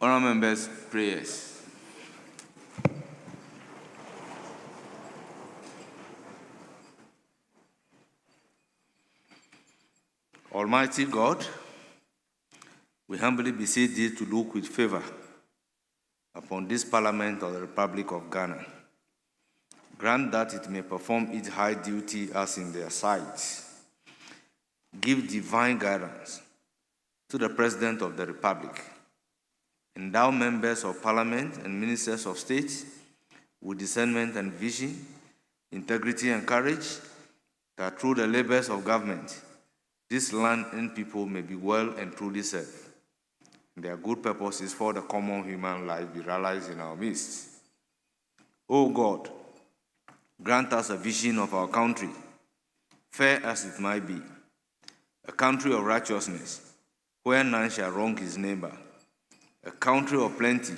Honourable members, prayers. Almighty God, we humbly beseech thee to look with favor upon this Parliament of the Republic of Ghana. Grant that it may perform its high duty as in their sight. Give divine guidance to the President of the Republic. Endow members of Parliament and ministers of state with discernment and vision, integrity and courage, that through the labors of government, this land and people may be well and truly served. Their good purposes for the common human life be realized in our midst. O God, grant us a vision of our country, fair as it might be, a country of righteousness, where none shall wrong his neighbor, a country of plenty,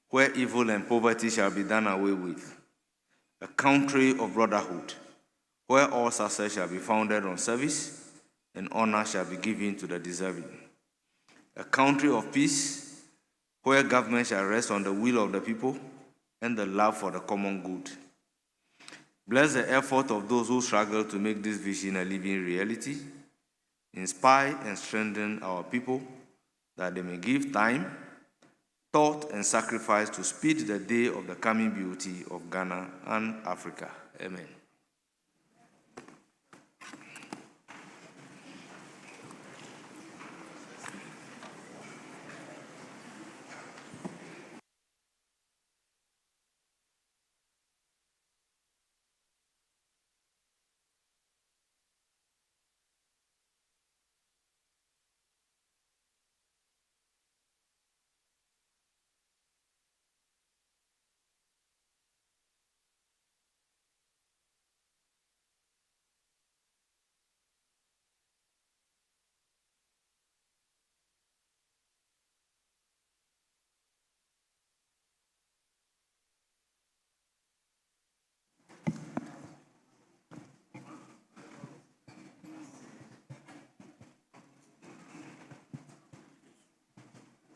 where evil and poverty shall be done away with, a country of brotherhood, where all success shall be founded on service and honor shall be given to the deserving, a country of peace, where government shall rest on the will of the people and the love for the common good. Bless the effort of those who struggle to make this vision a living reality. Inspire and strengthen our people that they may give time, thought, and sacrifice to speed the day of the coming beauty of Ghana and Africa. Amen.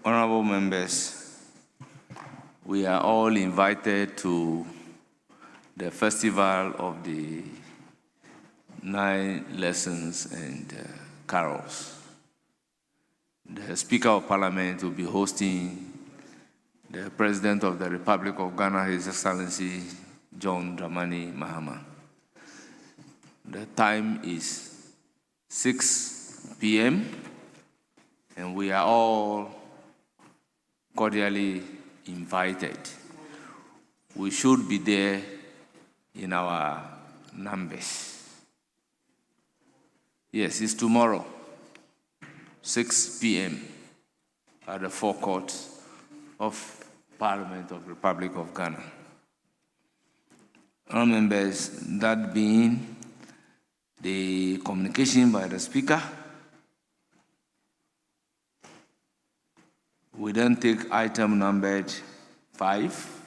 Honorable members, we are all invited to the festival of the 9 lessons and carols. The Speaker of Parliament will be hosting the President of the Republic of Ghana, His Excellency John Dramani Mahama. The time is 6 p.m. and we are all cordially invited. We should be there in our numbers. Yes, it's tomorrow, 6 p.m. at the forecourt of Parliament of the Republic of Ghana. Honourable members, that being the communication by the Speaker, we then take item numbered 5,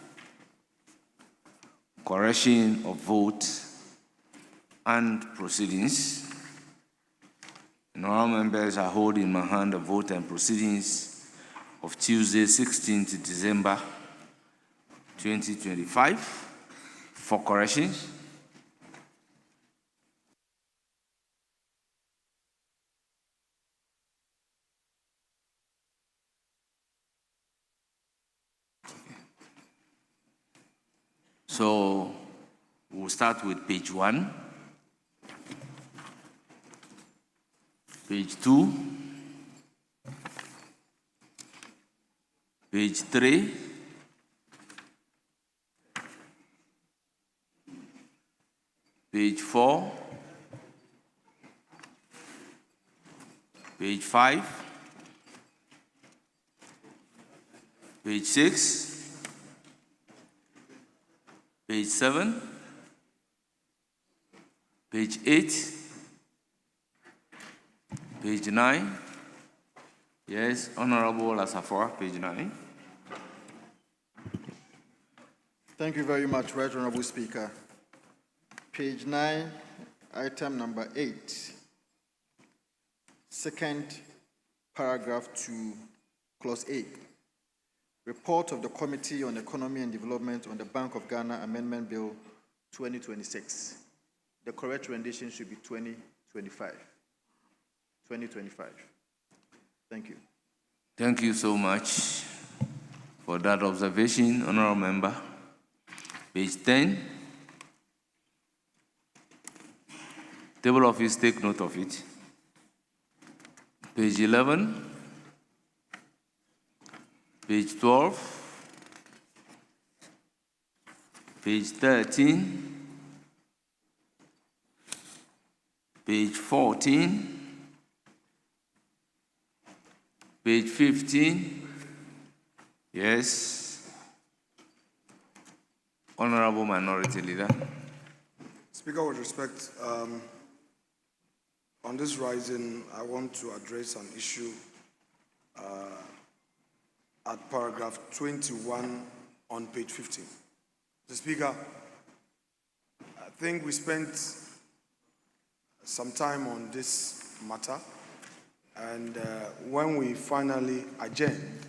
correction of vote and proceedings. And all members are holding in my hand the vote and proceedings of Tuesday, 16th December 2025 for corrections. So we'll start with page 1, page 2, page 3, page 4, page 5, page 6, page 7, page 8, page 9. Yes, Honorable Asafo, page 9. Thank you very much, Right Honorable Speaker. Page 9, item number 8. second paragraph to clause A. Report of the Committee on Economy and Development on the Bank of Ghana Amendment Bill 2026. The correct rendition should be 2025. 2025. Thank you. Thank you so much for that observation, Honorable Member. Page 10. Table office, take note of it. Page 11. Page 12. Page 13. Page 14. Page 15. Yes. Honorable Minority Leader. Speaker, with respect, on this rising, I want to address an issue at paragraph 21 on page 15. Mr. Speaker, I think we spent some time on this matter, and when we finally adjourned,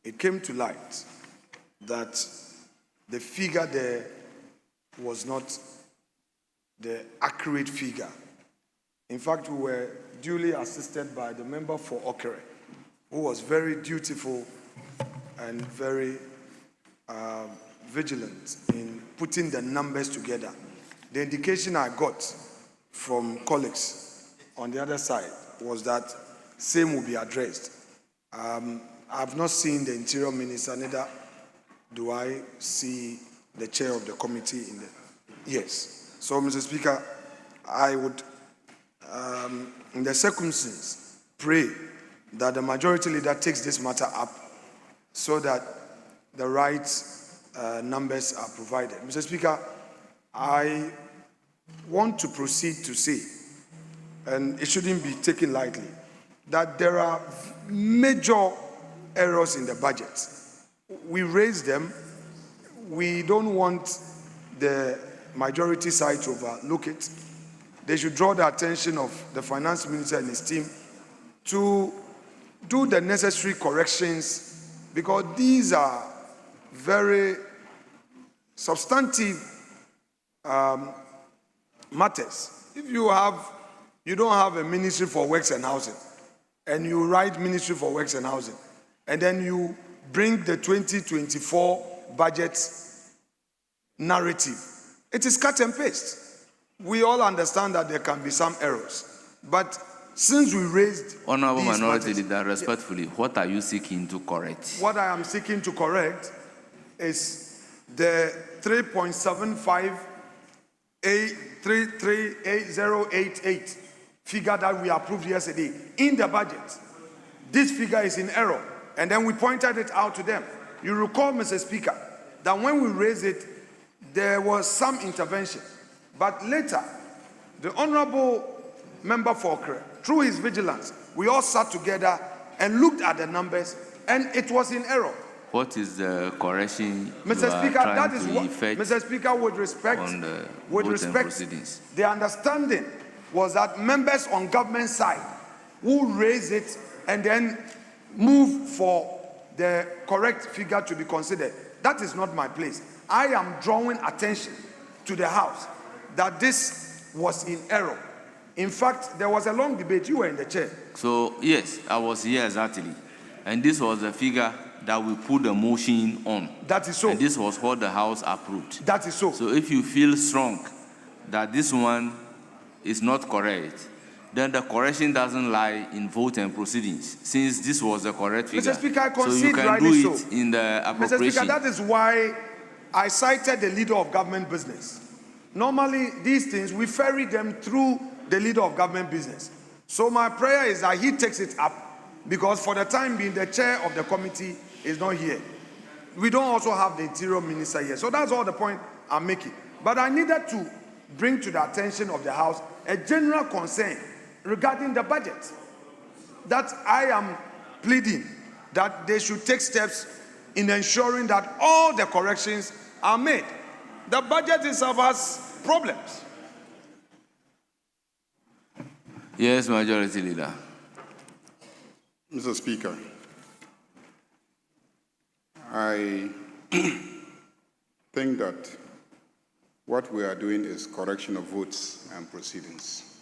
it came to light that the figure there was not the accurate figure. In fact, we were duly assisted by the member for Okere, who was very dutiful and very vigilant in putting the numbers together. The indication I got from colleagues on the other side was that same will be addressed. I've not seen the Interior Minister, neither do I see the chair of the committee in the... Yes. So, Mr. Speaker, I would, in the circumstances, pray that the majority leader takes this matter up so that the right numbers are provided. Mr. Speaker, I want to proceed to say, and it shouldn't be taken lightly, that there are major errors in the budget. We raise them. We don't want the majority side to overlook it. They should draw the attention of the finance minister and his team to do the necessary corrections, because these are very substantive matters. If you don't have a ministry for works and housing, and you write ministry for works and housing, and then you bring the 2024 budget narrative, it is cut and paste. We all understand that there can be some errors, but since we raised Honorable these Minority matters, Leader, respectfully, what are you seeking to correct? what I am seeking to correct is the 3.75833888 figure that we approved yesterday in the budget. This figure is in error, and then we pointed it out to them. You recall, Mr. Speaker, that when we raised it, there was some intervention, but later, the Honorable Member for Okere, through his vigilance, we all sat together and looked at the numbers, and it was in error. What is the correction Mr. you are Speaker, trying that is to what, effect Mr. Speaker, with respect, on the with vote and respect, proceedings? the understanding was that members on government side will raise it and then move for the correct figure to be considered. That is not my place. I am drawing attention to the House that this was in error. In fact, there was a long debate. You were in the chair. So, yes, I was here exactly. And this was the figure that we put the motion on. That is so. And this was what the House approved. That is so. So if you feel strong that this one is not correct, then the correction doesn't lie in vote and proceedings, since this was the correct figure. Mr. Speaker, I so concede you can rightly do it so. in the Mr. appropriation. Speaker, that is why I cited the leader of government business. Normally, these things, we ferry them through the leader of government business. So my prayer is that he takes it up, because for the time being, the chair of the committee is not here. We don't also have the Interior Minister here. So that's all the point I'm making. But I needed to bring to the attention of the House a general concern regarding the budget, that I am pleading that they should take steps in ensuring that all the corrections are made. The budget itself has problems. Yes, Majority Leader. Mr. Speaker, I think that what we are doing is correction of votes and proceedings.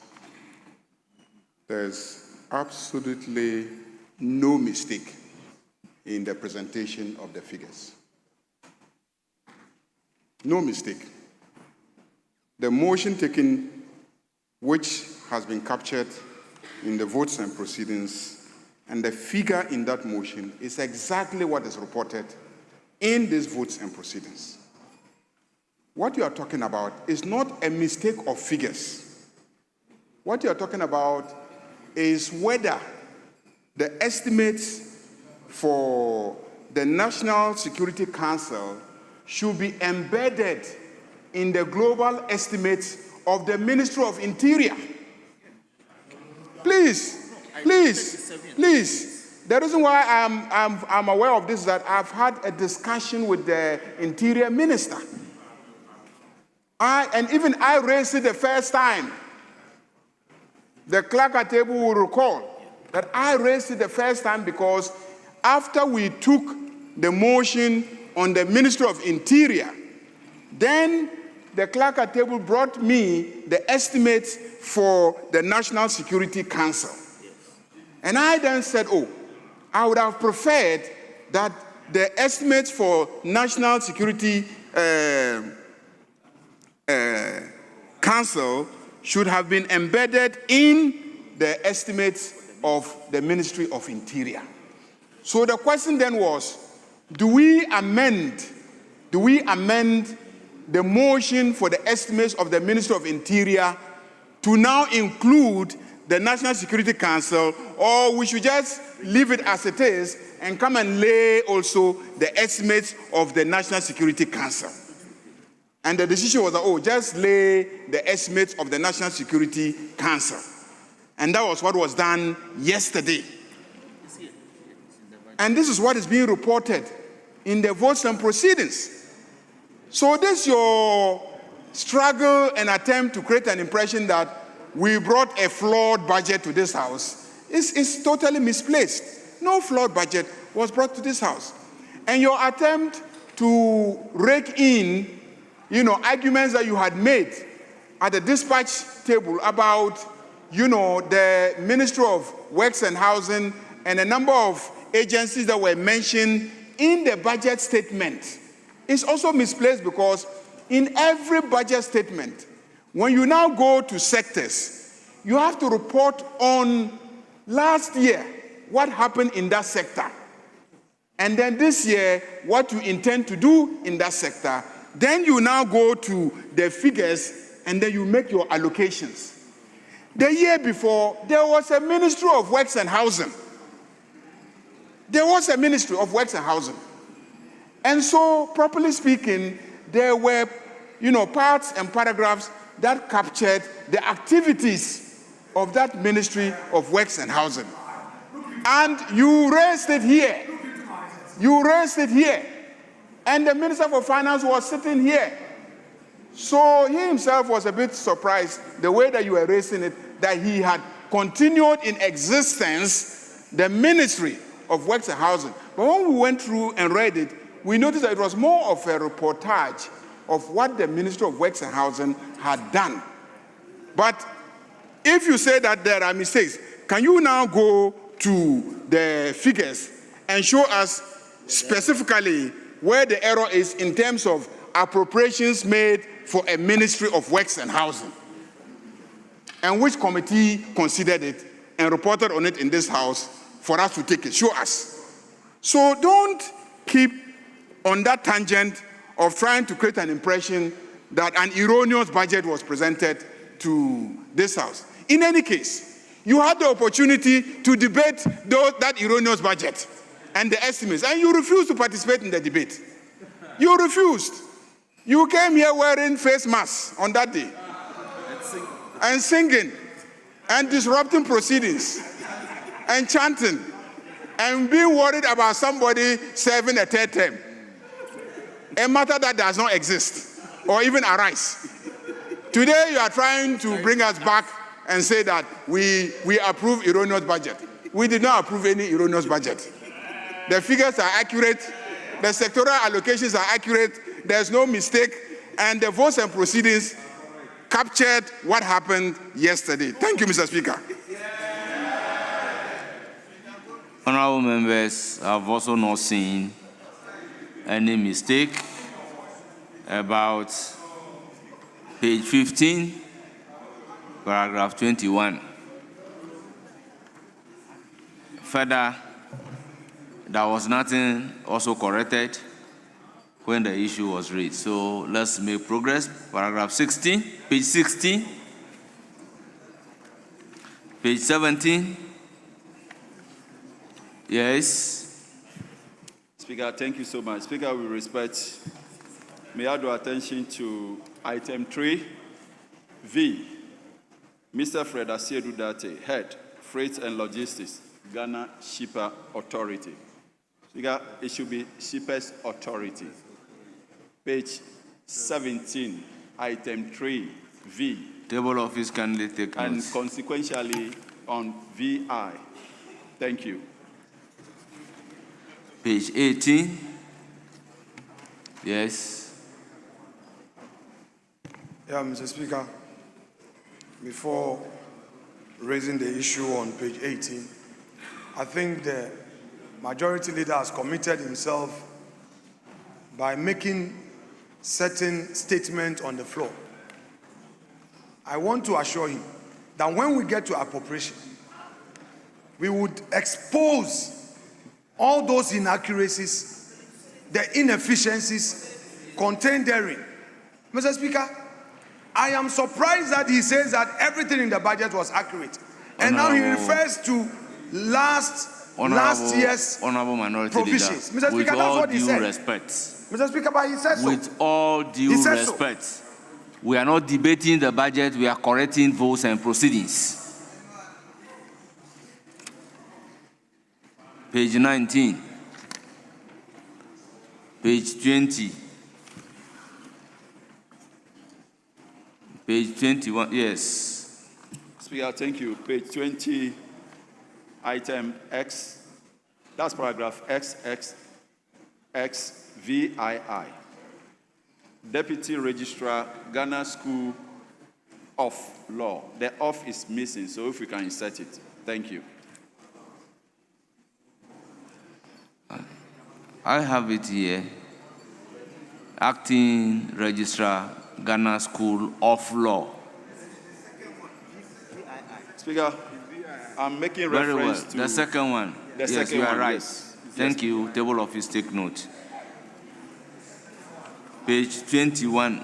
There's absolutely no mistake in the presentation of the figures. No mistake. The motion taken, which has been captured in the votes and proceedings, and the figure in that motion is exactly what is reported in these votes and proceedings. What you are talking about is not a mistake of figures. What you are talking about is whether the estimates for the National Security Council should be embedded in the global estimates of the Ministry of Interior. Please. The reason why I'm aware of this is that I've had a discussion with the Interior Minister. And even I raised it the first time. The clerk at table will recall that I raised it the first time because after we took the motion on the Ministry of Interior, then the clerk at table brought me the estimates for the National Security Council. And I then said, I would have preferred that the estimates for National Security Council should have been embedded in the estimates of the Ministry of Interior. So the question then was, do we amend the motion for the estimates of the Ministry of Interior to now include the National Security Council, or we should just leave it as it is and come and lay also the estimates of the National Security Council? And the decision was that, just lay the estimates of the National Security Council. And that was what was done yesterday. And this is what is being reported in the votes and proceedings. So this your struggle and attempt to create an impression that we brought a flawed budget to this house is totally misplaced. No flawed budget was brought to this house. And your attempt to rake in, arguments that you had made at the dispatch table about, the Ministry of Works and Housing and a number of agencies that were mentioned in the budget statement is also misplaced, because in every budget statement, when you now go to sectors, you have to report on last year what happened in that sector, and then this year what you intend to do in that sector. Then you now go to the figures and then you make your allocations. The year before, there was a Ministry of Works and Housing. And so, properly speaking, there were, parts and paragraphs that captured the activities of that Ministry of Works and Housing. And you raised it here. And the Minister for Finance was sitting here. So he himself was a bit surprised the way that you were raising it, that he had continued in existence the Ministry of Works and Housing. But when we went through and read it, we noticed that it was more of a reportage of what the Ministry of Works and Housing had done. But if you say that there are mistakes, can you now go to the figures and show us specifically where the error is in terms of appropriations made for a Ministry of Works and Housing, and which committee considered it and reported on it in this house for us to take it? Show us. So don't keep on that tangent of trying to create an impression that an erroneous budget was presented to this house. In any case, you had the opportunity to debate that erroneous budget and the estimates, and you refused to participate in the debate. You refused. You came here wearing face masks on that day and singing and disrupting proceedings and chanting and being worried about somebody serving a third term, a matter that does not exist or even arise. Today you are trying to bring us back and say that we approve erroneous budget. we did not approve any erroneous budget. The figures are accurate, the sectoral allocations are accurate, there's no mistake, and the votes and proceedings captured what happened yesterday. Thank you, Mr. Speaker. Honorable members, I've also not seen any mistake about page 15, paragraph 21. Further, there was nothing also corrected when the issue was raised. So let's make progress. Paragraph 16, page 16, page 17. Yes. Speaker, thank you so much. Speaker, with respect, may I draw attention to item 3, V. Mr. Fred Asiedu Date, Head, Freight and Logistics, Ghana Shipper Authority. Speaker, it should be Shippers Authority. Page 17, item 3, V. Table office kindly take And notes. consequentially on VI. Thank you. Page 18. Yes. Yeah, Mr. Speaker, before raising the issue on page 18, I think the majority leader has committed himself by making certain statements on the floor. I want to assure him that when we get to appropriation, we would expose all those inaccuracies, the inefficiencies contained therein. Mr. Speaker, I am surprised that he says that everything in the budget was accurate. And now he refers to last year's Honorable Minority provisions. Leader, Mr. Speaker, with that's all what he due said. respect, Mr. Speaker, but he says so. with all due He says so. respect, we are not debating the budget, we are correcting votes and proceedings. Page 19, page 20, page 21, yes. Speaker, thank you. Page 20, item X, that's paragraph XXXVII. Deputy Registrar, Ghana School of Law. The "of" is missing, so if we can insert it. Thank you. I have it here. Acting Registrar, Ghana School of Law. Speaker, I'm making Very well. reference to The second one. The Yes, second you are one, right. yes. Thank you. Table office, take note. Page 21.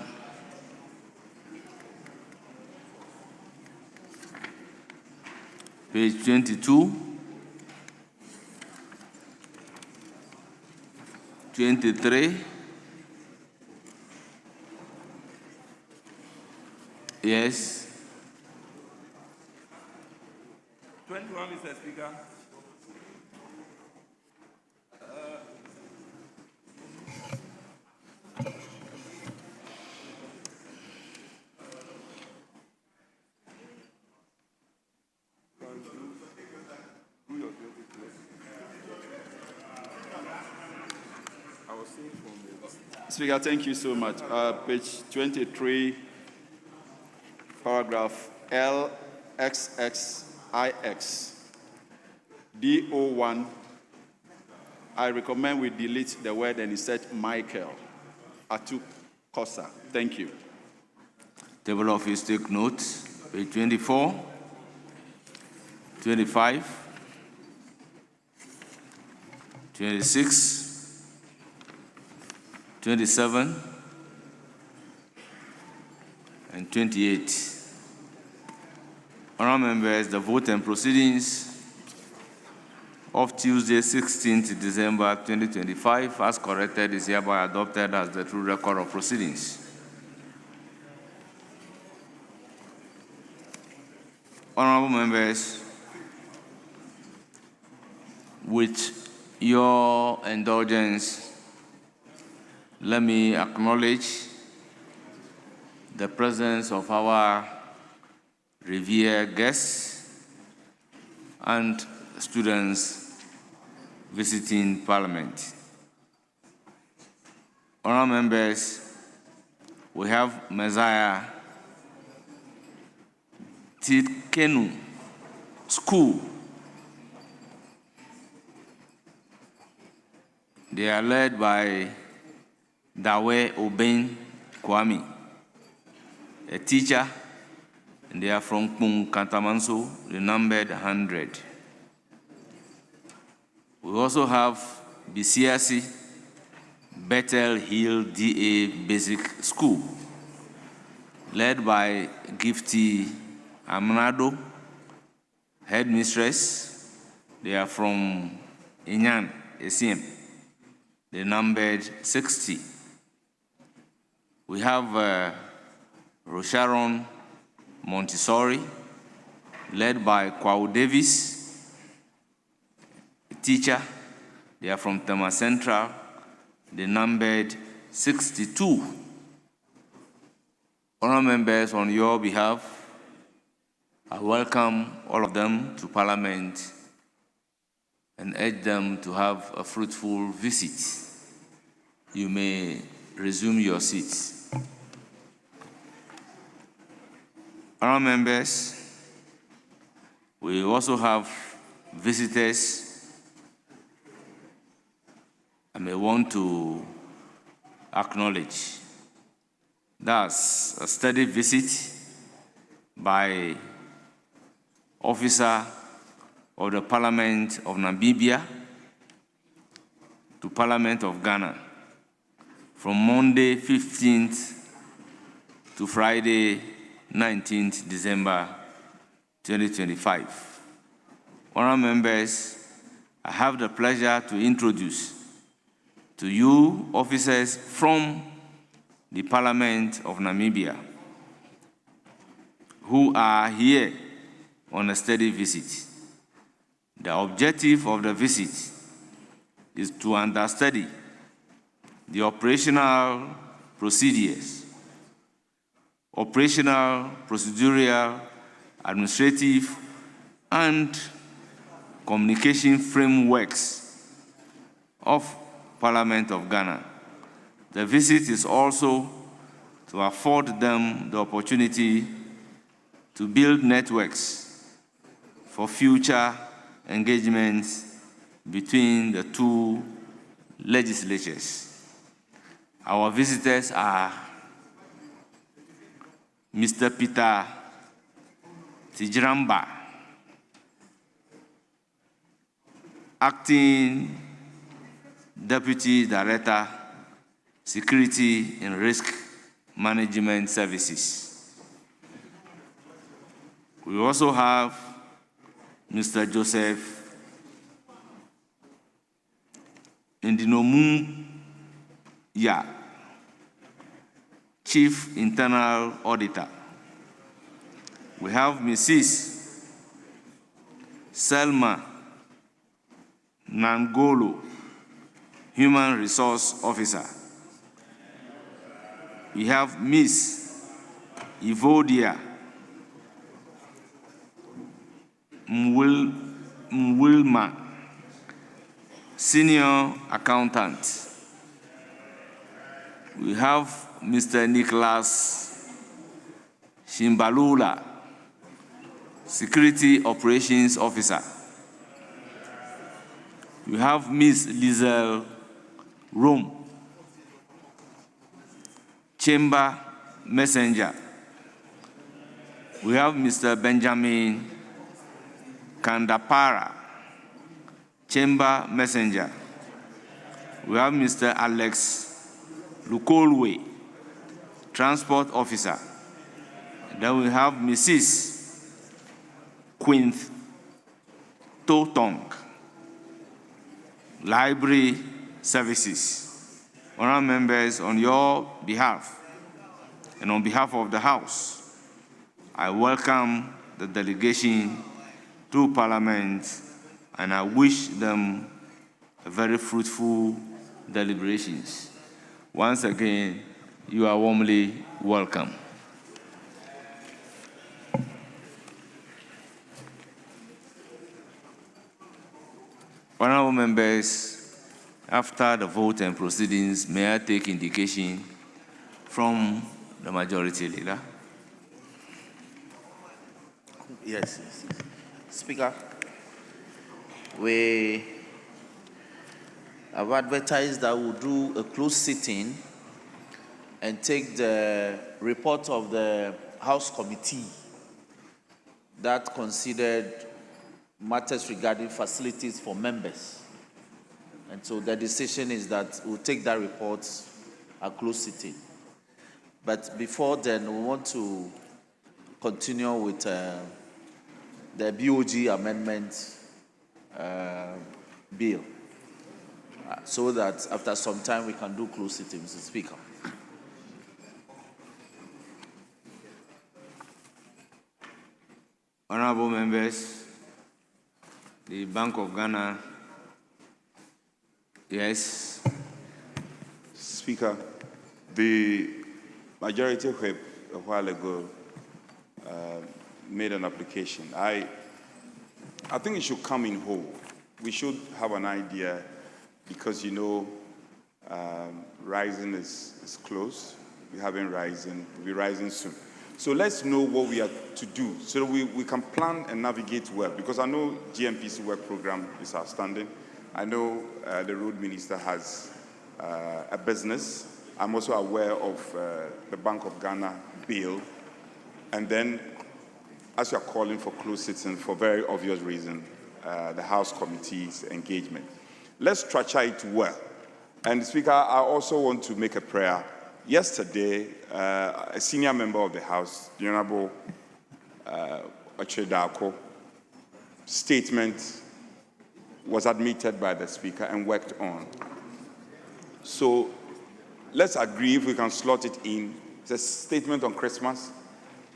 Page 22. 23. Yes. 21, Mr. Speaker. Speaker, thank you so much. Page 23, paragraph LXXIX, DO1. I recommend we delete the word and insert Michael Atu Kosa. Thank you. Table office, take note. Page 24, 25, 26, 27, and 28. Honourable members, the vote and proceedings of Tuesday, 16th December 2025, as corrected, is hereby adopted as the true record of proceedings. Honourable members, with your indulgence, let me acknowledge the presence of our revered guests and students visiting Parliament. Honourable members, we have Messiah Titkenu School. They are led by Dawe Oben Kwame, a teacher, and they are from Kpung Kantamanso, the numbered 100. We also have Bisiasi Bethel Hill DA Basic School, led by Gifty Amnado, headmistress. They are from Inyan, Esiem. They numbered 60. We have Rosharon Montessori, led by Kwao Davis, a teacher. They are from Tema Central. They numbered 62. Honourable members, on your behalf, I welcome all of them to Parliament and urge them to have a fruitful visit. You may resume your seats. Honourable members, we also have visitors I may want to acknowledge. That's a steady visit by officer of the Parliament of Namibia to Parliament of Ghana from Monday 15th to Friday 19th December 2025. Honourable members, I have the pleasure to introduce to you officers from the Parliament of Namibia who are here on a steady visit. The objective of the visit is to understudy the operational procedures, operational, procedural, administrative, and communication frameworks of Parliament of Ghana. The visit is also to afford them the opportunity to build networks for future engagements between the two legislatures. Our visitors are Mr. Peter Tijramba, Acting Deputy Director, Security and Risk Management Services. We also have Mr. Joseph Ndinomu Ya, Chief Internal Auditor. We have Mrs. Selma Nangolo, Human Resource Officer. We have Ms. Evodia Mwilma, Senior Accountant. We have Mr. Nicholas Shimbalula, Security Operations Officer. We have Ms. Lizel Rome, Chamber Messenger. We have Mr. Benjamin Kandapara, Chamber Messenger. We have Mr. Alex Lukolwe, Transport Officer. Then we have Mrs. Quinth Totong, Library Services. Honourable members, on your behalf and on behalf of the House, I welcome the delegation to Parliament and I wish them a very fruitful deliberations. Once again, you are warmly welcome. Honorable members, after the vote and proceedings, may I take indication from the majority leader? Yes. Speaker, we have advertised that we'll do a closed sitting and take the report of the House Committee that considered matters regarding facilities for members. And so the decision is that we'll take that report at closed sitting. But before then, we want to continue with the BOG amendment bill, so that after some time we can do closed sitting, Mr. Speaker. Honorable members, the Bank of Ghana, yes. Speaker, the majority whip a while ago made an application. I think it should come in whole. We should have an idea because, you know, rising is close. We haven't risen. We'll be rising soon. So let's know what we are to do so that we can plan and navigate well. Because I know GMPC work program is outstanding. I know the road minister has a business. I'm also aware of the Bank of Ghana bill. And then, as you are calling for closed sitting for very obvious reason, the House Committee's engagement. Let's structure it well. And Speaker, I also want to make a prayer. Yesterday, a senior member of the House, the Honorable Ochedako, statement was admitted by the Speaker and worked on. So let's agree if we can slot it in. It's a statement on Christmas,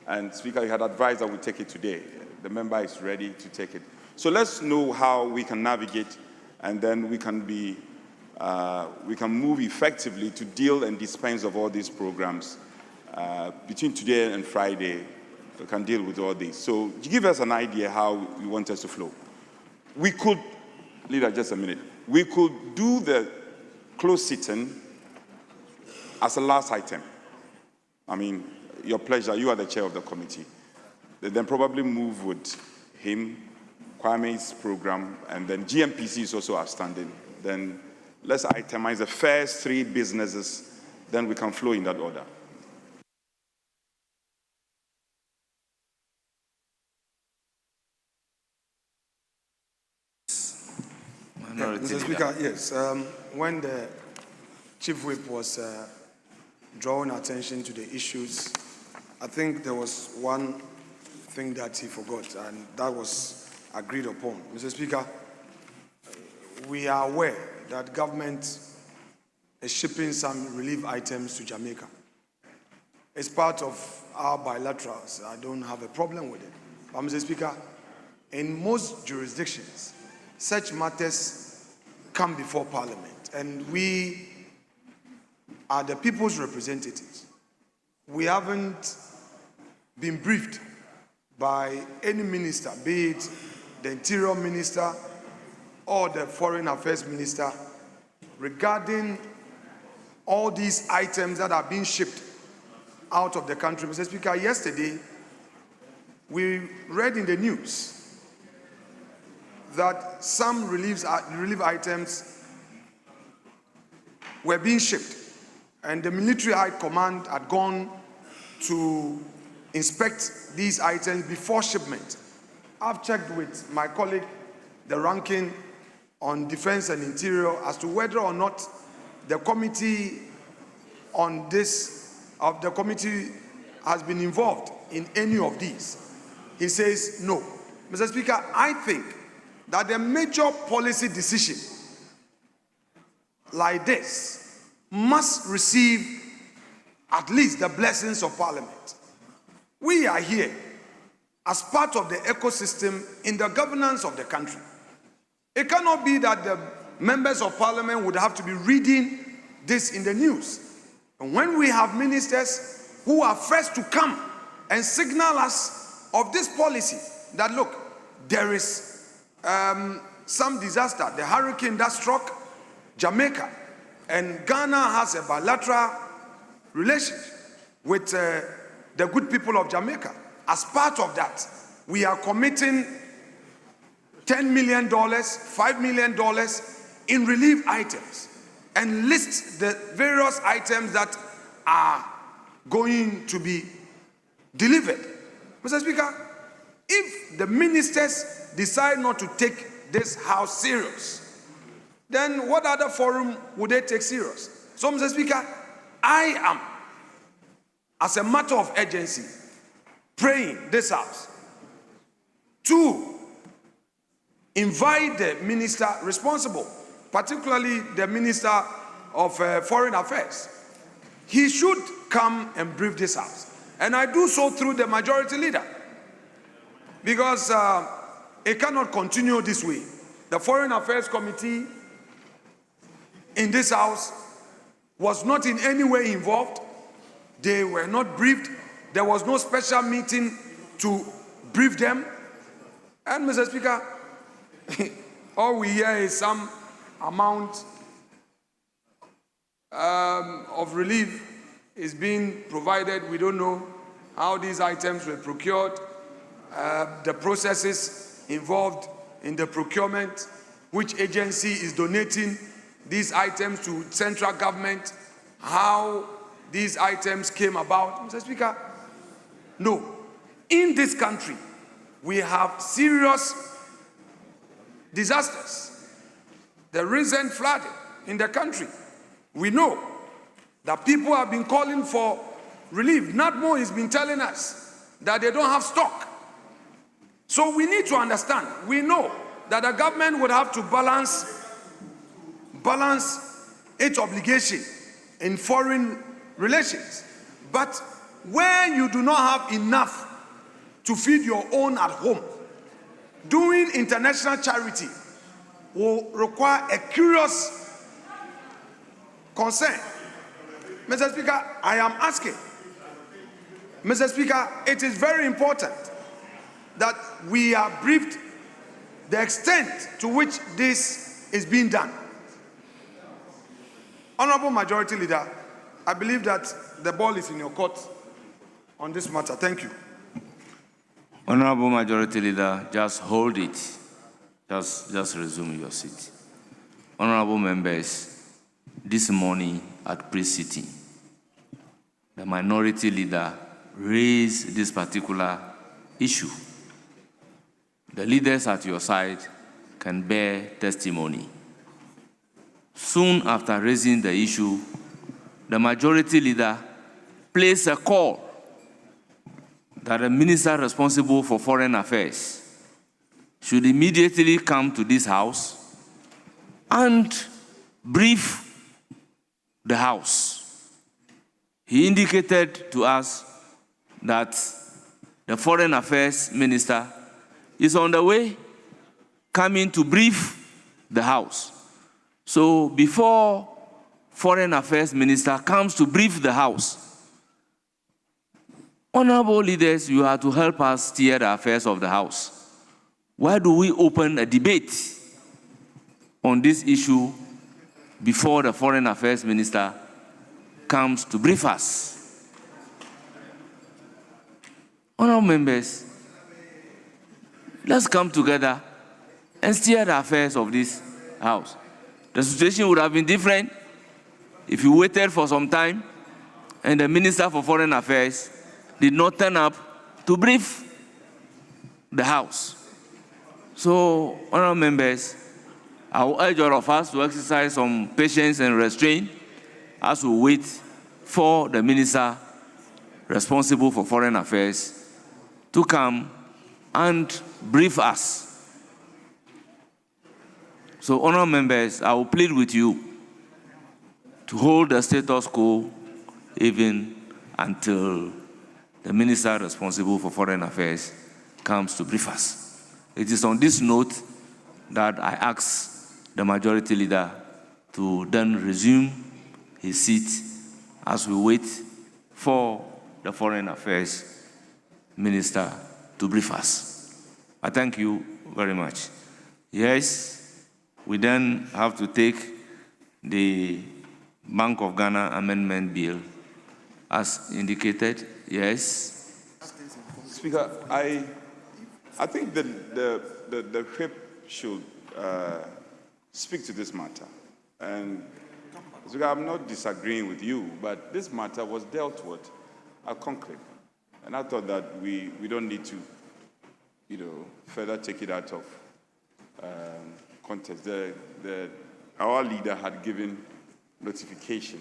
and Speaker, you had advised that we take it today. The member is ready to take it. So let's know how we can navigate, and then we can move effectively to deal and dispense of all these programs. Between today and Friday, we can deal with all these. So give us an idea how you want us to flow. We could, Leader, just a minute. We could do the closed sitting as a last item. I mean, your pleasure, you are the chair of the committee. Then probably move with him, Kwame's program, and then GMPC is also outstanding. Then let's itemize the first three businesses, then we can flow in that order. Mr. Speaker, yes. When the Chief Whip was drawing attention to the issues, I think there was one thing that he forgot, and that was agreed upon. Mr. Speaker, we are aware that government is shipping some relief items to Jamaica. It's part of our bilaterals. I don't have a problem with it. But Mr. Speaker, in most jurisdictions, such matters come before Parliament, and we are the people's representatives. We haven't been briefed by any minister, be it the Interior Minister or the Foreign Affairs Minister, regarding all these items that are being shipped out of the country. Mr. Speaker, yesterday, we read in the news that some relief items were being shipped, and the Military High Command had gone to inspect these items before shipment. I've checked with my colleague, the ranking on Defense and Interior, as to whether or not the committee on this, of the committee has been involved in any of these. He says no. Mr. Speaker, I think that the major policy decision like this must receive at least the blessings of Parliament. We are here as part of the ecosystem in the governance of the country. It cannot be that the members of Parliament would have to be reading this in the news. And when we have ministers who are first to come and signal us of this policy, that look, there is some disaster, the hurricane that struck Jamaica, and Ghana has a bilateral relationship with the good people of Jamaica. As part of that, we are committing $10 million, $5 million in relief items, and list the various items that are going to be delivered. Mr. Speaker, if the ministers decide not to take this house serious, then what other forum would they take serious? So, Mr. Speaker, I am, as a matter of urgency, praying this house to invite the minister responsible, particularly the Minister of Foreign Affairs. He should come and brief this house. And I do so through the majority leader, because it cannot continue this way. The Foreign Affairs Committee in this house was not in any way involved. They were not briefed. There was no special meeting to brief them. And Mr. Speaker, all we hear is some amount of relief is being provided. We don't know how these items were procured, the processes involved in the procurement, which agency is donating these items to central government, how these items came about. Mr. Speaker, no. In this country, we have serious disasters. The recent flooding in the country, we know that people have been calling for relief. NADMO has been telling us that they don't have stock. So we need to understand, we know that the government would have to balance its obligation in foreign relations. But when you do not have enough to feed your own at home, doing international charity will require a curious concern. Mr. Speaker, I am asking, Mr. Speaker, it is very important that we are briefed the extent to which this is being done. Honorable Majority Leader, I believe that the ball is in your court on this matter. Thank you. Honorable Majority Leader, just hold it. Just resume your seat. Honorable members, this morning at pre-sitting, the Minority Leader raised this particular issue. The leaders at your side can bear testimony. Soon after raising the issue, the Majority Leader placed a call that the minister responsible for foreign affairs should immediately come to this house and brief the House. He indicated to us that the foreign affairs minister is on the way coming to brief the House. So before foreign affairs minister comes to brief the House, honorable leaders, you have to help us steer the affairs of the House. Why do we open a debate on this issue before the foreign affairs minister comes to brief us? Honorable members, let's come together and steer the affairs of this House. The situation would have been different if you waited for some time and the Minister for Foreign Affairs did not turn up to brief the House. So, honorable members, I will urge all of us to exercise some patience and restraint as we wait for the Minister responsible for Foreign Affairs to come and brief us. So, honorable members, I will plead with you to hold the status quo even until the minister responsible for foreign affairs comes to brief us. It is on this note that I ask the majority leader to then resume his seat as we wait for the foreign affairs minister to brief us. I thank you very much. Yes. We then have to take the Bank of Ghana Amendment Bill as indicated. Yes. Speaker, I think the whip should speak to this matter. And Speaker, I'm not disagreeing with you, but this matter was dealt with at conclave. And I thought that we don't need to, further take it out of context. Our leader had given notification,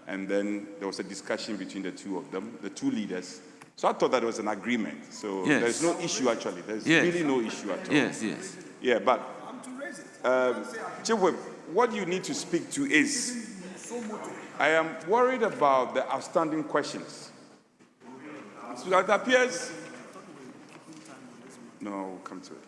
and then there was a discussion between the two of them, the two leaders. So I thought that there was an agreement. So yes. There's no issue actually. There's yes. really no issue at all. Yes, yes. Yeah, but Chief Whip, what you need to speak to is, I am worried about the outstanding questions. So it appears, no, we'll come to it.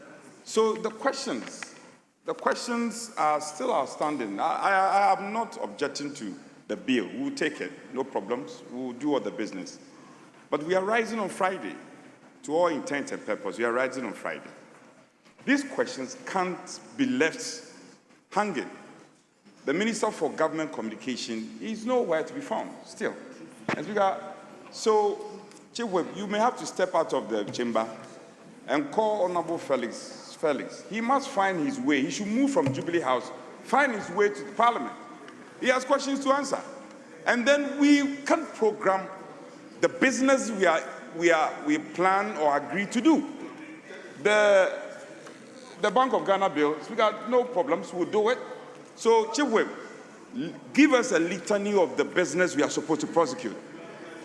So the questions are still outstanding. I am not objecting to the bill. We'll take it, no problems. We'll do all the business. But we are rising on Friday. To all intent and purpose, we are rising on Friday. These questions can't be left hanging. The Minister for Government Communication is nowhere to be found still. So, Chief Whip, you may have to step out of the chamber and call Honorable Felix. He must find his way. He should move from Jubilee House, find his way to Parliament. He has questions to answer. And then we can program the business we plan or agree to do. The Bank of Ghana bill, we got no problems, we'll do it. So, Chief Whip, give us a litany of the business we are supposed to prosecute.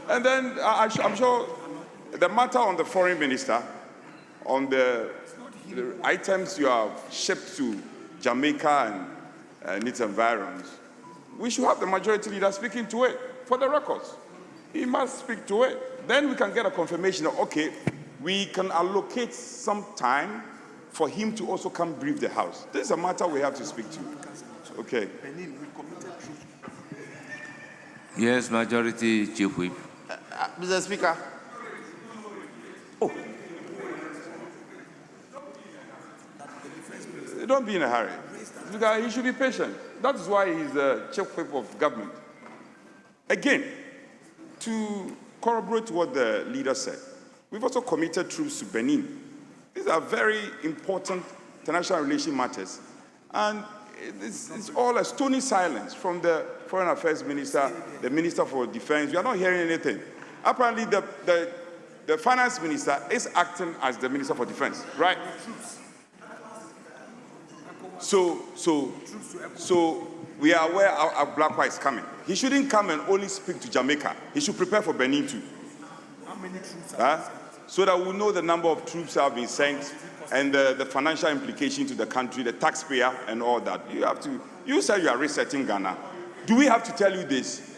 And then I'm sure the matter on the foreign minister, on the items you have shipped to Jamaica and its environs, we should have the majority leader speaking to it for the records. He must speak to it. Then we can get a confirmation of, okay, we can allocate some time for him to also come brief the House. This is a matter we have to speak to. Okay. Yes, Majority Chief Whip. Mr. Speaker. Oh. Don't be in a hurry. Speaker, he should be patient. That is why he's the Chief Whip of government. Again, to corroborate what the leader said, we've also committed troops to Benin. These are very important international relation matters. And it's all a stony silence from the Foreign Affairs Minister, the Minister for Defense. We are not hearing anything. Apparently, the Finance Minister is acting as the Minister for Defense, right? So we are aware our Black White is coming. He shouldn't come and only speak to Jamaica. He should prepare for Benin too. How many troops so that we know the number of troops that have been sent and the financial implication to the country, the taxpayer, and all that. You said you are resetting Ghana. Do we have to tell you this?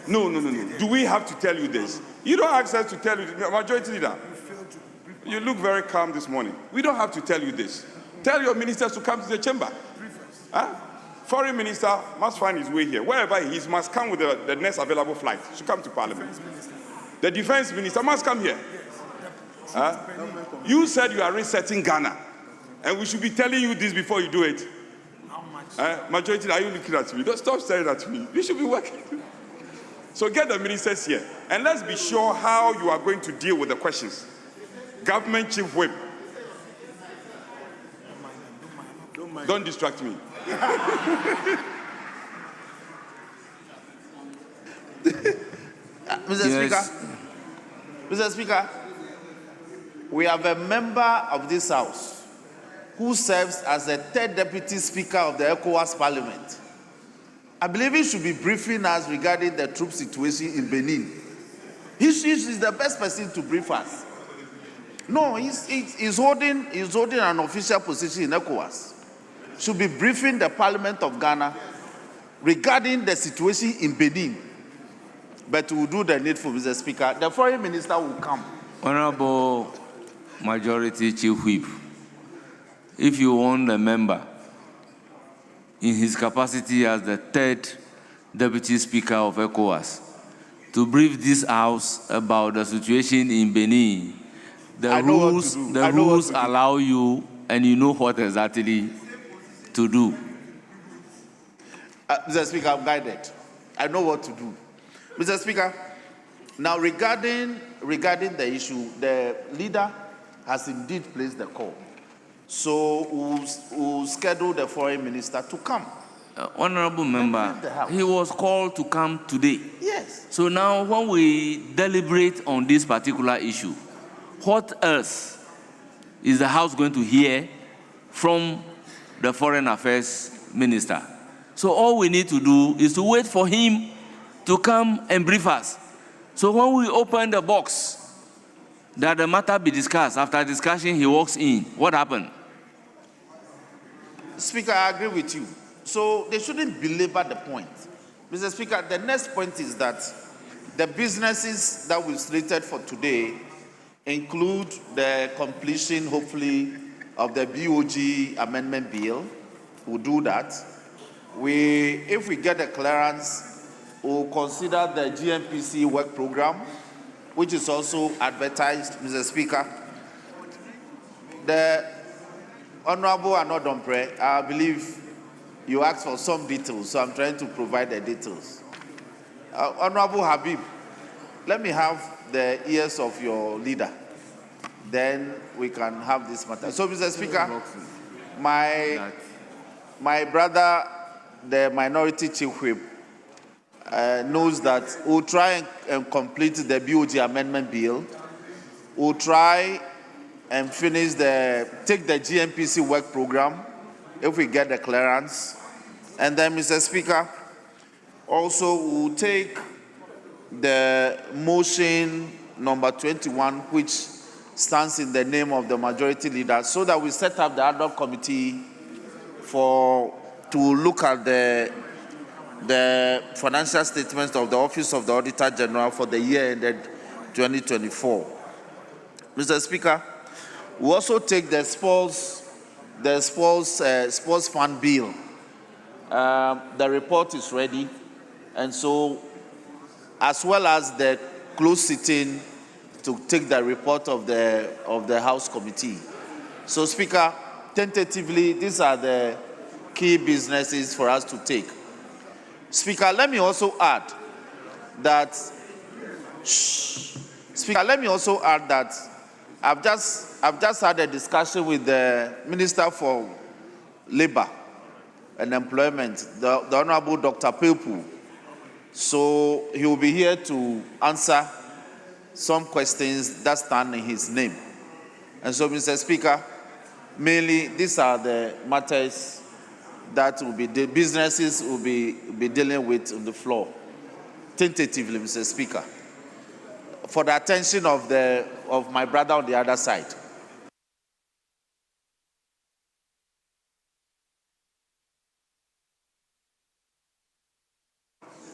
No. Do we have to tell you this? You don't have access to tell you this. Majority Leader, you look very calm this morning. We don't have to tell you this. Tell your ministers to come to the chamber. Foreign minister must find his way here. Wherever he is, must come with the next available flight to come to Parliament. The defense minister must come here. You said you are resetting Ghana, and we should be telling you this before you do it. Majority, are you looking at me? Don't stop staring at me. You should be working. So get the ministers here, and let's be sure how you are going to deal with the questions. Government Chief Whip. Don't distract me. Mr. Speaker, we have a member of this House who serves as the third Deputy Speaker of the ECOWAS Parliament. I believe he should be briefing us regarding the troop situation in Benin. He is the best person to brief us. No, he's holding an official position in ECOWAS. Should be briefing the Parliament of Ghana regarding the situation in Benin. But we'll do the needful, Mr. Speaker. The Foreign Minister will come. Honorable Majority Chief Whip, if you want a member in his capacity as the third Deputy Speaker of ECOWAS to brief this House about the situation in Benin, the rules allow you, and you know what exactly to do? Mr. Speaker, I'm guided. I know what to do. Mr. Speaker, now regarding the issue, the leader has indeed placed the call. So we'll schedule the foreign minister to come. Honorable member, he was called to come today. Yes. So now when we deliberate on this particular issue, what else is the House going to hear from the Foreign Affairs Minister? So all we need to do is to wait for him to come and brief us. So when we open the box, that the matter be discussed, after discussion he walks in, what happened? Speaker, I agree with you. So they shouldn't belabor the point. Mr. Speaker, the next point is that the businesses that we've slated for today include the completion, hopefully, of the BOG amendment bill. We'll do that. If we get the clearance, we'll consider the GMPC work program, which is also advertised, Mr. Speaker. The Honorable Anodompre, I believe you asked for some details, so I'm trying to provide the details. Honorable Habib, let me have the ears of your leader. Then we can have this matter. So, Mr. Speaker, my brother, the minority chief whip, knows that we'll try and complete the BOG amendment bill. We'll try and take the GMPC work program if we get the clearance. And then, Mr. Speaker, also we'll take the motion number 21, which stands in the name of the majority leader, so that we set up the ad hoc committee to look at the financial statements of the Office of the Auditor General for the year ended 2024. Mr. Speaker, we also take the sports fund bill. The report is ready, and so, as well as the closed sitting to take the report of the House Committee. So, Speaker, tentatively, these are the key businesses for us to take. Speaker, let me also add that. I've just had a discussion with the Minister for Labor and Employment, the Honorable Dr. Pepu. So he will be here to answer some questions that stand in his name. And so, Mr. Speaker, mainly these are the matters that the businesses will be dealing with on the floor, tentatively, Mr. Speaker, for the attention of my brother on the other side.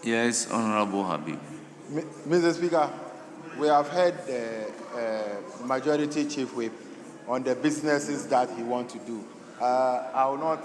Yes, Honorable Habib. Mr. Speaker, we have heard the majority chief whip on the businesses that he wants to do. I will not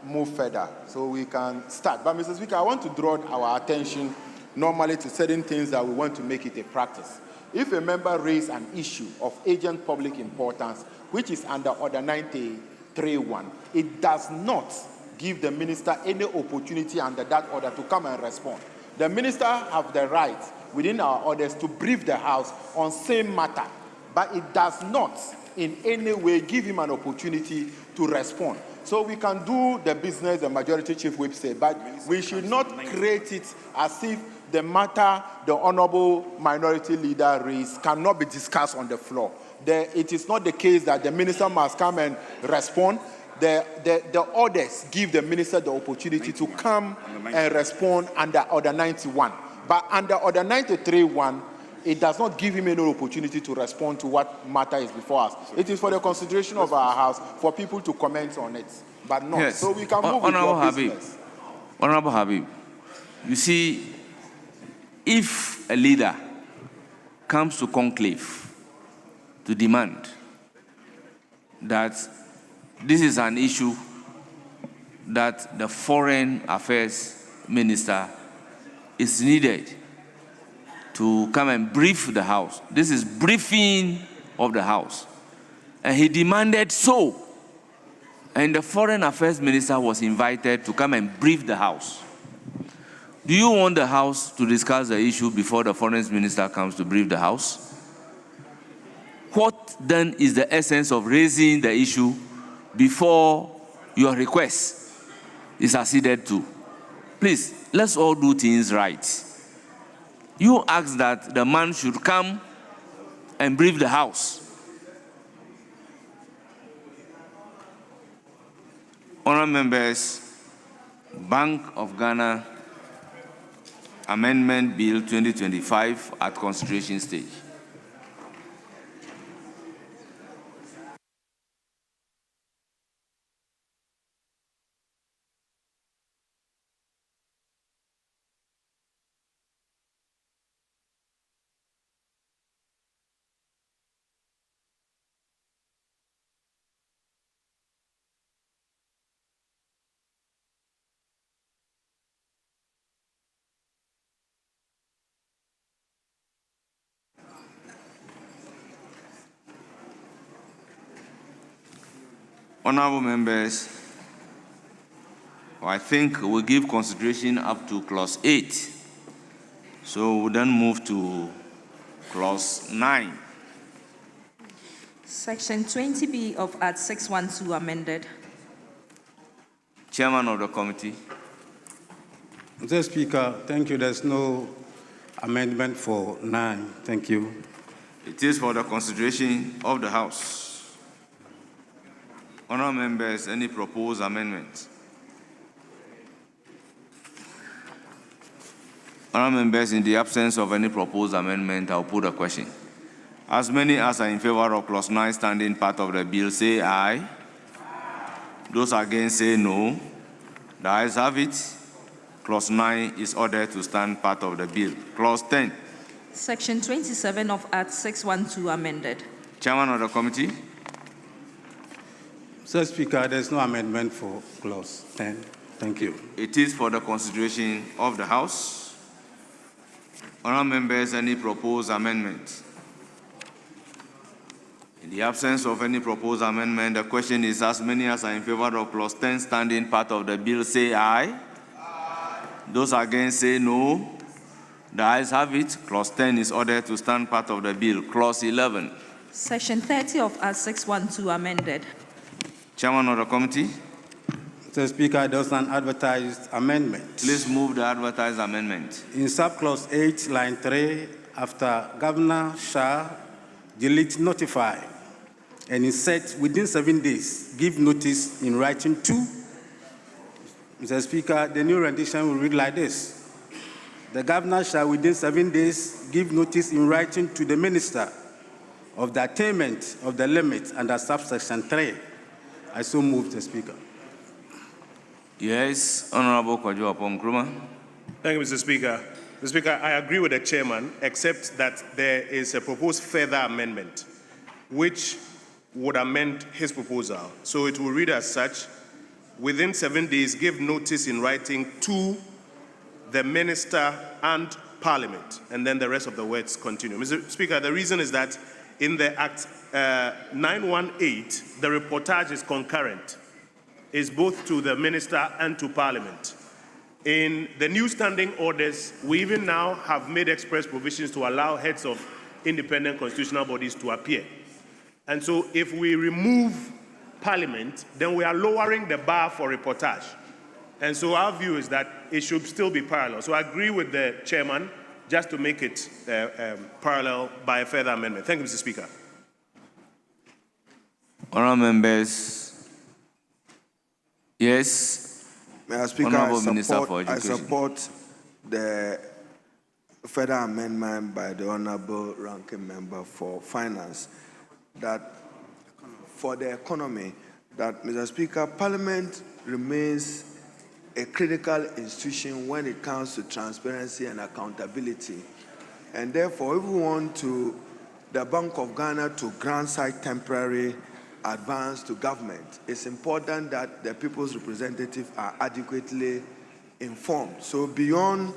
move further, so we can start. But, Mr. Speaker, I want to draw our attention normally to certain things that we want to make it a practice. If a member raises an issue of urgent public importance, which is under Order 93.1, it does not give the minister any opportunity under that order to come and respond. The minister have the right within our orders to brief the House on same matter, but it does not in any way give him an opportunity to respond. So we can do the business the majority chief whip said, but we should not create it as if the matter the honorable minority leader raised cannot be discussed on the floor. It is not the case that the minister must come and respond. The orders give the minister the opportunity to come and respond under Order 91. But under Order 93.1, it does not give him any opportunity to respond to what matter is before us. It is for the consideration of our House for people to comment on it, but not. Yes. So we can move with your business. Honorable Habib, you see, if a leader comes to conclave to demand that this is an issue that the Foreign Affairs Minister is needed to come and brief the House. This is briefing of the House. And he demanded so. and the Foreign Affairs Minister was invited to come and brief the House. Do you want the House to discuss the issue before the Foreign Minister comes to brief the House? What then is the essence of raising the issue before your request is acceded to? Please, let's all do things right. You asked that the man should come and brief the House. Honourable members, Bank of Ghana Amendment Bill 2025 at consideration stage. Honourable members, I think we'll give consideration up to clause 8. So we'll then move to clause 9. Section 20B of Act 612 amended. Chairman of the committee. Mr. Speaker, thank you. There's no amendment for 9. Thank you. It is for the consideration of the House. Honourable members, any proposed amendments? Honourable members, in the absence of any proposed amendment, I'll put a question. As many as are in favour of clause 9 standing part of the bill, say aye. Those against say no. The ayes have it. Clause 9 is ordered to stand part of the bill. Clause 10. Section 27 of Act 612 amended. Chairman of the committee. Mr. Speaker, there's no amendment for clause 10. Thank you. It is for the consideration of the House. Honourable members, any proposed amendments? In the absence of any proposed amendment, the question is as many as are in favour of clause 10 standing part of the bill, say aye. Aye. Those against say no. The ayes have it. Clause 10 is ordered to stand part of the bill. Clause 11. Section 30 of Act 612 amended. Chairman of the committee. Mr. Speaker, there's an advertised amendment. Please move the advertised amendment. In subclause 8, line 3, after Governor shall delete notify, and insert within 7 days, give notice in writing to. Mr. Speaker, the new rendition will read like this. The governor shall within 7 days give notice in writing to the minister of the attainment of the limit under subsection 3. I so move, Mr. Speaker. Yes, Honourable Kwajo Apom Nkrumah. Thank you, Mr. Speaker. Mr. Speaker, I agree with the chairman, except that there is a proposed further amendment, which would amend his proposal. So it will read as such: within 7 days, give notice in writing to the minister and parliament, and then the rest of the words continue. Mr. Speaker, the reason is that in the Act 918, the reportage is concurrent. It's both to the minister and to parliament. In the new standing orders, we even now have made express provisions to allow heads of independent constitutional bodies to appear. And so if we remove parliament, then we are lowering the bar for reportage. And so our view is that it should still be parallel. So I agree with the chairman just to make it parallel by a further amendment. Thank you, Mr. Speaker. Honourable members. Yes. Mr. Speaker, I support the further amendment by the Honourable Ranking Member for Finance that for the economy, that, Mr. Speaker, Parliament remains a critical institution when it comes to transparency and accountability. And therefore, if we want the Bank of Ghana to grant such temporary advance to government, it's important that the people's representatives are adequately informed. So beyond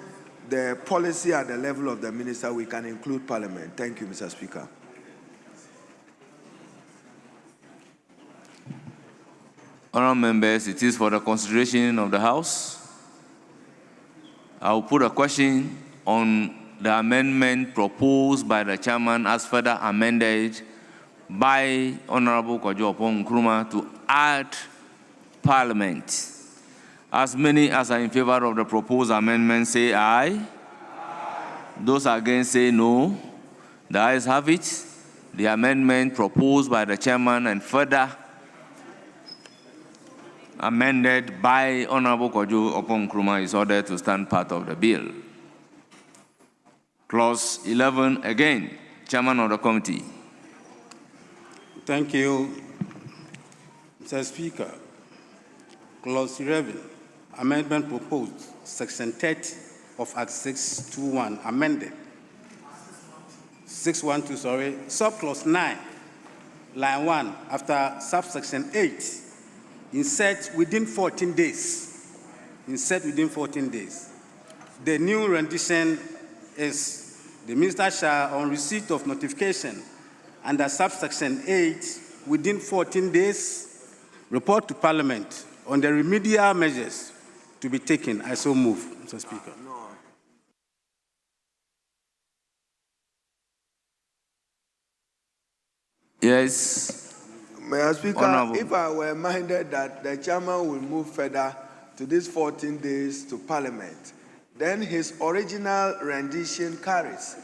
the policy at the level of the minister, we can include Parliament. Thank you, Mr. Speaker. Honourable members, it is for the consideration of the House. I will put a question on the amendment proposed by the chairman as further amended by Honourable Kojo Oppong Nkrumah to add Parliament. As many as are in favor of the proposed amendment say aye. Aye. Those against say no. The ayes have it. The amendment proposed by the chairman and further amended by Honourable Kojo Oppong Nkrumah is ordered to stand part of the bill. Clause 11 again, Chairman of the Committee. Thank you, Mr. Speaker. Clause 11, amendment proposed, Section 30 of Act 621, amended. 612, sorry, subclause 9, line 1, after subsection 8, insert within 14 days. Insert within 14 days. The new rendition is the minister shall, on receipt of notification under subsection 8, within 14 days, report to Parliament on the remedial measures to be taken. I so move, Mr. Speaker. Yes. Mr. Speaker, Honorable. if I were minded that the chairman will move further to these 14 days to Parliament, then his original rendition carries,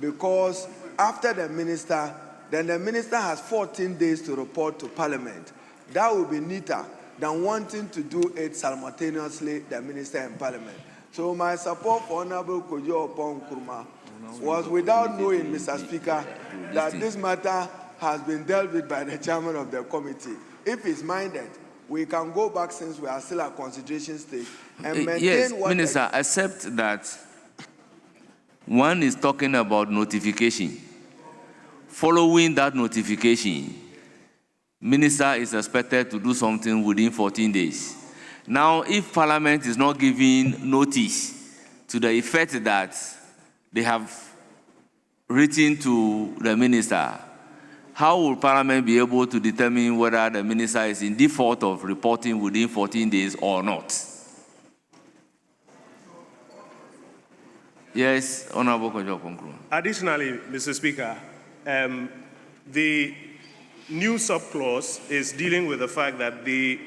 because after the minister, then the minister has 14 days to report to Parliament. That would be neater than wanting to do it simultaneously, the minister and Parliament. So my support for Honorable Kojo Oppong Nkrumah was without knowing, Mr. Speaker, that this matter has been dealt with by the chairman of the committee. If he's minded, we can go back, since we are still at consideration stage, and maintain yes, what... Minister, except that one is talking about notification. Following that notification, Minister is expected to do something within 14 days. Now, if Parliament is not giving notice to the effect that they have written to the Minister, how will Parliament be able to determine whether the Minister is in default of reporting within 14 days or not? Yes, Honourable Kojo Oppong Nkrumah. Additionally, Mr. Speaker, the new subclause is dealing with the fact that the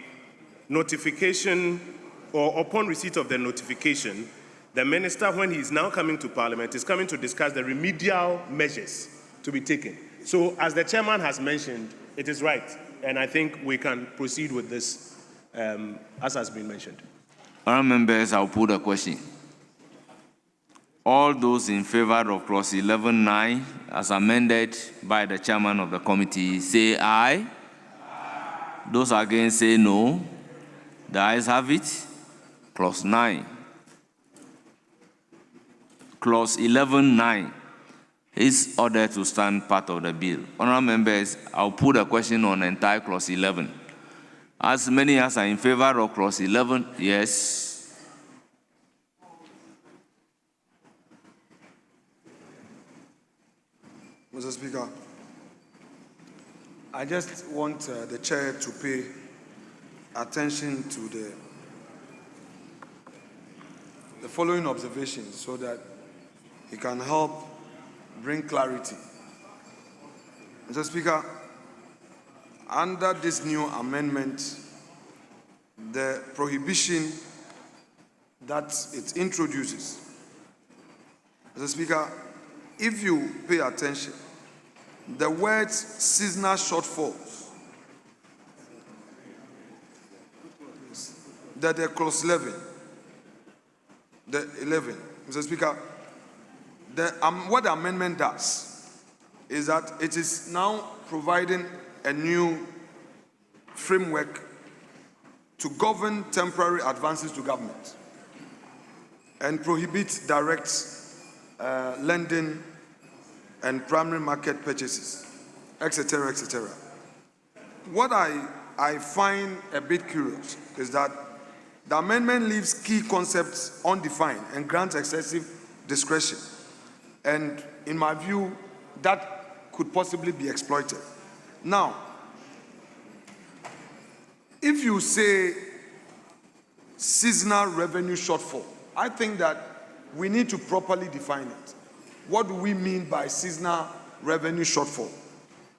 notification, or upon receipt of the notification, the minister, when he's now coming to Parliament, is coming to discuss the remedial measures to be taken. So, as the chairman has mentioned, it is right, and I think we can proceed with this, as has been mentioned. Honourable members, I'll put a question. All those in favor of clause 11.9 as amended by the chairman of the committee say aye. Aye. Those against say no. The ayes have it. Clause 9. Clause 11.9 is ordered to stand part of the bill. Honourable members, I'll put a question on entire clause 11. As many as are in favor of clause 11, yes. Mr. Speaker, I just want the chair to pay attention to the following observations so that he can help bring clarity. Mr. Speaker, under this new amendment, the prohibition that it introduces, Mr. Speaker, if you pay attention, the words seasonal shortfalls, that the clause 11, Mr. Speaker, what the amendment does is that it is now providing a new framework to govern temporary advances to government and prohibit direct lending and primary market purchases, etc., etc. What I find a bit curious is that the amendment leaves key concepts undefined and grants excessive discretion. And in my view, that could possibly be exploited. Now, if you say seasonal revenue shortfall, I think that we need to properly define it. What do we mean by seasonal revenue shortfall?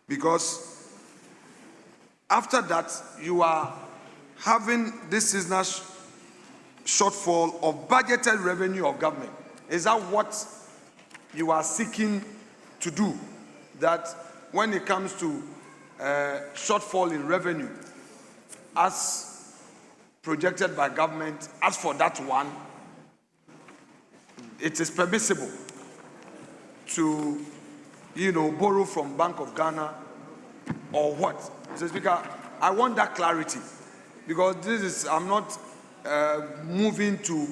Because after that, you are having this seasonal shortfall of budgeted revenue of government. Is that what you are seeking to do? That when it comes to shortfall in revenue, as projected by government, as for that one, it is permissible to, borrow from Bank of Ghana or what? Mr. Speaker, I want that clarity, because I'm not moving to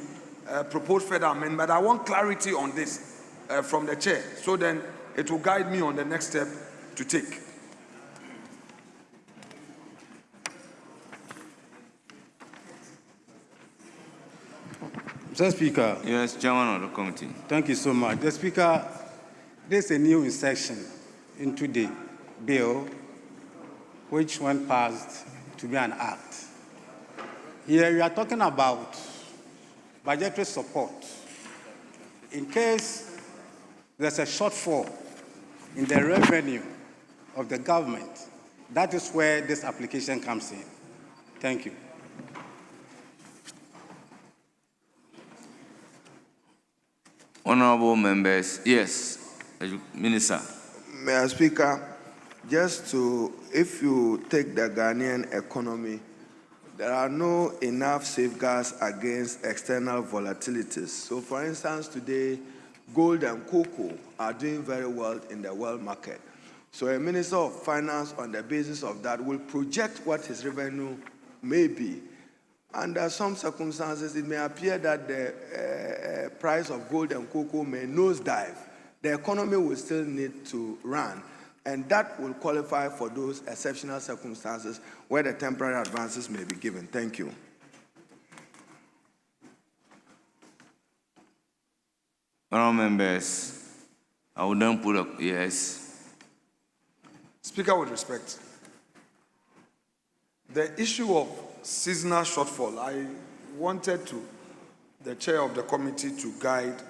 propose further amendment, but I want clarity on this from the chair, so then it will guide me on the next step to take. Mr. Speaker. Yes, Chairman of the committee. Thank you so much. The Speaker, there's a new section into the bill which, when passed, to be an act. Here we are talking about budgetary support. In case there's a shortfall in the revenue of the government, that is where this application comes in. Thank you. Honorable members, yes, Minister. Mr. Speaker, if you take the Ghanaian economy, there are no enough safeguards against external volatilities. So, for instance, today, gold and cocoa are doing very well in the world market. So a Minister of Finance, on the basis of that, will project what his revenue may be. Under some circumstances, it may appear that the price of gold and cocoa may nosedive. The economy will still need to run, and that will qualify for those exceptional circumstances where the temporary advances may be given. Thank you. Honorable members, I will then put up yes. Speaker, with respect, the issue of seasonal shortfall, I wanted the chair of the committee to guide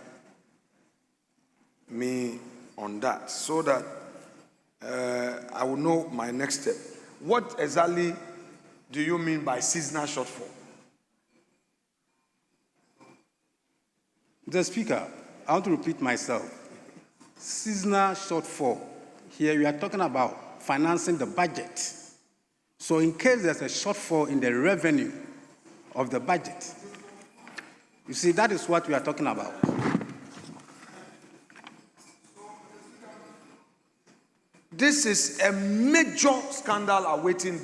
me on that, so that I will know my next step. What exactly do you mean by seasonal shortfall? Mr. Speaker, I want to repeat myself. Seasonal shortfall. Here we are talking about financing the budget. So in case there's a shortfall in the revenue of the budget, you see, that is what we are talking about. This is a major scandal awaiting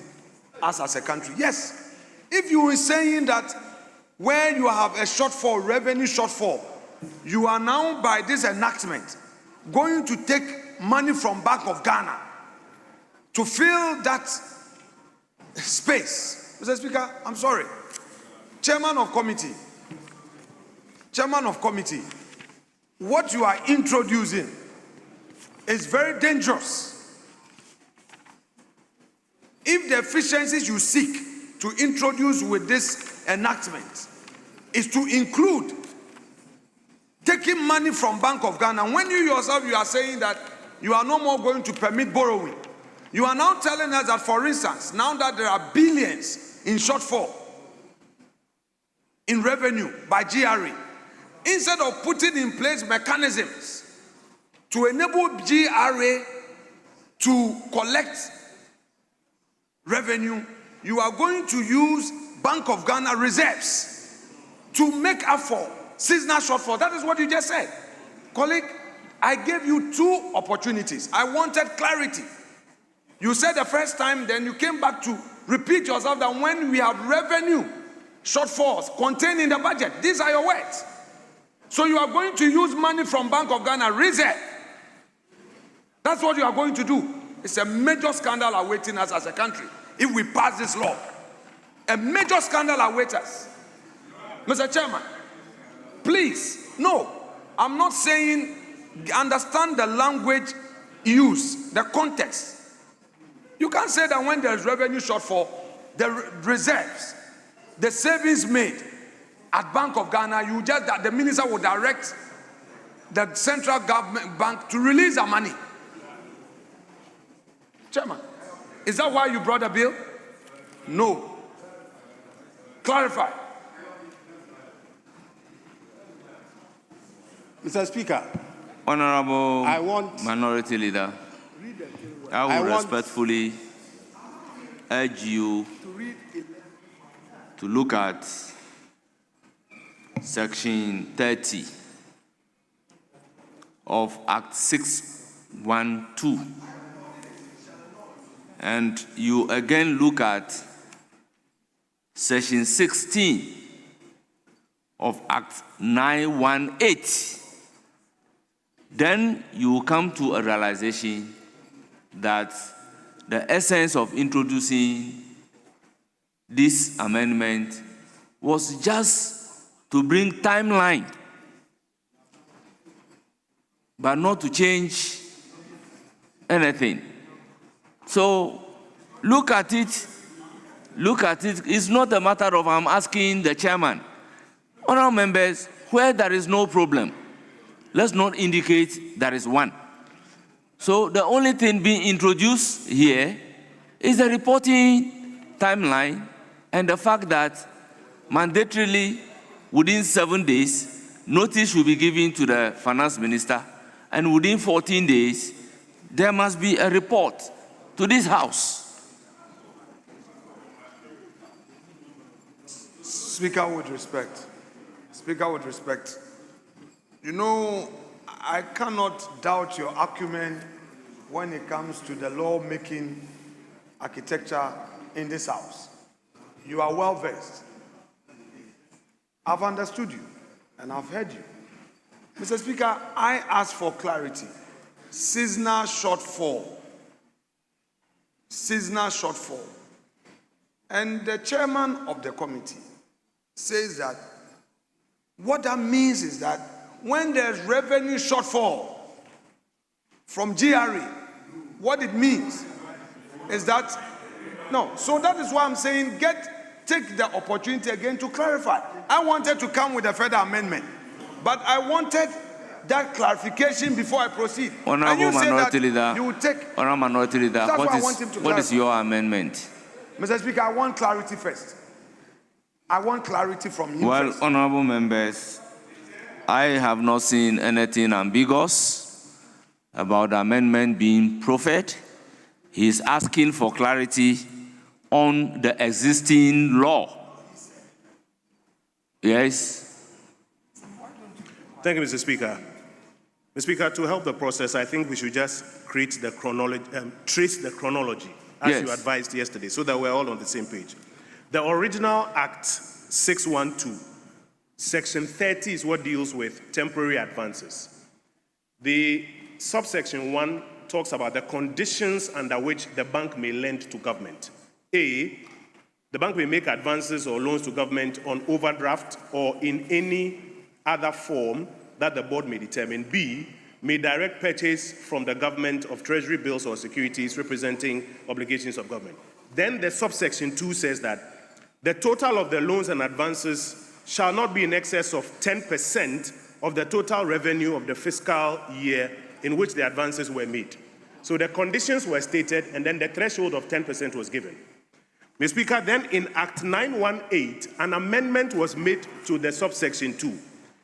us as a country. Yes, if you were saying that where you have a shortfall, revenue shortfall, you are now, by this enactment, going to take money from Bank of Ghana to fill that space. Mr. Speaker, I'm sorry. Chairman of committee, what you are introducing is very dangerous. If the efficiencies you seek to introduce with this enactment is to include taking money from Bank of Ghana, when you yourself, you are saying that you are no more going to permit borrowing, you are now telling us that, for instance, now that there are billions in shortfall in revenue by GRA, instead of putting in place mechanisms to enable GRA to collect revenue, you are going to use Bank of Ghana reserves to make up for seasonal shortfall. That is what you just said. Colleague, I gave you two opportunities. I wanted clarity. You said the first time, then you came back to repeat yourself that when we have revenue shortfalls contained in the budget, these are your words. So you are going to use money from Bank of Ghana reserve. That's what you are going to do. It's a major scandal awaiting us as a country if we pass this law. A major scandal awaits us. Mr. Chairman, please, no, I'm not saying, understand the language used, the context. You can't say that when there's revenue shortfall, the reserves, the savings made at Bank of Ghana, you just that the minister will direct the central government bank to release the money. Chairman, is that why you brought the bill? No. Clarify. Mr. Speaker, Honorable I want- Minority Leader, I will respectfully urge you to look at Section 30 of Act 612. And you again look at Section 16 of Act 918. Then you will come to a realization that the essence of introducing this amendment was just to bring timeline, but not to change anything. So look at it. Look at it. It's not a matter of I'm asking the chairman. Honourable members, where there is no problem, let's not indicate there is one. So the only thing being introduced here is the reporting timeline and the fact that mandatorily within 7 days, notice should be given to the finance minister, and within 14 days, there must be a report to this house. Speaker, with respect. Speaker, with respect. You know, I cannot doubt your acumen when it comes to the law-making architecture in this house. You are well versed. I've understood you and I've heard you. Mr. Speaker, I ask for clarity. Seasonal shortfall. Seasonal shortfall. And the chairman of the committee says that what that means is that when there's revenue shortfall from GRE, what it means is that, no, so that is why I'm saying take the opportunity again to clarify. I wanted to come with a further amendment, but I wanted that clarification before I proceed. Honourable Minority Leader, you will take. Honourable Minority Leader, what is your amendment? Mr. Speaker, I want clarity first. I want clarity from you Well, first. honourable members, I have not seen anything ambiguous about the amendment being proffered. He is asking for clarity on the existing law. Yes? Thank you, Mr. Speaker. Mr. Speaker, to help the process, I think we should just create the chronology, trace the chronology, as you advised yesterday, so that we're all on the same page. The original Act 612, Section 30 is what deals with temporary advances. The subsection 1 talks about the conditions under which the bank may lend to government. A, the bank may make advances or loans to government on overdraft or in any other form that the board may determine. B, may direct purchase from the government of treasury bills or securities representing obligations of government. Then the subsection 2 says that the total of the loans and advances shall not be in excess of 10% of the total revenue of the fiscal year in which the advances were made. So the conditions were stated, and then the threshold of 10% was given. Mr. Speaker, then in Act 918, an amendment was made to the subsection 2,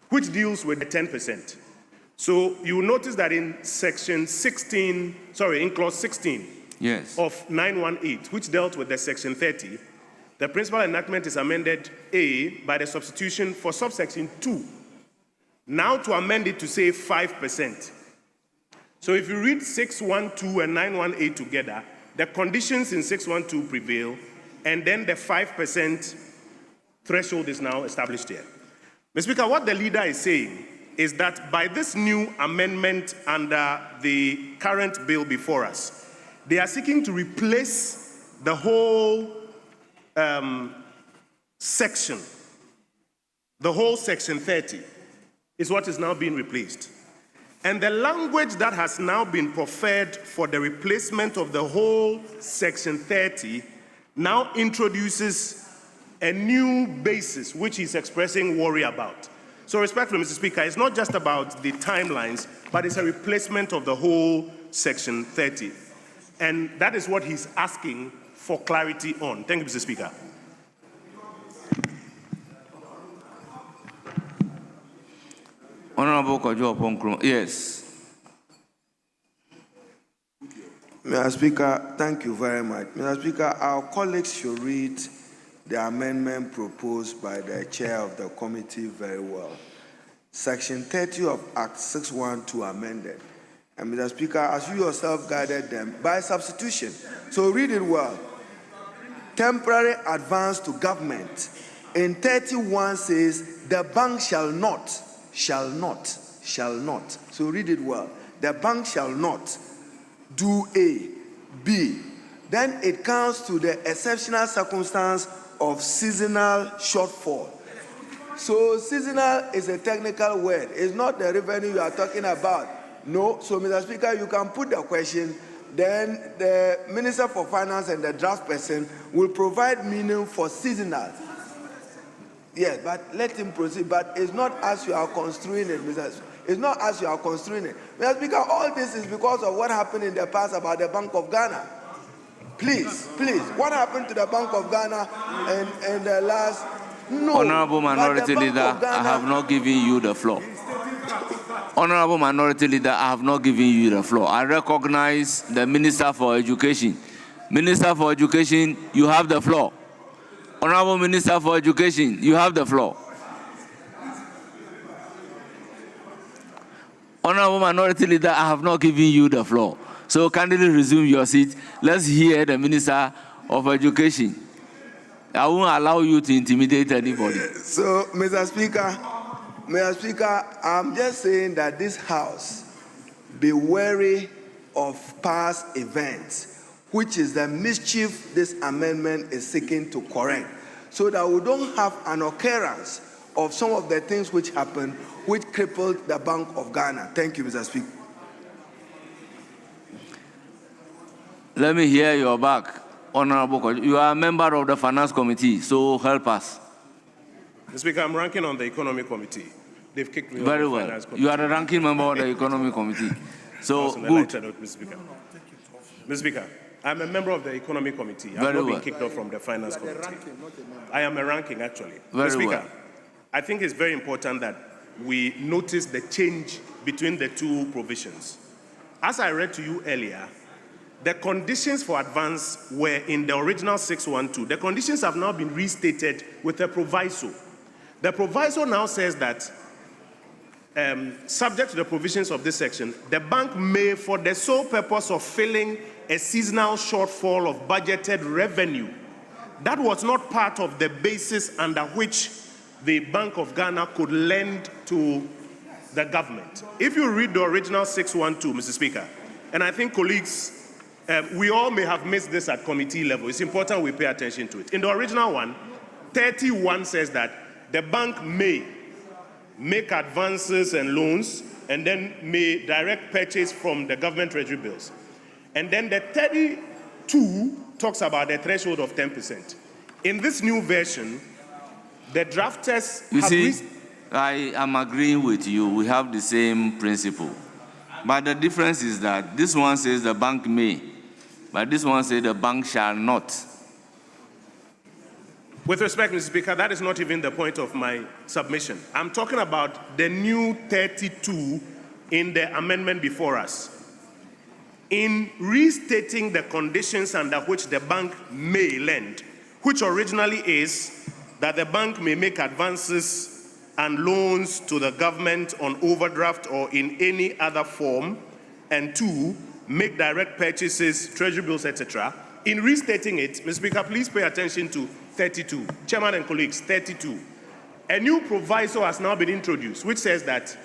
which deals with the 10%. So you will notice that in section 16, in clause 16 of 918, which dealt with the section 30, the principal enactment is amended A by the substitution for subsection 2, now to amend it to say 5%. So if you read 612 and 918 together, the conditions in 612 prevail, and then the 5% threshold is now established here. Mr. Speaker, what the leader is saying is that by this new amendment under the current bill before us, they are seeking to replace the whole section. The whole section 30 is what is now being replaced. And the language that has now been preferred for the replacement of the whole section 30 now introduces a new basis which he's expressing worry about. So respectfully, Mr. Speaker, it's not just about the timelines, but it's a replacement of the whole Section 30. And that is what he's asking for clarity on. Thank you, Mr. Speaker. Honorable Kojo Oponkron, yes. Mr. Speaker, thank you very much. Mr. Speaker, our colleagues should read the amendment proposed by the chair of the committee very well. Section 30 of Act 612 amended. And Mr. Speaker, as you yourself guided them, by substitution. So read it well. Temporary advance to government. In 31 says, the bank shall not. So read it well. The bank shall not do A, B. Then it comes to the exceptional circumstance of seasonal shortfall. So seasonal is a technical word. It's not the revenue you are talking about. No. So, Mr. Speaker, you can put the question. Then the Minister for Finance and the draft person will provide meaning for seasonal. Yes, but let him proceed. But it's not as you are construing it, Mr. Speaker. It's not as you are construing it. Mr. Speaker, all this is because of what happened in the past about the Bank of Ghana. Please, what happened to the Bank of Ghana and the last... No. Honorable Minority Leader, I have not given you the floor. Honorable Minority Leader, I have not given you the floor. I recognize the Minister for Education. Minister for Education, you have the floor. Honorable Minister for Education, you have the floor. Honorable Minority Leader, I have not given you the floor. So kindly resume your seat. Let's hear the Minister of Education. I won't allow you to intimidate anybody. So, Mr. Speaker, I'm just saying that this House be wary of past events, which is the mischief this amendment is seeking to correct, so that we don't have an occurrence of some of the things which happened, which crippled the Bank of Ghana. Thank you, Mr. Speaker. Let me hear your back. Honorable, you are a member of the Finance Committee, so help us. Mr. Speaker, I'm ranking on the Economic Committee. They've kicked me Very off the well. Finance Committee. You are the ranking member of the Economic Committee. So, good. Mr. Speaker, I'm a member of the Economic Committee. I've Very not been well. kicked off from the Finance Committee. I am a ranking, actually. Very Mr. Speaker, well. I think it's very important that we notice the change between the two provisions. As I read to you earlier, the conditions for advance were in the original 612. The conditions have now been restated with a proviso. The proviso now says that, subject to the provisions of this section, the bank may, for the sole purpose of filling a seasonal shortfall of budgeted revenue, that was not part of the basis under which the Bank of Ghana could lend to the government. If you read the original 612, Mr. Speaker, and I think colleagues, we all may have missed this at committee level. It's important we pay attention to it. In the original one, 31 says that the bank may make advances and loans and then may direct purchase from the government treasury bills. And then the 32 talks about the threshold of 10%. In this new version, the drafters You see, I am agreeing with you. We have the same principle. But the difference is that this one says the bank may, but this one says the bank shall not. With respect, Mr. Speaker, that is not even the point of my submission. I'm talking about the new 32 in the amendment before us. In restating the conditions under which the bank may lend, which originally is that the bank may make advances and loans to the government on overdraft or in any other form, and 2, make direct purchases, treasury bills, etc. In restating it, Mr. Speaker, please pay attention to 32. Chairman and colleagues, 32. A new proviso has now been introduced, which says that,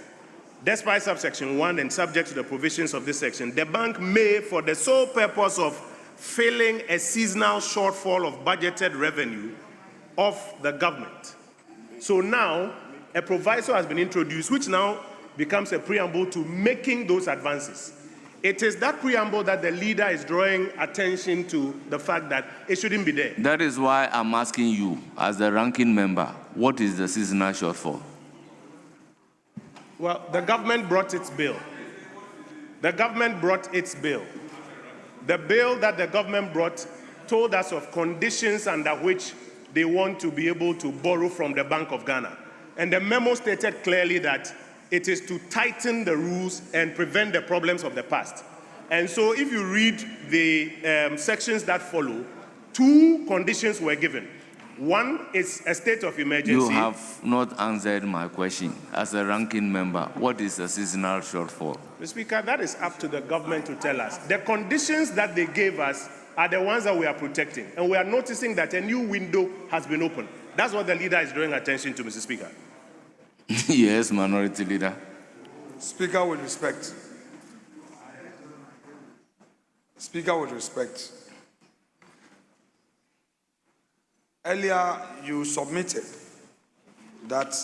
despite subsection 1 and subject to the provisions of this section, the bank may, for the sole purpose of filling a seasonal shortfall of budgeted revenue of the government. So now, a proviso has been introduced, which now becomes a preamble to making those advances. It is that preamble that the leader is drawing attention to the fact that it shouldn't be there. That is why I'm asking you, as the ranking member, what is the seasonal shortfall? Well, the government brought its bill. The government brought its bill. The bill that the government brought told us of conditions under which they want to be able to borrow from the Bank of Ghana. And the memo stated clearly that it is to tighten the rules and prevent the problems of the past. And so if you read the sections that follow, 2 conditions were given. One is a state of emergency. You have not answered my question. As a ranking member, what is the seasonal shortfall? Mr. Speaker, that is up to the government to tell us. The conditions that they gave us are the ones that we are protecting. And we are noticing that a new window has been opened. That's what the leader is drawing attention to, Mr. Speaker. Yes, Minority Leader. Speaker, with respect. Speaker, with respect. Earlier, you submitted that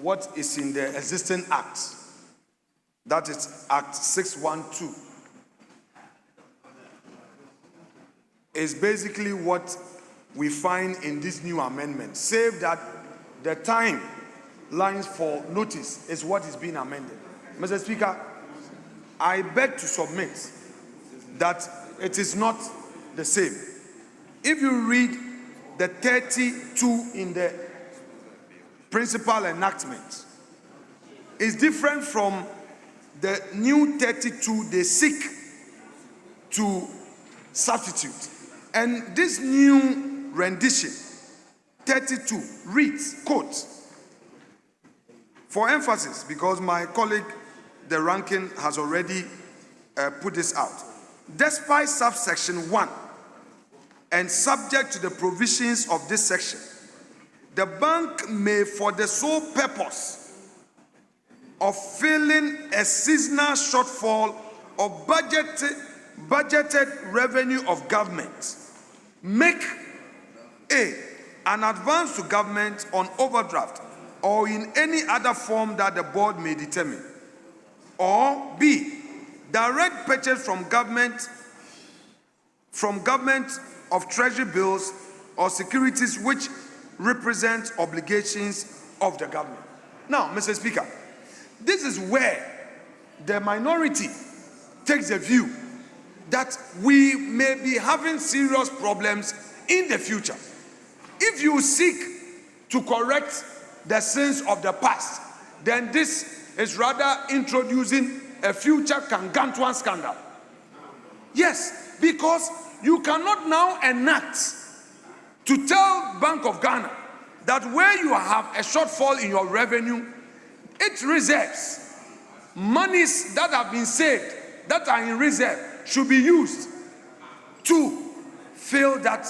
what is in the existing act, that is Act 612, is basically what we find in this new amendment, save that the time lines for notice is what is being amended. Mr. Speaker, I beg to submit that it is not the same. If you read the 32 in the principal enactment, is different from the new 32 they seek to substitute. And this new rendition, 32, reads, quote, for emphasis, because my colleague, the ranking, has already put this out. Despite subsection 1, and subject to the provisions of this section, the bank may, for the sole purpose of filling a seasonal shortfall of budgeted revenue of government, make A, an advance to government on overdraft or in any other form that the board may determine, or B, direct purchase from government of treasury bills or securities which represent obligations of the government. Now, Mr. Speaker, this is where the minority takes the view that we may be having serious problems in the future. If you seek to correct the sins of the past, then this is rather introducing a future gargantuan scandal. Yes, because you cannot now enact to tell Bank of Ghana that where you have a shortfall in your revenue, it reserves monies that have been saved, that are in reserve, should be used to fill that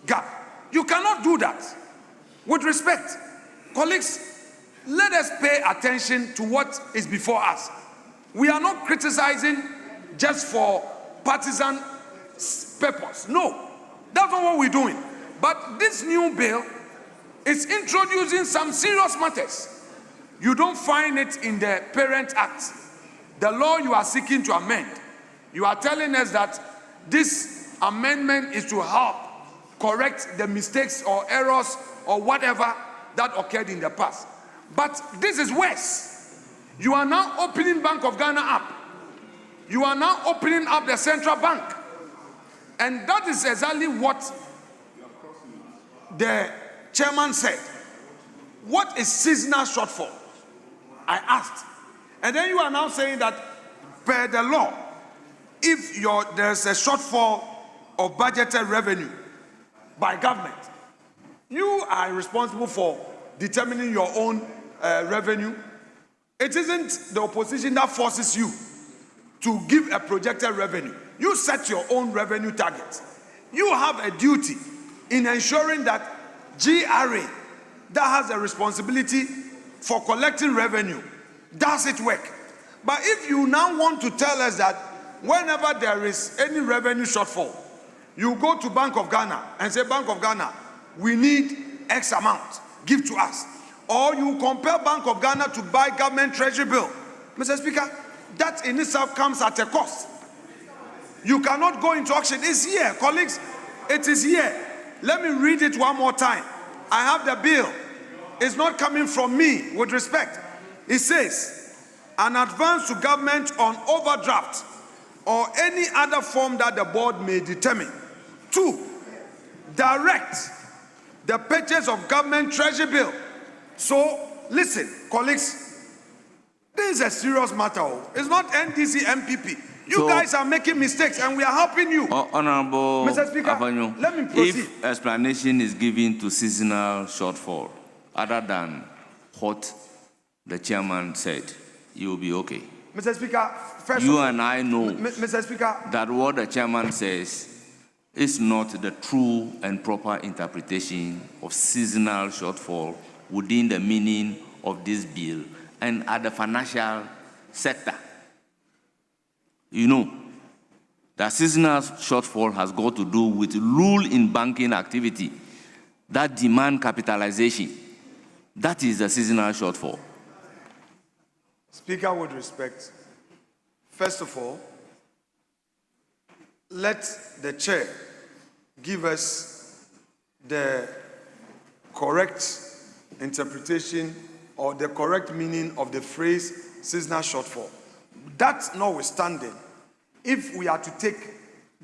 gap. You cannot do that. With respect, colleagues, let us pay attention to what is before us. We are not criticizing just for partisan purpose. No, that's not what we're doing. But this new bill is introducing some serious matters. You don't find it in the Parent Act, the law you are seeking to amend. You are telling us that this amendment is to help correct the mistakes or errors or whatever that occurred in the past. But this is worse. You are now opening Bank of Ghana up. You are now opening up the central bank. And that is exactly what the chairman said. What is seasonal shortfall? I asked. And then you are now saying that per the law, if there's a shortfall of budgeted revenue by government, you are responsible for determining your own revenue. It isn't the opposition that forces you to give a projected revenue. You set your own revenue targets. You have a duty in ensuring that GRA, that has a responsibility for collecting revenue, does it work. But if you now want to tell us that whenever there is any revenue shortfall, you go to Bank of Ghana and say, Bank of Ghana, we need X amount, give to us. Or you compel Bank of Ghana to buy government treasury bill. Mr. Speaker, that in itself comes at a cost. You cannot go into auction. It's here, colleagues. It is here. Let me read it one more time. I have the bill. It's not coming from me, with respect. It says, an advance to government on overdraft or any other form that the board may determine. 2, direct the purchase of government treasury bill. So, listen, colleagues, this is a serious matter. It's not NDC MPP. You guys are making mistakes and we are helping you. Honorable Mr. Speaker, Afanyo, let me proceed. if explanation is given to seasonal shortfall, other than what the chairman said, you will be okay. Mr. Speaker, first you of all, and I know Mr. Speaker, that what the chairman says is not the true and proper interpretation of seasonal shortfall within the meaning of this bill and at the financial sector. You know that seasonal shortfall has got to do with rule in banking activity that demand capitalization. That is the seasonal shortfall. Speaker, with respect, first of all, let the chair give us the correct interpretation or the correct meaning of the phrase seasonal shortfall. That notwithstanding, if we are to take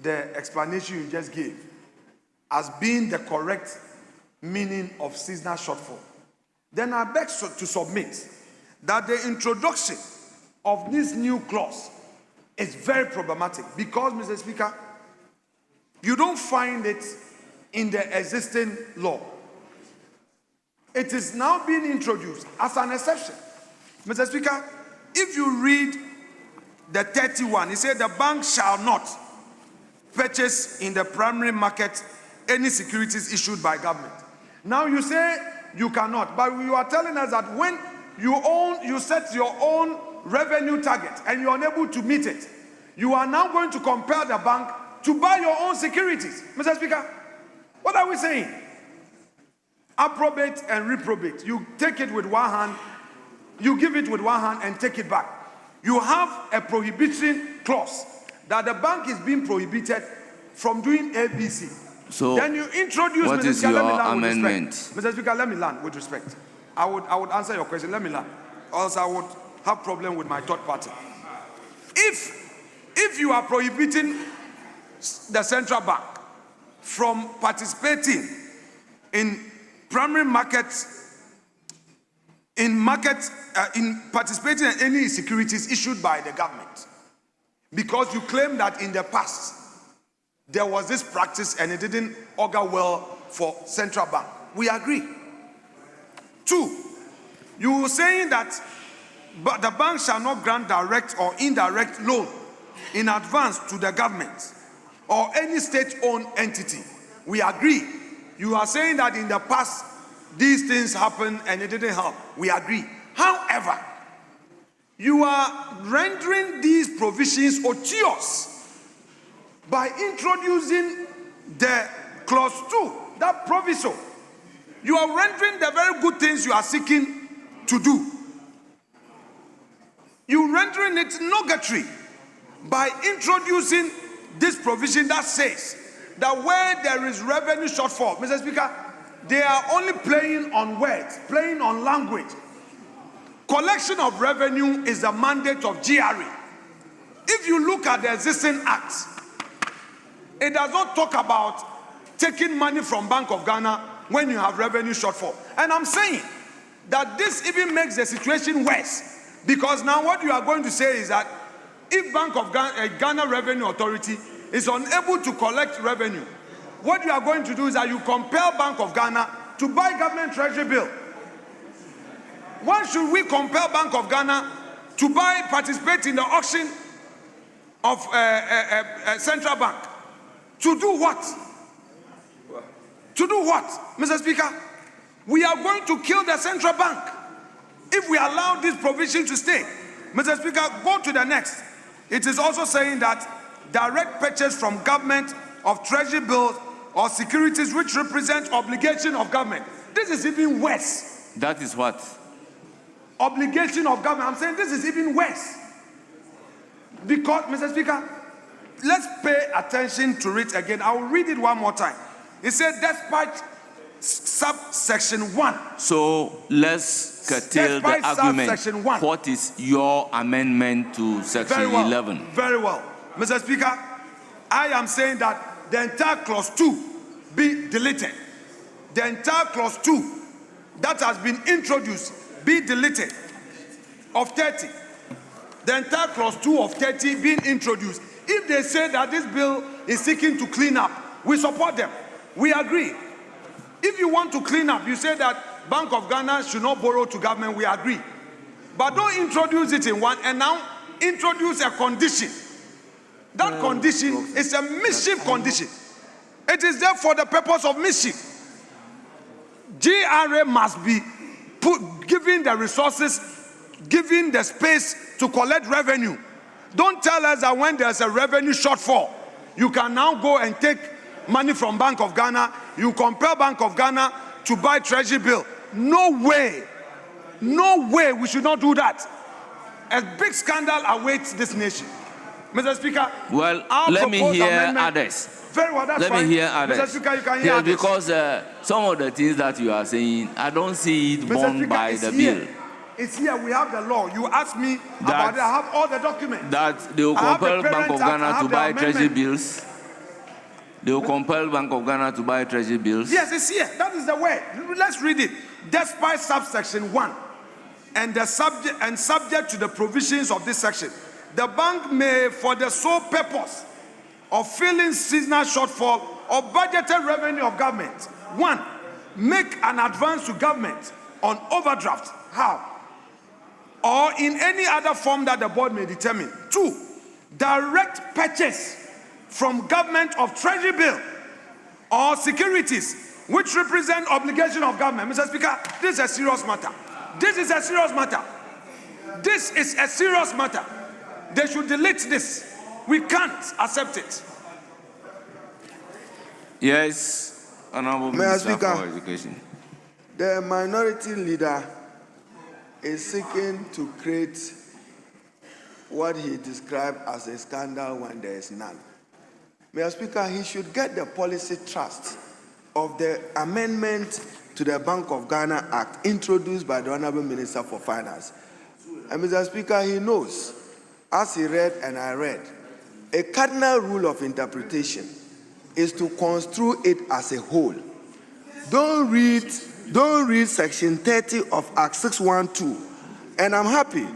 the explanation you just gave as being the correct meaning of seasonal shortfall, then I beg to submit that the introduction of this new clause is very problematic because, Mr. Speaker, you don't find it in the existing law. It is now being introduced as an exception. Mr. Speaker, if you read the 31, it said the bank shall not purchase in the primary market any securities issued by government. Now you say you cannot, but you are telling us that when you set your own revenue target and you are unable to meet it, you are now going to compel the bank to buy your own securities. Mr. Speaker, what are we saying? Approbate and reprobate. You take it with one hand, you give it with one hand and take it back. You have a prohibition clause that the bank is being prohibited from doing ABC. So then you introduce, what Mr. is Speaker, your let me land amendment? with respect. Mr. Speaker, let me land with respect. I would answer your question. Let me land. Or else I would have problem with my third party. If you are prohibiting the central bank from participating in primary markets, in participating in any securities issued by the government, because you claim that in the past there was this practice and it didn't augur well for central bank. We agree. 2, you were saying that but the bank shall not grant direct or indirect loan in advance to the government or any state-owned entity. We agree. You are saying that in the past these things happened and it didn't help. We agree. However, you are rendering these provisions odious by introducing the clause 2, that proviso. You are rendering the very good things you are seeking to do. You rendering it nugatory by introducing this provision that says that where there is revenue shortfall, Mr. Speaker, they are only playing on words, playing on language. Collection of revenue is the mandate of GRA. If you look at the existing acts, it does not talk about taking money from Bank of Ghana when you have revenue shortfall. And I'm saying that this even makes the situation worse, because now what you are going to say is that if Bank of Ghana Revenue Authority is unable to collect revenue, what you are going to do is that you compel Bank of Ghana to buy government treasury bill. Why should we compel Bank of Ghana to participate in the auction of central bank? To do what? To do what, Mr. Speaker? We are going to kill the central bank if we allow this provision to stay. Mr. Speaker, go to the next. It is also saying that direct purchase from government of treasury bills or securities which represent obligation of government. This is even worse. That is what? Obligation of government. I'm saying this is even worse. Because, Mr. Speaker, let's pay attention to it again. I will read it one more time. It said, despite subsection 1. So let's curtail the Despite argument. subsection 1. What is your amendment to section Very well. 11? Very well. Mr. Speaker, I am saying that the entire clause 2 be deleted. The entire clause 2 that has been introduced be deleted of 30. The entire clause 2 of 30 being introduced. If they say that this bill is seeking to clean up, we support them. We agree. If you want to clean up, you say that Bank of Ghana should not borrow to government, we agree. But don't introduce it in one and now introduce a condition. That condition is a mischief condition. It is there for the purpose of mischief. GRA must be given the resources, given the space to collect revenue. Don't tell us that when there's a revenue shortfall, you can now go and take money from Bank of Ghana, you compel Bank of Ghana to buy treasury bill. No way. No way, we should not do that. A big scandal awaits this nation. Mr. Speaker, well, let me hear others. Very well, that's let fine. me hear others. Mr. Speaker, you can hear yes, others. because some of the things that you are saying, I don't see it Mr. borne Speaker, by it's the here. bill. It's here. We have the law. You asked me about it. I have all the documents. That they will I have the compel Bank Parent of Act, I Ghana have to the buy amendment. treasury bills. They will compel Bank of Ghana to buy treasury bills. Yes, it's here. That is the way. Let's read it. Despite subsection 1 and the subject to the provisions of this section, the bank may, for the sole purpose of filling seasonal shortfall or budgeted revenue of government, 1, make an advance to government on overdraft. How? Or in any other form that the board may determine. 2, direct purchase from government of treasury bill or securities which represent obligation of government. Mr. Speaker, this is a serious matter. This is a serious matter. This is a serious matter. They should delete this. We can't accept it. Yes, Honorable Minister for Education. The minority leader is seeking to create what he described as a scandal when there is none. Mr. Speaker, he should get the policy trust of the amendment to the Bank of Ghana Act introduced by the Honorable Minister for Finance. And Mr. Speaker, he knows, as he read and I read, a cardinal rule of interpretation is to construe it as a whole. Don't read section 30 of Act 612. And I'm happy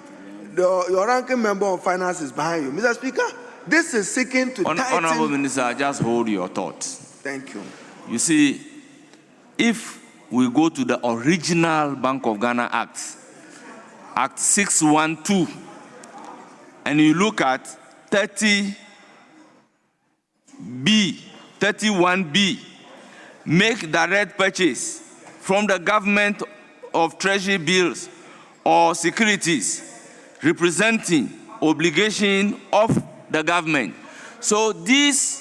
your ranking member of finance is behind you. Mr. Speaker, this is seeking to tighten... Honorable Minister, just hold your thoughts. Thank you. You see, if we go to the original Bank of Ghana Act, Act 612, and you look at 31B, make direct purchase from the government of treasury bills or securities representing obligation of the government. So this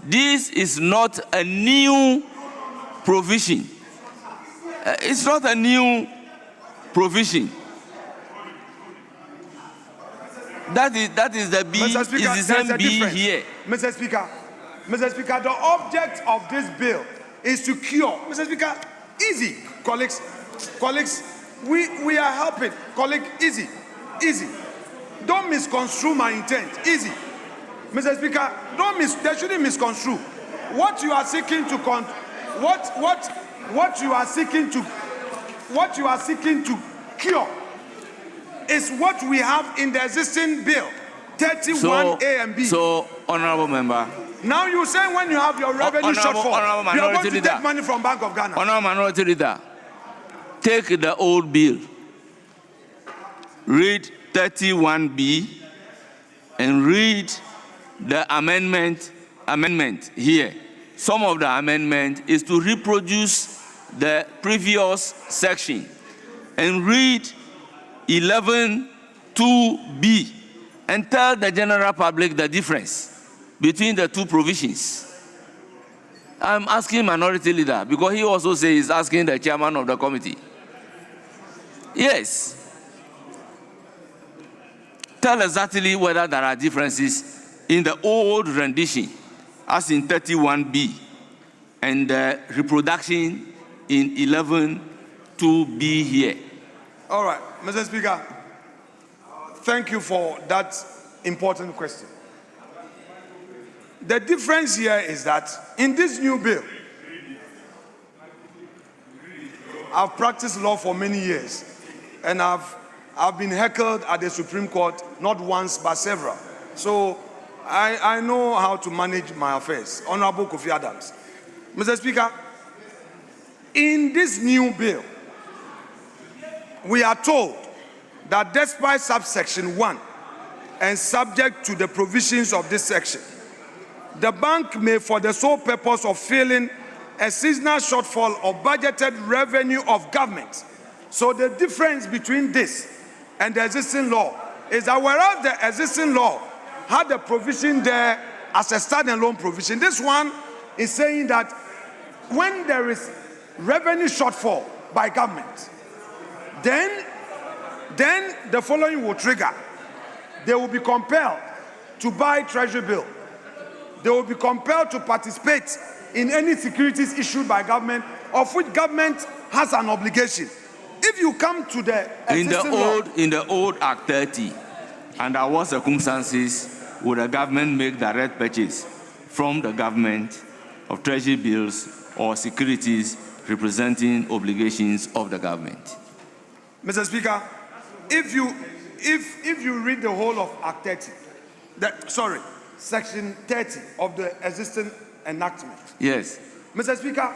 is not a new provision. It's not a new provision. That is the B. Mr. Speaker, is the same B difference. here. Mr. Speaker, the object of this bill is to cure. Mr. Speaker, easy, colleagues, we are helping. Colleague, easy. Don't misconstrue my intent. Easy. Mr. Speaker, they shouldn't misconstrue. What you are seeking to cure is what we have in the existing bill, 31A and B. So, Honorable Member. Now you say when you have your revenue shortfall, you are going to take money from Bank of Ghana. Honorable Minority Leader, take the old bill, read 31B, and read the amendment here. Some of the amendment is to reproduce the previous section, and read 11(2)B and tell the general public the difference between the two provisions. I'm asking Minority Leader because he also says he's asking the chairman of the committee. Yes. tell exactly whether there are differences in the old rendition, as in 31B, and reproduction in 11.2B here. All right, Mr. Speaker, thank you for that important question. The difference here is that in this new bill, I've practiced law for many years, and I've been heckled at the Supreme Court not once but several. So I know how to manage my affairs. Honorable Kofi Adams. Mr. Speaker, in this new bill, we are told that despite subsection 1 and subject to the provisions of this section, the bank may, for the sole purpose of filling a seasonal shortfall of budgeted revenue of government. So the difference between this and the existing law is that whereas the existing law had the provision there as a standalone provision, this one is saying that when there is revenue shortfall by government, then the following will trigger. They will be compelled to buy treasury bill. They will be compelled to participate in any securities issued by government, of which government has an obligation. If you come to the in the old Act 30, under what circumstances would the government make direct purchase from the government of treasury bills or securities representing obligations of the government? Mr. Speaker, if you read the whole of Act 30, Section 30 of the existing enactment. Yes. Mr. Speaker,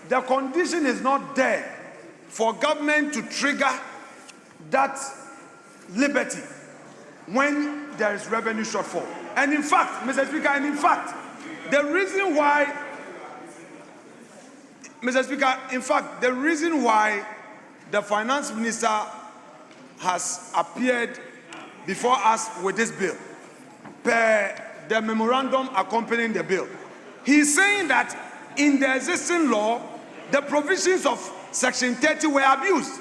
the condition is not there for government to trigger that liberty when there is revenue shortfall. And in fact, Mr. Speaker, the reason why, Mr. Speaker, the reason why the finance minister has appeared before us with this bill, per the memorandum accompanying the bill, he's saying that in the existing law, the provisions of Section 30 were abused.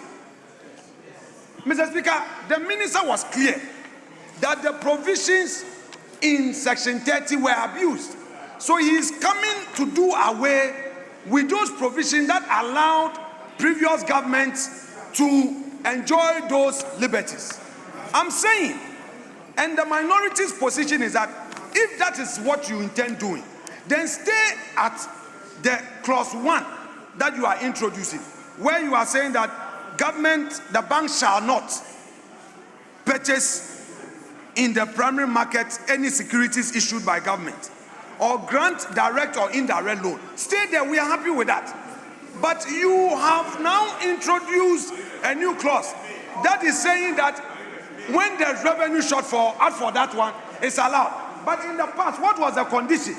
Mr. Speaker, the minister was clear that the provisions in Section 30 were abused. So he is coming to do away with those provisions that allowed previous governments to enjoy those liberties. I'm saying, and the minority's position is that if that is what you intend doing, then stay at the clause 1 that you are introducing, where you are saying that the bank shall not purchase in the primary market any securities issued by government or grant direct or indirect loan. Stay there, we are happy with that. But you have now introduced a new clause that is saying that when there's revenue shortfall, as for that one, it's allowed. But in the past, what was the condition?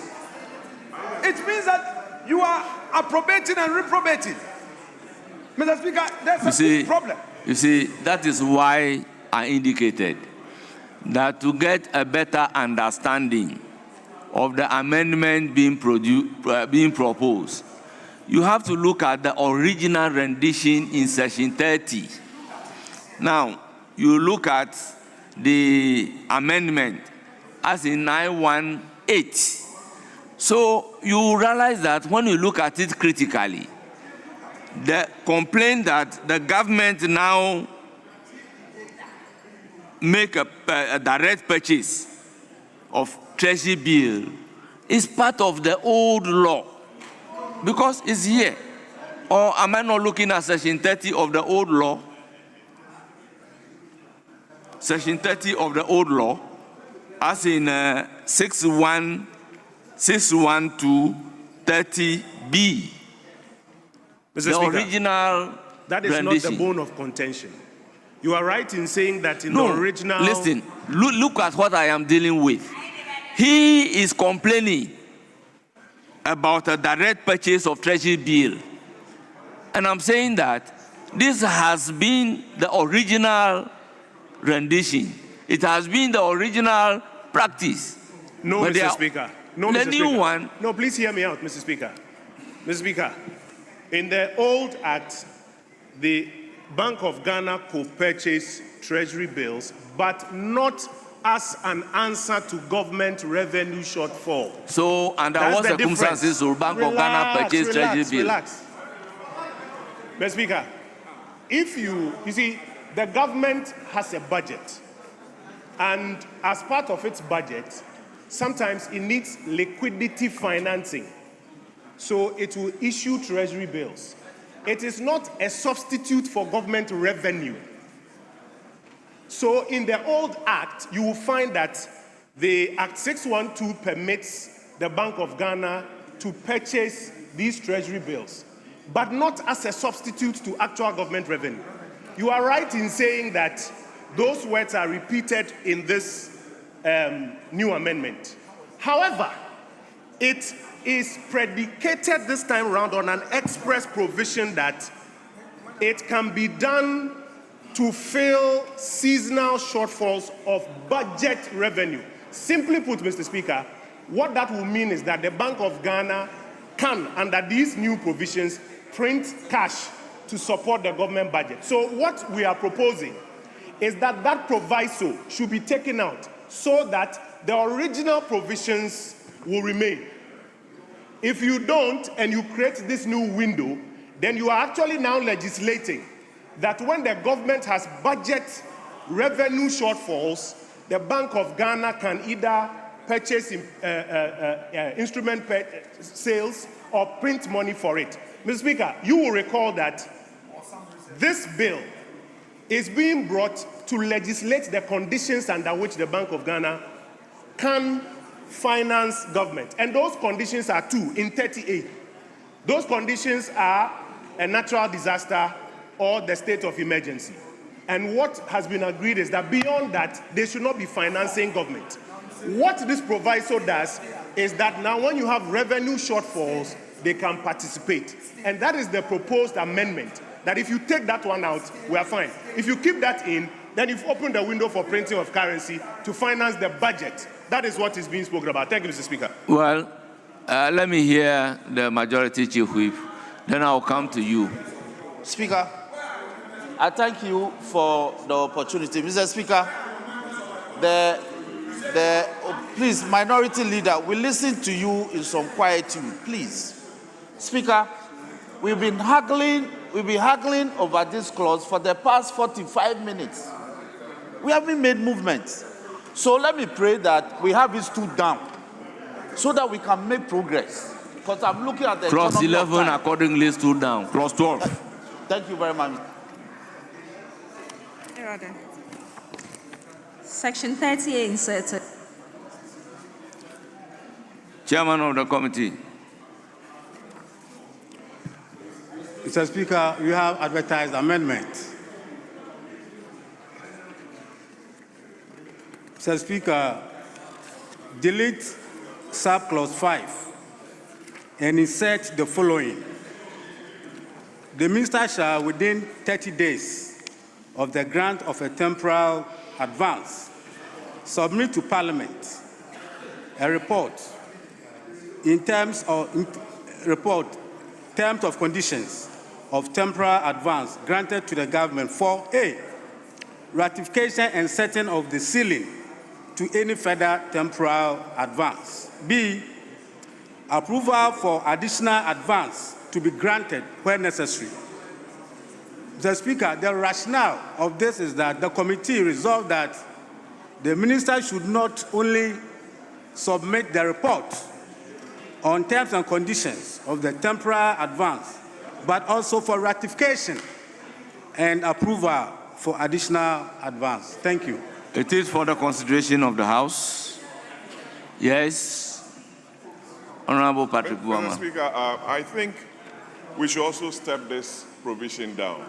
It means that you are approbating and reprobating. Mr. Speaker, there's a big problem. You see, that is why I indicated that to get a better understanding of the amendment being proposed, you have to look at the original rendition in Section 30. Now, you look at the amendment as in 918. So you realize that when you look at it critically, the complaint that the government now make a direct purchase of treasury bill is part of the old law because it's here. Or am I not looking at Section 30 of the old law? Section 30 of the old law, as in 61230B. Mr. Speaker, original that is rendition. not the bone of contention. You are right in saying that in the original... Listen, look at what I am dealing with. He is complaining about a direct purchase of treasury bill. And I'm saying that this has been the original rendition. It has been the original practice. No, but Mr. Speaker. No, the Mr. new Speaker. one... No, please hear me out, Mr. Speaker. Mr. Speaker, in the old Act, the Bank of Ghana could purchase treasury bills, but not as an answer to government revenue shortfall. So, under That's what the circumstances will Bank of Ghana purchase treasury bill? Relax. Mr. Speaker, if you see, the government has a budget, and as part of its budget, sometimes it needs liquidity financing. So it will issue treasury bills. It is not a substitute for government revenue. So in the old act, you will find that the Act 612 permits the Bank of Ghana to purchase these treasury bills, but not as a substitute to actual government revenue. You are right in saying that those words are repeated in this new amendment. However, it is predicated this time around on an express provision that it can be done to fill seasonal shortfalls of budget revenue. Simply put, Mr. Speaker, what that will mean is that the Bank of Ghana can, under these new provisions, print cash to support the government budget. So what we are proposing is that that proviso should be taken out so that the original provisions will remain. If you don't, and you create this new window, then you are actually now legislating that when the government has budget revenue shortfalls, the Bank of Ghana can either purchase instrument sales or print money for it. Mr. Speaker, you will recall that this bill is being brought to legislate the conditions under which the Bank of Ghana can finance government. And those conditions are two in 38. Those conditions are a natural disaster or the state of emergency. And what has been agreed is that beyond that, they should not be financing government. What this proviso does is that now when you have revenue shortfalls, they can participate. And that is the proposed amendment, that if you take that one out, we are fine. If you keep that in, then you've opened the window for printing of currency to finance the budget. That is what is being spoken about. Thank you, Mr. Speaker. Well, let me hear the majority chief whip. Then I'll come to you. Speaker, I thank you for the opportunity. Mr. Speaker, please, minority leader, we listen to you in some quietude, please. Speaker, we've been haggling over this clause for the past 45 minutes. We haven't made movements. So let me pray that we have it stood down so that we can make progress. Because I'm looking at the Clause 11 accordingly stood down. Clause 12. Thank you very much. Section 38 inserted. Chairman of the committee. Mr. Speaker, you have advertised amendment. Mr. Speaker, delete subclause 5 and insert the following. The minister shall, within 30 days of the grant of a temporal advance, submit to Parliament a report in terms of conditions of temporal advance granted to the government for A, ratification and setting of the ceiling to any further temporal advance. B, approval for additional advance to be granted where necessary. Mr. Speaker, the rationale of this is that the committee resolved that the minister should not only submit the report on terms and conditions of the temporal advance, but also for ratification and approval for additional advance. Thank you. It is for the consideration of the House. Yes. Honorable Patrick Buama. Mr. Speaker, I think we should also step this provision down.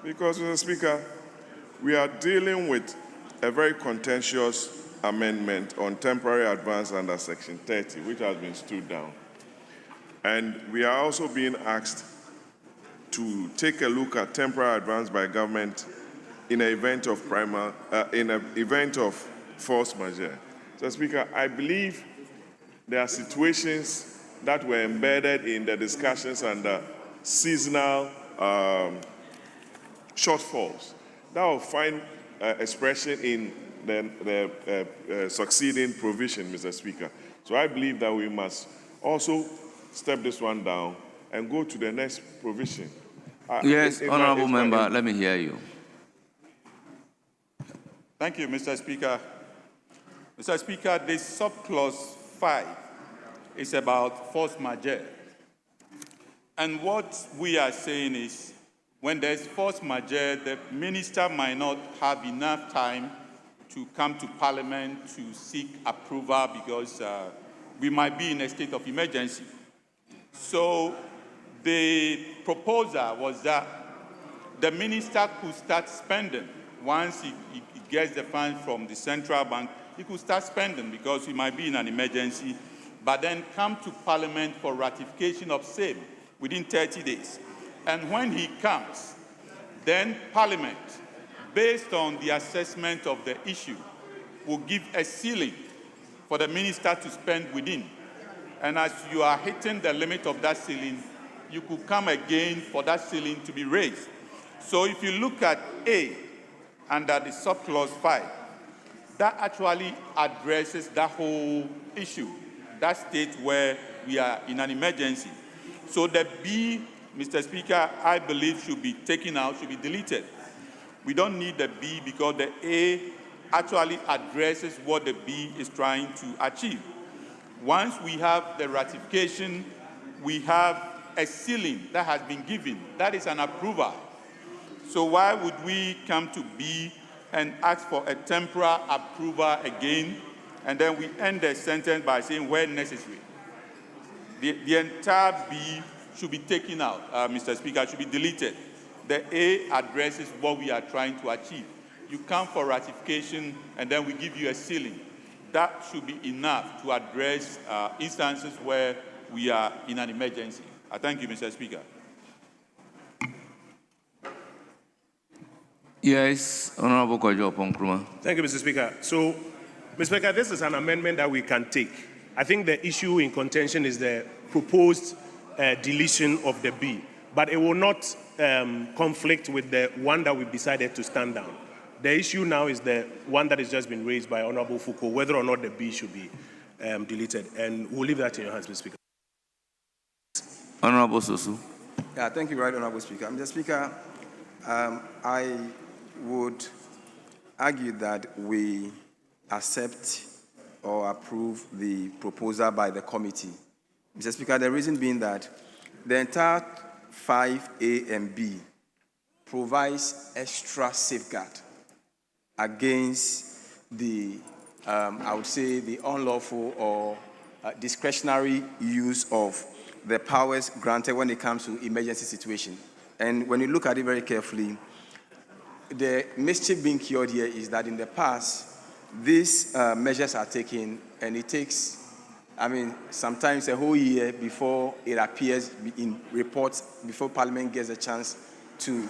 Because, Mr. Speaker, we are dealing with a very contentious amendment on temporary advance under Section 30, which has been stood down. And we are also being asked to take a look at temporary advance by government in an event of force majeure. So, Speaker, I believe there are situations that were embedded in the discussions under seasonal shortfalls that will find expression in the succeeding provision, Mr. Speaker. So I believe that we must also step this one down and go to the next provision. Yes, honorable member, let me hear you. Thank you, Mr. Speaker. Mr. Speaker, this subclause 5 is about force majeure. And what we are saying is, when there's force majeure, the minister might not have enough time to come to Parliament to seek approval because we might be in a state of emergency. So the proposal was that the minister could start spending. Once he gets the funds from the central bank, he could start spending because we might be in an emergency, but then come to Parliament for ratification of same within 30 days. And when he comes, then Parliament, based on the assessment of the issue, will give a ceiling for the minister to spend within. And as you are hitting the limit of that ceiling, you could come again for that ceiling to be raised. So if you look at A under the subclause 5, that actually addresses that whole issue, that state where we are in an emergency. So the B, Mr. Speaker, I believe should be taken out, should be deleted. We don't need the B because the A actually addresses what the B is trying to achieve. Once we have the ratification, we have a ceiling that has been given. That is an approval. So why would we come to B and ask for a temporary approval again, and then we end the sentence by saying where necessary? The entire B should be taken out, Mr. Speaker, should be deleted. The A addresses what we are trying to achieve. You come for ratification, and then we give you a ceiling. That should be enough to address instances where we are in an emergency. I thank you, Mr. Speaker. Yes, Honorable Kojo Ponkruma. Thank you, Mr. Speaker. So, Mr. Speaker, this is an amendment that we can take. I think the issue in contention is the proposed deletion of the B, but it will not conflict with the one that we've decided to stand down. The issue now is the one that has just been raised by Honorable Foucault, whether or not the B should be deleted. And we'll leave that in your hands, Mr. Speaker. Honorable Sosu. Yeah, thank you, right, Honorable Speaker. Mr. Speaker, I would argue that we accept or approve the proposal by the committee. Mr. Speaker, the reason being that the entire 5A and B provides extra safeguard against the, I would say, the unlawful or discretionary use of the powers granted when it comes to emergency situation. And when you look at it very carefully, the mischief being cured here is that in the past, these measures are taken, and it takes, sometimes a whole year before it appears in reports, before Parliament gets a chance to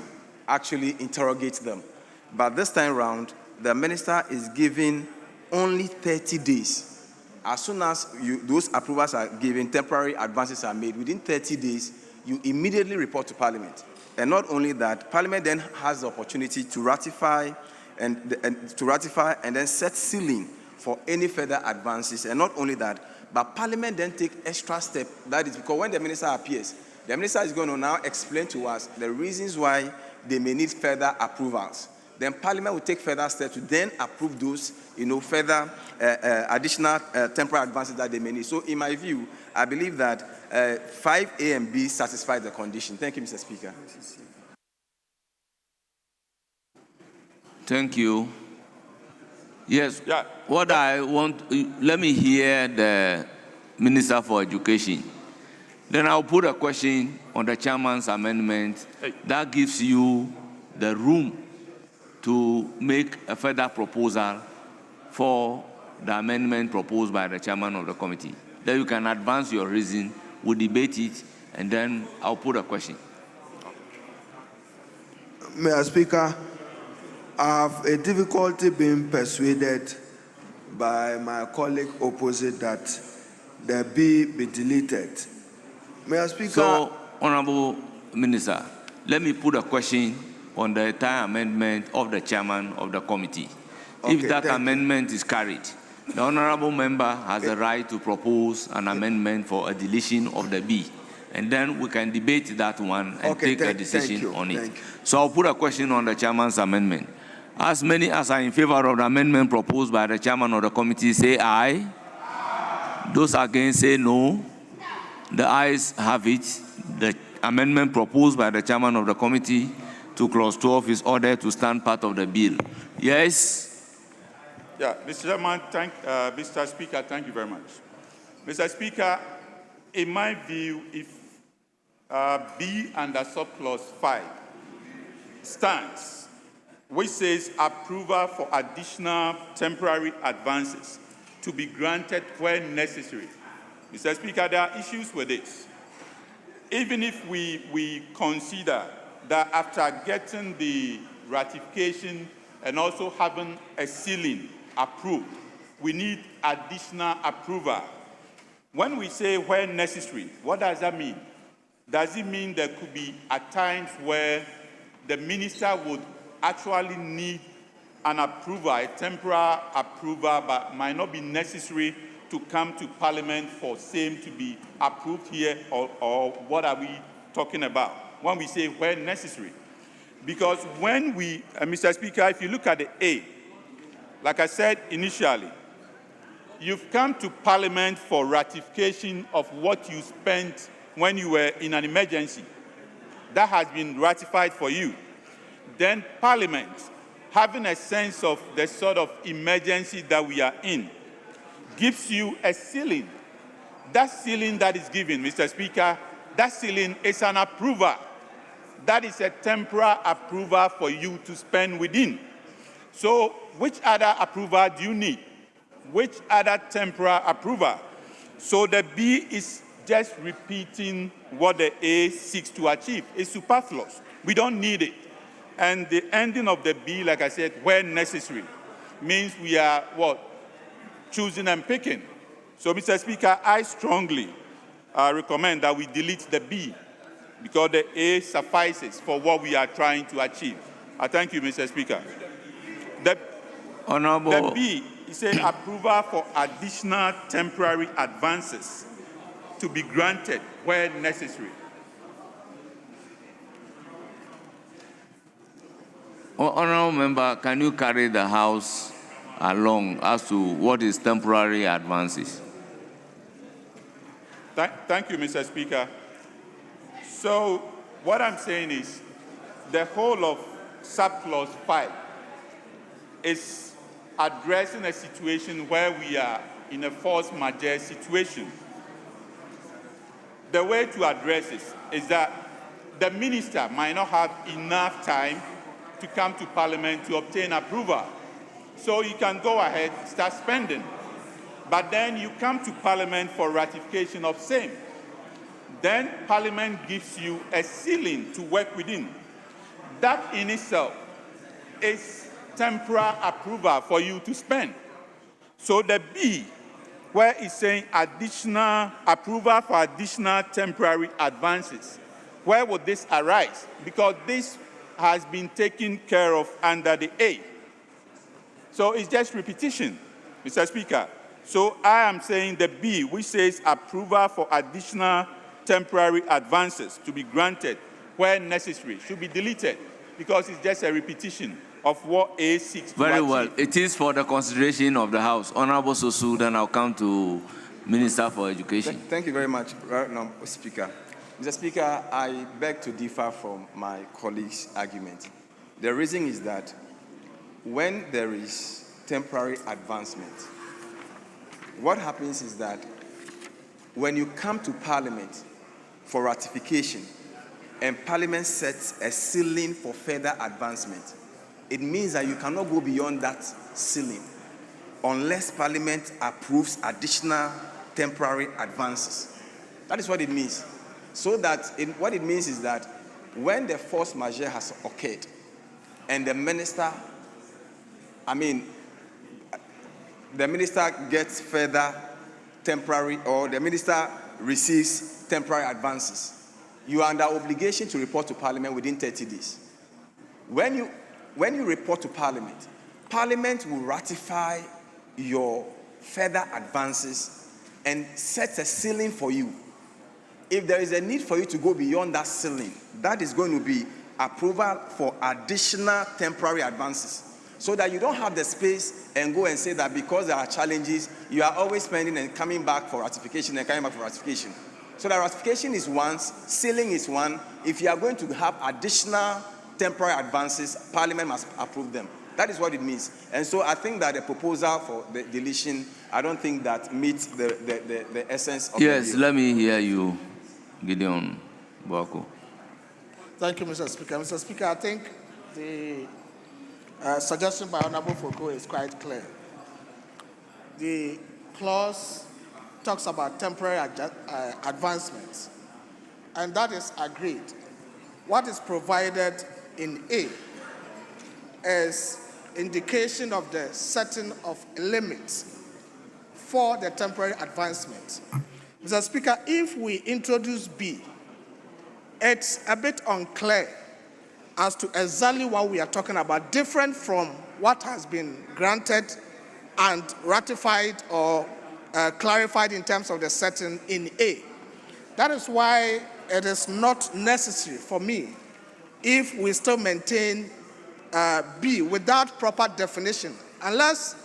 actually interrogate them. But this time around, the minister is given only 30 days. As soon as those approvals are given, temporary advances are made, within 30 days, you immediately report to Parliament. And not only that, Parliament then has the opportunity to ratify and then set ceiling for any further advances. And not only that, but Parliament then take extra step. That is because when the minister appears, the minister is going to now explain to us the reasons why they may need further approvals. Then Parliament will take further steps to then approve those, further additional temporary advances that they may need. So in my view, I believe that 5A and B satisfy the condition. Thank you, Mr. Speaker. Thank you. Yes, what I want, let me hear the Minister for Education. Then I'll put a question on the chairman's amendment that gives you the room to make a further proposal for the amendment proposed by the chairman of the committee. Then you can advance your reason, we'll debate it, and then I'll put a question. Mr. Speaker, I have a difficulty being persuaded by my colleague opposite that the B be deleted. Mr. Speaker. So, Honorable Minister, let me put a question on the entire amendment of the chairman of the committee. If that amendment is carried, the honorable member has the right to propose an amendment for a deletion of the B. And then we can debate that one and take a decision on it. So I'll put a question on the chairman's amendment. As many as are in favor of the amendment proposed by the chairman of the committee, say aye. Those against, say no. The ayes have it. The amendment proposed by the chairman of the committee to clause 12 is ordered to stand part of the bill. Yes? Yeah, Mr. Chairman, Mr. Speaker, thank you very much. Mr. Speaker, in my view, if B under subclause 5 stands, which says approval for additional temporary advances to be granted when necessary. Mr. Speaker, there are issues with this. Even if we consider that after getting the ratification and also having a ceiling approved, we need additional approval. When we say when necessary, what does that mean? Does it mean there could be at times where the minister would actually need an approval, a temporary approval, but might not be necessary to come to Parliament for same to be approved here, or what are we talking about when we say when necessary? Because when we, Mr. Speaker, if you look at the A, like I said initially, you've come to Parliament for ratification of what you spent when you were in an emergency. That has been ratified for you. Then Parliament, having a sense of the sort of emergency that we are in, gives you a ceiling. That ceiling that is given, Mr. Speaker, that ceiling is an approval. That is a temporary approval for you to spend within. So which other approval do you need? Which other temporary approval? So the B is just repeating what the A seeks to achieve. It's superfluous. We don't need it. And the ending of the B, like I said, when necessary, means we are what? Choosing and picking. So, Mr. Speaker, I strongly recommend that we delete the B because the A suffices for what we are trying to achieve. I thank you, Mr. Speaker. The B is a approval for additional temporary advances to be granted where necessary. Honourable member, can you carry the House along as to what is temporary advances? Thank you, Mr. Speaker. So what I'm saying is the whole of subclause 5 is addressing a situation where we are in a force majeure situation. The way to address this is that the minister might not have enough time to come to Parliament to obtain approval. So you can go ahead, start spending. But then you come to Parliament for ratification of same. Then Parliament gives you a ceiling to work within. That in itself is temporary approval for you to spend. So the B, where it's saying additional approval for additional temporary advances, where would this arise? Because this has been taken care of under the A. So it's just repetition, Mr. Speaker. So I am saying the B, which says approval for additional temporary advances to be granted where necessary, should be deleted because it's just a repetition of what A seeks to Very achieve. well. It is for the consideration of the House. Honourable Sosu, then I'll come to Minister for Education. Thank you very much, Speaker. Mr. Speaker, I beg to differ from my colleague's argument. The reason is that when there is temporary advancement, what happens is that when you come to Parliament for ratification and Parliament sets a ceiling for further advancement, it means that you cannot go beyond that ceiling unless Parliament approves additional temporary advances. That is what it means. So that what it means is that when the force majeure has occurred and the minister gets further temporary, or the minister receives temporary advances, you are under obligation to report to Parliament within 30 days. When you report to Parliament, Parliament will ratify your further advances and set a ceiling for you. If there is a need for you to go beyond that ceiling, that is going to be approval for additional temporary advances, so that you don't have the space and go and say that because there are challenges, you are always spending and coming back for ratification and coming back for ratification. So the ratification is one, ceiling is one. If you are going to have additional temporary advances, Parliament must approve them. That is what it means. And so I think that the proposal for the deletion, I don't think that meets the essence of yes, the bill. let me hear you, Gideon Boako. Thank you, Mr. Speaker. Mr. Speaker, I think the suggestion by Honorable Foucault is quite clear. The clause talks about temporary advancements, and that is agreed. What is provided in A is indication of the setting of limits for the temporary advancement. Mr. Speaker, if we introduce B, it's a bit unclear as to exactly what we are talking about, different from what has been granted and ratified or clarified in terms of the setting in A. That is why it is not necessary for me, if we still maintain B without proper definition, unless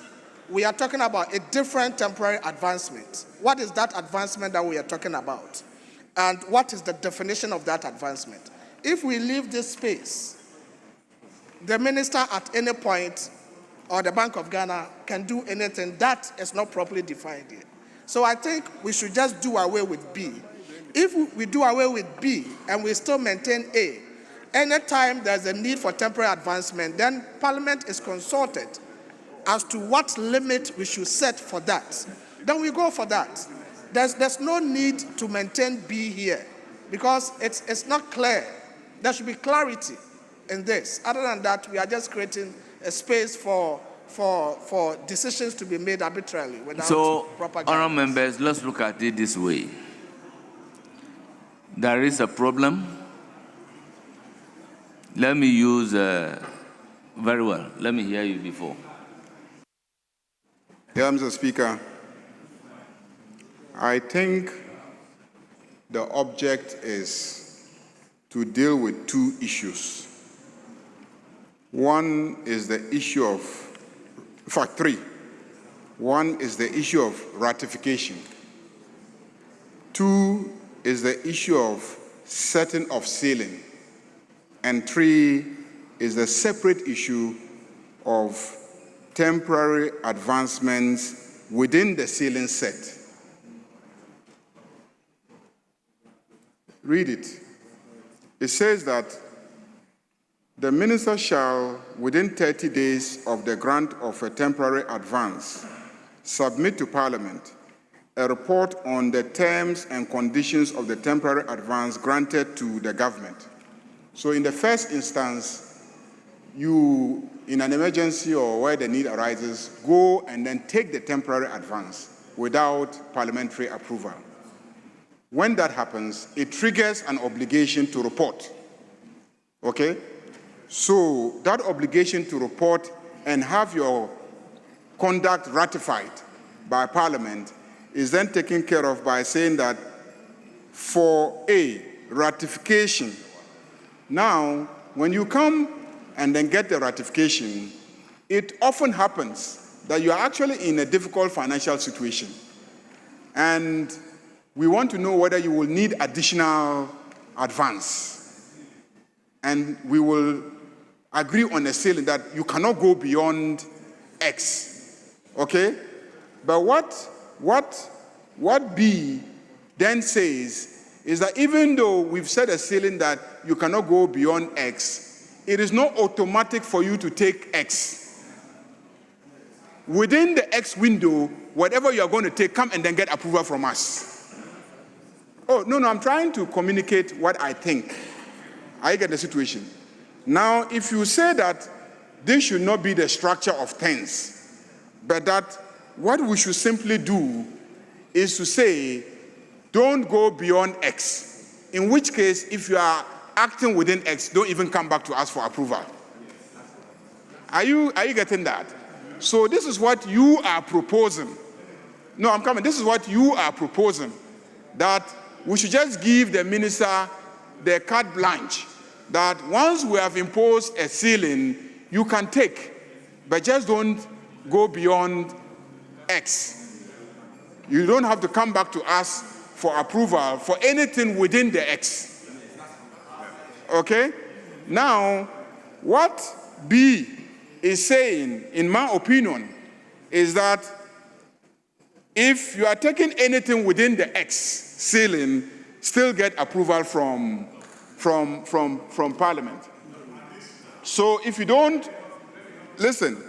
we are talking about a different temporary advancement. What is that advancement that we are talking about? And what is the definition of that advancement? If we leave this space, the minister at any point or the Bank of Ghana can do anything that is not properly defined here. So I think we should just do away with B. If we do away with B and we still maintain A, anytime there's a need for temporary advancement, then Parliament is consulted as to what limit we should set for that. Then we go for that. There's no need to maintain B here because it's not clear. There should be clarity in this. Other than that, we are just creating a space for decisions to be made arbitrarily without proper guidance. Honourable members, let's look at it this way. There is a problem. Let me use very well. Let me hear you before. Yeah, Mr. Speaker, I think the object is to deal with two issues. One is the issue of, in fact, three. One is the issue of ratification. Two is the issue of setting of ceiling. And three is the separate issue of temporary advancements within the ceiling set. Read it. It says that the minister shall, within 30 days of the grant of a temporary advance, submit to Parliament a report on the terms and conditions of the temporary advance granted to the government. So in the first instance, you, in an emergency or where the need arises, go and then take the temporary advance without parliamentary approval. When that happens, it triggers an obligation to report. Okay? So that obligation to report and have your conduct ratified by Parliament is then taken care of by saying that for a ratification, now when you come and then get the ratification, it often happens that you are actually in a difficult financial situation. And we want to know whether you will need additional advance. And we will agree on a ceiling that you cannot go beyond X. Okay? But what B then says is that even though we've set a ceiling that you cannot go beyond X, it is not automatic for you to take X. Within the X window, whatever you are going to take, come and then get approval from us. Oh, no, I'm trying to communicate what I think. I get the situation. Now, if you say that this should not be the structure of things, but that what we should simply do is to say, don't go beyond X. In which case, if you are acting within X, don't even come back to ask for approval. Are you getting that? So this is what you are proposing. No, I'm coming. This is what you are proposing, that we should just give the minister the carte blanche, that once we have imposed a ceiling, you can take, but just don't go beyond X. You don't have to come back to us for approval for anything within the X. Okay? Now, what B is saying, in my opinion, is that if you are taking anything within the X ceiling, still get approval from Parliament. So if you don't, listen,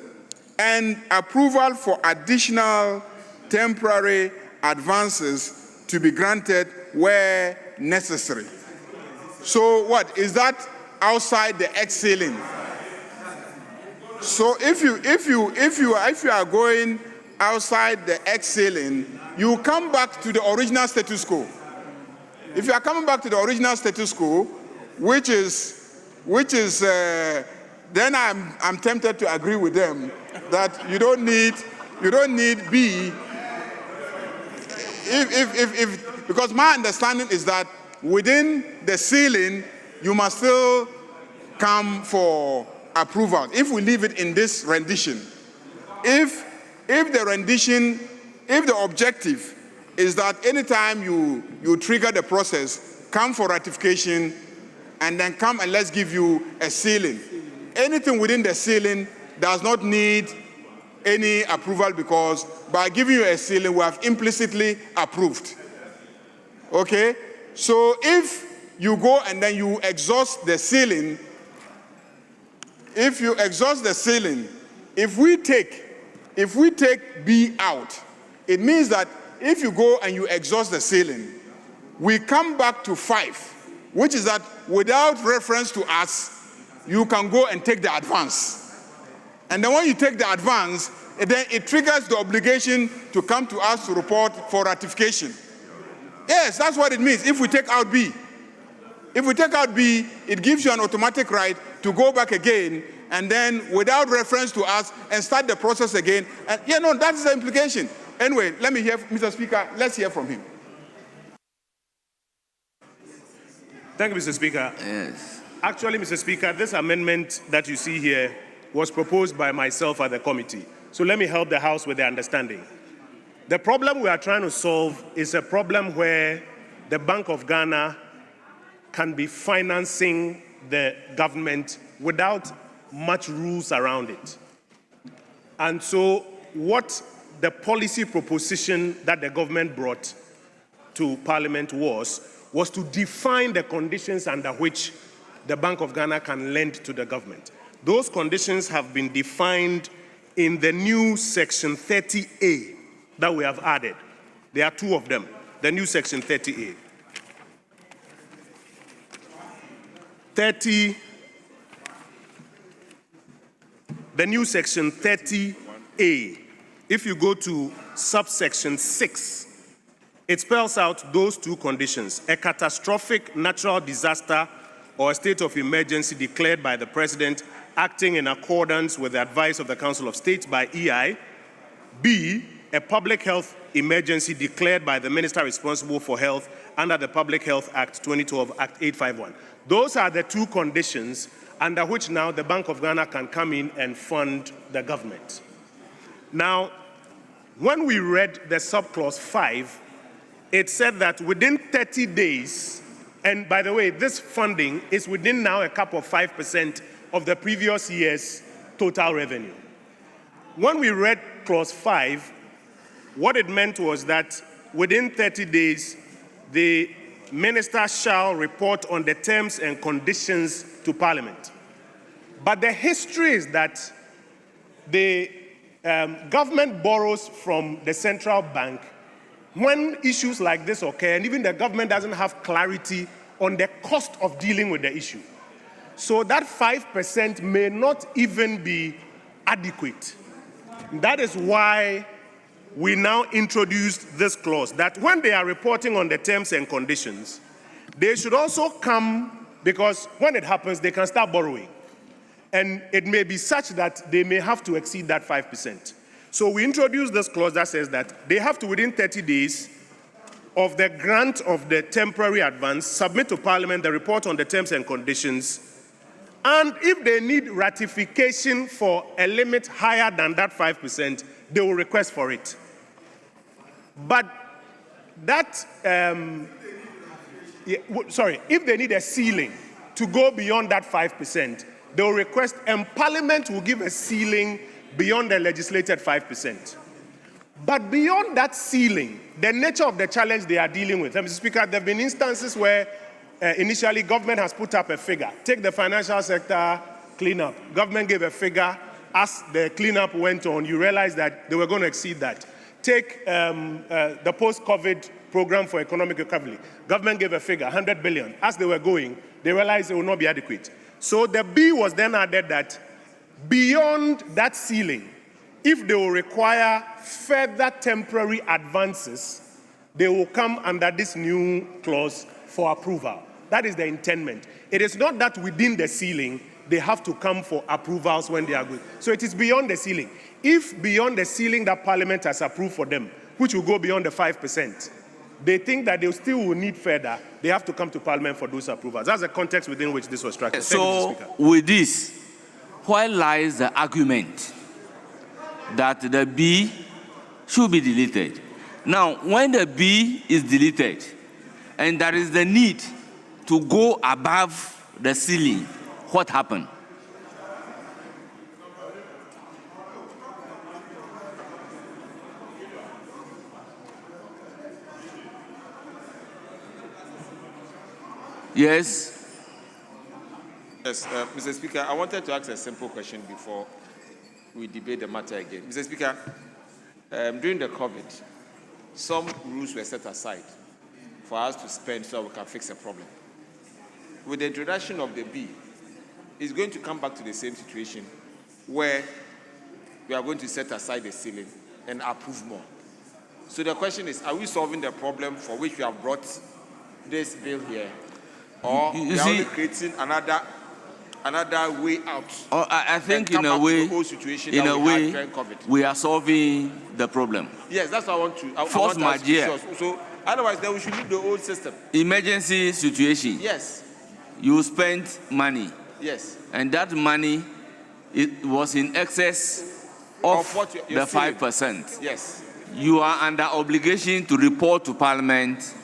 and approval for additional temporary advances to be granted where necessary. So what, is that outside the X ceiling? So if you are going outside the X ceiling, you come back to the original status quo. If you are coming back to the original status quo, which is then I'm tempted to agree with them that you don't need B. Because my understanding is that within the ceiling, you must still come for approval. If we leave it in this rendition, if the objective is that anytime you trigger the process, come for ratification, and then come and let's give you a ceiling. Anything within the ceiling does not need any approval, because by giving you a ceiling, we have implicitly approved. Okay? So if you go and then you exhaust the ceiling, if you exhaust the ceiling, if we take B out, it means that if you go and you exhaust the ceiling, we come back to 5, which is that without reference to us, you can go and take the advance. And then when you take the advance, then it triggers the obligation to come to us to report for ratification. Yes, that's what it means if we take out B. If we take out B, it gives you an automatic right to go back again and then without reference to us and start the process again. And that's the implication. Anyway, let me hear, Mr. Speaker, let's hear from him. Thank you, Mr. Speaker. Yes. Actually, Mr. Speaker, this amendment that you see here was proposed by myself at the committee. So let me help the House with the understanding. The problem we are trying to solve is a problem where the Bank of Ghana can be financing the government without much rules around it. And so what the policy proposition that the government brought to Parliament was to define the conditions under which the Bank of Ghana can lend to the government. Those conditions have been defined in the new Section 30A that we have added. There are 2 of them, the new Section 30A. The new Section 30A, if you go to subsection 6, it spells out those 2 conditions: a catastrophic natural disaster or a state of emergency declared by the President acting in accordance with the advice of the Council of State by EI. B, a public health emergency declared by the Minister responsible for health under the Public Health Act 2012, Act 851. Those are the 2 conditions under which now the Bank of Ghana can come in and fund the government. Now, when we read the subclause 5, it said that within 30 days, and by the way, this funding is within now a cap of 5% of the previous year's total revenue. When we read clause 5, what it meant was that within 30 days, the minister shall report on the terms and conditions to Parliament. But the history is that the government borrows from the central bank when issues like this occur, and even the government doesn't have clarity on the cost of dealing with the issue. So that 5% may not even be adequate. That is why we now introduced this clause, that when they are reporting on the terms and conditions, they should also come, because when it happens, they can start borrowing. And it may be such that they may have to exceed that 5%. So we introduced this clause that says that they have to, within 30 days of the grant of the temporary advance, submit to Parliament the report on the terms and conditions. And if they need ratification for a limit higher than that 5%, they will request for it. But that, if they need a ceiling to go beyond that 5%, they will request, and Parliament will give a ceiling beyond the legislated 5%. But beyond that ceiling, the nature of the challenge they are dealing with, Mr. Speaker, there have been instances where initially government has put up a figure. Take the financial sector cleanup. Government gave a figure. As the cleanup went on, you realize that they were going to exceed that. Take the post-COVID program for economic recovery. Government gave a figure, 100 billion. As they were going, they realized it will not be adequate. So the B was then added that beyond that ceiling, if they will require further temporary advances, they will come under this new clause for approval. That is the intendment. It is not that within the ceiling, they have to come for approvals when they are good. So it is beyond the ceiling. If beyond the ceiling that Parliament has approved for them, which will go beyond the 5%, they think that they still will need further, they have to come to Parliament for those approvals. That's the context within which this was structured. So, with this, where lies the argument that the B should be deleted? Now, when the B is deleted, and there is the need to go above the ceiling, what happened? Yes. Yes, Mr. Speaker, I wanted to ask a simple question before we debate the matter again. Mr. Speaker, during the COVID, some rules were set aside for us to spend so we can fix a problem. With the introduction of the B, it's going to come back to the same situation where we are going to set aside the ceiling and approve more. So the question is, are we solving the problem for which we have brought this bill here? Or we are only creating another way out? I think in a way, we are solving the problem. Yes, that's what I want to. Force majeure. So otherwise, then we should leave the old system. Emergency situation. Yes. You spent money. Yes. And that money, it was in excess of what the 5%. Yes. You are under obligation to report to Parliament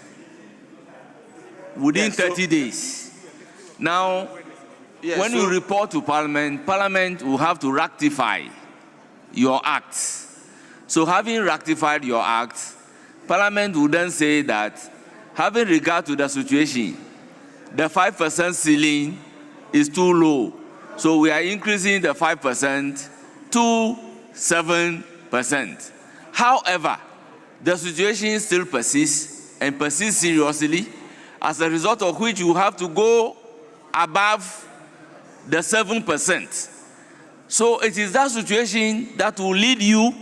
within 30 days. Now, when you report to Parliament, Parliament will have to rectify your acts. So having rectified your acts, Parliament will then say that, having regard to the situation, the 5% ceiling is too low. So we are increasing the 5% to 7%. However, the situation still persists and persists seriously, as a result of which you have to go above the 7%. So it is that situation that will lead you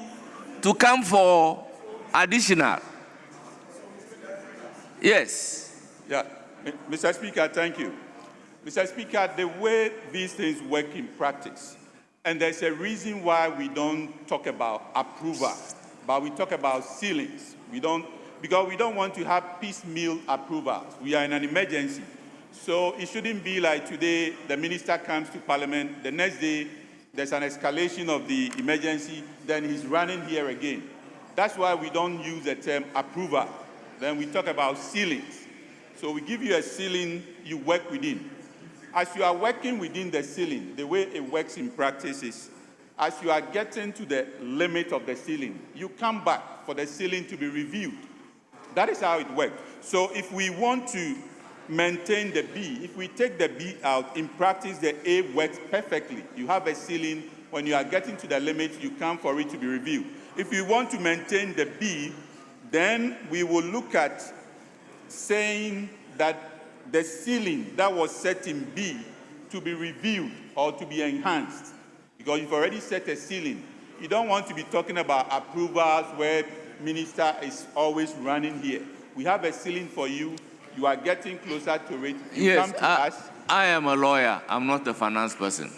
to come for additional. Yes. Yeah, Mr. Speaker, thank you. Mr. Speaker, the way these things work in practice, and there's a reason why we don't talk about approval, but we talk about ceilings. Because we don't want to have piecemeal approvals. We are in an emergency. So it shouldn't be like today, the minister comes to Parliament, the next day, there's an escalation of the emergency, then he's running here again. That's why we don't use the term approval. Then we talk about ceilings. So we give you a ceiling, you work within. As you are working within the ceiling, the way it works in practice is, as you are getting to the limit of the ceiling, you come back for the ceiling to be reviewed. That is how it works. So if we want to maintain the B, if we take the B out, in practice the A works perfectly. You have a ceiling. When you are getting to the limit, you come for it to be reviewed. If we want to maintain the B, then we will look at saying that the ceiling that was set in B to be reviewed or to be enhanced. Because you've already set a ceiling. You don't want to be talking about approvals where minister is always running here. We have a ceiling for you. You are getting closer to it. You come to us. I am a lawyer. I'm not a finance person.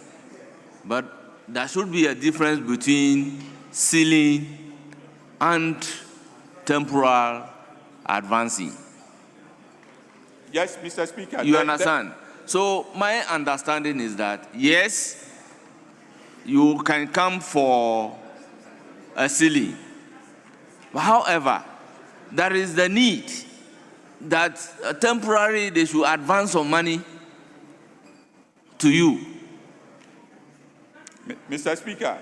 But there should be a difference between ceiling and temporal advancing. Yes, Mr. Speaker. You understand? So my understanding is that, yes, you can come for a ceiling. However, there is the need that temporarily they should advance some money to you. Mr. Speaker,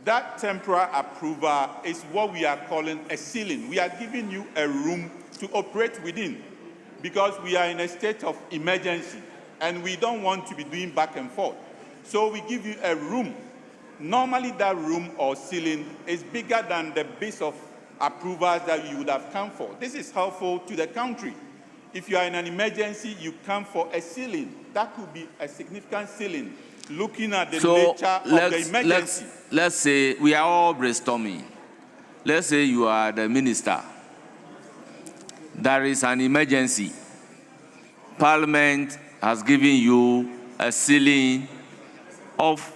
that temporary approval is what we are calling a ceiling. We are giving you a room to operate within because we are in a state of emergency and we don't want to be doing back and forth. So we give you a room. Normally that room or ceiling is bigger than the base of approvals that you would have come for. This is helpful to the country. If you are in an emergency, you come for a ceiling. That could be a significant ceiling, looking at the nature of the emergency. Let's say we are all brainstorming. Let's say you are the minister. There is an emergency. Parliament has given you a ceiling of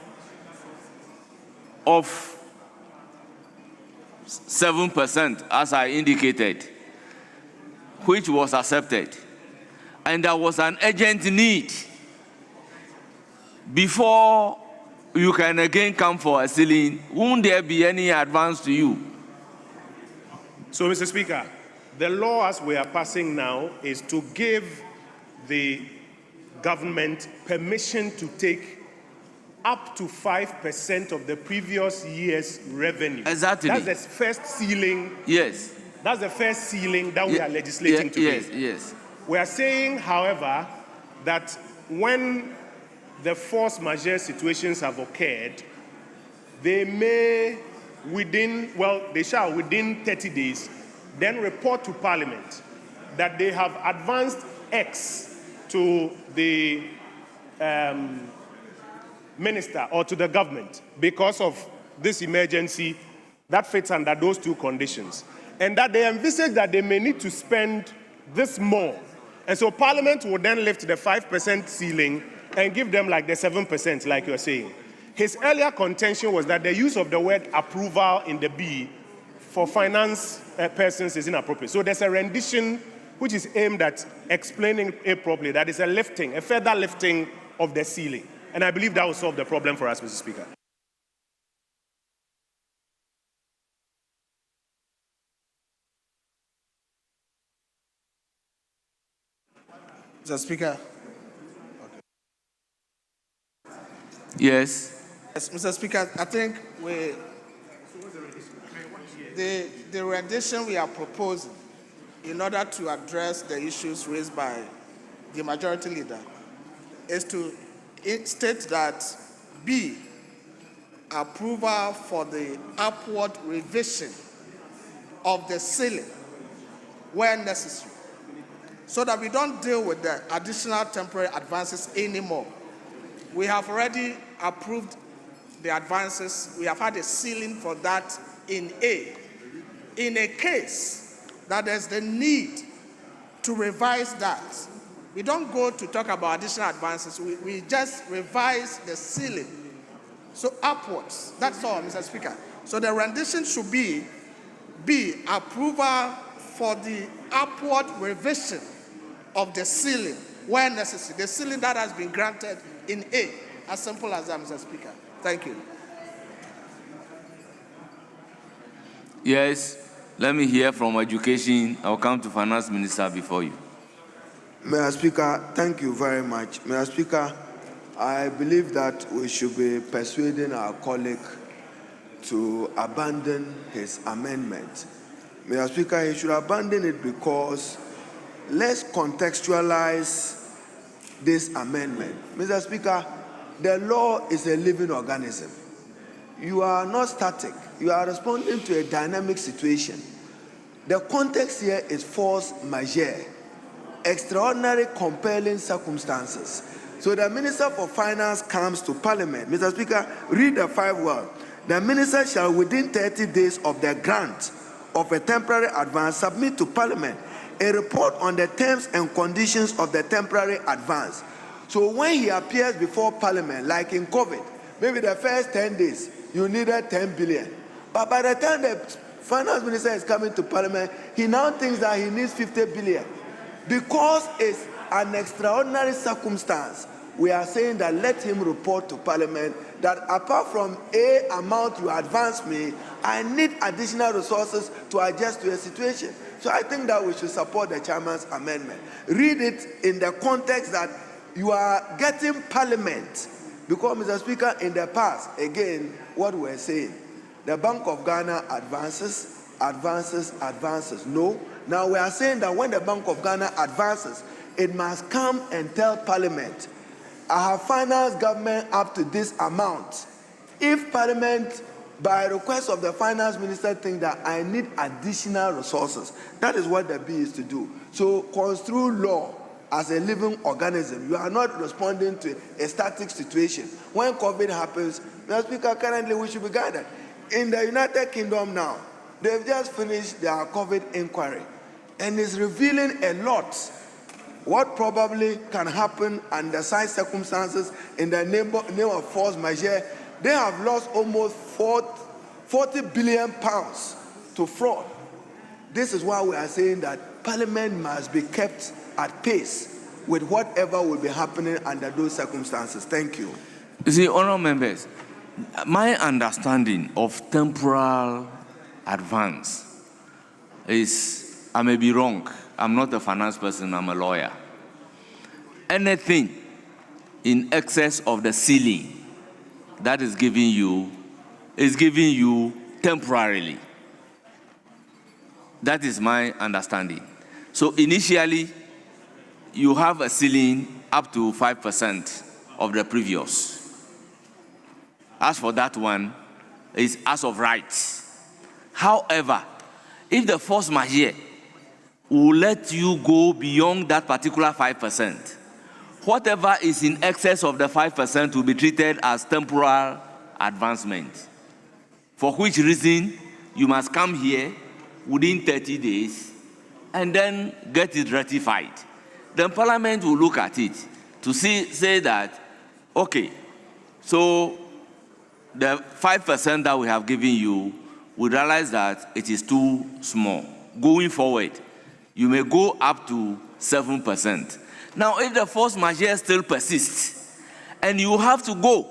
7%, as I indicated, which was accepted. And there was an urgent need before you can again come for a ceiling. Won't there be any advance to you? So, Mr. Speaker, the law as we are passing now is to give the government permission to take up to 5% of the previous year's revenue. Exactly. That's the first ceiling. Yes. That's the first ceiling that we are legislating today. Yes. We are saying, however, that when the force majeure situations have occurred, they may they shall within 30 days then report to Parliament that they have advanced X to the minister or to the government because of this emergency that fits under those two conditions, and that they envisage that they may need to spend this more. And so Parliament will then lift the 5% ceiling and give them like the 7%, like you're saying. His earlier contention was that the use of the word approval in the B for finance persons is inappropriate. So there's a rendition which is aimed at explaining it properly. That is a further lifting of the ceiling. And I believe that will solve the problem for us, Mr. Speaker. Mr. Speaker. Yes. Yes, Mr. Speaker, I think the rendition we are proposing in order to address the issues raised by the majority leader is to state that B, approval for the upward revision of the ceiling where necessary, so that we don't deal with the additional temporary advances anymore. We have already approved the advances. We have had a ceiling for that in A. In a case that there's the need to revise that, we don't go to talk about additional advances. We just revise the ceiling. So upwards. That's all, Mr. Speaker. So the rendition should be B, approval for the upward revision of the ceiling where necessary. The ceiling that has been granted in A. As simple as that, Mr. Speaker. Thank you. Yes. Let me hear from education. I'll come to finance minister before you. Mr. Speaker, thank you very much. Mr. Speaker, I believe that we should be persuading our colleague to abandon his amendment. Mr. Speaker, he should abandon it because let's contextualize this amendment. Mr. Speaker, the law is a living organism. You are not static. You are responding to a dynamic situation. The context here is force majeure, extraordinary compelling circumstances. So the Minister for Finance comes to Parliament. Mr. Speaker, read the 5 words. The Minister shall within 30 days of the grant of a temporary advance submit to Parliament a report on the terms and conditions of the temporary advance. So when he appears before Parliament, like in COVID, maybe the first 10 days, you needed 10 billion. But by the time the finance minister is coming to parliament, he now thinks that he needs 50 billion. Because it's an extraordinary circumstance, we are saying that let him report to parliament that apart from a amount you advance me, I need additional resources to adjust to a situation. So I think that we should support the chairman's amendment. Read it in the context that you are getting parliament. Because, Mr. Speaker, in the past, again, what we're saying, the Bank of Ghana advances. No. Now we are saying that when the Bank of Ghana advances, it must come and tell parliament, I have financed government up to this amount. If parliament, by request of the finance minister, think that I need additional resources, that is what the bill is to do. So construe law as a living organism. You are not responding to a static situation. When COVID happens, Mr. Speaker, currently we should be guided. In the United Kingdom now, they've just finished their COVID inquiry, and it's revealing a lot what probably can happen under such circumstances in the name of force majeure. They have lost almost 40 billion pounds to fraud. This is why we are saying that Parliament must be kept at pace with whatever will be happening under those circumstances. Thank you. You see, honourable members, my understanding of temporal advance is, I may be wrong, I'm not a finance person, I'm a lawyer. Anything in excess of the ceiling that is giving you temporarily. That is my understanding. So initially, you have a ceiling up to 5% of the previous. As for that one, it's as of rights. However, if the force majeure will let you go beyond that particular 5%, whatever is in excess of the 5% will be treated as temporal advancement. For which reason, you must come here within 30 days and then get it ratified. Then Parliament will look at it to say that, okay, so the 5% that we have given you, we realize that it is too small. Going forward, you may go up to 7%. Now, if the force majeure still persists, and you have to go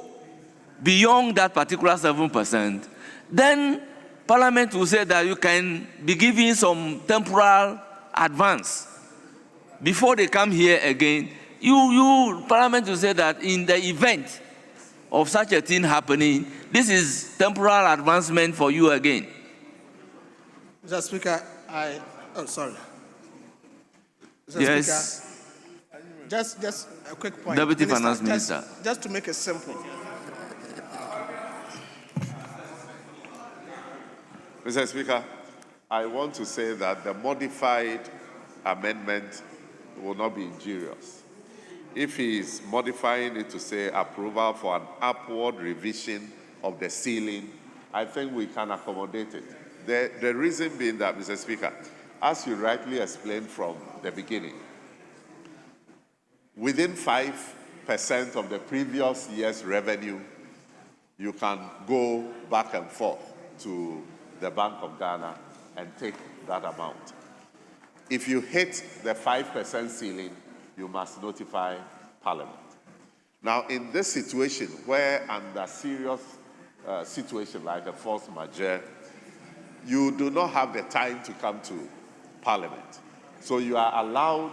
beyond that particular 7%, then Parliament will say that you can be giving some temporal advance. Before they come here again, Parliament will say that in the event of such a thing happening, this is temporal advancement for you again. Mr. Speaker, sorry. Mr. Yes. Speaker, just a quick point. Deputy Finance Minister. Just to make it simple. Mr. Speaker, I want to say that the modified amendment will not be injurious. If he is modifying it to say approval for an upward revision of the ceiling, I think we can accommodate it. The reason being that, Mr. Speaker, as you rightly explained from the beginning, within 5% of the previous year's revenue, you can go back and forth to the Bank of Ghana and take that amount. If you hit the 5% ceiling, you must notify Parliament. Now, in this situation, where under serious situation like a force majeure, you do not have the time to come to Parliament. So you are allowed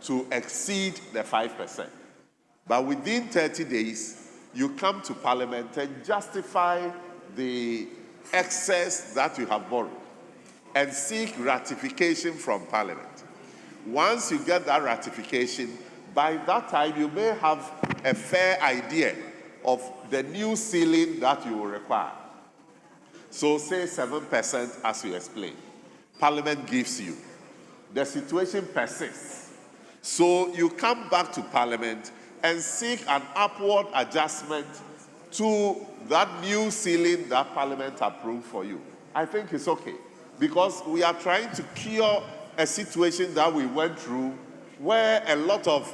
to exceed the 5%. But within 30 days, you come to Parliament and justify the excess that you have borrowed and seek ratification from Parliament. Once you get that ratification, by that time you may have a fair idea of the new ceiling that you will require. So say 7% as you explained. Parliament gives you. The situation persists. So you come back to Parliament and seek an upward adjustment to that new ceiling that Parliament approved for you. I think it's okay, because we are trying to cure a situation that we went through where a lot of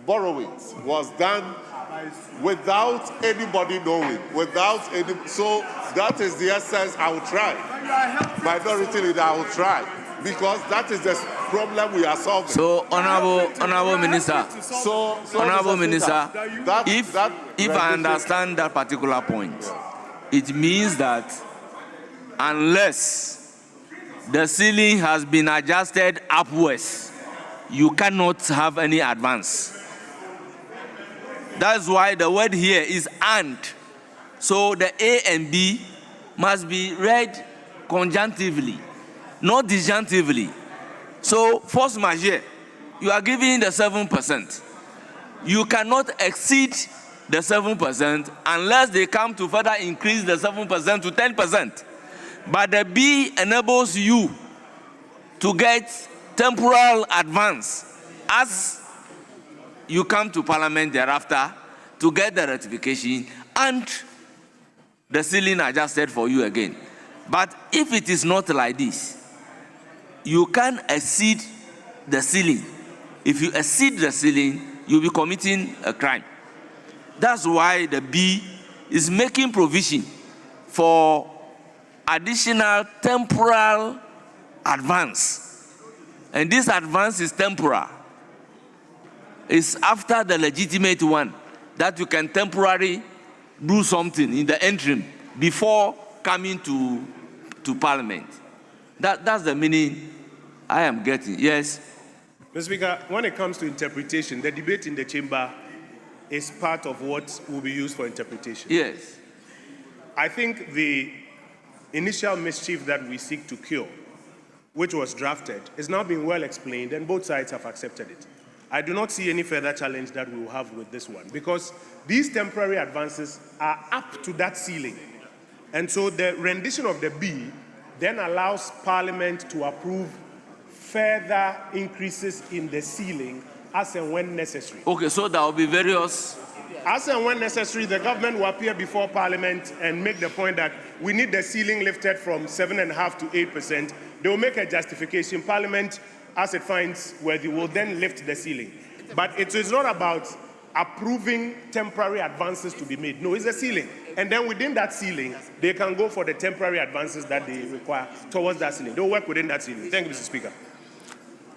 borrowings was done without anybody knowing, so that is the essence. I will try. Minority leader, I will try, because that is the problem we are solving. So, Honorable Minister, Honorable Minister, if I understand that particular point, it means that unless the ceiling has been adjusted upwards, you cannot have any advance. That's why the word here is and. So the A and B must be read conjunctively, not disjunctively. So force majeure, you are giving the 7%. You cannot exceed the 7% unless they come to further increase the 7% to 10%. But the B enables you to get temporal advance as you come to Parliament thereafter to get the ratification and the ceiling adjusted for you again. But if it is not like this, you can exceed the ceiling. If you exceed the ceiling, you'll be committing a crime. That's why the B is making provision for additional temporal advance. And this advance is temporal. It's after the legitimate one that you can temporarily do something in the interim before coming to Parliament. That's the meaning I am getting. Yes? Mr. Speaker, when it comes to interpretation, the debate in the chamber is part of what will be used for interpretation. Yes. I think the initial mischief that we seek to cure, which was drafted, is now being well explained, and both sides have accepted it. I do not see any further challenge that we will have with this one, because these temporary advances are up to that ceiling. And so the rendition of the B then allows Parliament to approve further increases in the ceiling as and when necessary. Okay, so there will be various... As and when necessary, the government will appear before Parliament and make the point that we need the ceiling lifted from 7.5% to 8%. They will make a justification. Parliament, as it finds worthy, will then lift the ceiling. But it is not about approving temporary advances to be made. No, it's a ceiling. And then within that ceiling, they can go for the temporary advances that they require towards that ceiling. They'll work within that ceiling. Thank you, Mr. Speaker.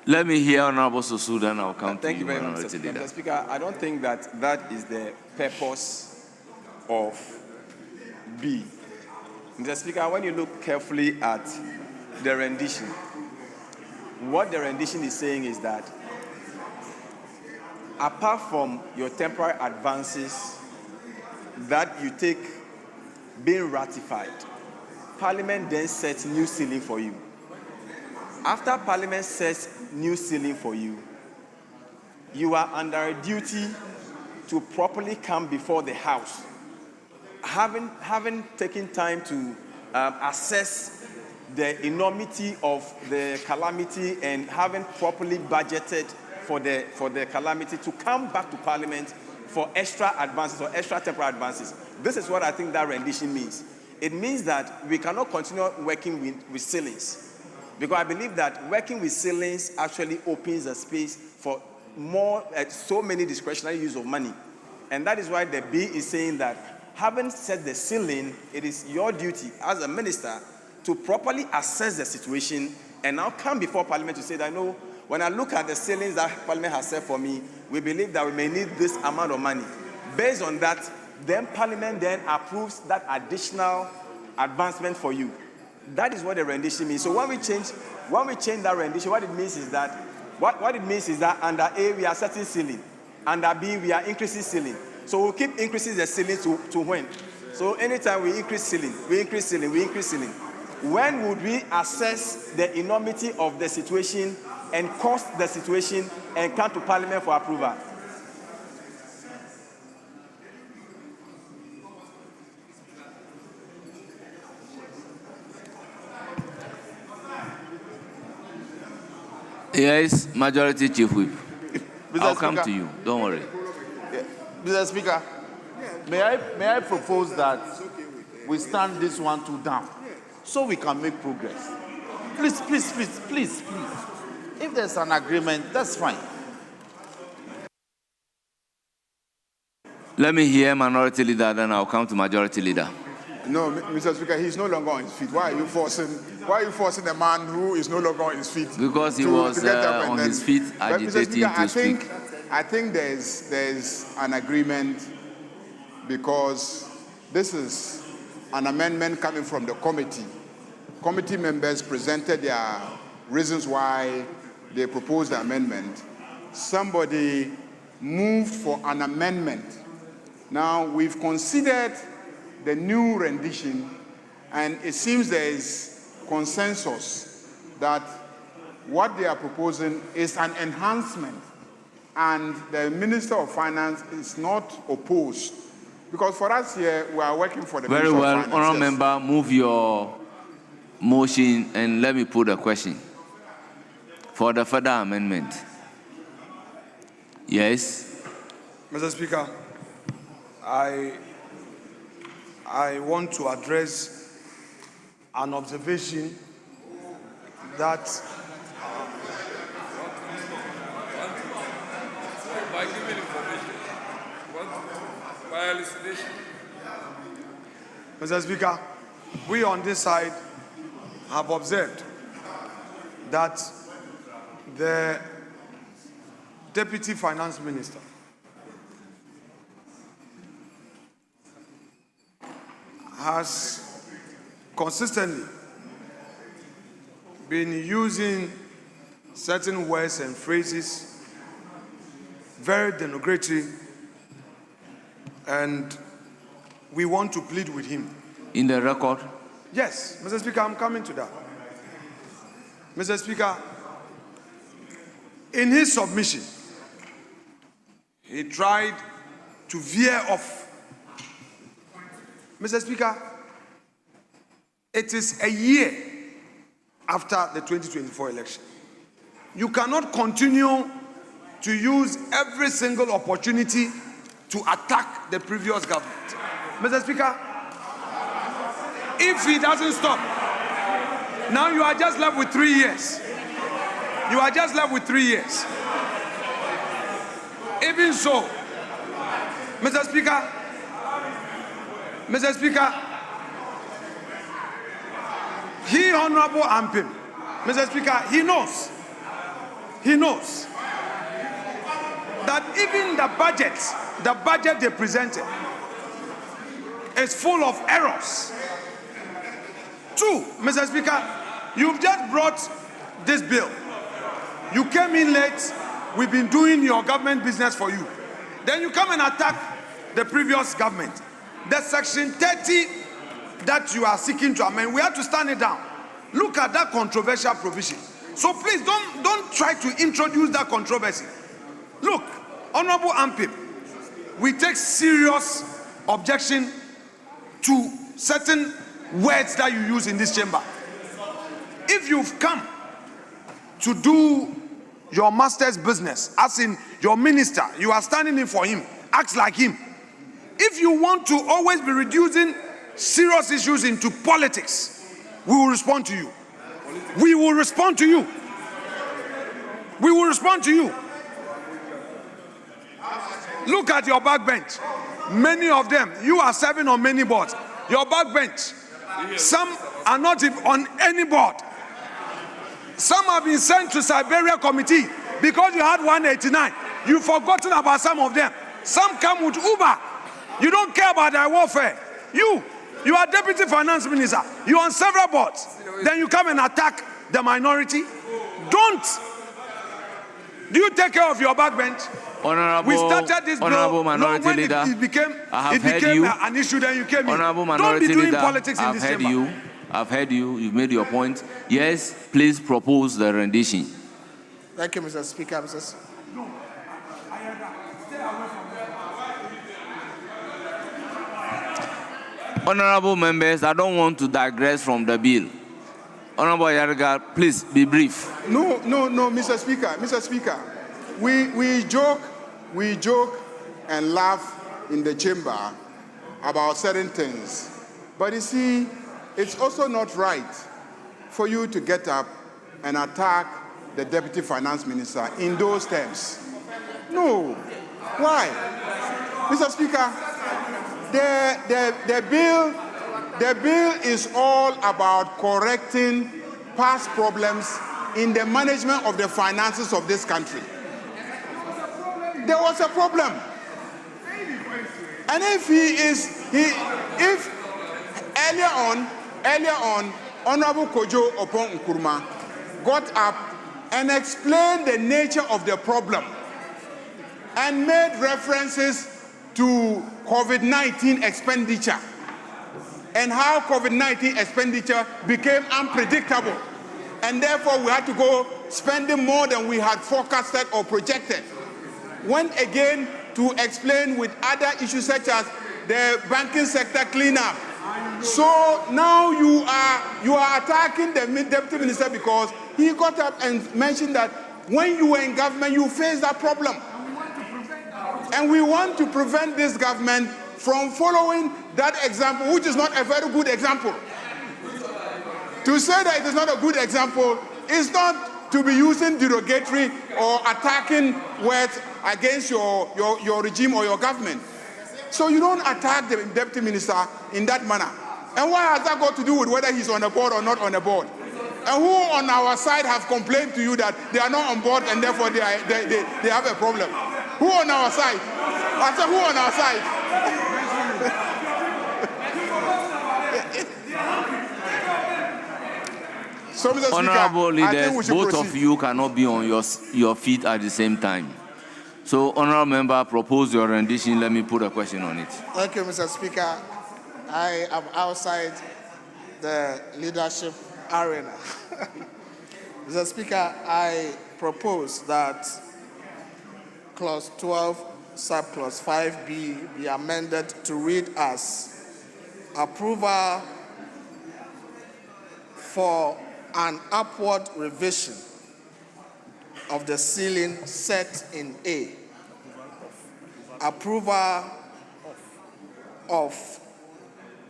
Let me hear Honorable Sosu, then I'll come to you. Thank you very much, Mr. Speaker. Mr. Speaker, I don't think that is the purpose of B. Mr. Speaker, when you look carefully at the rendition, what the rendition is saying is that apart from your temporary advances that you take being ratified, Parliament then sets new ceiling for you. After Parliament sets new ceiling for you, you are under a duty to properly come before the House, having taken time to assess the enormity of the calamity and having properly budgeted for the calamity, to come back to Parliament for extra advances or extra temporary advances. This is what I think that rendition means. It means that we cannot continue working with ceilings, because I believe that working with ceilings actually opens a space for more, so many discretionary use of money. And that is why the B is saying that having set the ceiling, it is your duty as a minister to properly assess the situation and now come before Parliament to say that, no, when I look at the ceilings that Parliament has set for me, we believe that we may need this amount of money. Based on that, then Parliament then approves that additional advancement for you. That is what the rendition means. So when we change that rendition, what it means is that under A we are setting ceiling, under B we are increasing ceiling. So we'll keep increasing the ceiling to when? So anytime we increase ceiling, we increase ceiling, we increase ceiling. When would we assess the enormity of the situation and cost the situation and come to Parliament for approval? Yes, Majority Chief Whip. I'll come Speaker, to you. Don't worry. Yeah. Mr. Speaker, may I propose that we stand this one two down so we can make progress? Please. If there's an agreement, that's fine. Let me hear minority leader, then I'll come to majority leader. No, Mr. Speaker, he's no longer on his feet. Why are you forcing a man who is no longer on his feet? Because he was to get up and on then, his feet, but Mr. agitating Speaker, to speak. I think there's an agreement because this is an amendment coming from the committee. Committee members presented their reasons why they proposed the amendment. Somebody moved for an amendment. Now, we've considered the new rendition, and it seems there is consensus that what they are proposing is an enhancement, and the Minister of Finance is not opposed. Because for us here, we are working for the Very Minister well, of Finance. honourable Yes. member, move your motion and let me put a question for the further amendment. Yes. Mr. Speaker, I want to address an observation that by giving information, by elucidation. Mr. Speaker, we on this side have observed that the Deputy Finance Minister has consistently been using certain words and phrases very denigratory, and we want to plead with him. In the record? Yes, Mr. Speaker, I'm coming to that. Mr. Speaker, in his submission, he tried to veer off. Mr. Speaker, it is a year after the 2024 election. You cannot continue to use every single opportunity to attack the previous government. Mr. Speaker, if he doesn't stop, now you are just left with 3 years. You are just left with 3 years. Even so, Mr. Speaker, he, Honorable Ampim, Mr. Speaker, he knows that even the budget they presented is full of errors. 2, Mr. Speaker, you've just brought this bill. You came in late. We've been doing your government business for you. Then you come and attack the previous government. The Section 30 that you are seeking to amend, we have to stand it down. Look at that controversial provision. So please don't try to introduce that controversy. Look, Honorable Ampim, we take serious objection to certain words that you use in this chamber. If you've come to do your master's business, as in your minister, you are standing in for him, act like him. If you want to always be reducing serious issues into politics, we will respond to you. We will respond to you. We will respond to you. Look at your backbench. Many of them, you are serving on many boards. Your backbench, some are not even on any board. Some have been sent to Siberia Committee because you had 189. You've forgotten about some of them. Some come with Uber. You don't care about their welfare. You are Deputy Finance Minister. You're on several boards. Then you come and attack the minority. Do you take care of your backbench? We started this Honorable bill. Minority When Leader, it became you. an issue, then you came Honorable in. Minority Don't be doing Leader, politics in this chamber. I've heard you. You've made your point. Yes, please propose the rendition. Thank you, Mr. Speaker. Honorable members, I don't want to digress from the bill. Honorable Yarga, please be brief. No, Mr. Speaker. We joke and laugh in the chamber about certain things. But you see, it's also not right for you to get up and attack the Deputy Finance Minister in those terms. No. Why? Mr. Speaker, the bill is all about correcting past problems in the management of the finances of this country. There was a problem. And if earlier on, Honorable Kojo Opon Nkrumah got up and explained the nature of the problem and made references to COVID-19 expenditure and how COVID-19 expenditure became unpredictable. And therefore, we had to go spending more than we had forecasted or projected. Went again to explain with other issues such as the banking sector cleanup. So now you are attacking the deputy minister because he got up and mentioned that when you were in government, you faced that problem. And we want to prevent this government from following that example, which is not a very good example. To say that it is not a good example is not to be using derogatory or attacking words against your regime or your government. So you don't attack the deputy minister in that manner. And what has that got to do with whether he's on the board or not on the board? And who on our side have complained to you that they are not on board and therefore they have a problem? Who on our side? I said, who on our side? So, Mr. Honorable Speaker, I think leaders, we should both proceed. of you cannot be on your feet at the same time. So, honorable member, propose your rendition. Let me put a question on it. Thank you, Mr. Speaker. I am outside the leadership arena. Mr. Speaker, I propose that Clause 12, Subclause 5B be amended to read as approval for an upward revision of the ceiling set in A. Approval of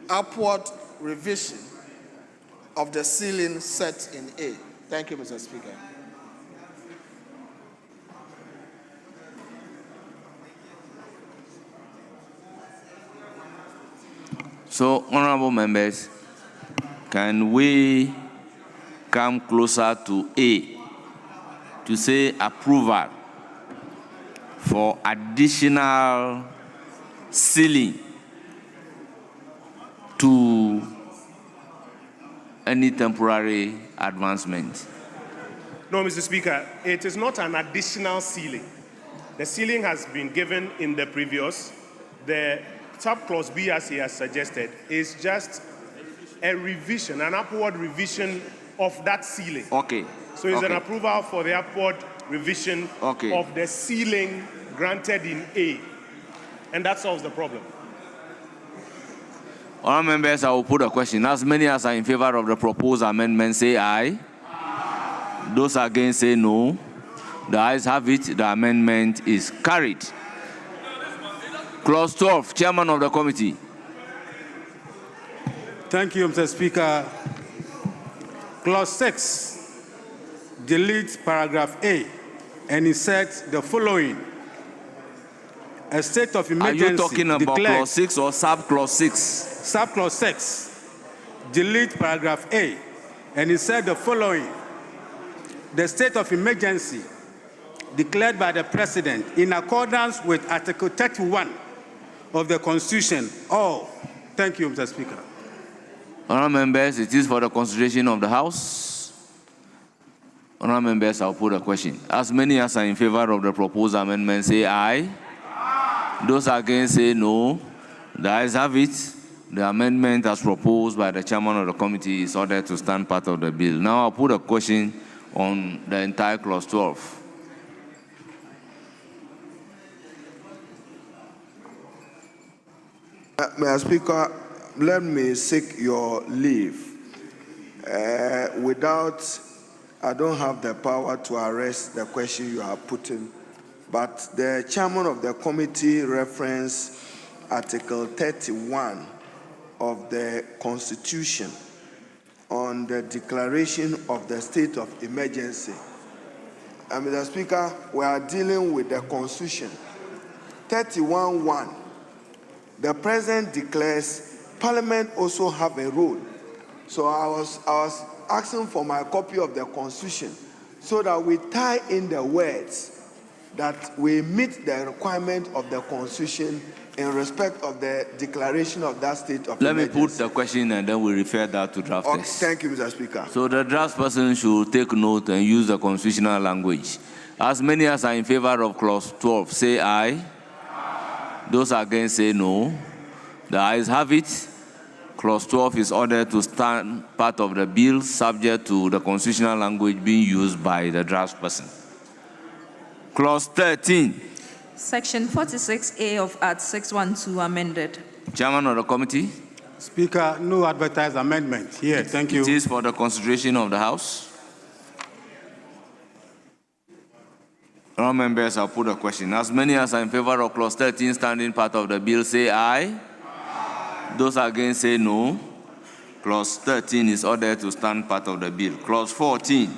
upward revision of the ceiling set in A. Thank you, Mr. Speaker. So, honorable members, can we come closer to A to say approval for additional ceiling to any temporary advancement? No, Mr. Speaker, it is not an additional ceiling. The ceiling has been given in the previous. The subclause B, as he has suggested, is just a revision, an upward revision of that ceiling. Okay. So it's an Okay. approval for the upward revision Okay. of the ceiling granted in A. And that solves the problem. All members, I will put a question. As many as are in favor of the proposed amendment, say aye. Those against, say no. The ayes have it. The amendment is carried. Clause 12, Chairman of the Committee. Thank you, Mr. Speaker. Clause 6 deletes paragraph A and inserts the following. A state of emergency. Are you talking about declared, clause 6 or subclause 6? Subclause 6. Delete paragraph A and insert the following. The state of emergency declared by the President in accordance with Article 31 of the Constitution. Oh, thank you, Mr. Speaker. Honourable members, it is for the consideration of the House. Honourable members, I'll put a question. As many as are in favor of the proposed amendment, say aye. Those against, say no. The ayes have it. The amendment as proposed by the chairman of the committee is ordered to stand part of the bill. Now I'll put a question on the entire clause 12. Mr. Speaker, let me seek your leave. I don't have the power to arrest the question you are putting, but the chairman of the committee referenced Article 31 of the Constitution on the declaration of the state of emergency. And Mr. Speaker, we are dealing with the Constitution. 31(1) the president declares, Parliament also have a role. So I was asking for my copy of the Constitution so that we tie in the words that we meet the requirement of the Constitution in respect of the declaration of that state of Let me emergency. put the question and then we refer that to drafters. Okay, thank you, Mr. Speaker. So the draft person should take note and use the constitutional language. As many as are in favor of clause 12, say aye. Those against say no. The ayes have it. Clause 12 is ordered to stand part of the bill subject to the constitutional language being used by the draft person. Clause 13. Section 46A of Act 612 amended. Chairman of the committee. Speaker, no advertised amendment here. Thank you. It is for the consideration of the House. All members, I'll put a question. As many as are in favor of clause 13 standing part of the bill, say aye. Those against say no. Clause 13 is ordered to stand part of the bill. Clause 14.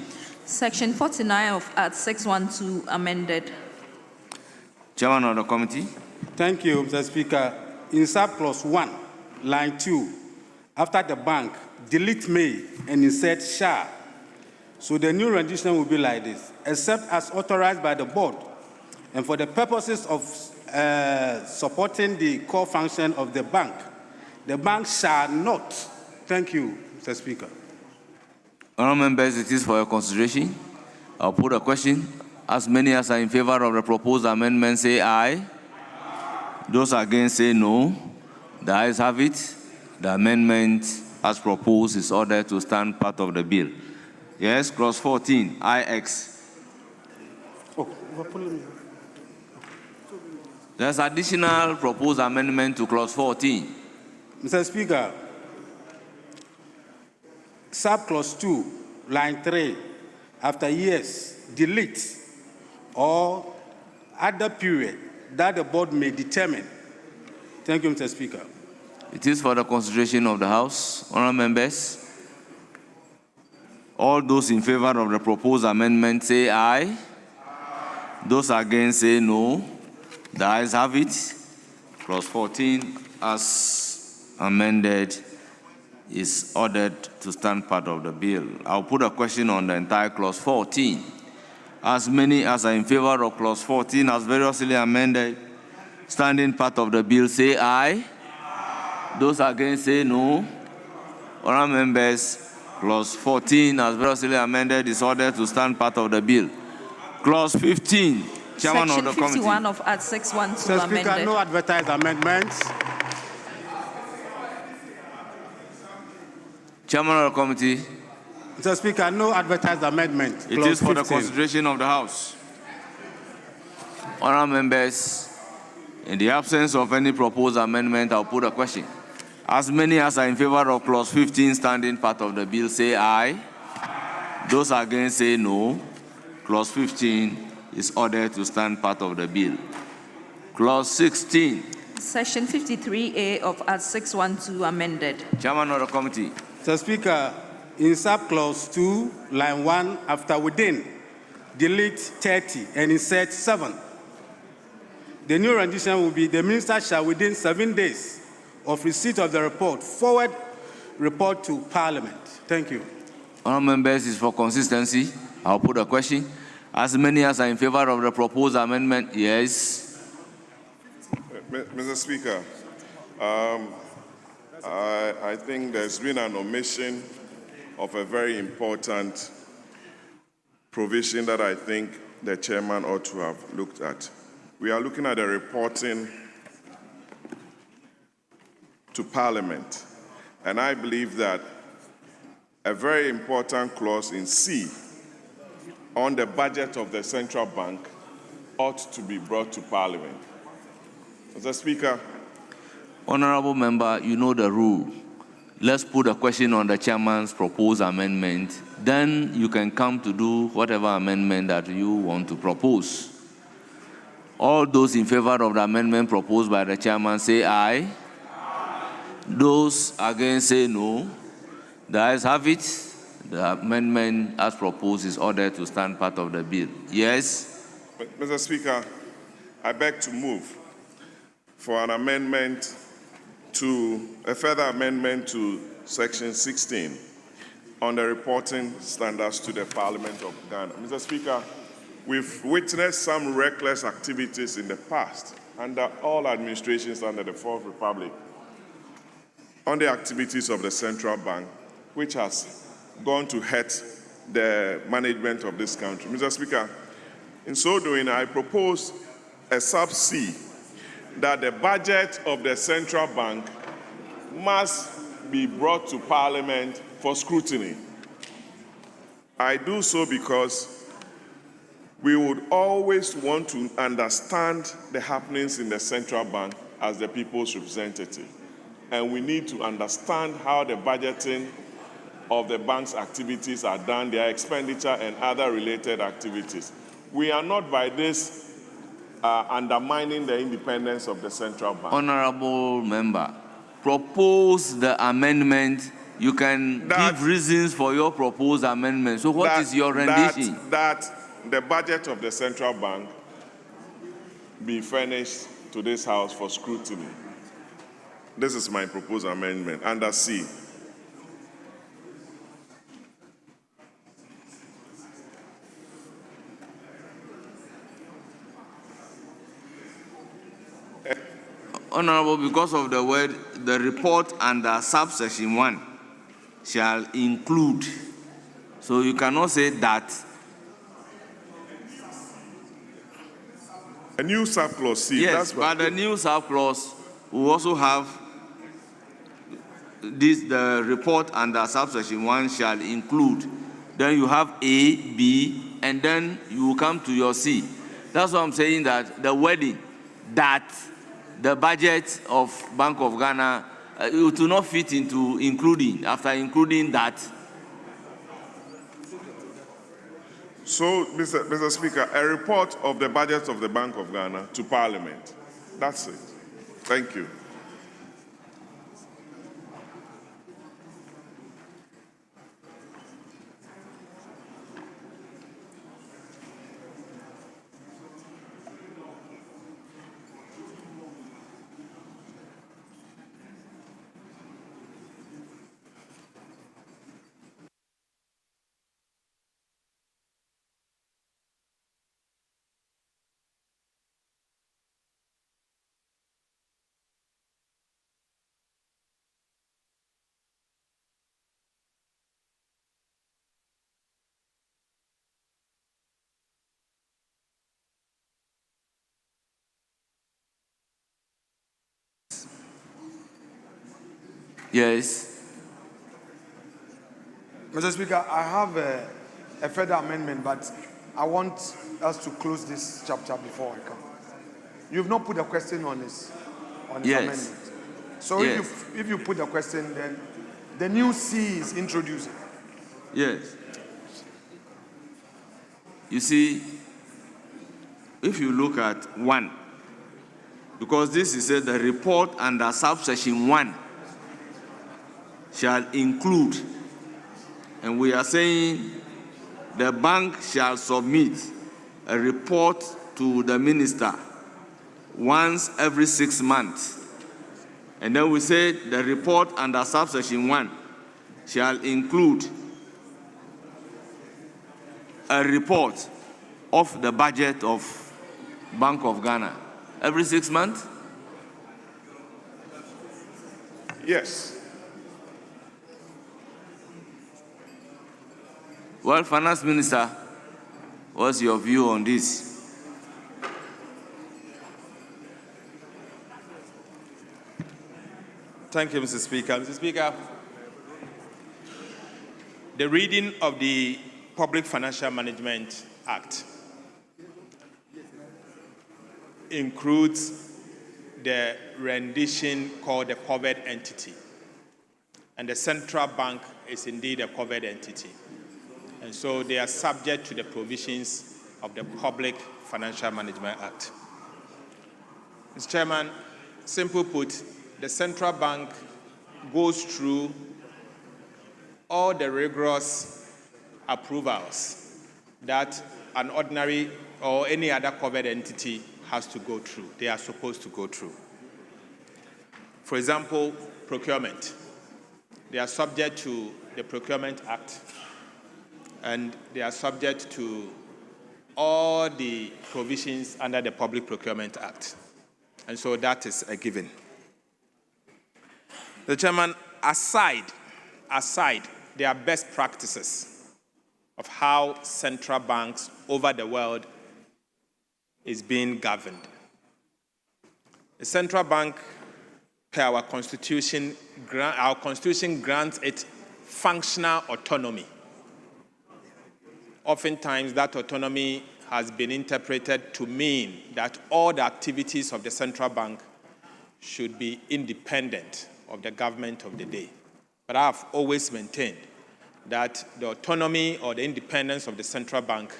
Section 49 of Act 612 amended. Chairman of the committee. Thank you, Mr. Speaker. In subclause 1, line 2, after the bank, delete may and insert shall. So the new rendition will be like this: except as authorized by the board and for the purposes of supporting the core function of the bank shall not. Thank you, Mr. Speaker. Honourable members, it is for your consideration. I'll put a question. As many as are in favor of the proposed amendment, say aye. Those against say no. The ayes have it. The amendment as proposed is ordered to stand part of the bill. Yes, clause 14, IX. There's additional proposed amendment to clause 14. Mr. Speaker, subclause 2, line 3, after years, delete or other period that the board may determine. Thank you, Mr. Speaker. It is for the consideration of the House. Honourable members, all those in favor of the proposed amendment say aye. Those against say no. The ayes have it. Clause 14, as amended, is ordered to stand part of the bill. I'll put a question on the entire clause 14. As many as are in favor of clause 14 as variously amended, standing part of the bill, say aye. Those against say no. Honourable members, clause 14 as variously amended is ordered to stand part of the bill. Clause 15, Chairman Section of the committee. 51 of Act 612 Mr. Speaker, amended. no advertised amendments. Chairman of the committee. Mr. Speaker, no advertised amendment. It is for the consideration of the House. Honourable members, in the absence of any proposed amendment, I'll put a question. As many as are in favor of clause 15 standing part of the bill, say aye. Those against say no. Clause 15 is ordered to stand part of the bill. Clause 16. Section 53A of Act 612 amended. Chairman of the committee. Mr. Speaker, in subclause 2, line 1, after within, delete 30 and insert 7. The new rendition will be: the minister shall, within 7 days of receipt of the report, forward report to Parliament. Thank you. Honourable members, is for consistency. I'll put a question. As many as are in favor of the proposed amendment, yes. Mr. Speaker, I think there's been an omission of a very important provision that I think the chairman ought to have looked at. We are looking at the reporting to Parliament, and I believe that a very important clause in C on the budget of the central bank ought to be brought to Parliament. Mr. Speaker. Honourable member, you know the rule. Let's put a question on the chairman's proposed amendment. Then you can come to do whatever amendment that you want to propose. All those in favor of the amendment proposed by the chairman say aye. Those against say no. The ayes have it. The amendment as proposed is ordered to stand part of the bill. Yes? Mr. Speaker, I beg to move for an amendment to a further amendment to Section 16 on the reporting standards to the Parliament of Ghana. Mr. Speaker, we've witnessed some reckless activities in the past under all administrations under the Fourth Republic on the activities of the central bank, which has gone to hurt the management of this country. Mr. Speaker, in so doing, I propose a sub-C that the budget of the central bank must be brought to Parliament for scrutiny. I do so because we would always want to understand the happenings in the central bank as the people's representative. And we need to understand how the budgeting of the bank's activities are done, their expenditure and other related activities. We are not by this undermining the independence of the central bank. Honorable member, propose the amendment. You can give reasons for your proposed amendment. So what is your rendition? That the budget of the central bank be furnished to this House for scrutiny. This is my proposed amendment under C. Honorable, because of the word, the report under subsection 1 shall include. So you cannot say that. A new subclause C. Yes, but the new subclause will also have this, the report under subsection 1 shall include. Then you have A, B, and then you will come to your C. That's why I'm saying that the wording that the budget of Bank of Ghana, it will not fit into including, after including that. So, Mr. Speaker, a report of the budget of the Bank of Ghana to Parliament. That's it. Thank you. Yes. Mr. Speaker, I have a further amendment, but I want us to close this chapter before I come. You've not put a question on this Yes. amendment. So Yes. if you put a question, then the new C is introduced. Yes. You see, if you look at 1, because this is the report under subsection 1 shall include, and we are saying the bank shall submit a report to the minister once every 6 months. And then we say the report under subsection 1 shall include a report of the budget of Bank of Ghana every 6 months? Yes. Well, Finance Minister, what's your view on this? Thank you, Mr. Speaker. Mr. Speaker, the reading of the Public Financial Management Act includes the rendition called the covered entity. And the central bank is indeed a covered entity. And so they are subject to the provisions of the Public Financial Management Act. Mr. Chairman, simply put, the central bank goes through all the rigorous approvals that an ordinary or any other covered entity has to go through, they are supposed to go through. For example, procurement. They are subject to the Procurement Act, and they are subject to all the provisions under the Public Procurement Act. And so that is a given. The Chairman, aside, there are best practices of how central banks over the world is being governed. The central bank, per our constitution grants it functional autonomy. Oftentimes, that autonomy has been interpreted to mean that all the activities of the central bank should be independent of the government of the day. But I have always maintained that the autonomy or the independence of the central bank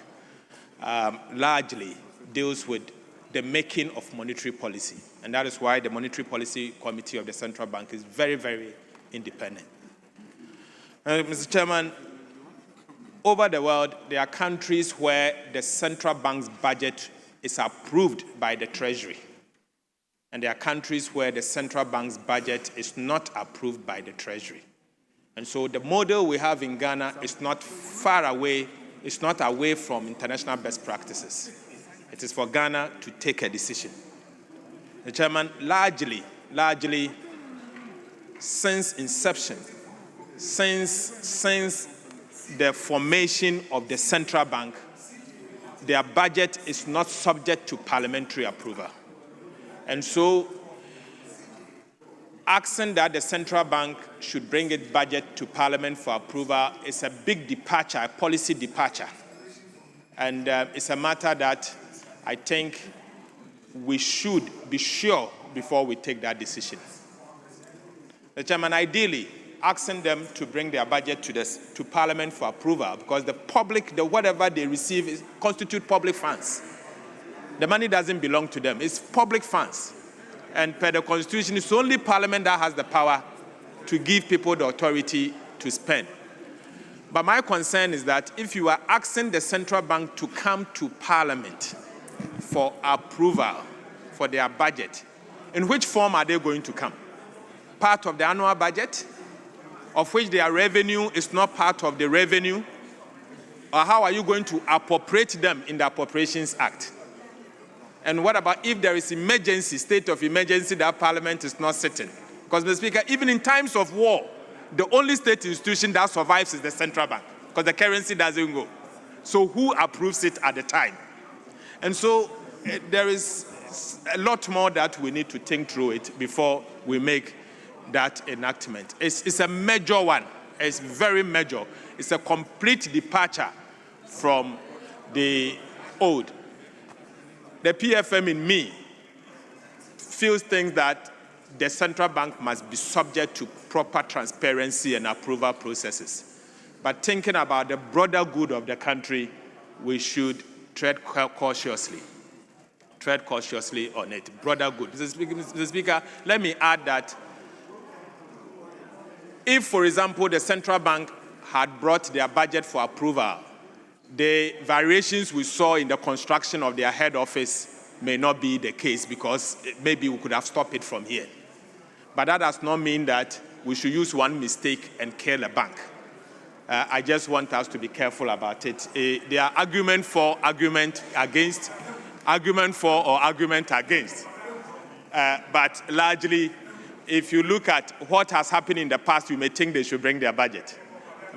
largely deals with the making of monetary policy. And that is why the Monetary Policy Committee of the Central Bank is very, very independent. Mr. Chairman, over the world, there are countries where the central bank's budget is approved by the Treasury. And there are countries where the central bank's budget is not approved by the Treasury. And so the model we have in Ghana is not far away, it's not away from international best practices. It is for Ghana to take a decision. The Chairman, largely, since inception, since the formation of the central bank, their budget is not subject to parliamentary approval. And so, asking that the central bank should bring its budget to Parliament for approval is a big departure, a policy departure. And it's a matter that I think we should be sure before we take that decision. The Chairman, ideally, asking them to bring their budget to Parliament for approval, because the public, whatever they receive constitute public funds. The money doesn't belong to them. It's public funds. And per the Constitution, it's only Parliament that has the power to give people the authority to spend. But my concern is that if you are asking the central bank to come to Parliament for approval for their budget, in which form are they going to come? Part of the annual budget, of which their revenue is not part of the revenue? Or how are you going to appropriate them in the Appropriations Act? And what about if there is emergency, state of emergency, that Parliament is not sitting? Because, Mr. Speaker, even in times of war, the only state institution that survives is the central bank, because the currency doesn't go. So who approves it at the time? And so there is a lot more that we need to think through it before we make that enactment. It's a major one. It's very major. It's a complete departure from the old. The PFM in me feels things that the central bank must be subject to proper transparency and approval processes. But thinking about the broader good of the country, we should tread cautiously. Tread cautiously on it. Broader good. Mr. Speaker, let me add that if, for example, the central bank had brought their budget for approval, the variations we saw in the construction of their head office may not be the case, because maybe we could have stopped it from here. But that does not mean that we should use one mistake and kill a bank. I just want us to be careful about it. There are argument for, argument against, argument for or argument against. But largely, if you look at what has happened in the past, you may think they should bring their budget.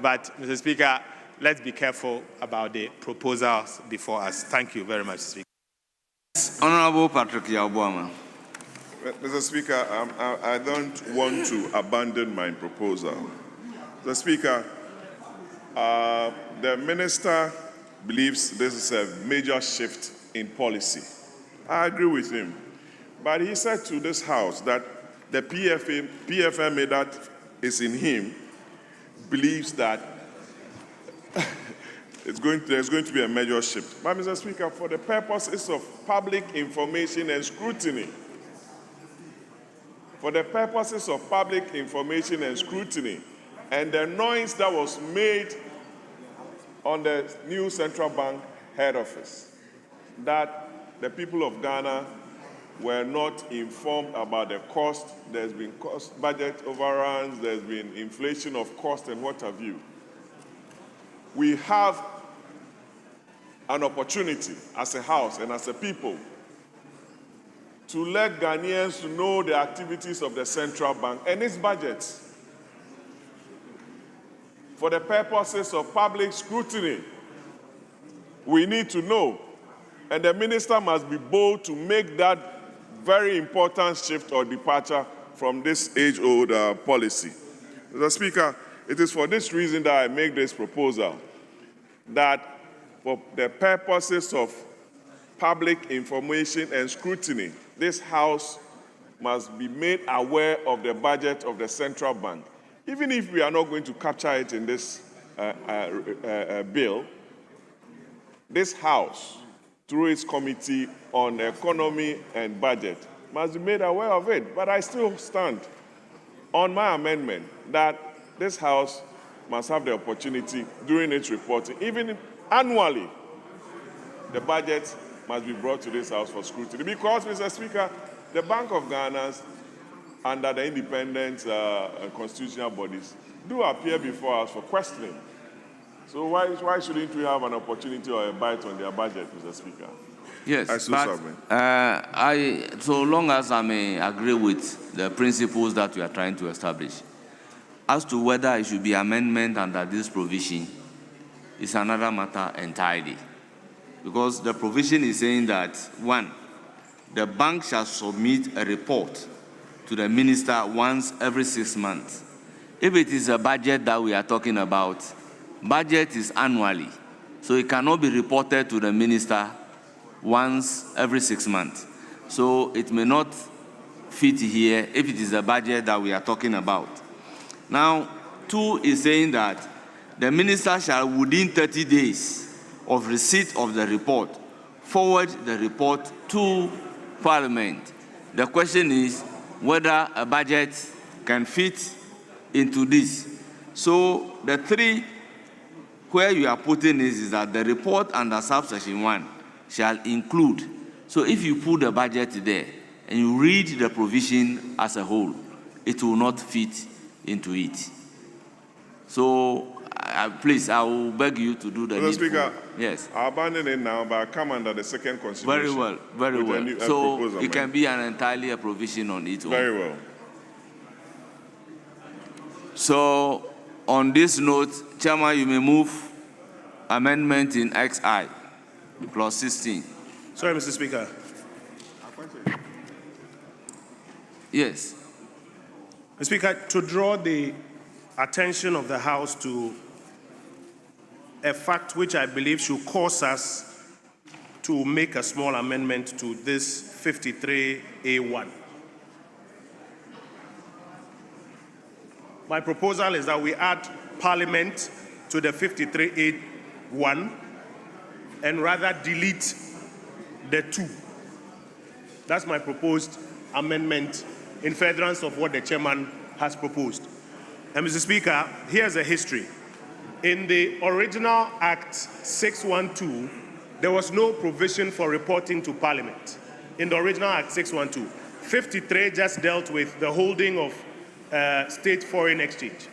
But, Mr. Speaker, let's be careful about the proposals before us. Thank you very much, Speaker. Honorable Patrick Yabuama. Mr. Speaker, I don't want to abandon my proposal. Mr. Speaker, the minister believes this is a major shift in policy. I agree with him. But he said to this House that the PFMA that is in him believes that there's going to be a major shift. But, Mr. Speaker, for the purposes of public information and scrutiny, for the purposes of public information and scrutiny, and the noise that was made on the new central bank head office, that the people of Ghana were not informed about the cost. There's been cost budget overruns, there's been inflation of cost and what have you. We have an opportunity as a house and as a people to let Ghanaians know the activities of the central bank and its budgets for the purposes of public scrutiny. We need to know, and the minister must be bold to make that very important shift or departure from this age-old policy. Mr. Speaker, it is for this reason that I make this proposal, that for the purposes of public information and scrutiny, this House must be made aware of the budget of the central bank. Even if we are not going to capture it in this bill, this House, through its Committee on Economy and Budget, must be made aware of it. But I still stand on my amendment that this House must have the opportunity during its reporting, even annually, the budget must be brought to this House for scrutiny. Because, Mr. Speaker, the Bank of Ghana, under the independent constitutional bodies, do appear before us for questioning. So why shouldn't we have an opportunity or a bite on their budget, Mr. Speaker? Yes, but so long as I may agree with the principles that we are trying to establish, as to whether it should be amendment under this provision is another matter entirely. Because the provision is saying that, one, the bank shall submit a report to the minister once every 6 months. If it is a budget that we are talking about, budget is annually, so it cannot be reported to the minister once every 6 months. So it may not fit here if it is a budget that we are talking about. Now, 2 is saying that the minister shall, within 30 days of receipt of the report, forward the report to Parliament. The question is whether a budget can fit into this. So the 3 where you are putting this is that the report under subsection 1 shall include. So if you put the budget there and you read the provision as a whole, it will not fit into it. So please, I will beg you to do the Mr. Speaker, yes. I abandon it now, but I come under the second consideration. Very well, very well. So it can be an entirely a provision on its own. Very well. So on this note, Chairman, you may move amendment in XI, clause 16. Sorry, Mr. Speaker. Yes. Mr. Speaker, to draw the attention of the House to a fact which I believe should cause us to make a small amendment to this 53A1. My proposal is that we add Parliament to the 53A1 and rather delete the 2. That's my proposed amendment in furtherance of what the chairman has proposed. And Mr. Speaker, here's a history. In the original Act 612, there was no provision for reporting to Parliament. In the original Act 612, 53 just dealt with the holding of state foreign exchange.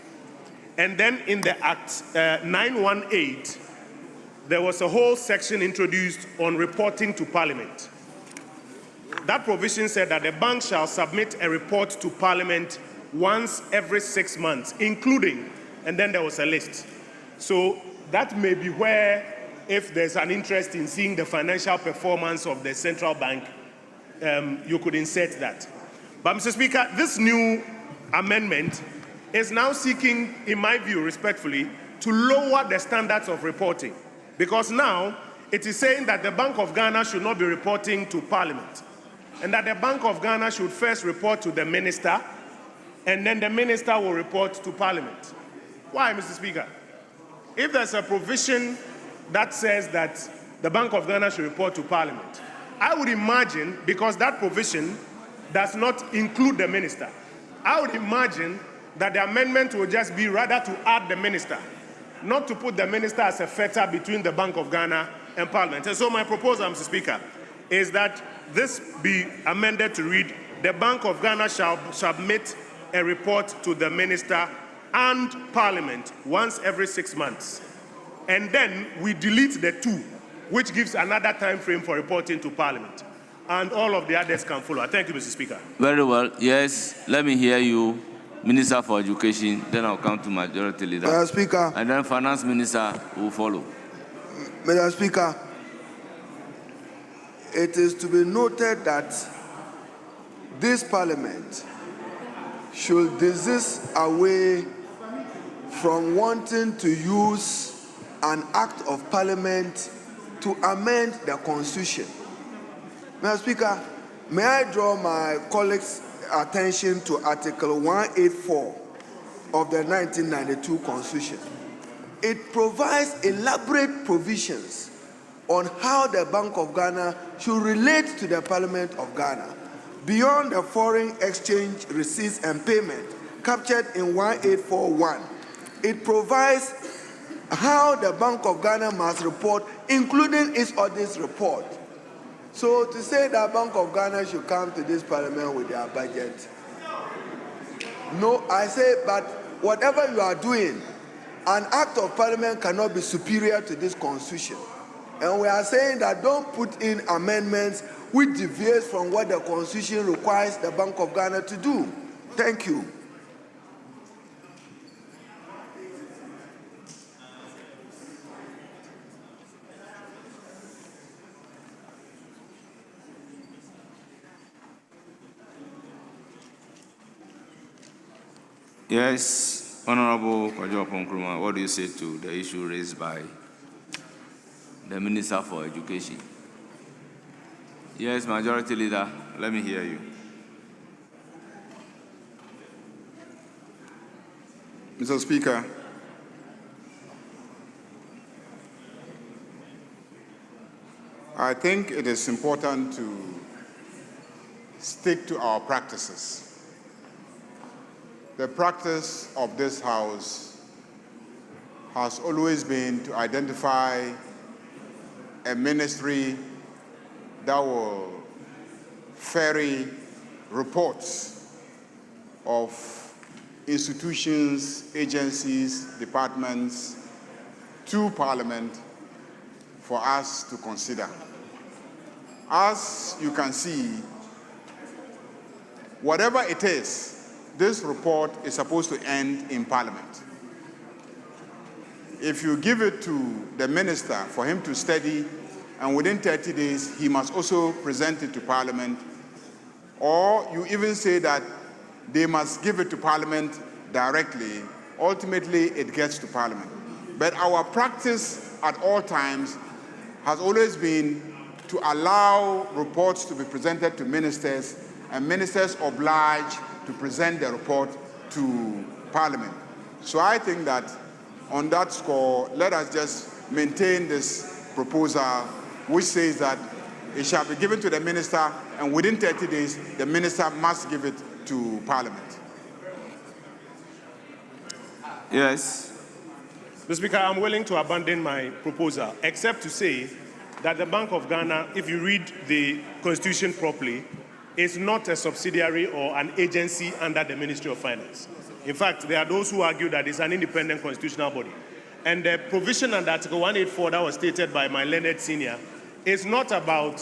And then in the Act 918, there was a whole section introduced on reporting to Parliament. That provision said that the bank shall submit a report to Parliament once every 6 months, including, and then there was a list. So that may be where, if there's an interest in seeing the financial performance of the central bank, you could insert that. But Mr. Speaker, this new amendment is now seeking, in my view, respectfully, to lower the standards of reporting. Because now it is saying that the Bank of Ghana should not be reporting to Parliament, and that the Bank of Ghana should first report to the minister, and then the minister will report to Parliament. Why, Mr. Speaker? If there's a provision that says that the Bank of Ghana should report to Parliament, I would imagine, because that provision does not include the minister, I would imagine that the amendment will just be rather to add the minister, not to put the minister as a fetter between the Bank of Ghana and Parliament. And so my proposal, Mr. Speaker, is that this be amended to read, the Bank of Ghana shall submit a report to the Minister and Parliament once every 6 months. And then we delete the 2, which gives another time frame for reporting to Parliament. And all of the others can follow. Thank you, Mr. Speaker. Very well. Yes, let me hear you, Minister for Education. Then I'll come to Majority Leader. Mr. Speaker. And then Finance Minister will follow. Mr. Speaker, it is to be noted that this Parliament should desist away from wanting to use an act of Parliament to amend the Constitution. Mr. Speaker, may I draw my colleagues' attention to Article 184 of the 1992 Constitution. It provides elaborate provisions on how the Bank of Ghana should relate to the Parliament of Ghana beyond the foreign exchange receipts and payment captured in 1841. It provides how the Bank of Ghana must report, including its audit report. So to say that Bank of Ghana should come to this Parliament with their budget, no, I say, but whatever you are doing, an act of Parliament cannot be superior to this Constitution. And we are saying that don't put in amendments which deviates from what the Constitution requires the Bank of Ghana to do. Thank you. Yes, Honorable Kwajo Nkrumah, what do you say to the issue raised by the Minister for Education? Yes, Majority Leader, let me hear you. Mr. Speaker, I think it is important to stick to our practices. The practice of this House has always been to identify a ministry that will ferry reports of institutions, agencies, departments to Parliament for us to consider. As you can see, whatever it is, this report is supposed to end in Parliament. If you give it to the minister for him to study, and within 30 days, he must also present it to Parliament, or you even say that they must give it to Parliament directly, ultimately it gets to Parliament. But our practice at all times has always been to allow reports to be presented to ministers, and ministers obliged to present the report to Parliament. So I think that on that score, let us just maintain this proposal, which says that it shall be given to the minister, and within 30 days, the minister must give it to Parliament. Yes. Mr. Speaker, I'm willing to abandon my proposal, except to say that the Bank of Ghana, if you read the Constitution properly, is not a subsidiary or an agency under the Ministry of Finance. In fact, there are those who argue that it's an independent constitutional body. And the provision under Article 184 that was stated by my learned senior is not about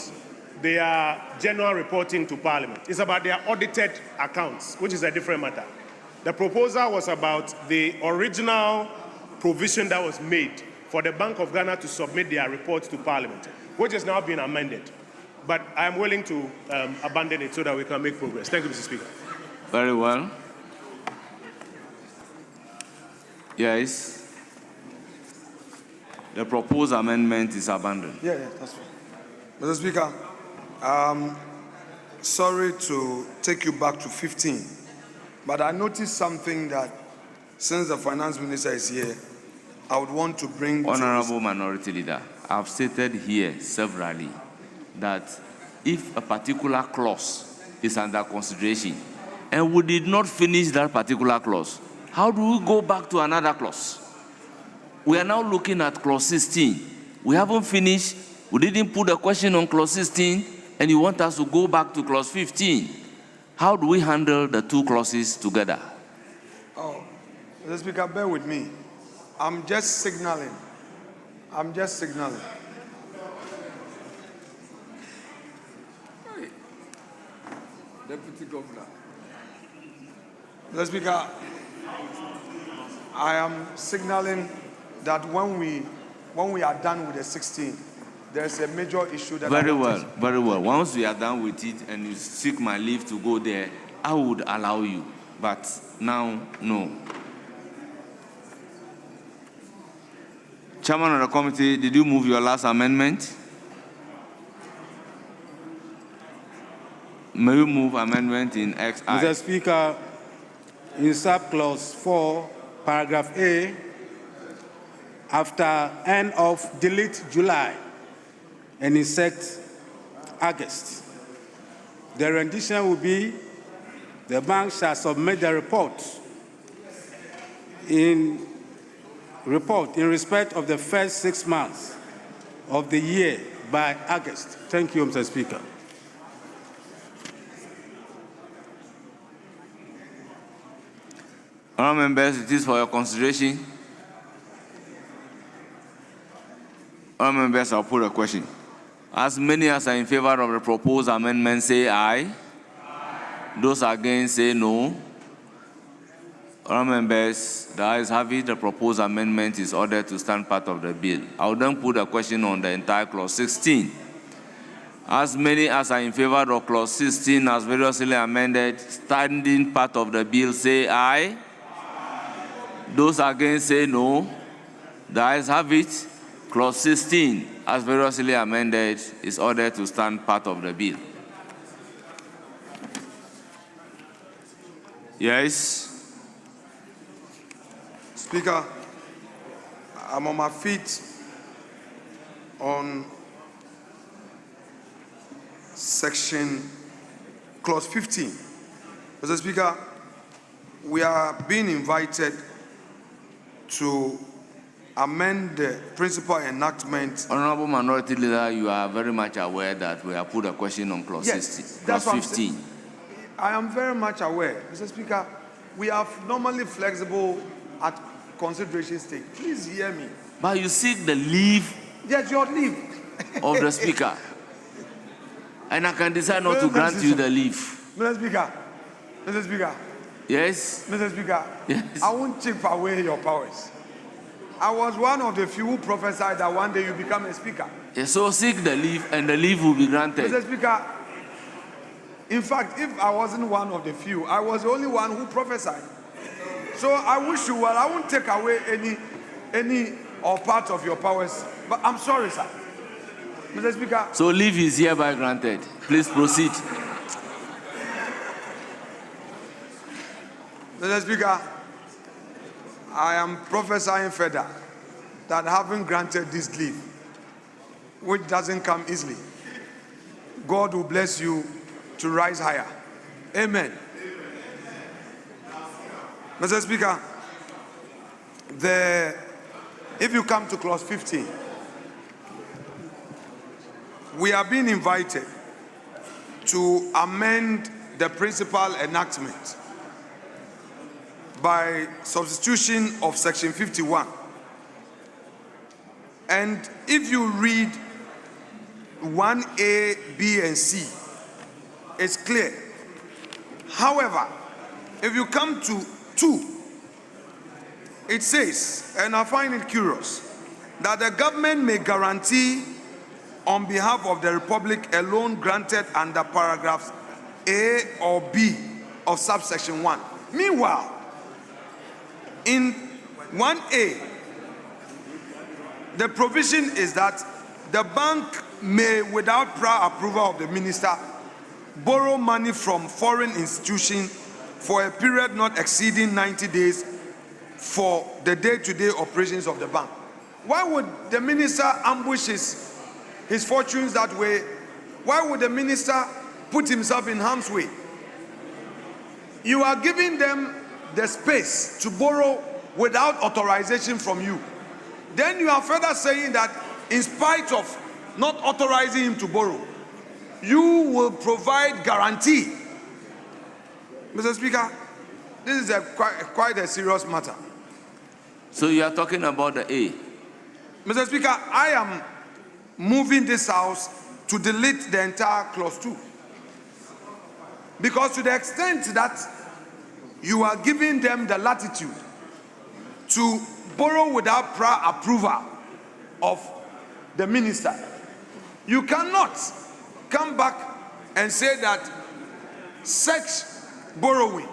their general reporting to Parliament. It's about their audited accounts, which is a different matter. The proposal was about the original provision that was made for the Bank of Ghana to submit their reports to Parliament, which has now been amended. But I am willing to abandon it so that we can make progress. Thank you, Mr. Speaker. Very well. Yes. The proposed amendment is abandoned. Yeah, that's fine. Mr. Speaker, sorry to take you back to 15, but I noticed something that since the finance minister is here, I would want to bring Honorable Minority Leader, I've stated here severally that if a particular clause is under consideration and we did not finish that particular clause, how do we go back to another clause? We are now looking at clause 16. We haven't finished. We didn't put a question on clause 16. and you want us to go back to clause 15. How do we handle the two clauses together? Oh, Mr. Speaker, bear with me. I'm just signaling. Deputy Governor. Mr. Speaker, I am signaling that when we are done with the 16, there's a major issue that Very well. Once we are done with it and you seek my leave to go there, I would allow you. But now, no. Chairman of the committee, did you move your last amendment? May you move amendment in XI? Mr. Speaker, in subclause 4, paragraph A, after end of delete July and insert August, the rendition will be the bank shall submit the report in respect of the first 6 months of the year by August. Thank you, Mr. Speaker. Honourable members, it is for your consideration. Honourable members, I'll put a question. As many as are in favor of the proposed amendment, say aye. Those against, say no. Honourable members, the ayes have it. The proposed amendment is ordered to stand part of the bill. I will then put a question on the entire clause 16. As many as are in favor of clause 16 as variously amended, standing part of the bill, say aye. Those against, say no. The ayes have it. Clause 16, as variously amended, is ordered to stand part of the bill. Yes. Speaker, I'm on my feet on section clause 15. Mr. Speaker, we are being invited to amend the principal enactment. Honorable Minority Leader, you are very much aware that we have put a question on clause 16, clause 15. I am very much aware. Mr. Speaker, we are normally flexible at consideration stage. Please hear me. But you seek the leave Yes, your leave. of the Speaker. And I can decide not to grant you the leave. Mr. Speaker. Yes? Mr. Speaker, yes. I won't chip away your powers. I was one of the few who prophesied that one day you become a speaker. Yes, so seek the leave and the leave will be granted. Mr. Speaker, in fact, if I wasn't one of the few, I was the only one who prophesied. So I wish you well. I won't take away any or part of your powers. But I'm sorry, sir. Mr. Speaker. So leave is hereby granted. Please proceed. Mr. Speaker, I am prophesying further that having granted this leave, which doesn't come easily, God will bless you to rise higher. Amen. Mr. Speaker, if you come to clause 15, we are being invited to amend the principal enactment by substitution of section 51. And if you read 1A, B, and C, it's clear. However, if you come to 2, it says, and I find it curious, that the government may guarantee on behalf of the Republic a loan granted under paragraphs A or B of subsection 1. Meanwhile, in 1A, the provision is that the bank may, without prior approval of the minister, borrow money from foreign institutions for a period not exceeding 90 days for the day-to-day operations of the bank. Why would the minister ambush his fortunes that way? Why would the minister put himself in harm's way? You are giving them the space to borrow without authorization from you. Then you are further saying that in spite of not authorizing him to borrow, you will provide guarantee. Mr. Speaker, this is quite a serious matter. So you are talking about the A? Mr. Speaker, I am moving this House to delete the entire clause 2. Because to the extent that you are giving them the latitude to borrow without prior approval of the minister, you cannot come back and say that such borrowing.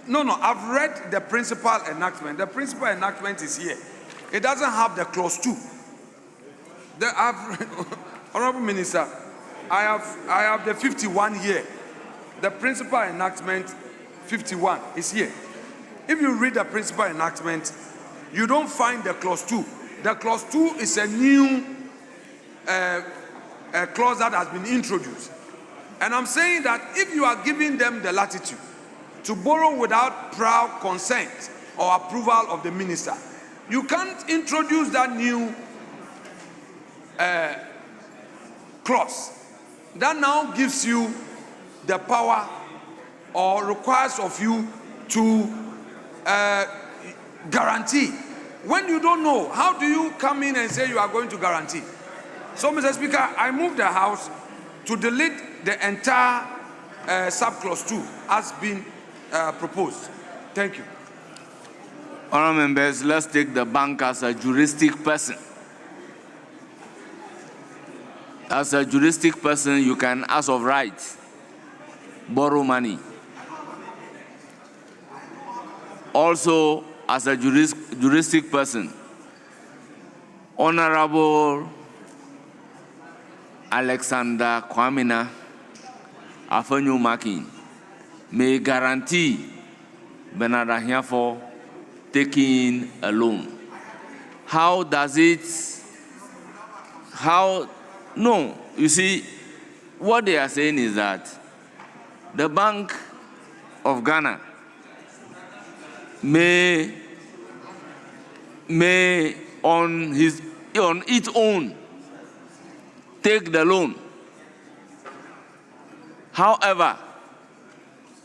No, I've read the principal enactment. The principal enactment is here. It doesn't have the clause 2. Honorable Minister, I have the 51 here. The principal enactment 51 is here. If you read the principal enactment, you don't find the clause 2. The clause 2 is a new clause that has been introduced. And I'm saying that if you are giving them the latitude to borrow without prior consent or approval of the minister, you can't introduce that new clause that now gives you the power or requires of you to guarantee. When you don't know, how do you come in and say you are going to guarantee? So, Mr. Speaker, I move the House to delete the entire subclause 2 as been proposed. Thank you. Honourable members, let's take the bank as a juristic person. As a juristic person, you can, as of right, borrow money. Also, as a juristic person, Honorable Alexander Kwamina Afenyo Makin may guarantee Bernard Ahiafo taking a loan. How does it, no, you see, what they are saying is that the Bank of Ghana may on its own take the loan. However,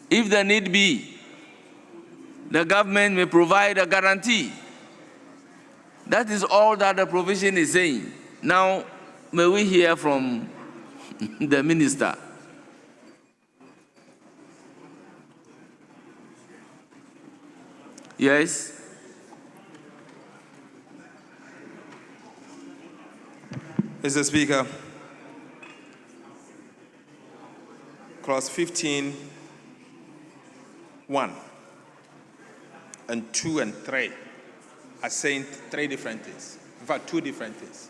if the need be, the government may provide a guarantee. That is all that the provision is saying. Now, may we hear from the minister? Yes? Mr. Speaker, clause 15(1) and 2 and 3 are saying 3 different things. In fact, 2 different things.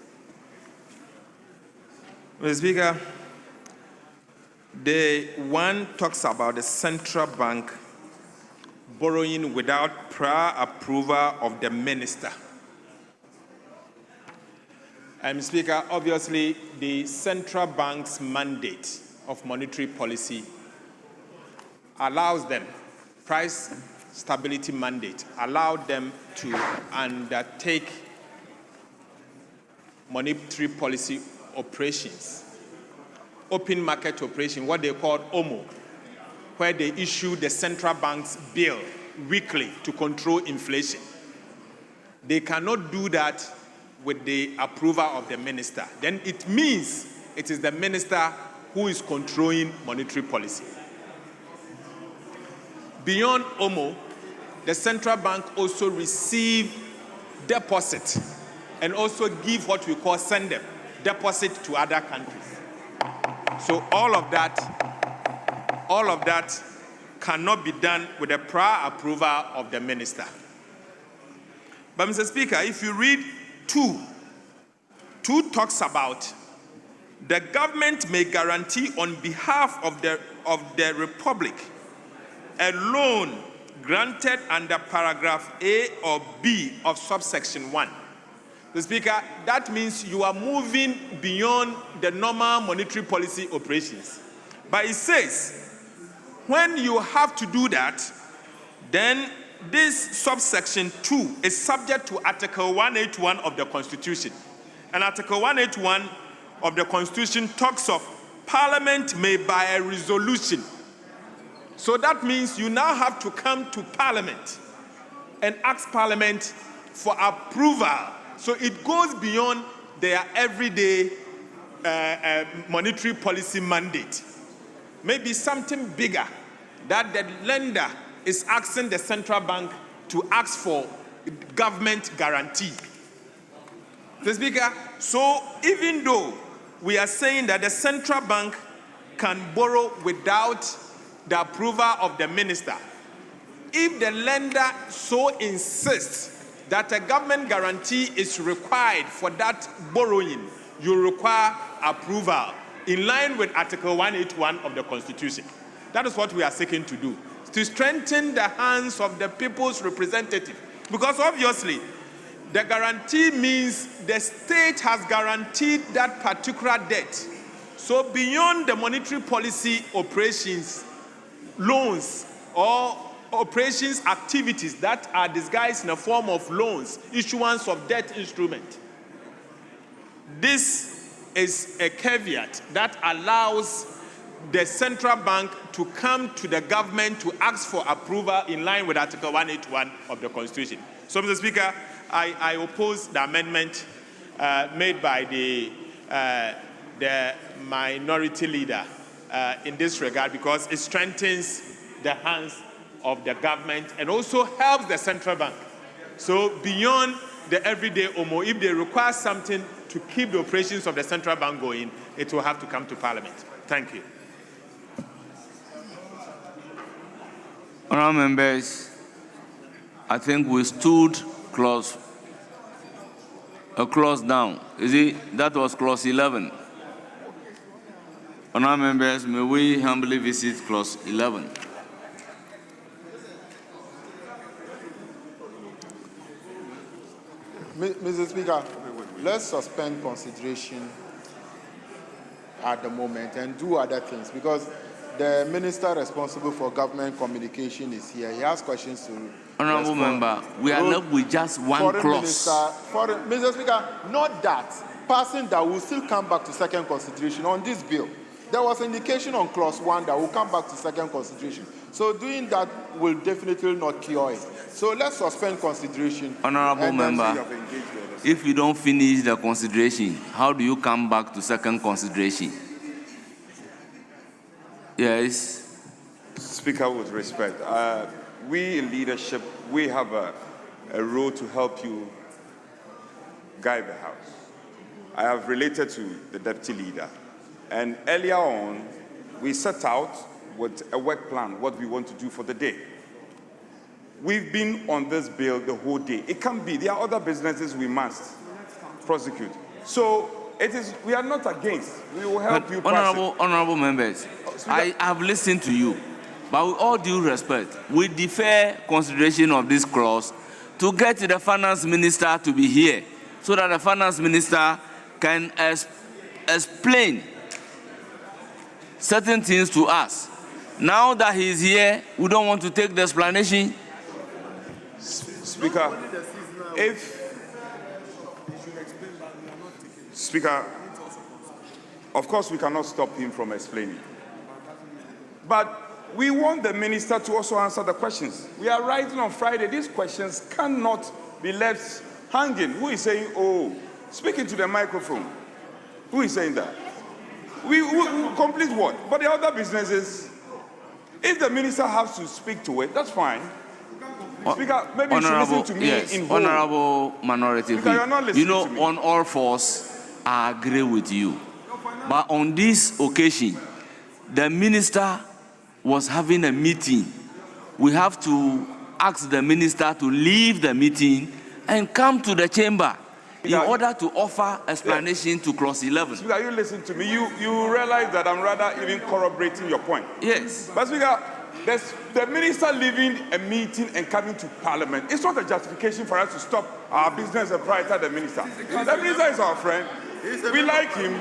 Mr. Speaker, the one talks about the central bank borrowing without prior approval of the minister. And Speaker, obviously, the central bank's mandate of monetary policy allows them, price stability mandate, allowed them to undertake monetary policy operations, open market operation, what they call OMO, where they issue the central bank's bill weekly to control inflation. They cannot do that with the approval of the minister. Then it means it is the minister who is controlling monetary policy. Beyond OMO, the central bank also receive deposit and also give what we call send them, deposit to other countries. So all of that cannot be done with the prior approval of the minister. But Mr. Speaker, if you read 2 talks about the government may guarantee on behalf of the Republic a loan granted under paragraph A or B of subsection 1. Mr. Speaker, that means you are moving beyond the normal monetary policy operations. But it says, when you have to do that, then this subsection 2 is subject to Article 181 of the Constitution. And Article 181 of the Constitution talks of Parliament may by a resolution. So that means you now have to come to Parliament and ask Parliament for approval. So it goes beyond their everyday monetary policy mandate. Maybe something bigger, that the lender is asking the central bank to ask for government guarantee. Mr. Speaker, so even though we are saying that the central bank can borrow without the approval of the minister, if the lender so insists that a government guarantee is required for that borrowing, you require approval in line with Article 181 of the Constitution. That is what we are seeking to do, to strengthen the hands of the people's representative. Because obviously, the guarantee means the state has guaranteed that particular debt. So beyond the monetary policy operations, loans, or operations activities that are disguised in the form of loans, issuance of debt instrument, this is a caveat that allows the central bank to come to the government to ask for approval in line with Article 181 of the Constitution. So, Mr. Speaker, I oppose the amendment made by the minority leader in this regard, because it strengthens the hands of the government and also helps the central bank. So beyond the everyday OMO, if they require something to keep the operations of the central bank going, it will have to come to Parliament. Thank you. Honourable members, I think we stood a clause down. That was clause 11. Honourable members, may we humbly visit clause 11. Mr. Speaker, let's suspend consideration at the moment and do other things, because the minister responsible for government communication is here. He has questions to Honourable member, we are left with just one clause. Mr. Speaker, not that. Passing that will still come back to second consideration on this bill. There was indication on clause 1 that will come back to second consideration. So doing that will definitely not cure it. So let's suspend consideration. Honourable member, if you don't finish the consideration, how do you come back to second consideration? Yes. Speaker, with respect, we in leadership, we have a role to help you guide the House. I have related to the deputy leader. And earlier on, we set out with a work plan, what we want to do for the day. We've been on this bill the whole day. It can be, there are other businesses we must prosecute. So we are not against. We will help you pass it. Honourable members, I have listened to you, but with all due respect, we defer consideration of this clause to get the finance minister to be here, so that the finance minister can explain certain things to us. Now that he is here, we don't want to take the explanation. Speaker, Speaker, of course we cannot stop him from explaining. But we want the minister to also answer the questions. We are writing on Friday. These questions cannot be left hanging. Who is saying, oh, speaking to the microphone? Who is saying that? We complete what? But the other businesses, if the minister has to speak to it, that's fine. Speaker, maybe you should listen to me in whole. Honourable minority, Speaker, you're not listening to me. on all fours, I agree with you. But on this occasion, the minister was having a meeting. We have to ask the minister to leave the meeting and come to the chamber in order to offer explanation to clause 11. Speaker, you listen to me. You realize that I'm rather even corroborating your point. Yes. But Speaker, the minister leaving a meeting and coming to Parliament, it's not a justification for us to stop our business and prioritize the minister. The minister is our friend. We like him.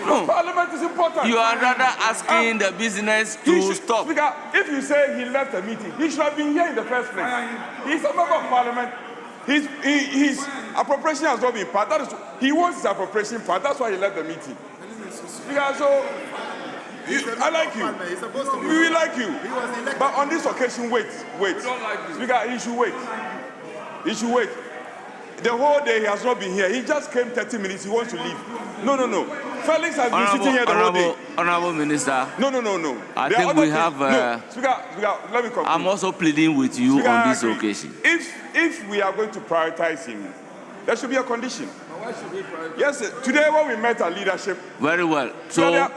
No. Parliament is important. You are rather asking the business to stop. Speaker, if you say he left a meeting, he should have been here in the first place. He's a member of Parliament. His appropriation has not been passed. He wants his appropriation passed. That's why he left the meeting. Speaker, so I like you. We like you. But on this occasion, wait. Speaker, he should wait. He should wait. The whole day he has not been here. He just came 30 minutes. He wants to leave. No. Felix has been sitting here the whole day. Honorable Minister. No. I think we have. No, Speaker, let me conclude. I'm also pleading with you Speaker, on this I agree. occasion. If we are going to prioritize him, there should be a condition. Why should we prioritize? Yes, sir. Today when we met our leadership. Very well. So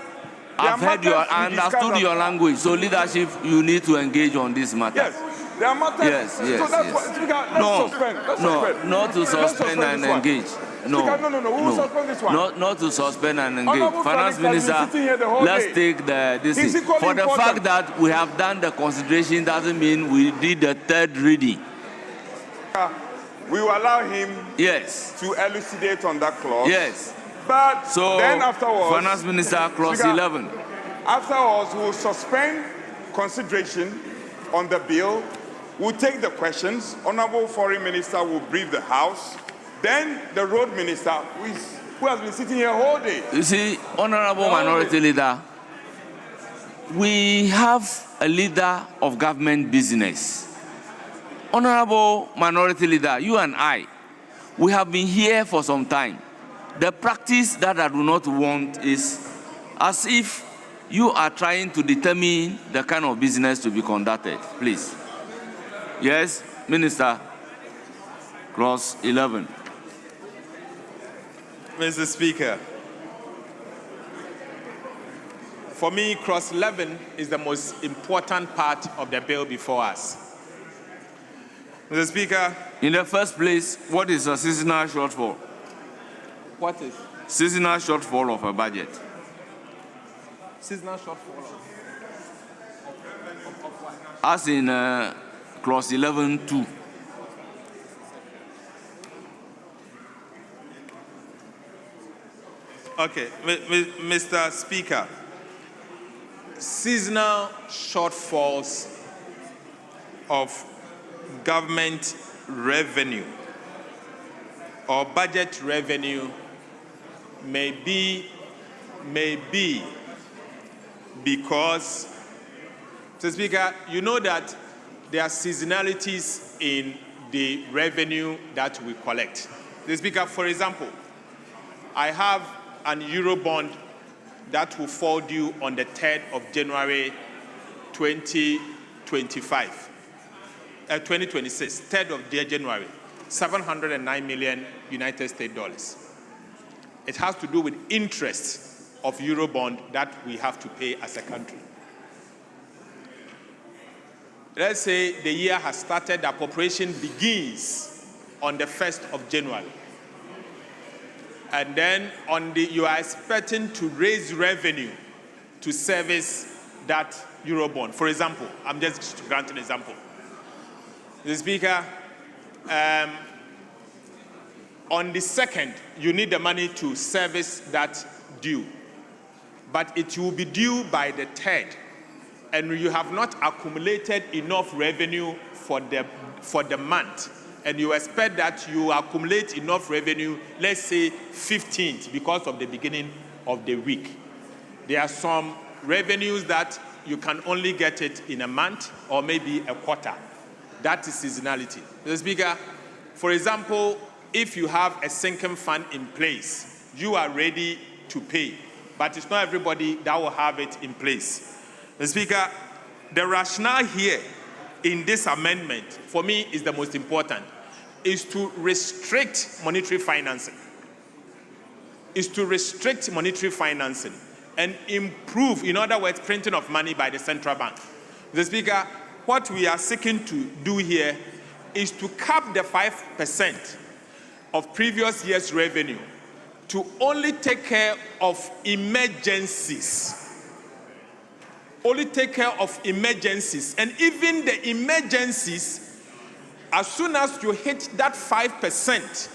I've heard I understood your language. So leadership, you need to engage on this matter. Yes. There are matters. Yes. So that's what, Speaker, let's suspend. Not to suspend and engage. No. Speaker, no. We will suspend this one. Not to suspend and engage. Honorable Finance Felix has been Minister, sitting here the whole let's day. take this It's thing. equally For the important. fact that we have done the consideration doesn't mean we did the third reading. We will allow him Yes. to elucidate on that clause. Yes. But So, then afterwards, Finance Minister, clause Speaker, 11. Afterwards, we will suspend consideration on the bill. We'll take the questions. Honorable Foreign Minister will brief the House. Then the Road Minister, who has been sitting here all day. You see, Honorable Minority Leader, we have a leader of government business. Honorable Minority Leader, you and I, we have been here for some time. The practice that I do not want is as if you are trying to determine the kind of business to be conducted. Please. Yes, Minister. Clause 11. Mr. Speaker, for me, clause 11 is the most important part of the bill before us. Mr. Speaker. In the first place, what is a seasonal shortfall? What is? Seasonal shortfall of a budget. Seasonal shortfall. As in clause 11(2). Okay, Mr. Speaker, seasonal shortfalls of government revenue or budget revenue may be because, Mr. Speaker, you know that there are seasonalities in the revenue that we collect. Mr. Speaker, for example, I have an Eurobond that will fall due on the 3rd of January 2026, 3rd of January, 709 million United States dollars. It has to do with interest of Eurobond that we have to pay as a country. Let's say the year has started, the appropriation begins on the 1st of January. And then you are expecting to raise revenue to service that Eurobond. For example, I'm just granting an example. The Speaker, on the 2nd, you need the money to service that due. But it will be due by the 3rd. And you have not accumulated enough revenue for the month. And you expect that you accumulate enough revenue, let's say 15th, because of the beginning of the week. There are some revenues that you can only get it in a month or maybe a quarter. That is seasonality. Mr. Speaker, for example, if you have a sinking fund in place, you are ready to pay, but it's not everybody that will have it in place. Mr. Speaker, the rationale here in this amendment, for me, is the most important, is to restrict monetary financing. And improve, in other words, printing of money by the central bank. Mr. Speaker, what we are seeking to do here is to cap the 5% of previous year's revenue to only take care of emergencies. And even the emergencies, as soon as you hit that 5%,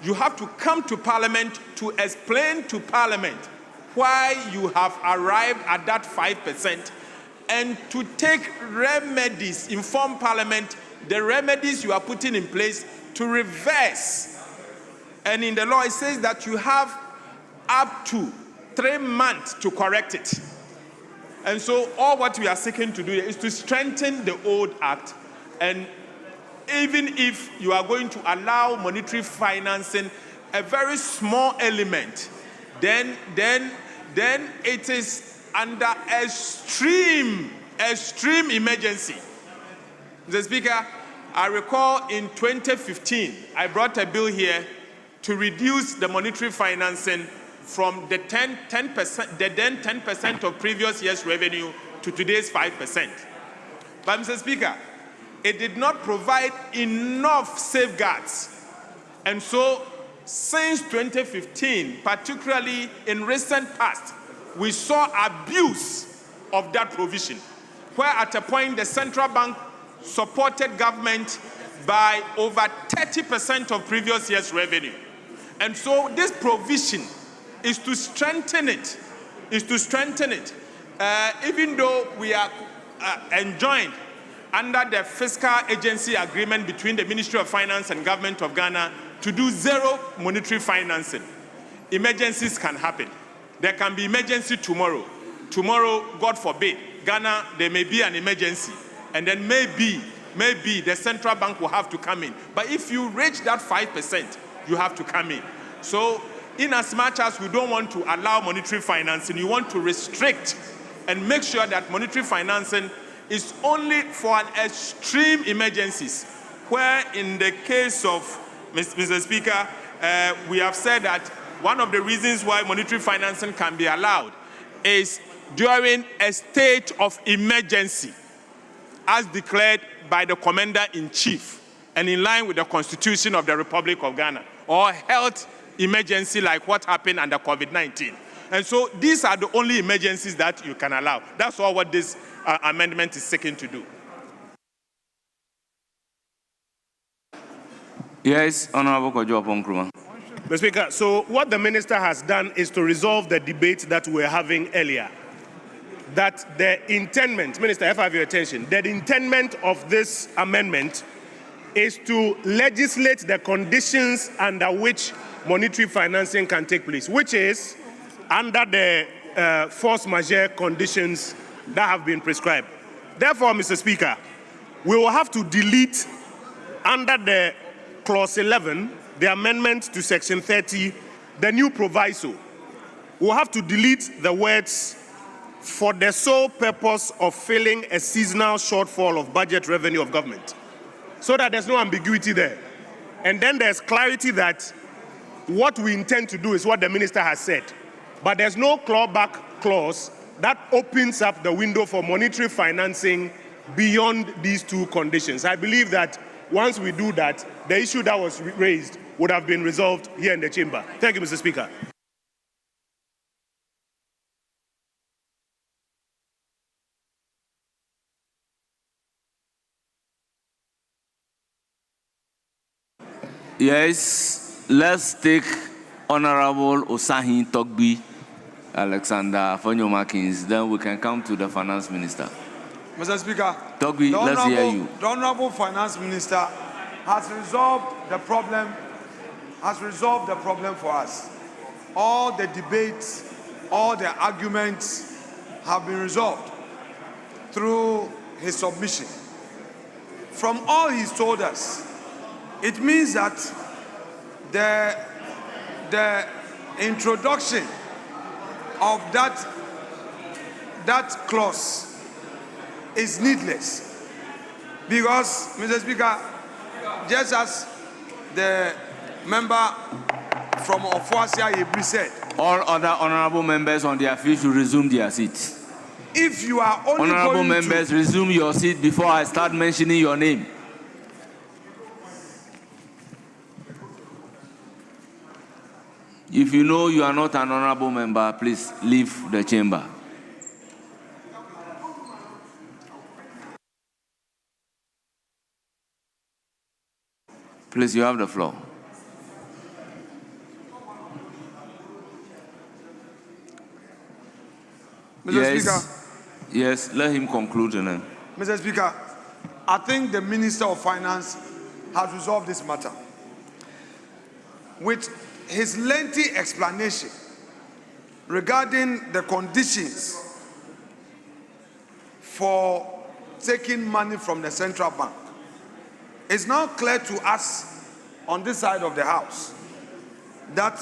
you have to come to Parliament to explain to Parliament why you have arrived at that 5% and to take remedies, inform Parliament the remedies you are putting in place to reverse. And in the law, it says that you have up to 3 months to correct it. And so all what we are seeking to do is to strengthen the old act, and even if you are going to allow monetary financing, a very small element, then it is under extreme emergency. Mr. Speaker, I recall in 2015, I brought a bill here to reduce the monetary financing from the 10% of previous year's revenue to today's 5%. But Mr. Speaker, it did not provide enough safeguards. And so since 2015, particularly in recent past, we saw abuse of that provision, where at a point the central bank supported government by over 30% of previous year's revenue. And so this provision is to strengthen it, even though we are enjoined under the fiscal agency agreement between the Ministry of Finance and Government of Ghana to do zero monetary financing. Emergencies can happen. There can be emergency tomorrow. Tomorrow, God forbid, Ghana, there may be an emergency. And then maybe the central bank will have to come in. But if you reach that 5%, you have to come in. So in as much as we don't want to allow monetary financing, you want to restrict and make sure that monetary financing is only for an extreme emergencies, where in the case of, Mr. Speaker, we have said that one of the reasons why monetary financing can be allowed is during a state of emergency, as declared by the Commander-in-Chief and in line with the Constitution of the Republic of Ghana, or health emergency like what happened under COVID-19. And so these are the only emergencies that you can allow. That's all what this amendment is seeking to do. Yes, Honorable Kojo Nkrumah. Mr. Speaker, so what the minister has done is to resolve the debate that we were having earlier. That the intendment, Minister, if I have your attention, the intendment of this amendment is to legislate the conditions under which monetary financing can take place, which is under the force majeure conditions that have been prescribed. Therefore, Mr. Speaker, we will have to delete under the clause 11, the amendment to section 30, the new proviso. We'll have to delete the words "for the sole purpose of filling a seasonal shortfall of budget revenue of government," so that there's no ambiguity there. And then there's clarity that what we intend to do is what the minister has said. But there's no clawback clause that opens up the window for monetary financing beyond these two conditions. I believe that once we do that, the issue that was raised would have been resolved here in the chamber. Thank you, Mr. Speaker. Yes, let's take Honorable Osahin Togbi Alexander Fonyo-Markins, then we can come to the Finance Minister. Mr. Speaker, Togbi, let's hear you. The Honorable Finance Minister has resolved the problem for us. All the debates, all the arguments have been resolved through his submission. From all he's told us, it means that the introduction of that clause is needless, because, Mr. Speaker, just as the member from Ofuasia Yebri said, all other honorable members on their feet should resume their seats. If you are only honorable members, resume your seat before I start mentioning your name. If you know you are not an honorable member, please leave the chamber. Please, you have the floor. Mr. Speaker. Yes, let him conclude then. Mr. Speaker, I think the Minister of Finance has resolved this matter. With his lengthy explanation regarding the conditions for taking money from the central bank. It's now clear to us on this side of the house that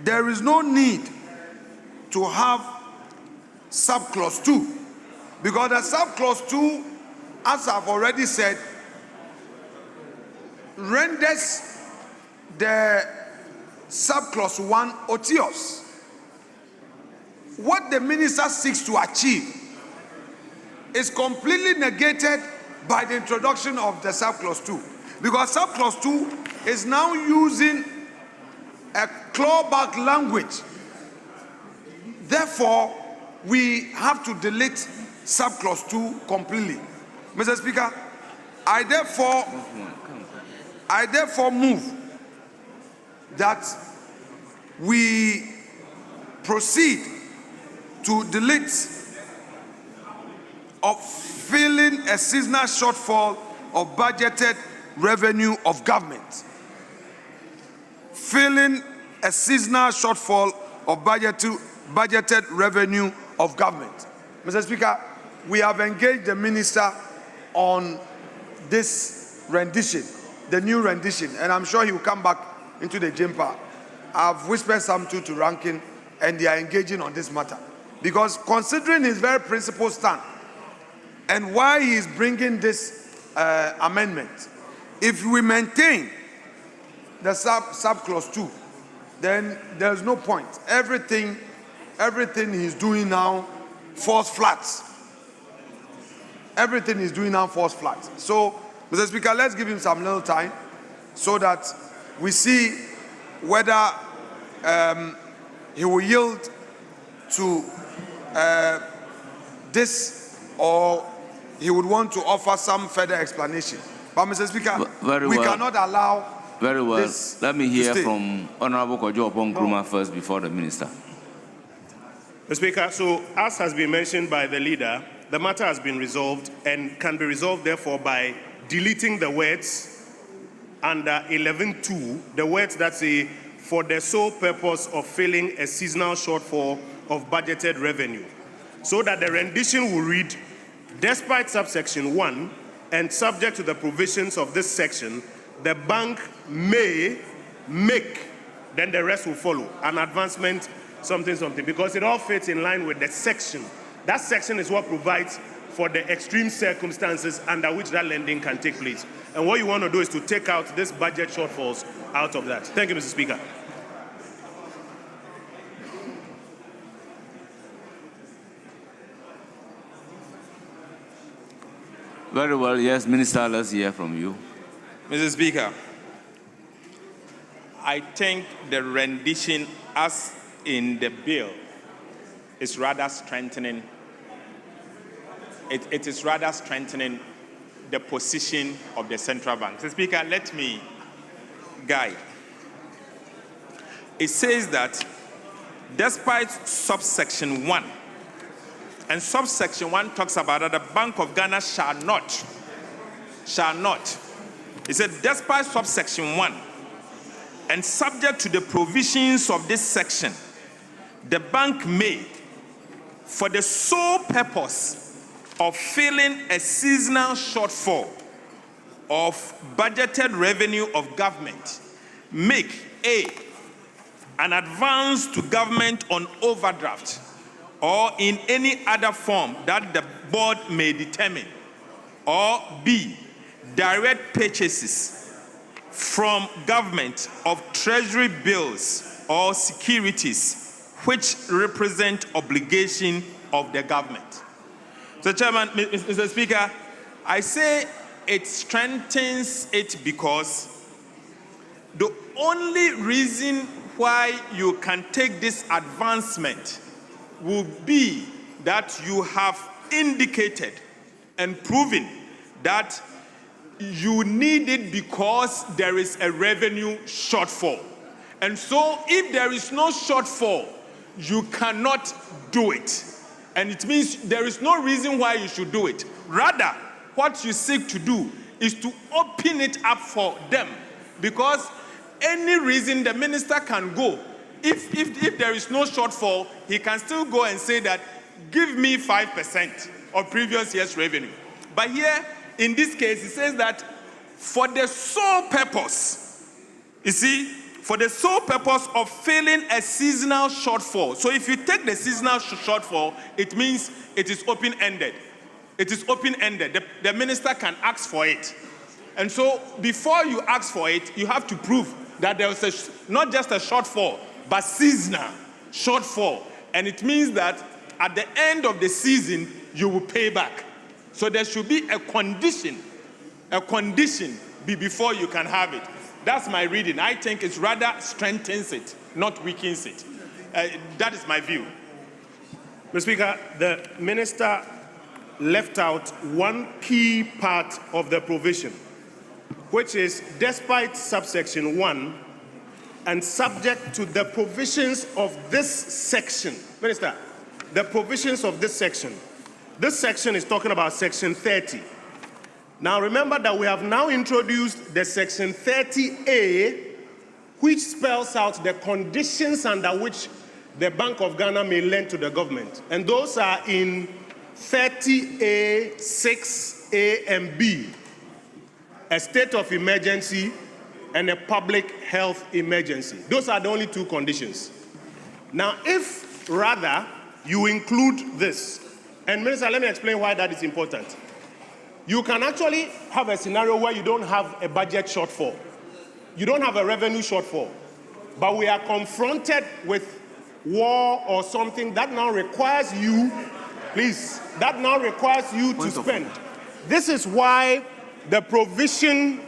there is no need to have subclause 2, because the subclause 2, as I've already said, renders the subclause 1 otious. What the minister seeks to achieve is completely negated by the introduction of the subclause 2, because subclause 2 is now using a clawback language. Therefore, we have to delete subclause 2 completely. Mr. Speaker, I therefore move that we proceed to delete of filling a seasonal shortfall of budgeted revenue of government. Filling a seasonal shortfall of budgeted revenue of government. Mr. Speaker, we have engaged the minister on this rendition, the new rendition, and I'm sure he will come back into the chamber. I've whispered something to Rankin, and they are engaging on this matter. Because considering his very principled stand and why he is bringing this amendment, if we maintain the subclause 2, then there's no point. Everything he's doing now falls flat. Everything he's doing now falls flat. So, Mr. Speaker, let's give him some little time so that we see whether he will yield to this, or he would want to offer some further explanation. But, Mr. Speaker, we cannot allow. Very well. This Let me hear from Honorable Kojo Opon-Nkrumah first before the minister. Mr. Speaker, so as has been mentioned by the leader, the matter has been resolved and can be resolved, therefore, by deleting the words under 11.2, the words that say, for the sole purpose of filling a seasonal shortfall of budgeted revenue, so that the rendition will read, despite subsection 1 and subject to the provisions of this section, the bank may make, then the rest will follow, an advancement, something, because it all fits in line with the section. That section is what provides for the extreme circumstances under which that lending can take place. And what you want to do is to take out this budget shortfalls out of that. Thank you, Mr. Speaker. Very well. Yes, Minister, let's hear from you. Mr. Speaker, I think the rendition as in the bill is rather strengthening. It is rather strengthening the position of the central bank. Mr. Speaker, let me guide. It says that despite subsection 1, and subsection 1 talks about that the Bank of Ghana shall not. It said, despite subsection 1, and subject to the provisions of this section, the bank may, for the sole purpose of filling a seasonal shortfall of budgeted revenue of government, make an advance to government on overdraft or in any other form that the board may determine, or B, direct purchases from government of treasury bills or securities which represent obligation of the government. So, Chairman, Mr. Speaker, I say it strengthens it because the only reason why you can take this advancement will be that you have indicated and proven that you need it because there is a revenue shortfall. And so if there is no shortfall, you cannot do it. And it means there is no reason why you should do it. Rather, what you seek to do is to open it up for them. Because any reason the minister can go if there is no shortfall, he can still go and say that, give me 5% of previous year's revenue. But here, in this case, it says that for the sole purpose, you see, for the sole purpose of filling a seasonal shortfall. So if you take the seasonal shortfall, it means it is open-ended. It is open-ended. The minister can ask for it. And so before you ask for it, you have to prove that there was not just a shortfall, but seasonal shortfall. And it means that at the end of the season, you will pay back. So there should be a condition before you can have it. That's my reading. I think it rather strengthens it, not weakens it. That is my view. Mr. Speaker, the minister left out one key part of the provision, which is despite subsection 1 and subject to the provisions of this section. Minister, the provisions of this section. This section is talking about section 30. Now remember that we have now introduced the section 30A, which spells out the conditions under which the Bank of Ghana may lend to the government. And those are in 30A, 6A, and B. A state of emergency and a public health emergency. Those are the only two conditions. Now, if rather you include this, and Minister, let me explain why that is important. You can actually have a scenario where you don't have a budget shortfall. You don't have a revenue shortfall. But we are confronted with war or something that now requires you, please, that now requires you to spend. This is why the provision,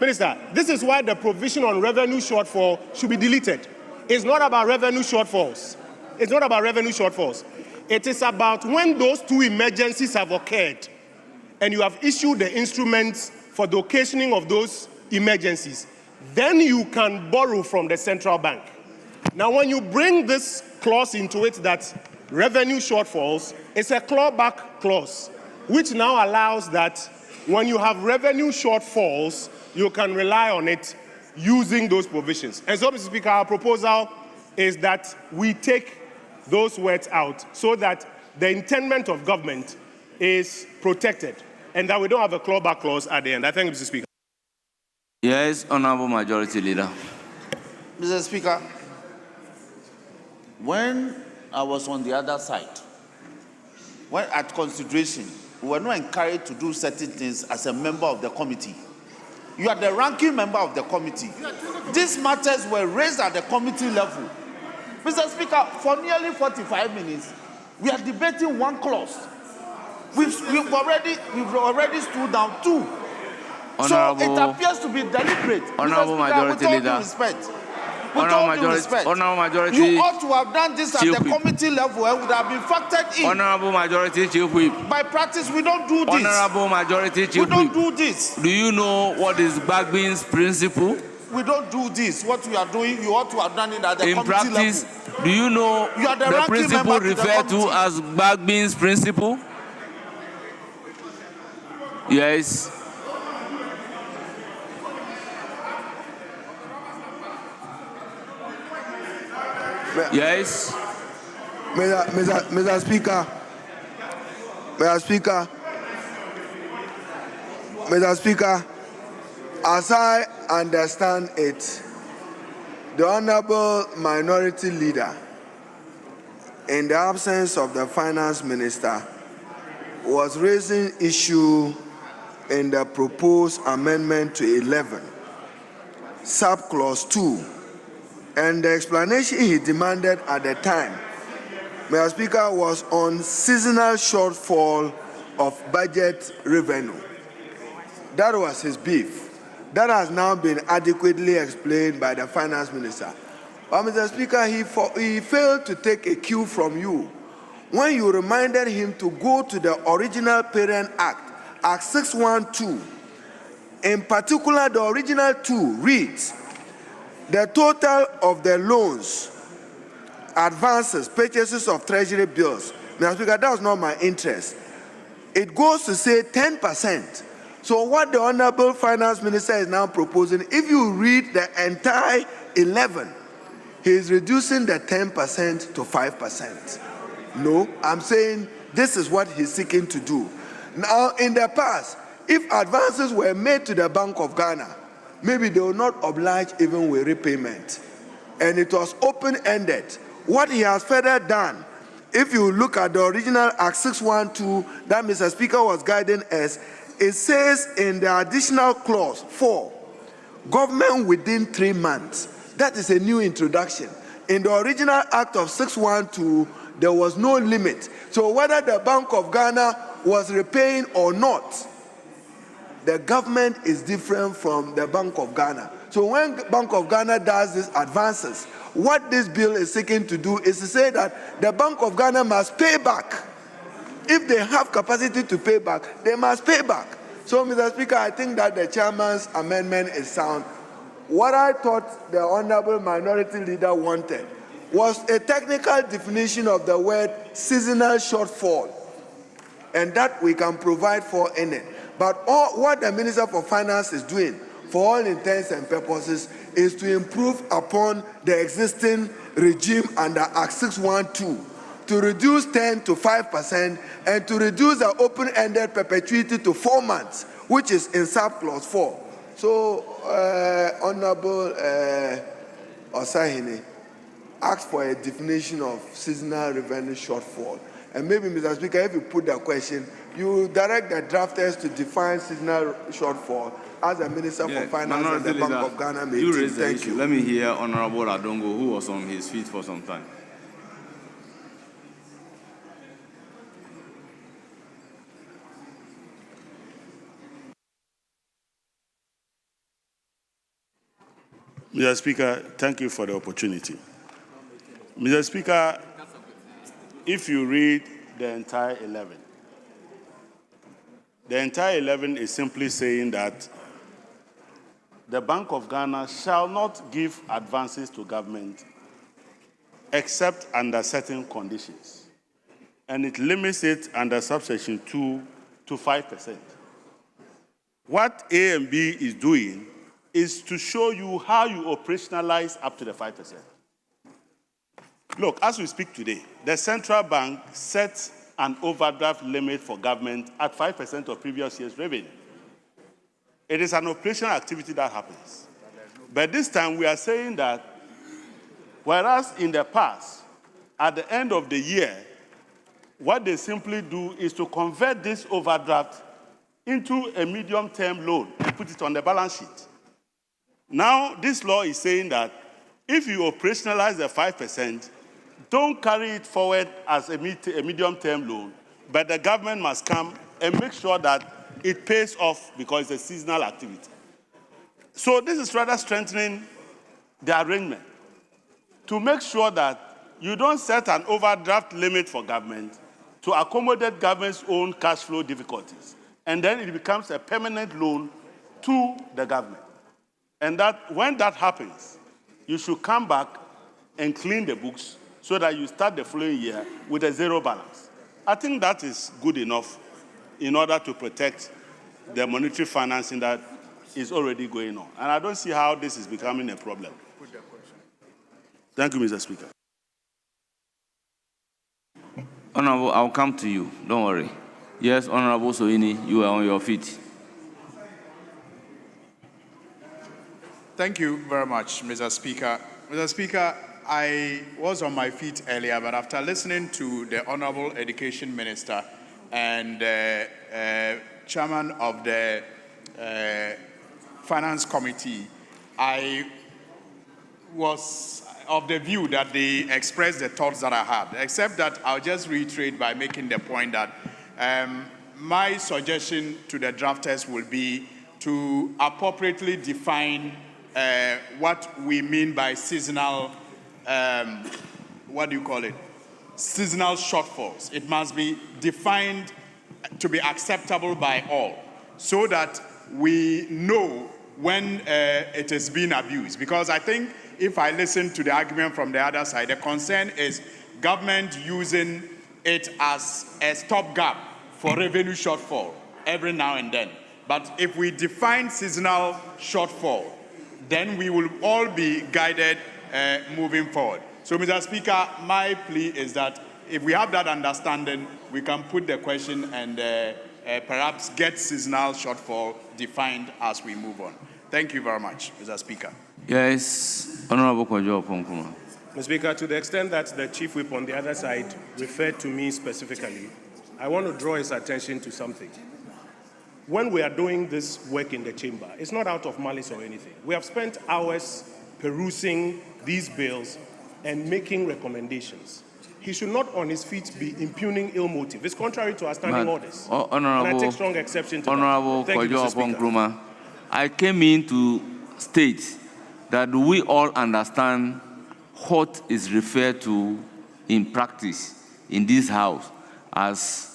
Minister, this is why the provision on revenue shortfall should be deleted. It's not about revenue shortfalls. It's not about revenue shortfalls. It is about when those two emergencies have occurred and you have issued the instruments for the occasioning of those emergencies, then you can borrow from the central bank. Now, when you bring this clause into it that revenue shortfalls, it's a clawback clause, which now allows that when you have revenue shortfalls, you can rely on it using those provisions. And so, Mr. Speaker, our proposal is that we take those words out so that the intendment of government is protected and that we don't have a clawback clause at the end. I thank you, Mr. Speaker. Yes, Honorable Majority Leader. Mr. Speaker, when I was on the other side, when at consideration, we were not encouraged to do certain things as a member of the committee. You are the ranking member of the committee. These matters were raised at the committee level. Mr. Speaker, for nearly 45 minutes, we are debating one clause. We've already stood down two. So it appears to be deliberate. Honorable Majority Leader. Honorable Majority. You ought to have done this at the committee level and would have been factored in. Honorable Majority Chief Whip. By practice, we don't do this. Honorable Majority Chief Whip. We don't do this. Do you know what is Bagbin's principle? We don't do this. What we are doing, you ought to have done it at the committee level. In practice, do you know the principle referred to as Bagbin's principle? Yes. Yes. Mr. Speaker, as I understand it, the Honorable Minority Leader, in the absence of the Finance Minister, was raising issue in the proposed amendment to 11, subclause 2, and the explanation he demanded at the time, Mr. Speaker, was on seasonal shortfall of budget revenue. That was his beef. That has now been adequately explained by the Finance Minister. But Mr. Speaker, he failed to take a cue from you when you reminded him to go to the original Parent Act, Act 612. In particular, the original 2 reads, the total of the loans, advances, purchases of treasury bills. Mr. Speaker, that was not my interest. It goes to say 10%. So what the Honorable Finance Minister is now proposing, if you read the entire 11, he is reducing the 10% to 5%. No, I'm saying this is what he's seeking to do. Now, in the past, if advances were made to the Bank of Ghana, maybe they will not oblige even with repayment. And it was open-ended. What he has further done, if you look at the original Act 612 that Mr. Speaker was guiding us, it says in the additional clause 4, government within 3 months. That is a new introduction. In the original Act of 612, there was no limit. So whether the Bank of Ghana was repaying or not, the government is different from the Bank of Ghana. So when Bank of Ghana does these advances, what this bill is seeking to do is to say that the Bank of Ghana must pay back. If they have capacity to pay back, they must pay back. So, Mr. Speaker, I think that the chairman's amendment is sound. What I thought the honorable minority leader wanted was a technical definition of the word seasonal shortfall, and that we can provide for in it. But what the Minister for Finance is doing, for all intents and purposes, is to improve upon the existing regime under Act 612, to reduce 10 to 5%, and to reduce the open-ended perpetuity to 4 months, which is in subclause 4. So, Honorable Osahini asked for a definition of seasonal revenue shortfall. And maybe, Mr. Speaker, if you put the question, you direct the drafters to define seasonal shortfall as the Minister for Finance and the Bank of Ghana may you raise the Thank issue. you. Let me hear Honorable Adongo, who was on his feet for some time. Mr. Speaker, thank you for the opportunity. Mr. Speaker, if you read the entire 11, the entire 11 is simply saying that the Bank of Ghana shall not give advances to government except under certain conditions. And it limits it under subsection 2 to 5%. What A and B is doing is to show you how you operationalize up to the 5%. Look, as we speak today, the central bank sets an overdraft limit for government at 5% of previous year's revenue. It is an operational activity that happens. But this time we are saying that whereas in the past, at the end of the year, what they simply do is to convert this overdraft into a medium-term loan and put it on the balance sheet. Now, this law is saying that if you operationalize the 5%, don't carry it forward as a medium-term loan, but the government must come and make sure that it pays off because it's a seasonal activity. So this is rather strengthening the arrangement to make sure that you don't set an overdraft limit for government to accommodate government's own cash flow difficulties, and then it becomes a permanent loan to the government. And that when that happens, you should come back and clean the books so that you start the following year with a zero balance. I think that is good enough in order to protect the monetary financing that is already going on. And I don't see how this is becoming a problem. Thank you, Mr. Speaker. Honorable, I'll come to you. Don't worry. Yes, Honorable Soini, you are on your feet. Thank you very much, Mr. Speaker. Mr. Speaker, I was on my feet earlier, but after listening to the Honorable Education Minister and Chairman of the Finance Committee, I was of the view that they expressed the thoughts that I had, except that I'll just reiterate by making the point that my suggestion to the drafters will be to appropriately define what we mean by seasonal, seasonal shortfalls. It must be defined to be acceptable by all so that we know when it is being abused. Because I think if I listen to the argument from the other side, the concern is government using it as a stopgap for revenue shortfall every now and then. But if we define seasonal shortfall, then we will all be guided moving forward. So, Mr. Speaker, my plea is that if we have that understanding, we can put the question and perhaps get seasonal shortfall defined as we move on. Thank you very much, Mr. Speaker. Yes, Honorable Kojo Oponkruma. Mr. Speaker, to the extent that the Chief Whip on the other side referred to me specifically, I want to draw his attention to something. When we are doing this work in the chamber, it's not out of malice or anything. We have spent hours perusing these bills and making recommendations. He should not on his feet be impugning ill motive. It's contrary to our standing orders. And I take strong exception to Honorable that. Thank you, Kojo Mr. Speaker. Oponkruma, I came in to state that we all understand what is referred to in practice in this House as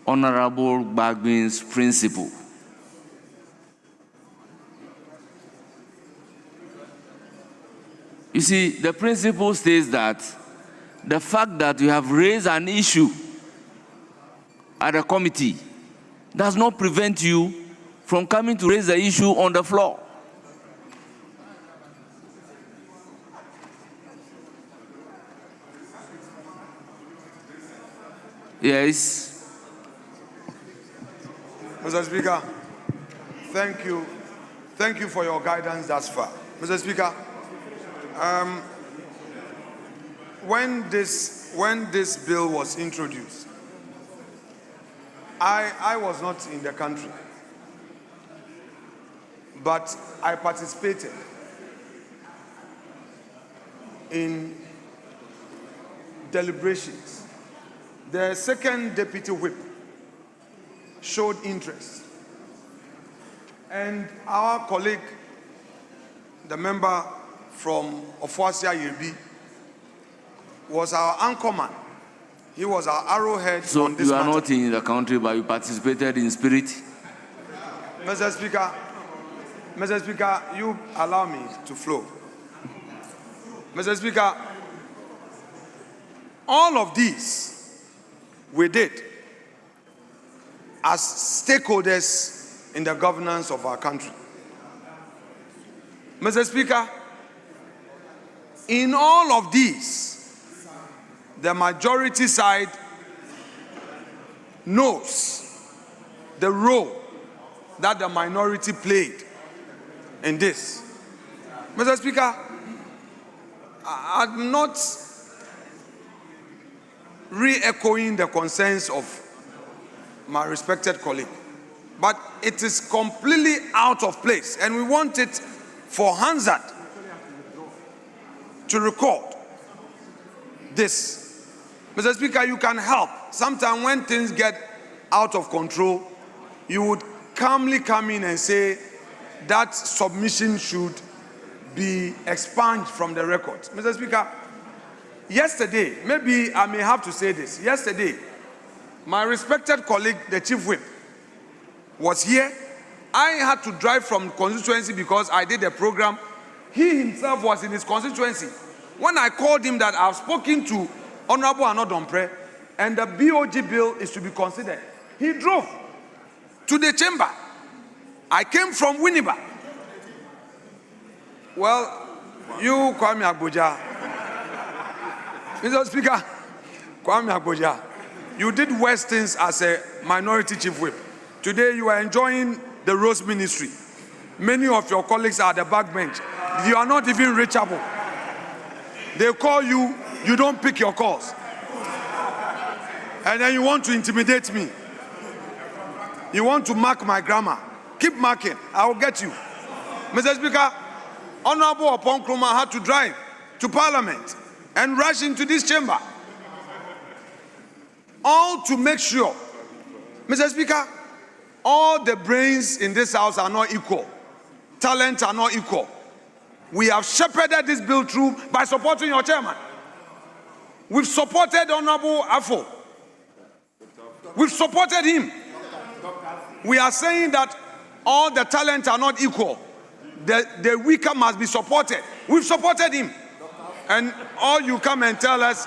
Honorable Bagbin's principle. You see, the principle states that the fact that you have raised an issue at a committee does not prevent you from coming to raise the issue on the floor. Yes. Mr. Speaker, thank you. Thank you for your guidance thus far. Mr. Speaker, when this bill was introduced, I was not in the country, but I participated in deliberations. The second deputy whip showed interest, and our colleague, the member from Ofuasia Yebi, was our anchorman. He was our arrowhead on this So you are matter. not in the country, but you participated in spirit? Mr. Speaker, you allow me to flow. Mr. Speaker, all of these we did as stakeholders in the governance of our country. Mr. Speaker, in all of these, the majority side knows the role that the minority played in this. Mr. Speaker, I'm not re-echoing the concerns of my respected colleague, but it is completely out of place, and we want it for Hansard to record this. Mr. Speaker, you can help. Sometimes when things get out of control, you would calmly come in and say that submission should be expunged from the record. Mr. Speaker, yesterday, maybe I may have to say this, yesterday, my respected colleague, the Chief Whip, was here. I had to drive from constituency because I did a program. He himself was in his constituency. When I called him that I've spoken to Honorable Anodompre and the BOG bill is to be considered, he drove to the chamber. I came from Winneba. Well, you, Kwame Agboja, Mr. Speaker, Kwame Agboja, you did worse things as a minority chief whip. Today you are enjoying the Rose Ministry. Many of your colleagues are at the backbench. You are not even reachable. They call you, you don't pick your calls. And then you want to intimidate me. You want to mark my grammar. Keep marking, I will get you. Mr. Speaker, Honorable Oponkruma had to drive to Parliament and rush into this chamber. All to make sure, Mr. Speaker, all the brains in this house are not equal. Talents are not equal. We have shepherded this bill through by supporting your chairman. We've supported Honorable Afo. We've supported him. We are saying that all the talents are not equal. The weaker must be supported. We've supported him. And all you come and tell us,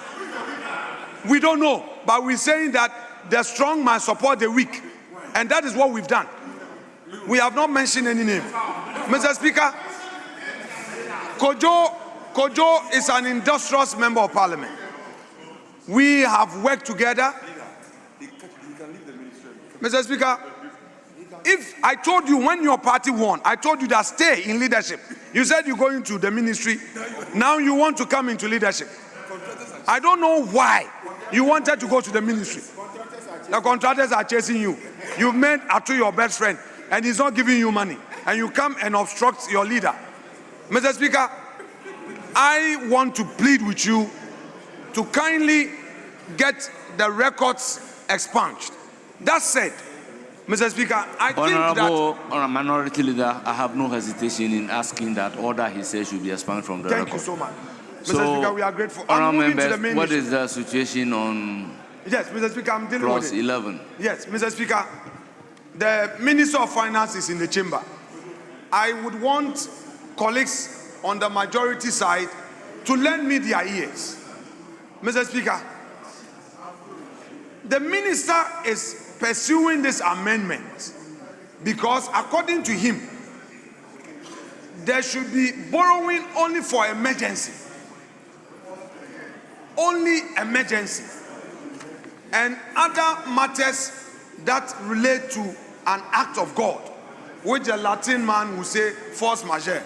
we don't know. But we're saying that the strong must support the weak. And that is what we've done. We have not mentioned any name. Mr. Speaker, Kojo Kojo is an industrious member of parliament. We have worked together. Mr. Speaker, if I told you when your party won, I told you that stay in leadership. You said you're going to the ministry. Now you want to come into leadership. I don't know why you wanted to go to the ministry. The contractors are chasing you. You've made Atu your best friend, and he's not giving you money. And you come and obstruct your leader. Mr. Speaker, I want to plead with you to kindly get the records expunged. That said, Mr. Speaker, I think that... Honorable Minority Leader, I have no hesitation in asking that order he says should be expunged from the record. Thank you so much. Mr. Speaker, we are grateful. Honorable members, what is the situation on Yes, Mr. Speaker, I'm dealing clause with it. 11? Yes, Mr. Speaker, the Minister of Finance is in the chamber. I would want colleagues on the majority side to lend me their ears. Mr. Speaker, the minister is pursuing this amendment because, according to him, there should be borrowing only for emergency. Only emergency. And other matters that relate to an act of God, which a Latin man will say force majeure.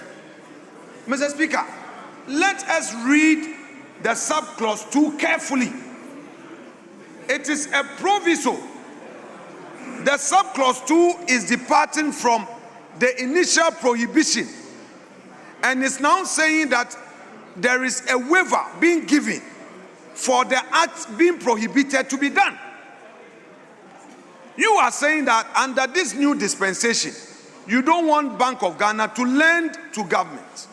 Mr. Speaker, let us read the subclause 2 carefully. It is a proviso. The subclause 2 is departing from the initial prohibition and is now saying that there is a waiver being given for the act being prohibited to be done. You are saying that under this new dispensation, you don't want Bank of Ghana to lend to government.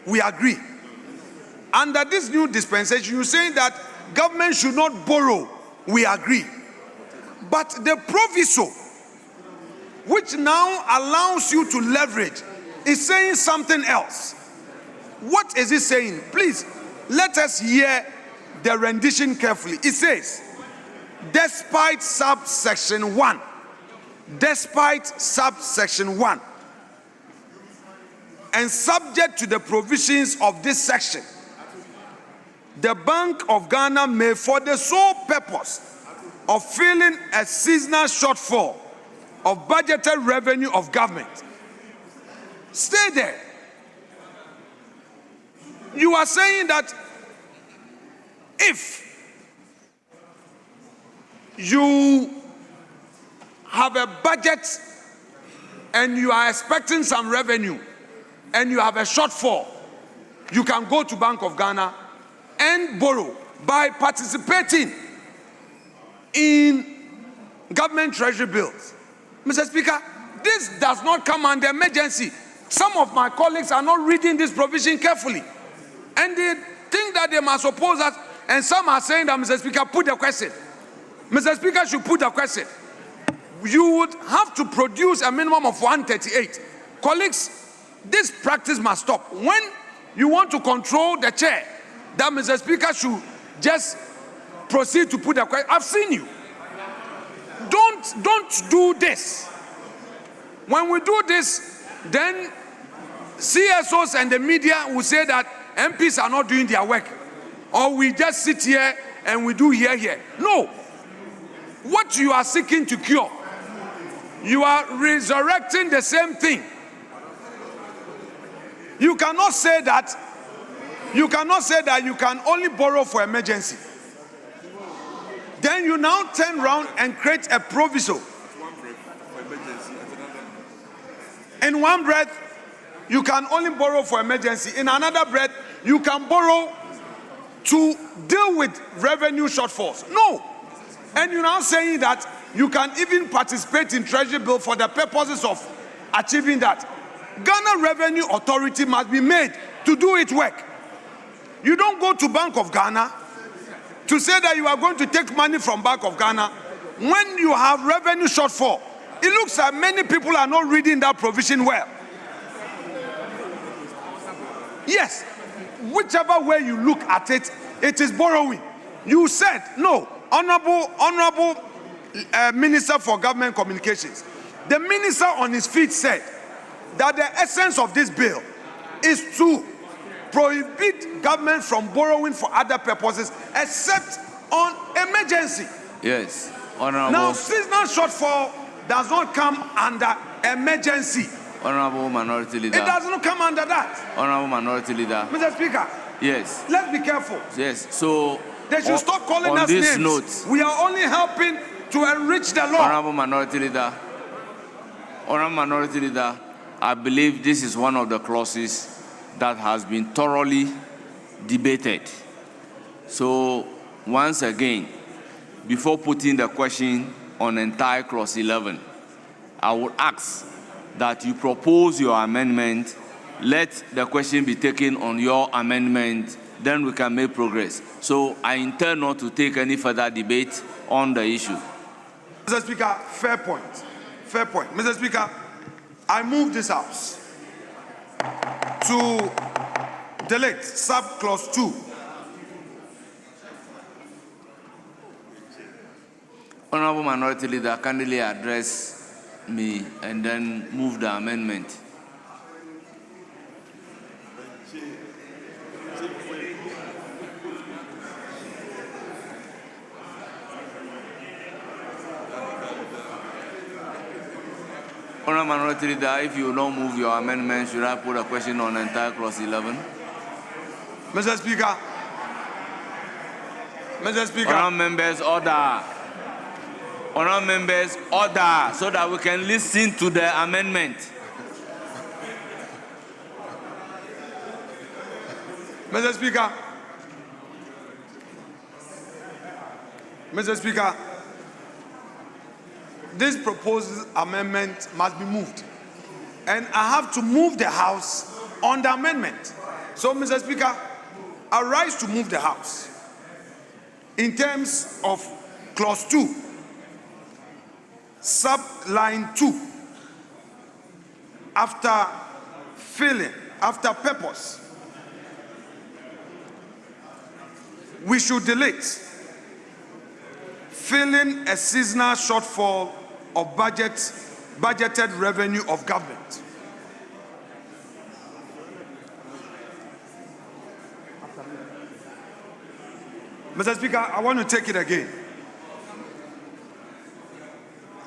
We agree. Under this new dispensation, you're saying that government should not borrow. We agree. But the proviso, which now allows you to leverage, is saying something else. What is it saying? Please, let us hear the rendition carefully. It says, despite subsection 1, and subject to the provisions of this section, the Bank of Ghana may, for the sole purpose of filling a seasonal shortfall of budgeted revenue of government. Stay there. You are saying that if you have a budget and you are expecting some revenue and you have a shortfall, you can go to Bank of Ghana and borrow by participating in government treasury bills. Mr. Speaker, this does not come under emergency. Some of my colleagues are not reading this provision carefully, and they think that they must oppose us, and some are saying that, Mr. Speaker, put the question. Mr. Speaker should put the question. You would have to produce a minimum of 138. Colleagues, this practice must stop. When you want to control the chair, that Mr. Speaker should just proceed to put the question. I've seen you. Don't do this. When we do this, then CSOs and the media will say that MPs are not doing their work, or we just sit here and we do here. No. What you are seeking to cure, you are resurrecting the same thing. You cannot say that you can only borrow for emergency. Then you now turn around and create a proviso. In one breath, you can only borrow for emergency. In another breath, you can borrow to deal with revenue shortfalls. No. And you're now saying that you can even participate in treasury bill for the purposes of achieving that. Ghana Revenue Authority must be made to do its work. You don't go to Bank of Ghana to say that you are going to take money from Bank of Ghana when you have revenue shortfall. It looks like many people are not reading that provision well. Yes, whichever way you look at it, it is borrowing. You said, no, Honorable Minister for Government Communications, the minister on his feet said that the essence of this bill is to prohibit government from borrowing for other purposes except on emergency. Yes, Honorable. Now, seasonal shortfall does not come under emergency. Honorable Minority Leader. It does not come under that. Honorable Minority Leader. Mr. Speaker. Yes. Let's be careful. Yes. So they should stop calling us this names. Note, we are only helping to enrich the law. Honorable Minority Leader. Honorable Minority Leader, I believe this is one of the clauses that has been thoroughly debated. So once again, before putting the question on entire clause 11, I would ask that you propose your amendment, let the question be taken on your amendment, then we can make progress. So I intend not to take any further debate on the issue. Mr. Speaker, fair point. Fair point. Mr. Speaker, I move this House to delete sub-clause 2. Honorable Minority Leader, kindly address me and then move the amendment. Honorable Minority Leader, if you don't move your amendment, should I put a question on entire clause 11? Mr. Speaker. Mr. Speaker. Honorable members, order. Honorable members, order, so that we can listen to the amendment. Mr. Speaker. Mr. Speaker, this proposed amendment must be moved. And I have to move the House on the amendment. So, Mr. Speaker, I rise to move the House in terms of clause 2. Subline 2, after filling, after purpose, we should delete filling a seasonal shortfall of budgeted revenue of government. Mr. Speaker, I want to take it again.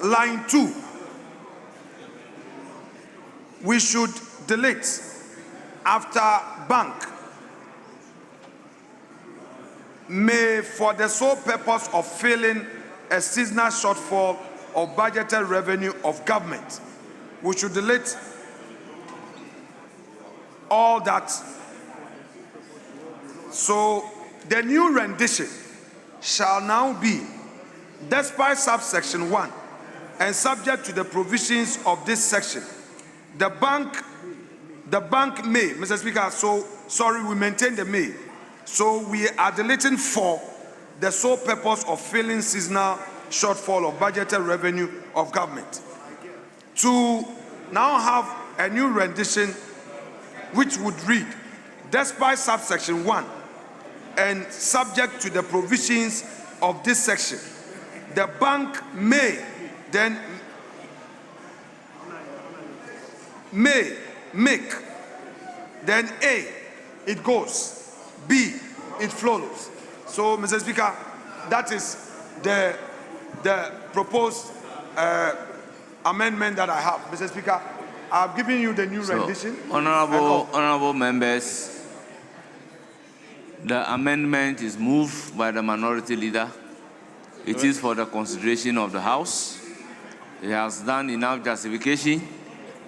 Line 2, we should delete after bank may for the sole purpose of filling a seasonal shortfall of budgeted revenue of government. We should delete all that. So the new rendition shall now be, despite subsection 1, and subject to the provisions of this section, the bank may, Mr. Speaker, so sorry, we maintain the may. So we are deleting for the sole purpose of filling seasonal shortfall of budgeted revenue of government. To now have a new rendition which would read, despite subsection 1 and subject to the provisions of this section, the bank may then may make, then A, it goes, B, it follows. So, Mr. Speaker, that is the proposed amendment that I have. Mr. Speaker, I've given you the new rendition. Honorable members, the amendment is moved by the Minority Leader. It is for the consideration of the House. It has done enough justification.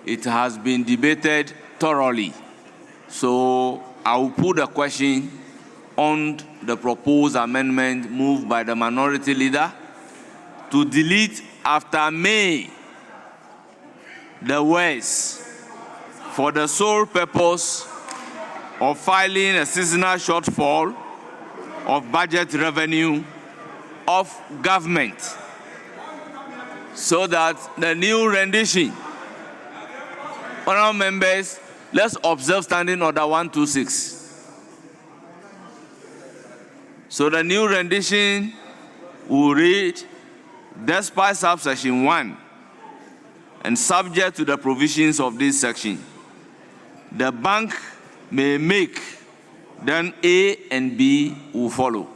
It has been debated thoroughly. So I will put the question on the proposed amendment moved by the Minority Leader to delete after May the words for the sole purpose of filing a seasonal shortfall of budget revenue of government, so that the new rendition, honorable members, let's observe Standing Order 126. So the new rendition will read, despite subsection 1 and subject to the provisions of this section, the bank may make Then A and B will follow.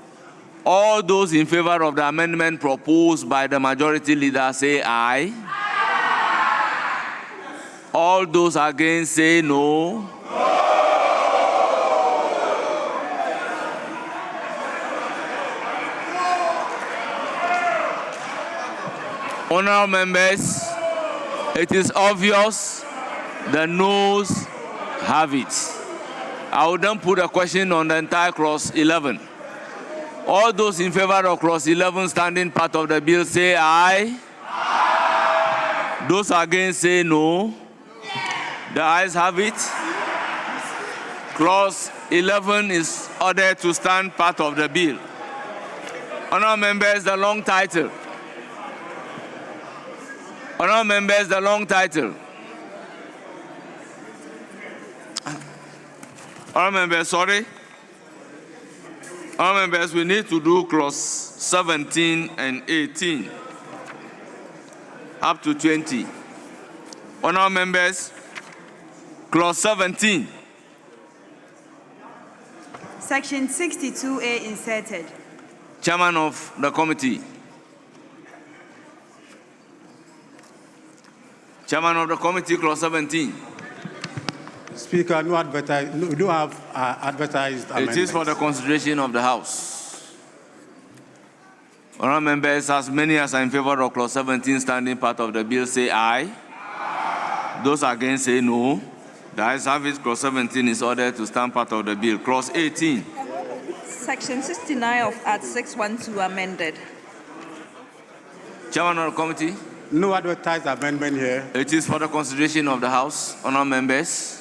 All those in favor of the amendment proposed by the majority leader say aye. All those against say no. Honourable members, it is obvious the noes have it. I will then put a question on the entire clause 11. All those in favor of clause 11 standing part of the bill say aye. Aye. Those against say no. The ayes have it. Clause 11 is ordered to stand part of the bill. Honourable members, the long title. Honourable members, the long title. Honourable members, sorry. Honourable members, we need to do clause 17 and 18 up to 20. Honourable members, clause 17. Section 62A inserted. Chairman of the committee. Chairman of the committee, clause 17. Speaker, no advertise. No, we don't have advertised amendments. It is for the consideration of the House. Honourable members, as many as are in favor of clause 17 standing part of the bill say aye. Aye. Those against say no. The ayes have it. Clause 17 is ordered to stand part of the bill. Clause 18. Section 69 of Act 612 amended. Chairman of the committee. No advertised amendment here. It is for the consideration of the House. Honourable members.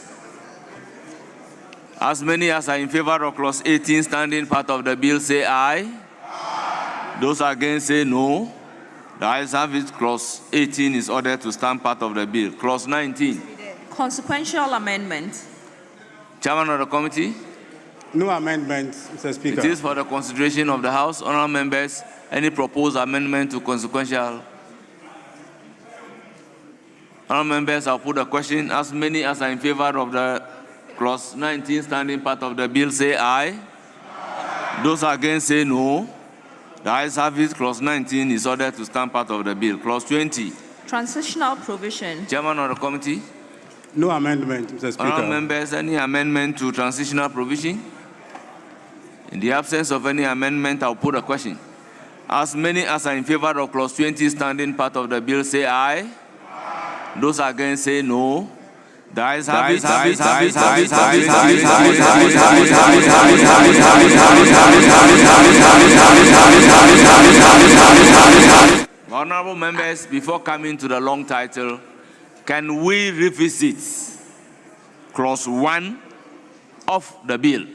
As many as are in favor of clause 18 standing part of the bill say aye. Aye. Those against say no. The ayes have it. Clause 18 is ordered to stand part of the bill. Clause 19. Consequential amendment. Chairman of the committee. No amendment, Mr. Speaker. It is for the consideration of the House. Honourable members, any proposed amendment to consequential? Honourable members, I'll put a question. As many as are in favor of the clause 19 standing part of the bill say aye. Aye. Those against say no. The ayes have it. Clause 19 is ordered to stand part of the bill. Clause 20. Transitional provision. Chairman of the committee. No amendment, Mr. Speaker. Honourable members, any amendment to transitional provision? In the absence of any amendment, I'll put a question. As many as are in favor of clause 20 standing part of the bill say aye. Aye. Those against say no. The ayes have it. Honourable members, before coming to the long title, can we revisit clause 1 of the bill?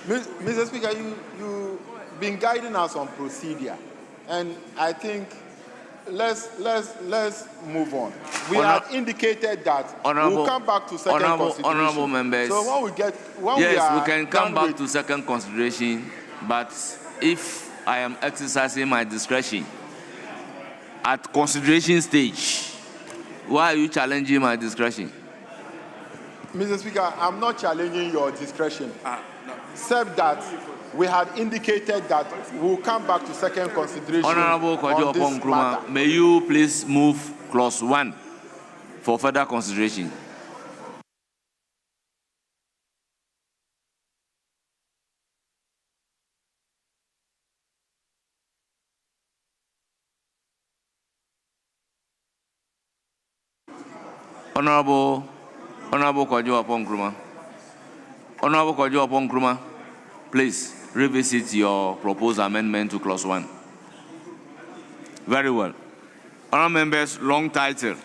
Mr. Speaker, you've been guiding us on procedure, and I think let's move on. We had indicated that we'll come back to second consideration. Honourable members. So we can come back to second consideration, but if I am exercising my discretion at consideration stage, why are you challenging my discretion? Mr. Speaker, I'm not challenging your discretion, except that we had indicated that we'll come back to second consideration. Honourable Kwajo Opon-Nkrumah, may you please move clause 1 for further consideration. Honourable Kwajo Opon-Nkrumah. Honourable Kwajo Opon-Nkrumah, please revisit your proposed amendment to clause 1. Very well. Honourable members, long title.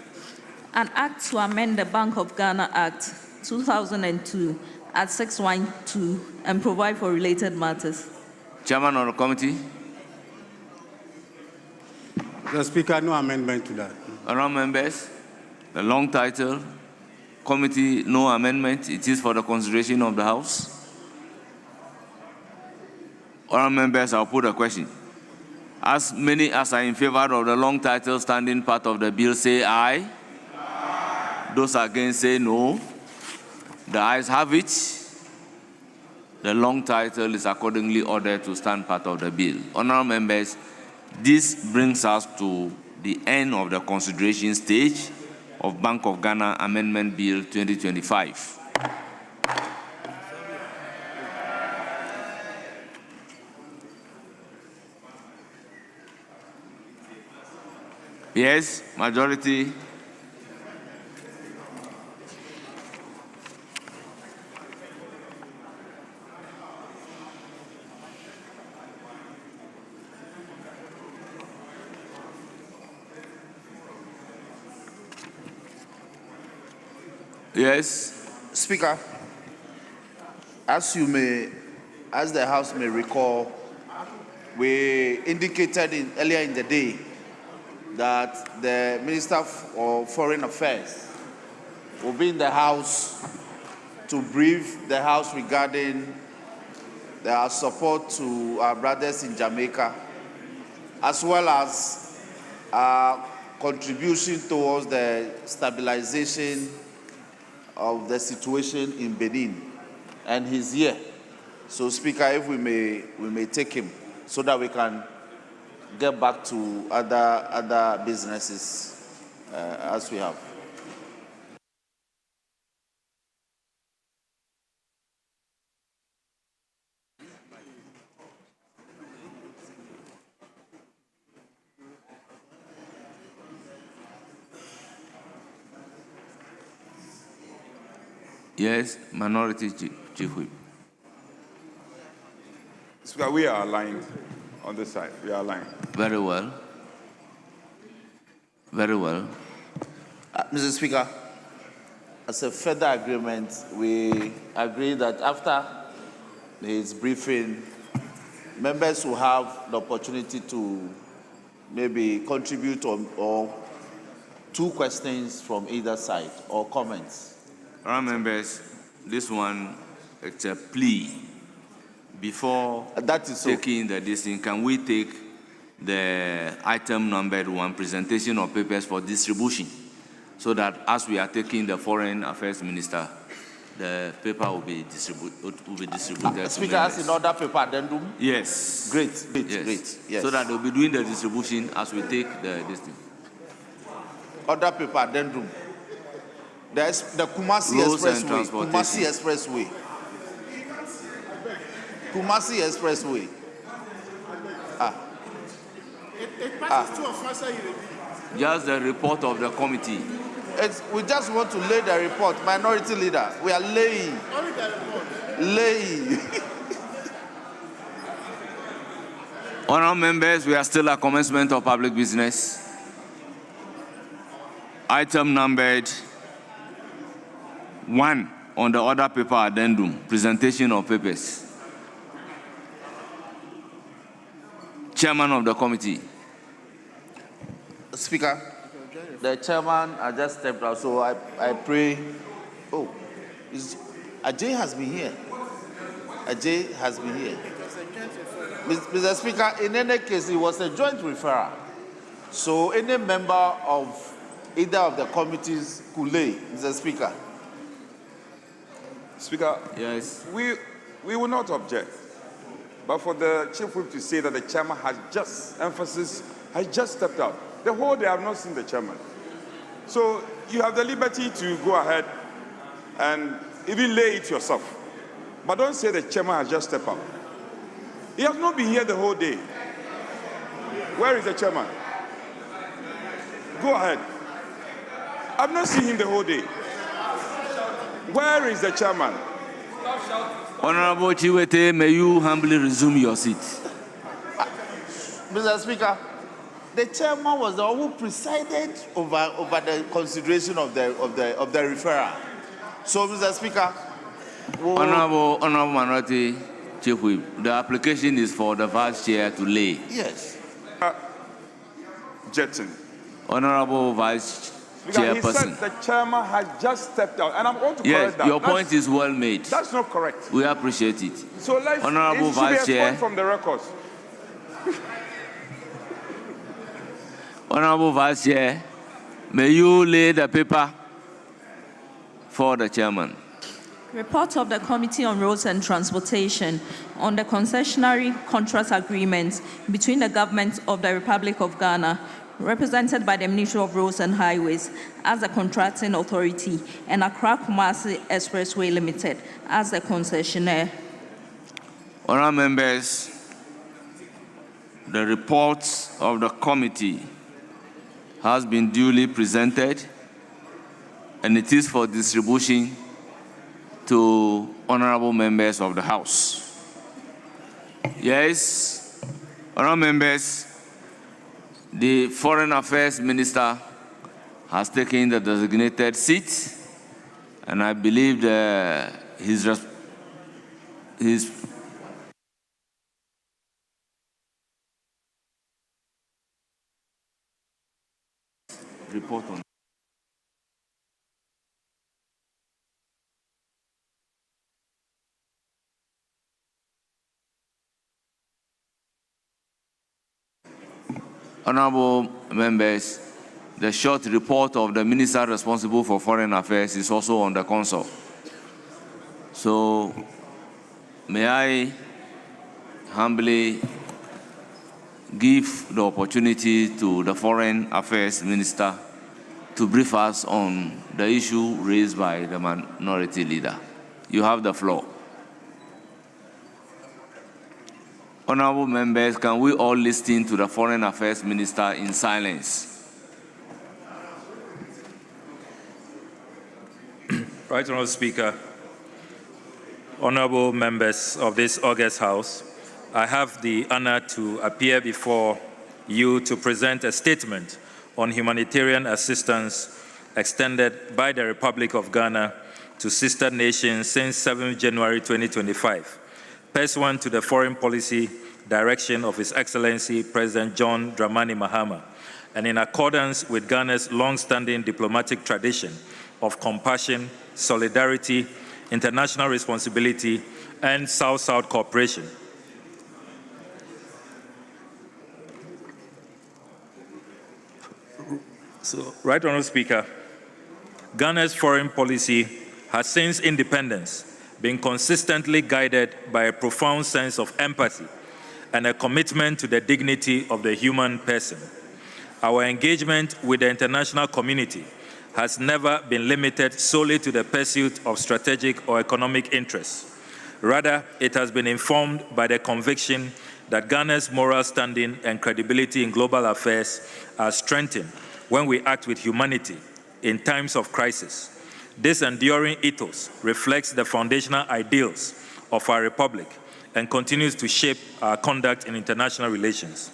An act to amend the Bank of Ghana Act 2002 at 612 and provide for related matters. Chairman of the committee. The Speaker, no amendment to that. Honourable members, the long title, committee, no amendment. It is for the consideration of the House. Honourable members, I'll put a question. As many as are in favor of the long title standing part of the bill say aye. Aye. Those against say no. The ayes have it. The long title is accordingly ordered to stand part of the bill. Honourable members, this brings us to the end of the consideration stage of Bank of Ghana Amendment Bill 2025. Yes, majority. Yes. Speaker, as the House may recall, we indicated earlier in the day that the Minister of Foreign Affairs will be in the House to brief the House regarding their support to our brothers in Jamaica, as well as our contribution towards the stabilization of the situation in Benin. And he's here. So, Speaker, if we may take him so that we can get back to other businesses as we have. Yes, Minority Chief Whip. Speaker, we are aligned on this side. We are aligned. Very well. Very well. Mr. Speaker, as a further agreement, we agree that after his briefing, members will have the opportunity to maybe contribute or two questions from either side or comments. All members, this one, it's a plea. Before taking the decision, can we take the item numbered 1, presentation of papers for distribution, so that as we are taking the Foreign Affairs Minister, the paper will be distributed. Speaker, as in order paper addendum? Yes. Great. Yes. So that they'll be doing the distribution as we take the listing. Order paper addendum. There's the Kumasi Expressway. Kumasi Expressway. It passes to a faster. Just the report of the committee. We just want to lay the report. Minority Leader, we are laying. Only the report. Laying. Honourable members, we are still at commencement of public business. Item numbered 1 on the order paper addendum, presentation of papers. Chairman of the committee. Speaker, the chairman has just stepped out, so I pray. Oh, Ajay has been here. Ajay has been here. Mr. Speaker, in any case, it was a joint referral. So any member of either of the committees could lay, Mr. Speaker. Speaker, yes. We will not object. But for the Chief Whip to say that the chairman has just stepped out. The whole day I have not seen the chairman. So you have the liberty to go ahead and even lay it yourself. But don't say the chairman has just stepped out. He has not been here the whole day. Where is the chairman? Go ahead. I've not seen him the whole day. Where is the chairman? Honorable Chiwete, may you humbly resume your seat. Mr. Speaker, the chairman was the one who presided over the consideration of the referral. So, Mr. Speaker, Honorable Minority Chief Whip, the application is for the Vice Chair to lay. Yes. Jetson. Honorable Vice Chairperson. He said the chairman has just stepped out, and I'm going to correct that. Yes, your point is well made. That's not correct. We appreciate it. So let's Honorable Vice Chair. From the records. Honorable Vice Chair, may you lay the paper for the chairman. Report of the Committee on Roads and Transportation on the concessionary contract agreement between the government of the Republic of Ghana, represented by the Ministry of Roads and Highways as the contracting authority, and Accra Kumasi Expressway Limited as the concessionaire. Honourable members, the report of the committee has been duly presented and it is for distribution to honourable members of the House. Yes, honourable members, the Foreign Affairs Minister has taken the designated seat, and I believe his report on honourable members, the short report of the minister responsible for foreign affairs is also on the console. So, may I humbly give the opportunity to the Foreign Affairs Minister to brief us on the issue raised by the minority leader. You have the floor. Honourable members, can we all listen to the Foreign Affairs Minister in silence? Right Honourable Speaker, honourable members of this august House, I have the honour to appear before you to present a statement on humanitarian assistance extended by the Republic of Ghana to sister nations since 7 January 2025, pursuant to the foreign policy direction of His Excellency President John Dramani Mahama, and in accordance with Ghana's long-standing diplomatic tradition of compassion, solidarity, international responsibility, and South-South cooperation. So, Right Honourable Speaker, Ghana's foreign policy has since independence been consistently guided by a profound sense of empathy and a commitment to the dignity of the human person. Our engagement with the international community has never been limited solely to the pursuit of strategic or economic interests. Rather, it has been informed by the conviction that Ghana's moral standing and credibility in global affairs are strengthened when we act with humanity in times of crisis. This enduring ethos reflects the foundational ideals of our republic and continues to shape our conduct in international relations.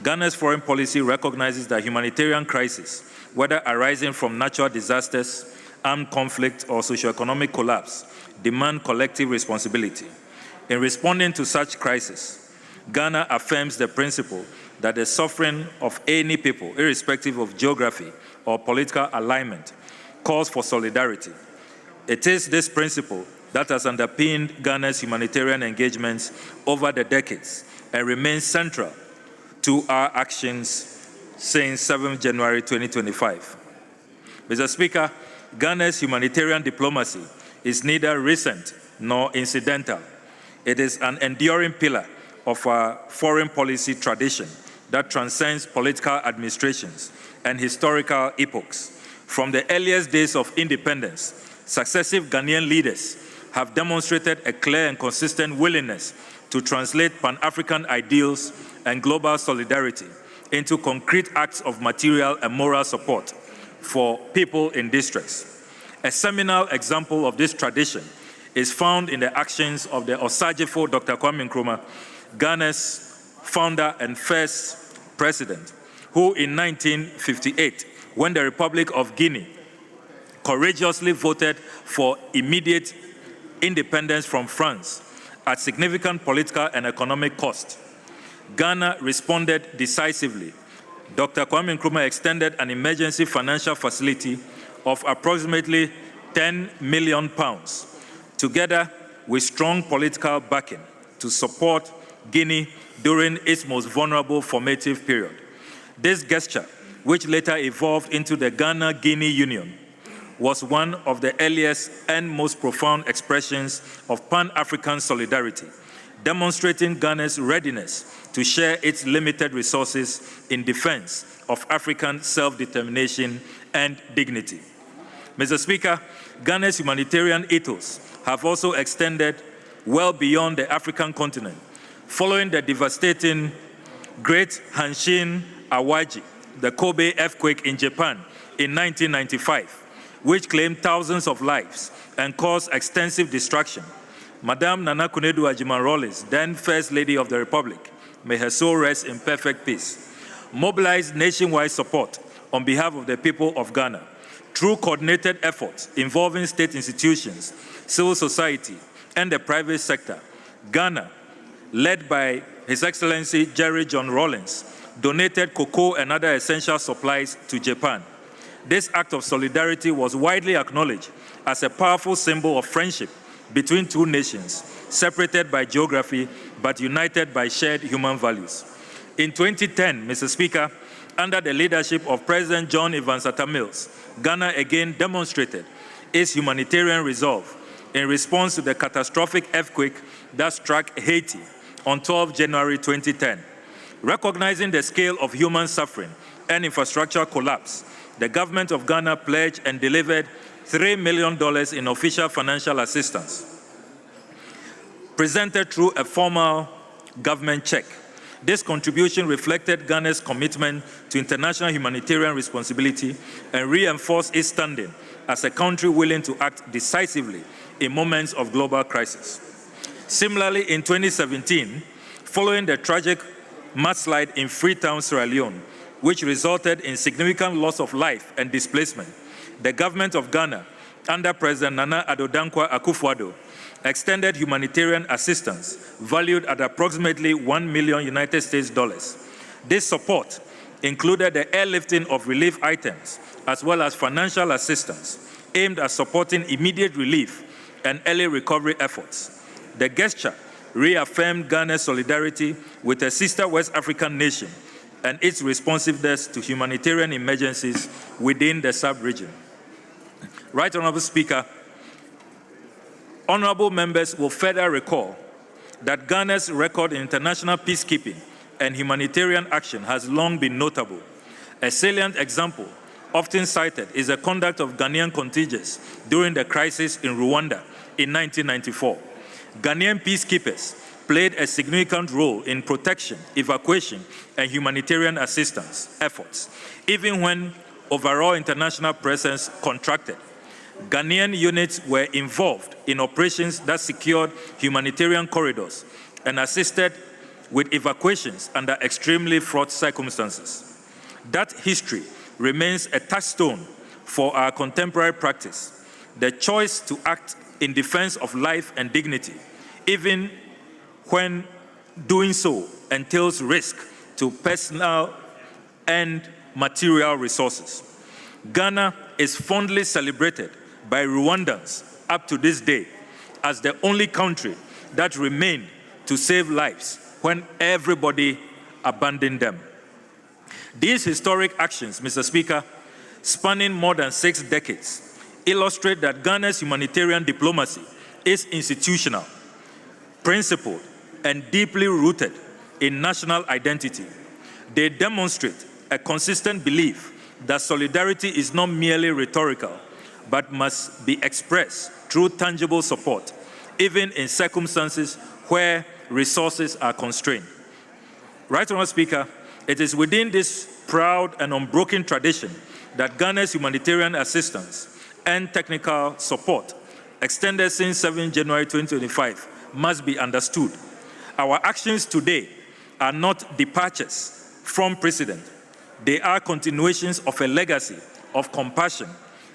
Ghana's foreign policy recognizes that humanitarian crises, whether arising from natural disasters, armed conflict, or socioeconomic collapse, demand collective responsibility. In responding to such crises, Ghana affirms the principle that the suffering of any people, irrespective of geography or political alignment, calls for solidarity. It is this principle that has underpinned Ghana's humanitarian engagements over the decades and remains central to our actions since 7 January 2025. Mr. Speaker, Ghana's humanitarian diplomacy is neither recent nor incidental. It is an enduring pillar of our foreign policy tradition that transcends political administrations and historical epochs. From the earliest days of independence, successive Ghanaian leaders have demonstrated a clear and consistent willingness to translate Pan-African ideals and global solidarity into concrete acts of material and moral support for people in distress. A seminal example of this tradition is found in the actions of the Osagefo Dr. Kwame Nkrumah, Ghana's founder and first president, who in 1958, when the Republic of Guinea courageously voted for immediate independence from France at significant political and economic cost, Ghana responded decisively. Dr. Kwame Nkrumah extended an emergency financial facility of approximately £10 million, together with strong political backing, to support Guinea during its most vulnerable formative period. This gesture, which later evolved into the Ghana-Guinea Union, was one of the earliest and most profound expressions of Pan-African solidarity, demonstrating Ghana's readiness to share its limited resources in defense of African self-determination and dignity. Mr. Speaker, Ghana's humanitarian ethos have also extended well beyond the African continent, following the devastating Great Hanshin Awaji, the Kobe earthquake in Japan in 1995, which claimed thousands of lives and caused extensive destruction. Madame Nana Kunedu Ajiman-Rawlings, then First Lady of the Republic, may her soul rest in perfect peace, mobilized nationwide support on behalf of the people of Ghana through coordinated efforts involving state institutions, civil society, and the private sector. Ghana, led by His Excellency Jerry John Rawlings, donated cocoa and other essential supplies to Japan. This act of solidarity was widely acknowledged as a powerful symbol of friendship between two nations, separated by geography but united by shared human values. In 2010, Mr. Speaker, under the leadership of President John Evans Atta Mills, Ghana again demonstrated its humanitarian resolve in response to the catastrophic earthquake that struck Haiti on 12 January 2010. Recognizing the scale of human suffering and infrastructure collapse, the government of Ghana pledged and delivered $3 million in official financial assistance, presented through a formal government check. This contribution reflected Ghana's commitment to international humanitarian responsibility and reinforced its standing as a country willing to act decisively in moments of global crisis. Similarly, in 2017, following the tragic mudslide in Freetown, Sierra Leone, which resulted in significant loss of life and displacement, the government of Ghana, under President Nana Addo Dankwa Akufo-Addo, extended humanitarian assistance valued at approximately $1 million United States dollars. This support included the airlifting of relief items as well as financial assistance aimed at supporting immediate relief and early recovery efforts. The gesture reaffirmed Ghana's solidarity with a sister West African nation and its responsiveness to humanitarian emergencies within the sub-region. Right Honorable Speaker, honorable members will further recall that Ghana's record in international peacekeeping and humanitarian action has long been notable. A salient example often cited is the conduct of Ghanaian contingents during the crisis in Rwanda in 1994. Ghanaian peacekeepers played a significant role in protection, evacuation, and humanitarian assistance efforts, even when overall international presence contracted. Ghanaian units were involved in operations that secured humanitarian corridors and assisted with evacuations under extremely fraught circumstances. That history remains a touchstone for our contemporary practice. The choice to act in defense of life and dignity, even when doing so entails risk to personal and material resources. Ghana is fondly celebrated by Rwandans up to this day as the only country that remained to save lives when everybody abandoned them. These historic actions, Mr. Speaker, spanning more than 6 decades, illustrate that Ghana's humanitarian diplomacy is institutional, principled, and deeply rooted in national identity. They demonstrate a consistent belief that solidarity is not merely rhetorical, but must be expressed through tangible support, even in circumstances where resources are constrained. Right Honourable Speaker, it is within this proud and unbroken tradition that Ghana's humanitarian assistance and technical support, extended since 7 January 2025, must be understood. Our actions today are not departures from precedent. They are continuations of a legacy of compassion,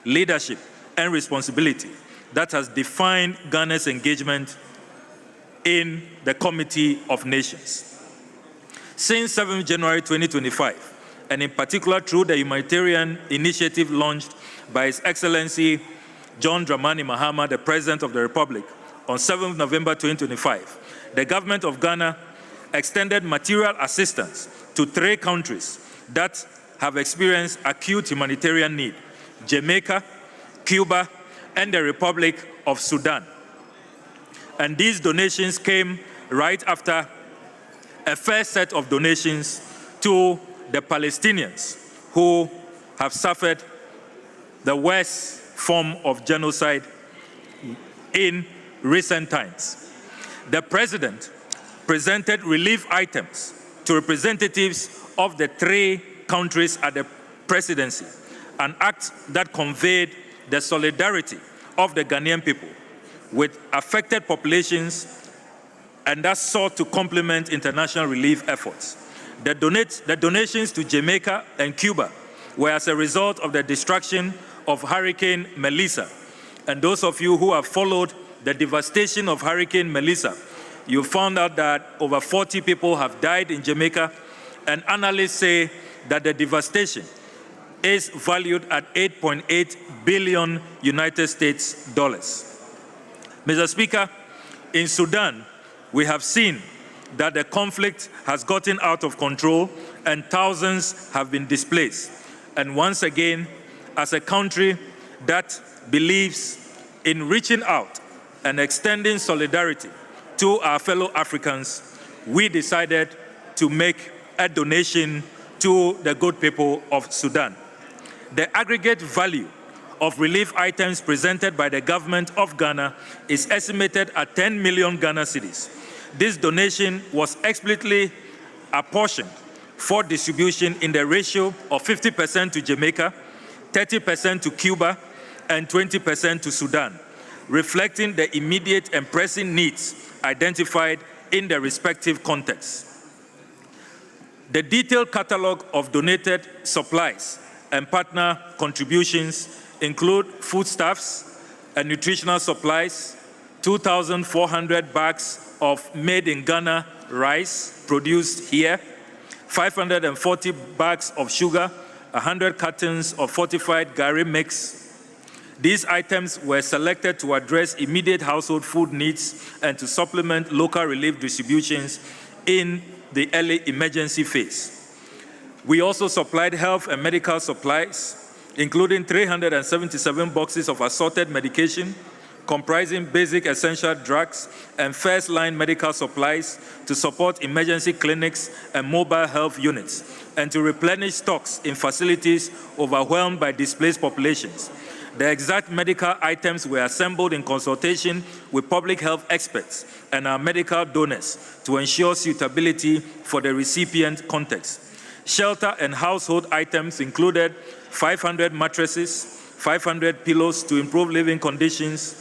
leadership, and responsibility that has defined Ghana's engagement in the Committee of Nations. Since 7 January 2025, and in particular through the humanitarian initiative launched by His Excellency John Dramani Mahama, the President of the Republic, on 7 November 2025, the government of Ghana extended material assistance to 3 countries that have experienced acute humanitarian need: Jamaica, Cuba, and the Republic of Sudan. And these donations came right after a first set of donations to the Palestinians who have suffered the worst form of genocide in recent times. The President presented relief items to representatives of the 3 countries at the presidency, an act that conveyed the solidarity of the Ghanaian people with affected populations and that sought to complement international relief efforts. The donations to Jamaica and Cuba were as a result of the destruction of Hurricane Melissa. And those of you who have followed the devastation of Hurricane Melissa, you found out that over 40 people have died in Jamaica, and analysts say that the devastation is valued at $8.8 billion United States dollars. Mr. Speaker, in Sudan, we have seen that the conflict has gotten out of control and thousands have been displaced. And once again, as a country that believes in reaching out and extending solidarity to our fellow Africans, we decided to make a donation to the good people of Sudan. The aggregate value of relief items presented by the government of Ghana is estimated at 10 million Ghana cedis. This donation was explicitly apportioned for distribution in the ratio of 50% to Jamaica, 30% to Cuba, and 20% to Sudan, reflecting the immediate and pressing needs identified in the respective contexts. The detailed catalog of donated supplies and partner contributions include foodstuffs and nutritional supplies, 2,400 bags of made-in-Ghana rice produced here, 540 bags of sugar, 100 cartons of fortified Gary mix. These items were selected to address immediate household food needs and to supplement local relief distributions in the early emergency phase. We also supplied health and medical supplies, including 377 boxes of assorted medication, comprising basic essential drugs and first-line medical supplies to support emergency clinics and mobile health units, and to replenish stocks in facilities overwhelmed by displaced populations. The exact medical items were assembled in consultation with public health experts and our medical donors to ensure suitability for the recipient context. Shelter and household items included 500 mattresses, 500 pillows to improve living conditions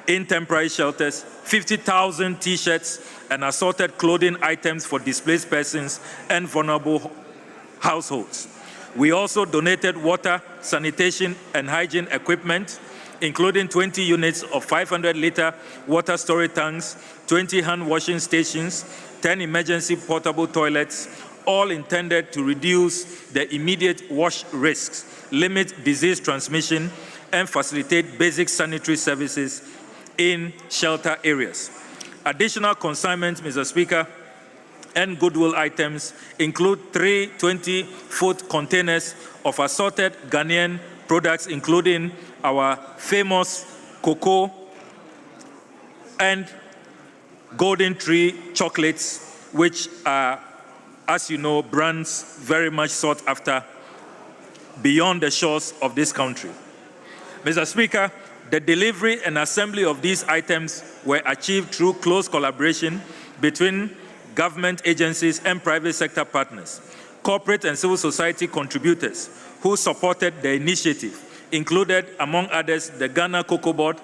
in temporary shelters, 50,000 T-shirts, and assorted clothing items for displaced persons and vulnerable households. We also donated water, sanitation, and hygiene equipment, including 20 units of 500-liter water storage tanks, 20 hand washing stations, 10 emergency portable toilets, all intended to reduce the immediate wash risks, limit disease transmission, and facilitate basic sanitary services in shelter areas. Additional consignments, Mr. Speaker, and goodwill items include 3 20-foot containers of assorted Ghanaian products, including our famous cocoa and golden tree chocolates, which are, as you know, brands very much sought after beyond the shores of this country. Mr. Speaker, the delivery and assembly of these items were achieved through close collaboration between government agencies and private sector partners. Corporate and civil society contributors who supported the initiative included, among others, the Ghana Cocoa Board,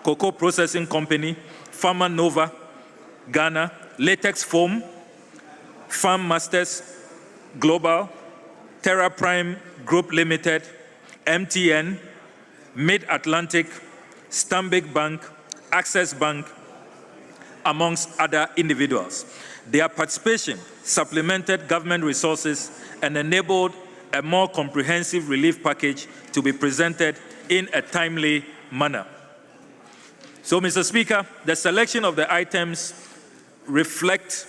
Cocoa Processing Company, Pharma Nova Ghana, Latex Foam, Farm Masters Global, Terra Prime Group Limited, MTN, Mid-Atlantic, Stanbic Bank, Access Bank, amongst other individuals. Their participation supplemented government resources and enabled a more comprehensive relief package to be presented in a timely manner. So, Mr. Speaker, the selection of the items reflect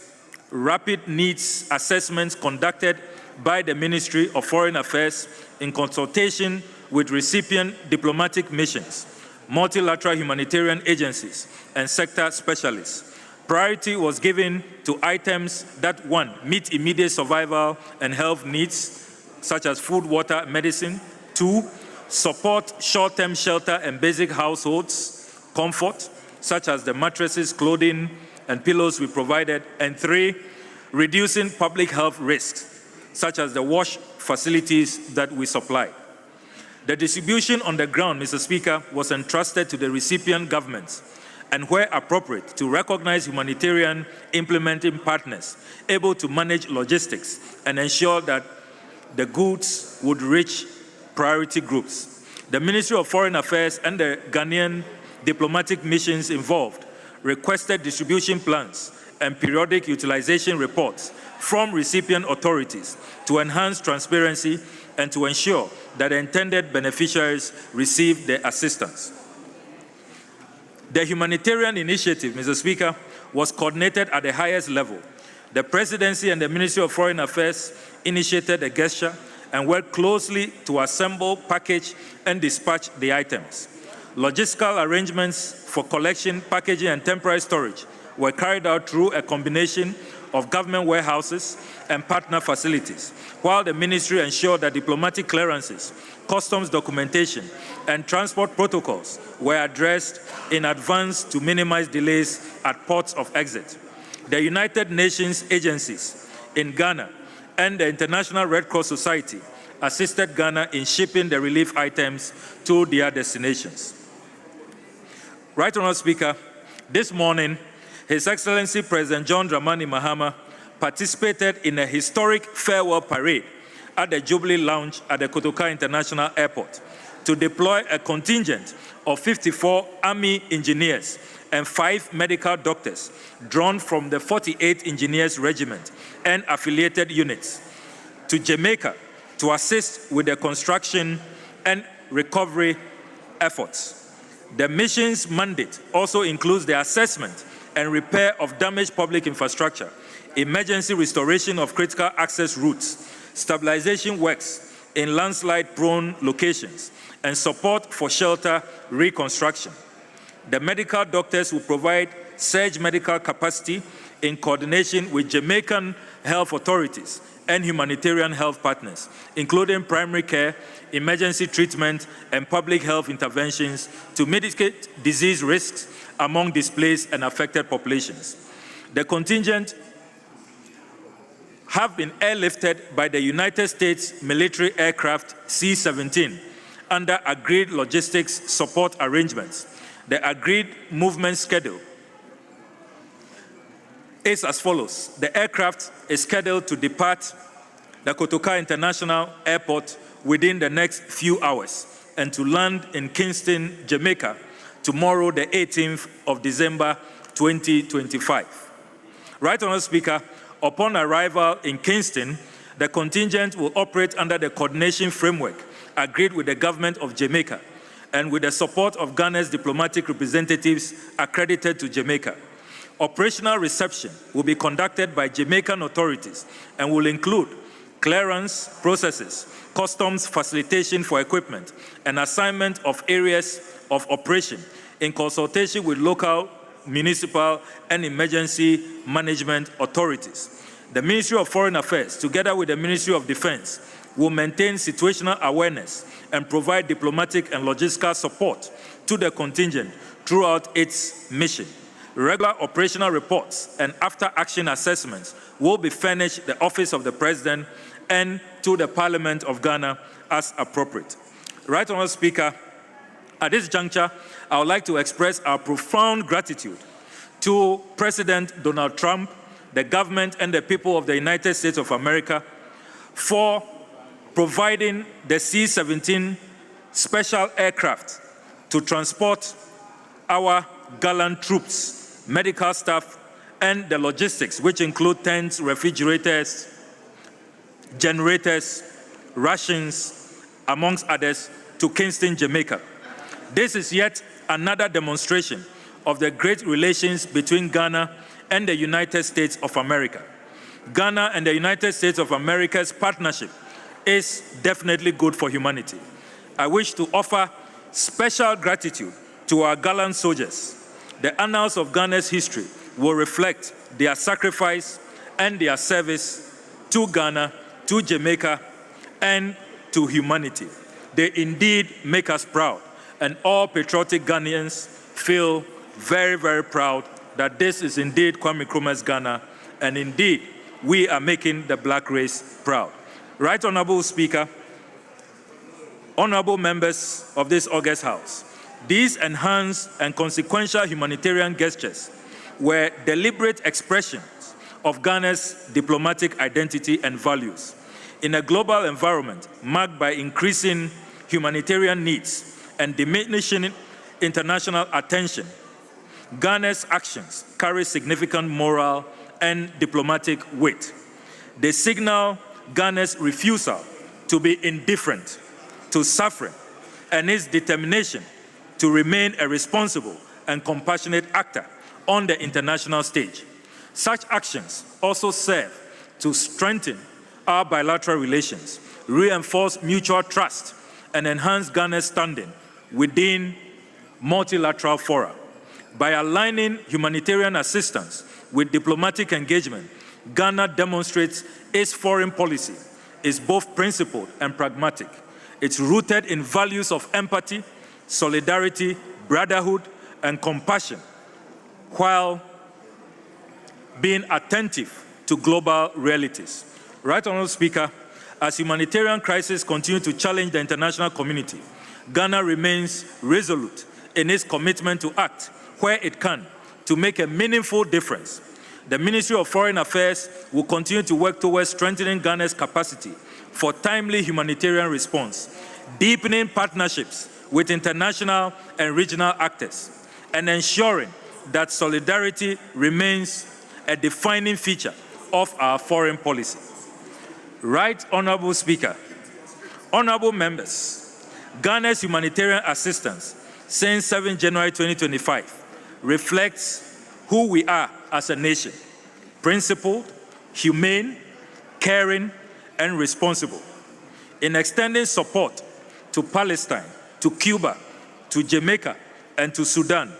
rapid needs assessments conducted by the Ministry of Foreign Affairs in consultation with recipient diplomatic missions, multilateral humanitarian agencies, and sector specialists. Priority was given to items that, 1, meet immediate survival and health needs, such as food, water, medicine. 2, support short-term shelter and basic households comfort, such as the mattresses, clothing, and pillows we provided. And 3, reducing public health risks, such as the wash facilities that we supply. The distribution on the ground, Mr. Speaker, was entrusted to the recipient governments and, where appropriate, to recognize humanitarian implementing partners able to manage logistics and ensure that the goods would reach priority groups. The Ministry of Foreign Affairs and the Ghanaian diplomatic missions involved requested distribution plans and periodic utilization reports from recipient authorities to enhance transparency and to ensure that the intended beneficiaries receive the assistance. The humanitarian initiative, Mr. Speaker, was coordinated at the highest level. The Presidency and the Ministry of Foreign Affairs initiated a gesture and worked closely to assemble, package, and dispatch the items. Logistical arrangements for collection, packaging, and temporary storage were carried out through a combination of government warehouses and partner facilities, while the ministry ensured that diplomatic clearances, customs documentation, and transport protocols were addressed in advance to minimize delays at ports of exit. The United Nations agencies in Ghana and the International Red Cross Society assisted Ghana in shipping the relief items to their destinations. Right Honourable Speaker, this morning, His Excellency President John Dramani Mahama participated in a historic farewell parade at the Jubilee Lounge at the Kotoka International Airport to deploy a contingent of 54 Army engineers and 5 medical doctors drawn from the 48th Engineers Regiment and affiliated units to Jamaica to assist with the construction and recovery efforts. The mission's mandate also includes the assessment and repair of damaged public infrastructure, emergency restoration of critical access routes, stabilization works in landslide-prone locations, and support for shelter reconstruction. The medical doctors will provide surge medical capacity in coordination with Jamaican health authorities and humanitarian health partners, including primary care, emergency treatment, and public health interventions to mitigate disease risks among displaced and affected populations. The contingent have been airlifted by the United States military aircraft C-17 under agreed logistics support arrangements. The agreed movement schedule is as follows. The aircraft is scheduled to depart the Kotoka International Airport within the next few hours and to land in Kingston, Jamaica, tomorrow, the 18th of December, 2025. Right Honourable Speaker, upon arrival in Kingston, the contingent will operate under the coordination framework agreed with the government of Jamaica and with the support of Ghana's diplomatic representatives accredited to Jamaica. Operational reception will be conducted by Jamaican authorities and will include clearance processes, customs facilitation for equipment, and assignment of areas of operation in consultation with local, municipal, and emergency management authorities. The Ministry of Foreign Affairs, together with the Ministry of Defense, will maintain situational awareness and provide diplomatic and logistical support to the contingent throughout its mission. Regular operational reports and after-action assessments will be furnished the Office of the President and to the Parliament of Ghana as appropriate. Right Honourable Speaker, at this juncture, I would like to express our profound gratitude to President Donald Trump, the government, and the people of the United States of America for providing the C-17 special aircraft to transport our gallant troops, medical staff, and the logistics, which include tents, refrigerators, generators, rations, amongst others, to Kingston, Jamaica. This is yet another demonstration of the great relations between Ghana and the United States of America. Ghana and the United States of America's partnership is definitely good for humanity. I wish to offer special gratitude to our gallant soldiers. The annals of Ghana's history will reflect their sacrifice and their service to Ghana, to Jamaica, and to humanity. They indeed make us proud, and all patriotic Ghanaians feel very, very proud that this is indeed Kwame Nkrumah's Ghana, and indeed we are making the black race proud. Right Honorable Speaker, honorable members of this august House, these enhanced and consequential humanitarian gestures were deliberate expressions of Ghana's diplomatic identity and values. In a global environment marked by increasing humanitarian needs and diminishing international attention, Ghana's actions carry significant moral and diplomatic weight. They signal Ghana's refusal to be indifferent to suffering and its determination to remain a responsible and compassionate actor on the international stage. Such actions also serve to strengthen our bilateral relations, reinforce mutual trust, and enhance Ghana's standing within multilateral fora. By aligning humanitarian assistance with diplomatic engagement, Ghana demonstrates its foreign policy is both principled and pragmatic. It's rooted in values of empathy, solidarity, brotherhood, and compassion, while being attentive to global realities. Right Honourable Speaker, as humanitarian crises continue to challenge the international community, Ghana remains resolute in its commitment to act where it can to make a meaningful difference. The Ministry of Foreign Affairs will continue to work towards strengthening Ghana's capacity for timely humanitarian response, deepening partnerships with international and regional actors, and ensuring that solidarity remains a defining feature of our foreign policy. Right Honourable Speaker, honourable members, Ghana's humanitarian assistance since 7 January 2025 reflects who we are as a nation: principled, humane, caring, and responsible. In extending support to Palestine, to Cuba, to Jamaica, and to Sudan,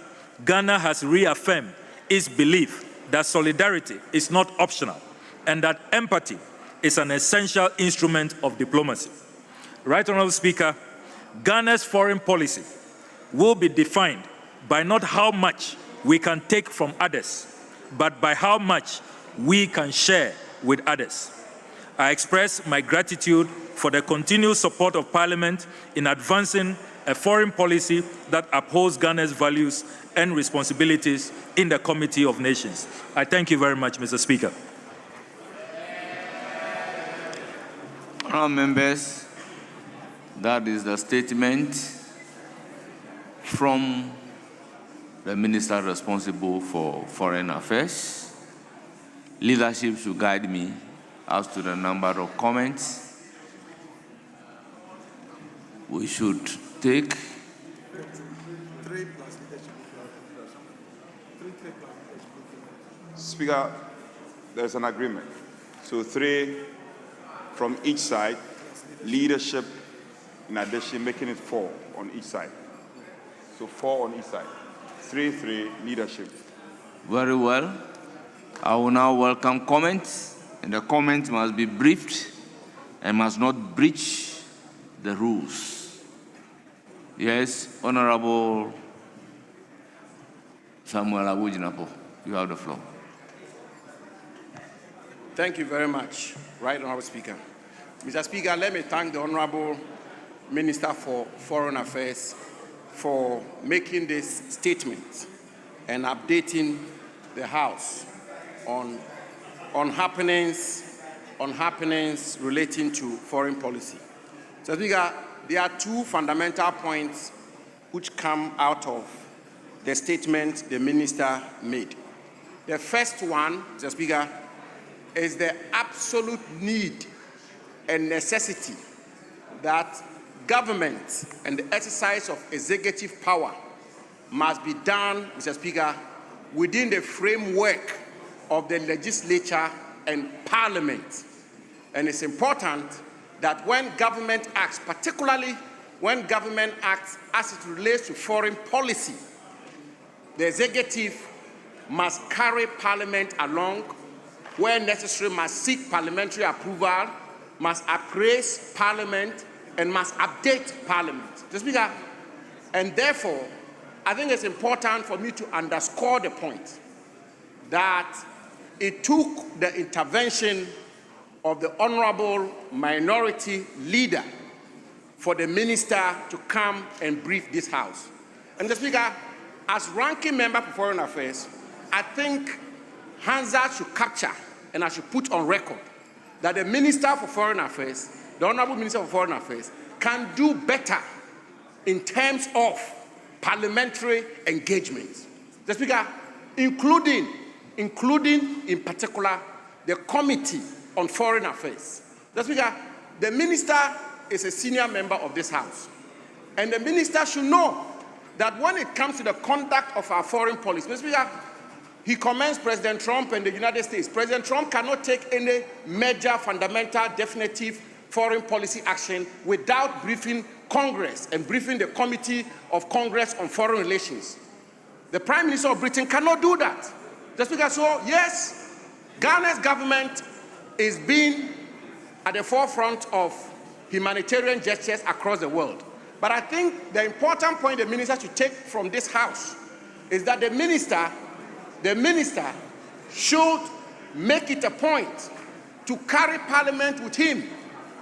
Ghana has reaffirmed its belief that solidarity is not optional and that empathy is an essential instrument of diplomacy. Right Honourable Speaker, Ghana's foreign policy will be defined by not how much we can take from others, but by how much we can share with others. I express my gratitude for the continued support of Parliament in advancing a foreign policy that upholds Ghana's values and responsibilities in the Committee of Nations. I thank you very much, Mr. Speaker. Honourable members, that is the statement from the Minister responsible for Foreign Affairs. Leadership should guide me as to the number of comments we should take. Speaker, there's an agreement. So 3 from each side, leadership, in addition, making it 4 on each side. So 4 on each side. 3, leadership. Very well. I will now welcome comments, and the comments must be briefed and must not breach the rules. Yes, Honorable Samuel Abujinapo, you have the floor. Thank you very much, Right Honourable Speaker. Mr. Speaker, let me thank the Honourable Minister for Foreign Affairs for making this statement and updating the House on happenings relating to foreign policy. So, Speaker, there are 2 fundamental points which come out of the statement the Minister made. The first one, Mr. Speaker, is the absolute need and necessity that government and the exercise of executive power must be done, Mr. Speaker, within the framework of the legislature and parliament. And it's important that when government acts, particularly when government acts as it relates to foreign policy, the executive must carry Parliament along, where necessary must seek parliamentary approval, must appraise Parliament, and must update Parliament. Mr. Speaker, and therefore, I think it's important for me to underscore the point that it took the intervention of the Honorable Minority Leader for the Minister to come and brief this House. And Mr. Speaker, as ranking member for Foreign Affairs, I think Hansa should capture and I should put on record that the Minister for Foreign Affairs, the Honorable Minister for Foreign Affairs, can do better in terms of parliamentary engagement. Mr. Speaker, including in particular the Committee on Foreign Affairs. Mr. Speaker, the Minister is a senior member of this House, and the Minister should know that when it comes to the conduct of our foreign policy, Mr. Speaker, he commends President Trump and the United States. President Trump cannot take any major, fundamental, definitive foreign policy action without briefing Congress and briefing the Committee of Congress on Foreign Relations. The Prime Minister of Britain cannot do that. Mr. Speaker, so yes, Ghana's government is being at the forefront of humanitarian gestures across the world. But I think the important point the minister should take from this House is that the minister should make it a point to carry Parliament with him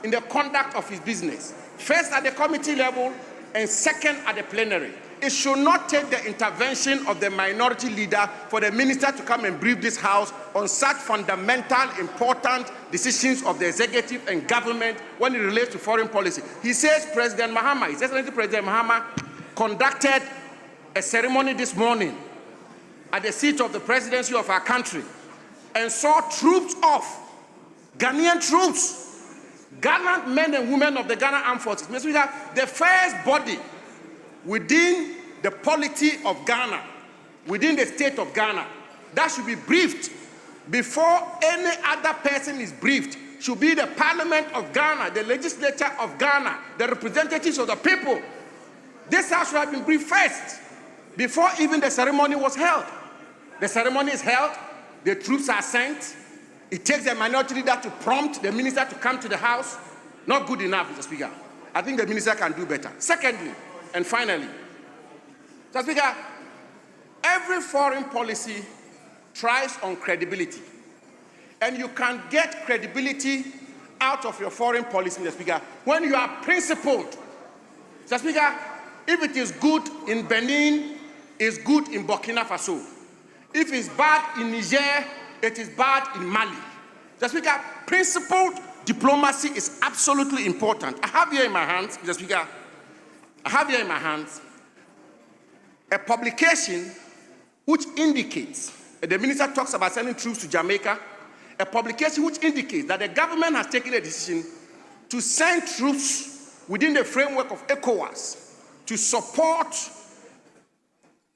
in the conduct of his business, first at the committee level and second at the plenary. It should not take the intervention of the minority leader for the minister to come and brief this House on such fundamental, important decisions of the executive and government when it relates to foreign policy. He says President Mahama, His Excellency President Mahama, conducted a ceremony this morning at the seat of the presidency of our country and saw troops off, Ghanaian troops, gallant men and women of the Ghana Armed Forces. Mr. Speaker, the first body within the polity of Ghana, within the state of Ghana, that should be briefed before any other person is briefed should be the Parliament of Ghana, the legislature of Ghana, the representatives of the people. This House should have been briefed first before even the ceremony was held. The ceremony is held, the troops are sent, it takes the minority leader to prompt the minister to come to the House. Not good enough, Mr. Speaker. I think the minister can do better. Secondly, and finally, Mr. Speaker, every foreign policy tries on credibility. And you can get credibility out of your foreign policy, Mr. Speaker, when you are principled. Mr. Speaker, if it is good in Benin, it's good in Burkina Faso. If it's bad in Niger, it is bad in Mali. Mr. Speaker, principled diplomacy is absolutely important. I have here in my hands, Mr. Speaker, a publication which indicates, the minister talks about sending troops to Jamaica, a publication which indicates that the government has taken a decision to send troops within the framework of ECOWAS to support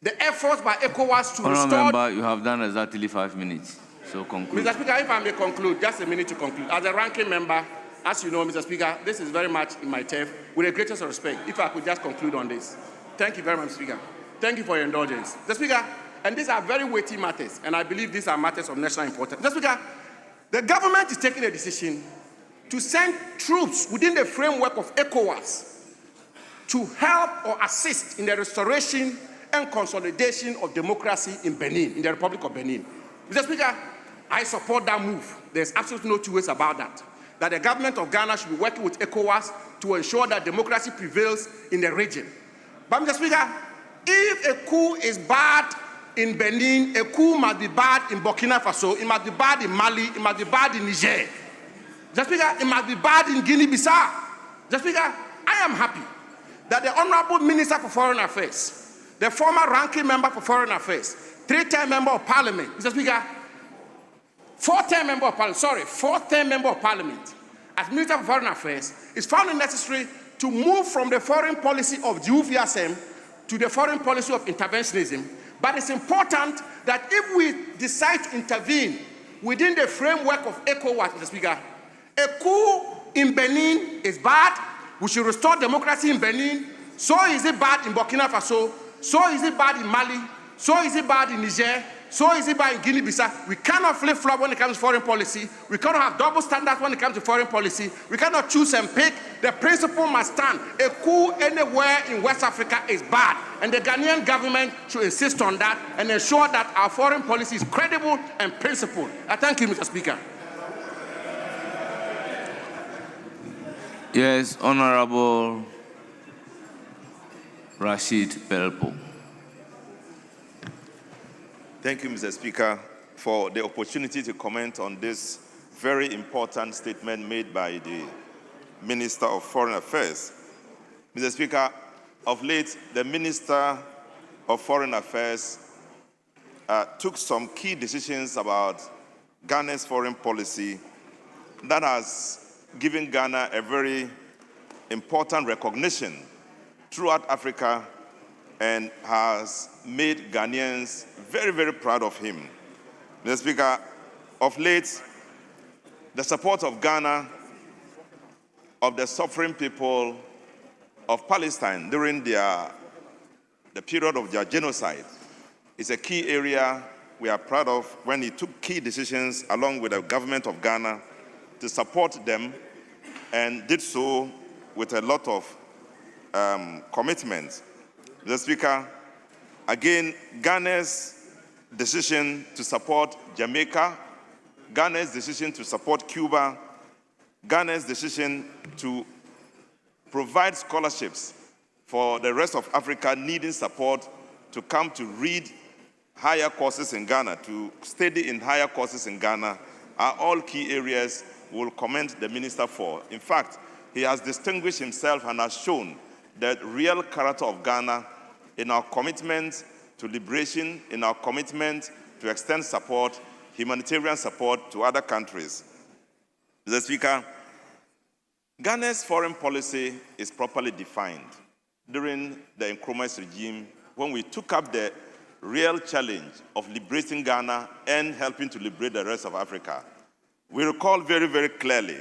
the efforts by ECOWAS to Honourable restore... Member, you have done exactly 5 minutes, so conclude. Mr. Speaker, if I may conclude, just a minute to conclude. As a ranking member, as you know, Mr. Speaker, this is very much in my turf. With the greatest respect, if I could just conclude on this. Thank you very much, Speaker. Thank you for your indulgence. Mr. Speaker, and these are very weighty matters, and I believe these are matters of national importance. Mr. Speaker, the government is taking a decision to send troops within the framework of ECOWAS to help or assist in the restoration and consolidation of democracy in Benin, in the Republic of Benin. Mr. Speaker, I support that move. There's absolutely no two ways about that. That the government of Ghana should be working with ECOWAS to ensure that democracy prevails in the region. But Mr. Speaker, if a coup is bad in Benin, a coup must be bad in Burkina Faso, it must be bad in Mali, it must be bad in Niger. Mr. Speaker, it must be bad in Guinea-Bissau. Mr. Speaker, I am happy that the Honourable Minister for Foreign Affairs, the former ranking member for Foreign Affairs, 3-term member of Parliament, Mr. Speaker, 4-term member of Parliament, 4th-term member of Parliament, as Minister for Foreign Affairs, is found it necessary to move from the foreign policy of Juviasem to the foreign policy of interventionism. But it's important that if we decide to intervene within the framework of ECOWAS, Mr. Speaker, a coup in Benin is bad, We should restore democracy in Benin. So is it bad in Burkina Faso? So is it bad in Mali? So is it bad in Niger? So is it bad in Guinea-Bissau? We cannot flip-flop when it comes to foreign policy. We cannot have double standards when it comes to foreign policy. We cannot choose and pick. The principle must stand. A coup anywhere in West Africa is bad. And the Ghanaian government should insist on that and ensure that our foreign policy is credible and principled. I thank you, Mr. Speaker. Yes, Honorable Rashid Pelpo. Thank you, Mr. Speaker, for the opportunity to comment on this very important statement made by the Minister of Foreign Affairs. Mr. Speaker, of late, the Minister of Foreign Affairs took some key decisions about Ghana's foreign policy that has given Ghana a very important recognition throughout Africa and has made Ghanaians very, very proud of him. Mr. Speaker, of late, the support of Ghana, of the suffering people of Palestine during the period of their genocide is a key area we are proud of when he took key decisions along with the government of Ghana to support them and did so with a lot of commitment. Mr. Speaker, again, Ghana's decision to support Jamaica, Ghana's decision to support Cuba, Ghana's decision to provide scholarships for the rest of Africa needing support to come to read higher courses in Ghana, to study in higher courses in Ghana, are all key areas we'll commend the minister for. In fact, he has distinguished himself and has shown the real character of Ghana in our commitment to liberation, in our commitment to extend support, humanitarian support to other countries. Mr. Speaker, Ghana's foreign policy is properly defined during the Nkrumah's regime when we took up the real challenge of liberating Ghana and helping to liberate the rest of Africa. We recall very, very clearly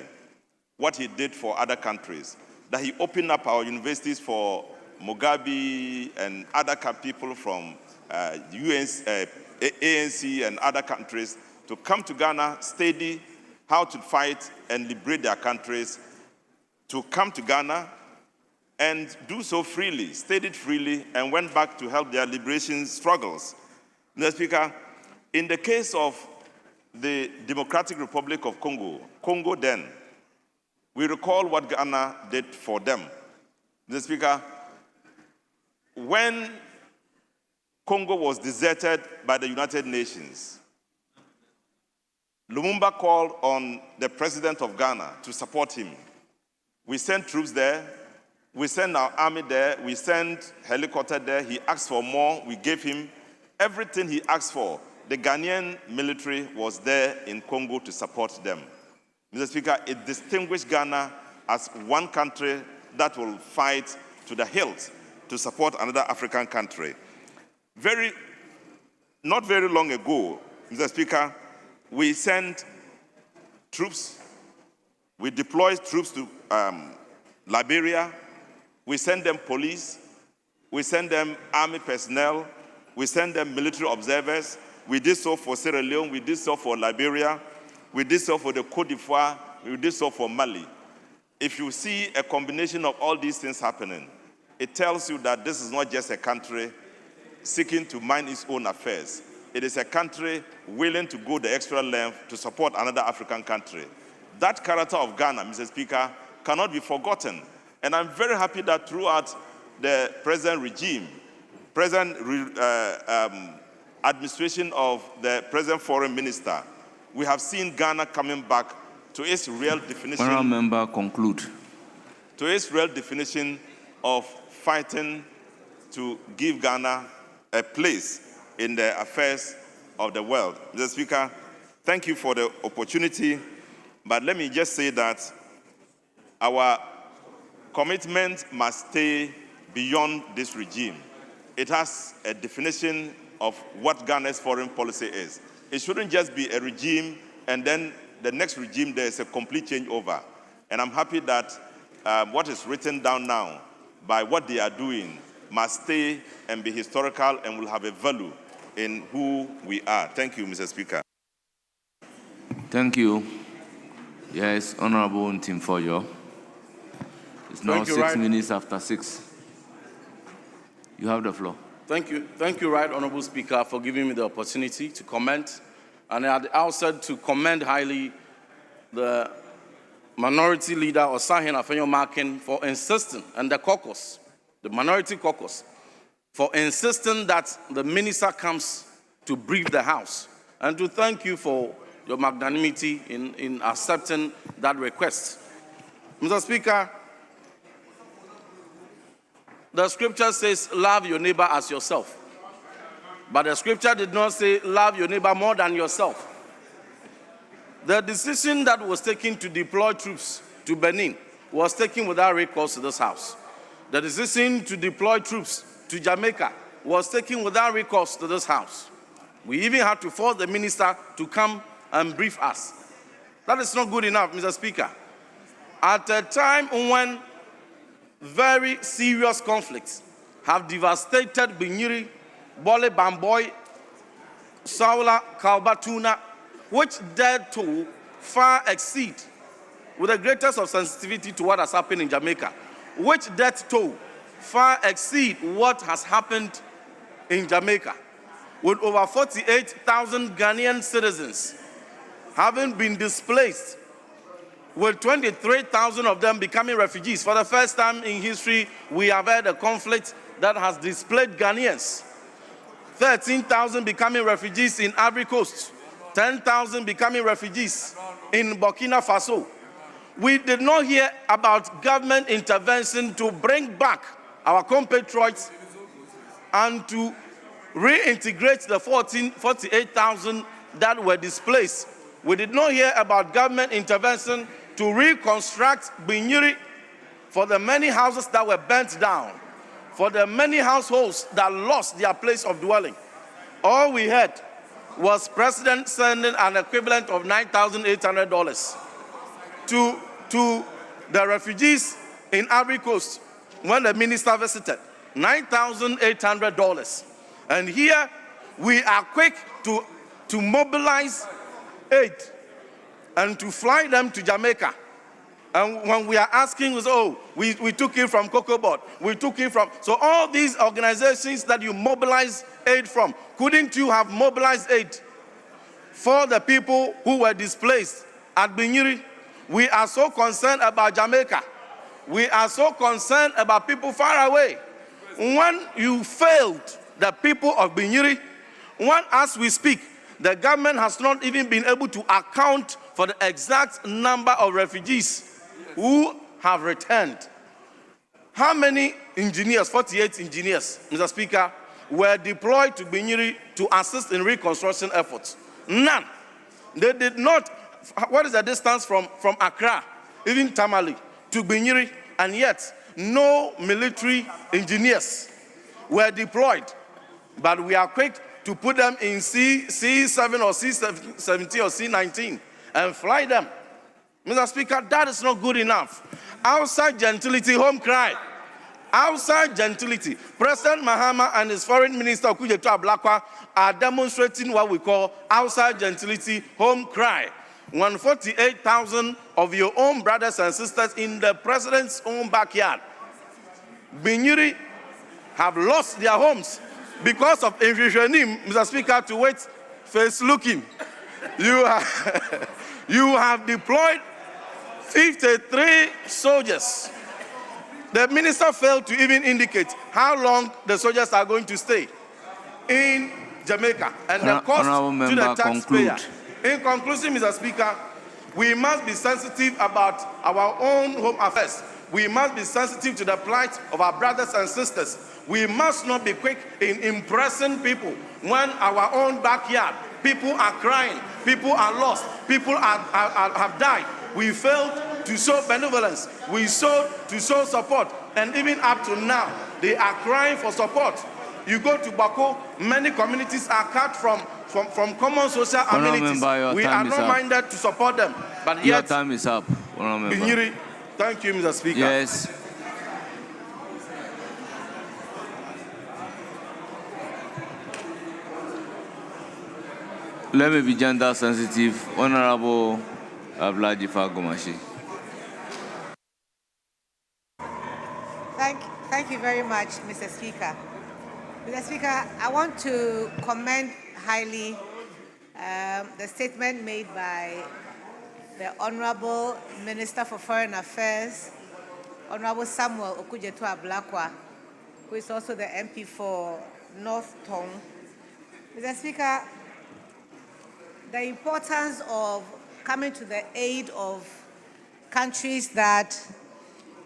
what he did for other countries, that he opened up our universities for Mugabe and other people from ANC and other countries to come to Ghana, study how to fight and liberate their countries, to come to Ghana and do so freely, studied freely, and went back to help their liberation struggles. Mr. Speaker, in the case of the Democratic Republic of Congo then, we recall what Ghana did for them. Mr. Speaker, when Congo was deserted by the United Nations, Lumumba called on the president of Ghana to support him. We sent troops there, we sent our army there, we sent helicopter there, he asked for more, we gave him everything he asked for. The Ghanaian military was there in Congo to support them. Mr. Speaker, it distinguished Ghana as one country that will fight to the hilt to support another African country. Not very long ago, Mr. Speaker, we sent troops, we deployed troops to Liberia, we sent them police, we sent them army personnel, we sent them military observers. We did so for Sierra Leone, we did so for Liberia, we did so for the Côte d'Ivoire, we did so for Mali. If you see a combination of all these things happening, it tells you that this is not just a country seeking to mind its own affairs. It is a country willing to go the extra length to support another African country. That character of Ghana, Mr. Speaker, cannot be forgotten. And I'm very happy that throughout the present regime, administration of the present foreign minister, we have seen Ghana coming back to its real definition. Honourable member, conclude. To its real definition of fighting to give Ghana a place in the affairs of the world. Mr. Speaker, thank you for the opportunity, but let me just say that our commitment must stay beyond this regime. It has a definition of what Ghana's foreign policy is. It shouldn't just be a regime and then the next regime there is a complete changeover. And I'm happy that what is written down now by what they are doing must stay and be historical and will have a value in who we are. Thank you, Mr. Speaker. Thank you. Yes, Honorable Ntim Foyo. It's now 6 minutes after 6. You have the floor. Thank you, Right Honorable Speaker, for giving me the opportunity to comment. And at the outset, to commend highly the Minority Leader Osahin Afenyo-Markin for insisting, and the caucus, the Minority Caucus, for insisting that the minister comes to brief the House, and to thank you for your magnanimity in accepting that request. Mr. Speaker, the scripture says, love your neighbor as yourself. But the scripture did not say, love your neighbor more than yourself. The decision that was taken to deploy troops to Benin was taken without recourse to this House. The decision to deploy troops to Jamaica was taken without recourse to this House. We even had to force the minister to come and brief us. That is not good enough, Mr. Speaker. At a time when very serious conflicts have devastated Binyiri, Bole Bamboy, Saula, Kalbatuna, which death toll far exceed, with the greatest of sensitivity to what has happened in Jamaica, which death toll far exceed what has happened in Jamaica, with over 48,000 Ghanaian citizens having been displaced, with 23,000 of them becoming refugees. For the first time in history, we have had a conflict that has displaced Ghanaians. 13,000 becoming refugees in Ivory Coast, 10,000 becoming refugees in Burkina Faso. We did not hear about government intervention to bring back our compatriots and to reintegrate the 48,000 that were displaced. We did not hear about government intervention to reconstruct Binyiri for the many houses that were burnt down, for the many households that lost their place of dwelling. All we had was President sending an equivalent of $9,800 to the refugees in Ivory Coast when the minister visited. $9,800. And here we are quick to mobilize aid and to fly them to Jamaica. And when we are asking, we took it from COCOBOD, we took it from, so all these organizations that you mobilize aid from, couldn't you have mobilized aid for the people who were displaced at Binyiri? We are so concerned about Jamaica. We are so concerned about people far away. When you failed the people of Binyiri, when as we speak, the government has not even been able to account for the exact number of refugees who have returned. How many engineers, 48 engineers, Mr. Speaker, were deployed to Binyiri to assist in reconstruction efforts? None. They did not. What is the distance from Accra, even Tamale, to Binyiri? And yet, no military engineers were deployed. But we are quick to put them in C7 or C17 or C19 and fly them. Mr. Speaker, that is not good enough. Outside gentility, home cry. Outside gentility, President Mahama and his foreign minister, Okujeto Ablakwa, are demonstrating what we call outside gentility, home cry. 148,000 of your own brothers and sisters in the president's own backyard, Binyiri, have lost their homes because of Infusionim, Mr. Speaker, to wait face looking. You have deployed 53 soldiers. The minister failed to even indicate how long the soldiers are going to stay in Jamaica and the cost to the taxpayer. In conclusion, Mr. Speaker, we must be sensitive about our own home affairs. We must be sensitive to the plight of our brothers and sisters. We must not be quick in impressing people when our own backyard, people are crying, people are lost, people have died. We failed to show benevolence. We failed to show support. And even up to now, they are crying for support. You go to Bako, many communities are cut from common social amenities. We are not minded to support them. But yet, your time is up. Binyiri Thank you, Mr. Speaker. Yes. Let me be gender sensitive. Honorable Ablaji Fagomashi. Thank you very much, Mr. Speaker. Mr. Speaker, I want to commend highly the statement made by the Honorable Minister for Foreign Affairs, Honorable Samuel Okudzeto Ablakwa, who is also the MP for North Tong. Mr. Speaker, the importance of coming to the aid of countries that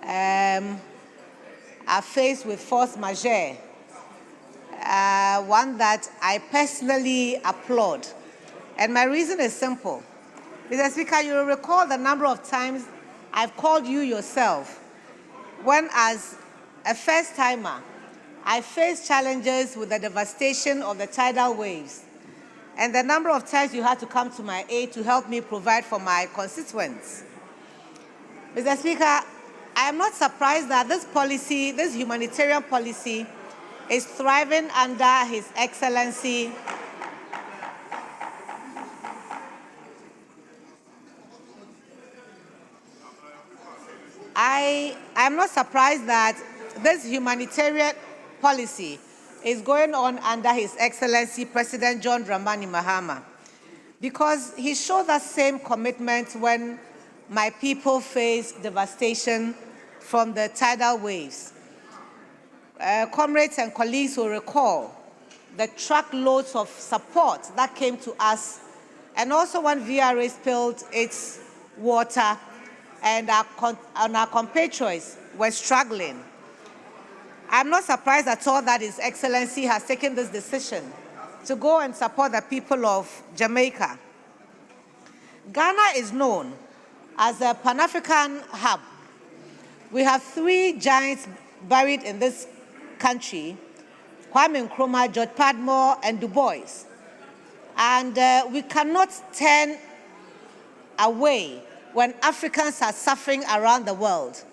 are faced with force majeure, one that I personally applaud. And my reason is simple. Mr. Speaker, you will recall the number of times I've called you yourself when, as a first-timer, I faced challenges with the devastation of the tidal waves, and the number of times you had to come to my aid to help me provide for my constituents. Mr. Speaker, I am not surprised that this policy, this humanitarian policy, is thriving under His Excellency I am not surprised that this humanitarian policy is going on under His Excellency President John Dramani Mahama, because he showed that same commitment when my people faced devastation from the tidal waves. Comrades and colleagues will recall the truckloads of support that came to us, and also when VRA spilled its water and our compatriots were struggling. I'm not surprised at all that His Excellency has taken this decision to go and support the people of Jamaica. Ghana is known as a Pan-African hub. We have three giants buried in this country: Kwame Nkrumah, George Padmore, and Du Bois. And we cannot turn away when Africans are suffering around the world.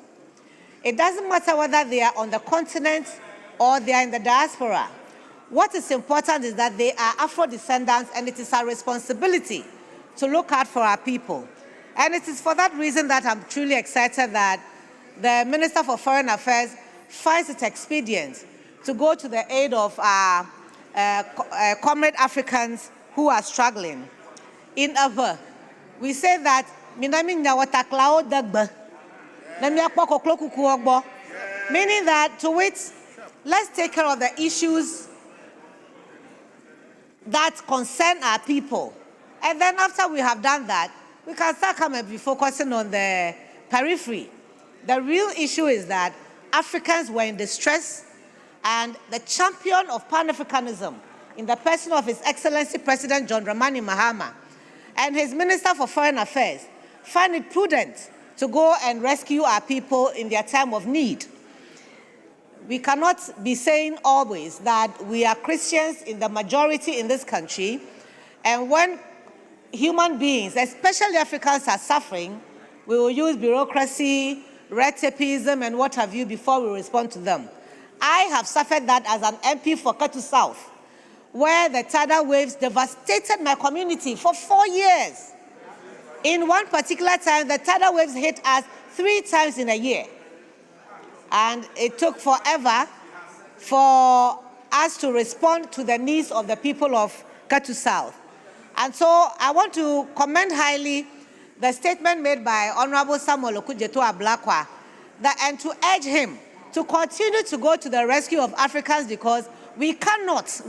It doesn't matter whether they are on the continent or they are in the diaspora. What is important is that they are Afro-descendants, and it is our responsibility to look out for our people. And it is for that reason that I'm truly excited that the Minister for Foreign Affairs finds it expedient to go to the aid of our comrade Africans who are struggling. In Ava, we say that meaning that to which let's take care of the issues that concern our people. And then after we have done that, we can start coming and be focusing on the periphery. The real issue is that Africans were in distress, and the champion of Pan-Africanism in the person of His Excellency President John Dramani Mahama and his Minister for Foreign Affairs find it prudent to go and rescue our people in their time of need. We cannot be saying always that we are Christians in the majority in this country, and when human beings, especially Africans, are suffering, we will use bureaucracy, red tapeism, and what have you before we respond to them. I have suffered that as an MP for Ketu South, where the tidal waves devastated my community for 4 years. In one particular time, the tidal waves hit us 3 times in a year. And it took forever for us to respond to the needs of the people of Ketu South. And so I want to commend highly the statement made by Honorable Samuel Okudzeto Ablakwa, and to urge him to continue to go to the rescue of Africans, because we cannot,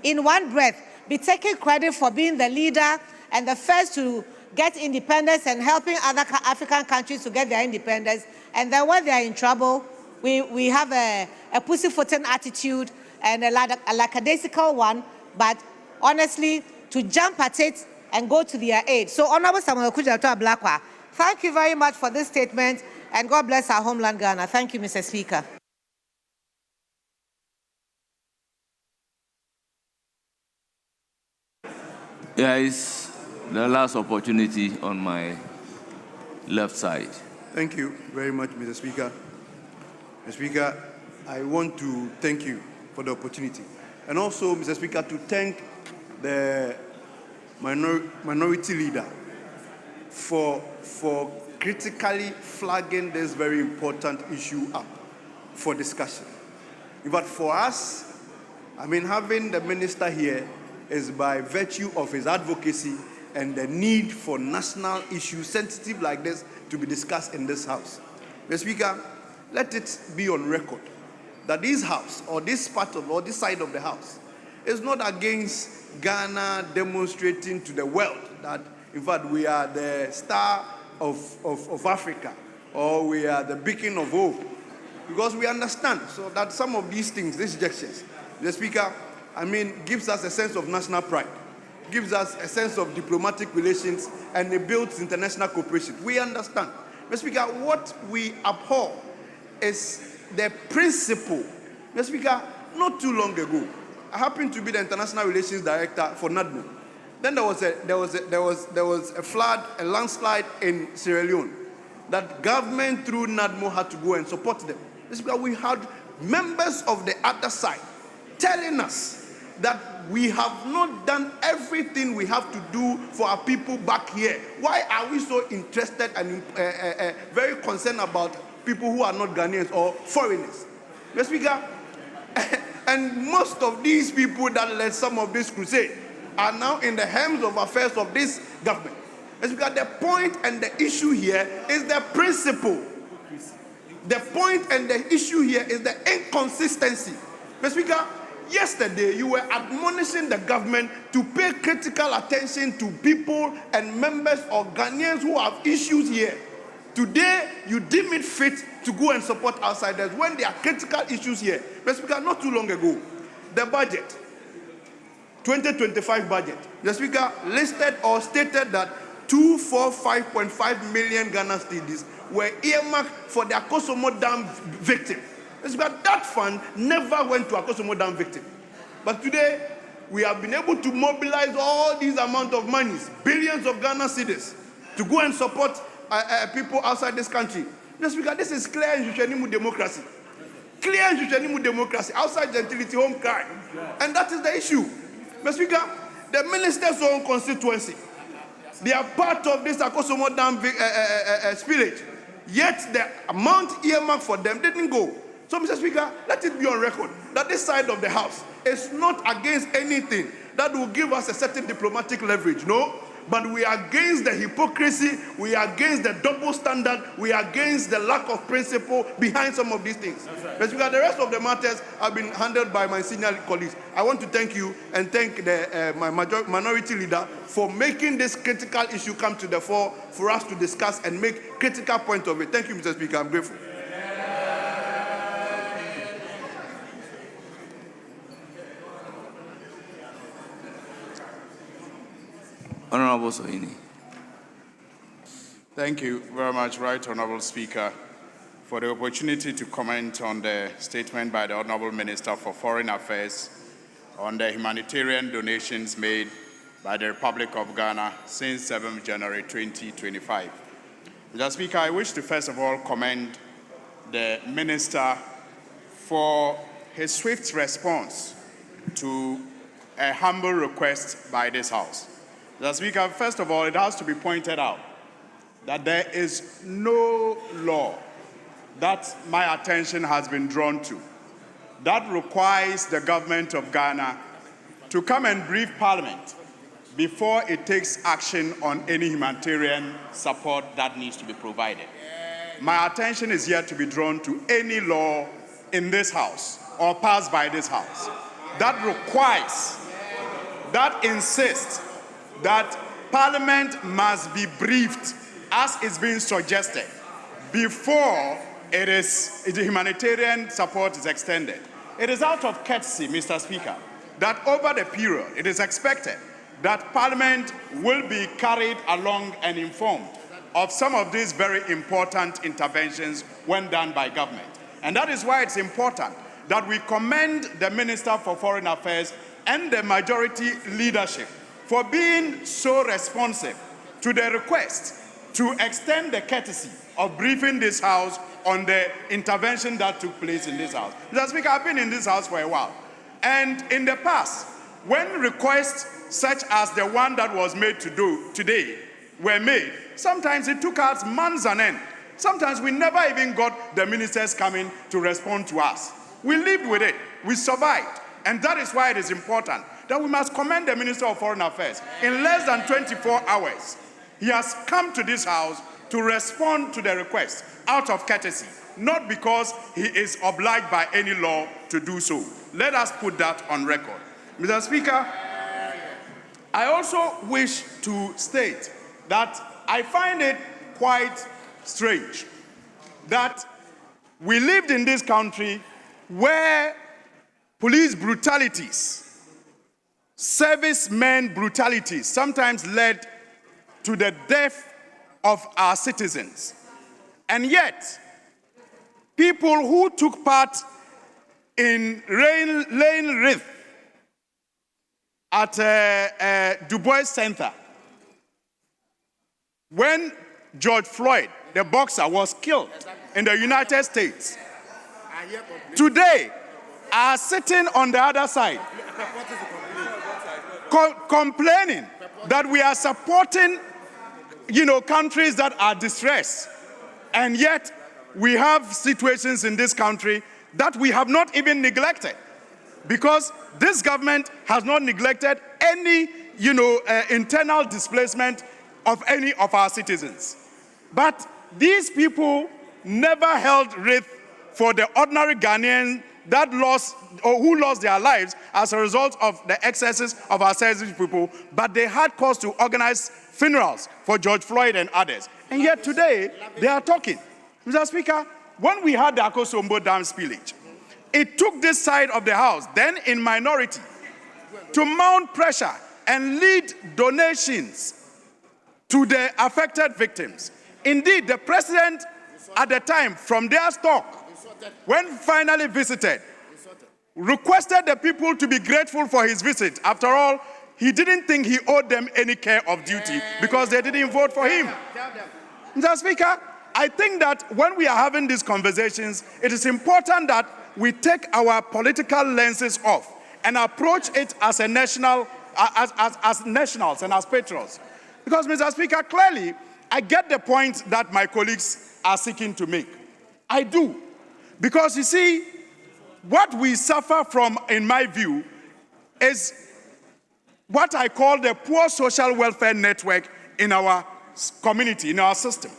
in one breath, be taking credit for being the leader and the first to get independence and helping other African countries to get their independence. And then when they are in trouble, we have a pussyfooting attitude and a lackadaisical one, but honestly, to jump at it and go to their aid. So, Honorable Samuel Okudzeto Ablakwa, thank you very much for this statement, and God bless our homeland, Ghana. Thank you, Mr. Speaker. There is the last opportunity on my left side. Thank you very much, Mr. Speaker. Mr. Speaker, I want to thank you for the opportunity. And also, Mr. Speaker, to thank the minority leader for critically flagging this very important issue up for discussion. But for us, having the minister here is by virtue of his advocacy and the need for national issues sensitive like this to be discussed in this House. Mr. Speaker, let it be on record that this House, or this part of, or this side of the House, is not against Ghana demonstrating to the world that, in fact, we are the star of Africa, or we are the beacon of hope. Because we understand so that some of these things, these gestures, the Speaker, gives us a sense of national pride, gives us a sense of diplomatic relations, and it builds international cooperation. We understand. Mr. Speaker, what we abhor is the principle. Mr. Speaker, not too long ago, I happened to be the international relations director for NADMO. Then there was a flood, a landslide in Sierra Leone. That government through NADMO had to go and support them. Mr. Speaker, we had members of the other side telling us that we have not done everything we have to do for our people back here. Why are we so interested and very concerned about people who are not Ghanaians or foreigners? Mr. Speaker, and most of these people that led some of this crusade are now in the helms of affairs of this government. Mr. Speaker, the point and the issue here is the principle. The point and the issue here is the inconsistency. Mr. Speaker, yesterday you were admonishing the government to pay critical attention to people and members of Ghanaians who have issues here. Today, you deem it fit to go and support outsiders when there are critical issues here. Mr. Speaker, not too long ago, the budget, 2025 budget, the Speaker listed or stated that 245.5 million Ghana cedis were earmarked for the Akosomo Dam victim. Mr. Speaker, that fund never went to Akosomo Dam victim. But today, we have been able to mobilize all these amount of monies, billions of Ghana cedis, to go and support people outside this country. Mr. Speaker, this is clear and Shishanimu democracy. Clear and Shishanimu democracy, outside gentility, home crime. And that is the issue. Mr. Speaker, the minister's own constituency, they are part of this Akosomo Dam spillage. Yet the amount earmarked for them didn't go. So, Mr. Speaker, let it be on record that this side of the House is not against anything that will give us a certain diplomatic leverage, no? But we are against the hypocrisy, we are against the double standard, we are against the lack of principle behind some of these things. Right. But because the rest of the matters have been handled by my senior colleagues. I want to thank you and thank my minority leader for making this critical issue come to the fore for us to discuss and make critical point of it. Thank you, Mr. Speaker. I'm grateful. Honorable Sohini. Thank you very much, Right Honorable Speaker, for the opportunity to comment on the statement by the Honorable Minister for Foreign Affairs on the humanitarian donations made by the Republic of Ghana since 7th January 2025. Mr. Speaker, I wish to first of all commend the Minister for his swift response to a humble request by this House. Mr. Speaker, first of all, it has to be pointed out that there is no law that my attention has been drawn to that requires the government of Ghana to come and brief Parliament before it takes action on any humanitarian support that needs to be provided. My attention is yet to be drawn to any law in this House or passed by this House that requires, that insists that Parliament must be briefed, as is being suggested, before the humanitarian support is extended. It is out of courtesy, Mr. Speaker, that over the period it is expected that Parliament will be carried along and informed of some of these very important interventions when done by government. And that is why it's important that we commend the Minister for Foreign Affairs and the majority leadership for being so responsive to the request to extend the courtesy of briefing this House on the intervention that took place in this House. Mr. Speaker, I've been in this House for a while. And in the past, when requests such as the one that was made today were made, sometimes it took us months on end. Sometimes we never even got the ministers coming to respond to us. We lived with it. We survived. And that is why it is important that we must commend the Minister of Foreign Affairs. In less than 24 hours, he has come to this House to respond to the request out of courtesy, not because he is obliged by any law to do so. Let us put that on record. Mr. Speaker, I also wish to state that I find it quite strange that we lived in this country where police brutalities, servicemen brutalities, sometimes led to the death of our citizens. And yet, people who took part in laying wreath at Du Bois Center, when George Floyd, the boxer, was killed in the United States, today are sitting on the other side, complaining that we are supporting, countries that are distressed. And yet, we have situations in this country that we have not even neglected, because this government has not neglected any, internal displacement of any of our citizens. But these people never held wreath for the ordinary Ghanaian that lost or who lost their lives as a result of the excesses of our selfish people, but they had cause to organize funerals for George Floyd and others. And yet today, they are talking. Mr. Speaker, when we had the Akosombo Dam spillage, it took this side of the House, then in minority, to mount pressure and lead donations to the affected victims. Indeed, the president at the time, from their stock, when finally visited, requested the people to be grateful for his visit. After all, he didn't think he owed them any care of duty because they didn't vote for him. Mr. Speaker, I think that when we are having these conversations, it is important that we take our political lenses off and approach it as a national, as nationals and as patriots. Because, Mr. Speaker, clearly, I get the point that my colleagues are seeking to make. I do. Because, you see, what we suffer from, in my view, is what I call the poor social welfare network in our community, in our system.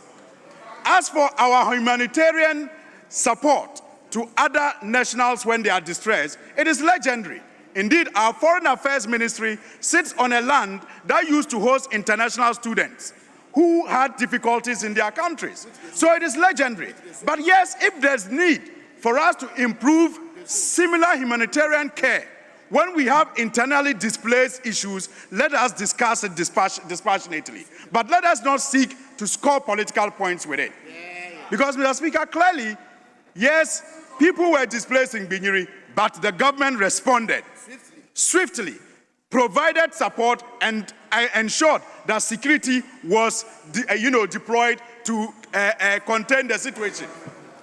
As for our humanitarian support to other nationals when they are distressed, it is legendary. Indeed, our Foreign Affairs Ministry sits on a land that used to host international students who had difficulties in their countries. So it is legendary. But yes, if there's need for us to improve similar humanitarian care when we have internally displaced issues, let us discuss it dispassionately. But let us not seek to score political points with it. Because, Mr. Speaker, clearly, yes, people were displaced in Binyiri, but the government responded swiftly, provided support, and ensured that security was, deployed to contain the situation.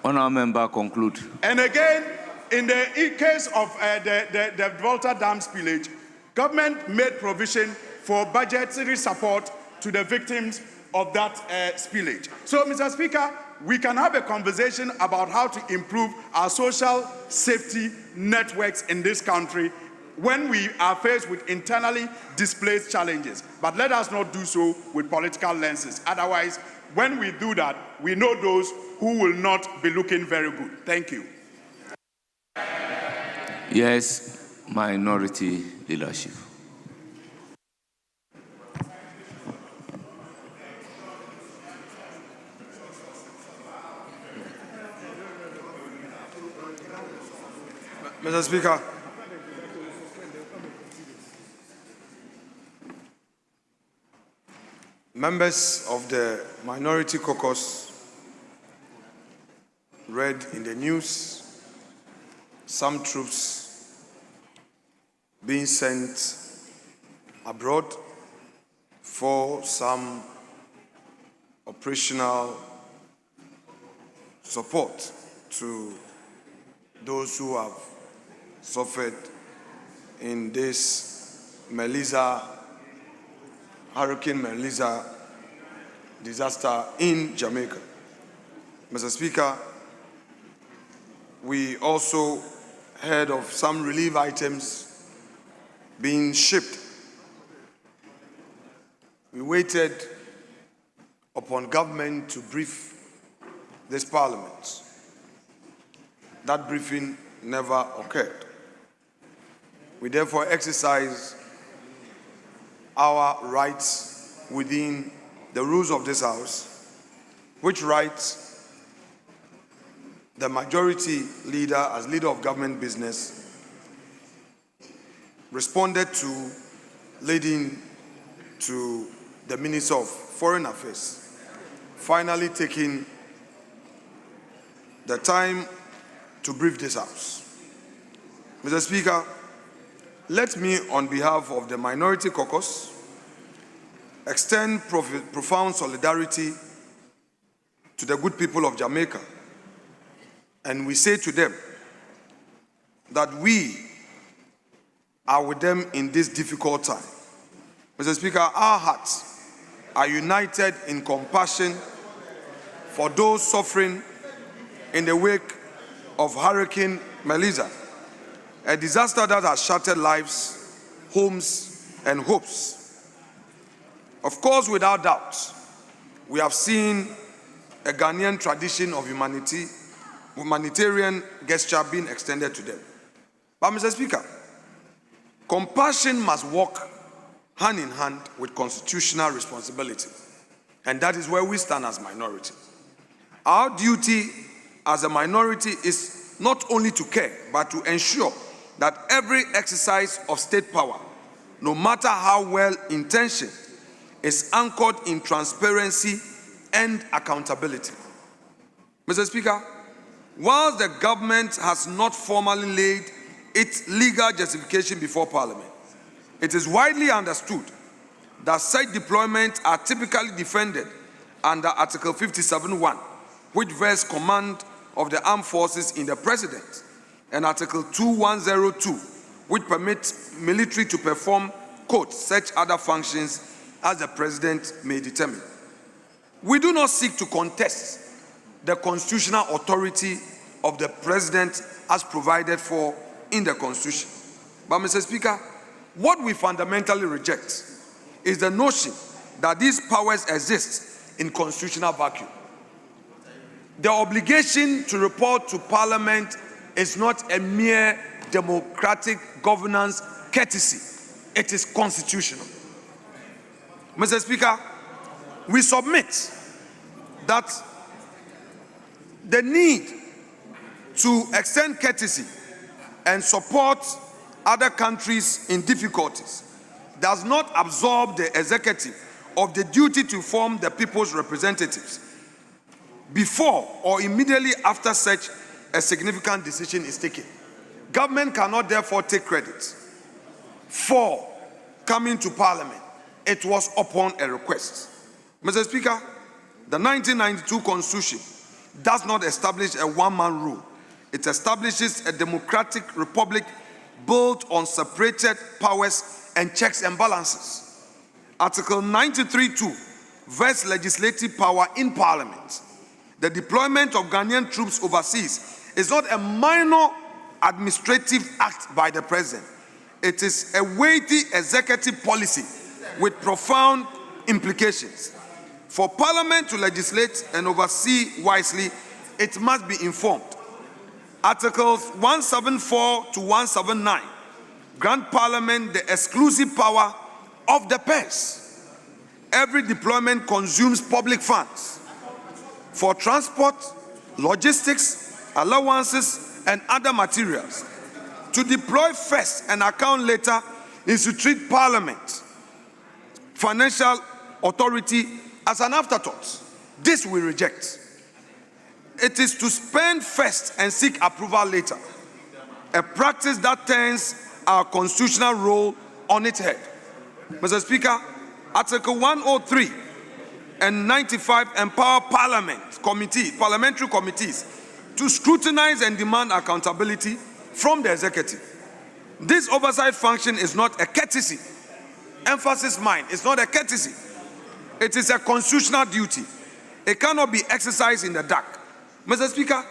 Honourable member, conclude. And again, in the case of the Volta Dam spillage, government made provision for budgetary support to the victims of that spillage. So, Mr. Speaker, we can have a conversation about how to improve our social safety networks in this country when we are faced with internally displaced challenges. But let us not do so with political lenses. Otherwise, when we do that, we know those who will not be looking very good. Thank you. Yes, minority leadership. Mr. Speaker, members of the Minority Caucus read in the news some troops being sent abroad for some operational support to those who have suffered in this Hurricane Melissa disaster in Jamaica. Mr. Speaker, we also heard of some relief items being shipped. We waited upon government to brief this parliament. That briefing never occurred. We therefore exercise our rights within the rules of this House, which rights the majority leader, as leader of government business, responded to, leading to the Minister of Foreign Affairs finally taking the time to brief this House. Mr. Speaker, let me, on behalf of the Minority Caucus, extend profound solidarity to the good people of Jamaica. And we say to them that we are with them in this difficult time. Mr. Speaker, our hearts are united in compassion for those suffering in the wake of Hurricane Melissa, a disaster that has shattered lives, homes, and hopes. Of course, without doubt, we have seen a Ghanaian tradition of humanitarian gesture being extended to them. But, Mr. Speaker, compassion must walk hand in hand with constitutional responsibility. And that is where we stand as minority. Our duty as a minority is not only to care, but to ensure that every exercise of state power, no matter how well-intentioned, is anchored in transparency and accountability. Mr. Speaker, whilst the government has not formally laid its legal justification before Parliament, it is widely understood that such deployments are typically defended under Article 57(1), which vests command of the armed forces in the President, and Article 2102, which permits military to perform, quote, such other functions as the President may determine. We do not seek to contest the constitutional authority of the President as provided for in the Constitution. But, Mr. Speaker, what we fundamentally reject is the notion that these powers exist in constitutional vacuum. The obligation to report to Parliament is not a mere democratic governance courtesy. It is constitutional. Mr. Speaker, we submit that the need to extend courtesy and support other countries in difficulties does not absolve the executive of the duty to form the people's representatives before or immediately after such a significant decision is taken. Government cannot therefore take credit for coming to Parliament. It was upon a request. Mr. Speaker, the 1992 Constitution does not establish a one-man rule. It establishes a democratic republic built on separated powers and checks and balances. Article 93(2) vests legislative power in Parliament. The deployment of Ghanaian troops overseas is not a minor administrative act by the President. It is a weighty executive policy with profound implications. For Parliament to legislate and oversee wisely, it must be informed. Articles 174 to 179 grant Parliament the exclusive power of the purse. Every deployment consumes public funds for transport, logistics, allowances, and other materials. To deploy first and account later is to treat Parliament, financial authority, as an afterthought. This we reject. It is to spend first and seek approval later, a practice that turns our constitutional role on its head. Mr. Speaker, Article 103 and 95 empower Parliament, parliamentary committees to scrutinize and demand accountability from the executive. This oversight function is not a courtesy. Emphasis mine, it's not a courtesy. It is a constitutional duty. It cannot be exercised in the dark. Mr. Speaker,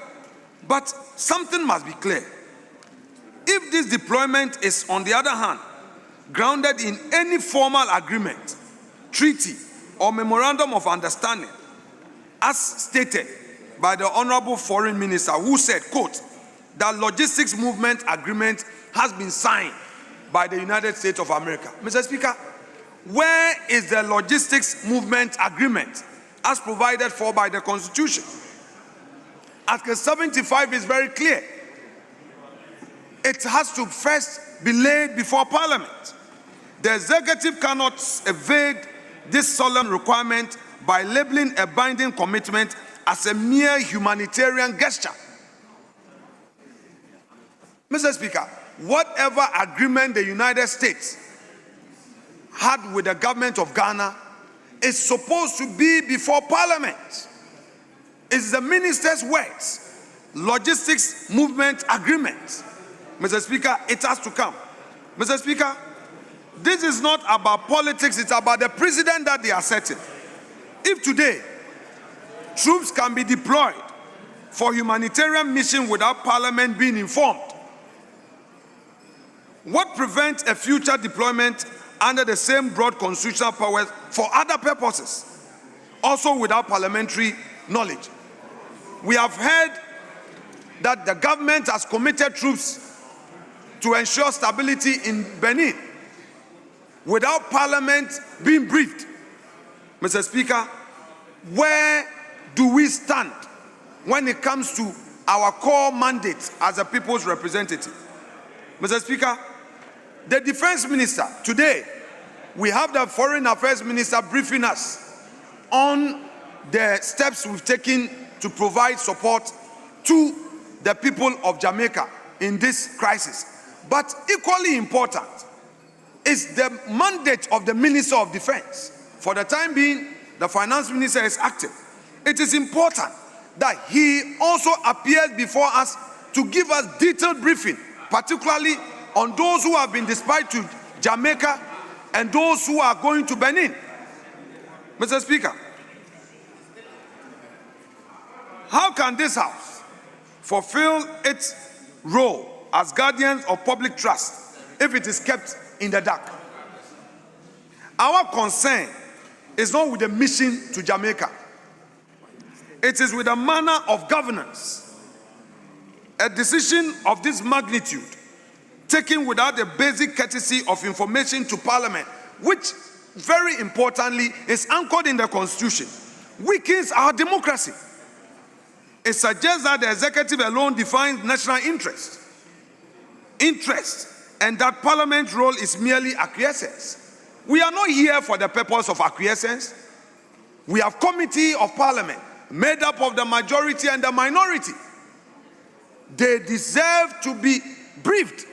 but something must be clear. If this deployment is, on the other hand, grounded in any formal agreement, treaty, or memorandum of understanding, as stated by the Honorable Foreign Minister, who said, quote, that logistics movement agreement has been signed by the United States of America. Mr. Speaker, where is the logistics movement agreement as provided for by the Constitution? Article 75 is very clear. It has to first be laid before Parliament. The executive cannot evade this solemn requirement by labeling a binding commitment as a mere humanitarian gesture. Mr. Speaker, whatever agreement the United States had with the government of Ghana is supposed to be before Parliament. It's the minister's words. Logistics movement agreement. Mr. Speaker, it has to come. Mr. Speaker, this is not about politics, it's about the precedent that they are setting. If today, troops can be deployed for humanitarian mission without Parliament being informed, what prevents a future deployment under the same broad constitutional powers for other purposes, also without parliamentary knowledge? We have heard that the government has committed troops to ensure stability in Benin without Parliament being briefed. Mr. Speaker, where do we stand when it comes to our core mandate as a people's representative? Mr. Speaker, the Defense Minister, today, we have the Foreign Affairs Minister briefing us on the steps we've taken to provide support to the people of Jamaica in this crisis. But equally important is the mandate of the Minister of Defense. For the time being, the Finance Minister is active. It is important that he also appears before us to give us detailed briefing, particularly on those who have been dispatched to Jamaica and those who are going to Benin. Mr. Speaker, how can this House fulfill its role as guardians of public trust if it is kept in the dark? Our concern is not with the mission to Jamaica. It is with the manner of governance. A decision of this magnitude taken without the basic courtesy of information to Parliament, which very importantly is anchored in the Constitution, weakens our democracy. It suggests that the executive alone defines national interest, and that Parliament's role is merely acquiescence. We are not here for the purpose of acquiescence. We have committee of Parliament made up of the majority and the minority. They deserve to be briefed,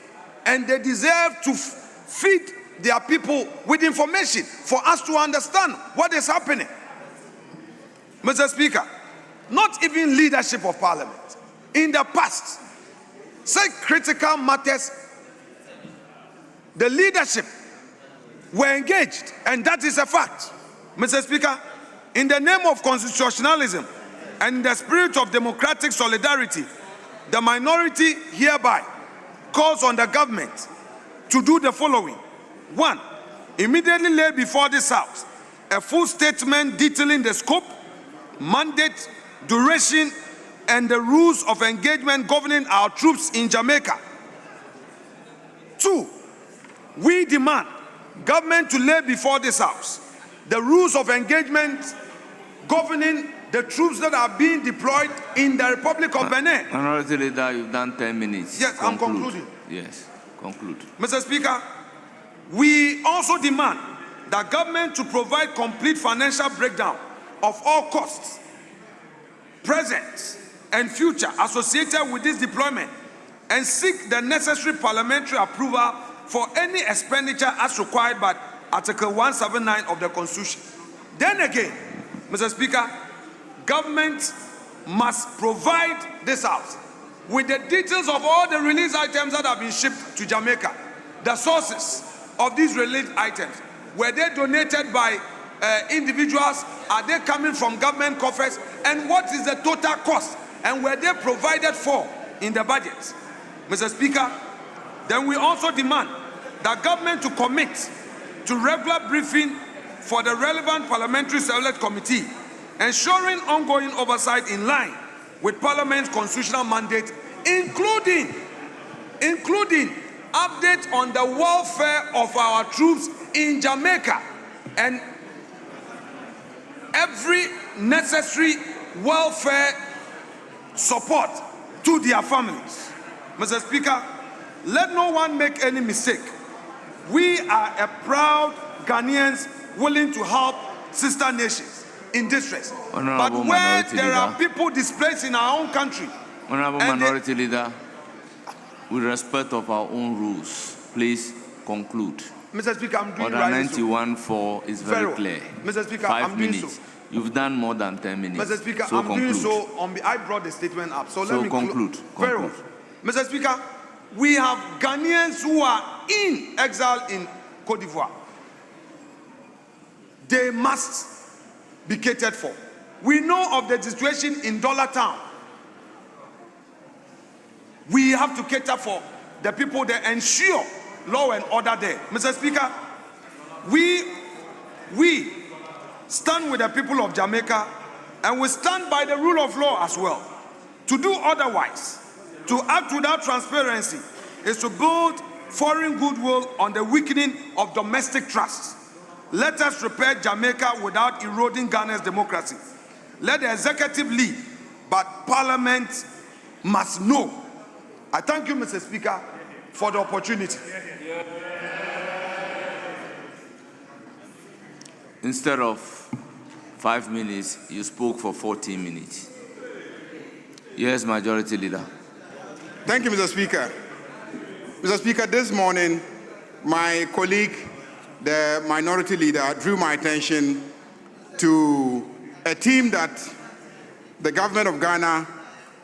and they deserve to feed their people with information for us to understand what is happening. Mr. Speaker, not even leadership of Parliament in the past, say critical matters, the leadership were engaged, and that is a fact. Mr. Speaker, in the name of constitutionalism and in the spirit of democratic solidarity, the minority hereby calls on the government to do the following. 1, immediately lay before this House a full statement detailing the scope, mandate, duration, and the rules of engagement governing our troops in Jamaica. 2, we demand government to lay before this House the rules of engagement governing the troops that are being deployed in the Republic of Benin. Honorable Leader, you've done 10 minutes. Yes, conclude. I'm concluding. Yes, conclude. Mr. Speaker, we also demand that government to provide complete financial breakdown of all costs, present and future, associated with this deployment, and seek the necessary parliamentary approval for any expenditure as required by Article 179 of the Constitution. Then again, Mr. Speaker, government must provide this House with the details of all the release items that have been shipped to Jamaica, the sources of these release items. Were they donated by individuals? Are they coming from government coffers? And what is the total cost? And were they provided for in the budget? Mr. Speaker, then we also demand that government to commit to regular briefing for the relevant parliamentary select committee, ensuring ongoing oversight in line with Parliament's constitutional mandate, including update on the welfare of our troops in Jamaica and every necessary welfare support to their families. Mr. Speaker, let no one make any mistake. We are a proud Ghanaians willing to help sister nations in distress. But where there are people displaced in our own country, Honorable Minority Leader, with respect of our own rules, please conclude. Mr. Speaker, I'm doing Order right. 91.4 is very clear. Mr. Speaker, 5 I'm doing minutes. so. You've done more than 10 minutes. Mr. Speaker, so I'm conclude. doing so. I brought the statement up. So let me conclude. Very well. Mr. Speaker, we have Ghanaians who are in exile in Cote d'Ivoire. They must be catered for. We know of the situation in Dollar Town. We have to cater for the people that ensure law and order there. Mr. Speaker, we stand with the people of Jamaica and we stand by the rule of law as well. To do otherwise, to act without transparency, is to build foreign goodwill on the weakening of domestic trust. Let us repair Jamaica without eroding Ghana's democracy. Let the executive lead, but Parliament must know. I thank you, Mr. Speaker, for the opportunity. Instead of 5 minutes, you spoke for 14 minutes. Yes, Majority Leader. Thank you, Mr. Speaker. Mr. Speaker, this morning, my colleague, the Minority Leader, drew my attention to a team that the government of Ghana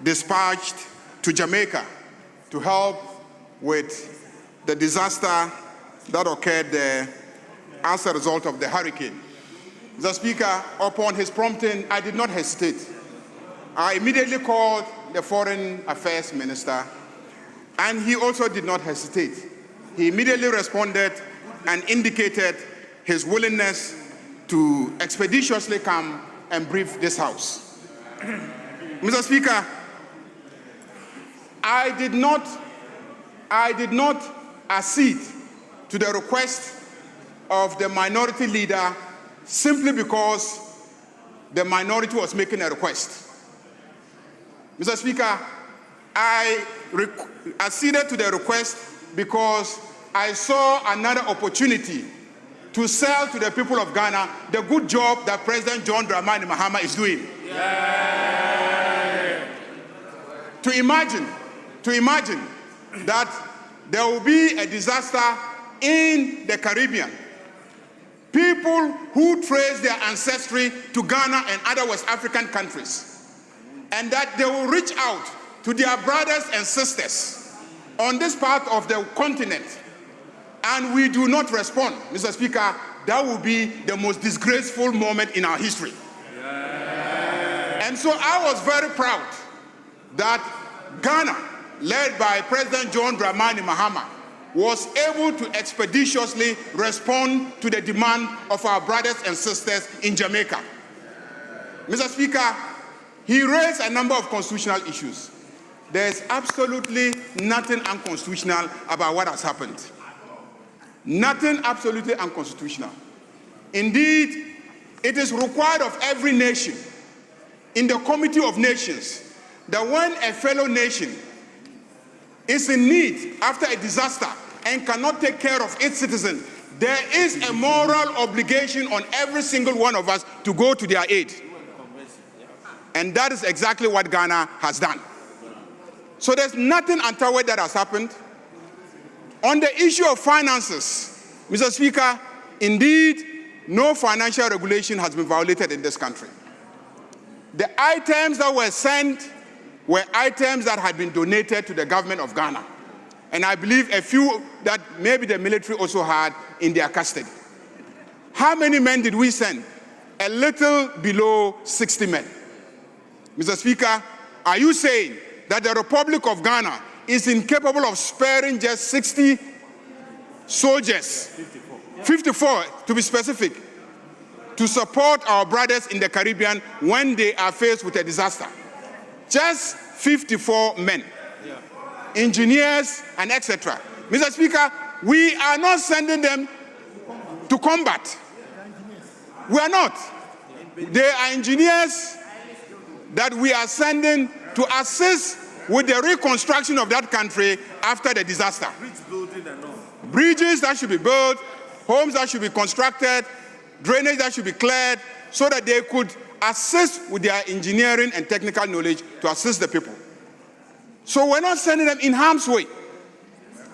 dispatched to Jamaica to help with the disaster that occurred there as a result of the hurricane. Mr. Speaker, upon his prompting, I did not hesitate. I immediately called the Foreign Affairs Minister, and he also did not hesitate. He immediately responded and indicated his willingness to expeditiously come and brief this House. Mr. Speaker, I did not accede to the request of the Minority Leader simply because the minority was making a request. Mr. Speaker, I acceded to the request because I saw another opportunity to sell to the people of Ghana the good job that President John Dramani Mahama is doing. Yeah. To imagine that there will be a disaster in the Caribbean. People who trace their ancestry to Ghana and other West African countries, and that they will reach out to their brothers and sisters on this part of the continent, and we do not respond, Mr. Speaker, that will be the most disgraceful moment in our history. Yeah. And so I was very proud that Ghana, led by President John Dramani Mahama, was able to expeditiously respond to the demand of our brothers and sisters in Jamaica. Mr. Speaker, he raised a number of constitutional issues. There's absolutely nothing unconstitutional about what has happened. Nothing absolutely unconstitutional. Indeed, it is required of every nation in the Committee of Nations that when a fellow nation is in need after a disaster and cannot take care of its citizens, there is a moral obligation on every single one of us to go to their aid. And that is exactly what Ghana has done. So there's nothing untoward that has happened. On the issue of finances, Mr. Speaker, indeed, no financial regulation has been violated in this country. The items that were sent were items that had been donated to the government of Ghana. And I believe a few that maybe the military also had in their custody. How many men did we send? A little below 60 men. Mr. Speaker, are you saying that the Republic of Ghana is incapable of sparing just 60 soldiers, 54 to be specific, to support our brothers in the Caribbean when they are faced with a disaster? Just 54 men, engineers and etc. Mr. Speaker, we are not sending them to combat. We are not. They are engineers that we are sending to assist with the reconstruction of that country after the disaster. Bridges that should be built, homes that should be constructed, drainage that should be cleared, so that they could assist with their engineering and technical knowledge to assist the people. So we're not sending them in harm's way.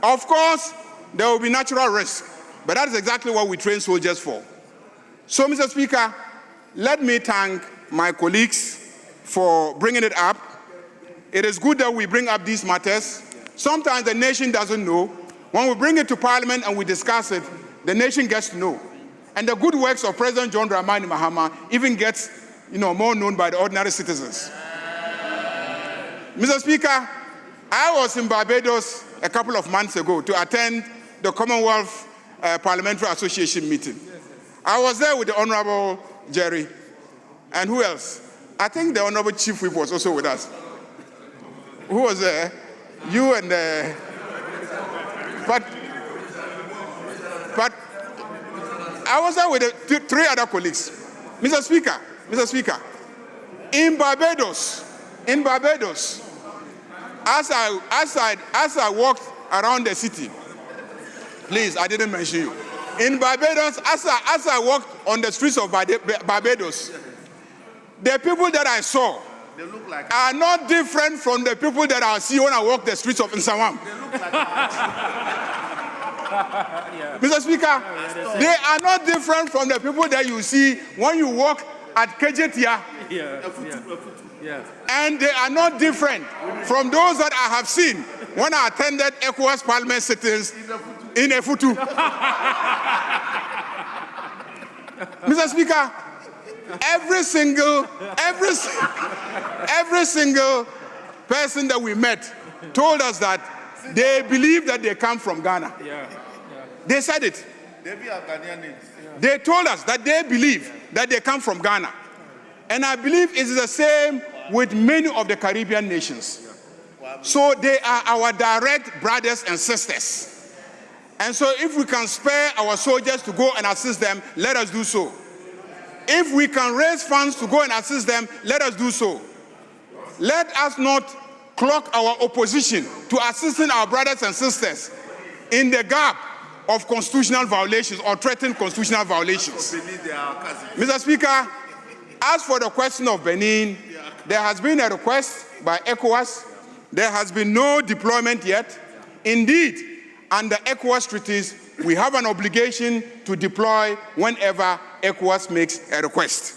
Of course, there will be natural risk, but that is exactly what we train soldiers for. So, Mr. Speaker, let me thank my colleagues for bringing it up. It is good that we bring up these matters. Sometimes the nation doesn't know. When we bring it to Parliament and we discuss it, the nation gets to know. And the good works of President John Dramani Mahama even gets, more known by the ordinary citizens. Mr. Speaker, I was in Barbados a couple of months ago to attend the Commonwealth Parliamentary Association meeting. I was there with the Honorable Jerry. And who else? I think the Honorable Chief Whip was also with us. Who was there? You and but I was there with the three other colleagues. Mr. Speaker, in Barbados, as I walked around the city, please, I didn't mention you. In Barbados, as I walked on the streets of Barbados, the people that I saw are not different from the people that I see when I walk the streets of Nsawam. Mr. Speaker, they are not different from the people that you see when you walk at Kejetia. And they are not different from those that I have seen when I attended ECOWAS Parliament sittings in Efutu. Mr. Speaker, every single person that we met told us that they believe that they come from Ghana. They said it. They told us that they believe that they come from Ghana. And I believe it is the same with many of the Caribbean nations. So they are our direct brothers and sisters. And so if we can spare our soldiers to go and assist them, let us do so. If we can raise funds to go and assist them, let us do so. Let us not clock our opposition to assisting our brothers and sisters in the gap of constitutional violations or threatened constitutional violations. Mr. Speaker, as for the question of Benin, there has been a request by ECOWAS. There has been no deployment yet. Indeed, under ECOWAS treaties, we have an obligation to deploy whenever ECOWAS makes a request.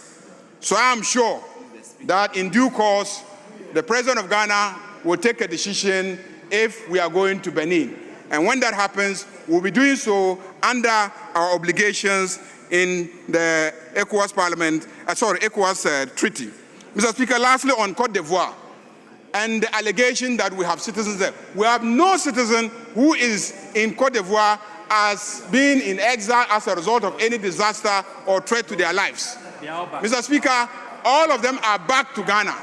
So I am sure that in due course, the President of Ghana will take a decision if we are going to Benin. And when that happens, we'll be doing so under our obligations in the ECOWAS ECOWAS treaty. Mr. Speaker, lastly on Cote d'Ivoire and the allegation that we have citizens there. We have no citizen who is in Cote d'Ivoire as being in exile as a result of any disaster or threat to their lives. Mr. Speaker, all of them are back to Ghana.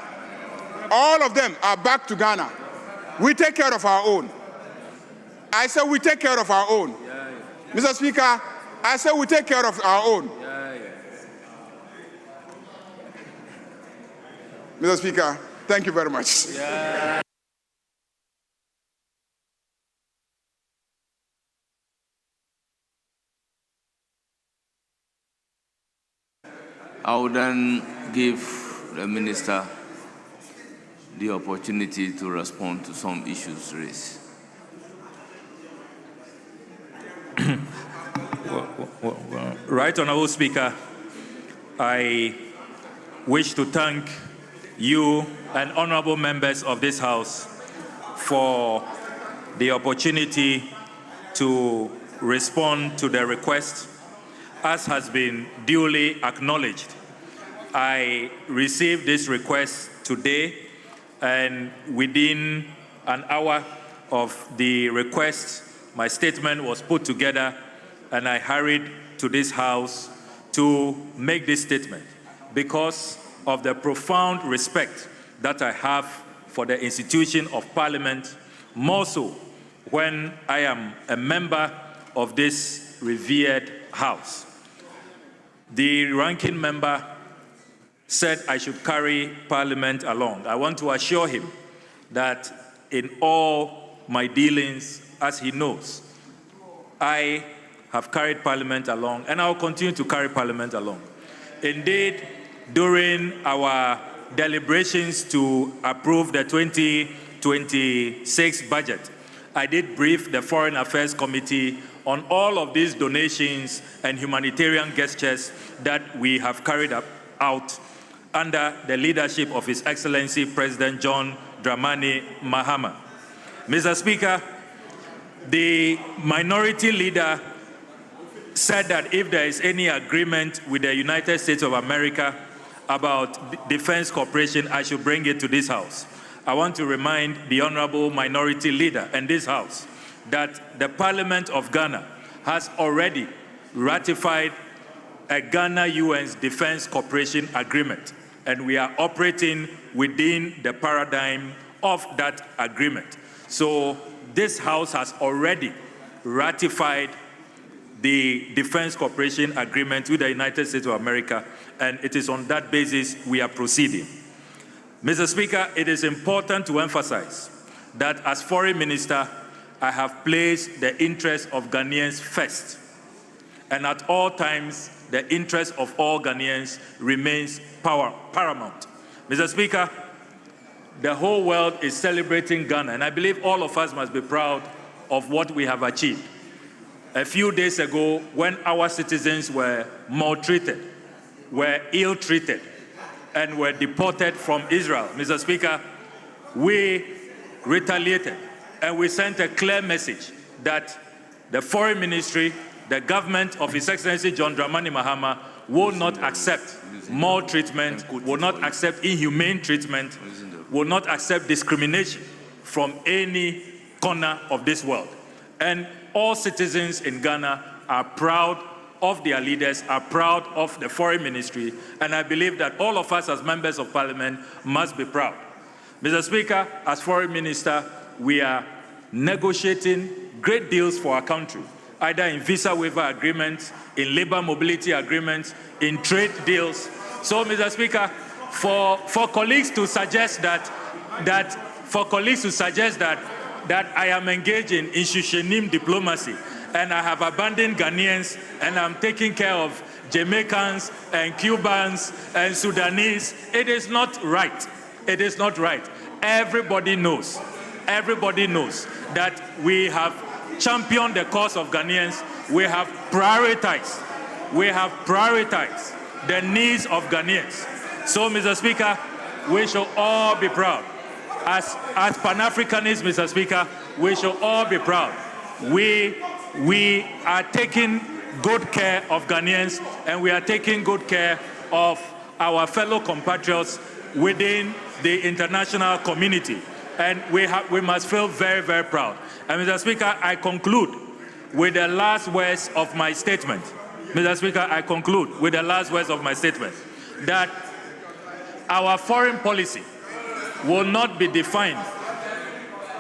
All of them are back to Ghana. We take care of our own. I said we take care of our own. Mr. Speaker, I said we take care of our own. Mr. Speaker, thank you very much. I will then give the Minister the opportunity to respond to some issues raised. Right Honourable Speaker, I wish to thank you and honorable members of this House for the opportunity to respond to the request. As has been duly acknowledged, I received this request today, and within an hour of the request, my statement was put together, and I hurried to this House to make this statement because of the profound respect that I have for the institution of Parliament, more so when I am a member of this revered House. The ranking member said I should carry Parliament along. I want to assure him that in all my dealings, as he knows, I have carried Parliament along, and I will continue to carry Parliament along. Indeed, during our deliberations to approve the 2026 budget, I did brief the Foreign Affairs Committee on all of these donations and humanitarian gestures that we have carried out under the leadership of His Excellency President John Dramani Mahama. Mr. Speaker, the minority leader said that if there is any agreement with the United States of America about defense cooperation, I should bring it to this House. I want to remind the honorable minority leader and this House that the Parliament of Ghana has already ratified a Ghana-UN Defense Cooperation Agreement, and we are operating within the paradigm of that agreement. So this House has already ratified the Defense Cooperation Agreement with the United States of America, and it is on that basis we are proceeding. Mr. Speaker, it is important to emphasize that as Foreign Minister, I have placed the interests of Ghanaians first, and at all times, the interest of all Ghanaians remains paramount. Mr. Speaker, the whole world is celebrating Ghana, and I believe all of us must be proud of what we have achieved. A few days ago, when our citizens were maltreated, were ill-treated, and were deported from Israel, Mr. Speaker, we retaliated, and we sent a clear message that the Foreign Ministry, the government of His Excellency John Dramani Mahama will not accept maltreatment, will not accept inhumane treatment, will not accept discrimination from any corner of this world. And all citizens in Ghana are proud of their leaders, are proud of the Foreign Ministry, and I believe that all of us as members of Parliament must be proud. Mr. Speaker, as Foreign Minister, we are negotiating great deals for our country, either in visa waiver agreements, in labor mobility agreements, in trade deals. So, Mr. Speaker, for colleagues to suggest that I am engaging in Shishinim diplomacy and I have abandoned Ghanaians and I'm taking care of Jamaicans and Cubans and Sudanese, it is not right. It is not right. Everybody knows that we have championed the cause of Ghanaians. We have prioritized the needs of Ghanaians. So, Mr. Speaker, we shall all be proud. As Pan-Africanists, Mr. Speaker, we shall all be proud. We are taking good care of Ghanaians, and we are taking good care of our fellow compatriots within the international community. And we must feel very, very proud. And Mr. Speaker, I conclude with the last words of my statement. Mr. Speaker, I conclude with the last words of my statement, that our foreign policy will not be defined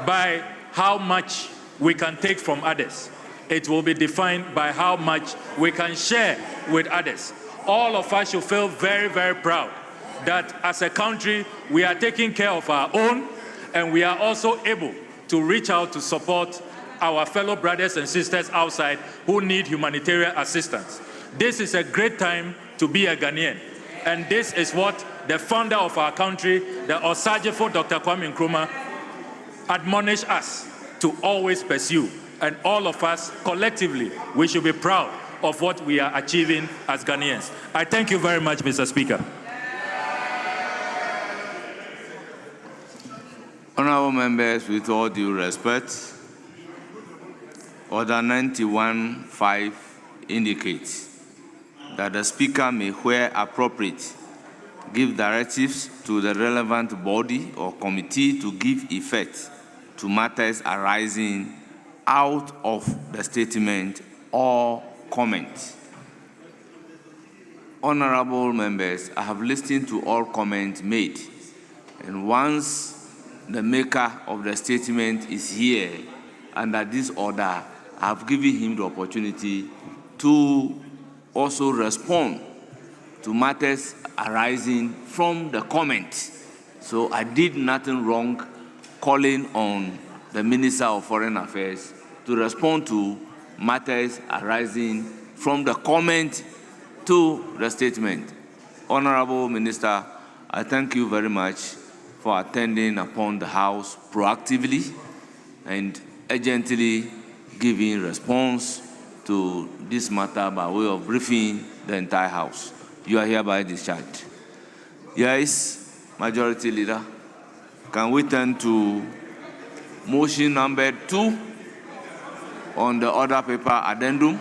by how much we can take from others. It will be defined by how much we can share with others. All of us should feel very, very proud that as a country, we are taking care of our own, and we are also able to reach out to support our fellow brothers and sisters outside who need humanitarian assistance. This is a great time to be a Ghanaian, and this is what the founder of our country, the Osajefo Dr. Kwame Nkrumah, admonished us to always pursue. And all of us, collectively, we should be proud of what we are achieving as Ghanaians. I thank you very much, Mr. Speaker. Honorable members, with all due respect, Order 91.5 indicates that the Speaker may, where appropriate, give directives to the relevant body or committee to give effect to matters arising out of the statement or comment. Honorable members, I have listened to all comments made, and once the maker of the statement is here under this order, I have given him the opportunity to also respond to matters arising from the comment. So I did nothing wrong calling on the Minister of Foreign Affairs to respond to matters arising from the comment to the statement. Honorable Minister, I thank you very much for attending upon the House proactively and urgently giving response to this matter by way of briefing the entire House. You are hereby discharged. Yes, Majority Leader, can we turn to motion number 2 on the order paper addendum?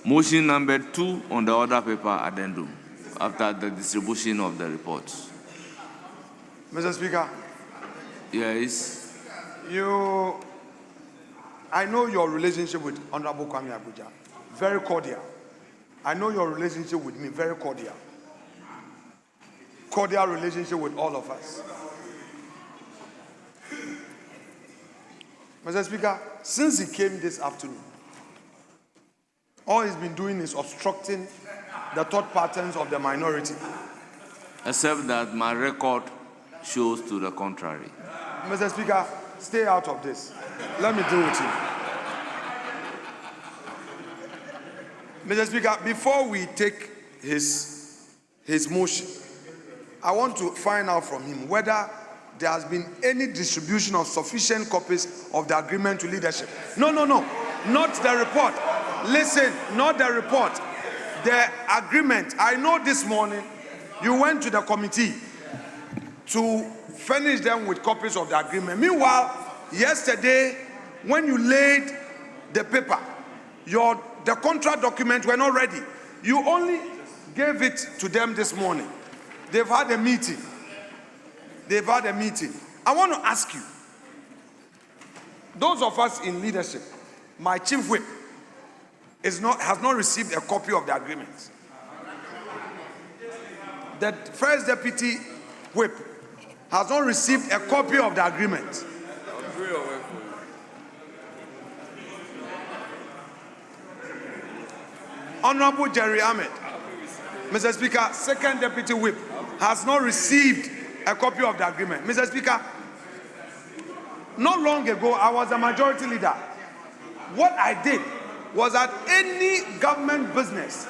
Motion number 2 on the order paper addendum after the distribution of the reports. Mr. Speaker. Yes. I know your relationship with Honorable Kwame Abuja, very cordial. I know your relationship with me, very cordial. Cordial relationship with all of us. Mr. Speaker, since he came this afternoon, all he's been doing is obstructing the thought patterns of the minority. Except that my record shows to the contrary. Mr. Speaker, stay out of this. Let me deal with him. Mr. Speaker, before we take his motion, I want to find out from him whether there has been any distribution of sufficient copies of the agreement to leadership. No, not the report. Listen, not the report. The agreement. I know this morning you went to the committee to furnish them with copies of the agreement. Meanwhile, yesterday, when you laid the paper, the contract documents were not ready. You only gave it to them this morning. They've had a meeting. I want to ask you, those of us in leadership, my chief whip has not received a copy of the agreement. The first deputy whip has not received a copy of the agreement. Honorable Jerry Ahmed, Mr. Speaker, second deputy whip, has not received a copy of the agreement. Mr. Speaker, not long ago, I was a majority leader. What I did was that any government business,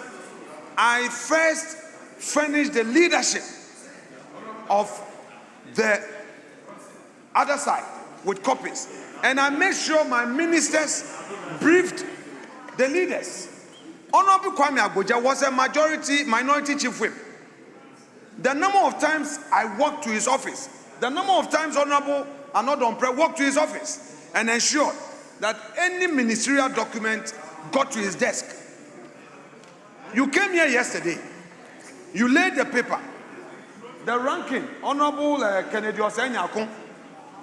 I first furnished the leadership of the other side with copies. And I made sure my ministers briefed the leaders. Honorable Kwame Abuja was a minority chief whip. The number of times I walked to his office, the number of times Honorable Anodonpre walked to his office and ensured that any ministerial document got to his desk. You came here yesterday. You laid the paper. The ranking, Honorable Kennedy Osenyakun,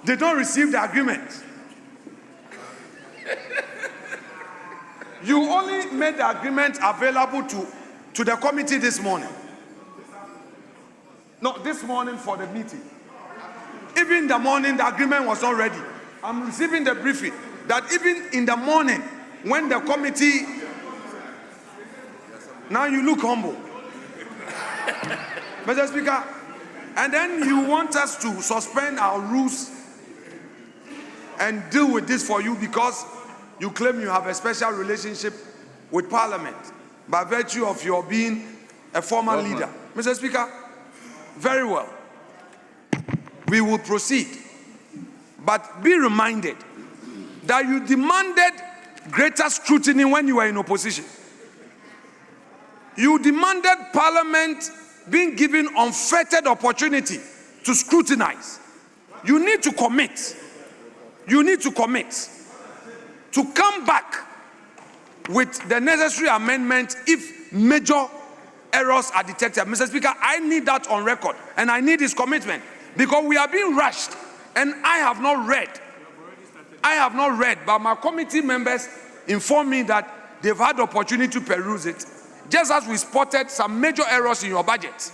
did not receive the agreement. You only made the agreement available to the committee this morning. No, this morning for the meeting. Even in the morning, the agreement was not ready. I'm receiving the briefing that even in the morning, when the committee... Now you look humble. Mr. Speaker, and then you want us to suspend our rules and deal with this for you because you claim you have a special relationship with Parliament by virtue of your being a former leader. Mr. Speaker, very well. We will proceed. But be reminded that you demanded greater scrutiny when you were in opposition. You demanded Parliament being given unfettered opportunity to scrutinize. you need to commit. You need to commit to come back with the necessary amendment if major errors are detected. Mr. Speaker, I need that on record, and I need his commitment, because we are being rushed, and I have not read, but my committee members inform me that they've had the opportunity to peruse it, just as we spotted some major errors in your budget.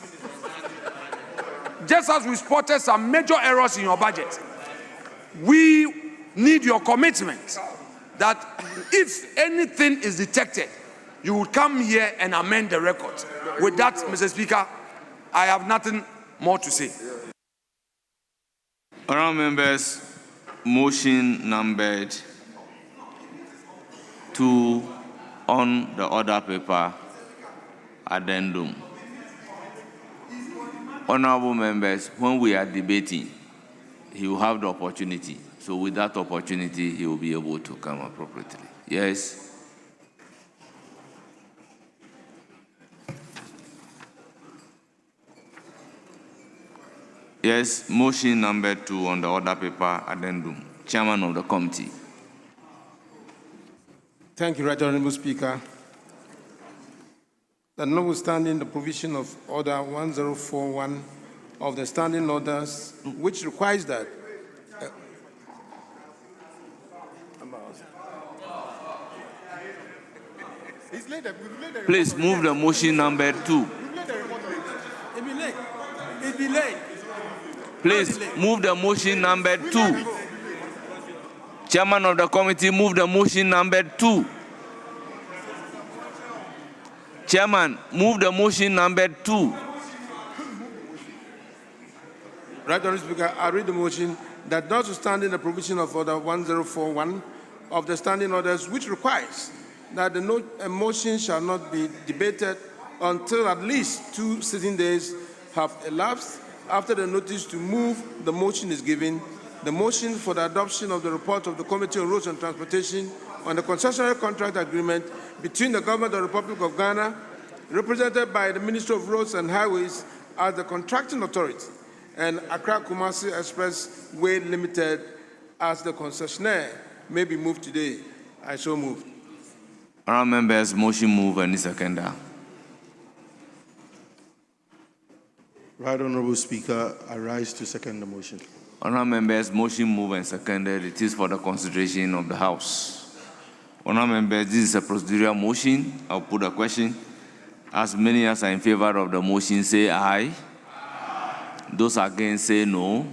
We need your commitment that if anything is detected, you will come here and amend the record. With that, Mr. Speaker, I have nothing more to say. Honourable members, motion numbered 2 on the order paper, addendum. Honourable members, when we are debating, he will have the opportunity. So with that opportunity, he will be able to come appropriately. Yes. Yes, motion number 2 on the order paper, addendum. Chairman of the committee. Thank you, Right Honourable Speaker. That notwithstanding the provision of Order 1041 of the Standing Orders, which requires that please move the motion number 2. It be late. Please move the motion number 2. Chairman of the committee, move the motion number 2. Chairman, move the motion number 2. Right Honourable Speaker, I read the motion that notwithstanding the provision of Order 1041 of the Standing Orders, which requires that a motion shall not be debated until at least 2 sitting days have elapsed after the notice to move the motion is given, the motion for the adoption of the report of the Committee on Roads and Transportation on the concessionary contract agreement between the Government of the Republic of Ghana, represented by the Ministry of Roads and Highways as the contracting authority, and Accra Kumasi Expressway Limited as the concessionaire, may be moved today. I so move. Honourable members, motion move and seconder. Right Honourable Speaker, I rise to second the motion. Honourable members, motion move and seconded. It is for the consideration of the House. Honourable members, this is a procedural motion. I'll put a question. As many as are in favour of the motion say aye. Those against say no.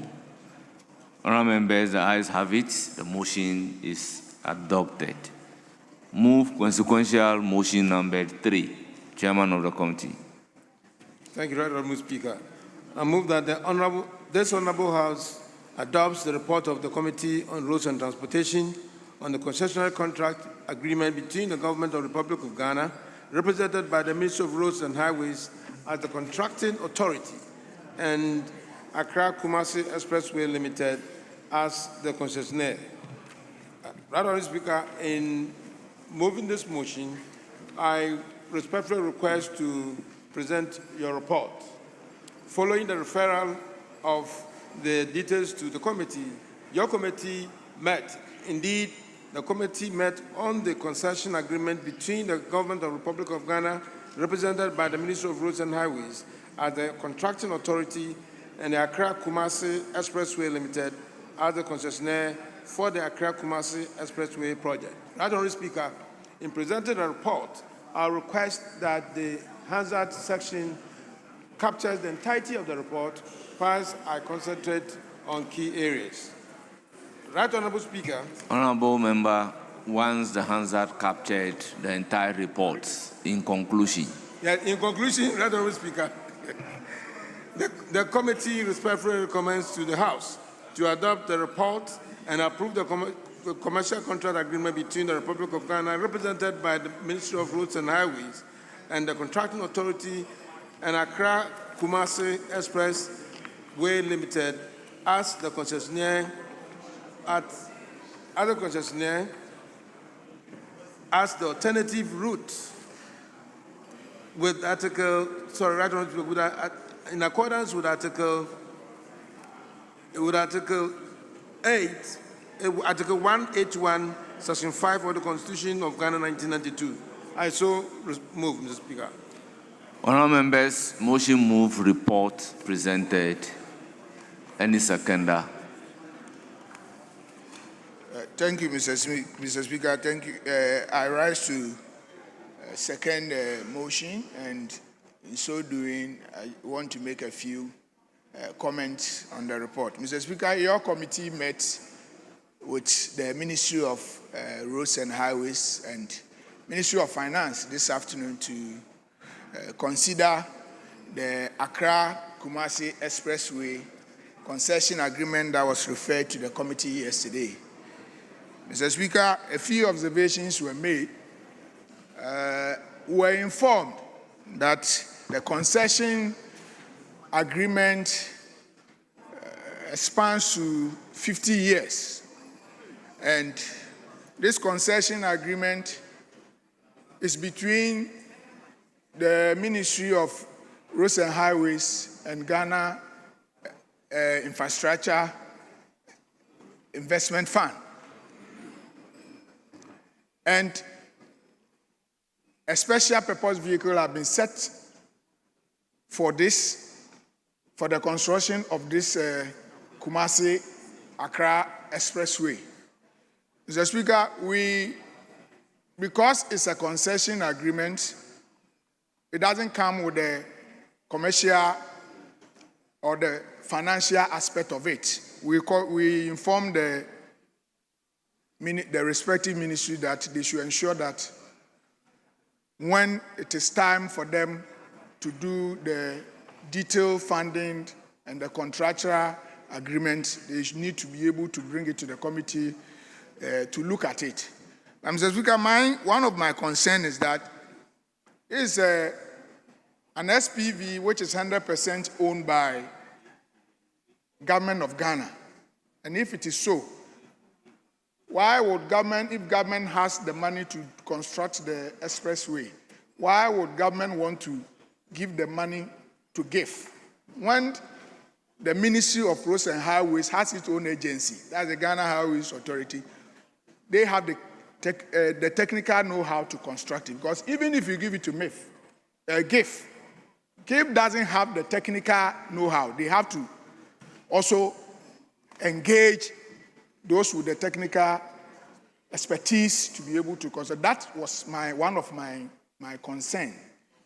Honourable members, the ayes have it. The motion is adopted. Move consequential motion number 3. Chairman of the committee. Thank you, Right Honourable Speaker. I move that this Honourable House adopts the report of the Committee on Roads and Transportation on the concessionary contract agreement between the Government of the Republic of Ghana, represented by the Ministry of Roads and Highways as the contracting authority, and Accra Kumasi Expressway Limited as the concessionaire. Right Honourable Speaker, in moving this motion, I respectfully request to present your report. Following the referral of the details to the committee, your committee met. Indeed, the committee met on the concession agreement between the Government of the Republic of Ghana, represented by the Ministry of Roads and Highways, as the contracting authority, and the Accra Kumasi Expressway Limited as the concessionaire for the Accra Kumasi Expressway project. Right Honourable Speaker, in presenting the report, I request that the hazard section captures the entirety of the report, whilst I concentrate on key areas. Right Honourable Speaker. Honourable member, once the hazard captured the entire report, in conclusion. Yeah, in conclusion, Right Honourable Speaker, the committee respectfully recommends to the House to adopt the report and approve the commercial contract agreement between the Republic of Ghana, represented by the Ministry of Roads and Highways, and the contracting authority, and Accra Kumasi Expressway Limited as the concessionaire as the alternative route with Article, in accordance with Article with Article 8, Article 181, Section 5 of the Constitution of Ghana 1992. I so move, Mr. Speaker. Honourable members, motion move, report presented. Any seconder? Thank you, Mr. Speaker. Thank you. I rise to second motion, and in so doing, I want to make a few comments on the report. Mr. Speaker, your committee met with the Ministry of Roads and Highways and Ministry of Finance this afternoon to consider the Accra-Kumasi Expressway concession agreement that was referred to the committee yesterday. Mr. Speaker, a few observations were made. We were informed that the concession agreement spans to 50 years. And this concession agreement is between the Ministry of Roads and Highways and Ghana Infrastructure Investment Fund. And a special purpose vehicle has been set for this, for the construction of this Kumasi-Accra Expressway. Mr. Speaker, because it's a concession agreement, it doesn't come with the commercial or the financial aspect of it. We informed the respective ministry that they should ensure that when it is time for them to do the detailed funding and the contractual agreement, they need to be able to bring it to the committee to look at it. Mr. Speaker, one of my concerns is that it's an SPV which is 100% owned by government of Ghana. And if it is so, why would government, if government has the money to construct the expressway, why would government want to give the money to GIF? When the Ministry of Roads and Highways has its own agency, that's the Ghana Highways Authority, they have the technical know-how to construct it. Because even if you give it to GIF doesn't have the technical know-how. They have to also engage those with the technical expertise to be able to construct. That was one of my concern,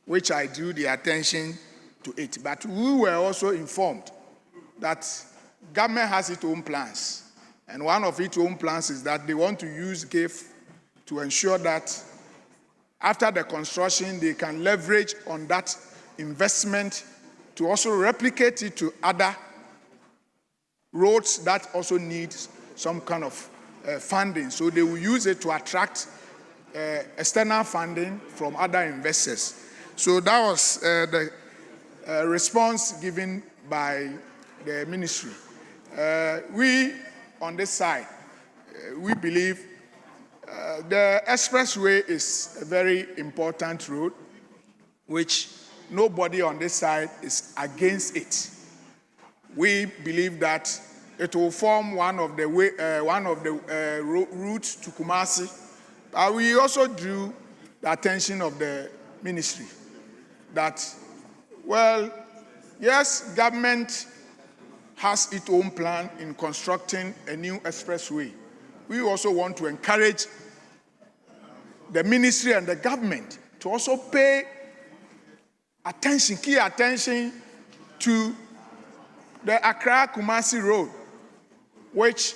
which I drew the attention to it. But we were also informed that government has its own plans. And one of its own plans is that they want to use GIF to ensure that after the construction, they can leverage on that investment to also replicate it to other roads that also need some kind of funding. So they will use it to attract external funding from other investors. So that was the response given by the ministry. We, on this side, we believe the expressway is a very important road, which nobody on this side is against it. We believe that it will form one of the routes to Kumasi. We also drew the attention of the ministry that, well, yes, government has its own plan in constructing a new expressway. We also want to encourage the ministry and the government to also pay attention, key attention to the Accra-Kumasi Road, which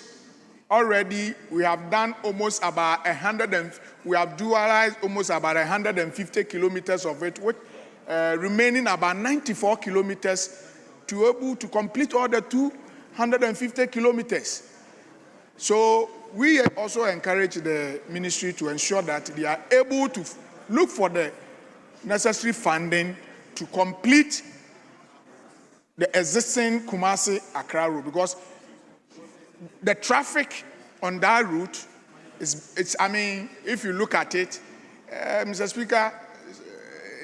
already we have done almost about we have dualized almost about 150 kilometers of it, with remaining about 94 kilometers to able to complete all the 250 kilometers. So we also encourage the ministry to ensure that they are able to look for the necessary funding to complete the existing Kumasi-Accra route, because the traffic on that route is, I mean, if you look at it, Mr. Speaker,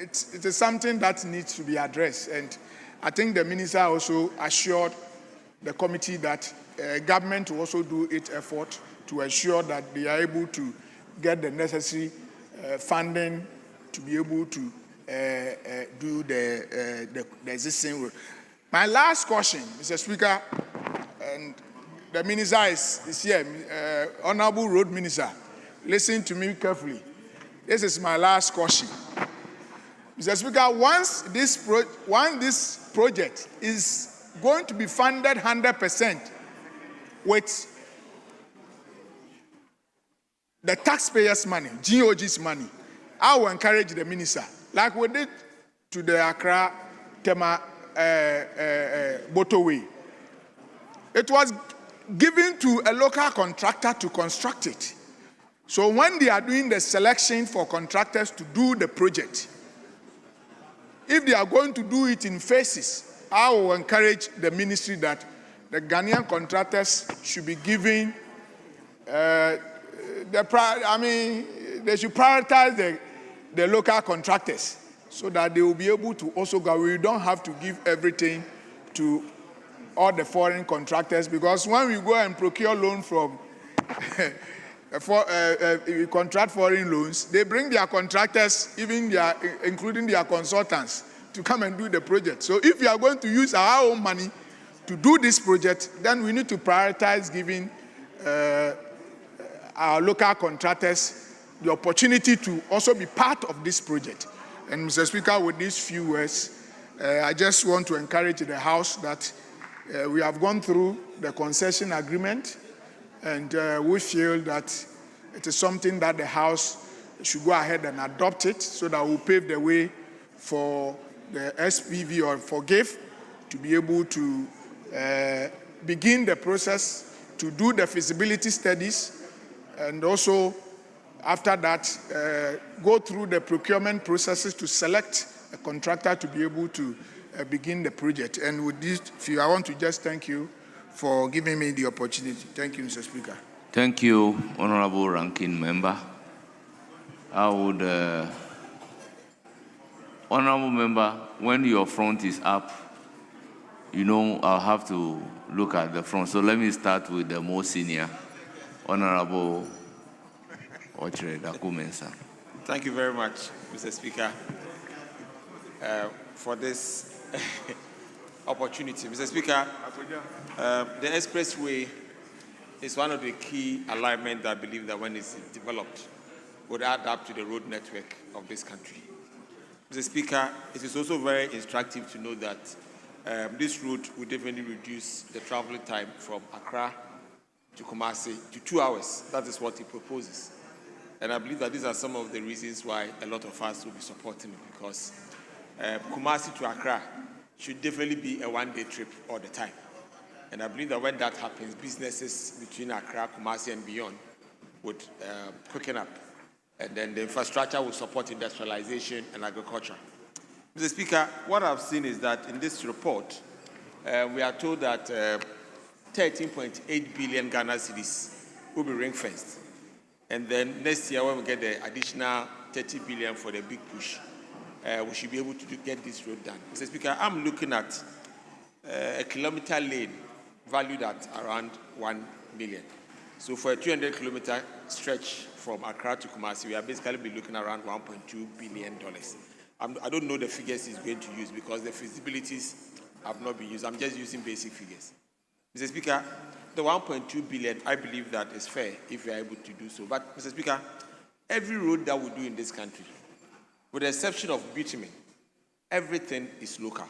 it is something that needs to be addressed. And I think the minister also assured the committee that government will also do its effort to ensure that they are able to get the necessary funding to be able to do the existing work. My last question, Mr. Speaker, and the minister is here, Honorable Road Minister, listen to me carefully. This is my last question. Mr. Speaker, once this project is going to be funded 100% with the taxpayers' money, GOG's money, I will encourage the minister, like we did to the Accra Tema motorway. It was given to a local contractor to construct it. So when they are doing the selection for contractors to do the project, if they are going to do it in phases, I will encourage the ministry that the Ghanaian contractors should be given they should prioritize the local contractors so that they will be able to also go. We don't have to give everything to all the foreign contractors, because when we go and procure loan from contract foreign loans, they bring their contractors, including their consultants, to come and do the project. So if we are going to use our own money to do this project, then we need to prioritize giving our local contractors the opportunity to also be part of this project. And Mr. Speaker, with these few words, I just want to encourage the House that we have gone through the concession agreement, and we feel that it is something that the House should go ahead and adopt it, so that we'll pave the way for the SPV or for GIF to be able to begin the process, to do the feasibility studies, and also after that, go through the procurement processes to select a contractor to be able to begin the project. And with this, I want to just thank you for giving me the opportunity. Thank you, Mr. Speaker. Thank you, Honorable Ranking Member. I would, Honorable Member, when your front is up, you know I'll have to look at the front. So let me start with the more senior, Honorable Ochre Dakumensa. Thank you very much, Mr. Speaker, for this opportunity. Mr. Speaker, the expressway is one of the key alignments that I believe that when it's developed would add up to the road network of this country. Mr. Speaker, it is also very instructive to know that this route will definitely reduce the traveling time from Accra to Kumasi to 2 hours. That is what he proposes. And I believe that these are some of the reasons why a lot of us will be supporting it, because Kumasi to Accra should definitely be a one-day trip all the time. And I believe that when that happens, businesses between Accra, Kumasi, and beyond would quicken up. And then the infrastructure will support industrialization and agriculture. Mr. Speaker, what I've seen is that in this report, we are told that 13.8 billion Ghana cedis will be ring-fenced. And then next year, when we get the additional 30 billion for the big push, we should be able to get this road done. Mr. Speaker, I'm looking at a kilometer lane valued at around 1 million. So for a 200-kilometer stretch from Accra to Kumasi, we are basically be looking around $1.2 billion. I don't know the figures he's going to use because the feasibilities have not been used. I'm just using basic figures. Mr. Speaker, the 1.2 billion, I believe that is fair if we are able to do so. But, Mr. Speaker, every road that we do in this country, with the exception of bitumen, everything is local.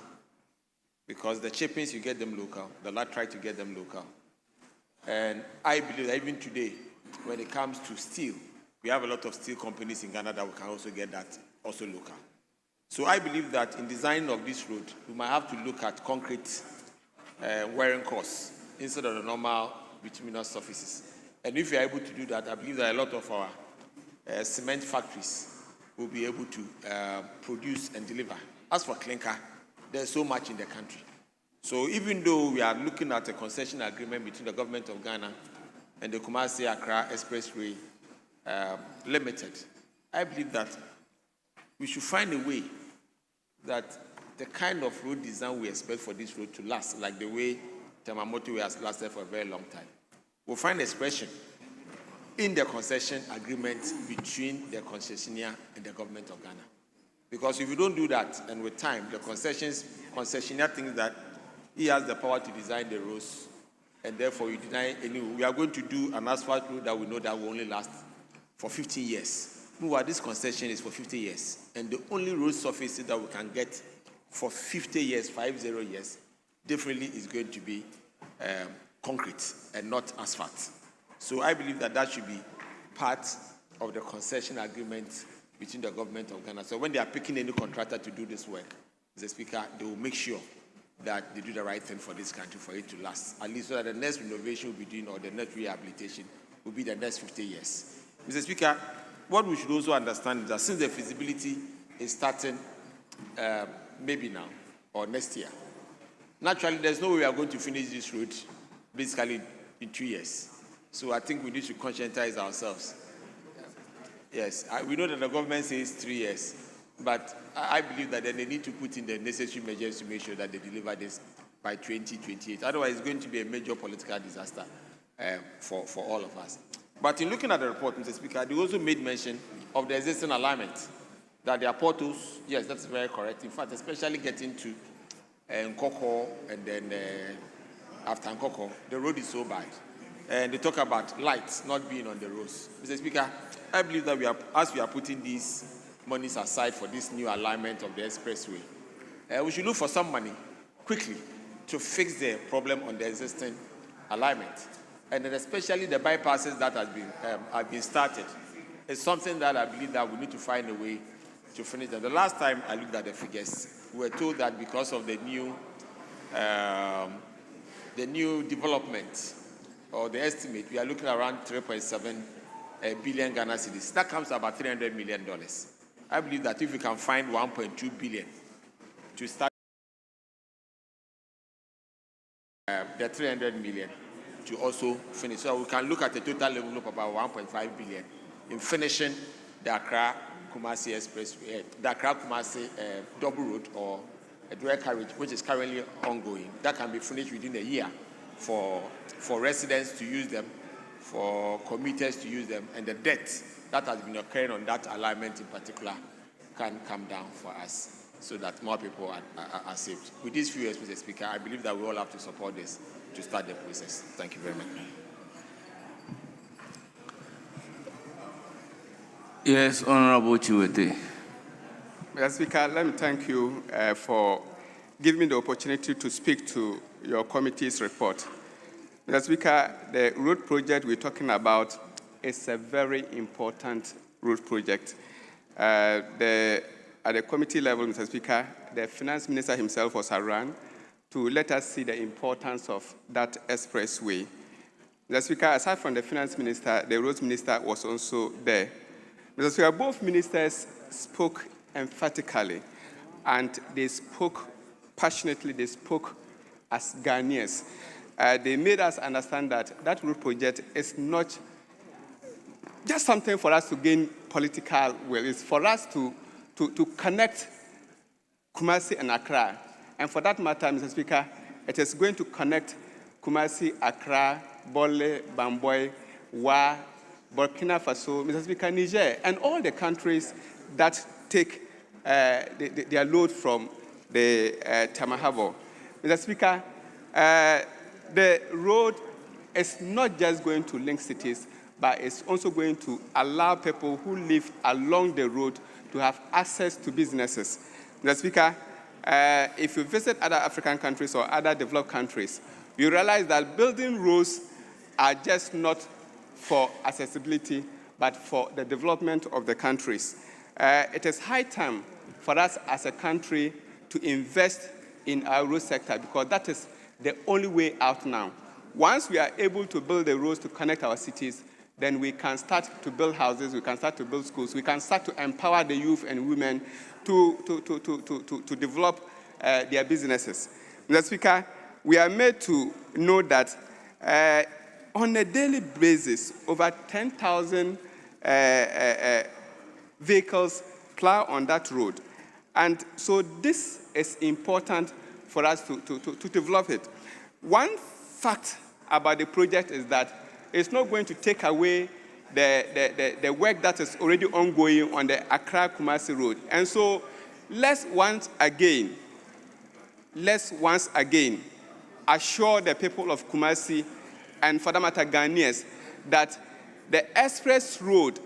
Because the chippings, you get them local. The laterite, you get them local. And I believe that even today, when it comes to steel, we have a lot of steel companies in Ghana that we can also get that also local. So I believe that in designing of this road, we might have to look at concrete wearing costs instead of the normal bituminous surfaces. And if we are able to do that, I believe that a lot of our cement factories will be able to produce and deliver. As for clinker, there's so much in the country. So even though we are looking at a concession agreement between the government of Ghana and the Kumasi-Accra Expressway Limited, I believe that we should find a way that the kind of road design we expect for this road to last, like the way motorway has lasted for a very long time. We'll find expression in the concession agreement between the concessionaire and the government of Ghana. Because if you don't do that, and with time, the concessionaire thinks that he has the power to design the roads, and therefore you deny any. We are going to do an asphalt road that we know that will only last for 15 years. Meanwhile, this concession is for 50 years, and the only road surfaces that we can get for 50 years, 50 years, definitely is going to be concrete and not asphalt. So I believe that that should be part of the concession agreement between the government of Ghana. So when they are picking any contractor to do this work, Mr. Speaker, they will make sure that they do the right thing for this country for it to last, at least so that the next renovation we'll be doing or the next rehabilitation will be the next 50 years. Mr. Speaker, what we should also understand is that since the feasibility is starting maybe now or next year, naturally there's no way we are going to finish this road basically in 2 years. So I think we need to conscientize ourselves. Yes, we know that the government says 3 years, but I believe that then they need to put in the necessary measures to make sure that they deliver this by 2028. Otherwise, it's going to be a major political disaster for all of us. But in looking at the report, Mr. Speaker, they also made mention of the existing alignment, that there are portals. Yes, that's very correct. In fact, especially getting to Nkoko and then after Nkoko, the road is so bad. And they talk about lights not being on the roads. Mr. Speaker, I believe that as we are putting these monies aside for this new alignment of the expressway, we should look for some money quickly to fix the problem on the existing alignment. And then especially the bypasses that have been started is something that I believe that we need to find a way to finish them. The last time I looked at the figures, we were told that because of the new development, or the estimate, we are looking around 3.7 billion Ghana cedis. That comes to about $300 million. I believe that if we can find 1.2 billion to start the 300 million to also finish, so we can look at a total level of about 1.5 billion in finishing the Accra-Kumasi Expressway, the Accra-Kumasi double road or a dual carriage, which is currently ongoing. That can be finished within a year for residents to use them, for commuters to use them, and the debt that has been occurring on that alignment in particular can come down for us so that more people are saved. With these few years, Mr. Speaker, I believe that we all have to support this to start the process. Thank you very much. Yes, Honorable Chiwete. Mr. Speaker, let me thank you for giving me the opportunity to speak to your committee's report. Mr. Speaker, the road project we're talking about is a very important road project. At the committee level, Mr. Speaker, the finance minister himself was around to let us see the importance of that expressway. Mr. Speaker, aside from the finance minister, the roads minister was also there. Mr. Speaker, both ministers spoke emphatically, and they spoke passionately, they spoke as Ghanaians. They made us understand that that road project is not just something for us to gain political will. It's for us to connect Kumasi and Accra. And for that matter, Mr. Speaker, it is going to connect Kumasi, Accra, Bole, Bamboy, Wa, Burkina Faso, Mr. Speaker, Niger, and all the countries that take their load from the Tamahabo. Mr. Speaker, the road is not just going to link cities, but it's also going to allow people who live along the road to have access to businesses. Mr. Speaker, if you visit other African countries or other developed countries, you realize that building roads are just not for accessibility, but for the development of the countries. It is high time for us as a country to invest in our road sector, because that is the only way out now. Once we are able to build the roads to connect our cities, then we can start to build houses, we can start to build schools, we can start to empower the youth and women to develop their businesses. Mr. Speaker, we are made to know that on a daily basis, over 10,000 vehicles plow on that road. And so this is important for us to develop it. One fact about the project is that it's not going to take away the work that is already ongoing on the Accra-Kumasi Road. And so let's once again assure the people of Kumasi and for that matter Ghanaians that the express road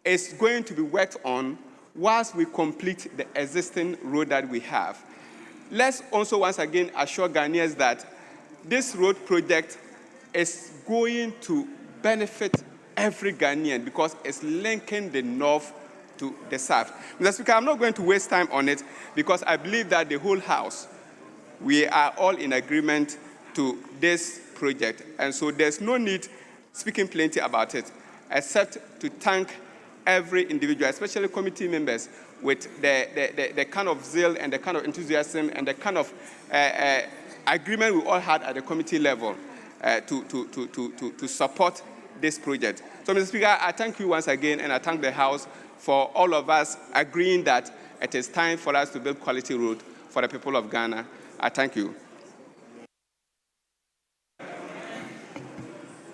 is going to be worked on whilst we complete the existing road that we have. Let's also once again assure Ghanaians that this road project is going to benefit every Ghanaian because it's linking the north to the south. Mr. Speaker, I'm not going to waste time on it because I believe that the whole House, we are all in agreement to this project. And so there's no need speaking plenty about it, except to thank every individual, especially committee members, with the kind of zeal and the kind of enthusiasm and the kind of agreement we all had at the committee level to support this project. So, Mr. Speaker, I thank you once again, and I thank the House for all of us agreeing that it is time for us to build quality road for the people of Ghana. I thank you.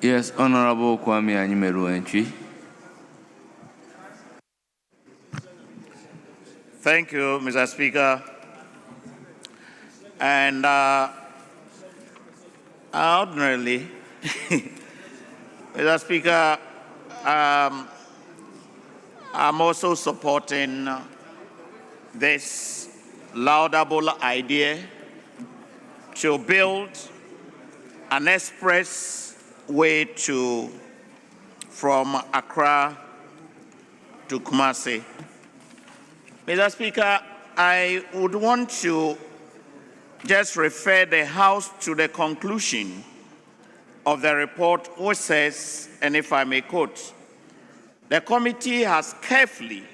Yes, Honorable Kwame Anyimeru-Antwi. Thank you, Mr. Speaker. And ordinarily, Mr. Speaker, I'm also supporting this laudable idea to build an express way from Accra to Kumasi. Mr. Speaker, I would want to just refer the House to the conclusion of the report, which says, and if I may quote, the committee has carefully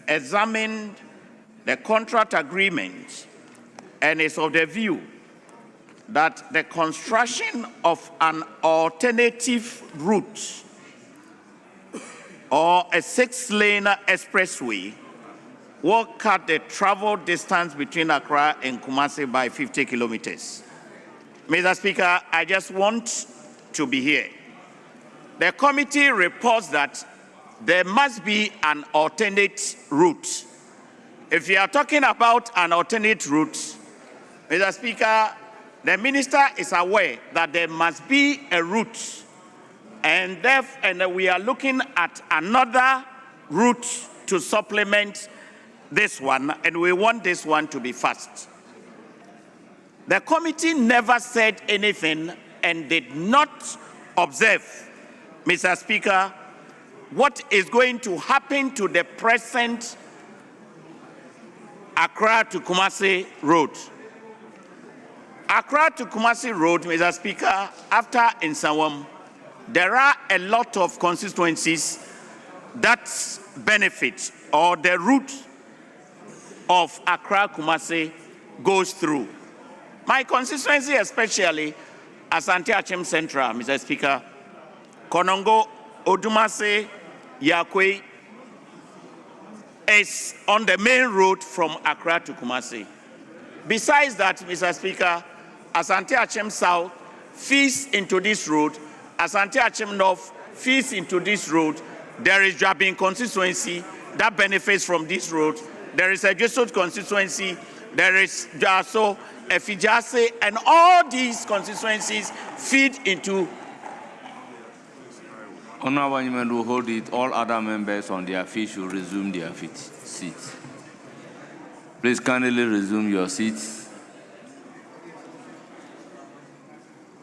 examined the contract agreement and is of the view that the construction of an alternative route or a 6-lane expressway will cut the travel distance between Accra and Kumasi by 50 kilometers. Mr. Speaker, I just want to be here. The committee reports that there must be an alternate route. If you are talking about an alternate route, Mr. Speaker, the minister is aware that there must be a route, and we are looking at another route to supplement this one, and we want this one to be fast. The committee never said anything and did not observe, Mr. Speaker, what is going to happen to the present Accra to Kumasi road. Accra to Kumasi road, Mr. Speaker, after Nsawam, there are a lot of constituencies that benefit, or the route of Accra Kumasi goes through. My constituency, especially Asante Achem Central, Mr. Speaker, Konongo, Odumase, Yakwe, is on the main road from Accra to Kumasi. Besides that, Mr. Speaker, Asante Achem South feeds into this road, Asante Achem North feeds into this road. There is Jabin constituency that benefits from this road. There is a Jesut constituency, there is Jaso, Efijase, and all these constituencies feed into. Honorable Anyimenu will hold it. All other members on their feet should resume their seats. Please kindly resume your seats.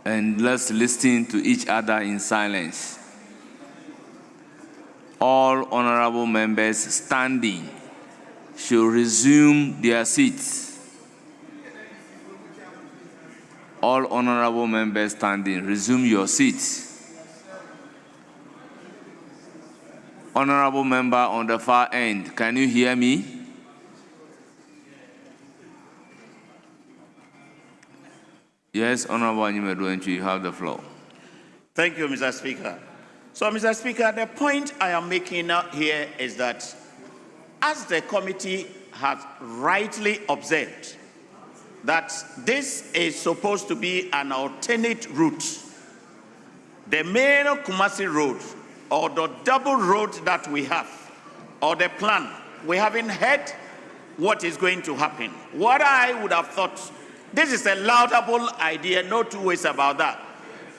And let's listen to each other in silence. All honorable members standing should resume their seats. All honorable members standing, resume your seats. Honorable member on the far end, can you hear me? Yes, Honorable Anyimeru-Antwi, you have the floor. Thank you, Mr. Speaker. So, Mr. Speaker, the point I am making here is that as the committee has rightly observed that this is supposed to be an alternate route the main Kumasi road or the double road that we have, or the plan, we haven't heard what is going to happen. What I would have thought, this is a laudable idea, no two ways about that.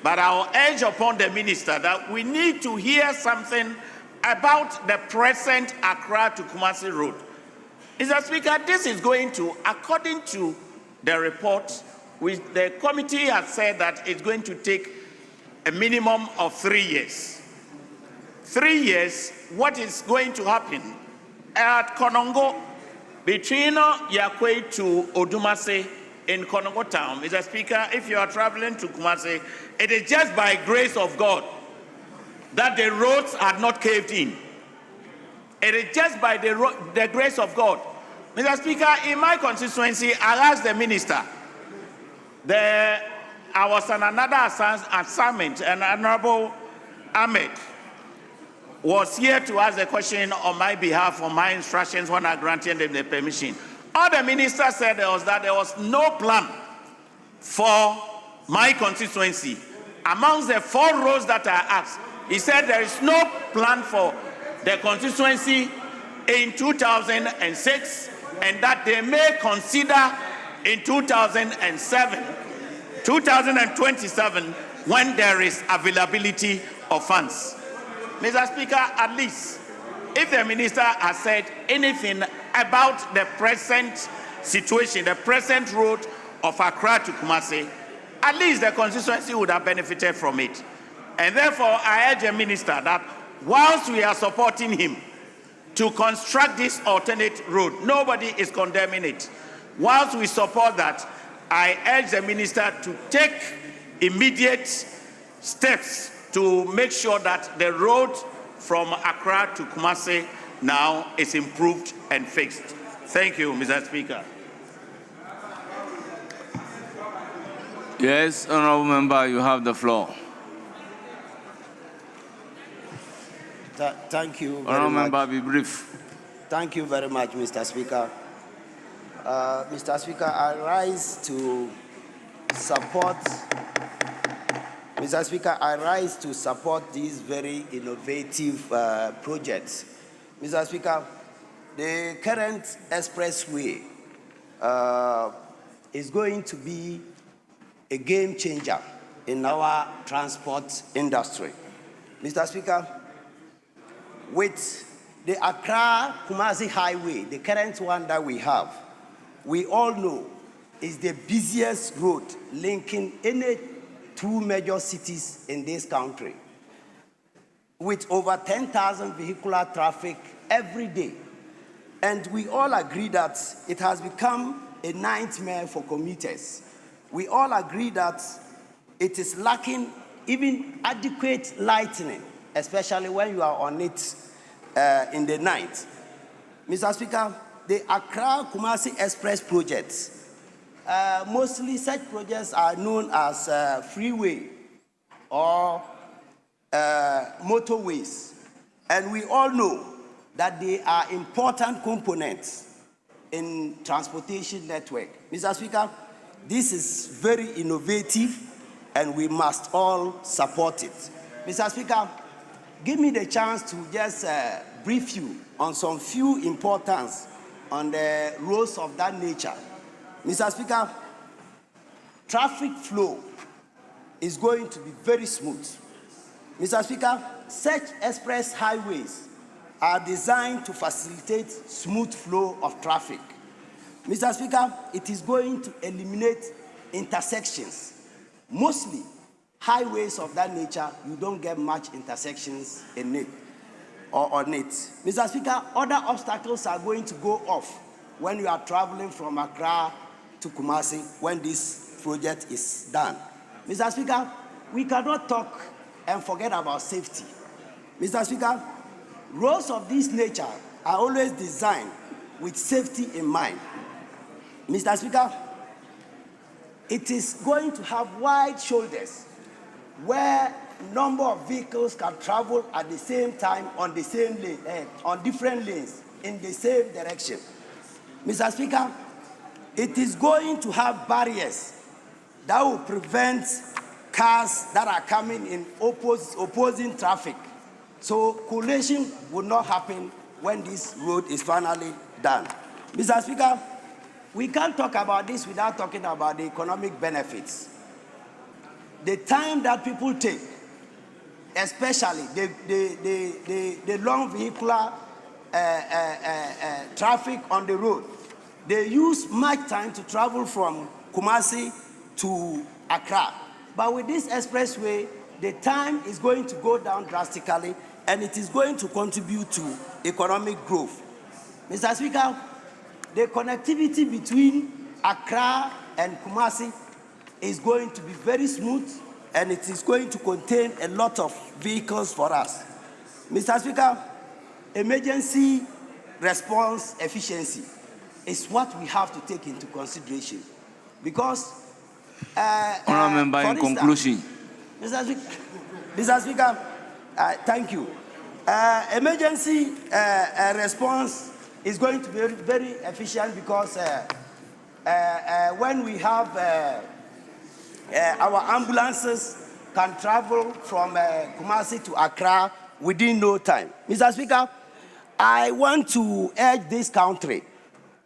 But I'll urge upon the minister that we need to hear something about the present Accra to Kumasi road. Mr. Speaker, this is going to, according to the report, the committee has said that it's going to take a minimum of 3 years. 3 years, what is going to happen at Konongo, between Yakwe to Odumase in Konongo town? Mr. Speaker, if you are traveling to Kumasi, it is just by grace of God that the roads are not caved in. It is just by the grace of God. Mr. Speaker, in my constituency, I asked the minister, I was on another assignment, and Honorable Ahmed was here to ask the question on my behalf, on my instructions when I granted them the permission. All the minister said was that there was no plan for my constituency. Amongst the 4 roads that I asked, he said there is no plan for the constituency in 2006, and that they may consider in 2027 when there is availability of funds. Mr. Speaker, at least, if the minister has said anything about the present situation, the present road of Accra to Kumasi, at least the constituency would have benefited from it. And therefore, I urge the minister that whilst we are supporting him to construct this alternate road, nobody is condemning it. Whilst we support that, I urge the minister to take immediate steps to make sure that the road from Accra to Kumasi now is improved and fixed. Thank you, Mr. Speaker. Yes, honorable member, you have the floor. Thank you very Honorable much. member, be brief. Thank you very much, Mr. Speaker. Mr. Speaker, I rise to support. Mr. Speaker, I rise to support these very innovative projects. Mr. Speaker, the current expressway is going to be a game changer in our transport industry. Mr. Speaker, with the Accra-Kumasi Highway, the current one that we have, we all know is the busiest road linking any 2 major cities in this country, with over 10,000 vehicular traffic every day. And we all agree that it has become a nightmare for commuters. We all agree that it is lacking even adequate lighting, especially when you are on it in the night. Mr. Speaker, the Accra-Kumasi Express projects, mostly such projects are known as freeway or motorways. And we all know that they are important components in transportation network. Mr. Speaker, this is very innovative and we must all support it. Mr. Speaker, give me the chance to just brief you on some few importance on the roads of that nature. Mr. Speaker, traffic flow is going to be very smooth. Mr. Speaker, such express highways are designed to facilitate smooth flow of traffic. Mr. Speaker, it is going to eliminate intersections. Mostly, highways of that nature, you don't get much intersections in it or on it. Mr. Speaker, other obstacles are going to go off when you are traveling from Accra to Kumasi when this project is done. Mr. Speaker, we cannot talk and forget about safety. Mr. Speaker, roads of this nature are always designed with safety in mind. Mr. Speaker, it is going to have wide shoulders where number of vehicles can travel at the same time on the same lane, on different lanes in the same direction. Mr. Speaker, it is going to have barriers that will prevent cars that are coming in opposing traffic. So collision will not happen when this road is finally done. Mr. Speaker, we can't talk about this without talking about the economic benefits. The time that people take, especially the long vehicular traffic on the road, they use much time to travel from Kumasi to Accra. But with this expressway, the time is going to go down drastically, and it is going to contribute to economic growth. Mr. Speaker, the connectivity between Accra and Kumasi is going to be very smooth, and it is going to contain a lot of vehicles for us. Mr. Speaker, emergency response efficiency is what we have to take into consideration, because Honourable Member, in conclusion. Mr. Speaker, thank you. Emergency response is going to be very efficient because when we have our ambulances can travel from Kumasi to Accra within no time. Mr. Speaker, I want to urge this country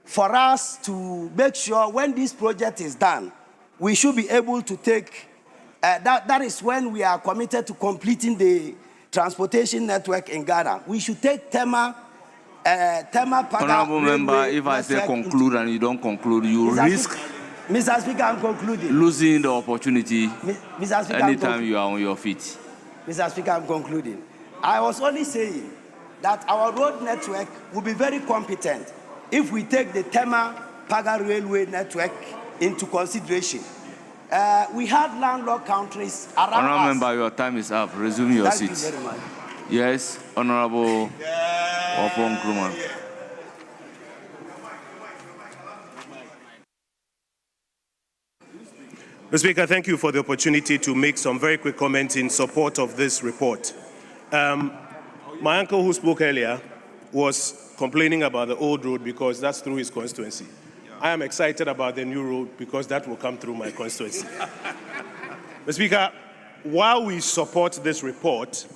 for us to make sure when this project is done, we should be able to take, that is when we are committed to completing the transportation network in Ghana. We should take Tema Paga. Honourable Member, if I say conclude and you don't conclude, you risk Mr. Speaker, I'm concluding. Losing the opportunity Mr. Speaker, anytime you are on your feet. Mr. Speaker, I'm concluding. I was only saying that our road network will be very competent if we take the Tema Paga railway network into consideration. We have landlocked countries around Honourable us. Member, your time is up. Resume your seat. Thank you very much. Yes, Honourable Opon Nkrumah. Mr. Speaker, thank you for the opportunity to make some very quick comments in support of this report. My uncle who spoke earlier was complaining about the old road because that's through his constituency. I am excited about the new road because that will come through my constituency. Mr. Speaker, while we support this report,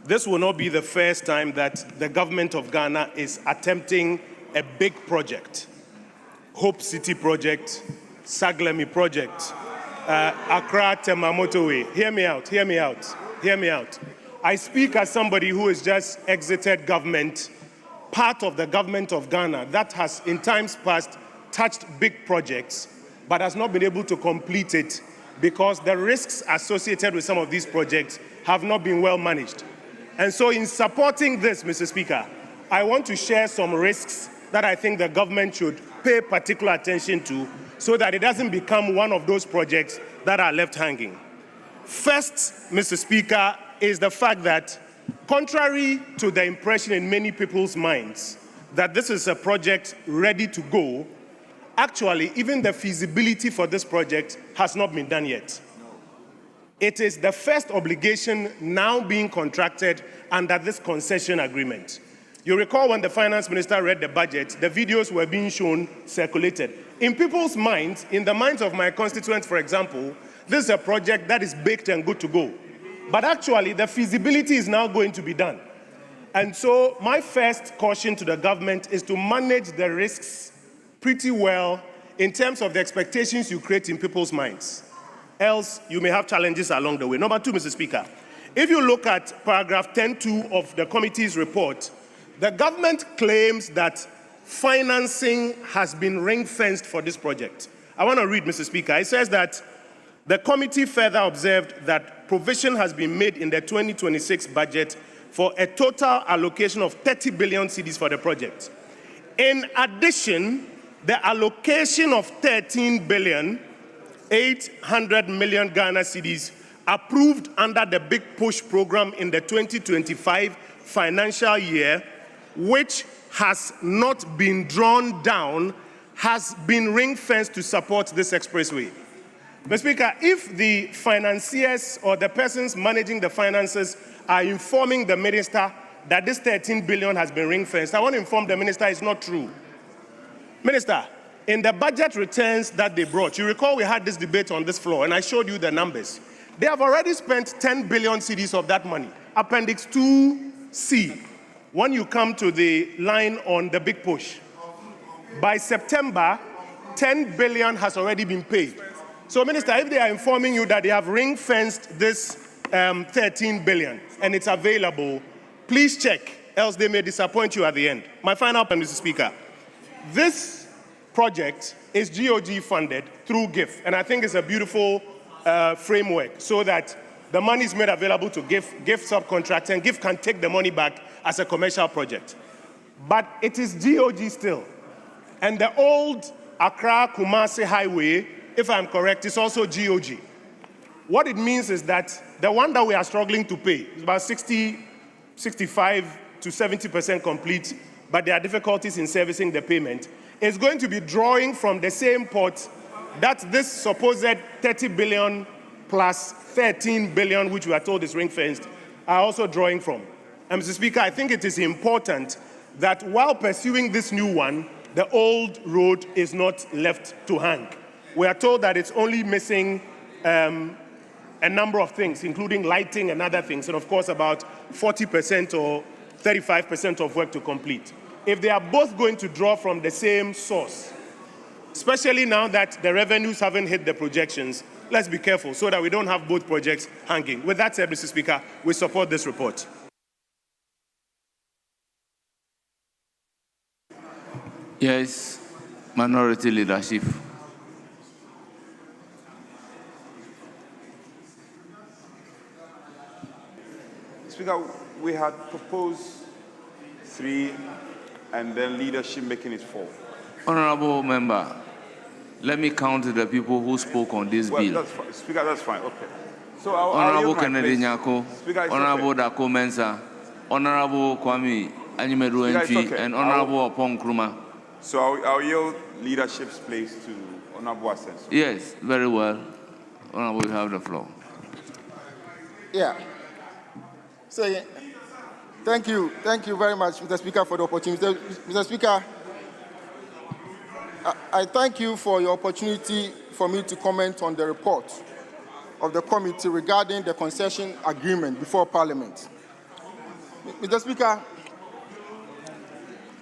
this will not be the first time that the government of Ghana is attempting a big project. Hope City project, Saglemi project, Accra Tema motorway. Hear me out, hear me out, hear me out. I speak as somebody who has just exited government, part of the government of Ghana that has in times past touched big projects, but has not been able to complete it because the risks associated with some of these projects have not been well managed. And so in supporting this, Mr. Speaker, I want to share some risks that I think the government should pay particular attention to so that it doesn't become one of those projects that are left hanging. First, Mr. Speaker, is the fact that contrary to the impression in many people's minds that this is a project ready to go, actually, even the feasibility for this project has not been done yet. It is the first obligation now being contracted under this concession agreement. You recall when the finance minister read the budget, the videos were being shown, circulated. In people's minds, in the minds of my constituents, for example, this is a project that is baked and good to go. But actually, the feasibility is now going to be done. And so my first caution to the government is to manage the risks pretty well in terms of the expectations you create in people's minds. Else, you may have challenges along the way. Number two, Mr. Speaker, if you look at paragraph 10.2 of the committee's report, the government claims that financing has been ring-fenced for this project. I want to read, Mr. Speaker. It says that the committee further observed that provision has been made in the 2026 budget for a total allocation of 30 billion cedis for the project. In addition, the allocation of 13 billion 800 million Ghana cedis approved under the Big Push program in the 2025 financial year, which has not been drawn down, has been ring-fenced to support this expressway. Mr. Speaker, if the financiers or the persons managing the finances are informing the minister that this 13 billion has been ring-fenced, I want to inform the minister it's not true. Minister, in the budget returns that they brought, you recall we had this debate on this floor and I showed you the numbers. They have already spent 10 billion cedis of that money. Appendix 2C, when you come to the line on the big push, by September, 10 billion has already been paid. So, Minister, if they are informing you that they have ring-fenced this 13 billion and it's available, please check, else they may disappoint you at the end. My final point, Mr. Speaker. This project is GOG funded through GIF, and I think it's a beautiful framework so that the money is made available to GIF subcontractor, and GIF can take the money back as a commercial project. But it is GOG still. And the old Accra-Kumasi highway, if I'm correct, is also GOG. What it means is that the one that we are struggling to pay is about 65 to 70% complete, but there are difficulties in servicing the payment, is going to be drawing from the same pot that this supposed 30 billion plus 13 billion, which we are told is ring-fenced, are also drawing from. And Mr. Speaker, I think it is important that while pursuing this new one, the old road is not left to hang. We are told that it's only missing a number of things, including lighting and other things, and of course about 40% or 35% of work to complete. If they are both going to draw from the same source, especially now that the revenues haven't hit the projections, let's be careful so that we don't have both projects hanging. With that said, Mr. Speaker, we support this report. Yes, minority leadership. Speaker, we had proposed 3 and then leadership making it 4. Honorable member, let me count the people who spoke on this bill. That's fine. Speaker, that's fine. Okay. So Honorable Kennedy Nyako, Honorable okay. Dako Mensah, Honorable Kwame Animedu Entry, okay. and Honorable Opon Kruma. So I'll yield leadership's place to Honorable Asensio. Yes, very well. Honorable, you have the floor. Yeah. So, thank you very much, Mr. Speaker, for the opportunity. Mr. Speaker, I thank you for your opportunity for me to comment on the report of the committee regarding the concession agreement before Parliament. Mr. Speaker,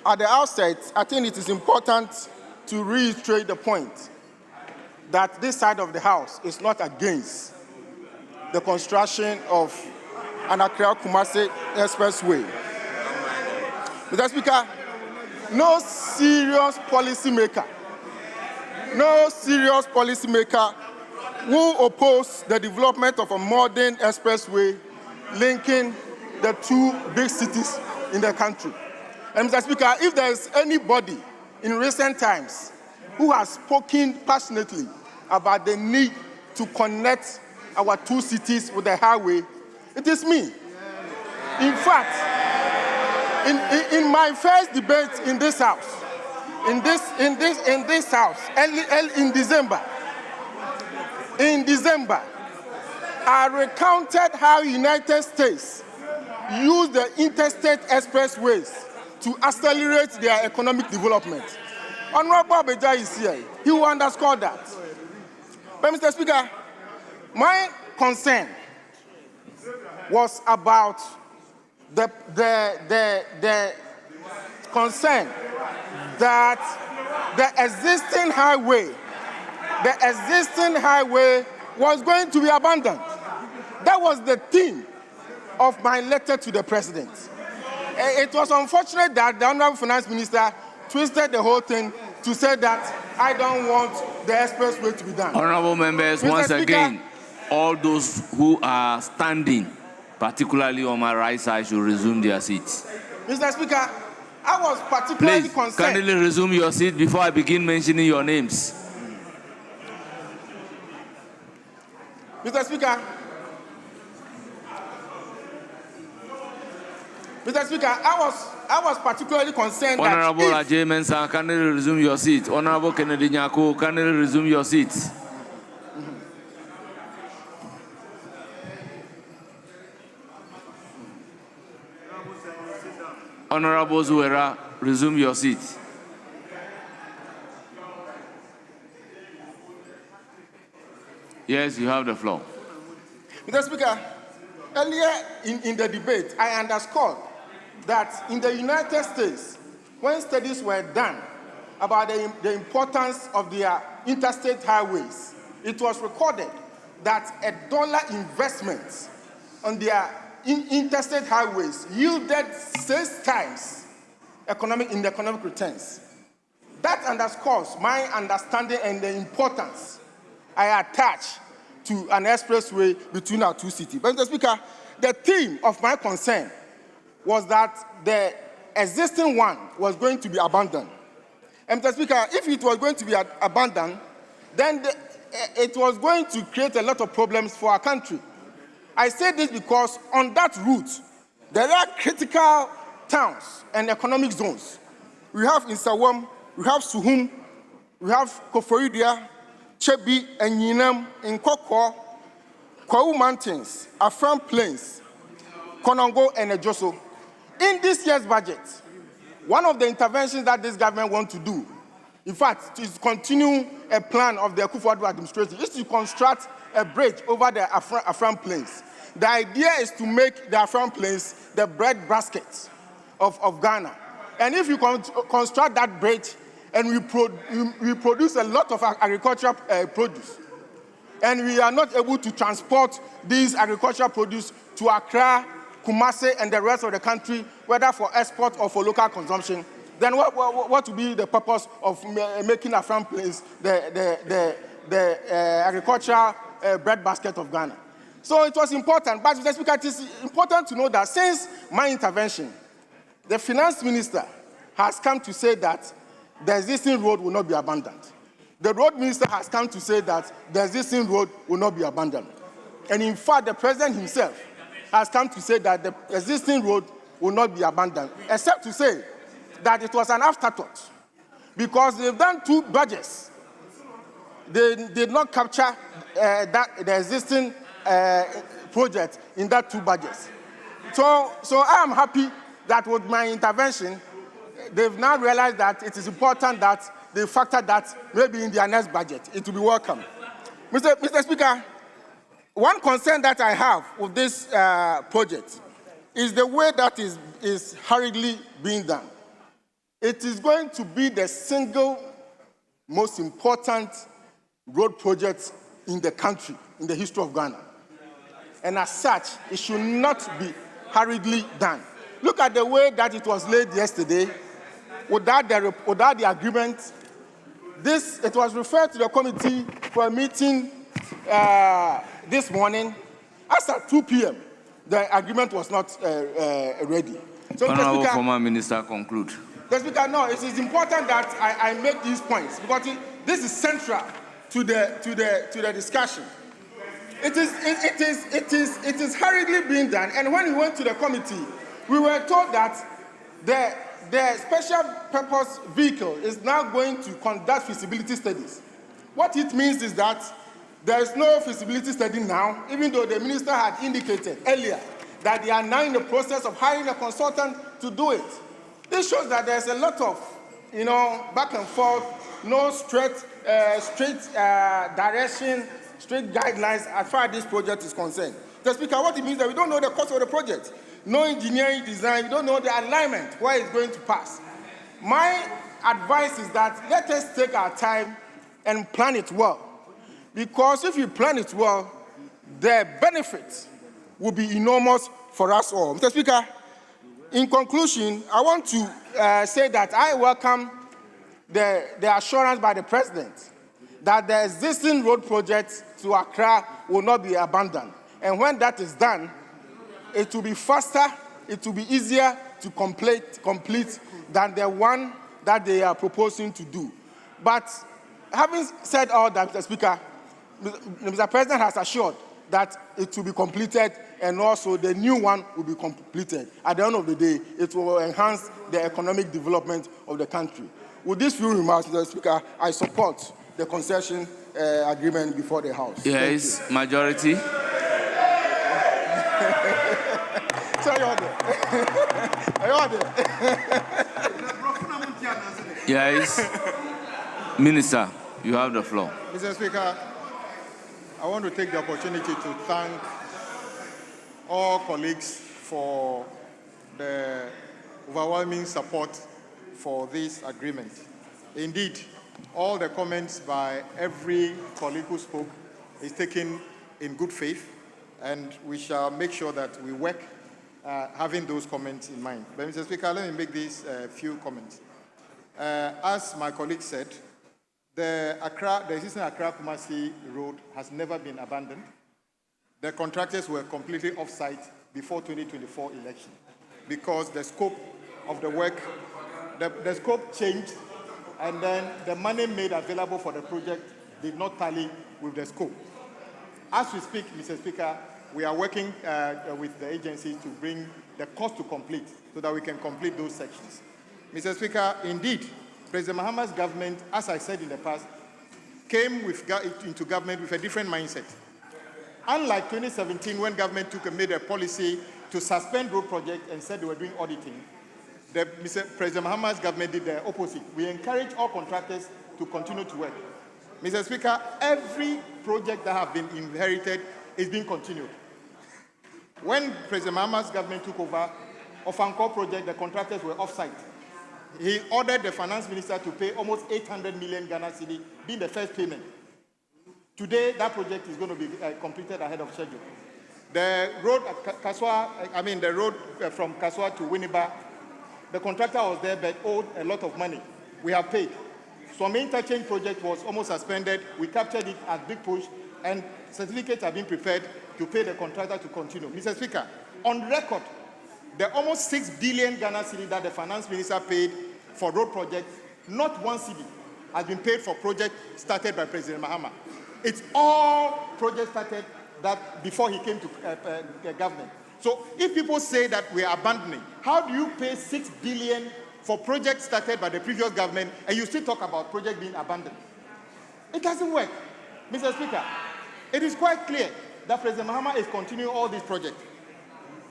at the outset, I think it is important to reiterate the point that this side of the House is not against the construction of an Accra-Kumasi expressway. Mr. Speaker, no serious policymaker will oppose the development of a modern expressway linking the 2 big cities in the country. And Mr. Speaker, if there is anybody in recent times who has spoken passionately about the need to connect our 2 cities with the highway, it is me. In fact, in my first debate in this house, in December, I recounted how United States used the interstate expressways to accelerate their economic development. Honorable Abeja is here. He will underscore that. But Mr. Speaker, my concern was about the concern that the existing highway was going to be abandoned. That was the theme of my letter to the president. It was unfortunate that the Honorable Finance Minister twisted the whole thing to say that I don't want the expressway to be done. Honorable members, once again, all those who are standing, particularly on my right side, should resume their seats. Mr. Speaker, I was particularly concerned. Please, kindly resume your seat before I begin mentioning your names. Mr. Speaker, I was particularly concerned Honorable Ajay Mensah, kindly resume your seat. Honorable Kennedy Nyako, kindly resume your seats. Honorable Zuera, resume your seat. Yes, you have the floor. Mr. Speaker, earlier in the debate, I underscored that in the United States, when studies were done about the importance of their interstate highways, it was recorded that $1 investment on their interstate highways yielded 6 times in the economic returns. That underscores my understanding and the importance I attach to an expressway between our two cities. But Mr. Speaker, the theme of my concern was that the existing one was going to be abandoned. And Mr. Speaker, if it was going to be abandoned, then it was going to create a lot of problems for our country. I say this because on that route, there are critical towns and economic zones. We have in Sawam, we have Suhum, we have Koforidua, Chebi, and Yinam, in Koko, Kwau Mountains, Afram Plains, Konongo, and Ejoso. In this year's budget, one of the interventions that this government wants to do, in fact, is continue a plan of the Akufo-Addo administration, is to construct a bridge over the Afram Plains. The idea is to make the Afram Plains the bread basket of Ghana. And if you construct that bridge and we produce a lot of agricultural produce, and we are not able to transport these agricultural produce to Accra, Kumasi, and the rest of the country, whether for export or for local consumption, then what will be the purpose of making Afram Plains the agricultural bread basket of Ghana? So it was important, but Mr. Speaker, it is important to know that since my intervention, the finance minister has come to say that the existing road will not be abandoned. The road minister has come to say that the existing road will not be abandoned. And in fact, the president himself has come to say that the existing road will not be abandoned, except to say that it was an afterthought, because they've done 2 budgets. They did not capture the existing project in that 2 budgets. So I am happy that with my intervention, they've now realized that it is important that they factor that maybe in their next budget. It will be welcome. Mr. Speaker, one concern that I have with this project is the way that is hurriedly being done. It is going to be the single most important road project in the country, in the history of Ghana. And as such, it should not be hurriedly done. Look at the way that it was laid yesterday, without the agreement. It was referred to the committee for a meeting this morning. As at 2 p.m., the agreement was not ready. So, Honourable former Minister, conclude. Mr. Speaker, no, it is important that I make these points because this is central to the discussion. It is hurriedly being done, and when we went to the committee, we were told that the special purpose vehicle is now going to conduct feasibility studies. What it means is that there is no feasibility study now, even though the minister had indicated earlier that they are now in the process of hiring a consultant to do it. This shows that there's a lot of, back and forth, no straight direction, straight guidelines as far as this project is concerned. Mr. Speaker, what it means is that we don't know the cost of the project. No engineering design, we don't know the alignment, where it's going to pass. My advice is that let us take our time and plan it well. Because if you plan it well, the benefits will be enormous for us all. Mr. Speaker, in conclusion, I want to say that I welcome the assurance by the President that the existing road project to Accra will not be abandoned. And when that is done, it will be faster, it will be easier to complete than the one that they are proposing to do. But having said all that, Mr. Speaker, Mr. President has assured that it will be completed and also the new one will be completed. At the end of the day, it will enhance the economic development of the country. With these few remarks, Mr. Speaker, I support the concession agreement before the House. Yes, majority. Yes. Minister, you have the floor. Mr. Speaker, I want to take the opportunity to thank all colleagues for the overwhelming support for this agreement. Indeed, all the comments by every colleague who spoke is taken in good faith, and we shall make sure that we work having those comments in mind. But Mr. Speaker, let me make these few comments. As my colleague said, the existing Accra-Kumasi road has never been abandoned. The contractors were completely off-site before 2024 election because the scope of the work, the scope changed, and then the money made available for the project did not tally with the scope. As we speak, Mr. Speaker, we are working with the agencies to bring the cost to complete so that we can complete those sections. Mr. Speaker, indeed, President Mahama's government, as I said in the past, came into government with a different mindset. Unlike 2017, when government made a policy to suspend road projects and said they were doing auditing, President Mahama's government did the opposite. We encourage all contractors to continue to work. Mr. Speaker, every project that has been inherited is being continued. When President Mahama's government took over, Ofankor project, the contractors were off-site. He ordered the finance minister to pay almost 800 million Ghana cedi, being the first payment. Today, that project is going to be completed ahead of schedule. The road the road from Kaswa to Winneba, the contractor was there but owed a lot of money. We have paid. Some interchange project was almost suspended. We captured it at Big Push, and certificates have been prepared to pay the contractor to continue. Mr. Speaker, on record, the almost 6 billion Ghana cedi that the finance minister paid for road projects, not one cedi has been paid for projects started by President Mahama. It's all projects started that before he came to government. So if people say that we are abandoning, how do you pay 6 billion for projects started by the previous government and you still talk about projects being abandoned? It doesn't work. Mr. Speaker, it is quite clear that President Mahama is continuing all these projects.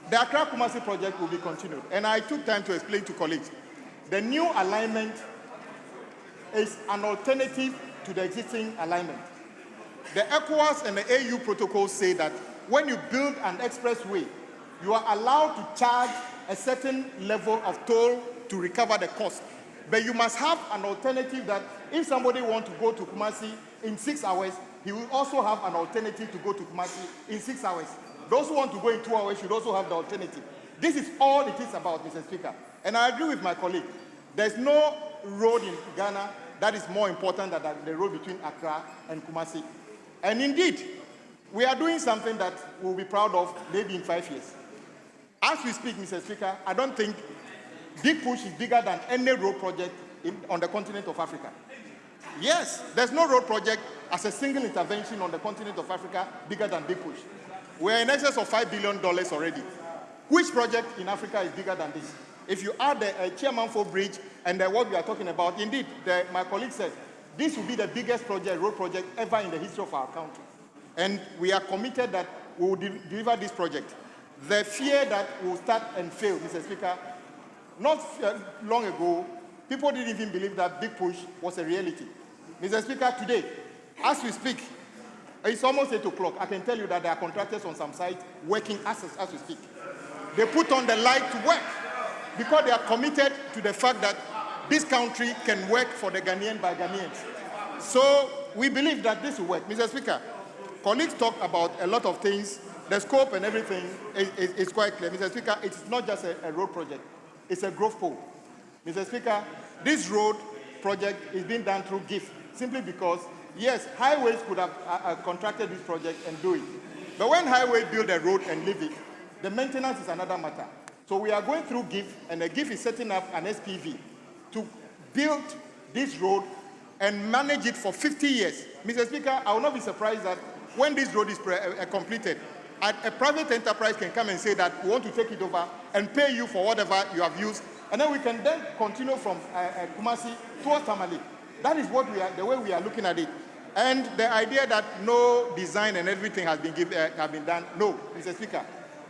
The Accra-Kumasi project will be continued. And I took time to explain to colleagues. The new alignment is an alternative to the existing alignment. The ECOWAS and the AU protocols say that when you build an expressway, you are allowed to charge a certain level of toll to recover the cost. But you must have an alternative that if somebody wants to go to Kumasi in 6 hours, he will also have an alternative to go to Kumasi in 6 hours. Those who want to go in 2 hours should also have the alternative. This is all it is about, Mr. Speaker. And I agree with my colleague. There's no road in Ghana that is more important than the road between Accra and Kumasi. And indeed, we are doing something that we'll be proud of maybe in 5 years. As we speak, Mr. Speaker, I don't think Big Push is bigger than any road project on the continent of Africa. Yes, there's no road project as a single intervention on the continent of Africa bigger than Big Push. We're in excess of $5 billion already. Which project in Africa is bigger than this? If you add the Chairmanfo Bridge and what we are talking about, indeed, my colleague said, this will be the biggest road project ever in the history of our country. And we are committed that we will deliver this project. The fear that will start and fail, Mr. Speaker, not long ago, people didn't even believe that Big Push was a reality. Mr. Speaker, today, as we speak, it's almost 8 o'clock. I can tell you that there are contractors on some sites working as we speak. They put on the light to work because they are committed to the fact that this country can work for the Ghanaian by Ghanaians. So we believe that this will work. Mr. Speaker, colleagues talk about a lot of things. The scope and everything is quite clear. Mr. Speaker, it's not just a road project. It's a growth pole. Mr. Speaker, this road project is being done through GIFT simply because, yes, highways could have contracted this project and do it. But when highway build a road and leave it, the maintenance is another matter. So we are going through GIFT, and the GIFT is setting up an SPV to build this road and manage it for 50 years. Mr. Speaker, I will not be surprised that when this road is completed, a private enterprise can come and say that we want to take it over and pay you for whatever you have used, and then we can then continue from Kumasi towards Tamale. That is what the way we are looking at it. And the idea that no design and everything has been done, no, Mr. Speaker.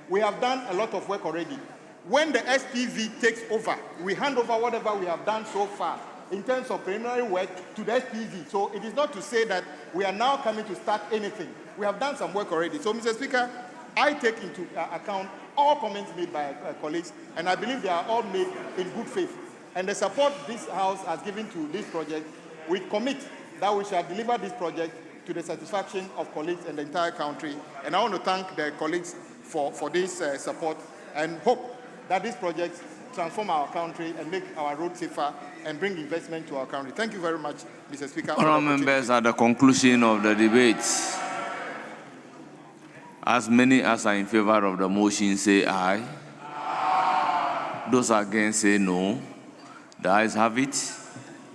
We have done a lot of work already. When the SPV takes over, we hand over whatever we have done so far in terms of preliminary work to the SPV. So it is not to say that we are now coming to start anything. We have done some work already. So, Mr. Speaker, I take into account all comments made by colleagues, and I believe they are all made in good faith. And the support this House has given to this project, we commit that we shall deliver this project to the satisfaction of colleagues and the entire country. And I want to thank the colleagues for this support and hope that this project transform our country and make our roads safer and bring investment to our country. Thank you very much, Mr. Speaker. Honourable members, at the conclusion of the debate, as many as are in favor of the motion say aye. Those against say no. The ayes have it.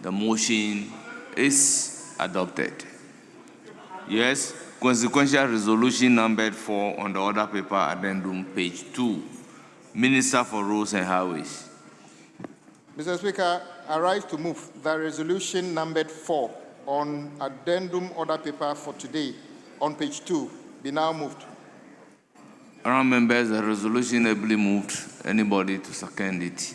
The motion is adopted. Yes, consequential resolution numbered 4 on the order paper addendum, page 2. Minister for Roads and Highways. Mr. Speaker, I rise to move that resolution numbered 4 on addendum order paper for today on page 2 be now moved. Honourable members, the resolution ably moved. Anybody to second it?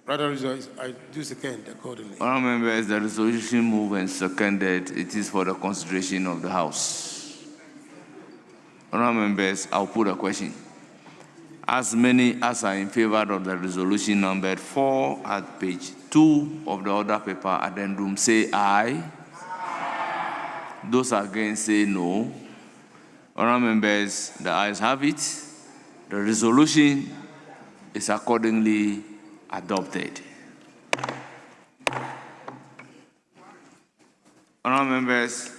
Brother, I do second accordingly. Honourable members, the resolution moved and seconded. It is for the consideration of the House. Honourable members, I'll put a question. As many as are in favor of the resolution numbered 4 at page 2 of the order paper addendum say aye. Those against say no. Honourable members, the ayes have it. The resolution is accordingly adopted. Honourable members,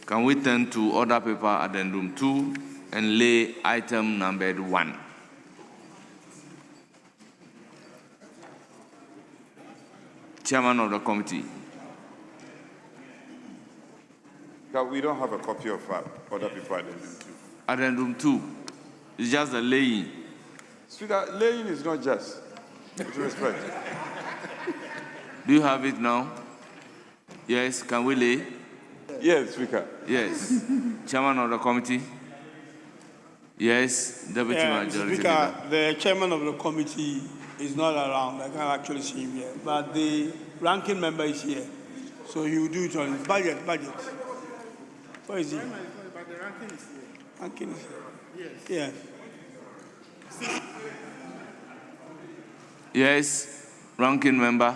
can we turn to order paper addendum 2 and lay item numbered 1? Chairman of the committee. We don't have a copy of order paper addendum 2. Addendum 2 is just the laying. Speaker, laying is not just. With respect. Do you have it now? Yes, can we lay? Yes, Speaker. Yes. Chairman of the committee? Yes, Deputy Majority Speaker, Leader. the chairman of the committee is not around. I can't actually see him here. But the ranking member is here. So he will do it on his budget. Where is he? But the ranking is here. Ranking is here. Yes. Yes, ranking member.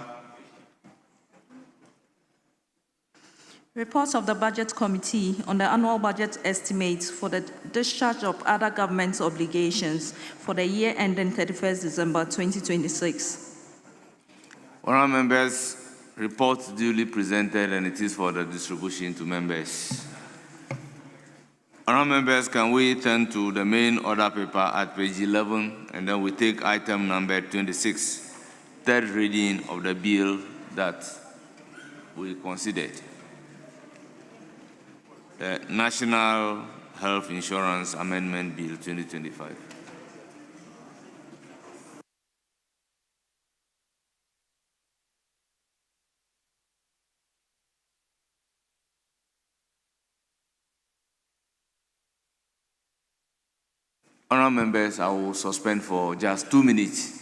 Reports of the Budget Committee on the annual budget estimates for the discharge of other government obligations for the year ending 31st December 2026. Honourable members, report duly presented and it is for the distribution to members. Honourable members, can we turn to the main order paper at page 11 and then we take item number 26, third reading of the bill that we considered. The National Health Insurance Amendment Bill 2025. Honourable members, I will suspend for just 2 minutes.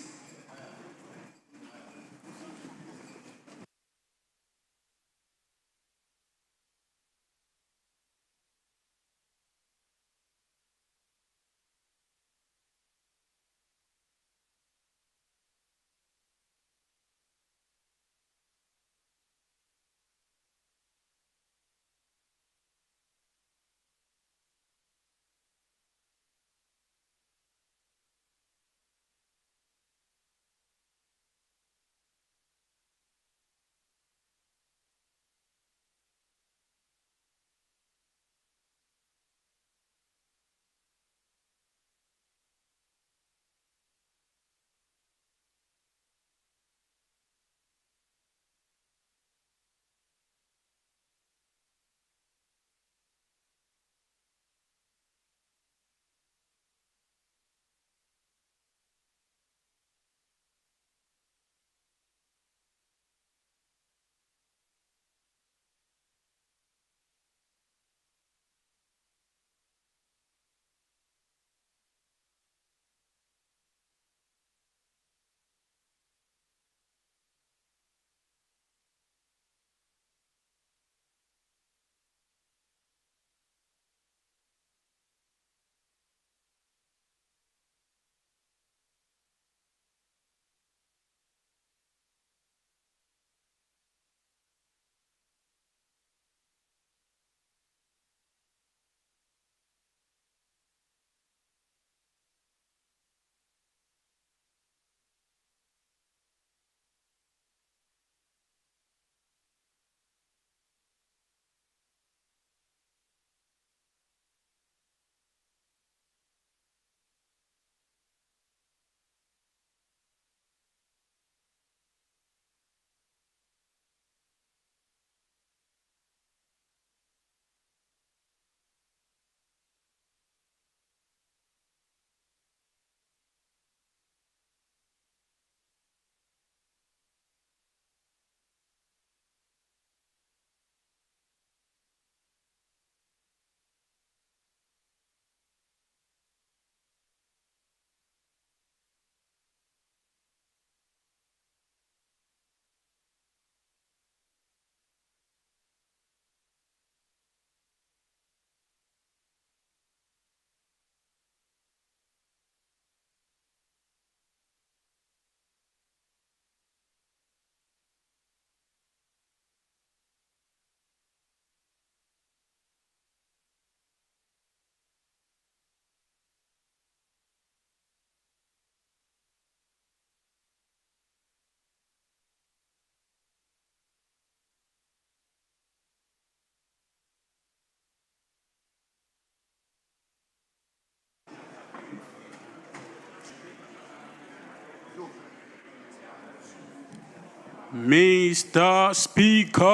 Mr. Speaker.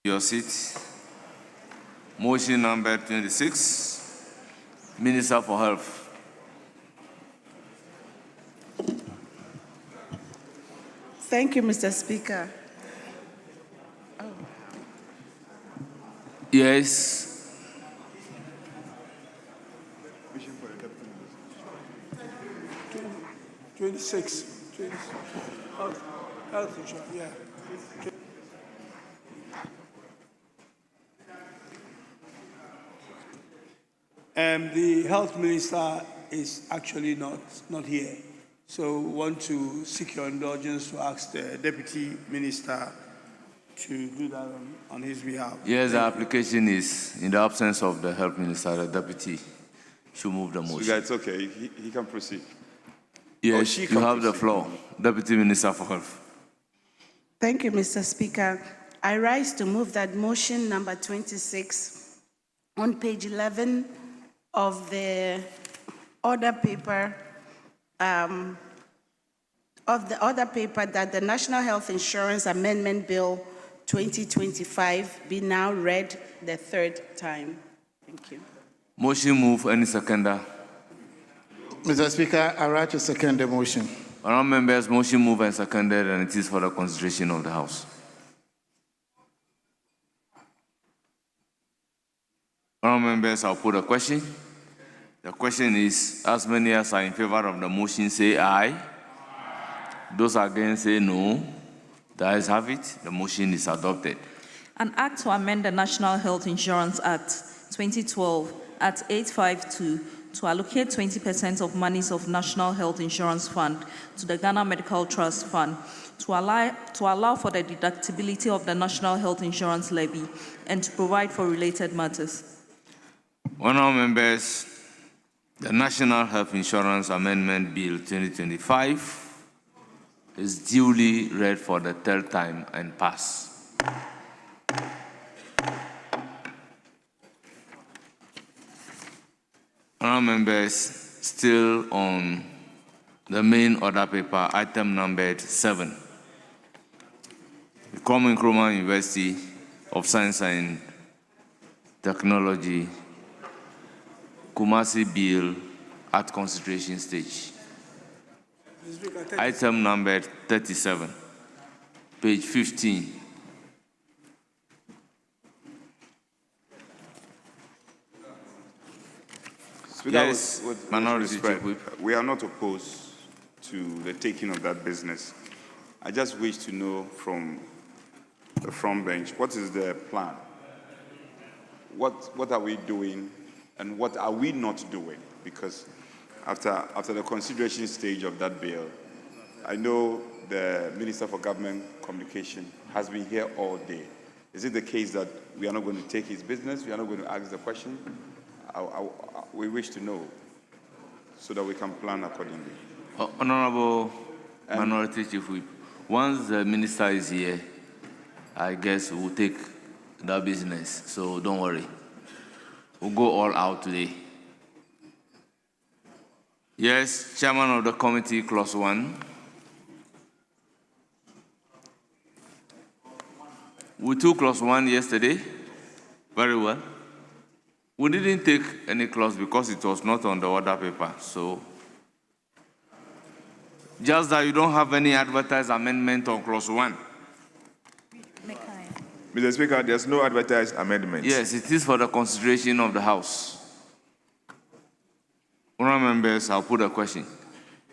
Your seat. Motion number 26, Minister for Health. Thank you, Mr. Speaker. Yes. 26. Health insurance, yeah. The health minister is actually not here. So we want to seek your indulgence to ask the deputy minister to do that on his behalf. Yes, the application is in the absence of the health minister, the deputy should move the motion. So it's okay, he can proceed. Yes, you have the floor, Deputy Minister for Health. Thank you, Mr. Speaker. I rise to move that motion number 26 on page 11 of the order paper, that the National Health Insurance Amendment Bill 2025 be now read the third time. Thank you. Motion move, any seconder? Mr. Speaker, I rise to second the motion. Honourable members, motion move and seconded, and it is for the consideration of the House. Honourable members, I'll put a question. The question is, as many as are in favor of the motion say aye. Those against say no. The ayes have it. The motion is adopted. An act to amend the National Health Insurance Act 2012 at 852 to allocate 20% of monies of National Health Insurance Fund to the Ghana Medical Trust Fund to allow for the deductibility of the National Health Insurance Levy and to provide for related matters. Honourable members, the National Health Insurance Amendment Bill 2025 is duly read for the third time and passed. Honourable members, still on the main order paper, item numbered 7. The Kwame Nkrumah University of Science and Technology, Kumasi Bill at consideration stage. Item numbered 37, page 15. Speaker, Yes, with Minority respect, Whip. we are not opposed to the taking of that business. I just wish to know from the front bench, what is the plan? What are we doing and what are we not doing? Because after the consideration stage of that bill, I know the Minister for Government Communication has been here all day. Is it the case that we are not going to take his business? We are not going to ask the question? We wish to know so that we can plan accordingly. Honourable Minority Chief Whip, once the minister is here, I guess we'll take that business, so don't worry. We'll go all out today. Yes, Chairman of the Committee, Clause 1. We took Clause 1 yesterday. Very well. We didn't take any clause because it was not on the order paper, so just that you don't have any advertised amendment on Clause 1. Mr. Speaker, there's no advertised amendment. Yes, it is for the consideration of the House. Honourable members, I'll put a question.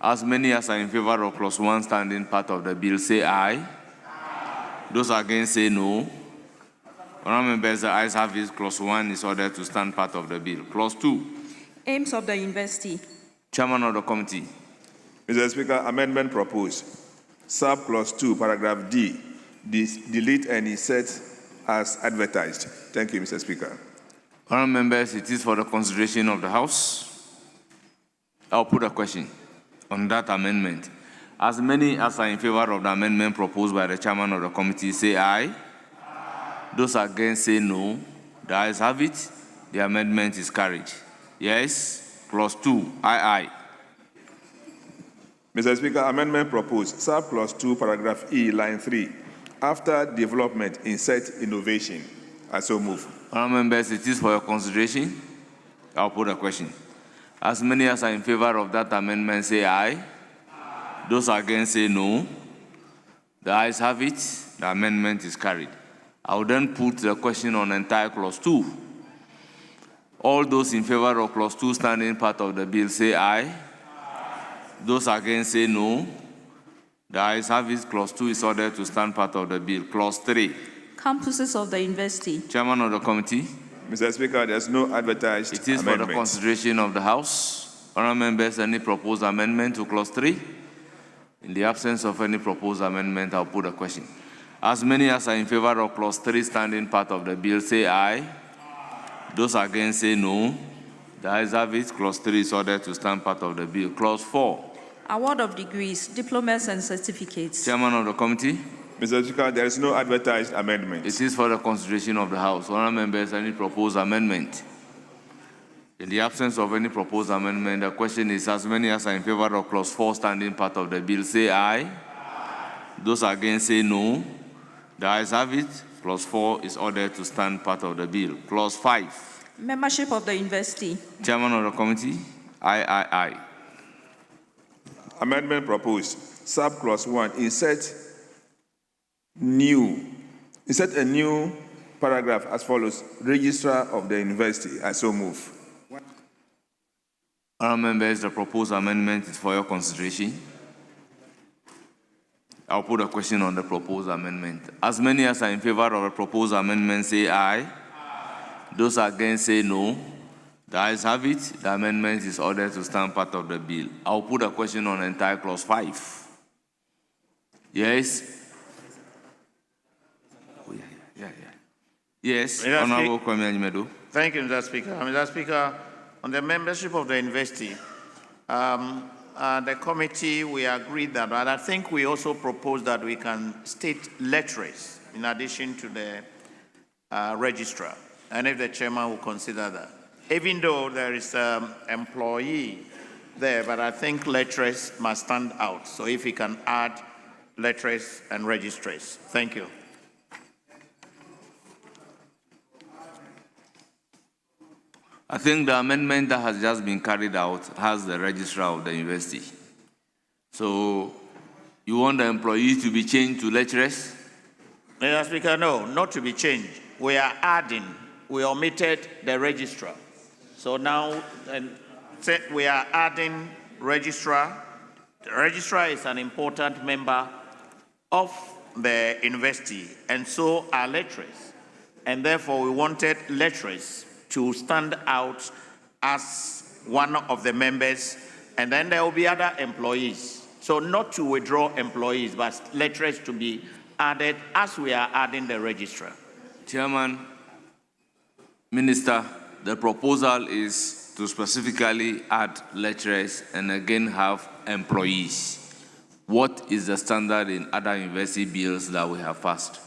As many as are in favor of Clause 1 standing part of the bill, say aye. Those against say no. Honourable members, the ayes have it. Clause 1 is ordered to stand part of the bill. Clause 2. Aims of the university. Chairman of the committee. Mr. Speaker, amendment proposed. Subclause 2, paragraph D, delete and insert as advertised. Thank you, Mr. Speaker. Honourable members, it is for the consideration of the House. I'll put a question on that amendment. As many as are in favor of the amendment proposed by the chairman of the committee, say aye. Those against, say no. The ayes have it. The amendment is carried. Yes. Clause 2, aye. Mr. Speaker, amendment proposed. Subclause 2, paragraph E, line 3. After development, insert innovation. I so move. Honourable members, it is for your consideration. I'll put a question. As many as are in favor of that amendment, say aye. Those against, say no. The ayes have it. The amendment is carried. I will then put the question on entire clause 2. All those in favor of clause 2 standing part of the bill, say aye. Those against, say no. The ayes have it. Clause 2 is ordered to stand part of the bill. Clause 3. Campuses of the university. Chairman of the committee. Mr. Speaker, there's no advertised It is for the consideration of the House. Honourable members, any proposed amendment to clause 3? In the absence of any proposed amendment, I'll put a question. As many as are in favor of clause 3 standing part of the bill, say aye. Those against, say no. The ayes have it. Clause 3 is ordered to stand part of the bill. Clause 4. Award of degrees, diplomas, and certificates. Chairman of the committee. Mr. Speaker, there is no advertised amendment. It is for the consideration of the House. Honourable members, any proposed amendment? In the absence of any proposed amendment, the question is, as many as are in favor of clause 4 standing part of the bill, say aye. Those against, say no. The ayes have it. Clause 4 is ordered to stand part of the bill. Clause 5. Membership of the university. Chairman of the committee. Aye. Amendment proposed. Subclause 1, insert a new paragraph as follows. Registrar of the university. I so move. Honourable members, the proposed amendment is for your consideration. I'll put a question on the proposed amendment. As many as are in favor of the proposed amendment, say aye. Those against, say no. The ayes have it. The amendment is ordered to stand part of the bill. I'll put a question on entire clause 5. Yes. Yes, Honourable Kwame Anyimedu. Thank you, Mr. Speaker. Mr. Speaker, on the membership of the university, the committee, we agreed that, but I think we also proposed that we can state lecturers in addition to the registrar, and if the chairman will consider that. Even though there is an employee there, but I think lecturers must stand out. So if we can add lecturers and registrars. Thank you. I think the amendment that has just been carried out has the registrar of the university. So you want the employees to be changed to lecturers? Mr. Speaker, no, not to be changed. We are adding, we omitted the registrar. So now we are adding registrar. The registrar is an important member of the university, and so are lecturers. And therefore we wanted lecturers to stand out as one of the members, and then there will be other employees. So not to withdraw employees, but lecturers to be added as we are adding the registrar. Chairman, Minister, the proposal is to specifically add lecturers and again have employees. What is the standard in other university bills that we have passed?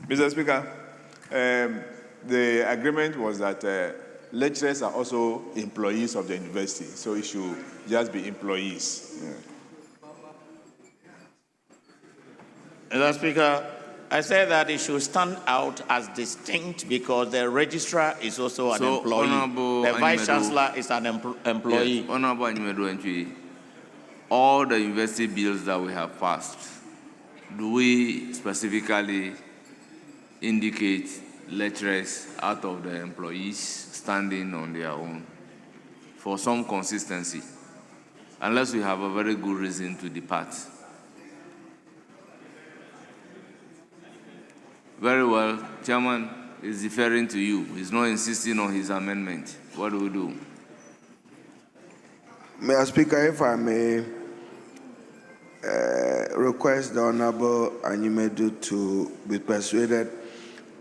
Mr. Speaker, the agreement was that lecturers are also employees of the university, so it should just be employees. Mr. Speaker, I said that it should stand out as distinct because the registrar is also an employee. The vice chancellor is an employee. Yes, Honorable Anyimedu, all the university bills that we have passed, do we specifically indicate lecturers out of the employees standing on their own for some consistency, unless we have a very good reason to depart? Very well, Chairman is deferring to you. He's not insisting on his amendment. What do we do? Mr. Speaker, if I may request the Honorable Anyimedu to be persuaded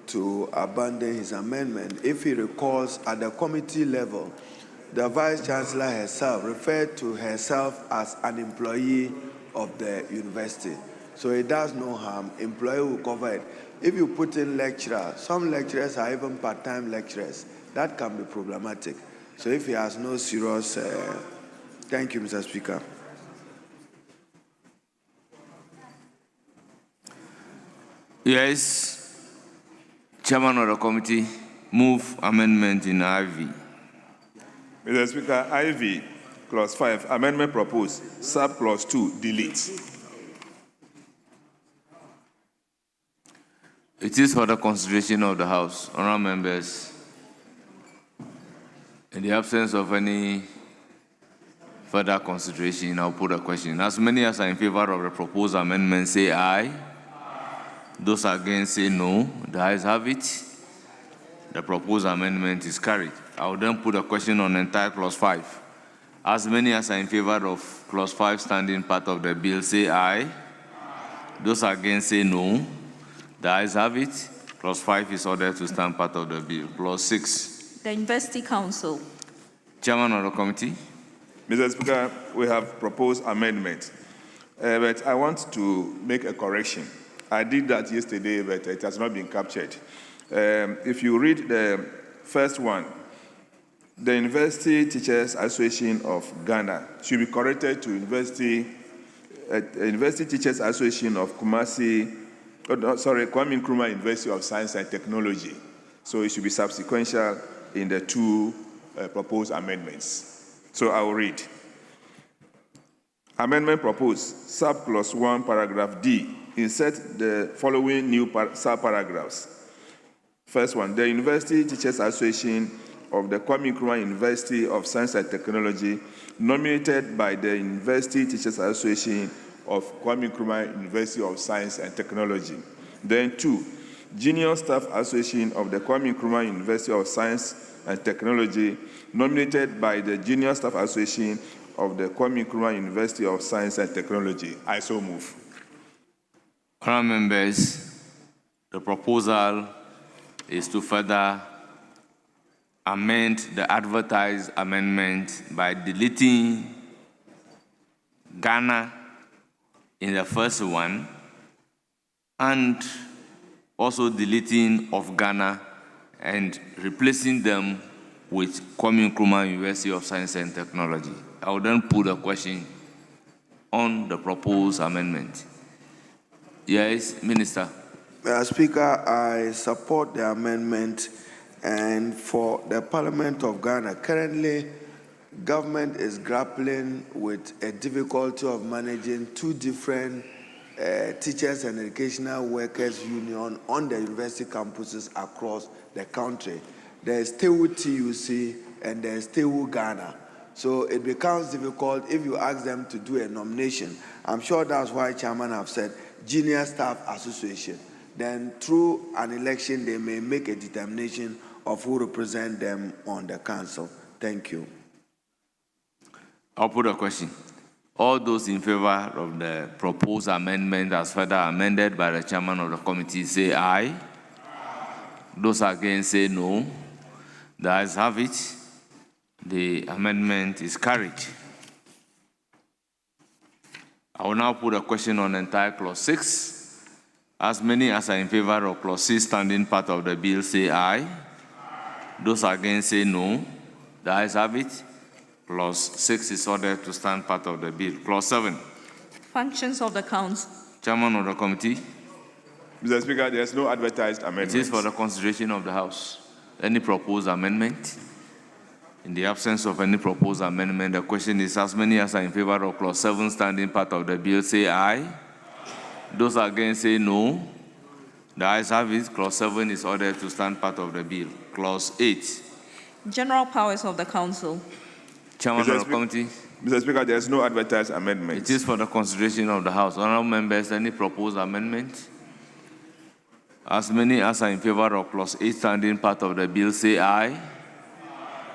to abandon his amendment. If he recalls, at the committee level, the Vice Chancellor herself referred to herself as an employee of the university. So it does no harm. Employee will cover it. If you put in lecturer, some lecturers are even part-time lecturers. That can be problematic. So if he has no serious... thank you, Mr. Speaker. Yes. Chairman of the committee, move amendment in IV. Mr. Speaker, IV, clause 5, amendment proposed, sub-clause 2, delete. It is for the consideration of the House. Honourable members, in the absence of any further consideration, I'll put a question. As many as are in favor of the proposed amendment, say aye. Those against say no. The ayes have it. The proposed amendment is carried. I will then put a question on entire clause 5. As many as are in favor of clause 5 standing part of the bill, say aye. Those against say no. The ayes have it. Clause 5 is ordered to stand part of the bill. Clause 6. The University Council. Chairman of the committee. Mr. Speaker, we have proposed amendment, but I want to make a correction. I did that yesterday, but it has not been captured. If you read the first one, the University Teachers Association of Ghana should be corrected to University Teachers Association of Kwame Nkrumah University of Science and Technology. So it should be subsequential in the two proposed amendments. So I will read. Amendment proposed, sub-clause 1, paragraph D. Insert the following new sub-paragraphs. First one, the University Teachers Association of the Kwame Nkrumah University of Science and Technology, nominated by the University Teachers Association of Kwame Nkrumah University of Science and Technology. Then 2, Junior Staff Association of the Kwame Nkrumah University of Science and Technology, nominated by the Junior Staff Association of the Kwame Nkrumah University of Science and Technology. I so move. Honourable members, the proposal is to further amend the advertised amendment by deleting Ghana in the first one and also deleting of Ghana and replacing them with Kwame Nkrumah University of Science and Technology. I will then put a question on the proposed amendment. Yes, Minister. Mr. Speaker, I support the amendment, and for the Parliament of Ghana, currently government is grappling with a difficulty of managing two different teachers and educational workers union on the university campuses across the country. There is TEWU TUC and there is TEWU Ghana. So it becomes difficult if you ask them to do a nomination. I'm sure that's why Chairman have said Junior Staff Association. Then through an election, they may make a determination of who represent them on the council. Thank you. I'll put a question. All those in favor of the proposed amendment as further amended by the chairman of the committee say aye. Those against say no. The ayes have it. The amendment is carried. I will now put a question on entire clause 6. As many as are in favor of clause 6 standing part of the bill say aye. Those against say no. The ayes have it. Clause 6 is ordered to stand part of the bill. Clause 7. Functions of the Council. Chairman of the committee. Mr. Speaker, there is no advertised amendment. It is for the consideration of the House. Any proposed amendment? In the absence of any proposed amendment, the question is as many as are in favor of clause 7 standing part of the bill say aye. Those against say no. The ayes have it. Clause 7 is ordered to stand part of the bill. Clause 8. General powers of the Council. Chairman of the committee. Mr. Speaker, there is no advertised amendment. It is for the consideration of the House. Honourable members, any proposed amendment? As many as are in favor of clause 8 standing part of the bill say aye.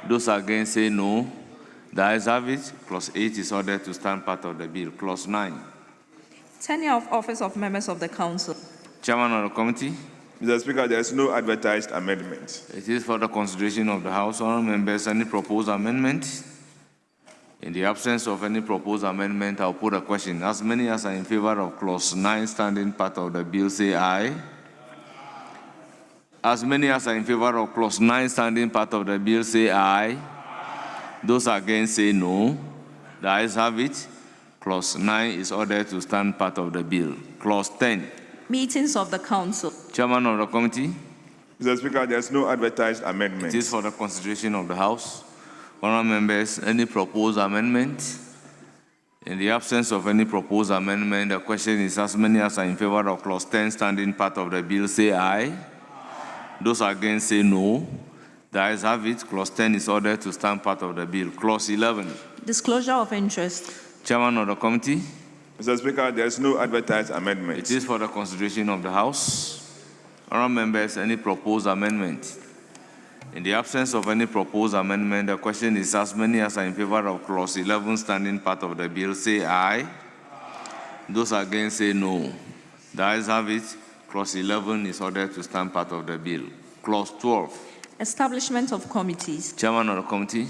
Those against say no. The ayes have it. Clause 8 is ordered to stand part of the bill. Clause 9. Tenure of office of members of the council. Chairman of the committee. Mr. Speaker, there is no advertised amendment. It is for the consideration of the House. Honourable members, any proposed amendment? In the absence of any proposed amendment, I'll put a question. As many as are in favor of clause 9 standing part of the bill, say aye. As many as are in favor of clause 9 standing part of the bill, say aye. Those against, say no. The ayes have it. Clause 9 is ordered to stand part of the bill. Clause 10. Meetings of the council. Chairman of the committee. Mr. Speaker, there is no advertised amendment. It is for the consideration of the House. Honourable members, any proposed amendment? In the absence of any proposed amendment, the question is as many as are in favor of clause 10 standing part of the bill, say aye. Those against, say no. The ayes have it. Clause 10 is ordered to stand part of the bill. Clause 11. Disclosure of interest. Chairman of the committee. Mr. Speaker, there is no advertised amendment. It is for the consideration of the House. Honourable members, any proposed amendment? In the absence of any proposed amendment, the question is as many as are in favor of clause 11 standing part of the bill, say aye. Those against, say no. The ayes have it. Clause 11 is ordered to stand part of the bill. Clause 12. Establishment of committees. Chairman of the committee.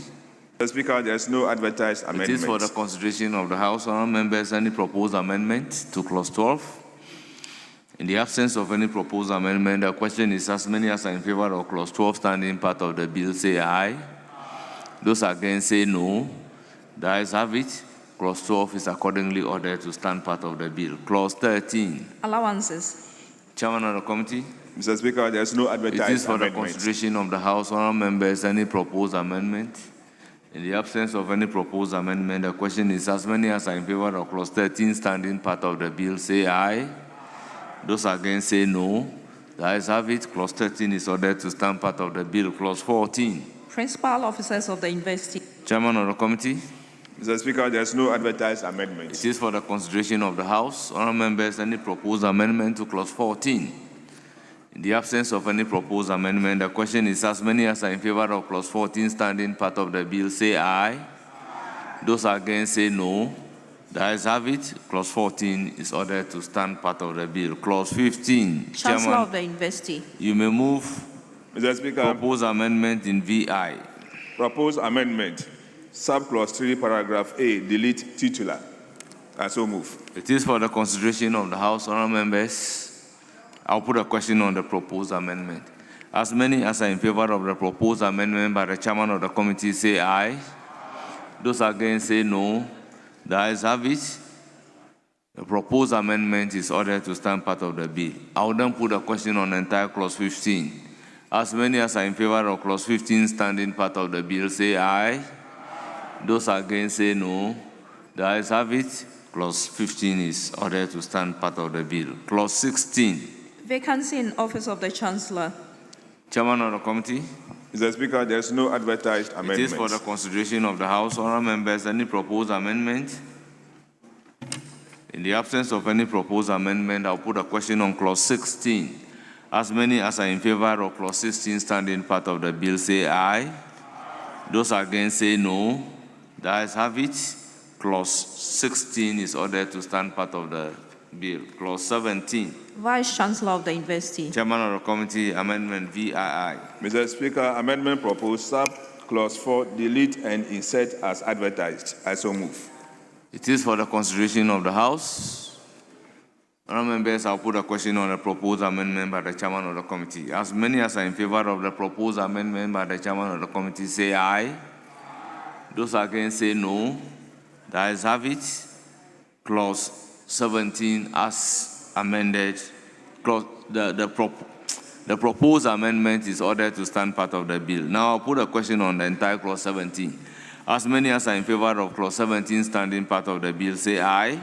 Mr. Speaker, there is no advertised amendment. It is for the consideration of the House. Honourable members, any proposed amendment to clause 12? In the absence of any proposed amendment, the question is as many as are in favor of clause 12 standing part of the bill, say aye. Those against, say no. The ayes have it. Clause 12 is accordingly ordered to stand part of the bill. Clause 13. Allowances. Chairman of the committee. Mr. Speaker, there is no advertised amendment. It is for the consideration of the House. Honourable members, any proposed amendment? In the absence of any proposed amendment, the question is as many as are in favor of clause 13 standing part of the bill, say aye. Those against, say no. The ayes have it. Clause 13 is ordered to stand part of the bill. Clause 14. Principal officers of the university. Chairman of the committee. Mr. Speaker, there is no advertised amendment. It is for the consideration of the House. Honourable members, any proposed amendment to clause 14? In the absence of any proposed amendment, the question is as many as are in favor of clause 14 standing part of the bill, say aye. Those against, say no. The ayes have it. Clause 14 is ordered to stand part of the bill. Clause 15. Chancellor Chairman, of the University. you may move. Mr. Speaker. Proposed amendment in VI. Proposed amendment. Subclause 3, paragraph A, delete titular. I so move. It is for the consideration of the House. Honourable members, I'll put a question on the proposed amendment. As many as are in favor of the proposed amendment by the chairman of the committee, say aye. Those against, say no. The ayes have it. The proposed amendment is ordered to stand part of the bill. I will then put a question on the entire clause 15. As many as are in favor of clause 15 standing part of the bill, say aye. Those against, say no. The ayes have it. Clause 15 is ordered to stand part of the bill. Clause 16. Vacancy in office of the Chancellor. Chairman of the committee. Mr. Speaker, there is no advertised amendment. It is for the consideration of the House. Honourable members, any proposed amendment? In the absence of any proposed amendment, I'll put a question on clause 16. As many as are in favor of clause 16 standing part of the bill, say aye. Those against, say no. The ayes have it. Clause 16 is ordered to stand part of the bill. Clause 17. Vice Chancellor of the University. Chairman of the committee, amendment VII. Mr. Speaker, amendment proposed sub clause 4, delete and insert as advertised. I so move. It is for the consideration of the House. Honourable members, I'll put a question on the proposed amendment by the chairman of the committee. As many as are in favor of the proposed amendment by the chairman of the committee, say aye. Those against, say no. The ayes have it. Clause 17 as amended. The proposed amendment is ordered to stand part of the bill. Now I'll put a question on the entire clause 17. As many as are in favor of clause 17 standing part of the bill, say aye.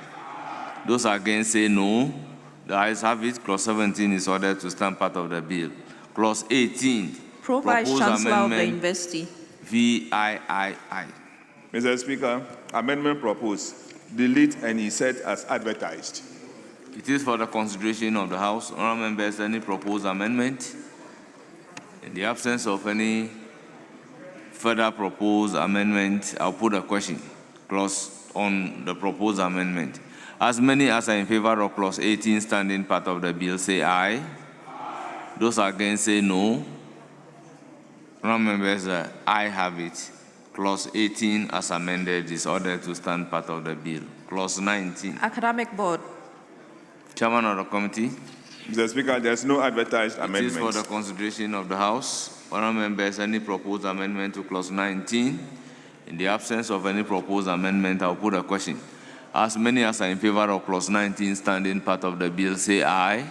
Those against, say no. The ayes have it. Clause 17 is ordered to stand part of the bill. Clause 18. Vice Chancellor of the University. VIII. Mr. Speaker, amendment proposed, delete and insert as advertised. It is for the consideration of the House. Honourable members, any proposed amendment? In the absence of any further proposed amendment, I'll put a question clause on the proposed amendment. As many as are in favor of clause 18 standing part of the bill, say aye. Those against, say no. Honourable members, I have it. Clause 18 as amended is ordered to stand part of the bill. Clause 19. Academic Board. Chairman of the committee. Mr. Speaker, there is no advertised amendment. It is for the consideration of the House. Honourable members, any proposed amendment to clause 19? In the absence of any proposed amendment, I'll put a question. As many as are in favor of clause 19 standing part of the bill, say aye.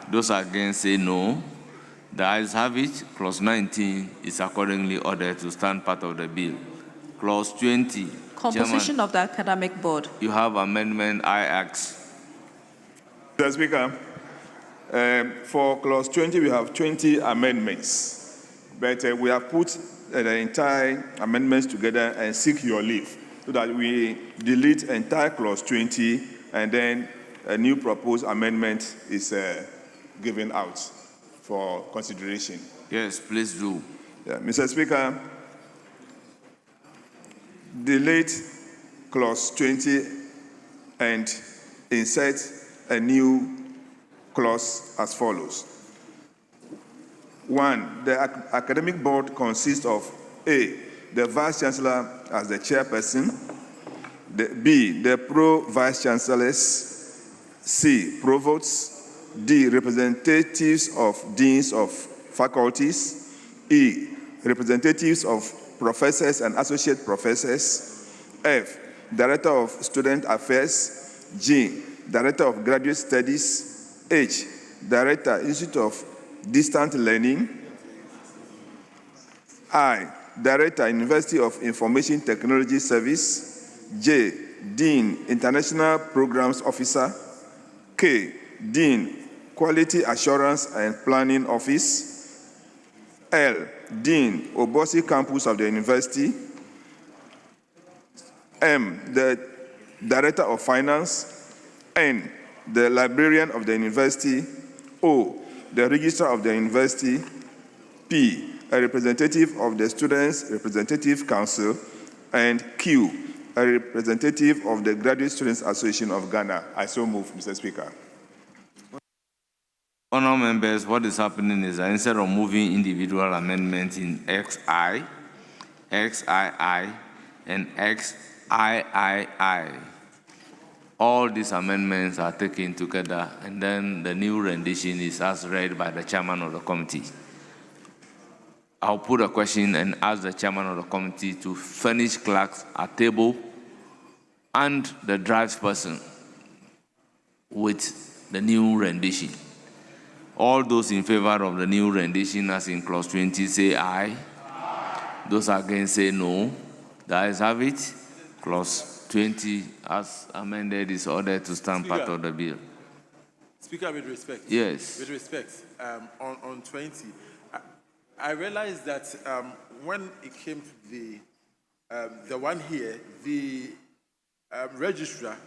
Those against, say no. The ayes have it. Clause 19 is accordingly ordered to stand part of the bill. Clause 20. Composition Chairman, of the Academic Board. you have amendment I ask. Mr. Speaker, for clause 20, we have 20 amendments, but we have put the entire amendments together and seek your leave so that we delete entire clause 20 and then a new proposed amendment is given out for consideration. Yes, please do. Yeah, Mr. Speaker, delete clause 20 and insert a new clause as follows. 1, the academic board consists of A, the vice-chancellor as the chairperson, B, the pro-vice-chancellors, C, provosts, D, representatives of deans of faculties, E, representatives of professors and associate professors, F, director of student affairs, G, director of graduate studies, H, director, Institute of Distant Learning, I, director, University of Information Technology Service, J, dean, International Programs Officer, K, dean, Quality Assurance and Planning Office, L, dean, Obosi Campus of the University, M, the director of finance, N, the librarian of the university, O, the registrar of the university, P, a representative of the Students' Representative Council, and Q, a representative of the Graduate Students Association of Ghana. I so move, Mr. Speaker. Honourable members, what is happening is that instead of moving individual amendments in XI, XII, and XIII, all these amendments are taken together, and then the new rendition is as read by the chairman of the committee. I'll put a question and ask the chairman of the committee to furnish clerks a table and the drives person with the new rendition. All those in favor of the new rendition as in clause 20 say aye. Those against say no. The ayes have it. Clause 20 as amended is ordered to stand part of the bill. Speaker, with respect. Yes. With respect, on 20, I realized that when it came to the one here, the registrar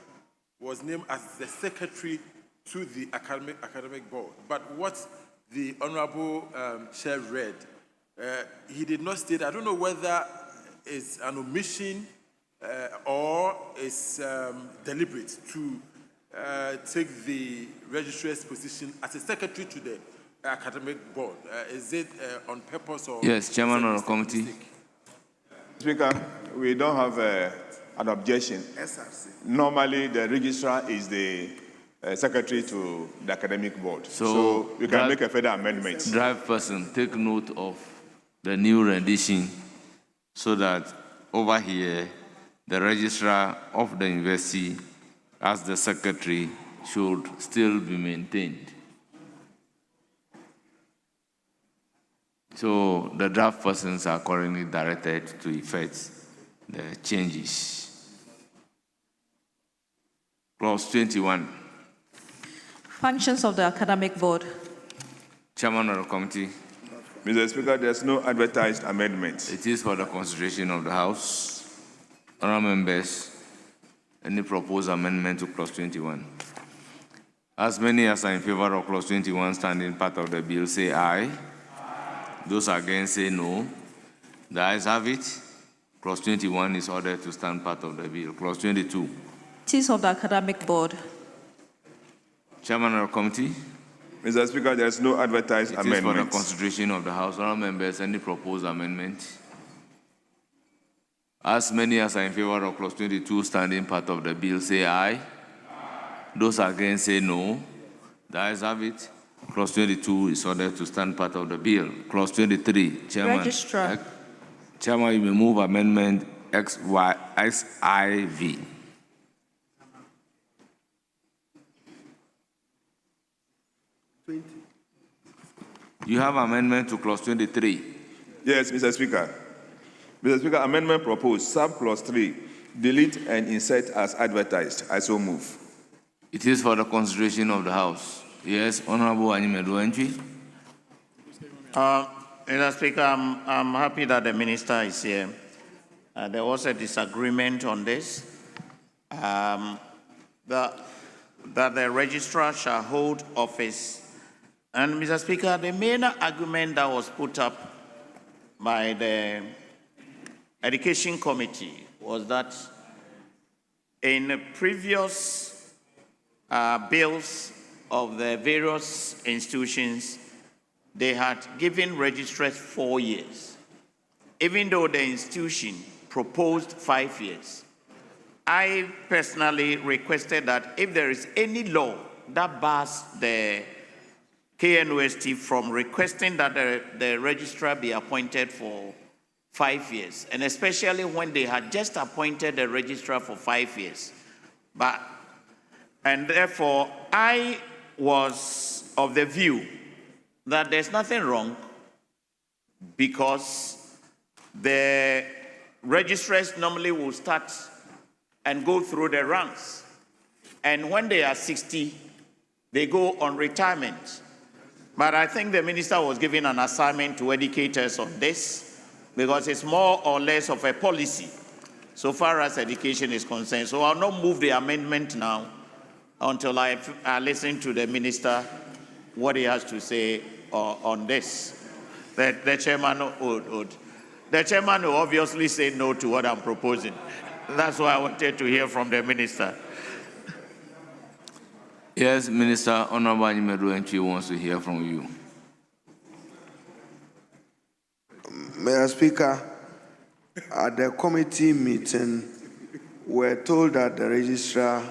was named as the secretary to the academic board. But what the Honorable Chair read, he did not state, I don't know whether it's an omission or it's deliberate to take the registrar's position as a secretary to the academic board. Is it on purpose or? Yes, Chairman of the committee. Speaker, we don't have an objection. Normally, the registrar is the secretary to the academic board. So we can make a further amendment. Drive person, take note of the new rendition so that over here, the registrar of the university as the secretary should still be maintained. So the draft persons are currently directed to effect the changes. Clause 21. Functions of the Academic Board. Chairman of the committee. Mr. Speaker, there's no advertised amendment. It is for the consideration of the House. Honourable members, any proposed amendment to clause 21? As many as are in favor of clause 21 standing part of the bill say aye. Those against say no. The ayes have it. Clause 21 is ordered to stand part of the bill. Clause 22. Activities of the Academic Board. Chairman of the committee. Mr. Speaker, there is no advertised It amendment. is for the consideration of the House. Honourable members, any proposed amendment? As many as are in favor of clause 22 standing part of the bill, say aye. Those against say no. The ayes have it. Clause 22 is ordered to stand part of the bill. Clause 23, Chairman. Registrar. Chairman, you may move amendment XIV. You have amendment to clause 23. Yes, Mr. Speaker. Mr. Speaker, amendment proposed, sub-clause 3, delete and insert as advertised. I so move. It is for the consideration of the House. Yes, Honorable Anyimedu Entry. Mr. Speaker, I'm happy that the minister is here. There was a disagreement on this. That the registrar shall hold office. And Mr. Speaker, the main argument that was put up by the Education Committee was that in previous bills of the various institutions, they had given registrars 4 years, even though the institution proposed 5 years. I personally requested that if there is any law that bars the KNUST from requesting that the registrar be appointed for 5 years, and especially when they had just appointed the registrar for 5 years. And therefore, I was of the view that there's nothing wrong because the registrars normally will start and go through the ranks. And when they are 60, they go on retirement. But I think the minister was given an assignment to educators on this because it's more or less of a policy so far as education is concerned. So I'll not move the amendment now until I listen to the minister, what he has to say on this. The chairman will obviously say no to what I'm proposing. That's why I wanted to hear from the minister. Yes, Minister Honorable Anyimedu Entry wants to hear from you. Mr. Speaker, at the committee meeting, we're told that the registrar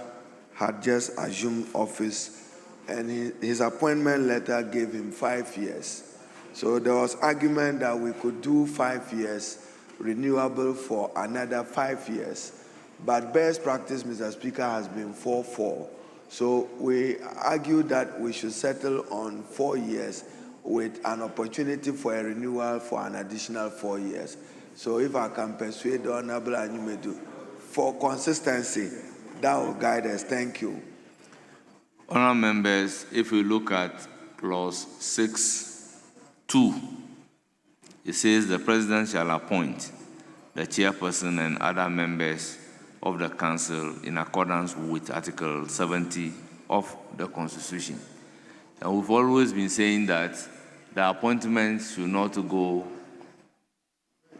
had just assumed office and his appointment letter gave him 5 years. So there was argument that we could do 5 years, renewable for another 5 years. But best practice, Mr. Speaker, has been 4-4. So we argued that we should settle on 4 years with an opportunity for a renewal for an additional 4 years. So if I can persuade the Honorable Anyimedu for consistency, that will guide us. Thank you. Honourable members, if we look at clause 6(2), it says the president shall appoint the chairperson and other members of the council in accordance with Article 70 of the Constitution. And we've always been saying that the appointments should not go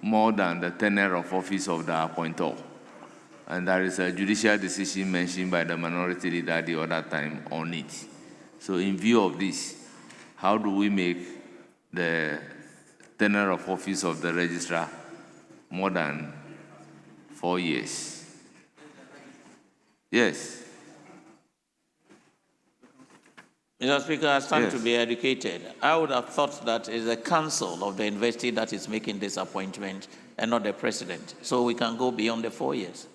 more than the tenure of office of the appointer. And there is a judicial decision mentioned by the minority leader the other time on it. So in view of this, how do we make the tenure of office of the registrar more than 4 years? Yes. Mr. Speaker, I stand Yes. to be educated. I would have thought that it's the council of the university that is making this appointment and not the president. So we can go beyond the 4 years.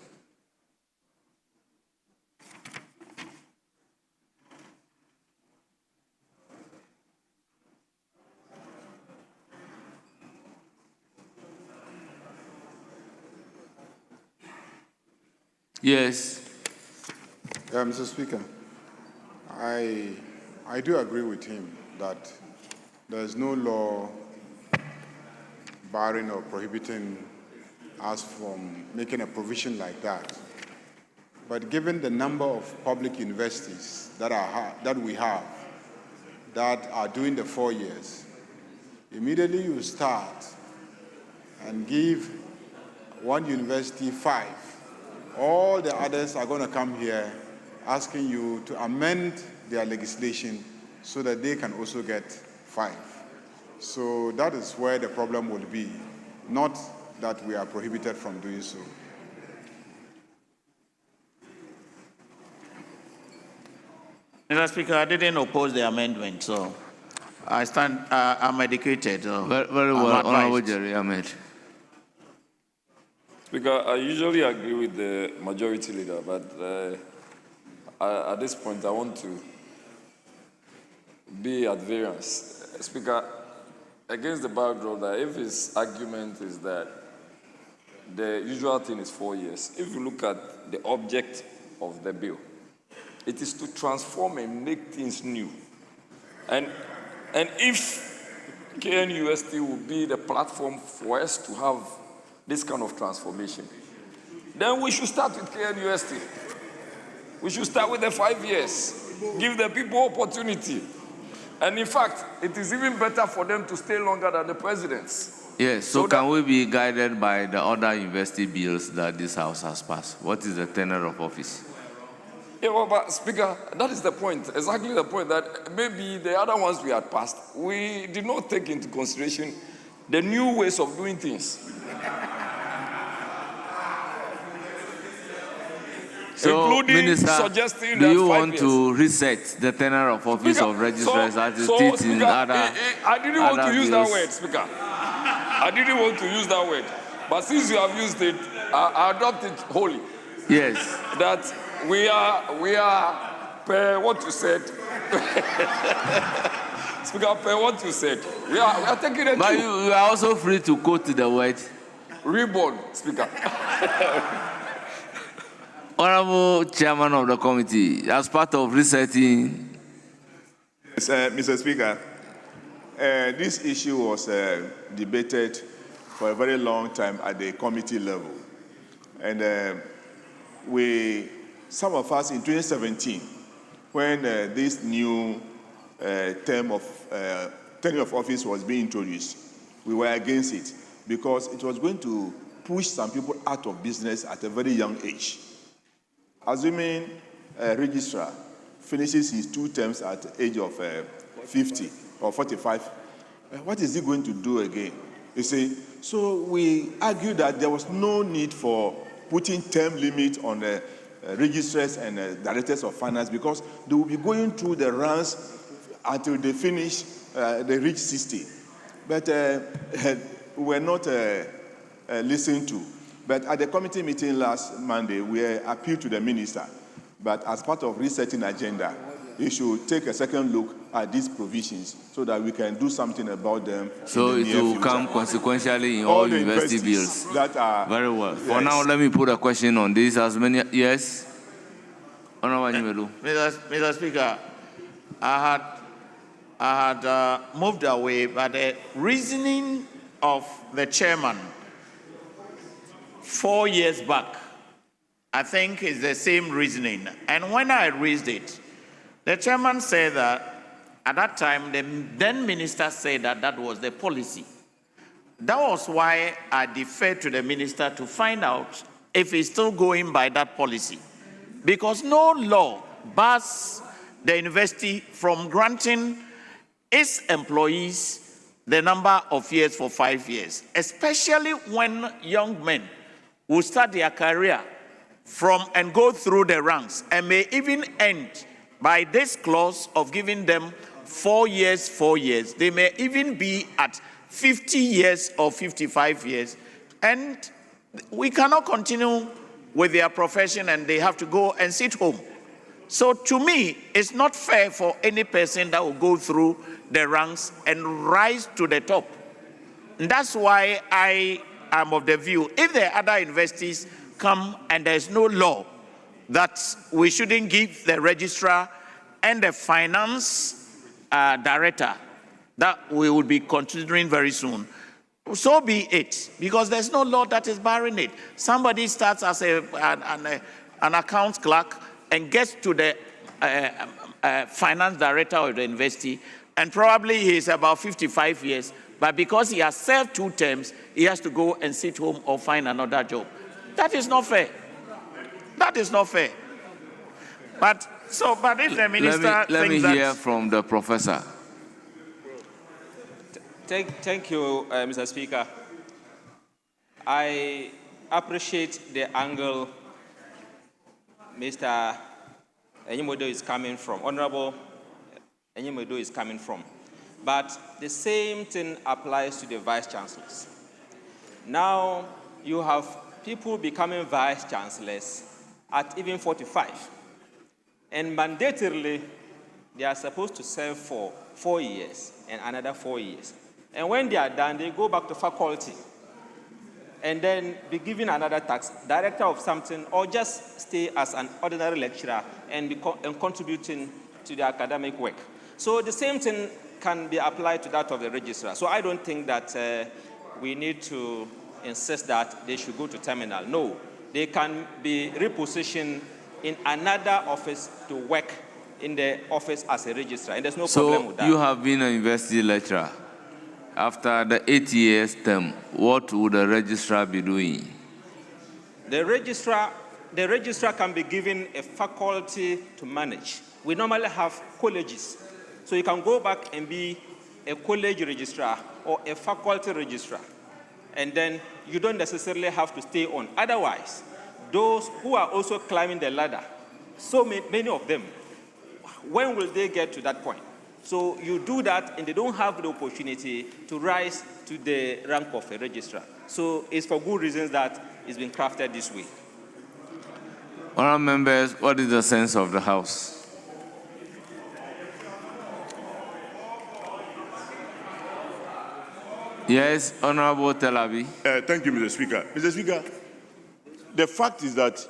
Yes. Mr. Speaker, I do agree with him that there is no law barring or prohibiting us from making a provision like that. But given the number of public universities that we have that are doing the 4 years, immediately you start and give one university 5. All the others are going to come here asking you to amend their legislation so that they can also get 5. So that is where the problem will be, not that we are prohibited from doing so. Mr. Speaker, I didn't oppose the amendment, so I'm educated. Very well, Honorable Jerry Ahmed. Speaker, I usually agree with the majority leader, but at this point I want to be at variance. Speaker, against the backdrop that if his argument is that the usual thing is 4 years, if you look at the object of the bill, it is to transform and make things new. And if KNUST will be the platform for us to have this kind of transformation, then we should start with KNUST. We should start with the 5 years, give the people opportunity. And in fact, it is even better for them to stay longer than the presidents. Yes, so can we be guided by the other university bills that this House has passed? What is the tenure of office? Yeah, well, but Speaker, that is the point, exactly the point, that maybe the other ones we had passed, we did not take into consideration the new ways of doing things. So, including Minister, suggesting do that you 5 want years. to reset the tenure of office Speaker, of registrars as it is in Speaker, other I didn't want to use that bills? word, Speaker. I didn't want to use that word. But since you have used it, I adopt it wholly. Yes. That we are per what you said. Speaker, per what you said. We are taking it. But you are also free to quote the word. Reborn, Speaker. Honorable Chairman of the committee, as part of resetting. Mr. Speaker, this issue was debated for a very long time at the committee level. And some of us in 2017, when this new tenure of office was being introduced, we were against it because it was going to push some people out of business at a very young age. Assuming a registrar finishes his 2 terms at the age of 50 or 45, what is he going to do again? You see, so we argued that there was no need for putting term limit on the registrars and directors of finance because they will be going through the ranks until they finish, they reach 60. But we were not listened to. But at the committee meeting last Monday, we appealed to the minister. But as part of resetting agenda, he should take a second look at these provisions so that we can do something about them. So in the it near will future. come consequentially in all the university bills. That are, very well. Yes. For now, let me put a question on this. As many, yes? Honorable Mr. Speaker, I had moved away, but the reasoning of the chairman 4 years back, I think is the same reasoning. And when I raised it, the chairman said that at that time, the then minister said that that was the policy. That was why I deferred to the minister to find out if he's still going by that policy. Because no law bars the university from granting its employees the number of years for 5 years, especially when young men will start their career from and go through the ranks and may even end by this clause of giving them 4 years, 4 years. They may even be at 50 years or 55 years. And we cannot continue with their profession and they have to go and sit home. So to me, it's not fair for any person that will go through the ranks and rise to the top. And that's why I am of the view, if the other universities come and there's no law that we shouldn't give the registrar and the finance director, that we will be considering very soon. So be it, because there's no law that is barring it. Somebody starts as an accounts clerk and gets to the finance director of the university, and probably he's about 55 years, But because he has served 2 terms, he has to go and sit home or find another job. That is not fair. That is not fair. But if the minister let me thinks that... hear from the professor. Thank you, Mr. Speaker. I appreciate the angle Mr. Enyimodo is coming from, Honorable Enyimodo is coming from. But the same thing applies to the vice chancellors. Now you have people becoming vice chancellors at even 45. And mandatorily, they are supposed to serve for 4 years and another 4 years. And when they are done, they go back to faculty and then be given another task, director of something, or just stay as an ordinary lecturer and contributing to the academic work. So the same thing can be applied to that of the registrar. So I don't think that we need to insist that they should go to terminal. No, they can be repositioned in another office to work in the office as a registrar, and there's no problem with that. So you have been an university lecturer. After the 8 years term, what would the registrar be doing? The registrar can be given a faculty to manage. We normally have colleges. So you can go back and be a college registrar or a faculty registrar. And then you don't necessarily have to stay on. Otherwise, those who are also climbing the ladder, so many of them, when will they get to that point? So you do that and they don't have the opportunity to rise to the rank of a registrar. So it's for good reasons that it's been crafted this way. Honourable members, what is the sense of the House? Yes, Honourable Telabi. Thank you, Mr. Speaker. Mr. Speaker, the fact is that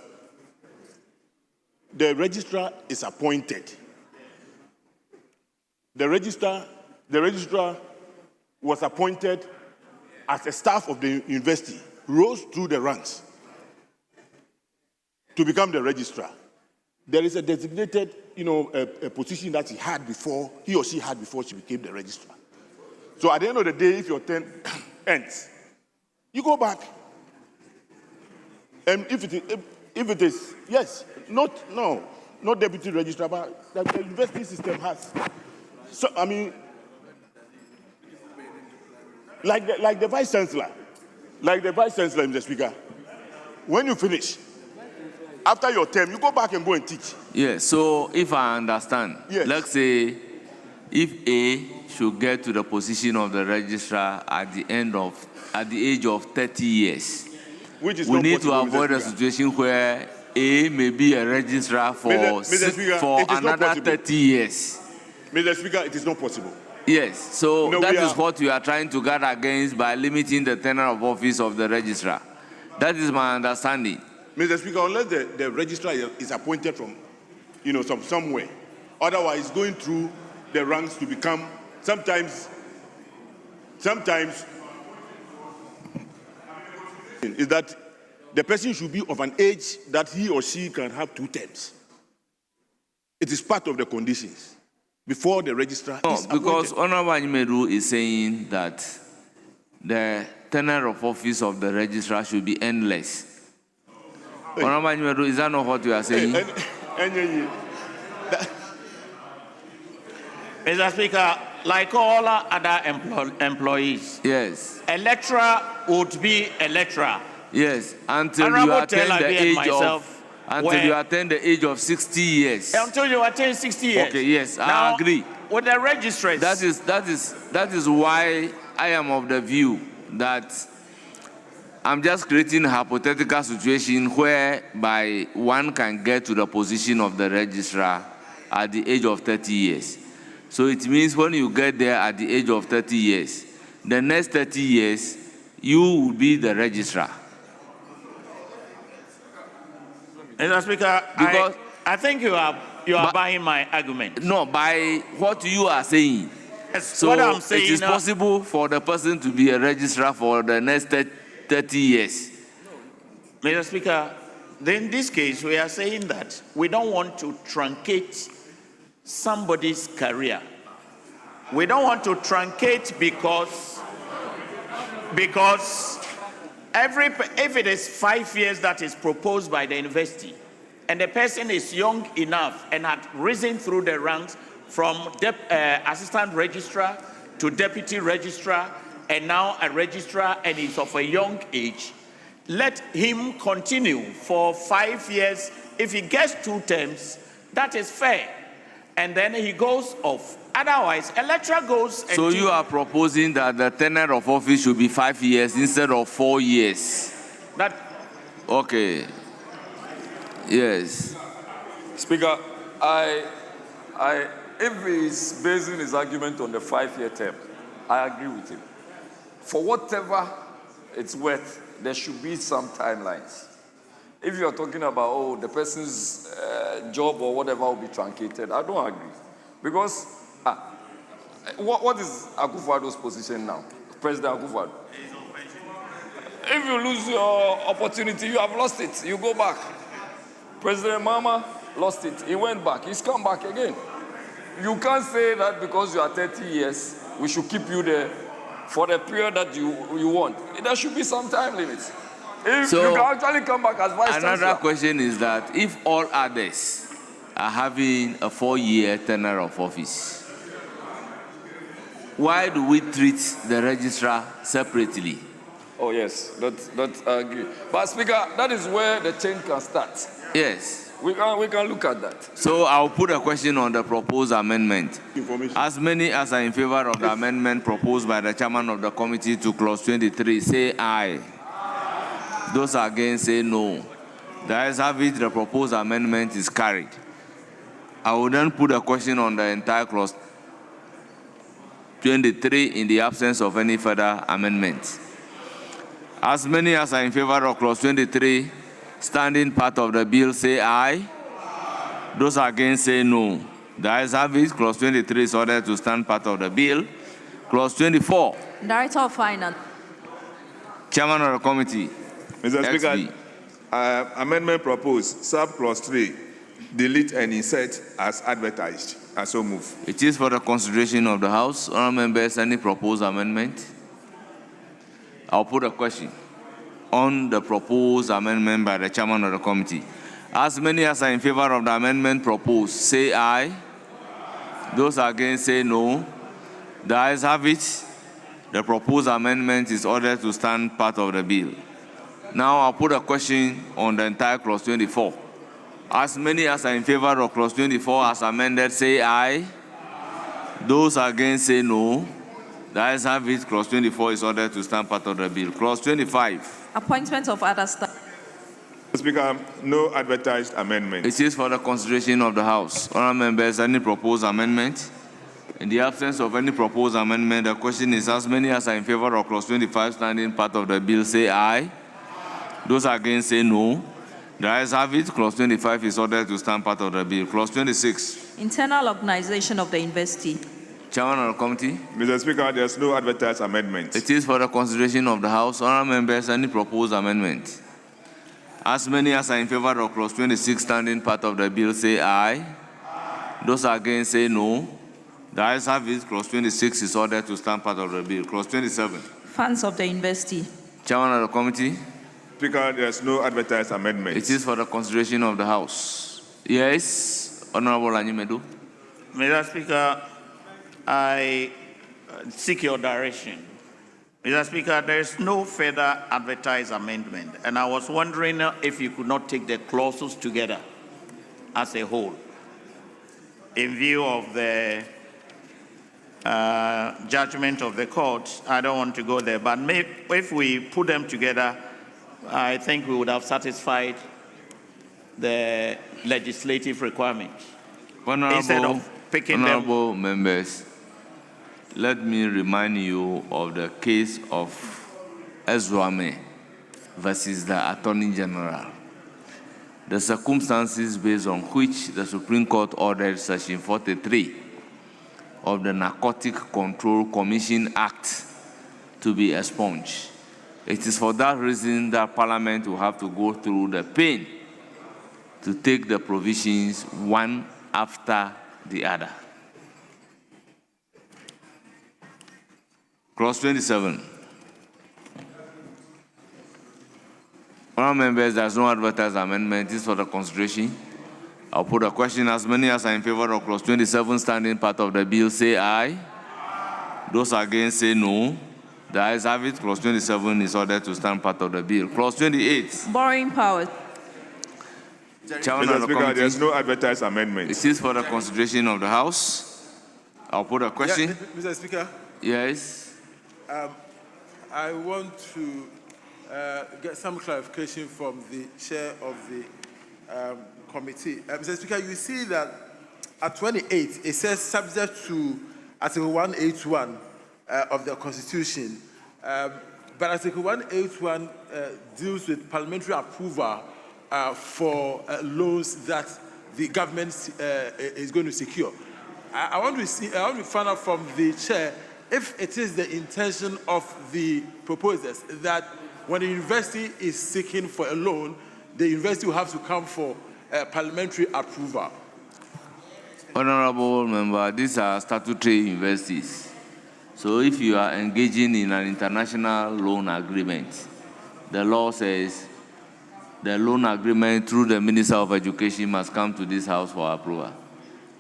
the registrar is appointed. The registrar was appointed as a staff of the university, rose through the ranks to become the registrar. There is a designated, a position that he or she had before she became the registrar. So at the end of the day, if your term ends, you go back. And if it is, yes, not deputy registrar, but the university system has. So, I mean, like the vice chancellor, Mr. Speaker, when you finish, after your term, you go back and go and teach. Yes, so if I understand, yes. Let's say if A should get to the position of the registrar at the age of 30 years, which is we not need to possible, avoid a situation where A may be a registrar for another 30 years. Mr. Speaker, it is not possible. Yes, so that is what we are trying to guard against by limiting the tenure of office of the registrar. That is my understanding. Mr. Speaker, unless the registrar is appointed from, somewhere, otherwise going through the ranks to become, sometimes, is that the person should be of an age that he or she can have 2 terms. It is part of the conditions before the registrar is appointed. Because Honorable Anymedu is saying that the tenure of office of the registrar should be endless. Hey. Honorable Anymedu, is that not what you are saying? Mr. Speaker, like all other employees, yes, a lecturer would be a lecturer. Yes, until you attain the age of 60 years. Until you attain 60 years. Okay, yes, I agree. With the registrars. That is why I am of the view that I'm just creating a hypothetical situation whereby one can get to the position of the registrar at the age of 30 years. So it means when you get there at the age of 30 years, the next 30 years, you will be the registrar. Mr. Speaker, I think you are buying my argument. No, by what you are saying. Yes, so what I'm saying, it is possible for the person to be a registrar for the next 30 years. Mr. Speaker, in this case, we are saying that we don't want to truncate somebody's career. We don't want to truncate because because if it is 5 years that is proposed by the university, and the person is young enough and had risen through the ranks from assistant registrar to deputy registrar and now a registrar and is of a young age, let him continue for 5 years. If he gets 2 terms, that is fair. And then he goes off. Otherwise, a lecturer goes and So you are proposing that the tenure of office should be 5 years instead of 4 years? That. Okay. Yes. Speaker, if he's basing his argument on the 5-year term, I agree with him. For whatever it's worth, there should be some timelines. If you are talking about, oh, the person's job or whatever will be truncated, I don't agree. Because what is Akufo-Addo's position now? President Akufo-Addo? If you lose your opportunity, you have lost it. You go back. President Mama lost it. He went back. He's come back again. You can't say that because you are 30 years, we should keep you there for the period that you want. There should be some time limits. If you can actually come back as vice chancellor. Another question is that if all others are having a 4-year tenure of office, why do we treat the registrar separately? Oh yes, that I agree. But Speaker, that is where the change can start. Yes. We can look at that. So I'll put a question on the proposed amendment. As many as are in favor of the amendment proposed by the chairman of the committee to clause 23, say aye. Those against say no. The ayes have it, the proposed amendment is carried. I will then put a question on the entire clause 23 in the absence of any further amendments. As many as are in favor of clause 23, standing part of the bill, say aye. Those against say no. The ayes have it. Clause 23 is ordered to stand part of the bill. Clause 24. Director of Finance. Chairman of the committee. Mr. Speaker, amendment proposed, sub-clause 3, delete and insert as advertised. I so move. It is for the consideration of the House. Honourable members, any proposed amendment? I'll put a question on the proposed amendment by the chairman of the committee. As many as are in favor of the amendment proposed, say aye. Those against say no. The ayes have it. The proposed amendment is ordered to stand part of the bill. Now I'll put a question on the entire clause 24. As many as are in favor of clause 24 as amended, say aye. Those against say no. The ayes have it. Clause 24 is ordered to stand part of the bill. Clause 25. Appointment of other staff. Speaker, no advertised amendment. It is for the consideration of the House. Honourable members, any proposed amendment? In the absence of any proposed amendment, the question is as many as are in favor of clause 25 standing part of the bill, say aye. Those against say no. The ayes have it. Clause 25 is ordered to stand part of the bill. Clause 26. Internal organization of the university. Chairman of the committee. Mr. Speaker, there's no advertised amendment. It is for the consideration of the House. Honourable members, any proposed amendment? As many as are in favor of clause 26 standing part of the bill, say aye. Those against say no. The ayes have it. Clause 26 is ordered to stand part of the bill. Clause 27. Funds of the university. Chairman of the committee. Speaker, there's no advertised amendment. It is for the consideration of the House. Yes, Honourable Anyimedu. Mr. Speaker, I seek your direction. Mr. Speaker, there is no further advertised amendment, and I was wondering if you could not take the clauses together as a whole in view of the judgment of the court. I don't want to go there, but if we put them together, I think we would have satisfied the legislative requirements. Instead of picking them. Honourable members, let me remind you of the case of Ezwame versus the Attorney General. The circumstances based on which the Supreme Court ordered Section 43 of the Narcotic Control Commission Act to be expunged. It is for that reason that Parliament will have to go through the pain to take the provisions one after the other. Clause 27. Honourable members, there's no advertised amendment. This is for the consideration. I'll put a question. As many as are in favor of clause 27 standing part of the bill, say aye. Those against, say no. The ayes have it. Clause 27 is ordered to stand part of the bill. Clause 28. Borrowing powers. Chairman of the committee, there's no advertised amendment. It is for the consideration of the House. I'll put a question. Mr. Speaker. Yes. I want to get some clarification from the chair of the committee. Mr. Speaker, you see that at 28, it says subject to Article 181 of the Constitution, but Article 181 deals with parliamentary approval for loans that the government is going to secure. I want to find out from the chair if it is the intention of the proposers that when the university is seeking for a loan, the university will have to come for parliamentary approval. Honorable member, these are statutory universities. So if you are engaging in an international loan agreement, the law says the loan agreement through the Minister of Education must come to this House for approval.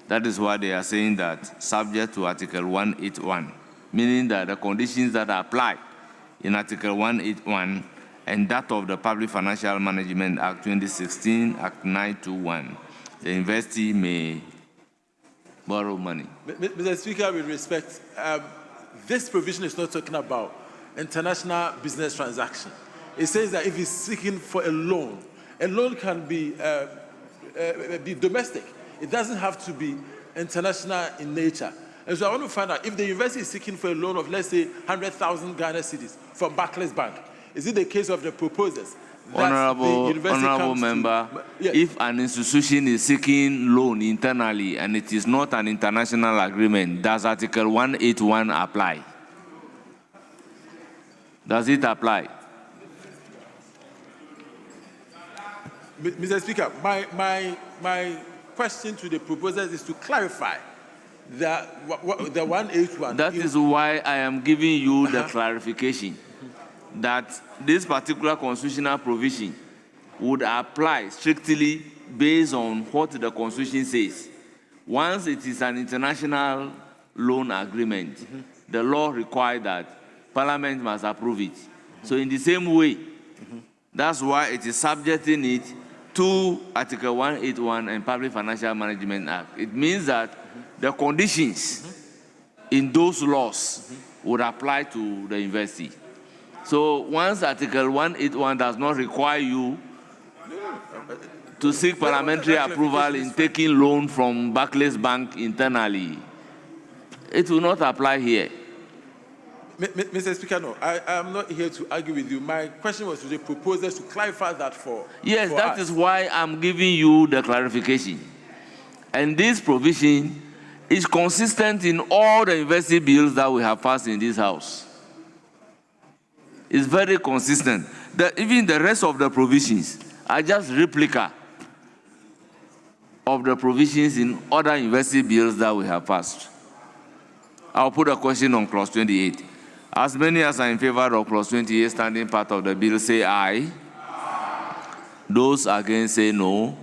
That is why they are saying that subject to Article 181, meaning that the conditions that apply in Article 181 and that of the Public Financial Management Act 2016, Act 921, the university may borrow money. Mr. Speaker, with respect, this provision is not talking about international business transaction. It says that if he's seeking for a loan can be domestic. It doesn't have to be international in nature. And so I want to find out if the university is seeking for a loan of, let's say, 100,000 Ghana cedis from Barclays Bank. Is it the case of the proposers? Honorable member, yes. If an institution is seeking loan internally and it is not an international agreement, does Article 181 apply? Does it apply? Mr. Speaker, my question to the proposers is to clarify that the 181. That is why I am giving you the clarification that this particular constitutional provision would apply strictly based on what the Constitution says. Once it is an international loan agreement, the law requires that Parliament must approve it. So in the same way, that's why it is subjecting it to Article 181 and Public Financial Management Act. It means that the conditions in those laws would apply to the university. So once Article 181 does not require you to seek parliamentary approval in taking loan from Barclays Bank internally, it will not apply here. Mr. Speaker, no, I am not here to argue with you. My question was to the proposers to clarify that for Yes, for that us. is why I'm giving you the clarification. And this provision is consistent in all the university bills that we have passed in this House. It's very consistent. Even the rest of the provisions are just replica of the provisions in other university bills that we have passed. I'll put a question on clause 28. As many as are in favor of clause 28 standing part of the bill, say aye. Those against, say no.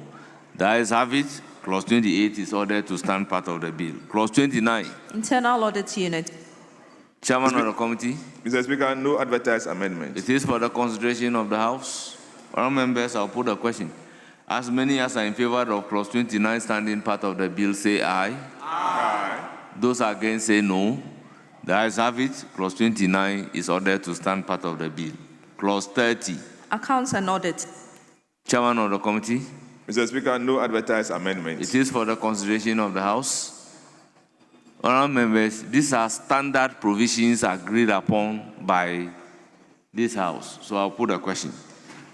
The ayes have it. Clause 28 is ordered to stand part of the bill. Clause 29. Internal Audit Unit. Chairman of the committee. Mr. Speaker, no advertised amendment. It is for the consideration of the House. All members, I'll put a question. As many as are in favor of clause 29 standing part of the bill, say aye. Aye. Those against, say no. The ayes have it. Clause 29 is ordered to stand part of the bill. Clause 30. Accounts and Audit. Chairman of the committee. Mr. Speaker, no advertised amendment. It is for the consideration of the House. Honourable members, these are standard provisions agreed upon by this House. So I'll put a question.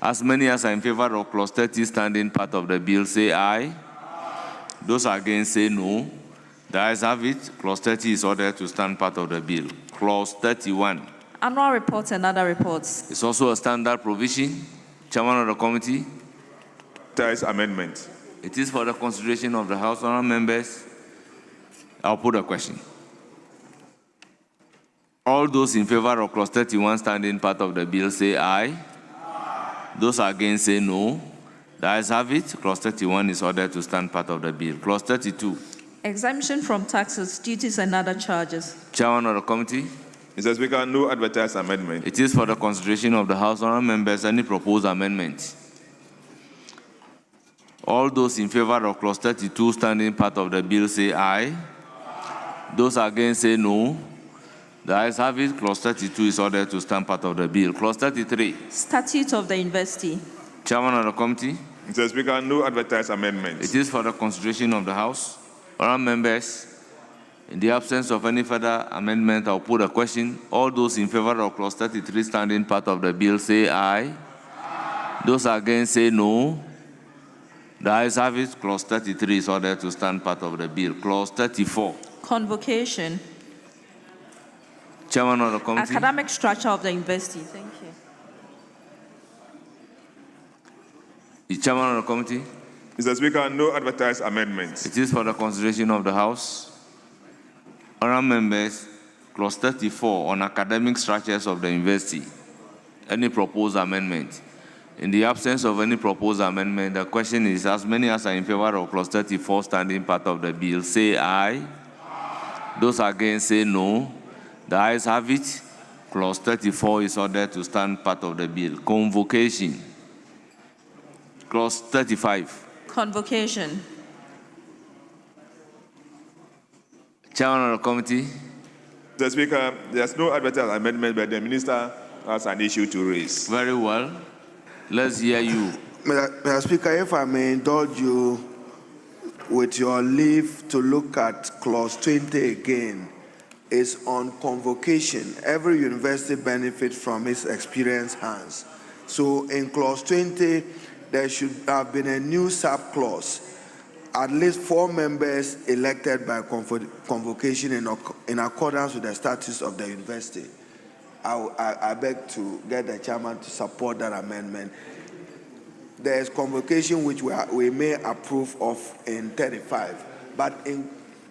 As many as are in favor of clause 30 standing part of the bill, say aye. Those against, say no. The ayes have it. Clause 30 is ordered to stand part of the bill. Clause 31. Annual reports and other reports. It's also a standard provision. Chairman of the committee. Advertised amendment. It is for the consideration of the House. Honourable members, I'll put a question. All those in favor of clause 31 standing part of the bill, say aye. Those against say no. The ayes have it. Clause 31 is ordered to stand part of the bill. Clause 32. Exemption from taxes, duties, and other charges. Chairman of the committee. Mr. Speaker, no advertised amendment. It is for the consideration of the House. Honourable members, any proposed amendment? All those in favor of clause 32 standing part of the bill say aye. Those against say no. The ayes have it. Clause 32 is ordered to stand part of the bill. Clause 33. Statute of the investee. Chairman of the committee. Mr. Speaker, no advertised amendments. It is for the consideration of the House. Honourable members, in the absence of any further amendment, I'll put a question. All those in favor of clause 33 standing part of the bill say aye. Those against say no. The ayes have it. Clause 33 is ordered to stand part of the bill. Clause 34. Convocation. Chairman of the committee. Academic structure of the investee. Thank you. The chairman of the committee. Mr. Speaker, no advertised amendments. It is for the consideration of the House. Honourable members, clause 34 on academic structures of the investee. Any proposed amendment? In the absence of any proposed amendment, the question is, as many as are in favor of clause 34 standing part of the bill, say aye. Those against say no. The ayes have it. Clause 34 is ordered to stand part of the bill. Convocation. Clause 35. Convocation. Chairman of the committee. Mr. Speaker, there's no advertised amendment, but the minister has an issue to raise. Very well. Let's hear you. Mr. Speaker, if I may indulge you with your leave to look at clause 20 again, is on convocation. Every university benefits from its experienced hands. So in clause 20, there should have been a new sub-clause. At least 4 members elected by convocation in accordance with the statutes of the university. I beg to get the chairman to support that amendment. There is convocation which we may approve of in 35, but in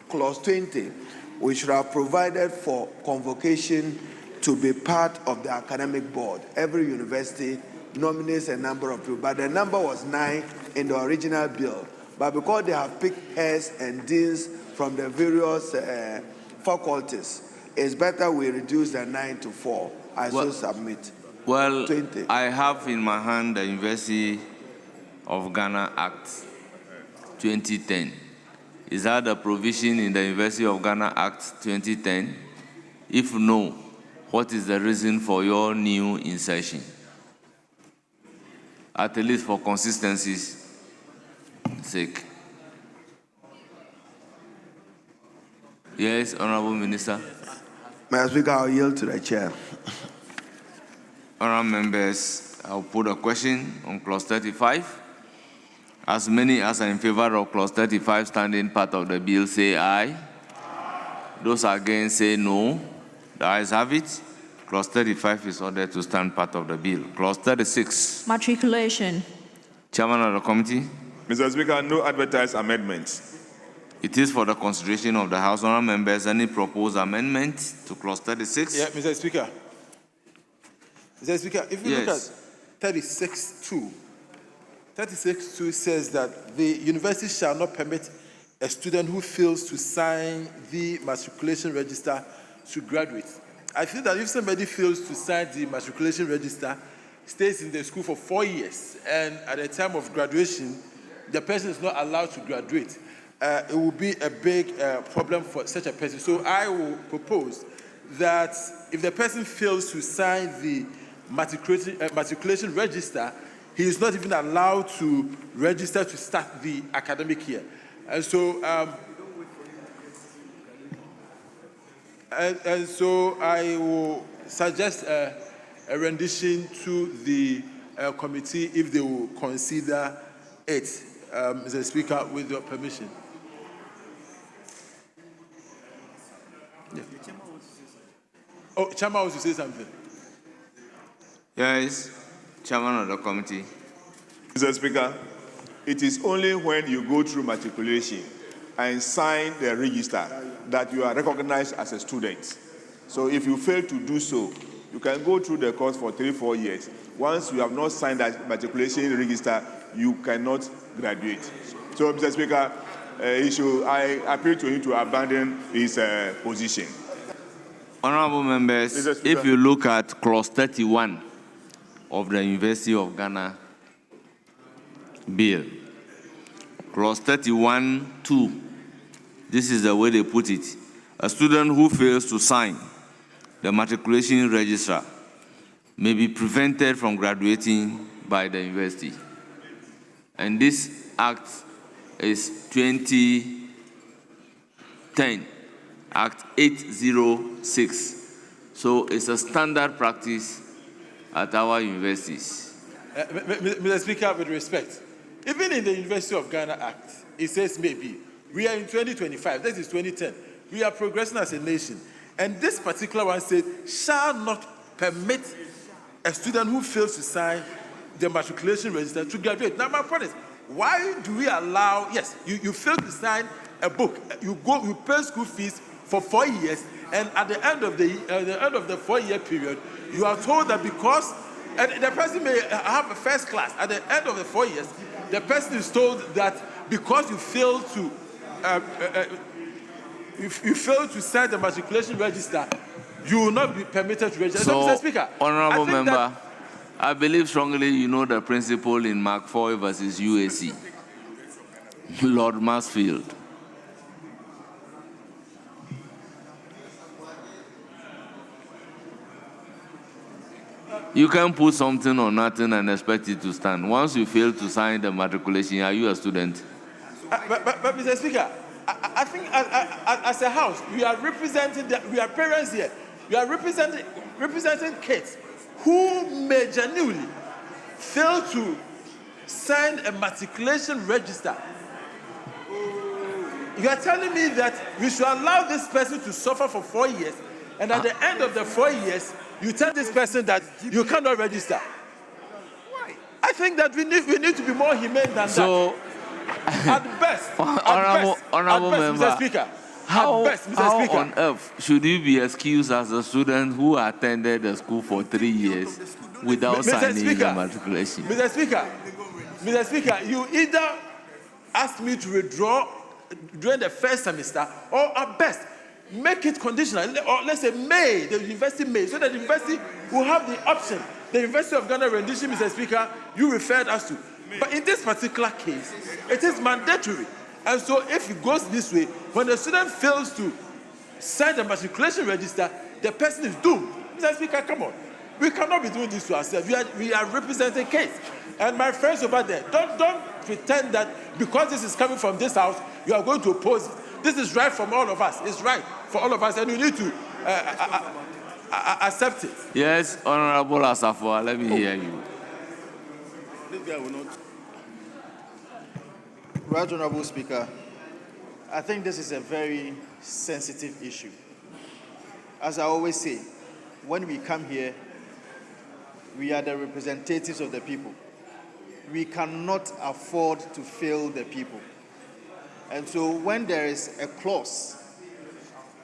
clause 20, we should have provided for convocation to be part of the academic board. Every university nominates a number of people, but the number was 9 in the original bill. But because they have picked heads and deans from the various faculties, it's better we reduce the 9 to 4. I so submit. Well, 20. I have in my hand the University of Ghana Act 2010. Is that the provision in the University of Ghana Act 2010? If no, what is the reason for your new insertion? At least for consistency's sake. Yes, Honorable Minister. Mr. Speaker, I'll yield to the chair. Honorable members, I'll put a question on clause 35. As many as are in favor of clause 35 standing part of the bill say aye. Those against say no. The ayes have it. Clause 35 is ordered to stand part of the bill. Clause 36. Matriculation. Chairman of the committee. Mr. Speaker, no advertised amendments. It is for the consideration of the House. Honourable members, any proposed amendment to clause 36? Yeah, Mr. Speaker. Mr. Speaker, if you look at 36.2, 36.2 says that the university shall not permit a student who fails to sign the matriculation register to graduate. I feel that if somebody fails to sign the matriculation register, stays in the school for 4 years, and at the time of graduation, the person is not allowed to graduate, it will be a big problem for such a person. So I will propose that if the person fails to sign the matriculation register, he is not even allowed to register to start the academic year. And so, I will suggest a rendition to the committee if they will consider it, Mr. Speaker, with your permission. Yeah. Oh, Chairman wants to say something. Yes, Chairman of the committee. Mr. Speaker, it is only when you go through matriculation and sign the register that you are recognized as a student. So if you fail to do so, you can go through the course for 3-4 years. once you have not signed that matriculation register, you cannot graduate. So, Mr. Speaker, I appeal to him to abandon his position. Honorable members, if you look at clause 31 of the University of Ghana bill, clause 31(2), this is the way they put it. A student who fails to sign the matriculation register may be prevented from graduating by the university. And this act is 2010, Act 806. So it's a standard practice at our universities. Mr. Speaker, with respect, even in the University of Ghana Act, it says maybe. We are in 2025, this is 2010. We are progressing as a nation. And this particular one said, shall not permit a student who fails to sign the matriculation register to graduate. Now, my point is, why do we allow, yes, you fail to sign a book, you pay school fees for 4 years, and at the end of the 4-year period, you are told that because, and the person may have a first class, at the end of the 4 years, the person is told that because you failed to sign the matriculation register, you will not be permitted to register. So, Mr. Speaker, Honorable Member, I believe strongly you know the principle in Mark 4 versus UAC. Lord Mansfield. You can put something on nothing and expect it to stand. Once you fail to sign the matriculation, are you a student? But Mr. Speaker, I think as a house, we are representing, we are parents here. We are representing kids who may genuinely fail to sign a matriculation register. You are telling me that we should allow this person to suffer for 4 years, and at the end of the 4 years, you tell this person that you cannot register. I think that we need to be more humane than that. At best, Honorable Member, Mr. Speaker, how Speaker, on earth should you be excused as a student who attended the school for 3 years without signing the matriculation? Mr. Speaker, you either ask me to withdraw during the first semester, or at best, make it conditional, or let's say May, the university may, so that the university will have the option. The University of Ghana rendition, Mr. Speaker, you referred us to. But in this particular case, it is mandatory. And so if it goes this way, when the student fails to sign the matriculation register, the person is doomed. Mr. Speaker, come on. We cannot be doing this to ourselves. We are representing kids. And my friends over there, don't pretend that because this is coming from this house, you are going to oppose it. This is right from all of us. It's right for all of us, and we need to accept it. Yes, Honorable Asafo, let me hear you. This guy will not. Right, Honorable Speaker, I think this is a very sensitive issue. As I always say, when we come here, we are the representatives of the people. We cannot afford to fail the people. And so when there is a clause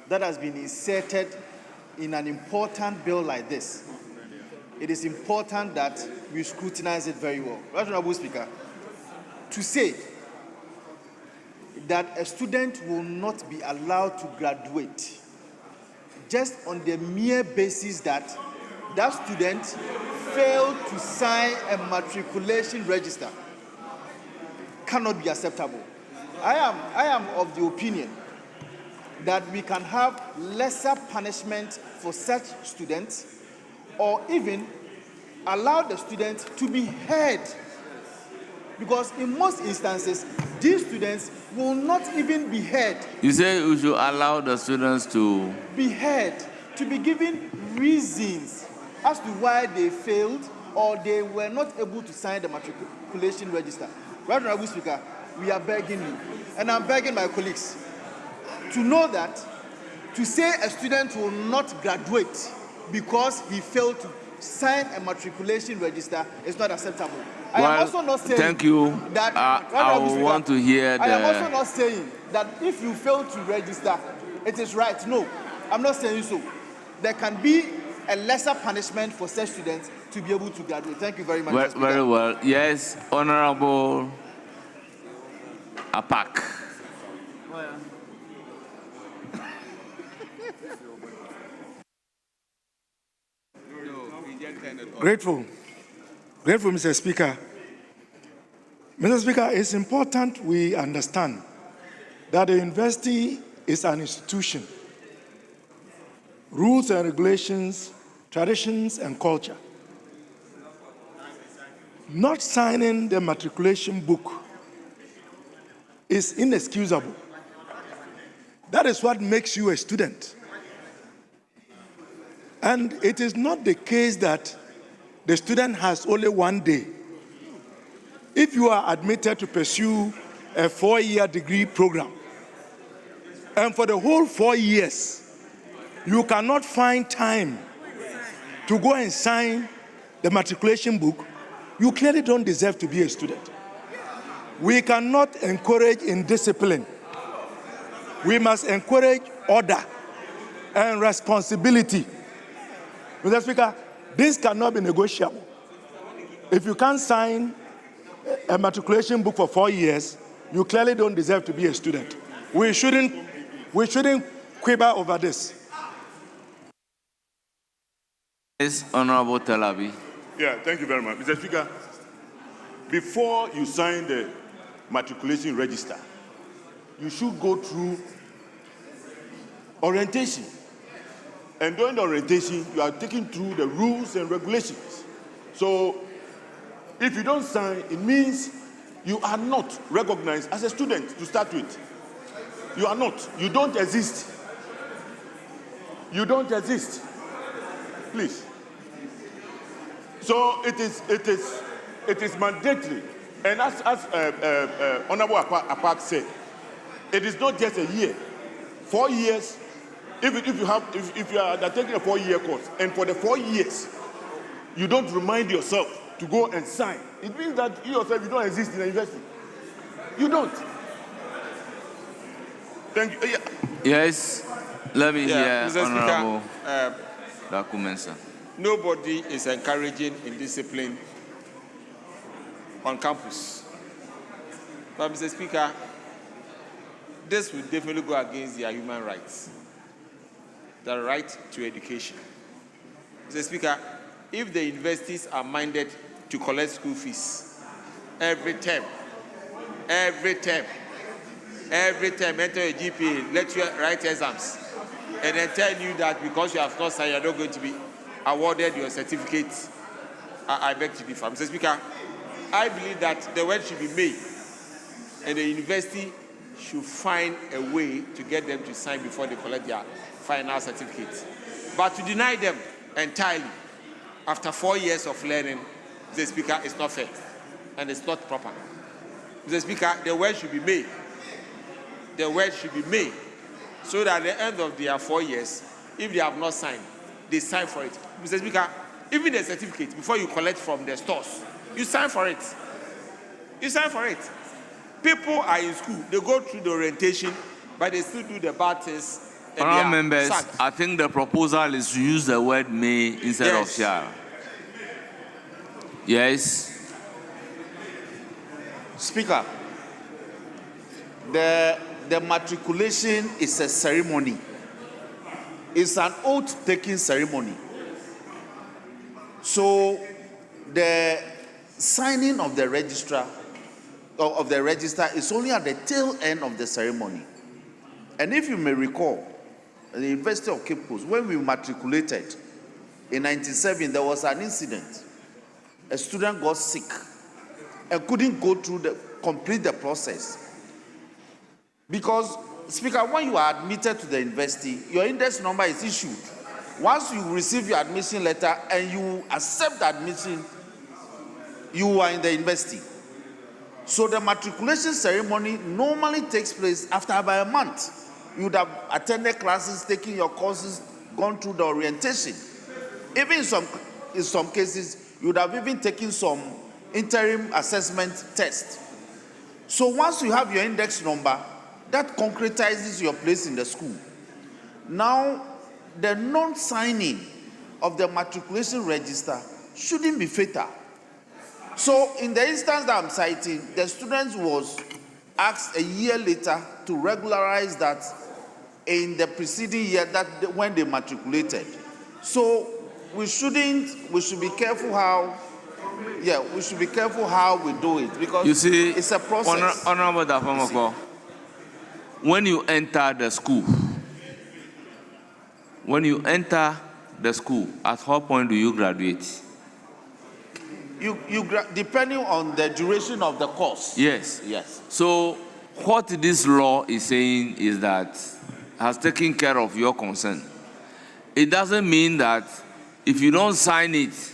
that has been inserted in an important bill like this, it is important that we scrutinize it very well. Right, Honorable Speaker, to say that a student will not be allowed to graduate just on the mere basis that that student failed to sign a matriculation register cannot be acceptable. I am of the opinion that we can have lesser punishment for such students, or even allow the student to be heard. Because in most instances, these students will not even be heard. You say we should allow the students to be heard, to be given reasons as to why they failed or they were not able to sign the matriculation register. Right, Honorable Speaker, we are begging you, and I'm begging my colleagues, to know that to say a student will not graduate because he failed to sign a matriculation register is not acceptable. I am also not saying thank you. That I want to hear I am also not saying that if you fail to register, it is right. No, I'm not saying so. There can be a lesser punishment for such students to be able to graduate. Thank you very much, Mr. Speaker. Very well. Yes, Honorable Apak. Grateful, Mr. Speaker. Mr. Speaker, it's important we understand that the university is an institution. Rules and regulations, traditions and culture. Not signing the matriculation book is inexcusable. That is what makes you a student. And it is not the case that the student has only one day. If you are admitted to pursue a 4-year degree program, and for the whole 4 years, you cannot find time to go and sign the matriculation book, you clearly don't deserve to be a student. We cannot encourage indiscipline. We must encourage order and responsibility. Mr. Speaker, this cannot be negotiable. If you can't sign a matriculation book for 4 years, you clearly don't deserve to be a student. We shouldn't quibble over this. Yes, Honorable Telabi. Yeah, thank you very much. Mr. Speaker, before you sign the matriculation register, you should go through orientation. And during the orientation, you are taken through the rules and regulations. So, if you don't sign, it means you are not recognized as a student to start with. You are not. You don't exist. You don't exist. Please. So it is mandatory. And as Honorable Apak said, it is not just a year. 4 years. If you are undertaking a 4-year course, and for the 4 years, you don't remind yourself to go and sign, it means that you yourself, you don't exist in the university. You don't. Thank you. Yeah. Yes, let me hear Mr. Honorable Speaker, Dakumensa. nobody is encouraging indiscipline on campus. But Mr. Speaker, this will definitely go against their human rights, the right to education. Mr. Speaker, if the universities are minded to collect school fees every term, enter a GPA, let you write exams, and then tell you that because you have not signed, you're not going to be awarded your certificate, I beg to differ. Mr. Speaker, I believe that the word should be made, and the university should find a way to get them to sign before they collect their final certificate. But to deny them entirely after 4 years of learning, Mr. Speaker, is not fair and it's not proper. Mr. Speaker, the word should be made. The word should be made so that at the end of their 4 years, if they have not signed, they sign for it. Mr. Speaker, even the certificate, before you collect from the stores, you sign for it. You sign for it. People are in school, they go through the orientation, but they still do the bad things. Honourable members, I think the proposal is to use the word may instead of shall. Yes. Speaker, the matriculation is a ceremony. It's an oath-taking ceremony. So the signing of the register is only at the tail end of the ceremony. And if you may recall, at the University of Cape Coast, when we matriculated in 1997, there was an incident. A student got sick and couldn't go through complete the process. Because, Speaker, when you are admitted to the university, your index number is issued. Once you receive your admission letter and you accept the admission, you are in the university. So the matriculation ceremony normally takes place after about a month. You would have attended classes, taken your courses, gone through the orientation. Even in some cases, you would have even taken some interim assessment test. So once you have your index number, that concretizes your place in the school. Now, the non-signing of the matriculation register shouldn't be fatal. So in the instance that I'm citing, the student was asked a year later to regularize that in the preceding year that when they matriculated. So we should be careful how, we should be careful how we do it, because you see, it's a process. Honorable Dafamako, when you enter the school, at what point do you graduate? Depending on the duration of the course. Yes. Yes. So what this law is saying is that has taken care of your concern. It doesn't mean that if you don't sign it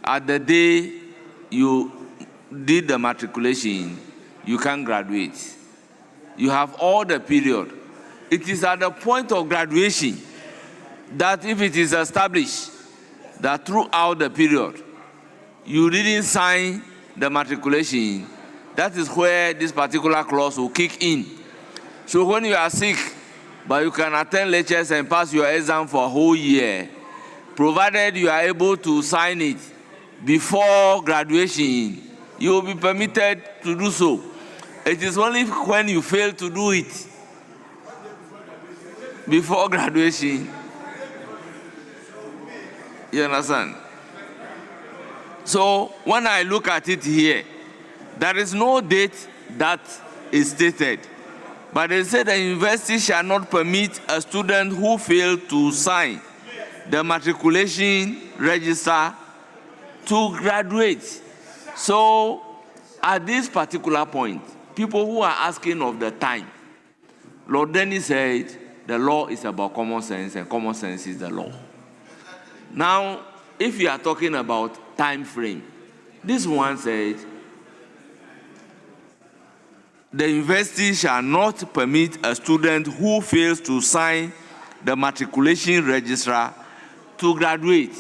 at the day you did the matriculation, you can't graduate. You have all the period. It is at the point of graduation that if it is established that throughout the period you didn't sign the matriculation, that is where this particular clause will kick in. So when you are sick, but you can attend lectures and pass your exam for a whole year, provided you are able to sign it before graduation, you will be permitted to do so. It is only when you fail to do it before graduation. You understand? So when I look at it here, there is no date that is stated. But they say the university shall not permit a student who failed to sign the matriculation register to graduate. So at this particular point, people who are asking of the time, Lord Dennis said the law is about common sense and common sense is the law. Now, if you are talking about time frame, this one said the university shall not permit a student who fails to sign the matriculation register to graduate.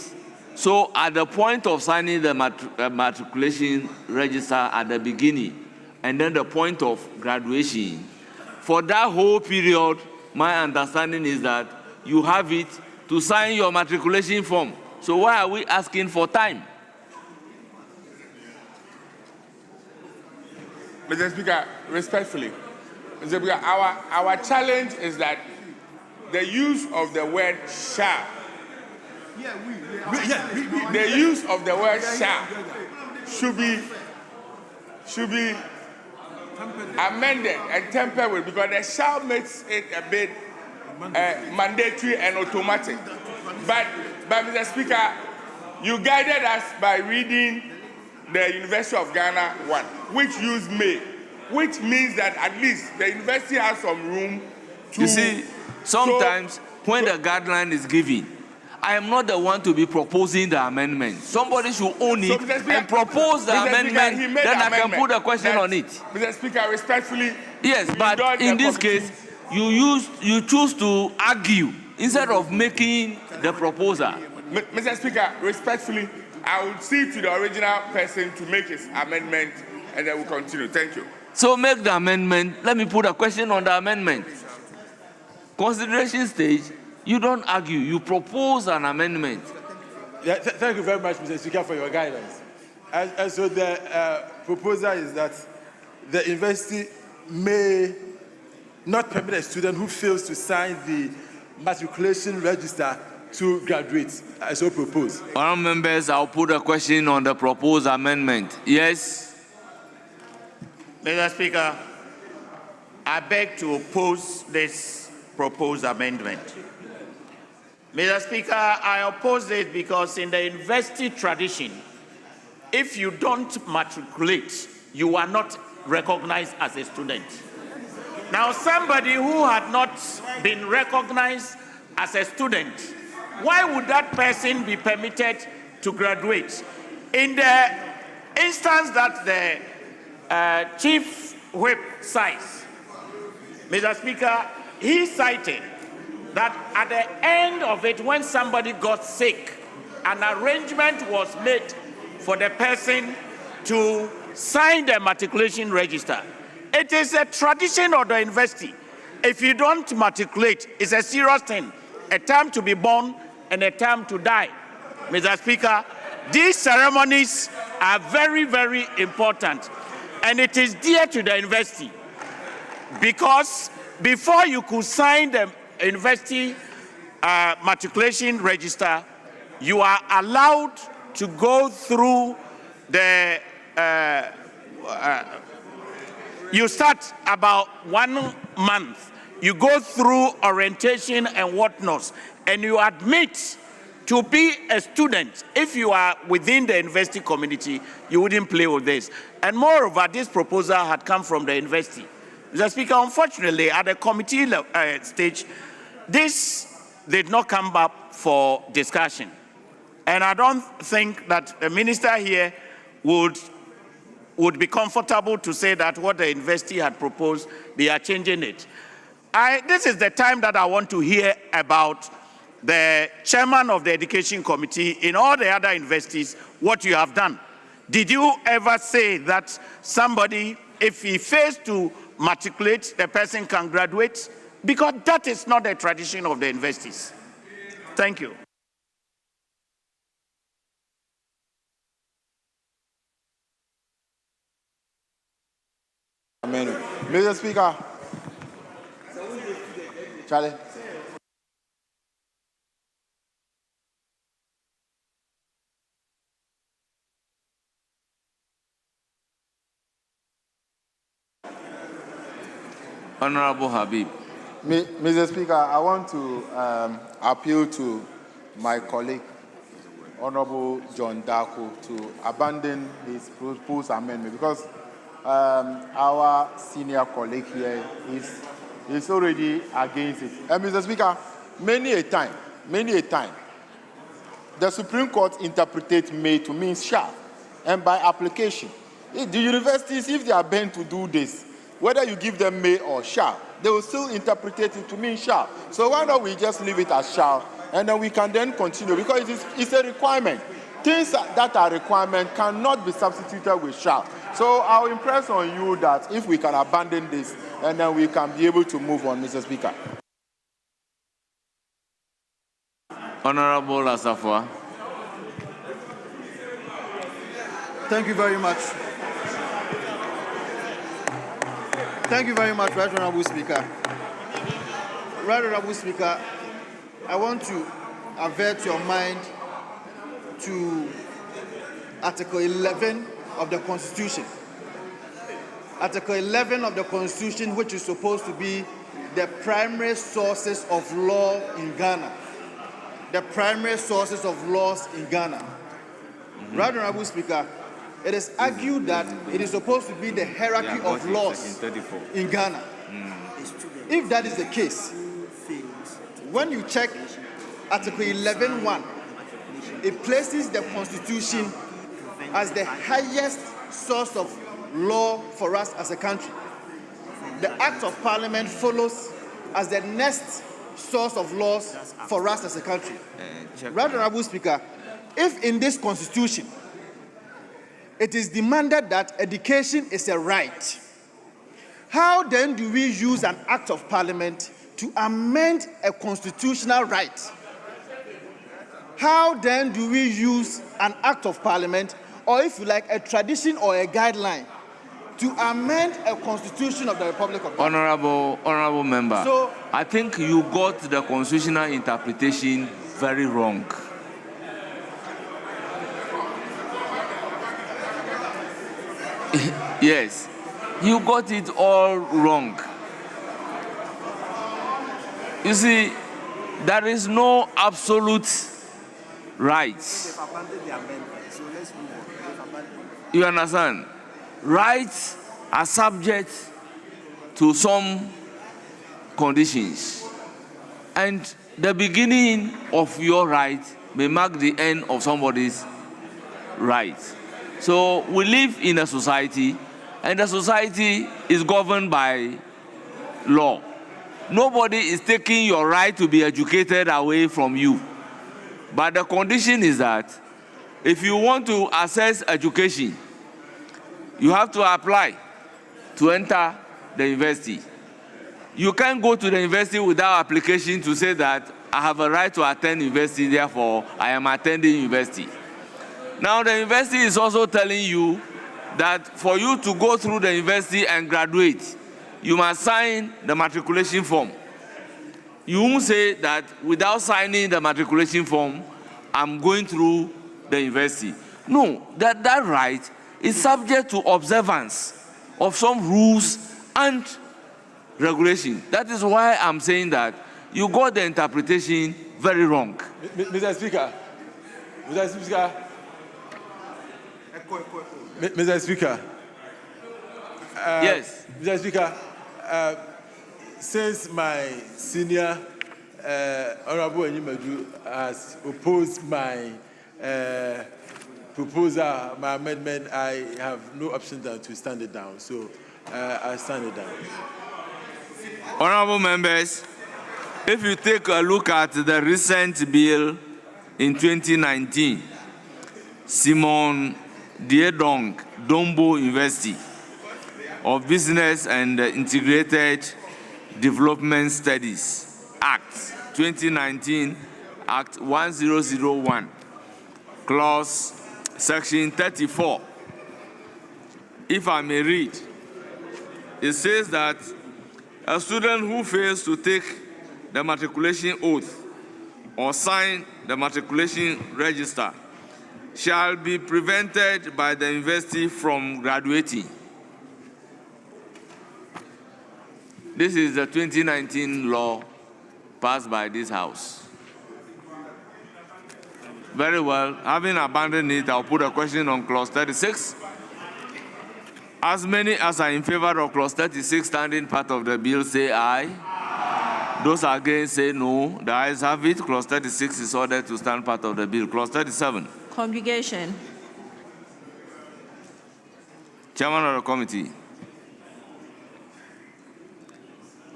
So at the point of signing the matriculation register at the beginning, and then the point of graduation, for that whole period, my understanding is that you have it to sign your matriculation form. So why are we asking for time? Mr. Speaker, respectfully, Mr. Speaker, our challenge is that the use of the word shall, the use of the word shall should be amended and tempered with, because the shall makes it a bit mandatory and automatic. But Mr. Speaker, you guided us by reading the University of Ghana one, which used may, which means that at least the university has some room to... You see, sometimes when the guideline is given, I am not the one to be proposing the amendment. Somebody should own it and propose the amendment, then I can put a question on it. Mr. Speaker, respectfully... Yes, but in this case, you choose to argue instead of making the proposal. Mr. Speaker, respectfully, I will see to the original person to make his amendment, and then we'll continue. Thank you. So make the amendment. Let me put a question on the amendment. Consideration stage, you don't argue. You propose an amendment. Yeah, thank you very much, Mr. Speaker, for your guidance. And so the proposal is that the university may not permit a student who fails to sign the matriculation register to graduate, as so proposed. Honourable members, I'll put a question on the proposed amendment. Yes? Mr. Speaker, I beg to oppose this proposed amendment. Mr. Speaker, I oppose it because in the university tradition, if you don't matriculate, you are not recognized as a student. Now, somebody who had not been recognized as a student, why would that person be permitted to graduate? In the instance that the Chief Whip cites, Mr. Speaker, he cited that at the end of it, when somebody got sick, an arrangement was made for the person to sign the matriculation register. It is a tradition of the university. If you don't matriculate, it's a serious thing. A time to be born and a time to die. Mr. Speaker, These ceremonies are very, very important, and it is dear to the university because before you could sign the university matriculation register, you are allowed to go through the you start about 1 month. You go through orientation and whatnot, and you admit to be a student. If you are within the university community, you wouldn't play with this. And moreover, this proposal had come from the university. Mr. Speaker, unfortunately, at the committee stage, this did not come up for discussion. And I don't think that the minister here would be comfortable to say that what the university had proposed, they are changing it. This is the time that I want to hear about the chairman of the education committee in all the other universities, what you have done. Did you ever say that somebody, if he fails to matriculate, the person can graduate? Because that is not the tradition of the universities. Thank you. Amen. Mr. Speaker. Charlie. Honorable Habib. Mr. Speaker, I want to appeal to my colleague, Honorable John Darko, to abandon his proposed amendment because our senior colleague here is already against it. Mr. Speaker, many a time, the Supreme Court interpreted may to mean shall, and by application, the universities, if they are bent to do this, whether you give them may or shall, they will still interpret it to mean shall. So why don't we just leave it as shall, and then we can then continue, because it's a requirement. Things that are requirement cannot be substituted with shall. So I'll impress on you that if we can abandon this, and then we can be able to move on, Mr. Speaker. Honorable Asafwa. Thank you very much. Thank you very much, Right Honorable Speaker. Right Honorable Speaker, I want to avert your mind to Article 11 of the Constitution. Article 11 of the Constitution, which is supposed to be the primary sources of law in Ghana. The primary sources of laws in Ghana. Right Honorable Speaker, it is argued that it is supposed to be the hierarchy of laws in Ghana. If that is the case, when you check Article 11.1, it places the Constitution as the highest source of law for us as a country. The Act of Parliament follows as the next source of laws for us as a country. Right Honorable Speaker, if in this Constitution it is demanded that education is a right, how then do we use an Act of Parliament to amend a constitutional right? How then do we use an Act of Parliament, or if you like, a tradition or a guideline, to amend a constitution of the Republic of Ghana? Honorable member, So, I think you got the constitutional interpretation very wrong. Yes, you got it all wrong. You see, there is no absolute rights. You understand? Rights are subject to some conditions. And the beginning of your right may mark the end of somebody's right. So we live in a society, and the society is governed by law. Nobody is taking your right to be educated away from you. But the condition is that if you want to access education, you have to apply to enter the university. You can't go to the university without application to say that I have a right to attend university, therefore I am attending university. Now, the university is also telling you that for you to go through the university and graduate, you must sign the matriculation form. You won't say that without signing the matriculation form, I'm going through the university. No, that right is subject to observance of some rules and regulation. That is why I'm saying that you got the interpretation very wrong. Mr. Speaker, Mr. Speaker. Yes. Mr. Speaker, since my senior Honorable Enyimadu has opposed my proposal, my amendment, I have no option than to stand it down. So I stand it down. Honorable members, if you take a look at the recent bill in 2019, Simon Diedong Dombo University of Business and Integrated Development Studies Act 2019, Act 1001, Clause Section 34. If I may read, it says that a student who fails to take the matriculation oath or sign the matriculation register shall be prevented by the university from graduating. This is the 2019 law passed by this House. Very well, having abandoned it, I'll put a question on clause 36. As many as are in favor of clause 36 standing part of the bill say aye. Those against say no. The ayes have it. Clause 36 is ordered to stand part of the bill. Clause 37. Congregation. Chairman of the committee.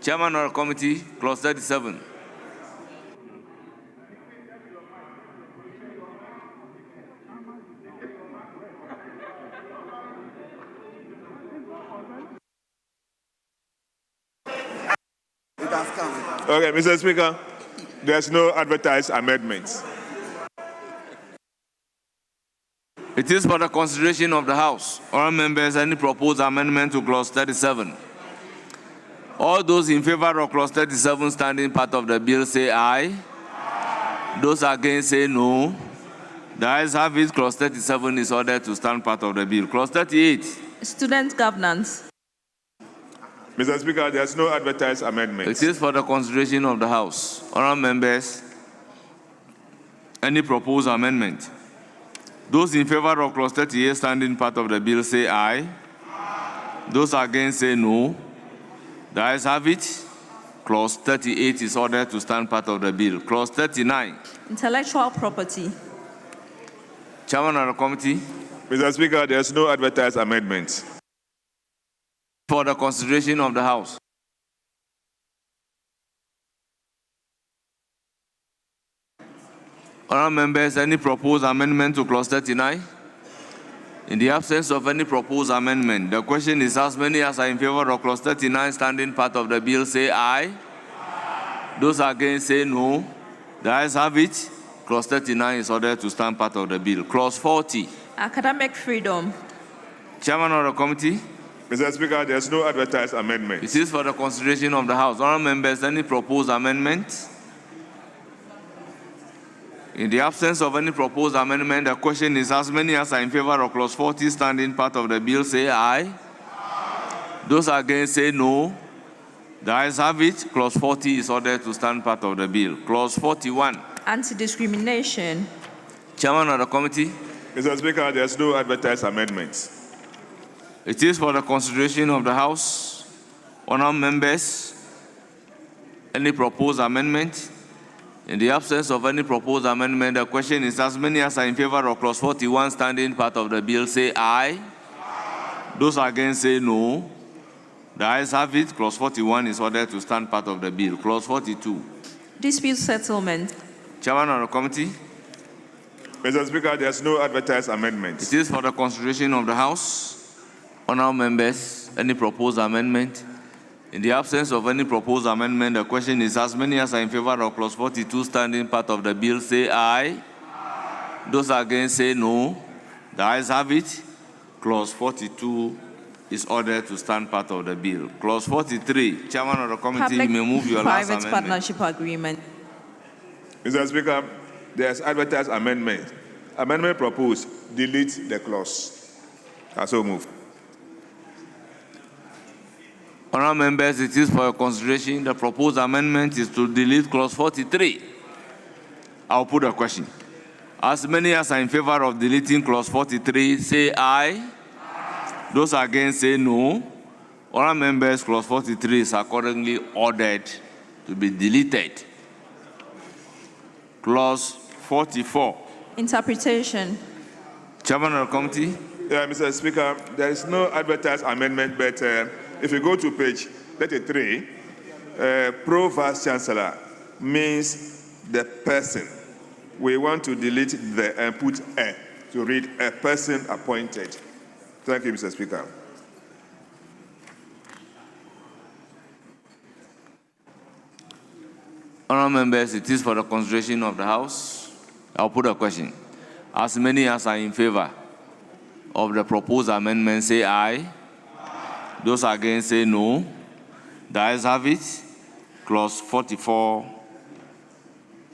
Chairman of the committee, clause 37. Okay, Mr. Speaker, there's no advertised amendments. It is for the consideration of the House. All members, any proposed amendment to clause 37? All those in favor of clause 37 standing part of the bill say aye. Those against say no. The ayes have it. Clause 37 is ordered to stand part of the bill. Clause 38. Student governance. Mr. Speaker, there's no advertised amendments. It is for the consideration of the House. All members, any proposed amendment? Those in favor of clause 38 standing part of the bill say aye. Those against say no. The ayes have it. Clause 38 is ordered to stand part of the bill. Clause 39. Intellectual property. Chairman of the committee. Mr. Speaker, there's no advertised amendments. For the consideration of the House. Honourable members, any proposed amendment to clause 39? In the absence of any proposed amendment, the question is as many as are in favor of clause 39 standing part of the bill say aye. Those against say no. The ayes have it. Clause 39 is ordered to stand part of the bill. Clause 40. Academic freedom. Chairman of the committee. Mr. Speaker, there's no advertised amendment. It is for the consideration of the House. Honourable members, any proposed amendment? In the absence of any proposed amendment, the question is as many as are in favor of clause 40 standing part of the bill say aye. Those against say no. The ayes have it. Clause 40 is ordered to stand part of the bill. Clause 41. Anti-discrimination. Chairman of the committee. Mr. Speaker, there's no advertised amendments. It is for the consideration of the House. Honourable members, any proposed amendment? In the absence of any proposed amendment, the question is as many as are in favor of clause 41 standing part of the bill say aye. Those against say no. The ayes have it. Clause 41 is ordered to stand part of the bill. Clause 42. Dispute settlement. Chairman of the committee. Mr. Speaker, there's no advertised amendments. It is for the consideration of the House. Honourable members, any proposed amendment? In the absence of any proposed amendment, the question is as many as are in favor of clause 42 standing part of the bill say aye. Those against say no. The ayes have it. Clause 42 is ordered to stand part of the bill. Clause 43, Chairman of the Committee, you may move your last Public-private amendment. partnership agreement. Mr. Speaker, there's advertised amendment. Amendment proposed, delete the clause. I so move. Honourable members, it is for your consideration. The proposed amendment is to delete clause 43. I'll put a question. As many as are in favor of deleting clause 43, say aye. Those against say no. Honourable members, clause 43 is accordingly ordered to be deleted. Clause 44. Interpretation. Chairman of the Committee. Yeah, Mr. Speaker, there is no advertised amendment, but if you go to page 33, pro vice chancellor means the person. We want to delete the and put a to read a person appointed. Thank you, Mr. Speaker. Honourable members, it is for the consideration of the House. I'll put a question. As many as are in favor of the proposed amendment, say aye. Those against say no. The ayes have it. Clause 44,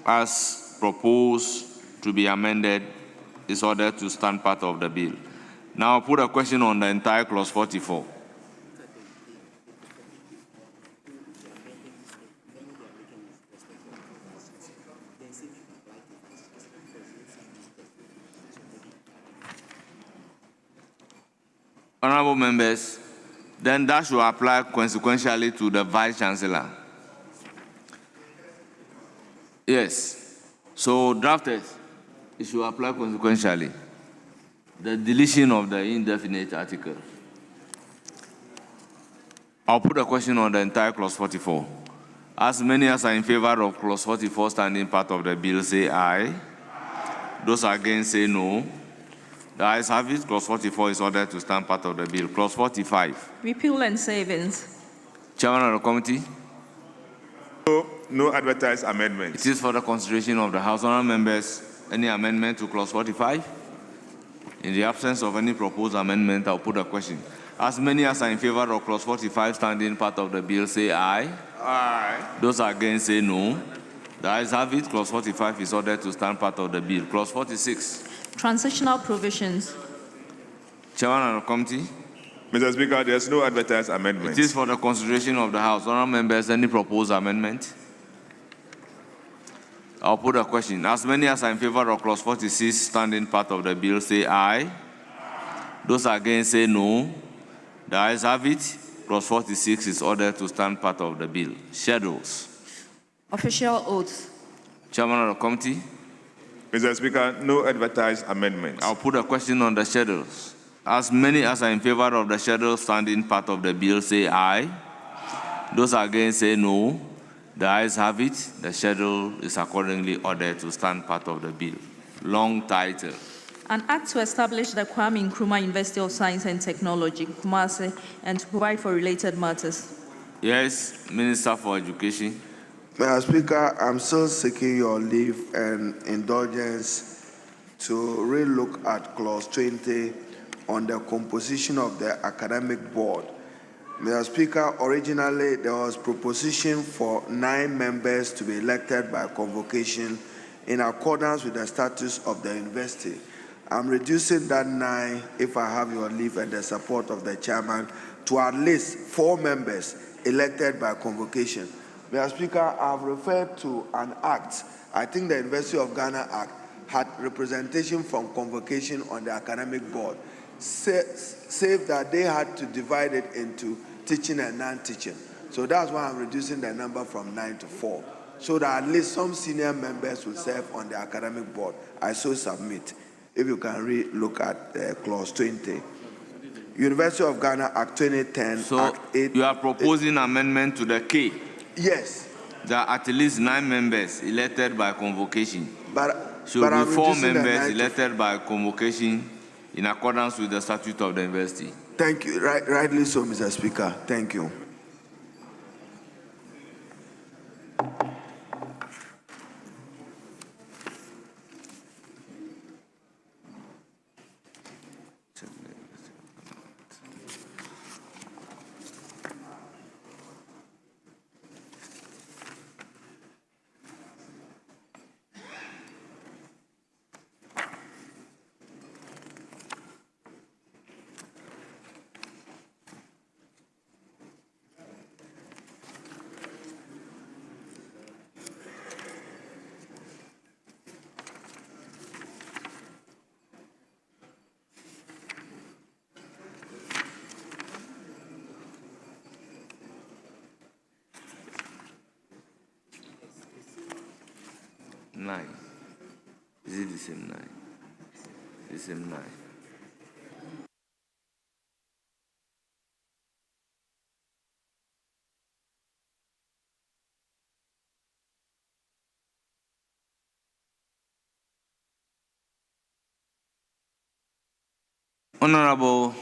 as proposed to be amended, is ordered to stand part of the bill. Now I'll put a question on the entire clause 44. Honourable members, then that should apply consequentially to the Vice Chancellor. Yes. So drafted, it should apply consequentially. The deletion of the indefinite article. I'll put a question on the entire clause 44. As many as are in favor of clause 44 standing part of the bill, say aye. Those against say no. The ayes have it. Clause 44 is ordered to stand part of the bill. Clause 45. Repeal and savings. Chairman of the Committee. No advertised amendment. It is for the consideration of the House. Honourable members, any amendment to clause 45? In the absence of any proposed amendment, I'll put a question. As many as are in favor of clause 45 standing part of the bill, say aye. Aye. Those against say no. The ayes have it. Clause 45 is ordered to stand part of the bill. Clause 46. Transitional provisions. Chairman of the Committee. Mr. Speaker, there's no advertised amendment. It is for the consideration of the House. Honourable members, any proposed amendment? I'll put a question. As many as are in favor of clause 46 standing part of the bill, say aye. Those against say no. The ayes have it. Clause 46 is ordered to stand part of the bill. Schedules. Official oaths. Chairman of the Committee. Mr. Speaker, no advertised amendment. I'll put a question on the schedules. As many as are in favor of the schedule standing part of the bill, say aye. Those against say no. The ayes have it. The schedule is accordingly ordered to stand part of the bill. Long title. An act to establish the Kwame Nkrumah University of Science and Technology, Kumasi, and to provide for related matters. Yes, Minister for Education. Mr. Speaker, I'm still seeking your leave and indulgence to relook at clause 20 on the composition of the academic board. Mr. Speaker, originally there was proposition for 9 members to be elected by convocation in accordance with the status of the university. I'm reducing that 9, if I have your leave and the support of the chairman, to at least 4 members elected by convocation. Mr. Speaker, I've referred to an act. I think the University of Ghana Act had representation from convocation on the academic board, save that they had to divide it into teaching and non-teaching. So that's why I'm reducing the number from 9 to 4, so that at least some senior members will serve on the academic board. I so submit. If you can look at clause 20. University of Ghana Act 2010, So Act 8. You are proposing amendment to the K? Yes. There are at least 9 members elected by convocation. Should but be I'm 4 reducing the members 9 to elected by convocation in accordance with the statute of the university. Thank you. Rightly so, Mr. Speaker. Thank you. 9. Is it the same 9? The same 9. Honorable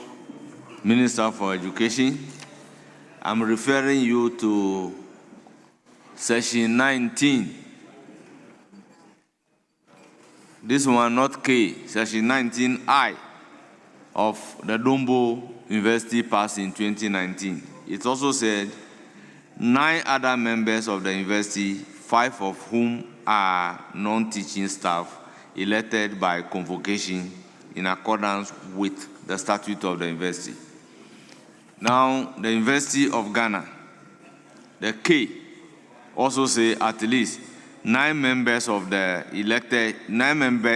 Minister for Education, I'm referring you to section 19. This one, not K, section 19I of the Dombo University passed in 2019. It also said 9 other members of the university, 5 of whom are non-teaching staff, elected by convocation in accordance with the statute of the university. Now, the University of Ghana, the K, also say at least 9 members of the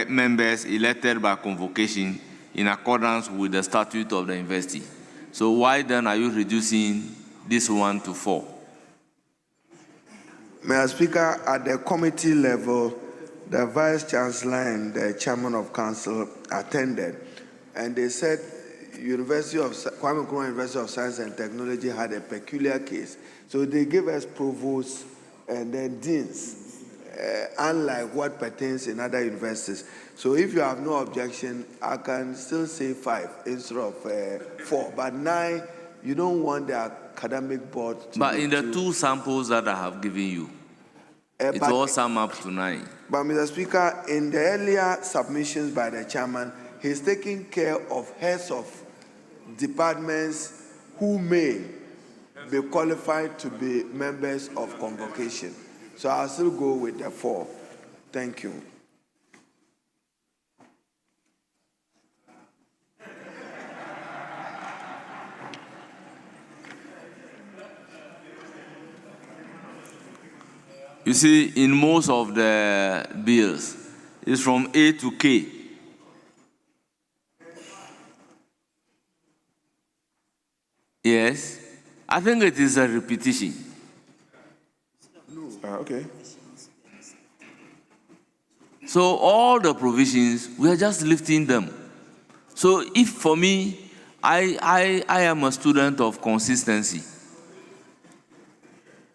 members elected by convocation in accordance with the statute of the university. So why then are you reducing this one to 4? Mr. Speaker, at the committee level, the Vice Chancellor and the Chairman of Council attended, and they said Kwame Nkrumah University of Science and Technology had a peculiar case. So they gave us provosts and then deans, unlike what pertains in other universities. So if you have no objection, I can still say 5 instead of 4. But 9, you don't want the academic board to... But in the 2 samples that I have given you, it all sum up to 9. But Mr. Speaker, in the earlier submissions by the chairman, he's taking care of heads of departments who may be qualified to be members of convocation. So I'll still go with the 4. Thank you. You see, in most of the bills, it's from A to K. Yes, I think it is a repetition. Okay. So all the provisions, we are just lifting them. So if for me, I am a student of consistency.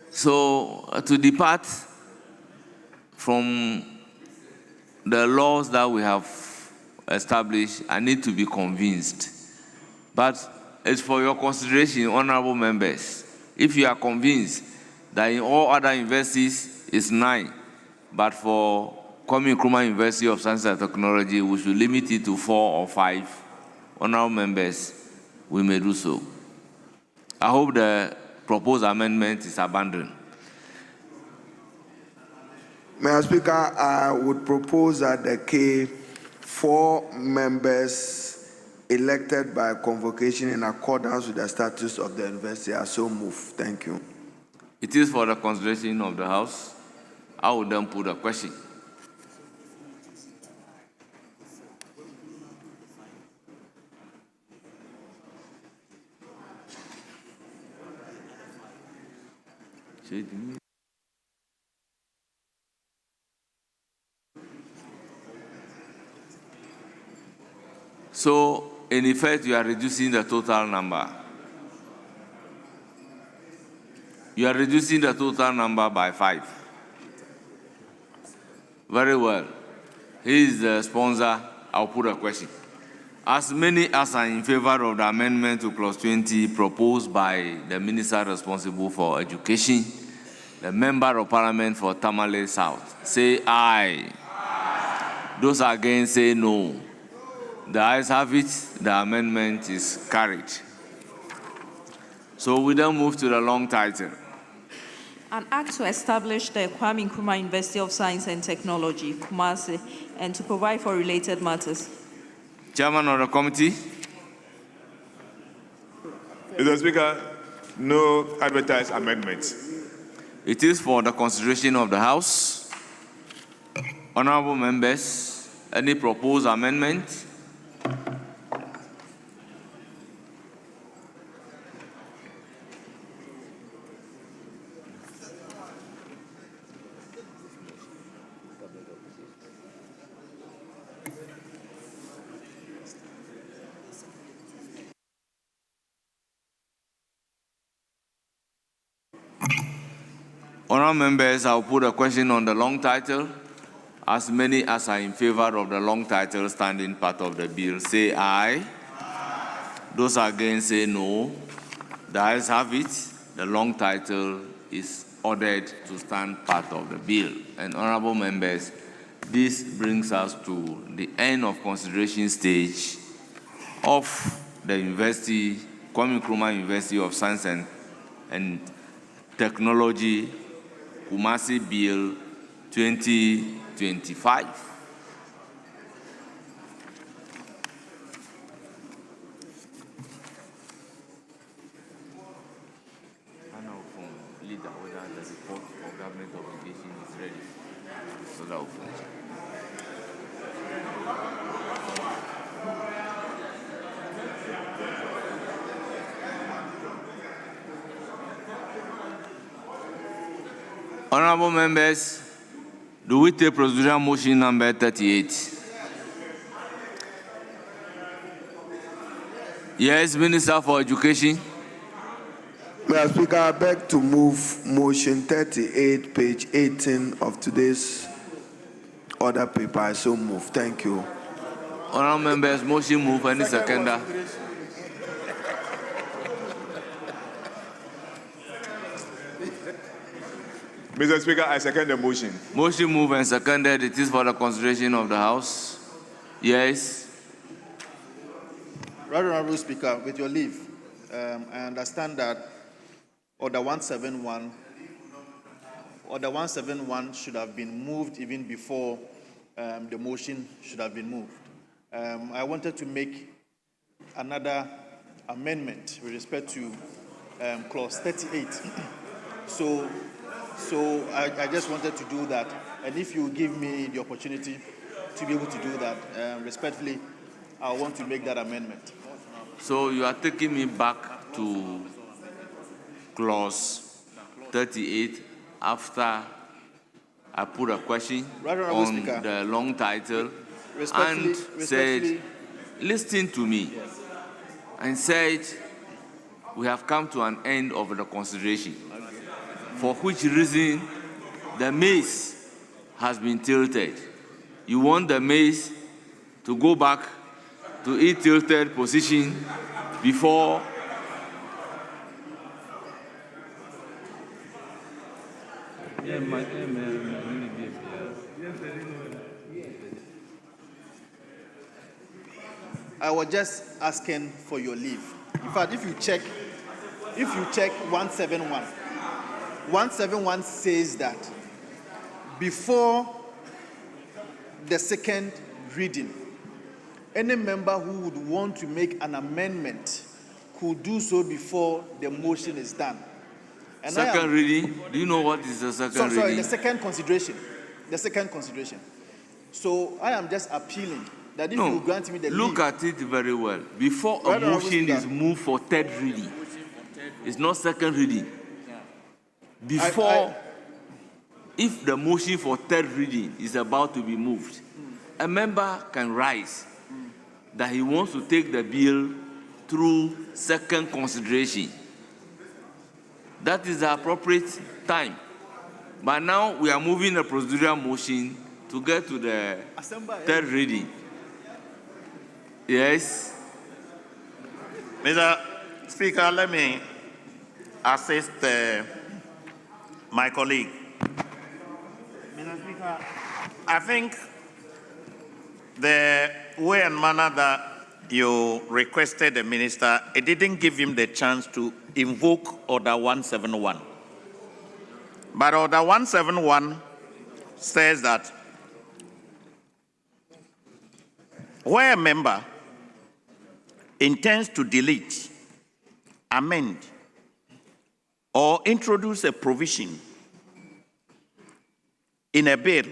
So to depart from the laws that we have established, I need to be convinced. But it's for your consideration, honorable members. If you are convinced that in all other universities it's 9, but for Kwame Nkrumah University of Science and Technology, we should limit it to 4 or 5, honorable members, we may do so. I hope the proposed amendment is abandoned. Mr. Speaker, I would propose that the K 4 members elected by convocation in accordance with the statutes of the university are so moved. Thank you. It is for the consideration of the House. I will then put a question. So, in effect, you are reducing the total number. You are reducing the total number by 5. Very well. He is the sponsor. I'll put a question. As many as are in favor of the amendment to clause 20 proposed by the minister responsible for education, the member of parliament for Tamale South, say aye. Aye. Those against say no. The ayes have it. The amendment is carried. So we then move to the long title. An act to establish the Kwame Nkrumah University of Science and Technology, Kumasi, and to provide for related matters. Chairman of the committee. Mr. Speaker, no advertised amendments. It is for the consideration of the House. Honorable members, any proposed amendment? Honourable members, I'll put a question on the long title. As many as are in favor of the long title standing part of the bill, say aye. Those against say no. The ayes have it. The long title is ordered to stand part of the bill. And honourable members, this brings us to the end of consideration stage of the University, Kwame Nkrumah University of Science and Technology, Kumasi Bill 2025. Honourable members, do we take procedural motion number 38? Yes, Minister for Education. Mr. Speaker, I beg to move motion 38, page 18 of today's order paper. I so move. Thank you. Honourable members, motion move. Any seconder? Mr. Speaker, I second the motion. Motion moved and seconded. It is for the consideration of the House. Yes. Right Honourable Speaker, with your leave, I understand that Order 171 should have been moved even before the motion should have been moved. I wanted to make another amendment with respect to clause 38. So I just wanted to do that. And if you give me the opportunity to be able to do that, respectfully, I want to make that amendment. So you are taking me back to clause 38 after I put a question on Speaker, the long title and said, listen to me, and said, we have come to an end of the consideration, for which reason the mace has been tilted. You want the mace to go back to its tilted position before I was just asking for your leave. In fact, if you check 171 says that before the second reading, any member who would want to make an amendment could do so before the motion is done. And second reading? Do you know what is the second reading? Sorry, the second consideration. The second consideration. So I am just appealing that if you grant me the look leave, at it very well. Before a motion is moved for third reading, it's not second reading. Before, if the motion for third reading is about to be moved, a member can rise that he wants to take the bill through second consideration. That is the appropriate time. But now we are moving a procedural motion to get to the third reading. Yes. Mr. Speaker, let me assist my colleague. Mr. Speaker, I think the way and manner that you requested the minister, it didn't give him the chance to invoke Order 171. But Order 171 says that where a member intends to delete, amend, or introduce a provision in a bill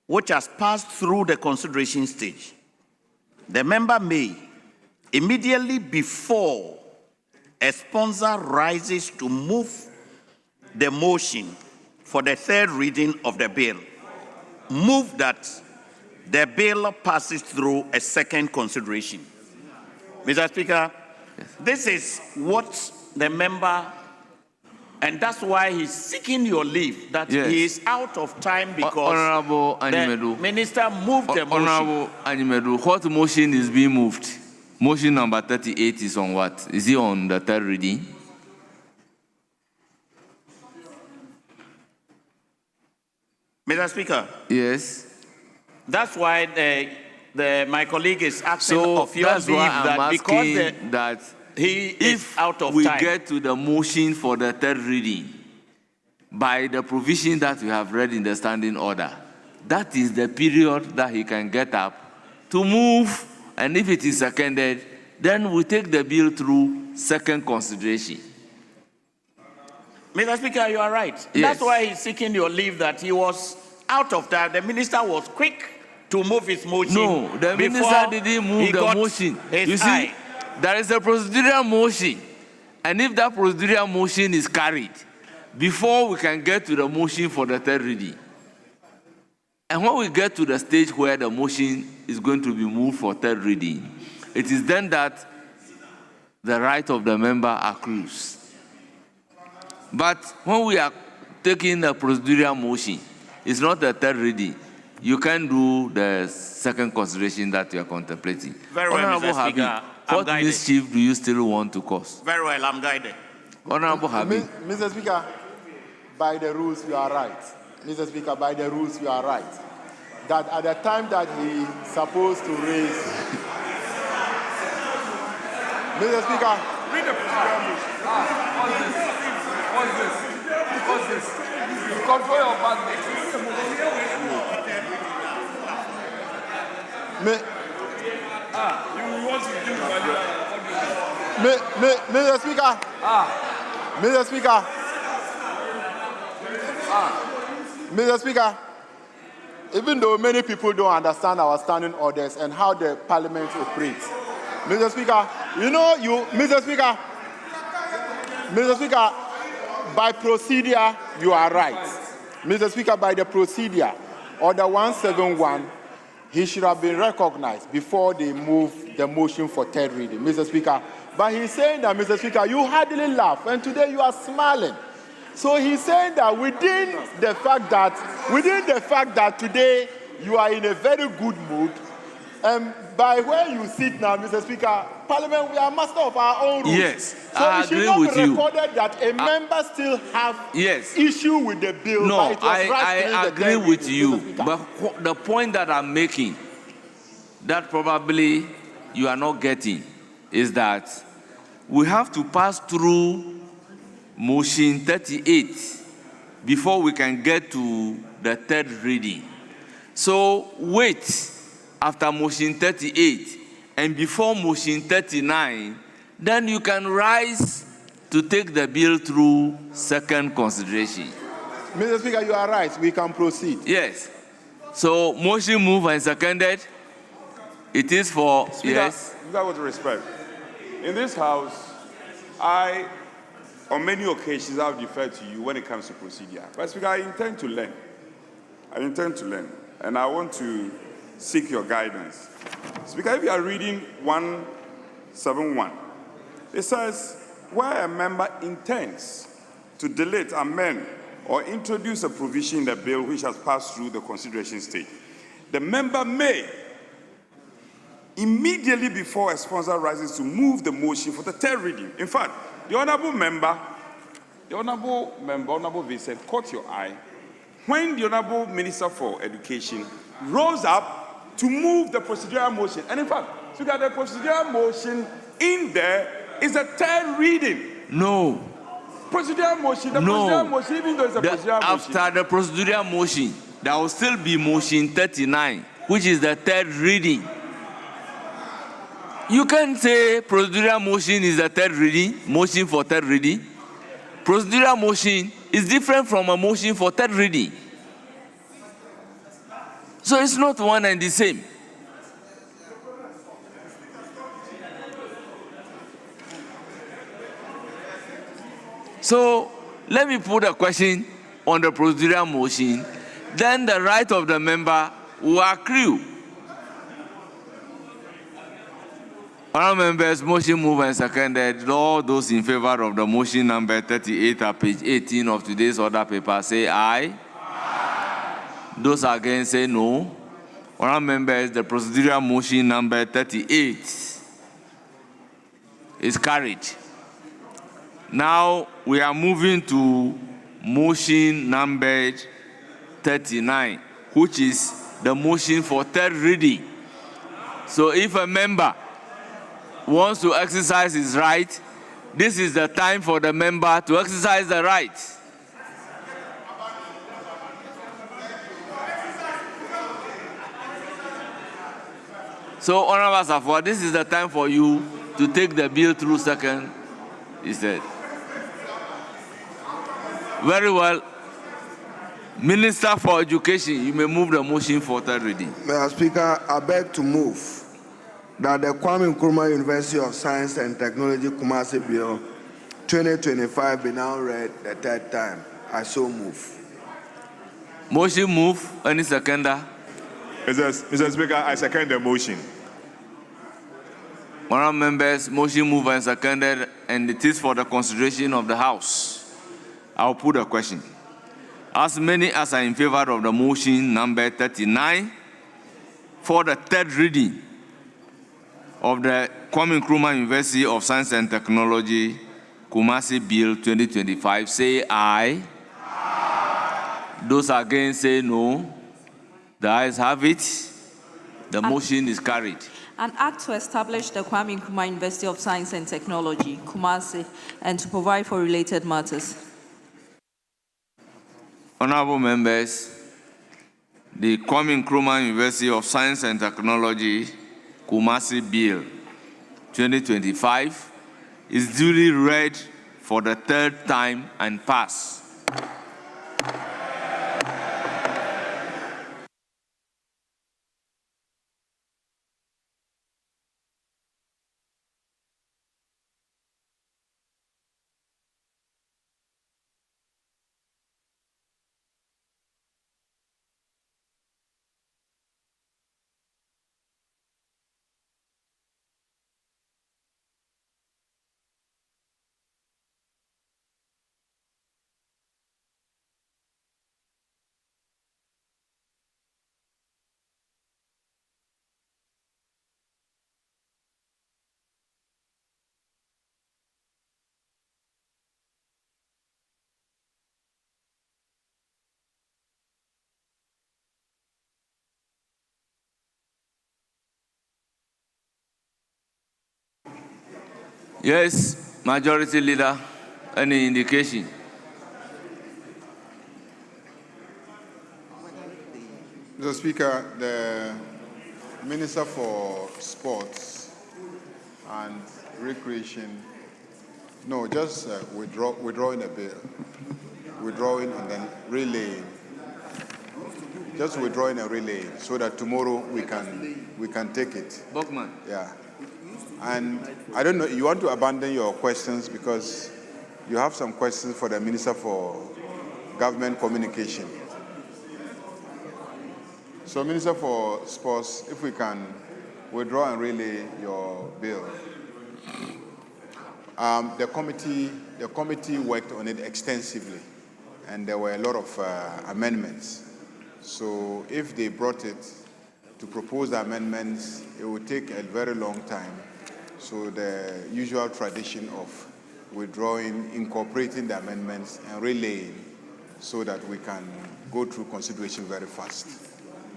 which has passed through the consideration stage, the member may, immediately before a sponsor rises to move the motion for the third reading of the bill, move that the bill passes through a second consideration. Mr. Speaker, this is what the member And that's why he's seeking your leave, that Yes. he is out of time because Honorable the Animedu. minister moved the motion. Honorable Animedu, what motion is being moved? Motion number 38 is on what? Is it on the third reading? Mr. Speaker. Yes. That's why my colleague is asking So of your that's leave why I'm that because asking that he is out of we time. get to the motion for the third reading by the provision that we have read in the standing order, that is the period that he can get up to move, and if it is seconded, then we take the bill through second consideration. Mr. Speaker, you are right. Yes. That's why he's seeking your leave, that he was out of time. The minister was quick to move his motion. No, the minister before didn't move he the got motion. his You see, eye. there is a procedural motion, and if that procedural motion is carried, before we can get to the motion for the third reading, and when we get to the stage where the motion is going to be moved for third reading, it is then that the right of the member accrues. But when we are taking a procedural motion, it's not the third reading. You can do the second consideration that you are contemplating. Very well, Honorable Mr. Speaker. Habib, I'm what guided. mischief do you still want to cause? Very well, I'm guided. Honorable Habib. Mr. Speaker, by the rules, you are right. Mr. Speaker, by the rules, you are right. That at the time that he's supposed to raise... Mr. Speaker, Read the procedural motion. What's this? What's this? What's this? Control your badness. You want to do Mr. Speaker. Mr. Speaker. Mr. Speaker, even though many people don't understand our standing orders and how the parliament operates, Mr. Speaker, Mr. Speaker, by procedure, you are right. Mr. Speaker, by the procedure, Order 171, he should have been recognized before they move the motion for third reading, Mr. Speaker. But he's saying that, Mr. Speaker, you hardly laugh, and today you are smiling. So he's saying that within the fact that today you are in a very good mood, and by where you sit now, Mr. Speaker, Parliament, we are master of our own rules. Yes, so I it should agree not with be you. recorded that a member still have issue with the bill. No, but it was right I during the agree third with reading, you. Mr. Speaker. But the point that I'm making, that probably you are not getting, is that we have to pass through motion 38 before we can get to the third reading. So wait after motion 38 and before motion 39, then you can rise to take the bill through second consideration. Mr. Speaker, you are right. We can proceed. Yes. So motion moved and seconded. It is for, Speaker, yes. Speaker, with respect, in this House, on many occasions, I've deferred to you when it comes to procedure. But Speaker, I intend to learn. And I want to seek your guidance. Speaker, if you are reading 171, it says, where a member intends to delete, amend, or introduce a provision in the bill which has passed through the consideration stage, the member may, immediately before a sponsor rises, to move the motion for the third reading. In fact, the honorable Vincent, caught your eye when the honorable Minister for Education rose up to move the procedural motion. And in fact, so that the procedural motion in there is a third reading. No. Procedural motion, No. procedural motion, even though it's a procedural motion. After the procedural motion, there will still be motion 39, which is the third reading. You can say procedural motion is the third reading, motion for third reading. Procedural motion is different from a motion for third reading. So it's not one and the same. So let me put a question on the procedural motion, then the right of the member will accrue. Honourable members, motion moved and seconded. All those in favour of the motion number 38 at page 18 of today's order paper say aye. Those against say no. Honourable members, the procedural motion number 38 is carried. Now we are moving to motion number 39, which is the motion for third reading. So if a member wants to exercise his right, this is the time for the member to exercise the right. So, Honourable Safwa, this is the time for you to take the bill through second, he said. Very well. Minister for Education, you may move the motion for third reading. Mr. Speaker, I beg to move that the Kwame Nkrumah University of Science and Technology Kumasi Bill 2025 be now read the third time. I so move. Motion move. Any seconder? Mr. Speaker, I second the motion. Honourable members, motion moved and seconded, and it is for the consideration of the House. I'll put a question. As many as are in favour of the motion number 39 for the third reading of the Kwame Nkrumah University of Science and Technology Kumasi Bill 2025, say aye. Those against say no. The ayes have it. The motion is carried. An act to establish the Kwame Nkrumah University of Science and Technology, Kumasi, and to provide for related matters. Honourable members, the Kwame Nkrumah University of Science and Technology Kumasi Bill 2025 is duly read for the third time and passed. Yes, Majority Leader, any indication? Mr. Speaker, the Minister for Sports and Recreation, no, just withdrawing a bill, withdrawing and then relaying. Just withdrawing and relaying so that tomorrow we can take it. Bachman. Yeah. And I don't know, you want to abandon your questions because you have some questions for the Minister for Government Communication. So, Minister for Sports, if we can withdraw and relay your bill. The committee worked on it extensively, and there were a lot of amendments. So, if they brought it to propose the amendments, it would take a very long time. So the usual tradition of withdrawing, incorporating the amendments and relaying so that we can go through consideration very fast.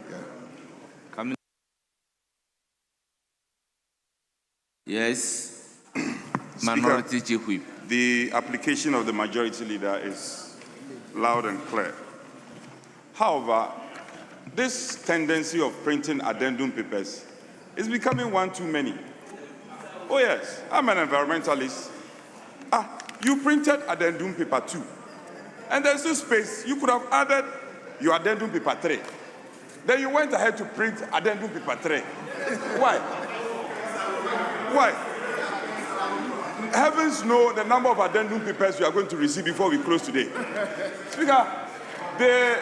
Yeah. Yes. Minority Chief Whip. The application of the Majority Leader is loud and clear. However, this tendency of printing addendum papers is becoming one too many. Oh yes, I'm an environmentalist. You printed addendum paper 2. And there's this space, you could have added your addendum paper 3. Then you went ahead to print addendum paper 3. Why? Why? Heavens know the number of addendum papers you are going to receive before we close today. Speaker, the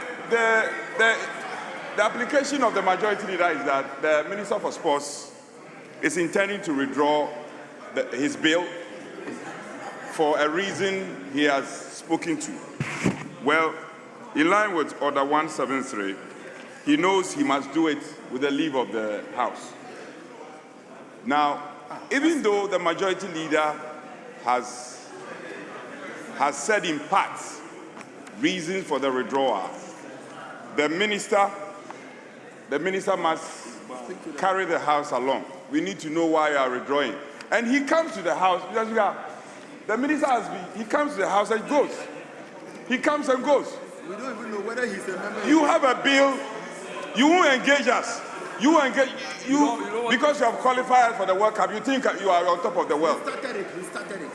application of the Majority Leader is that the Minister for Sports is intending to withdraw his bill for a reason he has spoken to. Well, in line with Order 173, he knows he must do it with the leave of the House. Now, even though the majority leader has said in part reasons for the withdrawal, the minister must carry the House along. We need to know why you are withdrawing. And he comes to the House, because the minister he comes to the House and goes. He comes and goes. We don't even know whether he's a member. You have a bill, you won't engage us. You engage, because you have qualified for the World Cup, you think you are on top of the world. We started it.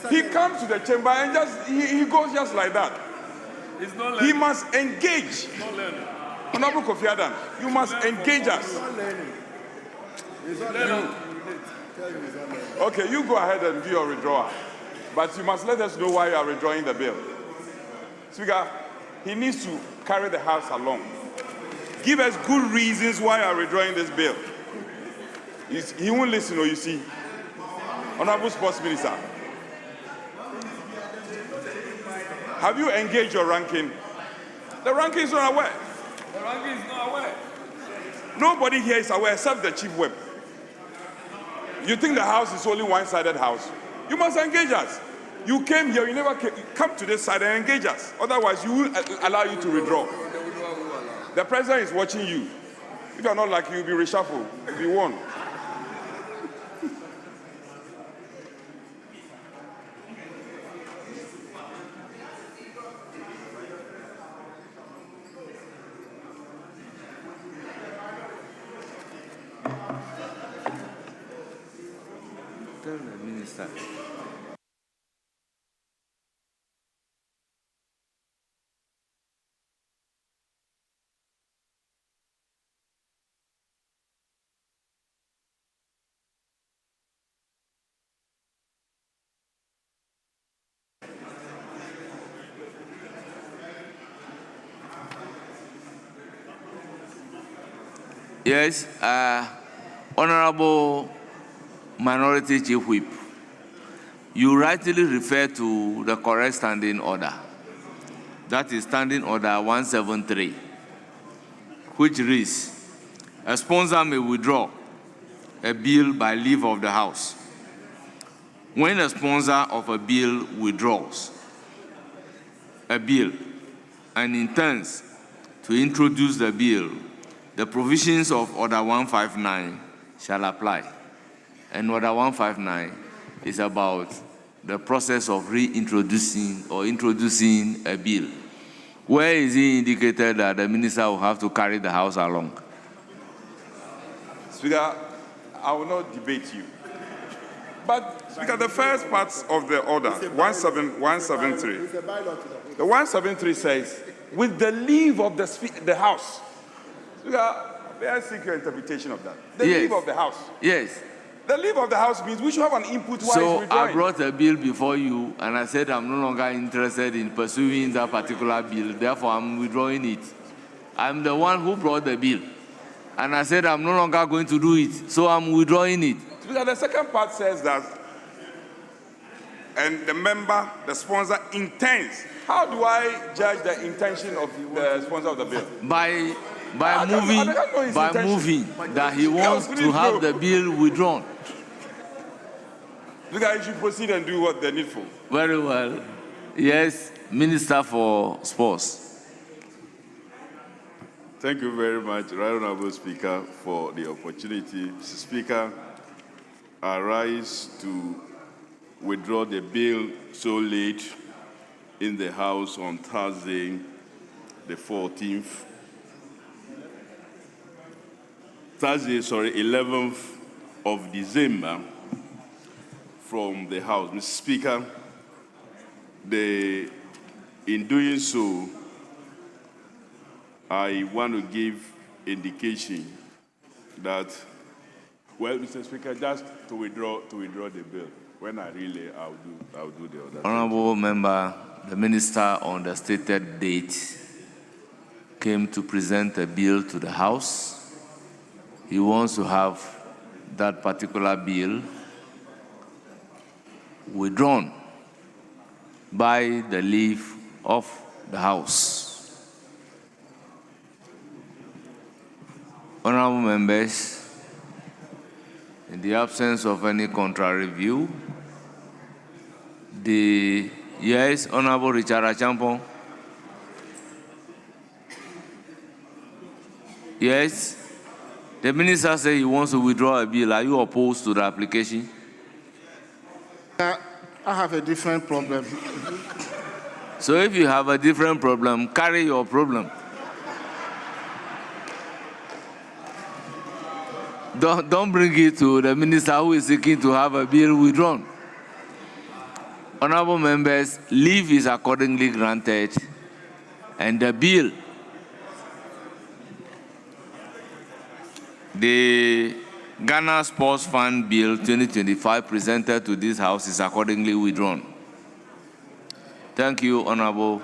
He comes to the chamber and he goes just like that. It's not He must engage. It's not learning. Honorable Kofi Adam, you must engage us. He's not learning. Okay, you go ahead and do your withdrawal. But you must let us know why you are withdrawing the bill. Speaker, he needs to carry the House along. Give us good reasons why you are withdrawing this bill. He won't listen, or you see. Honorable Sports Minister, have you engaged your ranking? The ranking is not aware. The ranking is not aware. Nobody here is aware except the chief whip. You think the House is only one-sided House? You must engage us. You came here, you never come to this side and engage us. Otherwise, you will allow you to withdraw. The president is watching you. If you are not lucky, you'll be reshuffled. You'll be won. Tell the minister. Yes, Honorable Minority Chief Whip, you rightly refer to the correct standing order. That is Standing Order 173, which reads, a sponsor may withdraw a bill by leave of the House. When a sponsor of a bill withdraws a bill and intends to introduce the bill, the provisions of Order 159 shall apply. And Order 159 is about the process of reintroducing or introducing a bill. Where is it indicated that the minister will have to carry the House along? Speaker, I will not debate you. But, Speaker, the first part of the order, 173, the 173 says, with the leave of the House. Speaker, may I seek your interpretation of that? The leave of the House. Yes. The leave of the House means we should have an input while So it's withdrawing. I brought a bill before you, and I said I'm no longer interested in pursuing that particular bill. Therefore, I'm withdrawing it. I'm the one who brought the bill. And I said I'm no longer going to do it. So I'm withdrawing it. Because the second part says that, and the member, the sponsor, intends. How do I judge the intention of the sponsor of the bill? By moving that he wants to have the bill withdrawn. Because you should proceed and do what they need for. Very well. Yes, Minister for Sports. Thank you very much, Right Honorable Speaker, for the opportunity. Mr. Speaker, I rise to withdraw the bill so late in the House on Thursday, the 14th. 11th of December from the House. Mr. Speaker, in doing so, I want to give indication that, well, Mr. Speaker, just to withdraw the bill. When I relay, I'll do the other. Honorable Member, the Minister on the stated date came to present a bill to the House. He wants to have that particular bill withdrawn by the leave of the House. Honorable members, in the absence of any contrary view, the yes, Honorable Richard Achampong. Yes, the minister said he wants to withdraw a bill. Are you opposed to the application? I have a different problem. So if you have a different problem, carry your problem. Don't bring it to the minister who is seeking to have a bill withdrawn. Honorable members, leave is accordingly granted, and the bill, the Ghana Sports Fund Bill 2025 presented to this House is accordingly withdrawn. Thank you, Honorable.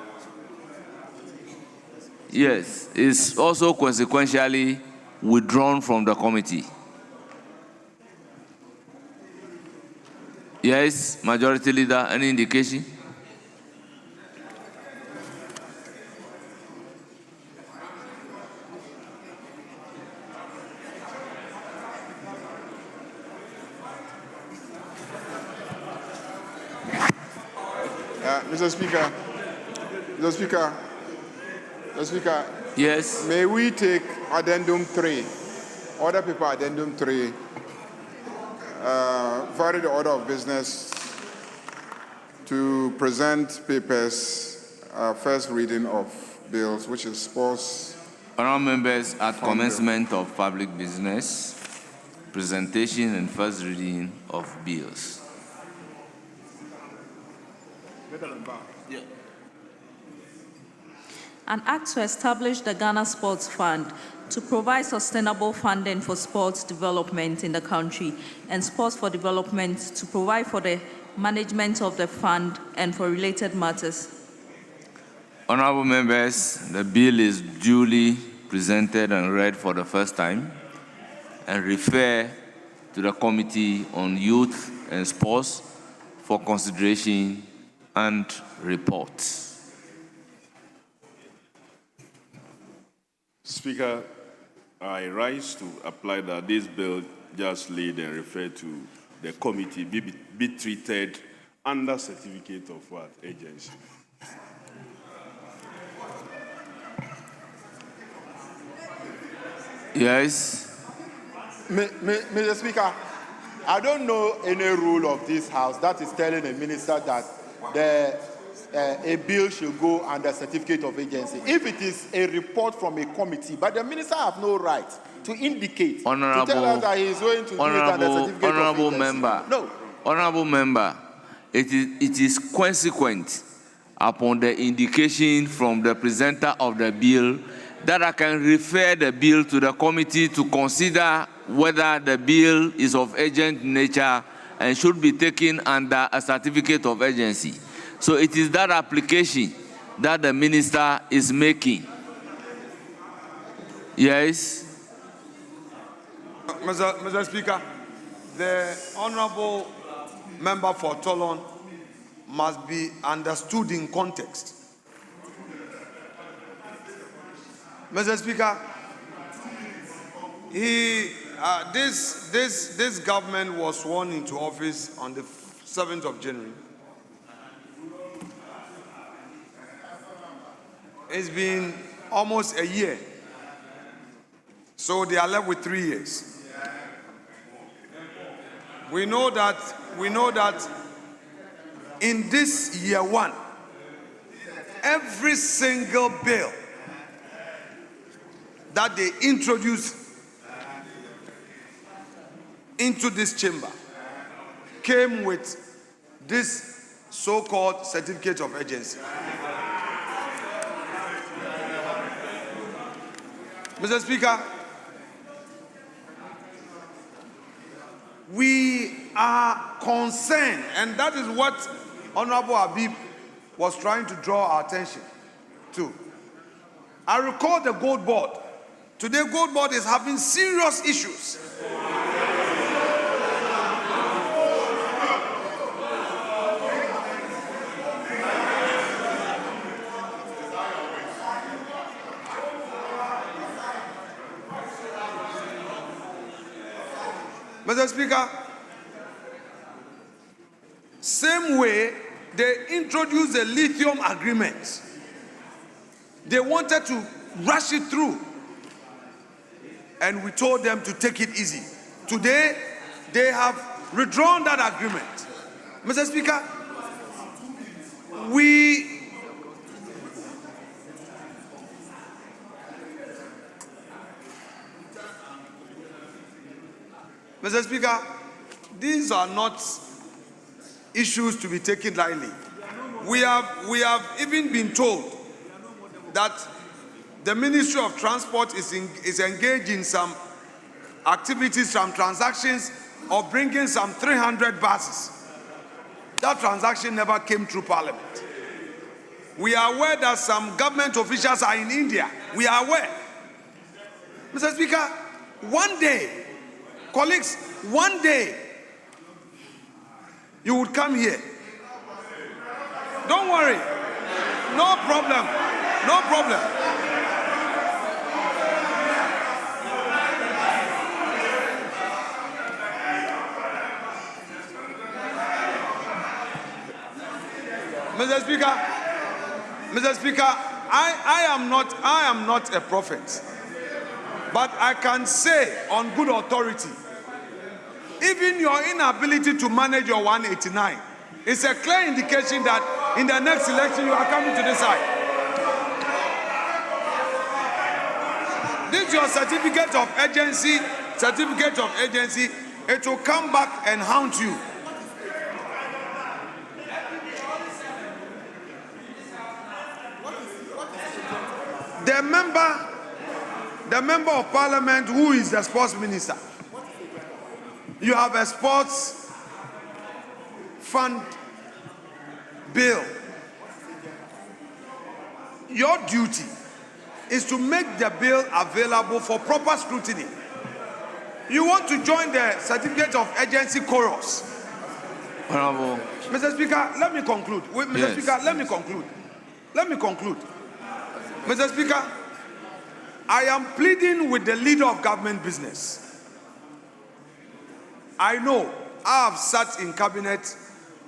Yes, it's also consequentially withdrawn from the committee. Yes, Majority Leader, any indication? Mr. Speaker, yes. May we take addendum 3, order paper addendum 3, vary the order of business to present papers, first reading of bills, which is sports. Honourable members, at commencement of public business, presentation and first reading of bills. Yeah. An act to establish the Ghana Sports Fund to provide sustainable funding for sports development in the country and sports for development to provide for the management of the fund and for related matters. Honourable members, the bill is duly presented and read for the first time and refer to the Committee on Youth and Sports for consideration and report. Speaker, I rise to apply that this bill just laid and referred to the committee be treated under certificate of what agency? Yes. Mr. Speaker, I don't know any rule of this House that is telling a minister that a bill should go under certificate of agency. If it is a report from a committee, but the minister have no right to indicate, to tell us that he is going to do it under certificate of agency. Member, no. Honourable member, it is consequent upon the indication from the presenter of the bill that I can refer the bill to the committee to consider whether the bill is of urgent nature and should be taken under a certificate of agency. So it is that application that the minister is making. Yes. Mr. Speaker, the Honourable Member for Tolon must be understood in context. Mr. Speaker, this government was sworn into office on the 7th of January. It's been almost a year, so they are left with 3 years. We know that in this year one, every single bill that they introduced into this chamber came with this so-called certificate of urgency. Mr. Speaker, we are concerned, and that is what Honorable Habib was trying to draw our attention to. I recall the Gold Board. Today, Gold Board is having serious issues. Mr. Speaker, same way they introduced the lithium agreement. They wanted to rush it through, and we told them to take it easy. Today, they have withdrawn that agreement. Mr. Speaker, Mr. Speaker, these are not issues to be taken lightly. We have even been told that the Ministry of Transport is engaged in some activities, some transactions of bringing some 300 buses. That transaction never came through Parliament. We are aware that some government officials are in India. We are aware. Mr. Speaker, one day, colleagues, one day, you would come here. Don't worry. No problem. No problem. Mr. Speaker, I am not a prophet, but I can say on good authority, even your inability to manage your 189 is a clear indication that in the next election you are coming to this side. This is your certificate of agency. It will come back and haunt you. The member of Parliament who is the sports minister. You have a sports fund bill. Your duty is to make the bill available for proper scrutiny. You want to join the certificate of agency chorus. Honorable. Mr. Speaker, let me conclude. Mr. Speaker, let me conclude. Mr. Speaker, I am pleading with the leader of government business. I know I have sat in cabinet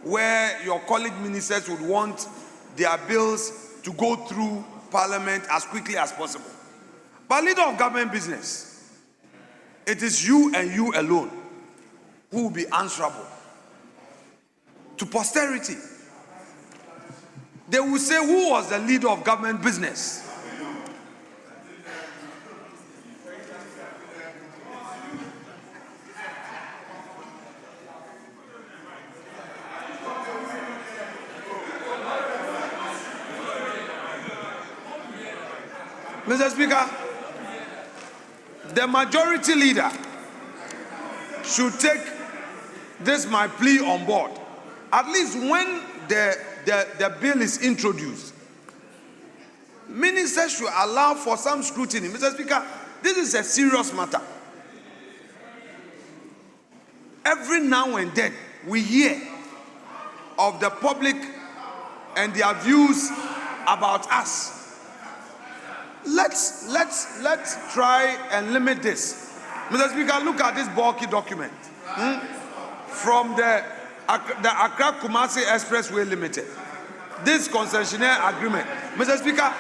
where your colleague ministers would want their bills to go through Parliament as quickly as possible. But leader of government business, it is you and you alone who will be answerable to posterity. They will say, who was the leader of government business? Mr. Speaker, the majority leader should take this my plea on board. At least when the bill is introduced, ministers should allow for some scrutiny. Mr. Speaker, this is a serious matter. Every now and then we hear of the public and their views about us. Let's try and limit this. Mr. Speaker, look at this bulky document from the Accra-Kumasi Expressway Limited. This concessionaire agreement. Mr. Speaker,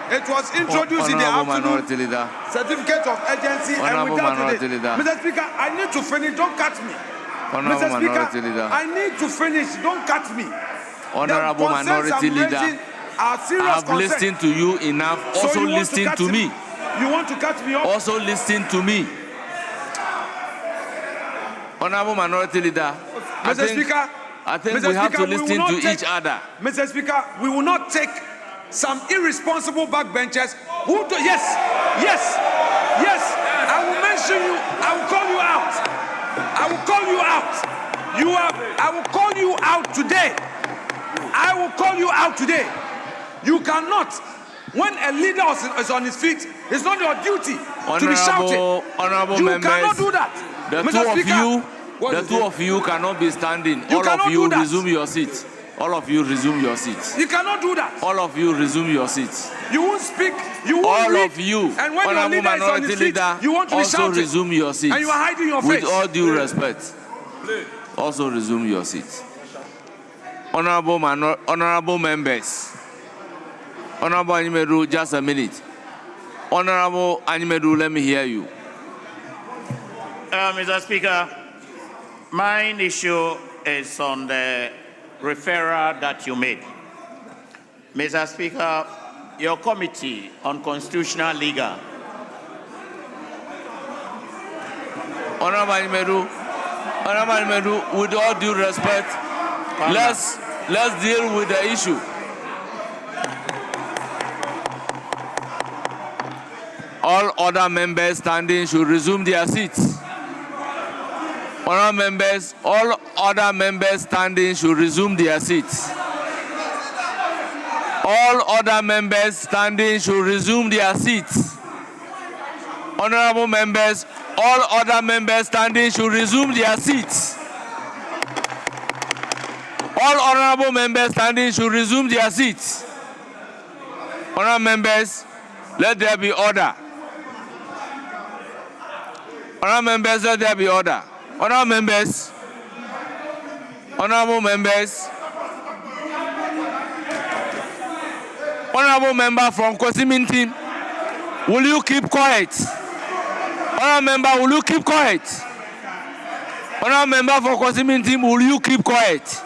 it was introduced in the afternoon. Certificate of agency and we dealt with it. Mr. Speaker, I need to finish. Don't cut me. Mr. Speaker, I need to finish. Don't cut me. Honorable Minority Leader, I have listened to you enough. Also listen to me. You want to cut me off? Also listen to me. Honorable Minority Leader, I think we have to listen to each other. Mr. Speaker, we will not take some irresponsible backbenchers who do, yes, I will mention you, I will call you out. I will call you out. I will call you out today. I will call you out today. You cannot, when a leader is on his feet, it's not your duty to be shouting. Honorable you members, cannot do that. The two of you cannot be standing. All of you resume your seats. All of you resume your seats. You cannot do that. All of you resume your seats. You won't speak. You won't All read. of you, And when your Honorable leader is on Minority his feet, Leader, you want to be also shouting. resume your seats. And you are hiding your face. With all due respect, also resume your seats. Honorable members, Honorable Animedu, just a minute. Honorable Animedu, let me hear you. Mr. Speaker, my issue is on the referral that you made. Mr. Speaker, your committee on constitutional legal. Honorable Animedu, with all due respect, let's deal with the issue. All other members standing should resume their seats. Honorable members, all other members standing should resume their seats. All other members standing should resume their seats. Honorable members, all other members standing should resume their seats. All honorable members standing should resume their seats. Honorable members, let there be order. Honorable members, let there be order. Honorable members, honorable members, honorable member from Kwesimintin, will you keep quiet? Honorable member, will you keep quiet? Honorable member for Kwesimintin, will you keep quiet?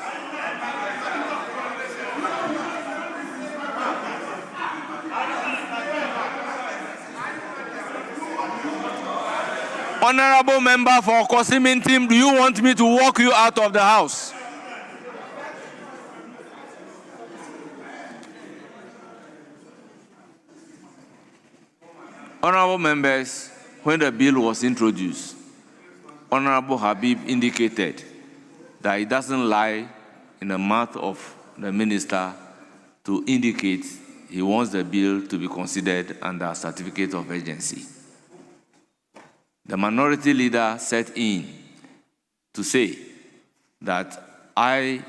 Honorable member for Kwesimintin, do you want me to walk you out of the house? Honorable members, when the bill was introduced, Honorable Habib indicated that it doesn't lie in the mouth of the minister to indicate he wants the bill to be considered under a certificate of urgency. The minority leader set in to say that I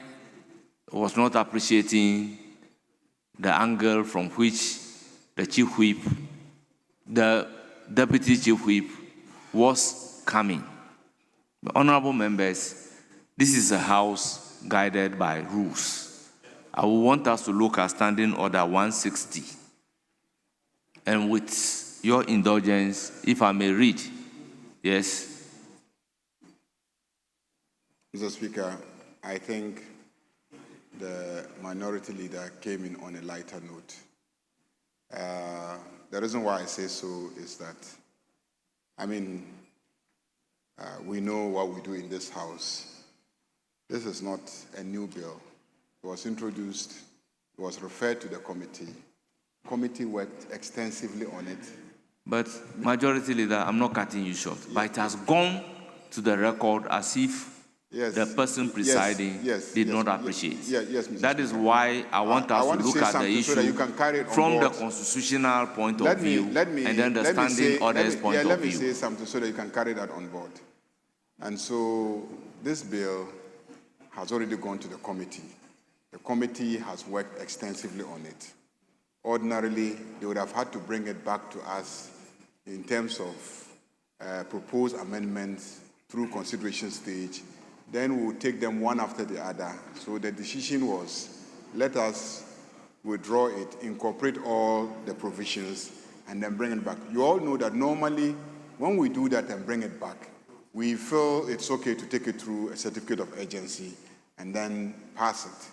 was not appreciating the angle from which the chief whip, the deputy chief whip, was coming. But honorable members, this is a house guided by rules. I will want us to look at Standing Order 160. And with your indulgence, if I may read. Yes. Mr. Speaker, I think the minority leader came in on a lighter note. The reason why I say so is that, we know what we do in this house. This is not a new bill. It was introduced, it was referred to the committee. The committee worked extensively on it. But Majority Leader, I'm not cutting you short, but it has gone to the record as if the person presiding did not appreciate. Yes, that is why I want us to look at the issue from the constitutional point of view and then the Standing Orders point of view. Let me say something so that you can carry that on board. And so this bill has already gone to the committee. The committee has worked extensively on it. Ordinarily, they would have had to bring it back to us in terms of proposed amendments through consideration stage. Then we would take them one after the other. So the decision was, let us withdraw it, incorporate all the provisions, and then bring it back. You all know that normally, when we do that and bring it back, we feel it's okay to take it through a certificate of urgency and then pass it.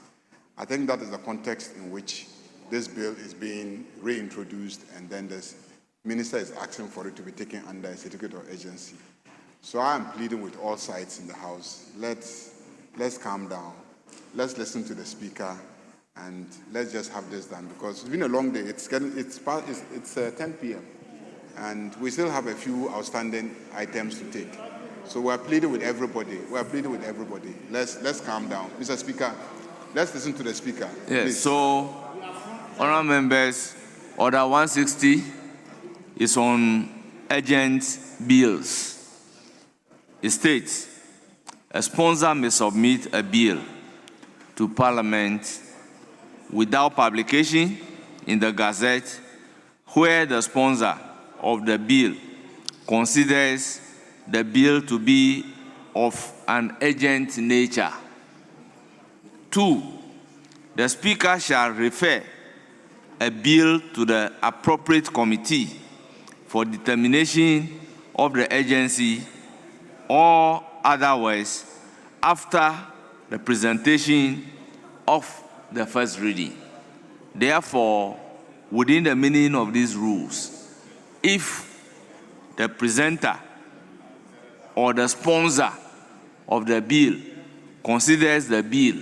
I think that is the context in which this bill is being reintroduced, and then the minister is asking for it to be taken under a certificate of urgency. So I am pleading with all sides in the House, let's calm down. Let's listen to the Speaker, and let's just have this done, because it's been a long day. It's 10 p.m., and we still have a few outstanding items to take. So we're pleading with everybody. Let's calm down. Mr. Speaker, let's listen to the Speaker. Yes, please. So, honourable members, Order 160 is on urgent bills. It states, a sponsor may submit a bill to Parliament without publication in the Gazette where the sponsor of the bill considers the bill to be of an urgent nature. 2, the Speaker shall refer a bill to the appropriate committee for determination of the urgency or otherwise after the presentation of the first reading. Therefore, within the meaning of these rules, if the presenter or the sponsor of the bill considers the bill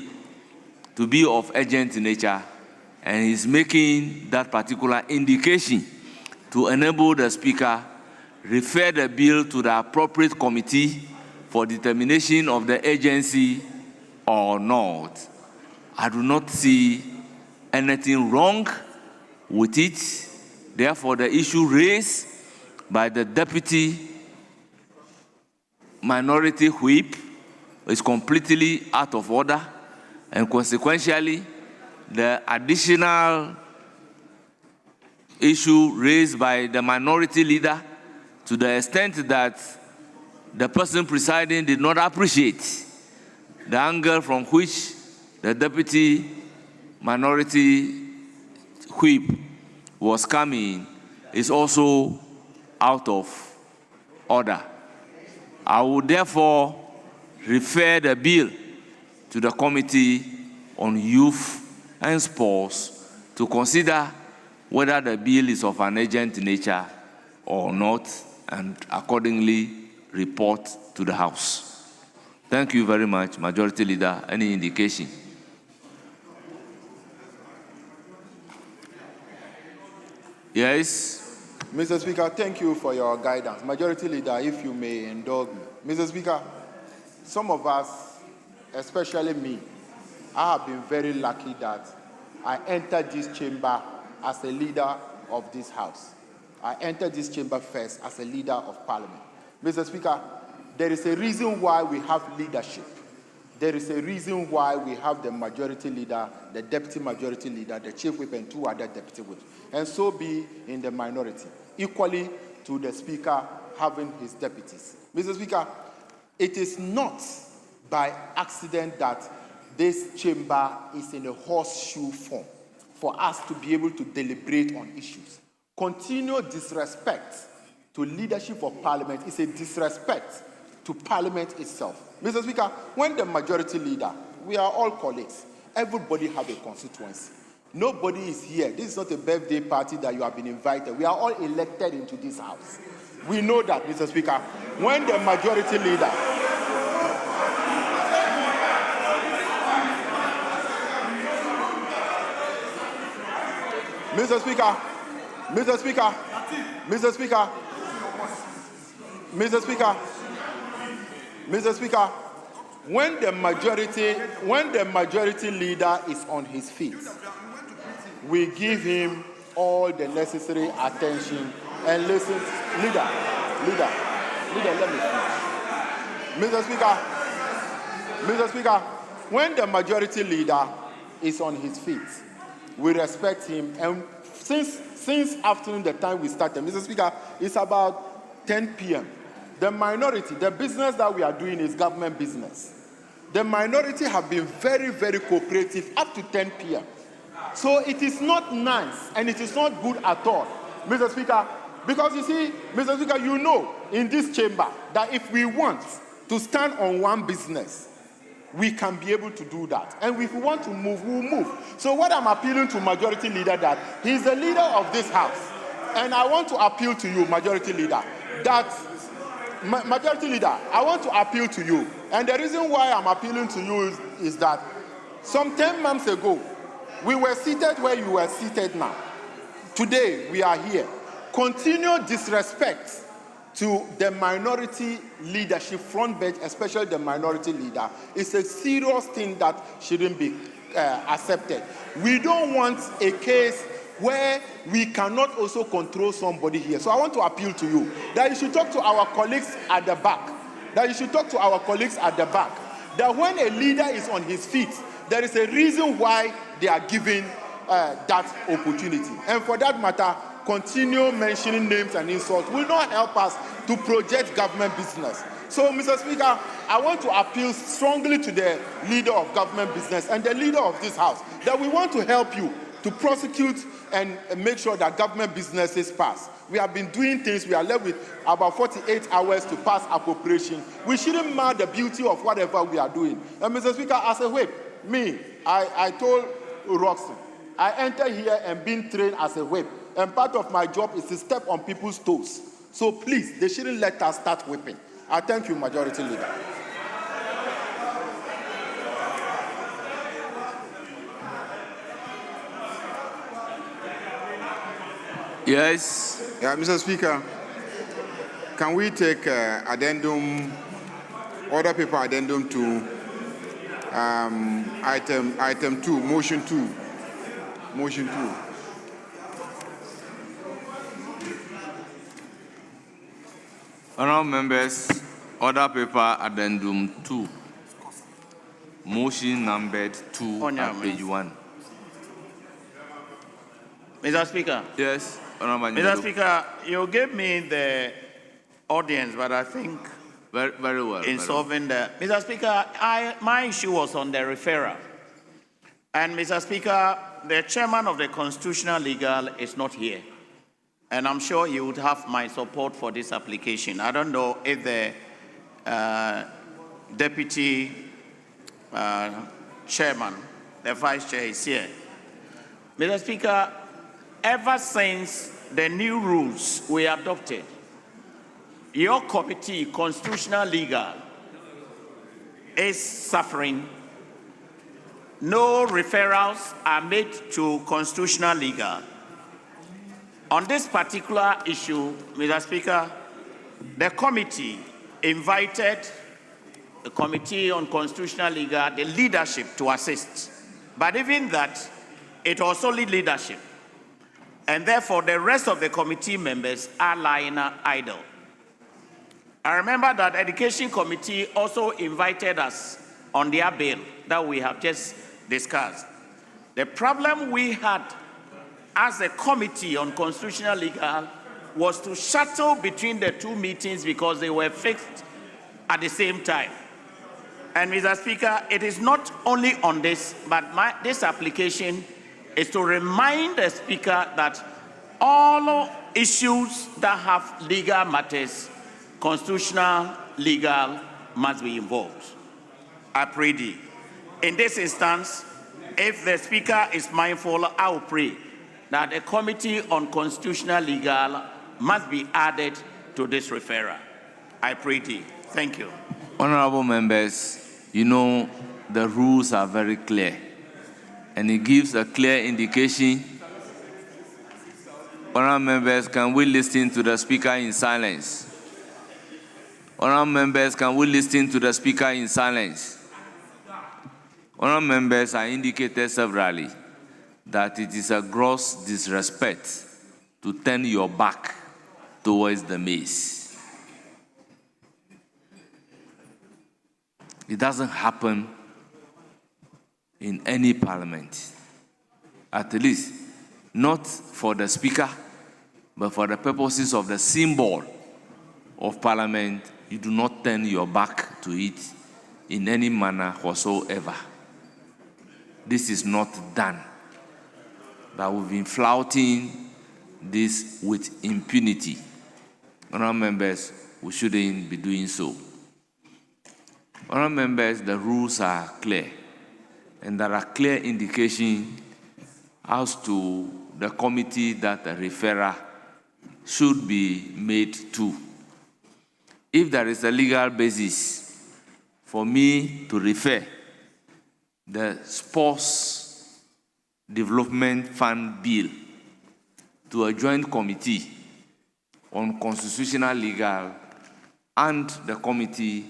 to be of urgent nature and is making that particular indication to enable the Speaker refer the bill to the appropriate committee for determination of the urgency or not, I do not see anything wrong with it. Therefore, the issue raised by the Deputy Minority Whip is completely out of order, and consequentially, the additional issue raised by the Minority Leader, to the extent that the person presiding did not appreciate the angle from which the Deputy Minority Whip was coming, is also out of order. I would therefore refer the bill to the Committee on Youth and Sports to consider whether the bill is of an urgent nature or not, and accordingly report to the House. Thank you very much, Majority Leader. Any indication? Yes. Mr. Speaker, thank you for your guidance. Majority Leader, if you may indulge me. Mr. Speaker, some of us, especially me, I have been very lucky that I entered this chamber as a leader of this House. I entered this chamber first as a leader of Parliament. Mr. Speaker, there is a reason why we have leadership. There is a reason why we have the Majority Leader, the Deputy Majority Leader, the Chief Whip, and 2 other Deputy Whips, and so be in the minority, equally to the Speaker having his deputies. Mr. Speaker, it is not by accident that this chamber is in a horseshoe form for us to be able to deliberate on issues. Continued disrespect to leadership of Parliament is a disrespect to Parliament itself. Mr. Speaker, when the Majority Leader, we are all colleagues, everybody have a constituency. Nobody is here. This is not a birthday party that you have been invited. We are all elected into this House. We know that, Mr. Speaker. When the Majority Leader, Mr. Speaker, Mr. Speaker, Mr. Speaker, Mr. Speaker, Mr. Speaker, when the Majority Leader is on his feet, we give him all the necessary attention and listen. Leader, let me finish. Mr. Speaker, when the Majority Leader is on his feet, we respect him. And since afternoon, the time we started, Mr. Speaker, it's about 10 p.m. The minority, the business that we are doing is government business. The minority have been very, very cooperative up to 10 p.m. So it is not nice and it is not good at all, Mr. Speaker, because you see, Mr. Speaker, you know in this chamber that if we want to stand on one business, we can be able to do that. And if we want to move, we'll move. So what I'm appealing to Majority Leader, that he's the leader of this House. And I want to appeal to you, Majority Leader, that, Majority Leader, I want to appeal to you. And the reason why I'm appealing to you is that some 10 months ago, we were seated where you were seated now. Today, we are here. Continued disrespect to the minority leadership, front bench, especially the Minority Leader, is a serious thing that shouldn't be accepted. We don't want a case where we cannot also control somebody here. So I want to appeal to you that you should talk to our colleagues at the back. That when a leader is on his feet, there is a reason why they are given that opportunity. And for that matter, continue mentioning names and insults will not help us to project government business. So, Mr. Speaker, I want to appeal strongly to the leader of government business and the leader of this House that we want to help you to prosecute and make sure that government businesses pass. We have been doing things, we are left with about 48 hours to pass appropriation. We shouldn't mar the beauty of whatever we are doing. And Mr. Speaker, as a whip, I told Roxton, I enter here and being trained as a whip, and part of my job is to step on people's toes. So please, they shouldn't let us start whipping. I thank you, Majority Leader. Yes. Yeah, Mr. Speaker, can we take addendum, order paper addendum to item 2, motion 2. Motion 2. Honourable members, order paper addendum 2. Motion numbered 2 at page 1. Mr. Speaker. Yes, Honourable Mr. Speaker, you gave me the audience, but I think very well. In solving the Mr. Speaker, my issue was on the referral. And Mr. Speaker, the chairman of the Constitutional Legal is not here. And I'm sure he would have my support for this application. I don't know if the deputy chairman, the vice chair is here. Mr. Speaker, ever since the new rules were adopted, your committee, Constitutional Legal, is suffering. No referrals are made to Constitutional Legal. On this particular issue, Mr. Speaker, the committee invited the Committee on Constitutional Legal, the leadership, to assist. But even that, it was only leadership. And therefore, the rest of the committee members are lying idle. I remember that Education Committee also invited us on their bill that we have just discussed. The problem we had as a committee on Constitutional Legal was to shuttle between the two meetings because they were fixed at the same time. And Mr. Speaker, it is not only on this, but this application is to remind the Speaker that all issues that have legal matters, Constitutional Legal must be involved. I pray thee. In this instance, if the Speaker is mindful, I will pray that a Committee on Constitutional Legal must be added to this referral. I pray thee. Thank you. Honourable members, you know the rules are very clear, and it gives a clear indication. Honourable members, can we listen to the Speaker in silence? Honourable members, can we listen to the Speaker in silence? Honourable members, I indicated severally that it is a gross disrespect to turn your back towards the maize. It doesn't happen in any parliament, at least not for the Speaker, but for the purposes of the symbol of parliament. You do not turn your back to it in any manner whatsoever. This is not done. But we've been flouting this with impunity. Honourable members, we shouldn't be doing so. Honourable members, the rules are clear, and there are clear indications as to the committee that a referral should be made to. If there is a legal basis for me to refer the Sports Development Fund Bill to a joint committee on Constitutional Legal and the Committee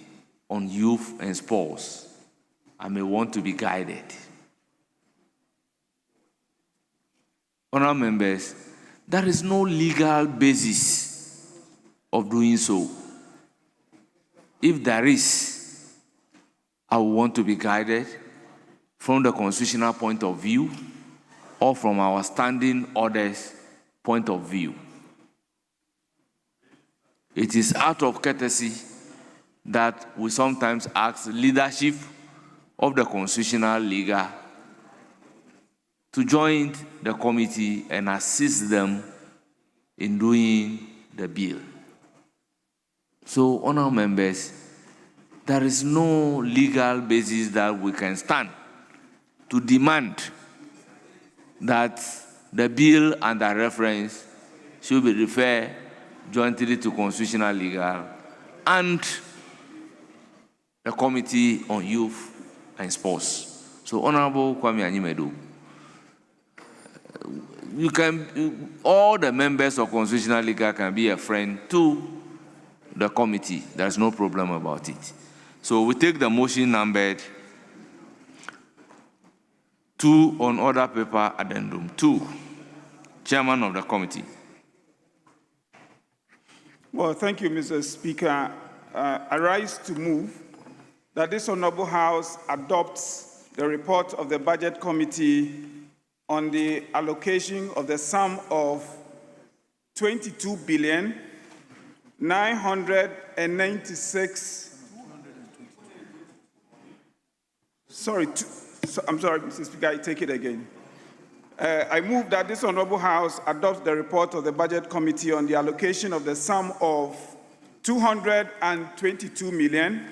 on Youth and Sports, I may want to be guided. Honourable members, there is no legal basis of doing so. If there is, I will want to be guided from the constitutional point of view or from our standing orders point of view. It is out of courtesy that we sometimes ask leadership of the constitutional league to join the committee and assist them in doing the bill. So, honourable members, there is no legal basis that we can stand to demand that the bill under reference should be referred jointly to Constitutional Legal and the Committee on Youth and Sports. So, Honorable Kwame Anyimedu, all the members of Constitutional Legal can be a friend to the committee. There's no problem about it. So we take the motion numbered 2 on order paper addendum 2. Chairman of the committee. Well, thank you, Mr. Speaker. I rise to move that this Honorable House adopts the report of the Budget Committee on the allocation of the sum of 22 billion 996. I'm sorry, Mr. Speaker, I take it again. I move that this Honorable House adopts the report of the Budget Committee on the allocation of the sum of 222 billion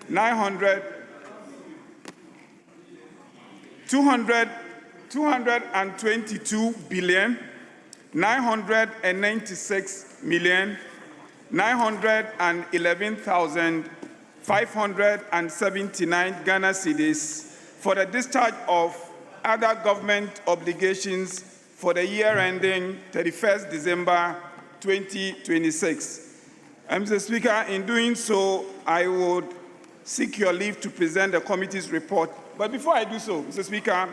911,579 Ghana cedis for the discharge of other government obligations for the year ending 31st December 2026. Mr. Speaker, in doing so, I would seek your leave to present the committee's report. But before I do so, Mr. Speaker,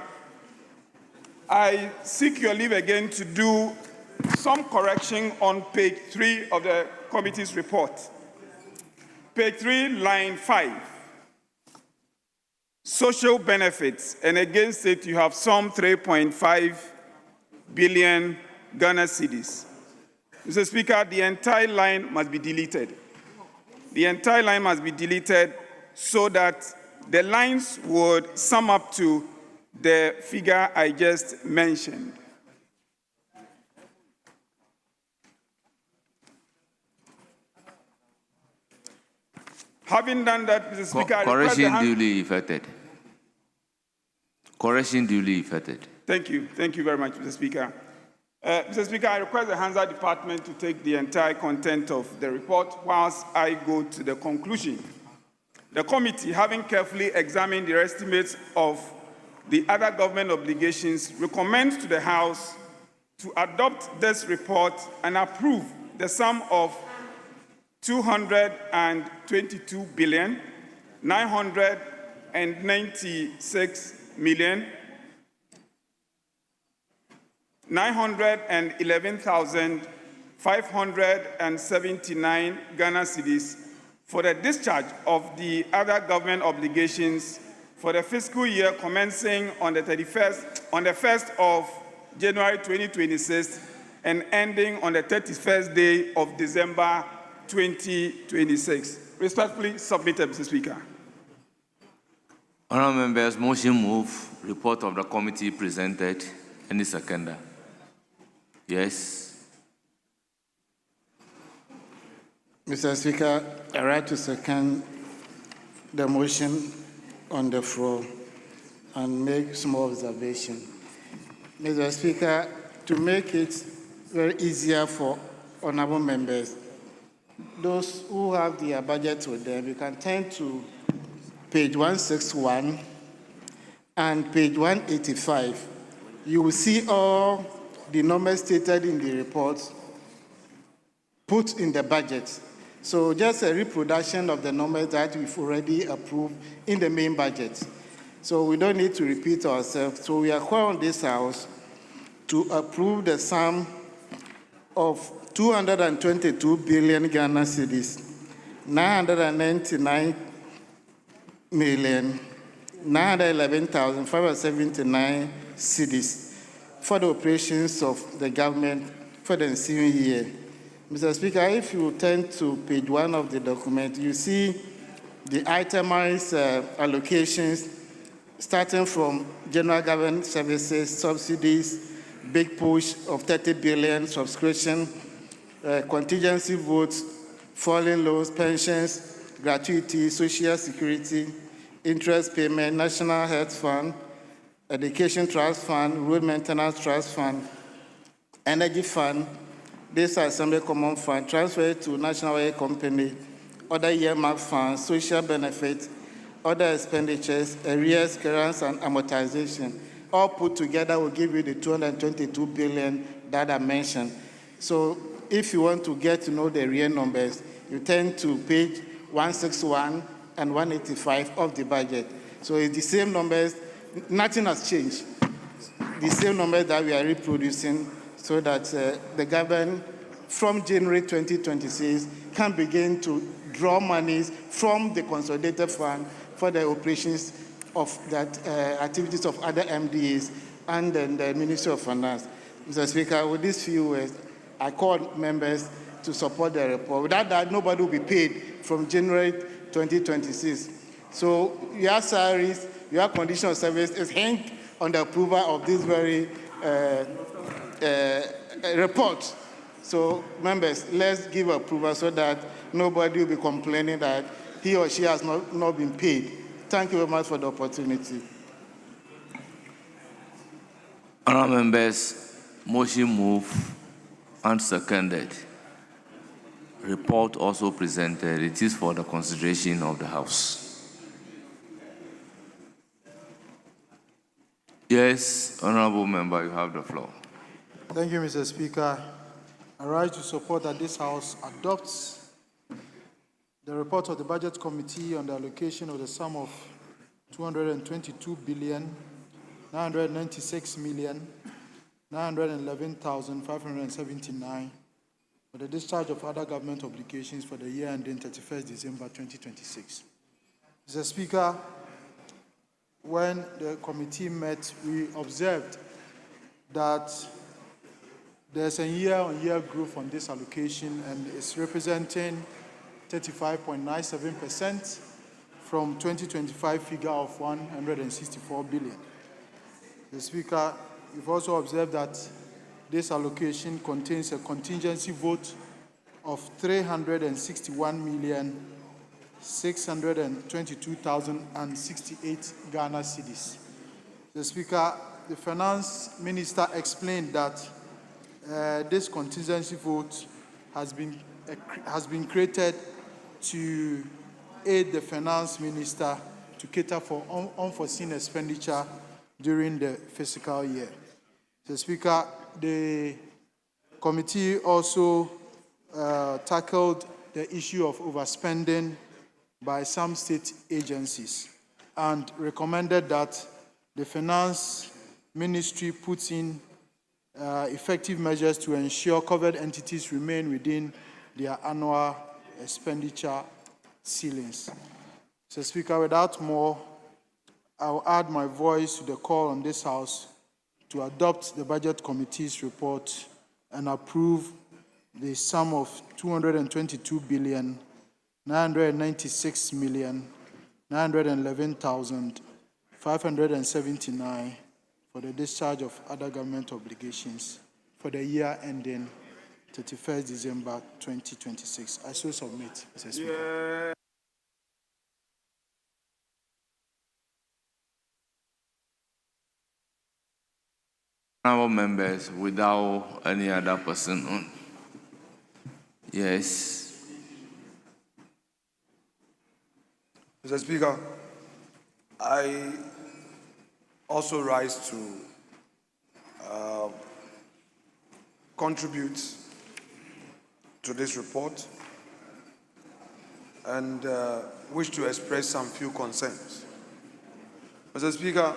I seek your leave again to do some correction on page 3 of the committee's report. Page 3, line 5. Social benefits, and against it you have some 3.5 billion Ghana cedis. Mr. Speaker, the entire line must be deleted. The entire line must be deleted so that the lines would sum up to the figure I just mentioned. Having done that, Mr. Speaker, correction duly effected. Correction duly effected. Thank you. Thank you very much, Mr. Speaker. Mr. Speaker, I request the Hansa Department to take the entire content of the report whilst I go to the conclusion. The committee, having carefully examined the estimates of the other government obligations, recommends to the House to adopt this report and approve the sum of 222 billion 996 million 911,579 Ghana cedis for the discharge of the other government obligations for the fiscal year commencing on the 1st of January 2026 and ending on the 31st day of December 2026. Respectfully submitted, Mr. Speaker. Honourable members, motion move, report of the committee presented. Any seconder? Yes. Mr. Speaker, I rise to second the motion on the floor and make small observation. Mr. Speaker, to make it very easier for honourable members, those who have their budget with them, you can turn to page 161 and page 185. You will see all the numbers stated in the report put in the budget. So just a reproduction of the numbers that we've already approved in the main budget. So we don't need to repeat ourselves. So we are calling on this House to approve the sum of 222 billion Ghana cedis, 999 million 911,579 cedis for the operations of the government for the ensuing year. Mr. Speaker, if you turn to page 1 of the document, you see the itemized allocations starting from general government services, subsidies, big push of 30 billion, subscription, contingency votes, falling loans, pensions, gratuity, social security, interest payment, national health fund, education trust fund, road maintenance trust fund, energy fund, base assembly common fund, transfer to national oil company, other earmark funds, social benefits, other expenditures, arrears, clearance, and amortization. All put together will give you the 222 billion that I mentioned. So if you want to get to know the real numbers, you turn to page 161 and 185 of the budget. So it's the same numbers, nothing has changed. The same numbers that we are reproducing so that the government from January 2026 can begin to draw monies from the consolidated fund for the operations of that activities of other MDAs and then the Ministry of Finance. Mr. Speaker, with these few words, I call members to support the report. Without that, nobody will be paid from January 2026. So your salaries, your condition of service is hinged on the approval of this very report. So members, let's give approval so that nobody will be complaining that he or she has not been paid. Thank you very much for the opportunity. Honourable members, motion moved and seconded. Report also presented. It is for the consideration of the House. Yes, honourable member, you have the floor. Thank you, Mr. Speaker. I rise to support that this House adopts the report of the Budget Committee on the allocation of the sum of 222,996,911,579 for the discharge of other government obligations for the year ending 31st December 2026. Mr. Speaker, when the committee met, we observed that there's a year-on-year growth on this allocation, and it's representing 35.97% from 2025 figure of 164 billion. The Speaker, you've also observed that this allocation contains a contingency vote of 361,622,068 Ghana cedis. The Speaker, the Finance Minister explained that this contingency vote has been created to aid the Finance Minister to cater for unforeseen expenditure during the fiscal year. The Speaker, the committee also tackled the issue of overspending by some state agencies and recommended that the Finance Ministry puts in effective measures to ensure covered entities remain within their annual expenditure ceilings. Mr. Speaker, without more, I will add my voice to the call on this House to adopt the Budget Committee's report and approve the sum of 222,996,911,579 for the discharge of other government obligations for the year ending 31st December 2026. I so submit, Mr. Speaker. Honourable members, without any other person on. Yes. Mr. Speaker, I also rise to contribute to this report and wish to express some few concerns. Mr. Speaker,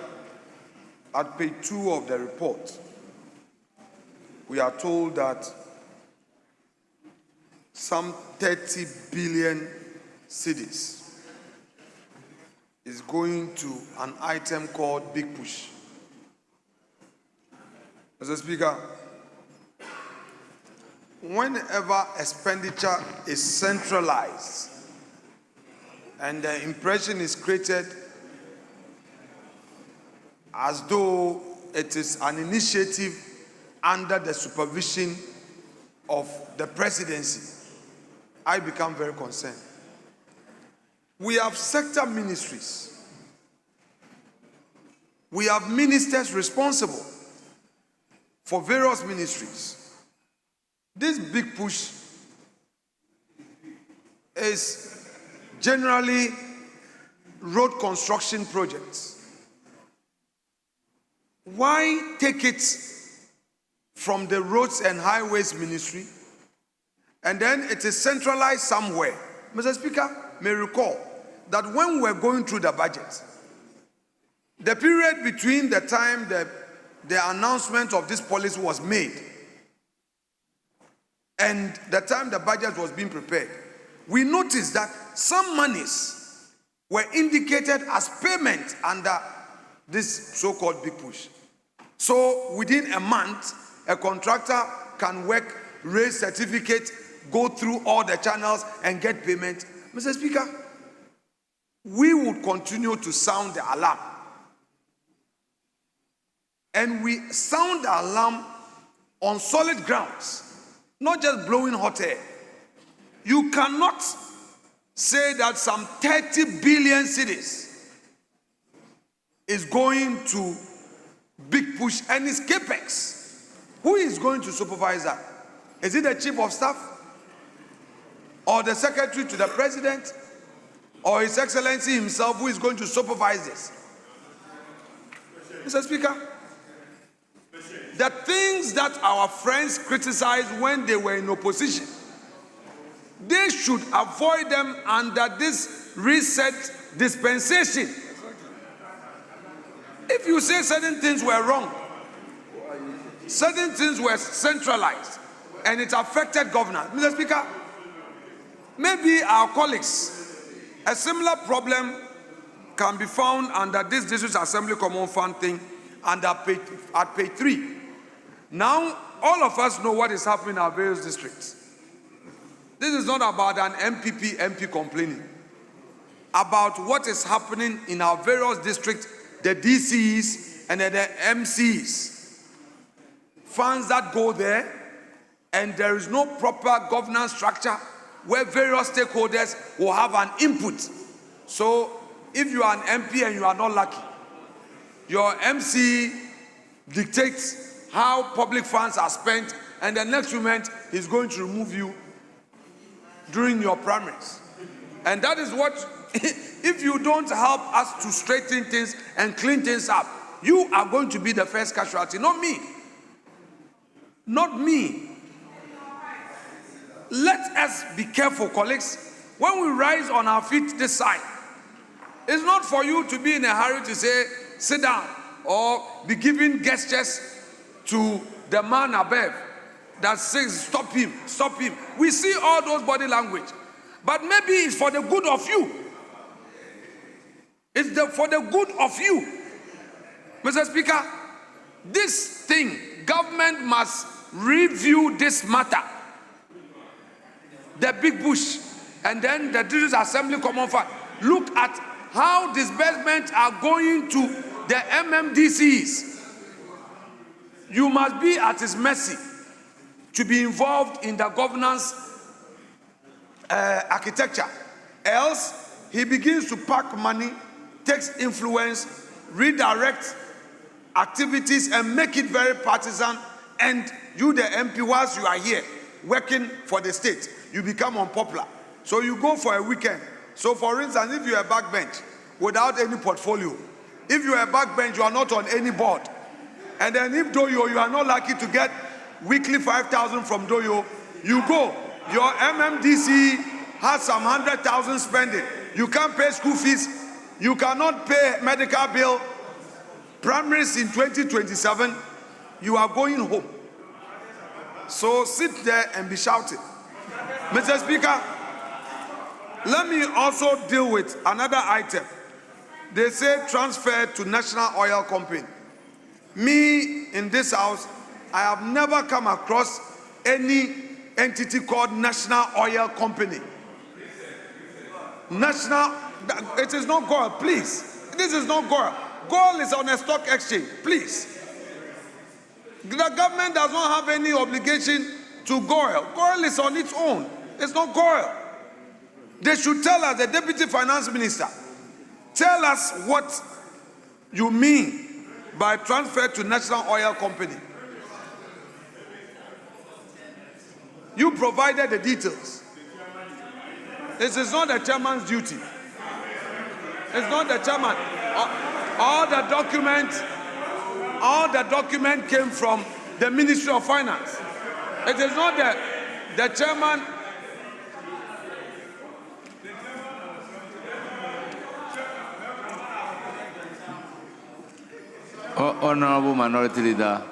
at page 2 of the report, we are told that some 30 billion cedis is going to an item called Big Push. Mr. Speaker, whenever expenditure is centralized and the impression is created as though it is an initiative under the supervision of the presidency, I become very concerned. We have sector ministries. We have ministers responsible for various ministries. This Big Push is generally road construction projects. Why take it from the Roads and Highways Ministry and then it is centralized somewhere? Mr. Speaker, may recall that when we were going through the budget, the period between the time the announcement of this policy was made and the time the budget was being prepared, we noticed that some monies were indicated as payment under this so-called Big Push. So within a month, a contractor can work, raise certificate, go through all the channels and get payment. Mr. Speaker, we would continue to sound the alarm. And we sound the alarm on solid grounds, not just blowing hot air. You cannot say that some 30 billion cedis is going to Big Push and it's capex. Who is going to supervise that? Is it the chief of staff? Or the secretary to the president? Or His Excellency himself who is going to supervise this? Mr. Speaker, the things that our friends criticized when they were in opposition, they should avoid them under this reset dispensation. If you say certain things were wrong, certain things were centralized, and it affected governance, Mr. Speaker, maybe our colleagues, a similar problem can be found under this District Assembly Common Fund thing at page 3. Now, all of us know what is happening in our various districts. This is not about an MP complaining. About what is happening in our various districts, the DCs and the MCs. Funds that go there, and there is no proper governance structure where various stakeholders will have an input. So, if you are an MP and you are not lucky, your MC dictates how public funds are spent, and the next moment he's going to remove you during your primaries. And that is what, if you don't help us to straighten things and clean things up, you are going to be the first casualty, not me. Not me. Let us be careful, colleagues. When we rise on our feet this side, it's not for you to be in a hurry to say, sit down, or be giving gestures to the man above that says, stop him, stop him. We see all those body language. But maybe it's for the good of you. It's for the good of you. Mr. Speaker, this thing, government must review this matter. The Big Push and then the District Assembly Common Fund. Look at how disbursements are going to the MMDCs. You must be at his mercy to be involved in the governance architecture. Else, he begins to pack money, takes influence, redirect activities and make it very partisan, and you, the MP, whilst you are here working for the state, you become unpopular. So you go for a weekend. So for instance, if you're a backbench without any portfolio, if you're a backbench, you are not on any board, and then if Doyo, you are not lucky to get weekly 5,000 from Doyo, you go. Your MMDC has some 100,000 spending. You can't pay school fees. You cannot pay medical bill. Primaries in 2027, you are going home. So sit there and be shouting. Mr. Speaker, let me also deal with another item. they say transfer to National Oil Company. Me, in this house, I have never come across any entity called National Oil Company. National, it is not gold, please. This is not gold. Gold is on a stock exchange, please. The government does not have any obligation to gold. Gold is on its own. It's not gold. They should tell us, the Deputy Finance Minister, tell us what you mean by transfer to National Oil Company. You provided the details. This is not the chairman's duty. It's not the chairman. All the document came from the Ministry of Finance. It is not the chairman. Honorable Minority Leader,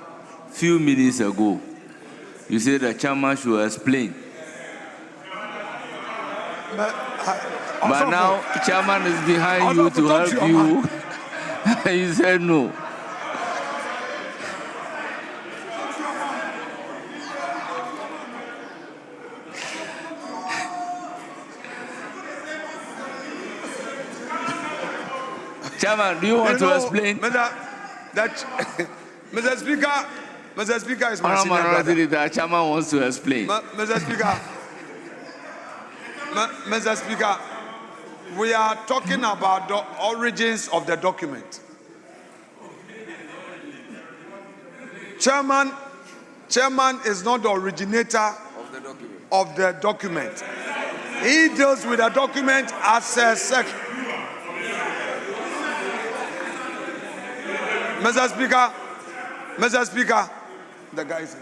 few minutes ago, you said the chairman should explain. But now, chairman is behind you to help you. You said no. Chairman, do you want to explain? Mr. Speaker is my senior brother. The chairman wants to explain. Mr. Speaker, we are talking about the origins of the document. Chairman is not the originator of the document. He deals with the document as a section. Mr. Speaker, the guy is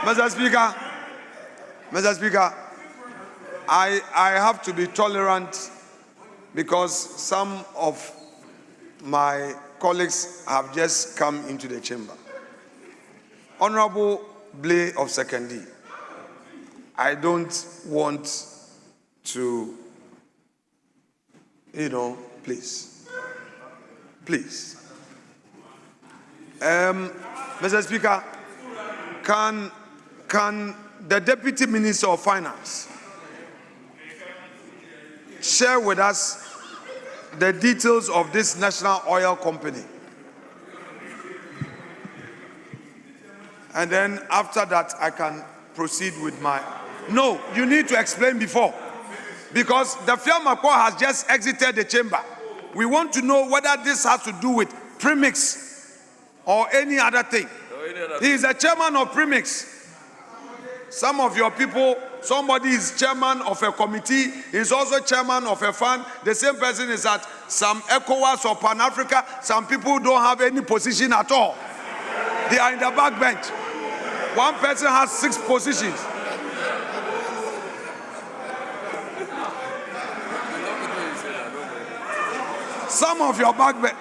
Mr. Speaker, I have to be tolerant because some of my colleagues have just come into the chamber. Honorable Blay of Secondary, I don't want to, please. Mr. Speaker, can the Deputy Minister of Finance share with us the details of this National Oil Company? And then after that, I can proceed with my... No, you need to explain before. Because the Fiamakwa has just exited the chamber. We want to know whether this has to do with premix or any other thing. He is a chairman of premix. Some of your people, somebody is chairman of a committee, he is also chairman of a fund. The same person is at some ECOWAS or Pan-Africa. Some people don't have any position at all. They are in the back bench. One person has 6 positions. Some of your back bench.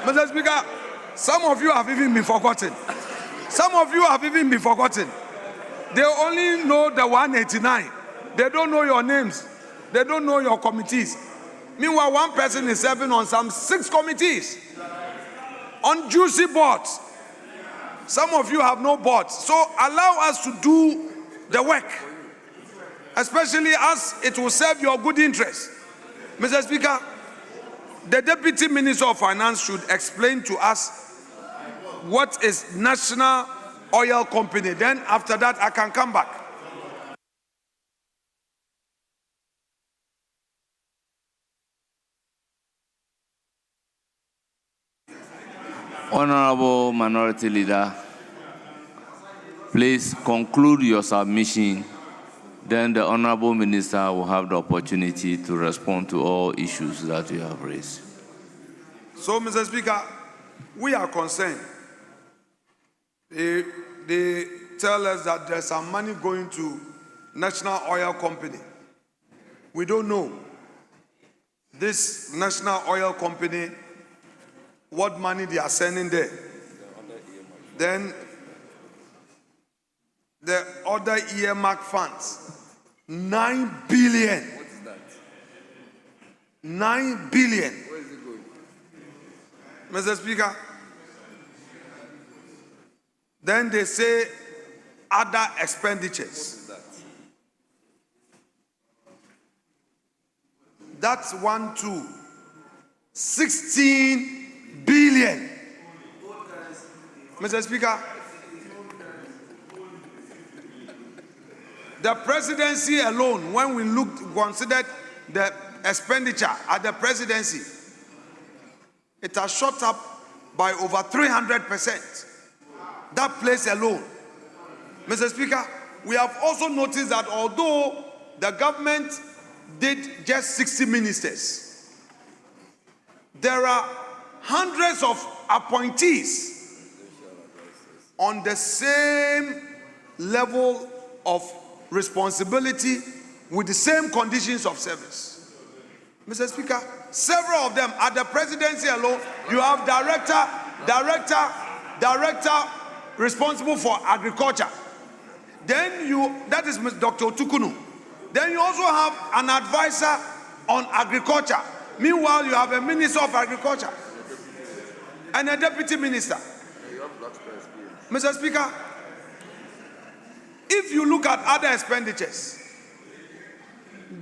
Mr. Speaker, some of you have even been forgotten. Some of you have even been forgotten. They only know the 189. They don't know your names. They don't know your committees. Meanwhile, one person is serving on some 6 committees. On juicy boards. Some of you have no boards. So allow us to do the work. Especially as it will serve your good interest. Mr. Speaker, the Deputy Minister of Finance should explain to us what is National Oil Company. Then after that, I can come back. Honorable Minority Leader, please conclude your submission. Then the Honorable Minister will have the opportunity to respond to all issues that you have raised. So, Mr. Speaker, we are concerned. They tell us that there's some money going to National Oil Company. We don't know. This National Oil Company, what money they are sending there. Then the other earmark funds. 9 billion. What is that? 9 billion. Where is it going? Mr. Speaker, then they say other expenditures. What is that? That's 1, 2, 16 billion. Mr. Speaker, the presidency alone, when we considered the expenditure at the presidency, it has shot up by over 300%. That place alone. Mr. Speaker, we have also noticed that although the government did just 60 ministers, there are hundreds of appointees on the same level of responsibility with the same conditions of service. Mr. Speaker, several of them at the presidency alone, you have director responsible for agriculture. Then that is Dr. Otukunu. Then you also have an advisor on agriculture. Meanwhile, you have a minister of agriculture and a deputy minister. Mr. Speaker, if you look at other expenditures,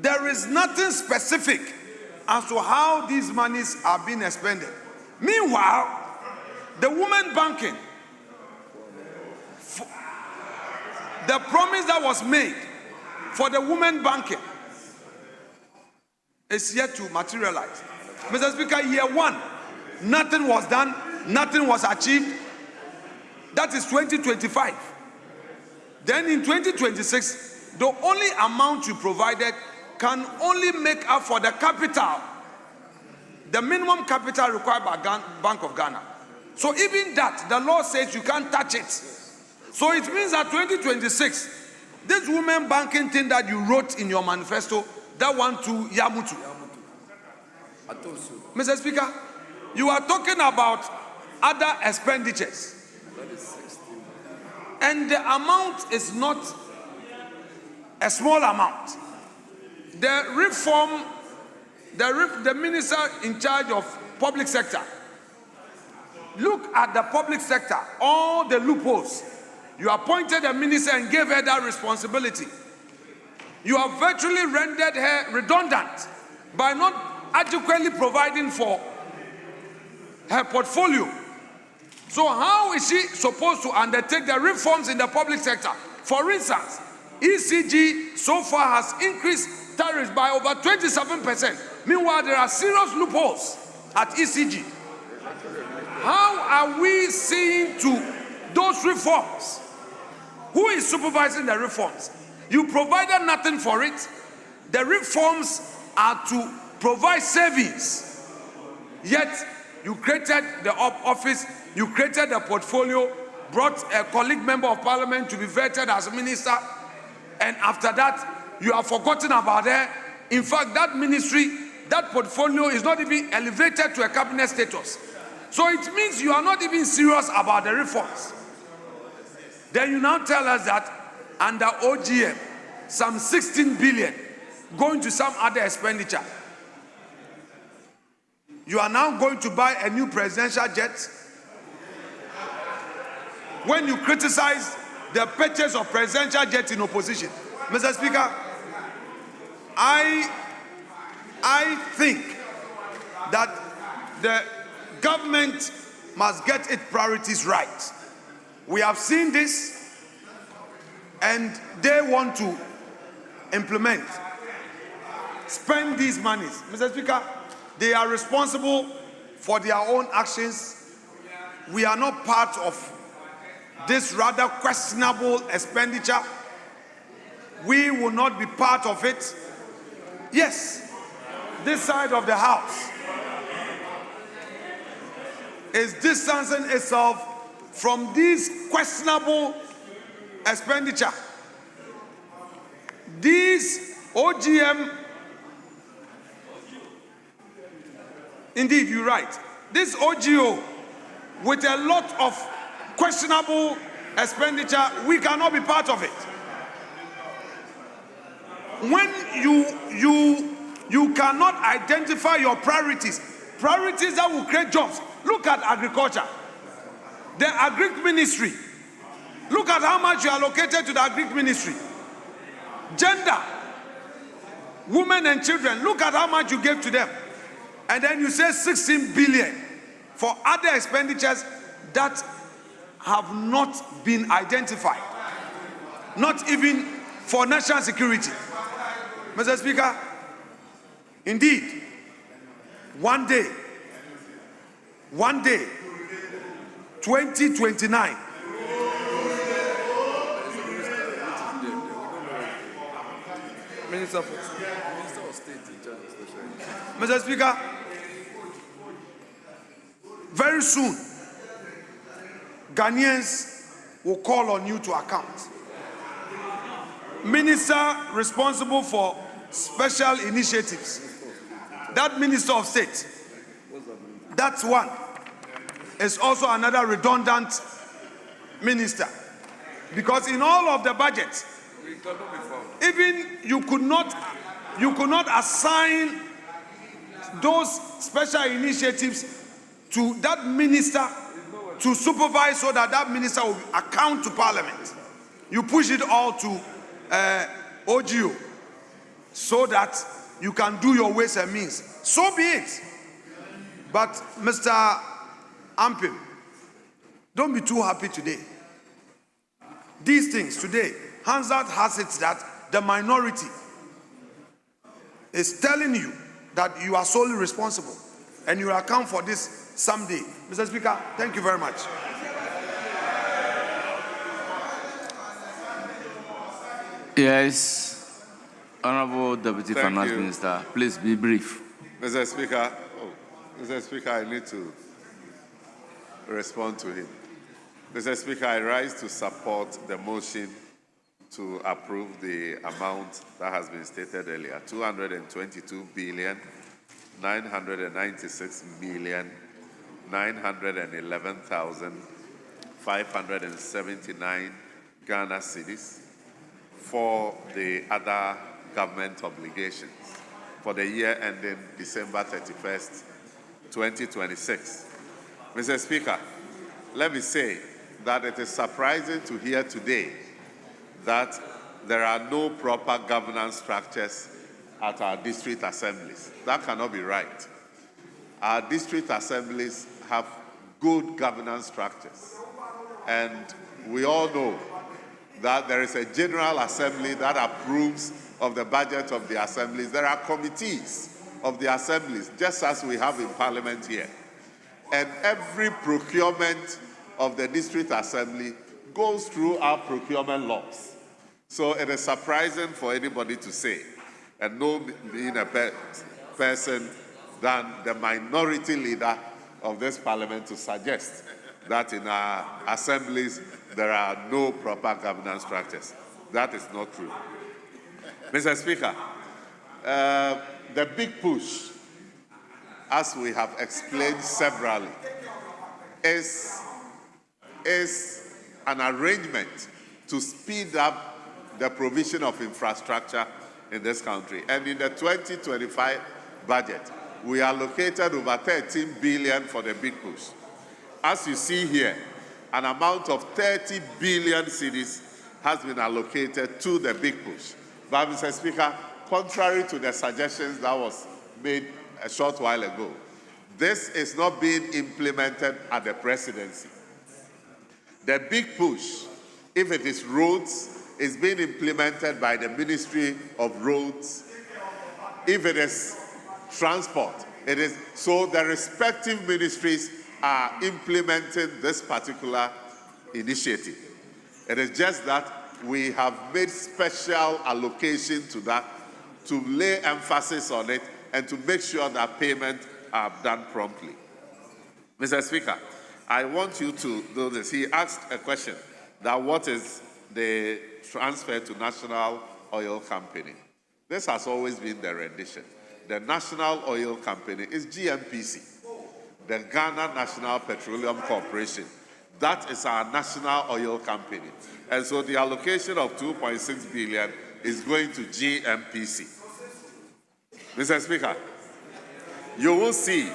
there is nothing specific as to how these monies are being expended. Meanwhile, the women banking, the promise that was made for the women banking is yet to materialize. Mr. Speaker, year 1, nothing was done, nothing was achieved. That is 2025. Then in 2026, the only amount you provided can only make up for the capital, the minimum capital required by Bank of Ghana. So even that, the law says you can't touch it. So it means that 2026, this women banking thing that you wrote in your manifesto, that one to Yamutu. Mr. Speaker, you are talking about other expenditures. And the amount is not a small amount. The minister in charge of public sector, look at the public sector, all the loopholes. You appointed a minister and gave her that responsibility. You have virtually rendered her redundant by not adequately providing for her portfolio. So how is she supposed to undertake the reforms in the public sector? For instance, ECG so far has increased tariffs by over 27%. Meanwhile, there are serious loopholes at ECG. How are we seeing to those reforms? Who is supervising the reforms? You provided nothing for it. The reforms are to provide savings. Yet, you created the office, you created the portfolio, brought a colleague member of parliament to be vetted as a minister, and after that, you have forgotten about her. In fact, that ministry, that portfolio is not even elevated to a cabinet status. So it means you are not even serious about the reforms. Then you now tell us that under OGM, some 16 billion going to some other expenditure. You are now going to buy a new presidential jet. When you criticize the purchase of presidential jet in opposition, Mr. Speaker, I think that the government must get its priorities right. We have seen this, and they want to implement, spend these monies. Mr. Speaker, they are responsible for their own actions. We are not part of this rather questionable expenditure. We will not be part of it. Yes, this side of the house is distancing itself from this questionable expenditure. These OGM, indeed, you're right. This OGO, with a lot of questionable expenditure, we cannot be part of it. when you cannot identify your priorities that will create jobs. Look at agriculture, the agric ministry. Look at how much you allocated to the agric ministry. Gender, women and children, look at how much you gave to them. And then you say 16 billion for other expenditures that have not been identified. Not even for national security. Mr. Speaker, indeed, one day, 2029, Minister of State in charge of special. Mr. Speaker, very soon, Ghanaians will call on you to account. Minister responsible for special initiatives, that Minister of State, that's one, is also another redundant minister. Because in all of the budgets, even you could not assign those special initiatives to that minister to supervise so that that minister will account to Parliament. You push it all to OGO so that you can do your ways and means. So be it. But Mr. Ampim, don't be too happy today. These things today, Hansard has it that the minority is telling you that you are solely responsible and you will account for this someday. Mr. Speaker, thank you very much. Yes, Honorable Deputy Finance Minister, please be brief. Mr. Speaker, I need to respond to him. Mr. Speaker, I rise to support the motion to approve the amount that has been stated earlier, 222,996,911,579 Ghana cedis for the other government obligations for the year ending December 31st, 2026. Mr. Speaker, let me say that it is surprising to hear today that there are no proper governance structures at our district assemblies. That cannot be right. Our district assemblies have good governance structures. And we all know that there is a General Assembly that approves of the budget of the assemblies. There are committees of the assemblies, just as we have in Parliament here. And every procurement of the district assembly goes through our procurement laws. So it is surprising for anybody to say, and no being a person than the minority leader of this parliament to suggest that in our assemblies there are no proper governance structures. That is not true. Mr. Speaker, the big push, as we have explained severally, is an arrangement to speed up the provision of infrastructure in this country. And in the 2025 budget, we allocated over 13 billion for the big push. As you see here, an amount of 30 billion cedis has been allocated to the big push. But Mr. Speaker, contrary to the suggestions that was made a short while ago, this is not being implemented at the presidency. The big push, if it is roads, is being implemented by the Ministry of Roads. If it is transport, it is. So the respective ministries are implementing this particular initiative. It is just that we have made special allocation to that to lay emphasis on it and to make sure that payments are done promptly. Mr. Speaker, I want you to do this. He asked a question that what is the transfer to National Oil Company? This has always been the rendition. The National Oil Company is GNPC, the Ghana National Petroleum Corporation. That is our national oil company. And so the allocation of 2.6 billion is going to GMPC. Mr. Speaker, you will see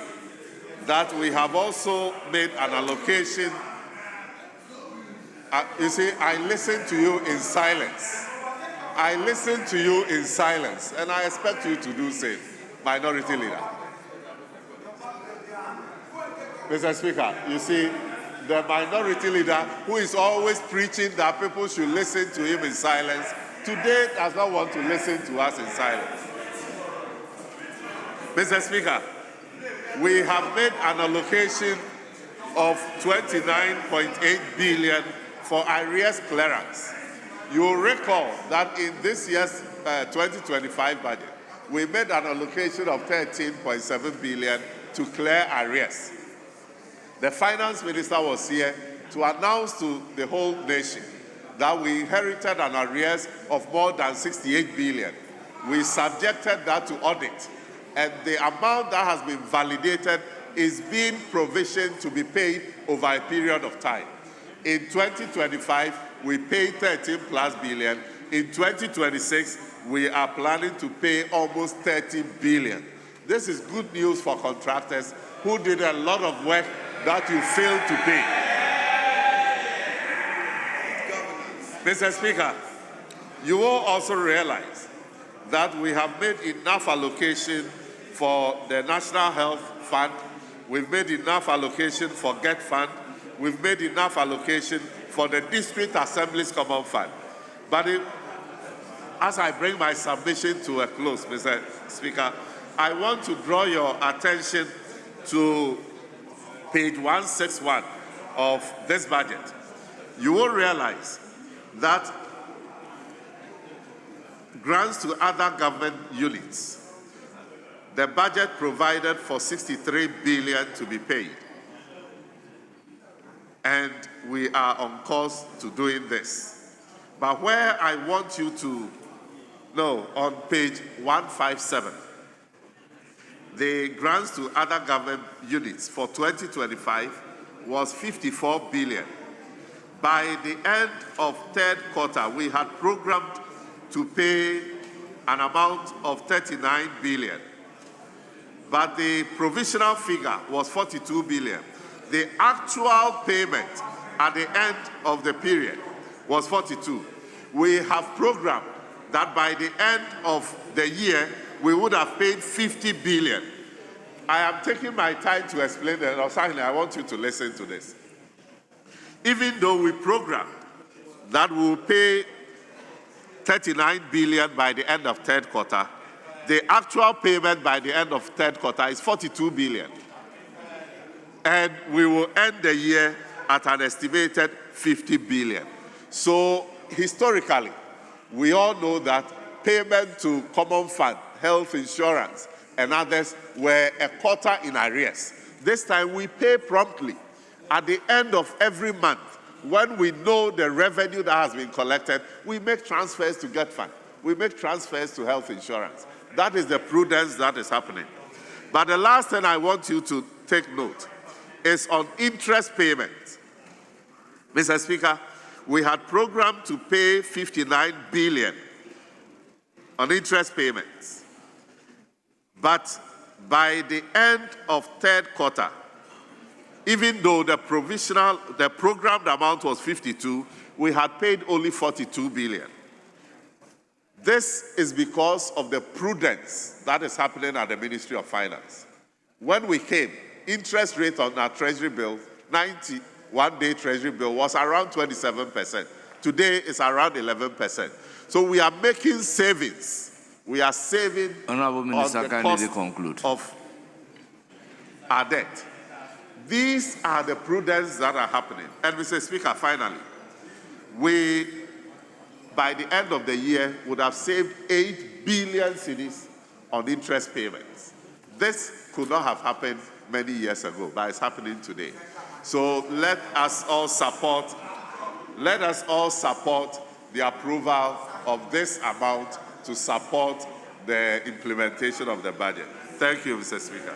that we have also made an allocation. You see, I listen to you in silence. I listen to you in silence, and I expect you to do same, Minority Leader. Mr. Speaker, you see, the Minority Leader, who is always preaching that people should listen to him in silence, today does not want to listen to us in silence. Mr. Speaker, we have made an allocation of 29.8 billion for arrears clearance. You will recall that in this year's 2025 budget, we made an allocation of 13.7 billion to clear arrears. The finance minister was here to announce to the whole nation that we inherited an arrears of more than 68 billion. We subjected that to audit, and the amount that has been validated is being provisioned to be paid over a period of time. In 2025, we paid 13 plus billion. In 2026, we are planning to pay almost 30 billion. This is good news for contractors who did a lot of work that you failed to pay. Mr. Speaker, you will also realize that we have made enough allocation for the National Health Fund. We've made enough allocation for GET Fund. We've made enough allocation for the District Assembly's Common Fund. But as I bring my submission to a close, Mr. Speaker, I want to draw your attention to page 161 of this budget. You will realize that grants to other government units, the budget provided for 63 billion to be paid. And we are on course to doing this. But where I want you to know, on page 157, the grants to other government units for 2025 was 54 billion. By the end of third quarter, we had programmed to pay an amount of 39 billion. But the provisional figure was 42 billion. The actual payment at the end of the period was 42. We have programmed that by the end of the year, we would have paid 50 billion. I am taking my time to explain that. I want you to listen to this. Even though we programmed that we will pay 39 billion by the end of third quarter, the actual payment by the end of third quarter is 42 billion. And we will end the year at an estimated 50 billion. So historically, we all know that payment to common fund, health insurance, and others were a quarter in arrears. This time we pay promptly. At the end of every month, when we know the revenue that has been collected, we make transfers to GET Fund. We make transfers to health insurance. That is the prudence that is happening. But the last thing I want you to take note is on interest payments. Mr. Speaker, we had programmed to pay 59 billion on interest payments. But by the end of third quarter, even though the programmed amount was 52, we had paid only 42 billion. This is because of the prudence that is happening at the Ministry of Finance. When we came, interest rate on our treasury bill, 91-day treasury bill, was around 27%. Today, it's around 11%. So we are making savings. We are saving Honorable Minister, on the cost of our debt. These are the prudence that are happening. And Mr. Speaker, finally, we, by the end of the year, would have saved 8 billion cedis on interest payments. This could not have happened many years ago, but it's happening today. So let us all support the approval of this amount to support the implementation of the budget. Thank you, Mr. Speaker.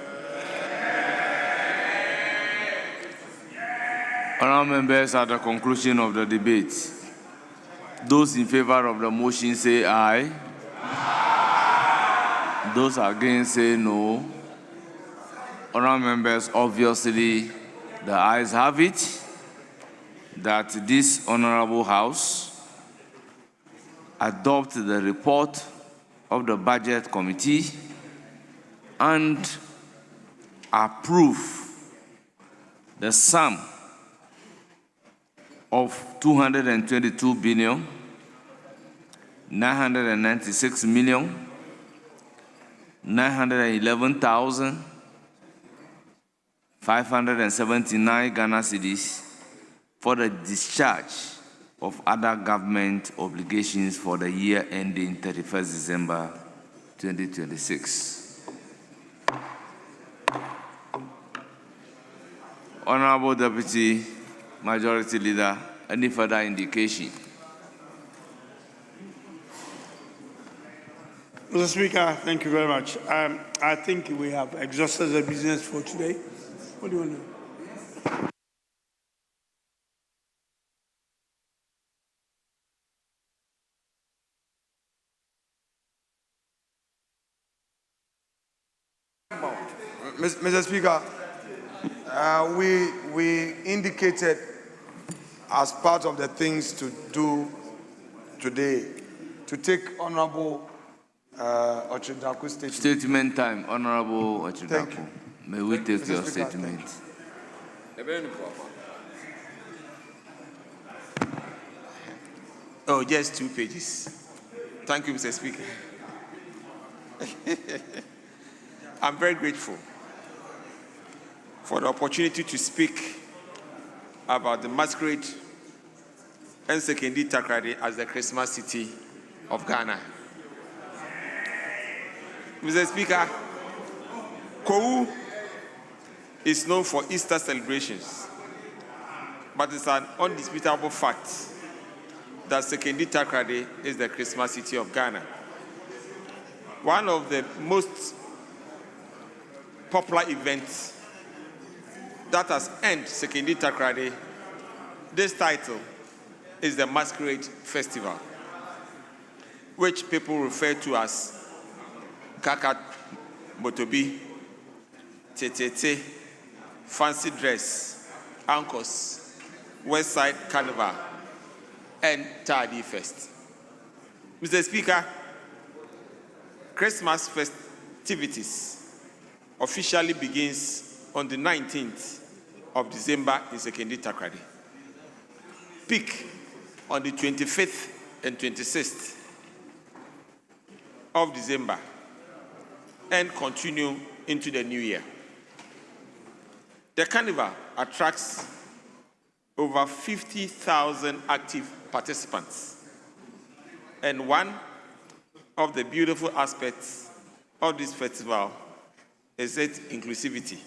Honourable members, at the conclusion of the debate, Those in favor of the motion say aye. Those against say no. Honourable members, obviously the ayes have it that this honourable house adopt the report of the budget committee and approve the sum of 222 billion 996 million 911,579 Ghana cedis for the discharge of other government obligations for the year ending 31st December 2026. Honorable Deputy Majority Leader, any further indication? Mr. Speaker, thank you very much. I think we have exhausted the business for today. What do you want to do? Mr. Speaker, we indicated as part of the things to do today to take Honorable Ochidaku's statement. Statement time, Honorable Ochidaku. Thank you. May we take Mr. your Speaker, statement? Oh, just 2 pages. Thank you, Mr. Speaker. I'm very grateful for the opportunity to speak about the masquerade and Sekendi Takrady as the Christmas city of Ghana. Mr. Speaker, Kou is known for Easter celebrations, but it's an undisputable fact that Sekendi Takrady is the Christmas city of Ghana. One of the most popular events that has earned Sekendi Takrady this title is the Masquerade Festival, which people refer to as Kaka Motobi, Tetete, Fancy Dress, Ankos, West Side Carnival, and Tardy Fest. Mr. Speaker, Christmas festivities officially begins on the 19th of December in Sekendi Takrady. Peak on the 25th and 26th of December and continue into the new year. The carnival attracts over 50,000 active participants. And one of the beautiful aspects of this festival is its inclusivity.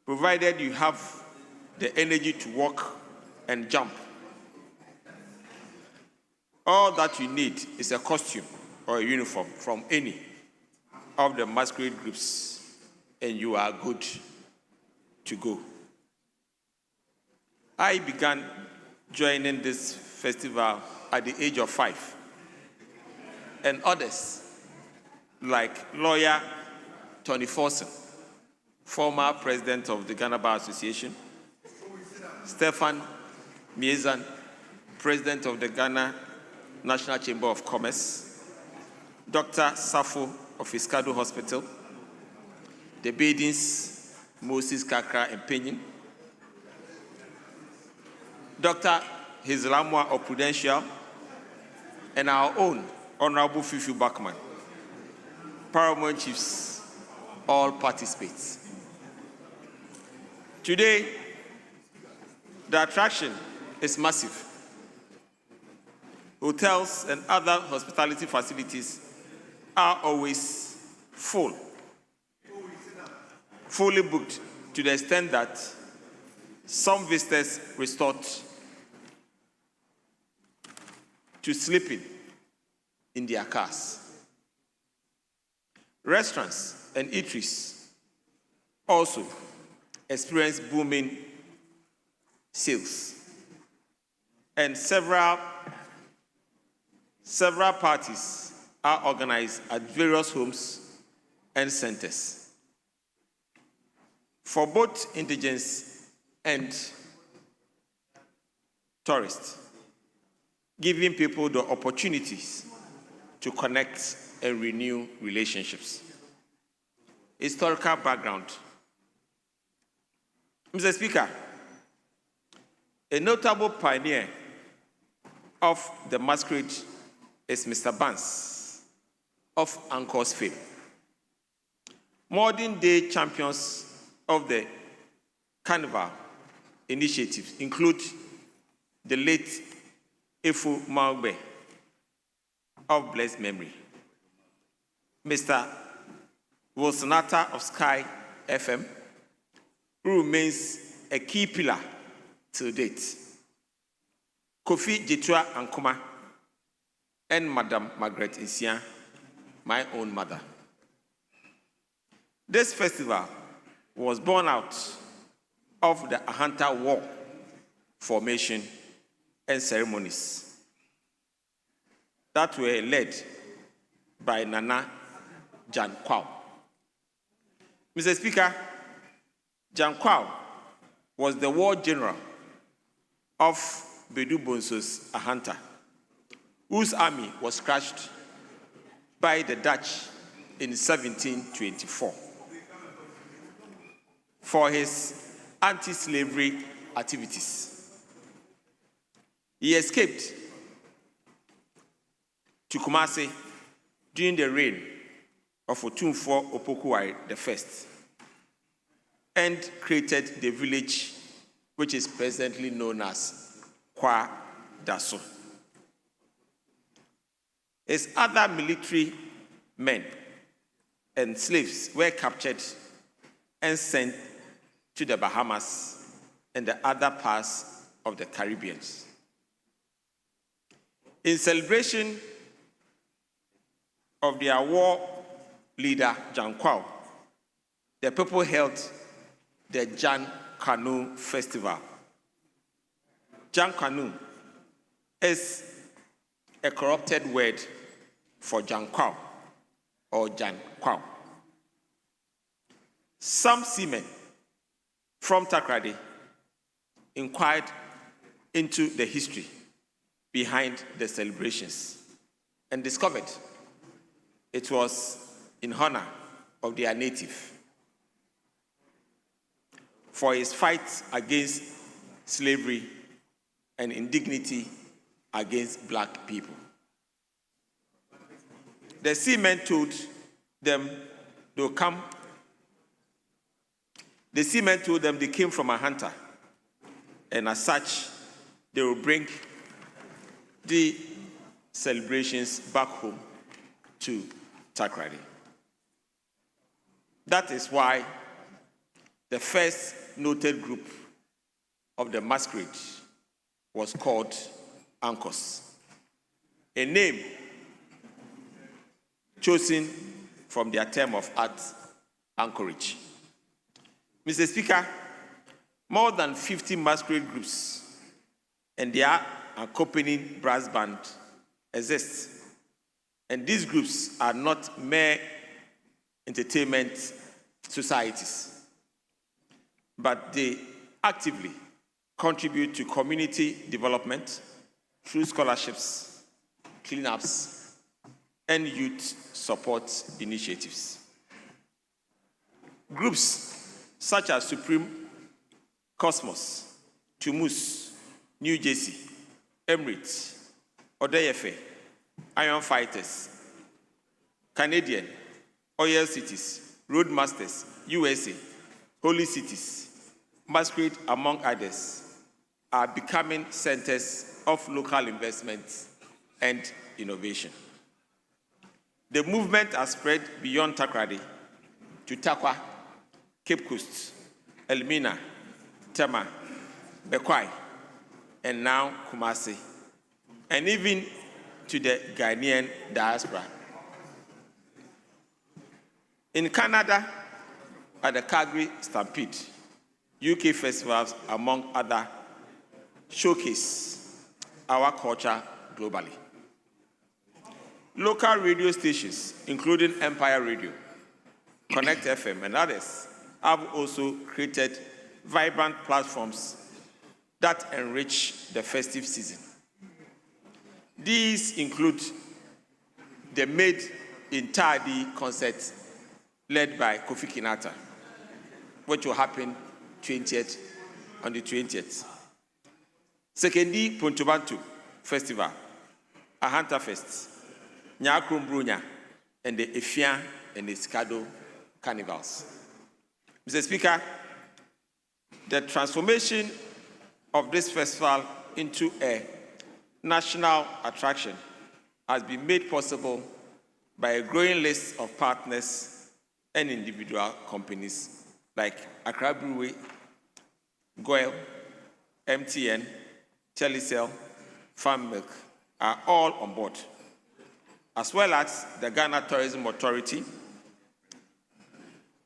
Provided you have the energy to walk and jump, all that you need is a costume or a uniform from any of the masquerade groups, and you are good to go. I began joining this festival at the age of 5, and others, like lawyer Tony Forson, former president of the Ghana Bar Association, Stefan Miezan, president of the Ghana National Chamber of Commerce, Dr. Safo of Iskado Hospital, the Badins, Moses Kakra and Penyin, Dr. Hizlamwa of Prudential, and our own Honorable Fifi Bachman. Paramount chiefs all participate. Today, the attraction is massive. Hotels and other hospitality facilities are always full, fully booked to the extent that some visitors resort to sleeping in their cars. Restaurants and eateries also experience booming sales. and several parties are organized at various homes and centers. For both indigents and tourists, giving people the opportunities to connect and renew relationships. Historical background. Mr. Speaker, a notable pioneer of the masquerade is Mr. Barnes of Anchor's fame. Modern-day champions of the Carnival initiatives include the late Efu Maugbe of blessed memory, Mr. Wilsonata of Sky FM, who remains a key pillar to date, Kofi Jetua Ankuma, and Madam Margaret Insia, my own mother. This festival was born out of the Ahanta War formation and ceremonies that were led by Nana Jan Kwao. Mr. Speaker, Jan Kwao was the war general of Bedu Bonso's Ahanta, whose army was crushed by the Dutch in 1724 for his anti-slavery activities. He escaped to Kumasi during the reign of Otumfuo Opokuwari I and created the village which is presently known as Kwa Daso. His other military men and slaves were captured and sent to the Bahamas and the other parts of the Caribbean. In celebration of their war leader, Jan Kwao, the people held the Jan Kanu Festival. Jan Kanu is a corrupted word for Jan Kwao or Jan Kwao. Some seamen from Takrady inquired into the history behind the celebrations and discovered it was in honor of their native for his fight against slavery and indignity against black people. The seamen told them they'll come. The seamen told them they came from a hunter, and as such, they will bring the celebrations back home to Takrady. That is why the first noted group of the masquerade was called Ankos, a name chosen from their term of art, anchorage. Mr. Speaker, more than 50 masquerade groups and their accompanying brass band exist. And these groups are not mere entertainment societies, but they actively contribute to community development through scholarships, cleanups, and youth support initiatives. Groups such as Supreme, Cosmos, Tumus, New Jersey, Emirates, Odeyefe, Iron Fighters, Canadian, Oil Cities, Roadmasters, USA, Holy Cities, Masquerade, among others, are becoming centers of local investment and innovation. The movement has spread beyond Takrady to Takwa, Cape Coast, Elmina, Tema, Bekwai, and now Kumasi, and even to the Ghanaian diaspora. In Canada, at the Calgary Stampede, UK festivals, among other, showcase our culture globally. Local radio stations, including Empire Radio, Connect FM, and others, have also created vibrant platforms that enrich the festive season. These include the Made in Tardy concert led by Kofi Kinata, which will happen on the 20th. Sekendi Pontobantu Festival, Ahanta Fest, Nyakrum Brunya, and the Efian and the Skado Carnivals. Mr. Speaker, the transformation of this festival into a national attraction has been made possible by a growing list of partners and individual companies like Accra Brewery, Goyle, MTN, Telecel, Farm Milk are all on board, as well as the Ghana Tourism Authority,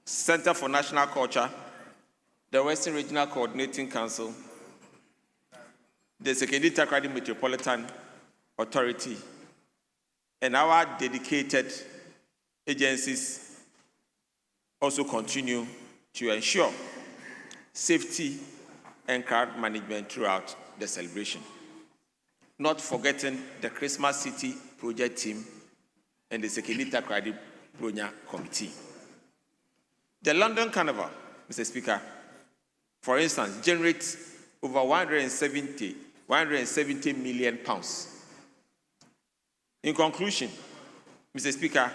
Center for National Culture, the Western Regional Coordinating Council, the Sekendi Takoradi Metropolitan Authority, and our dedicated agencies also continue to ensure safety and crowd management throughout the celebration. Not forgetting the Christmas City project team and the Sekendi Takoradi Bronya Committee. The London Carnival, Mr. Speaker, for instance, generates over 170 million pounds. In conclusion, Mr. Speaker,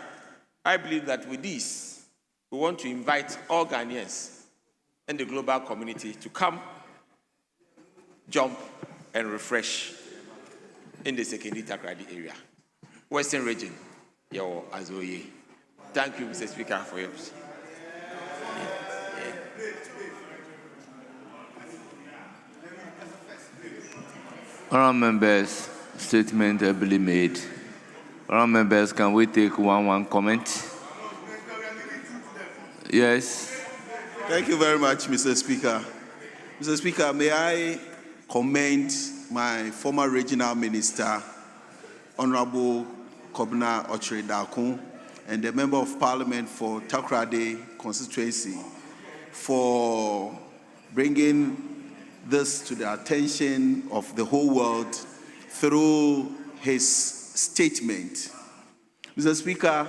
I believe that with this, we want to invite all Ghanaians and the global community to come, jump, and refresh in the Sekendi Takoradi area. Western region, Yawo Azoye. Thank you, Mr. Speaker, for your... Honourable members, statement ably made. Honourable members, can we take one comment? Yes. Thank you very much, Mr. Speaker. Mr. Speaker, may I commend my former regional minister, Honourable Kobna Ochre-Dakun, and the Member of Parliament for Takoradi constituency for bringing this to the attention of the whole world through his statement. Mr. Speaker,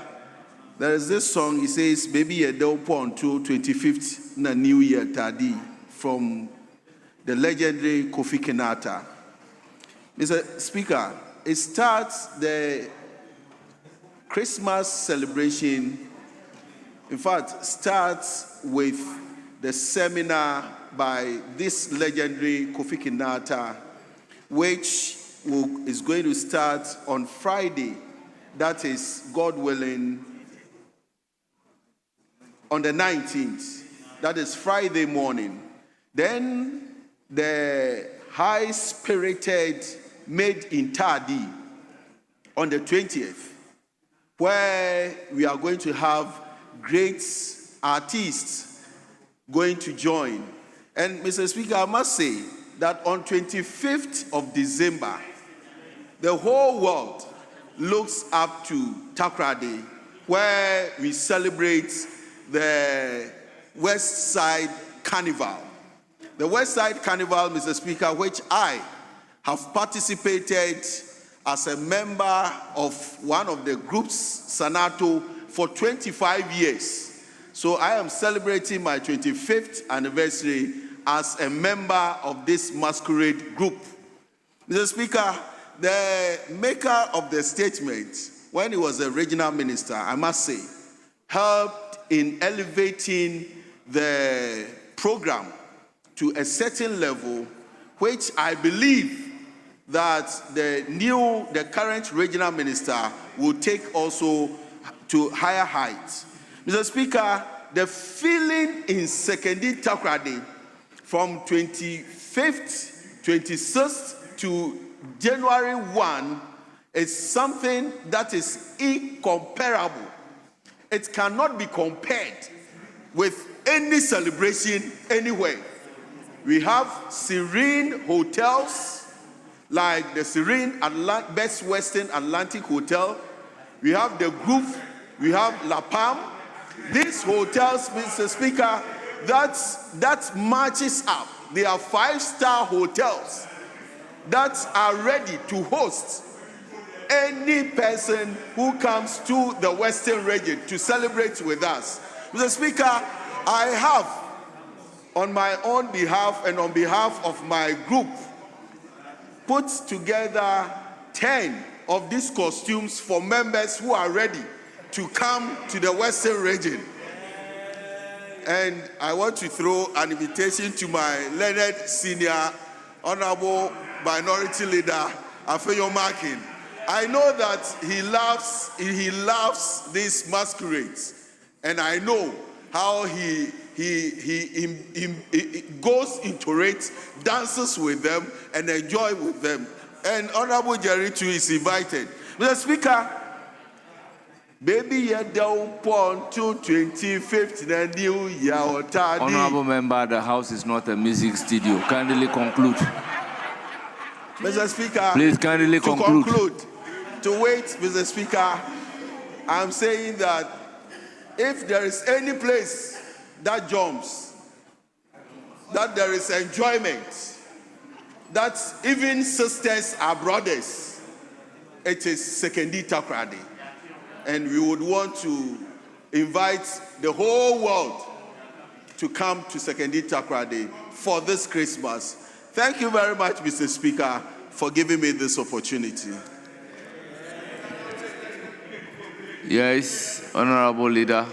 there is this song, he says, maybe a dope on to 25th na New Year Tadi from the legendary Kofi Kinata. Mr. Speaker, it starts the Christmas celebration, in fact, starts with the seminar by this legendary Kofi Kinata, which is going to start on Friday, that is, God willing, on the 19th, that is Friday morning. Then the high-spirited Made in Tardy on the 20th, where we are going to have great artists going to join. And Mr. Speaker, I must say that on 25th of December, the whole world looks up to Takoradi, where we celebrate the West Side Carnival. The West Side Carnival, Mr. Speaker, which I have participated as a member of one of the groups, Sanato, for 25 years. So I am celebrating my 25th anniversary as a member of this masquerade group. Mr. Speaker, the maker of the statement, when he was a regional minister, I must say, helped in elevating the program to a certain level, which I believe that the current regional minister will take also to higher heights. Mr. Speaker, the feeling in Sekendi Takoradi from 25th, 26th to January 1 is something that is incomparable. It cannot be compared with any celebration anywhere. We have serene hotels, like the Serene Best Western Atlantic Hotel. We have the Group, we have La Palm. These hotels, Mr. Speaker, that matches up. They are 5-star hotels that are ready to host any person who comes to the Western region to celebrate with us. Mr. Speaker, I have, on my own behalf and on behalf of my group, put together 10 of these costumes for members who are ready to come to the Western region. And I want to throw an invitation to my learned senior, honorable minority leader, Afeyo Makin. I know that he loves these masquerades, and I know how he goes into it, dances with them, and enjoy with them. And Honorable Jerry too is invited. Mr. Speaker, baby, you don't want to 25th the new year or tardy. Honorable member, the House is not a music studio. Kindly conclude. Mr. Speaker, please kindly conclude. To wait, Mr. Speaker, I'm saying that if there is any place that jumps, that there is enjoyment, that even sisters are brothers, it is Sekendi Takrady. And we would want to invite the whole world to come to Sekendi Takrady for this Christmas. Thank you very much, Mr. Speaker, for giving me this opportunity. Yes, Honorable Leader.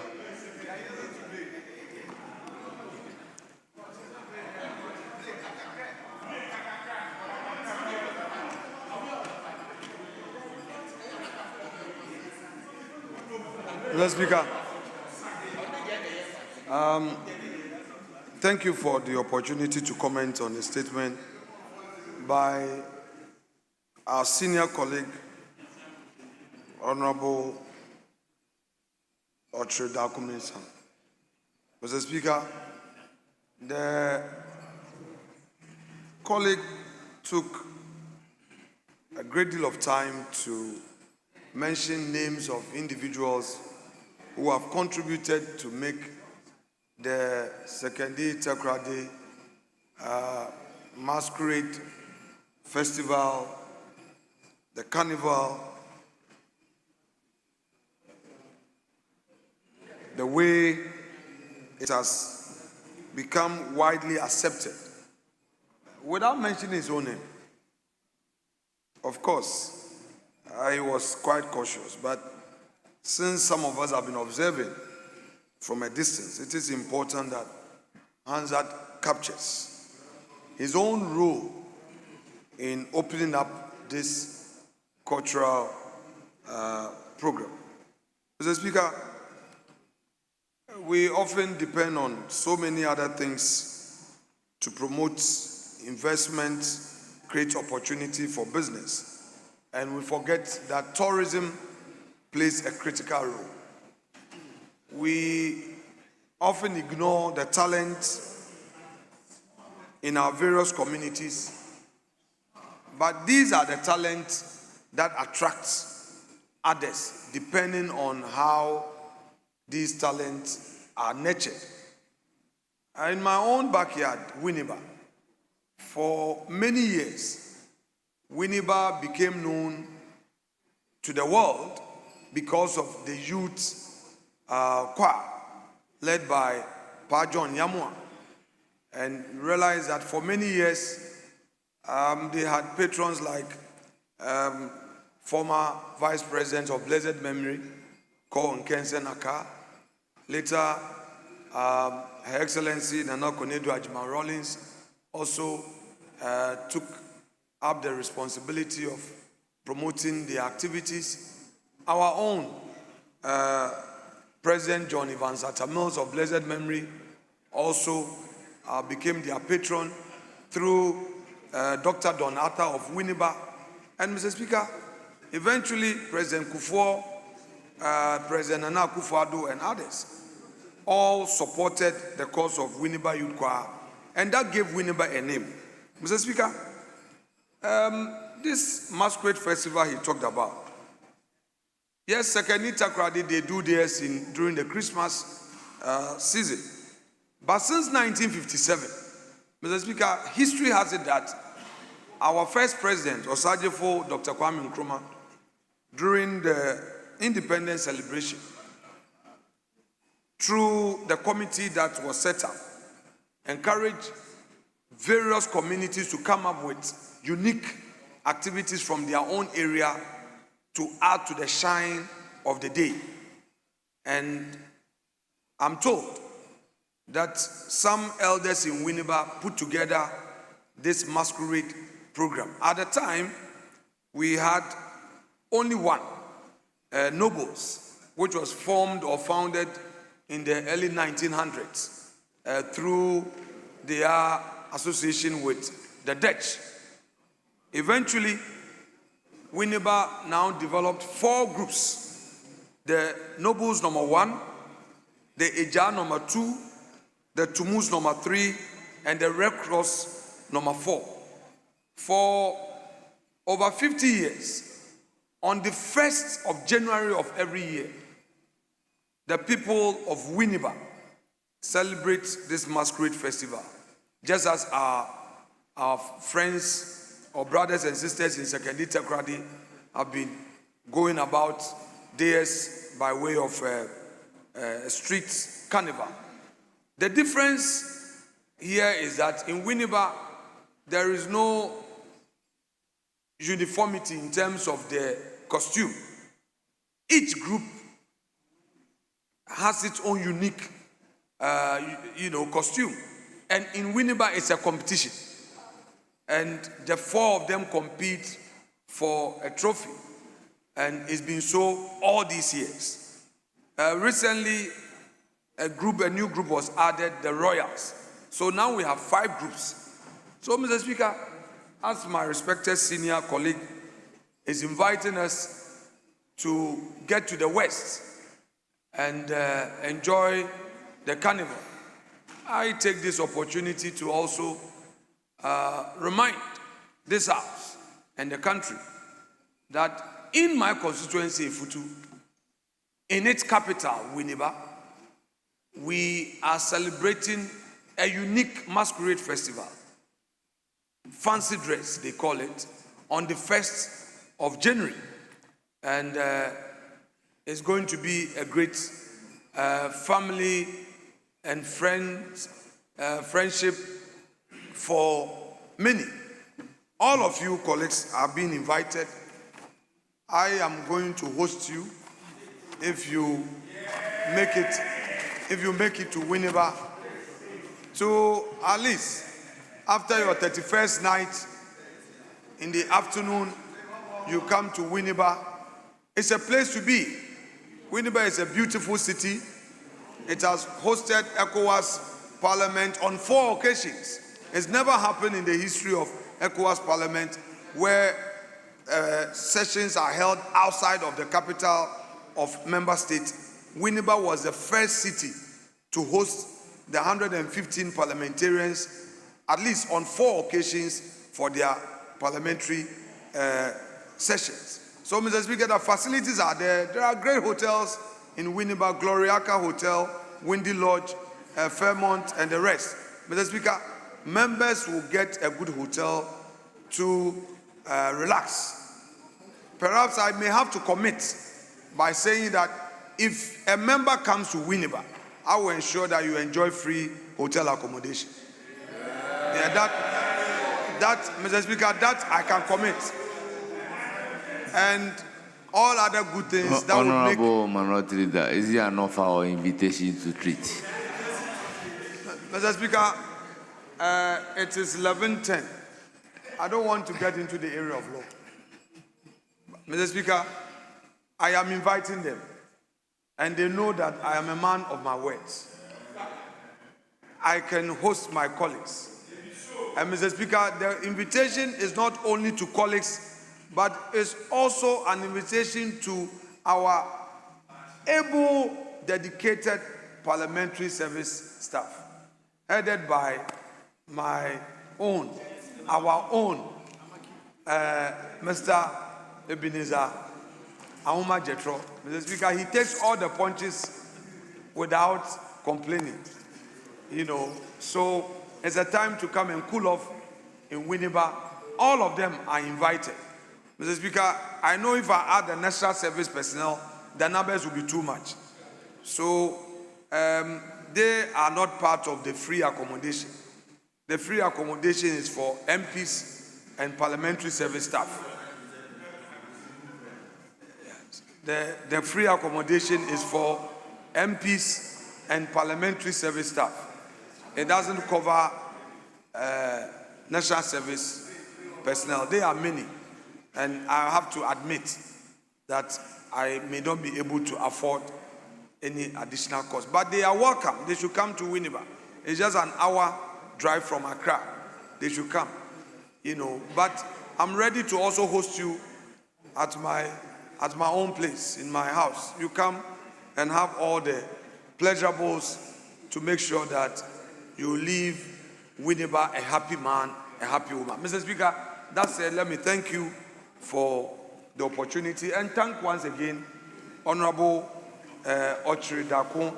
Mr. Speaker, thank you for the opportunity to comment on the statement by our senior colleague, Honorable Otreda Kuminsan. Mr. Speaker, the colleague took a great deal of time to mention names of individuals who have contributed to make the Sekendi Takrady Masquerade Festival, the Carnival, the way it has become widely accepted, without mentioning his own name. Of course, I was quite cautious, but since some of us have been observing from a distance, it is important that Hansard captures his own role in opening up this cultural program. Mr. Speaker, we often depend on so many other things to promote investment, create opportunity for business, and we forget that tourism plays a critical role. We often ignore the talent in our various communities, but these are the talents that attract others depending on how these talents are nurtured. In my own backyard, Winneba, for many years, Winneba became known to the world because of the youth choir led by Pa John Yamua. And realized that for many years, they had patrons like former Vice President of Blessed Memory, Ko Nkense Naka. Later, Her Excellency Nana Konedu Ajman Rawlings also took up the responsibility of promoting the activities. Our own President John Evans Atta Mills of Blessed Memory also became their patron through Dr. Don Atta of Winneba. And Mr. Speaker, eventually President Kufuor, President Nana Akufo-Addo and others all supported the cause of Winneba Youth Choir, and that gave Winneba a name. Mr. Speaker, this masquerade festival he talked about, yes, Sekeni Takrady, they do theirs during the Christmas season. But since 1957, Mr. Speaker, history has it that our first president, Osajefo Dr. Kwame Nkrumah, during the independence celebration, through the committee that was set up, encouraged various communities to come up with unique activities from their own area to add to the shine of the day. And I'm told that some elders in Winneba put together this masquerade program. At the time, we had only one, Nobles, which was formed or founded in the early 1900s through their association with the Dutch. Eventually, Winneba now developed 4 groups: the Nobles number 1, the Eja number 2, the Tumus number 3, and the Red Cross number 4. For over 50 years, on the 1st of January of every year, the people of Winneba celebrate this masquerade festival, just as our friends or brothers and sisters in Sekeni Takrady have been going about theirs by way of street carnival. The difference here is that in Winneba, there is no uniformity in terms of the costume. Each group has its own unique, costume. And in Winneba, it's a competition. And the 4 of them compete for a trophy. And it's been so all these years. Recently, a new group was added, the Royals. So now we have 5 groups. So, Mr. Speaker, as my respected senior colleague is inviting us to get to the West and enjoy the carnival, I take this opportunity to also remind this House and the country that in my constituency, Futu, in its capital, Winneba, we are celebrating a unique masquerade festival, fancy dress, they call it, on the 1st of January. And it's going to be a great family and friendship for many. All of you colleagues are being invited. I am going to host you if you make it to Winneba, to at least after your 31st night in the afternoon, you come to Winneba. It's a place to be. Winneba is a beautiful city. It has hosted ECOWAS Parliament on 4 occasions. It's never happened in the history of ECOWAS Parliament where sessions are held outside of the capital of member states. Winneba was the first city to host the 115 parliamentarians, at least on 4 occasions for their parliamentary sessions. So, Mr. Speaker, the facilities are there. There are great hotels in Winneba, Gloriaca Hotel, Windy Lodge, Fairmont, and the rest. Mr. Speaker, members will get a good hotel to relax. Perhaps I may have to commit by saying that if a member comes to Winneba, I will ensure that you enjoy free hotel accommodation. Yeah, that, Mr. Speaker, that I can commit. And all other good things that would make... Honorable Minority Leader, is there an offer or invitation to treat? Mr. Speaker, it is 11:10. I don't want to get into the area of law. Mr. Speaker, I am inviting them, and they know that I am a man of my words. I can host my colleagues. And Mr. Speaker, the invitation is not only to colleagues, but it's also an invitation to our able, dedicated parliamentary service staff, headed by our own Mr. Ebenezer Ahuma Jetro, Mr. Speaker, he takes all the punches without complaining. So it's a time to come and cool off in Winneba. All of them are invited. Mr. Speaker, I know if I add the national service personnel, the numbers will be too much. So they are not part of the free accommodation. The free accommodation is for MPs and parliamentary service staff. The free accommodation is for MPs and parliamentary service staff. It doesn't cover national service personnel. They are many. And I have to admit that I may not be able to afford any additional cost. But they are welcome. They should come to Winneba. It's just an hour drive from Accra. They should come. But I'm ready to also host you at my own place, in my house. You come and have all the pleasurables to make sure that you leave Winneba a happy man, a happy woman. Mr. Speaker, that said, let me thank you for the opportunity and thank once again Honorable Ochiri Dakun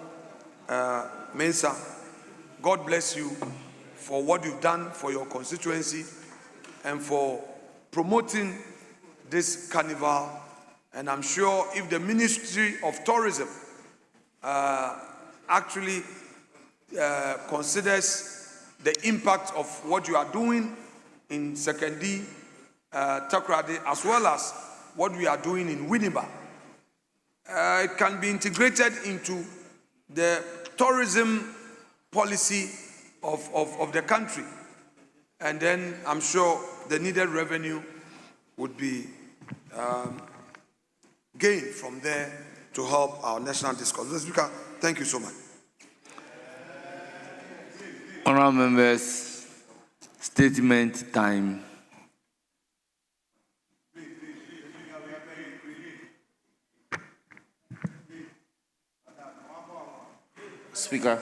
Mensah. God bless you for what you've done for your constituency and for promoting this carnival. And I'm sure if the Ministry of Tourism actually considers the impact of what you are doing in Sekondi, Takoradi, as well as what we are doing in Winneba, it can be integrated into the tourism policy of the country. And then I'm sure the needed revenue would be gained from there to help our national discourse. Mr. Speaker, thank you so much. Honourable members, statement time. Speaker,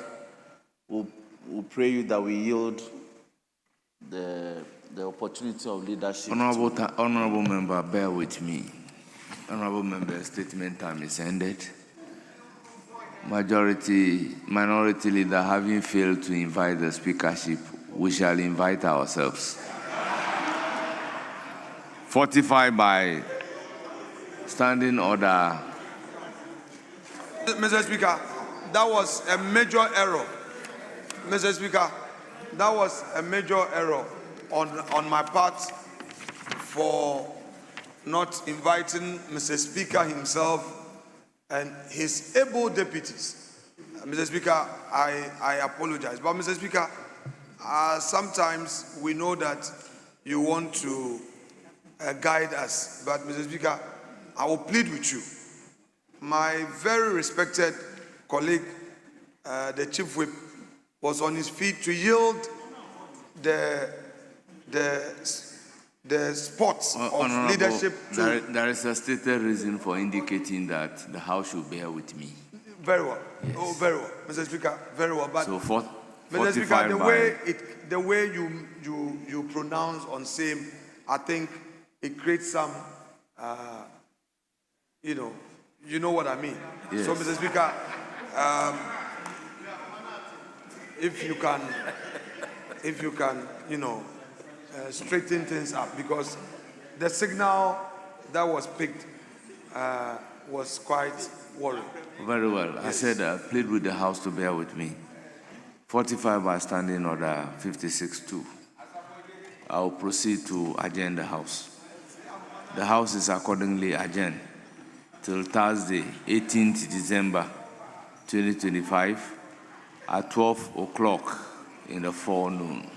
we'll pray you that we yield the opportunity of leadership. Honourable member, bear with me. Honourable member, statement time is ended. Minority leader, having failed to invite the speakership, we shall invite ourselves. 45 by standing order. Mr. Speaker, that was a major error. Mr. Speaker, that was a major error on my part for not inviting Mr. Speaker himself and his able deputies. Mr. Speaker, I apologize. But Mr. Speaker, sometimes we know that you want to guide us. But Mr. Speaker, I will plead with you. My very respected colleague, the Chief Whip, was on his feet to yield the spots of leadership to... There is a stated reason for indicating that the House should bear with me. Very well. Yes. Oh, very well. Mr. Speaker, very well. But so Mr. Speaker, the way you pronounce on same, I think it creates some, you know what I mean. Yes. So, Mr. Speaker, if you can, straighten things up, because the signal that was picked was quite worrying. Very well. Yes. I said plead with the House to bear with me. 45 by standing order 56-2. I will proceed to adjourn the House. The House is accordingly adjourned till Thursday, 18th December 2025 at 12 o'clock in the forenoon.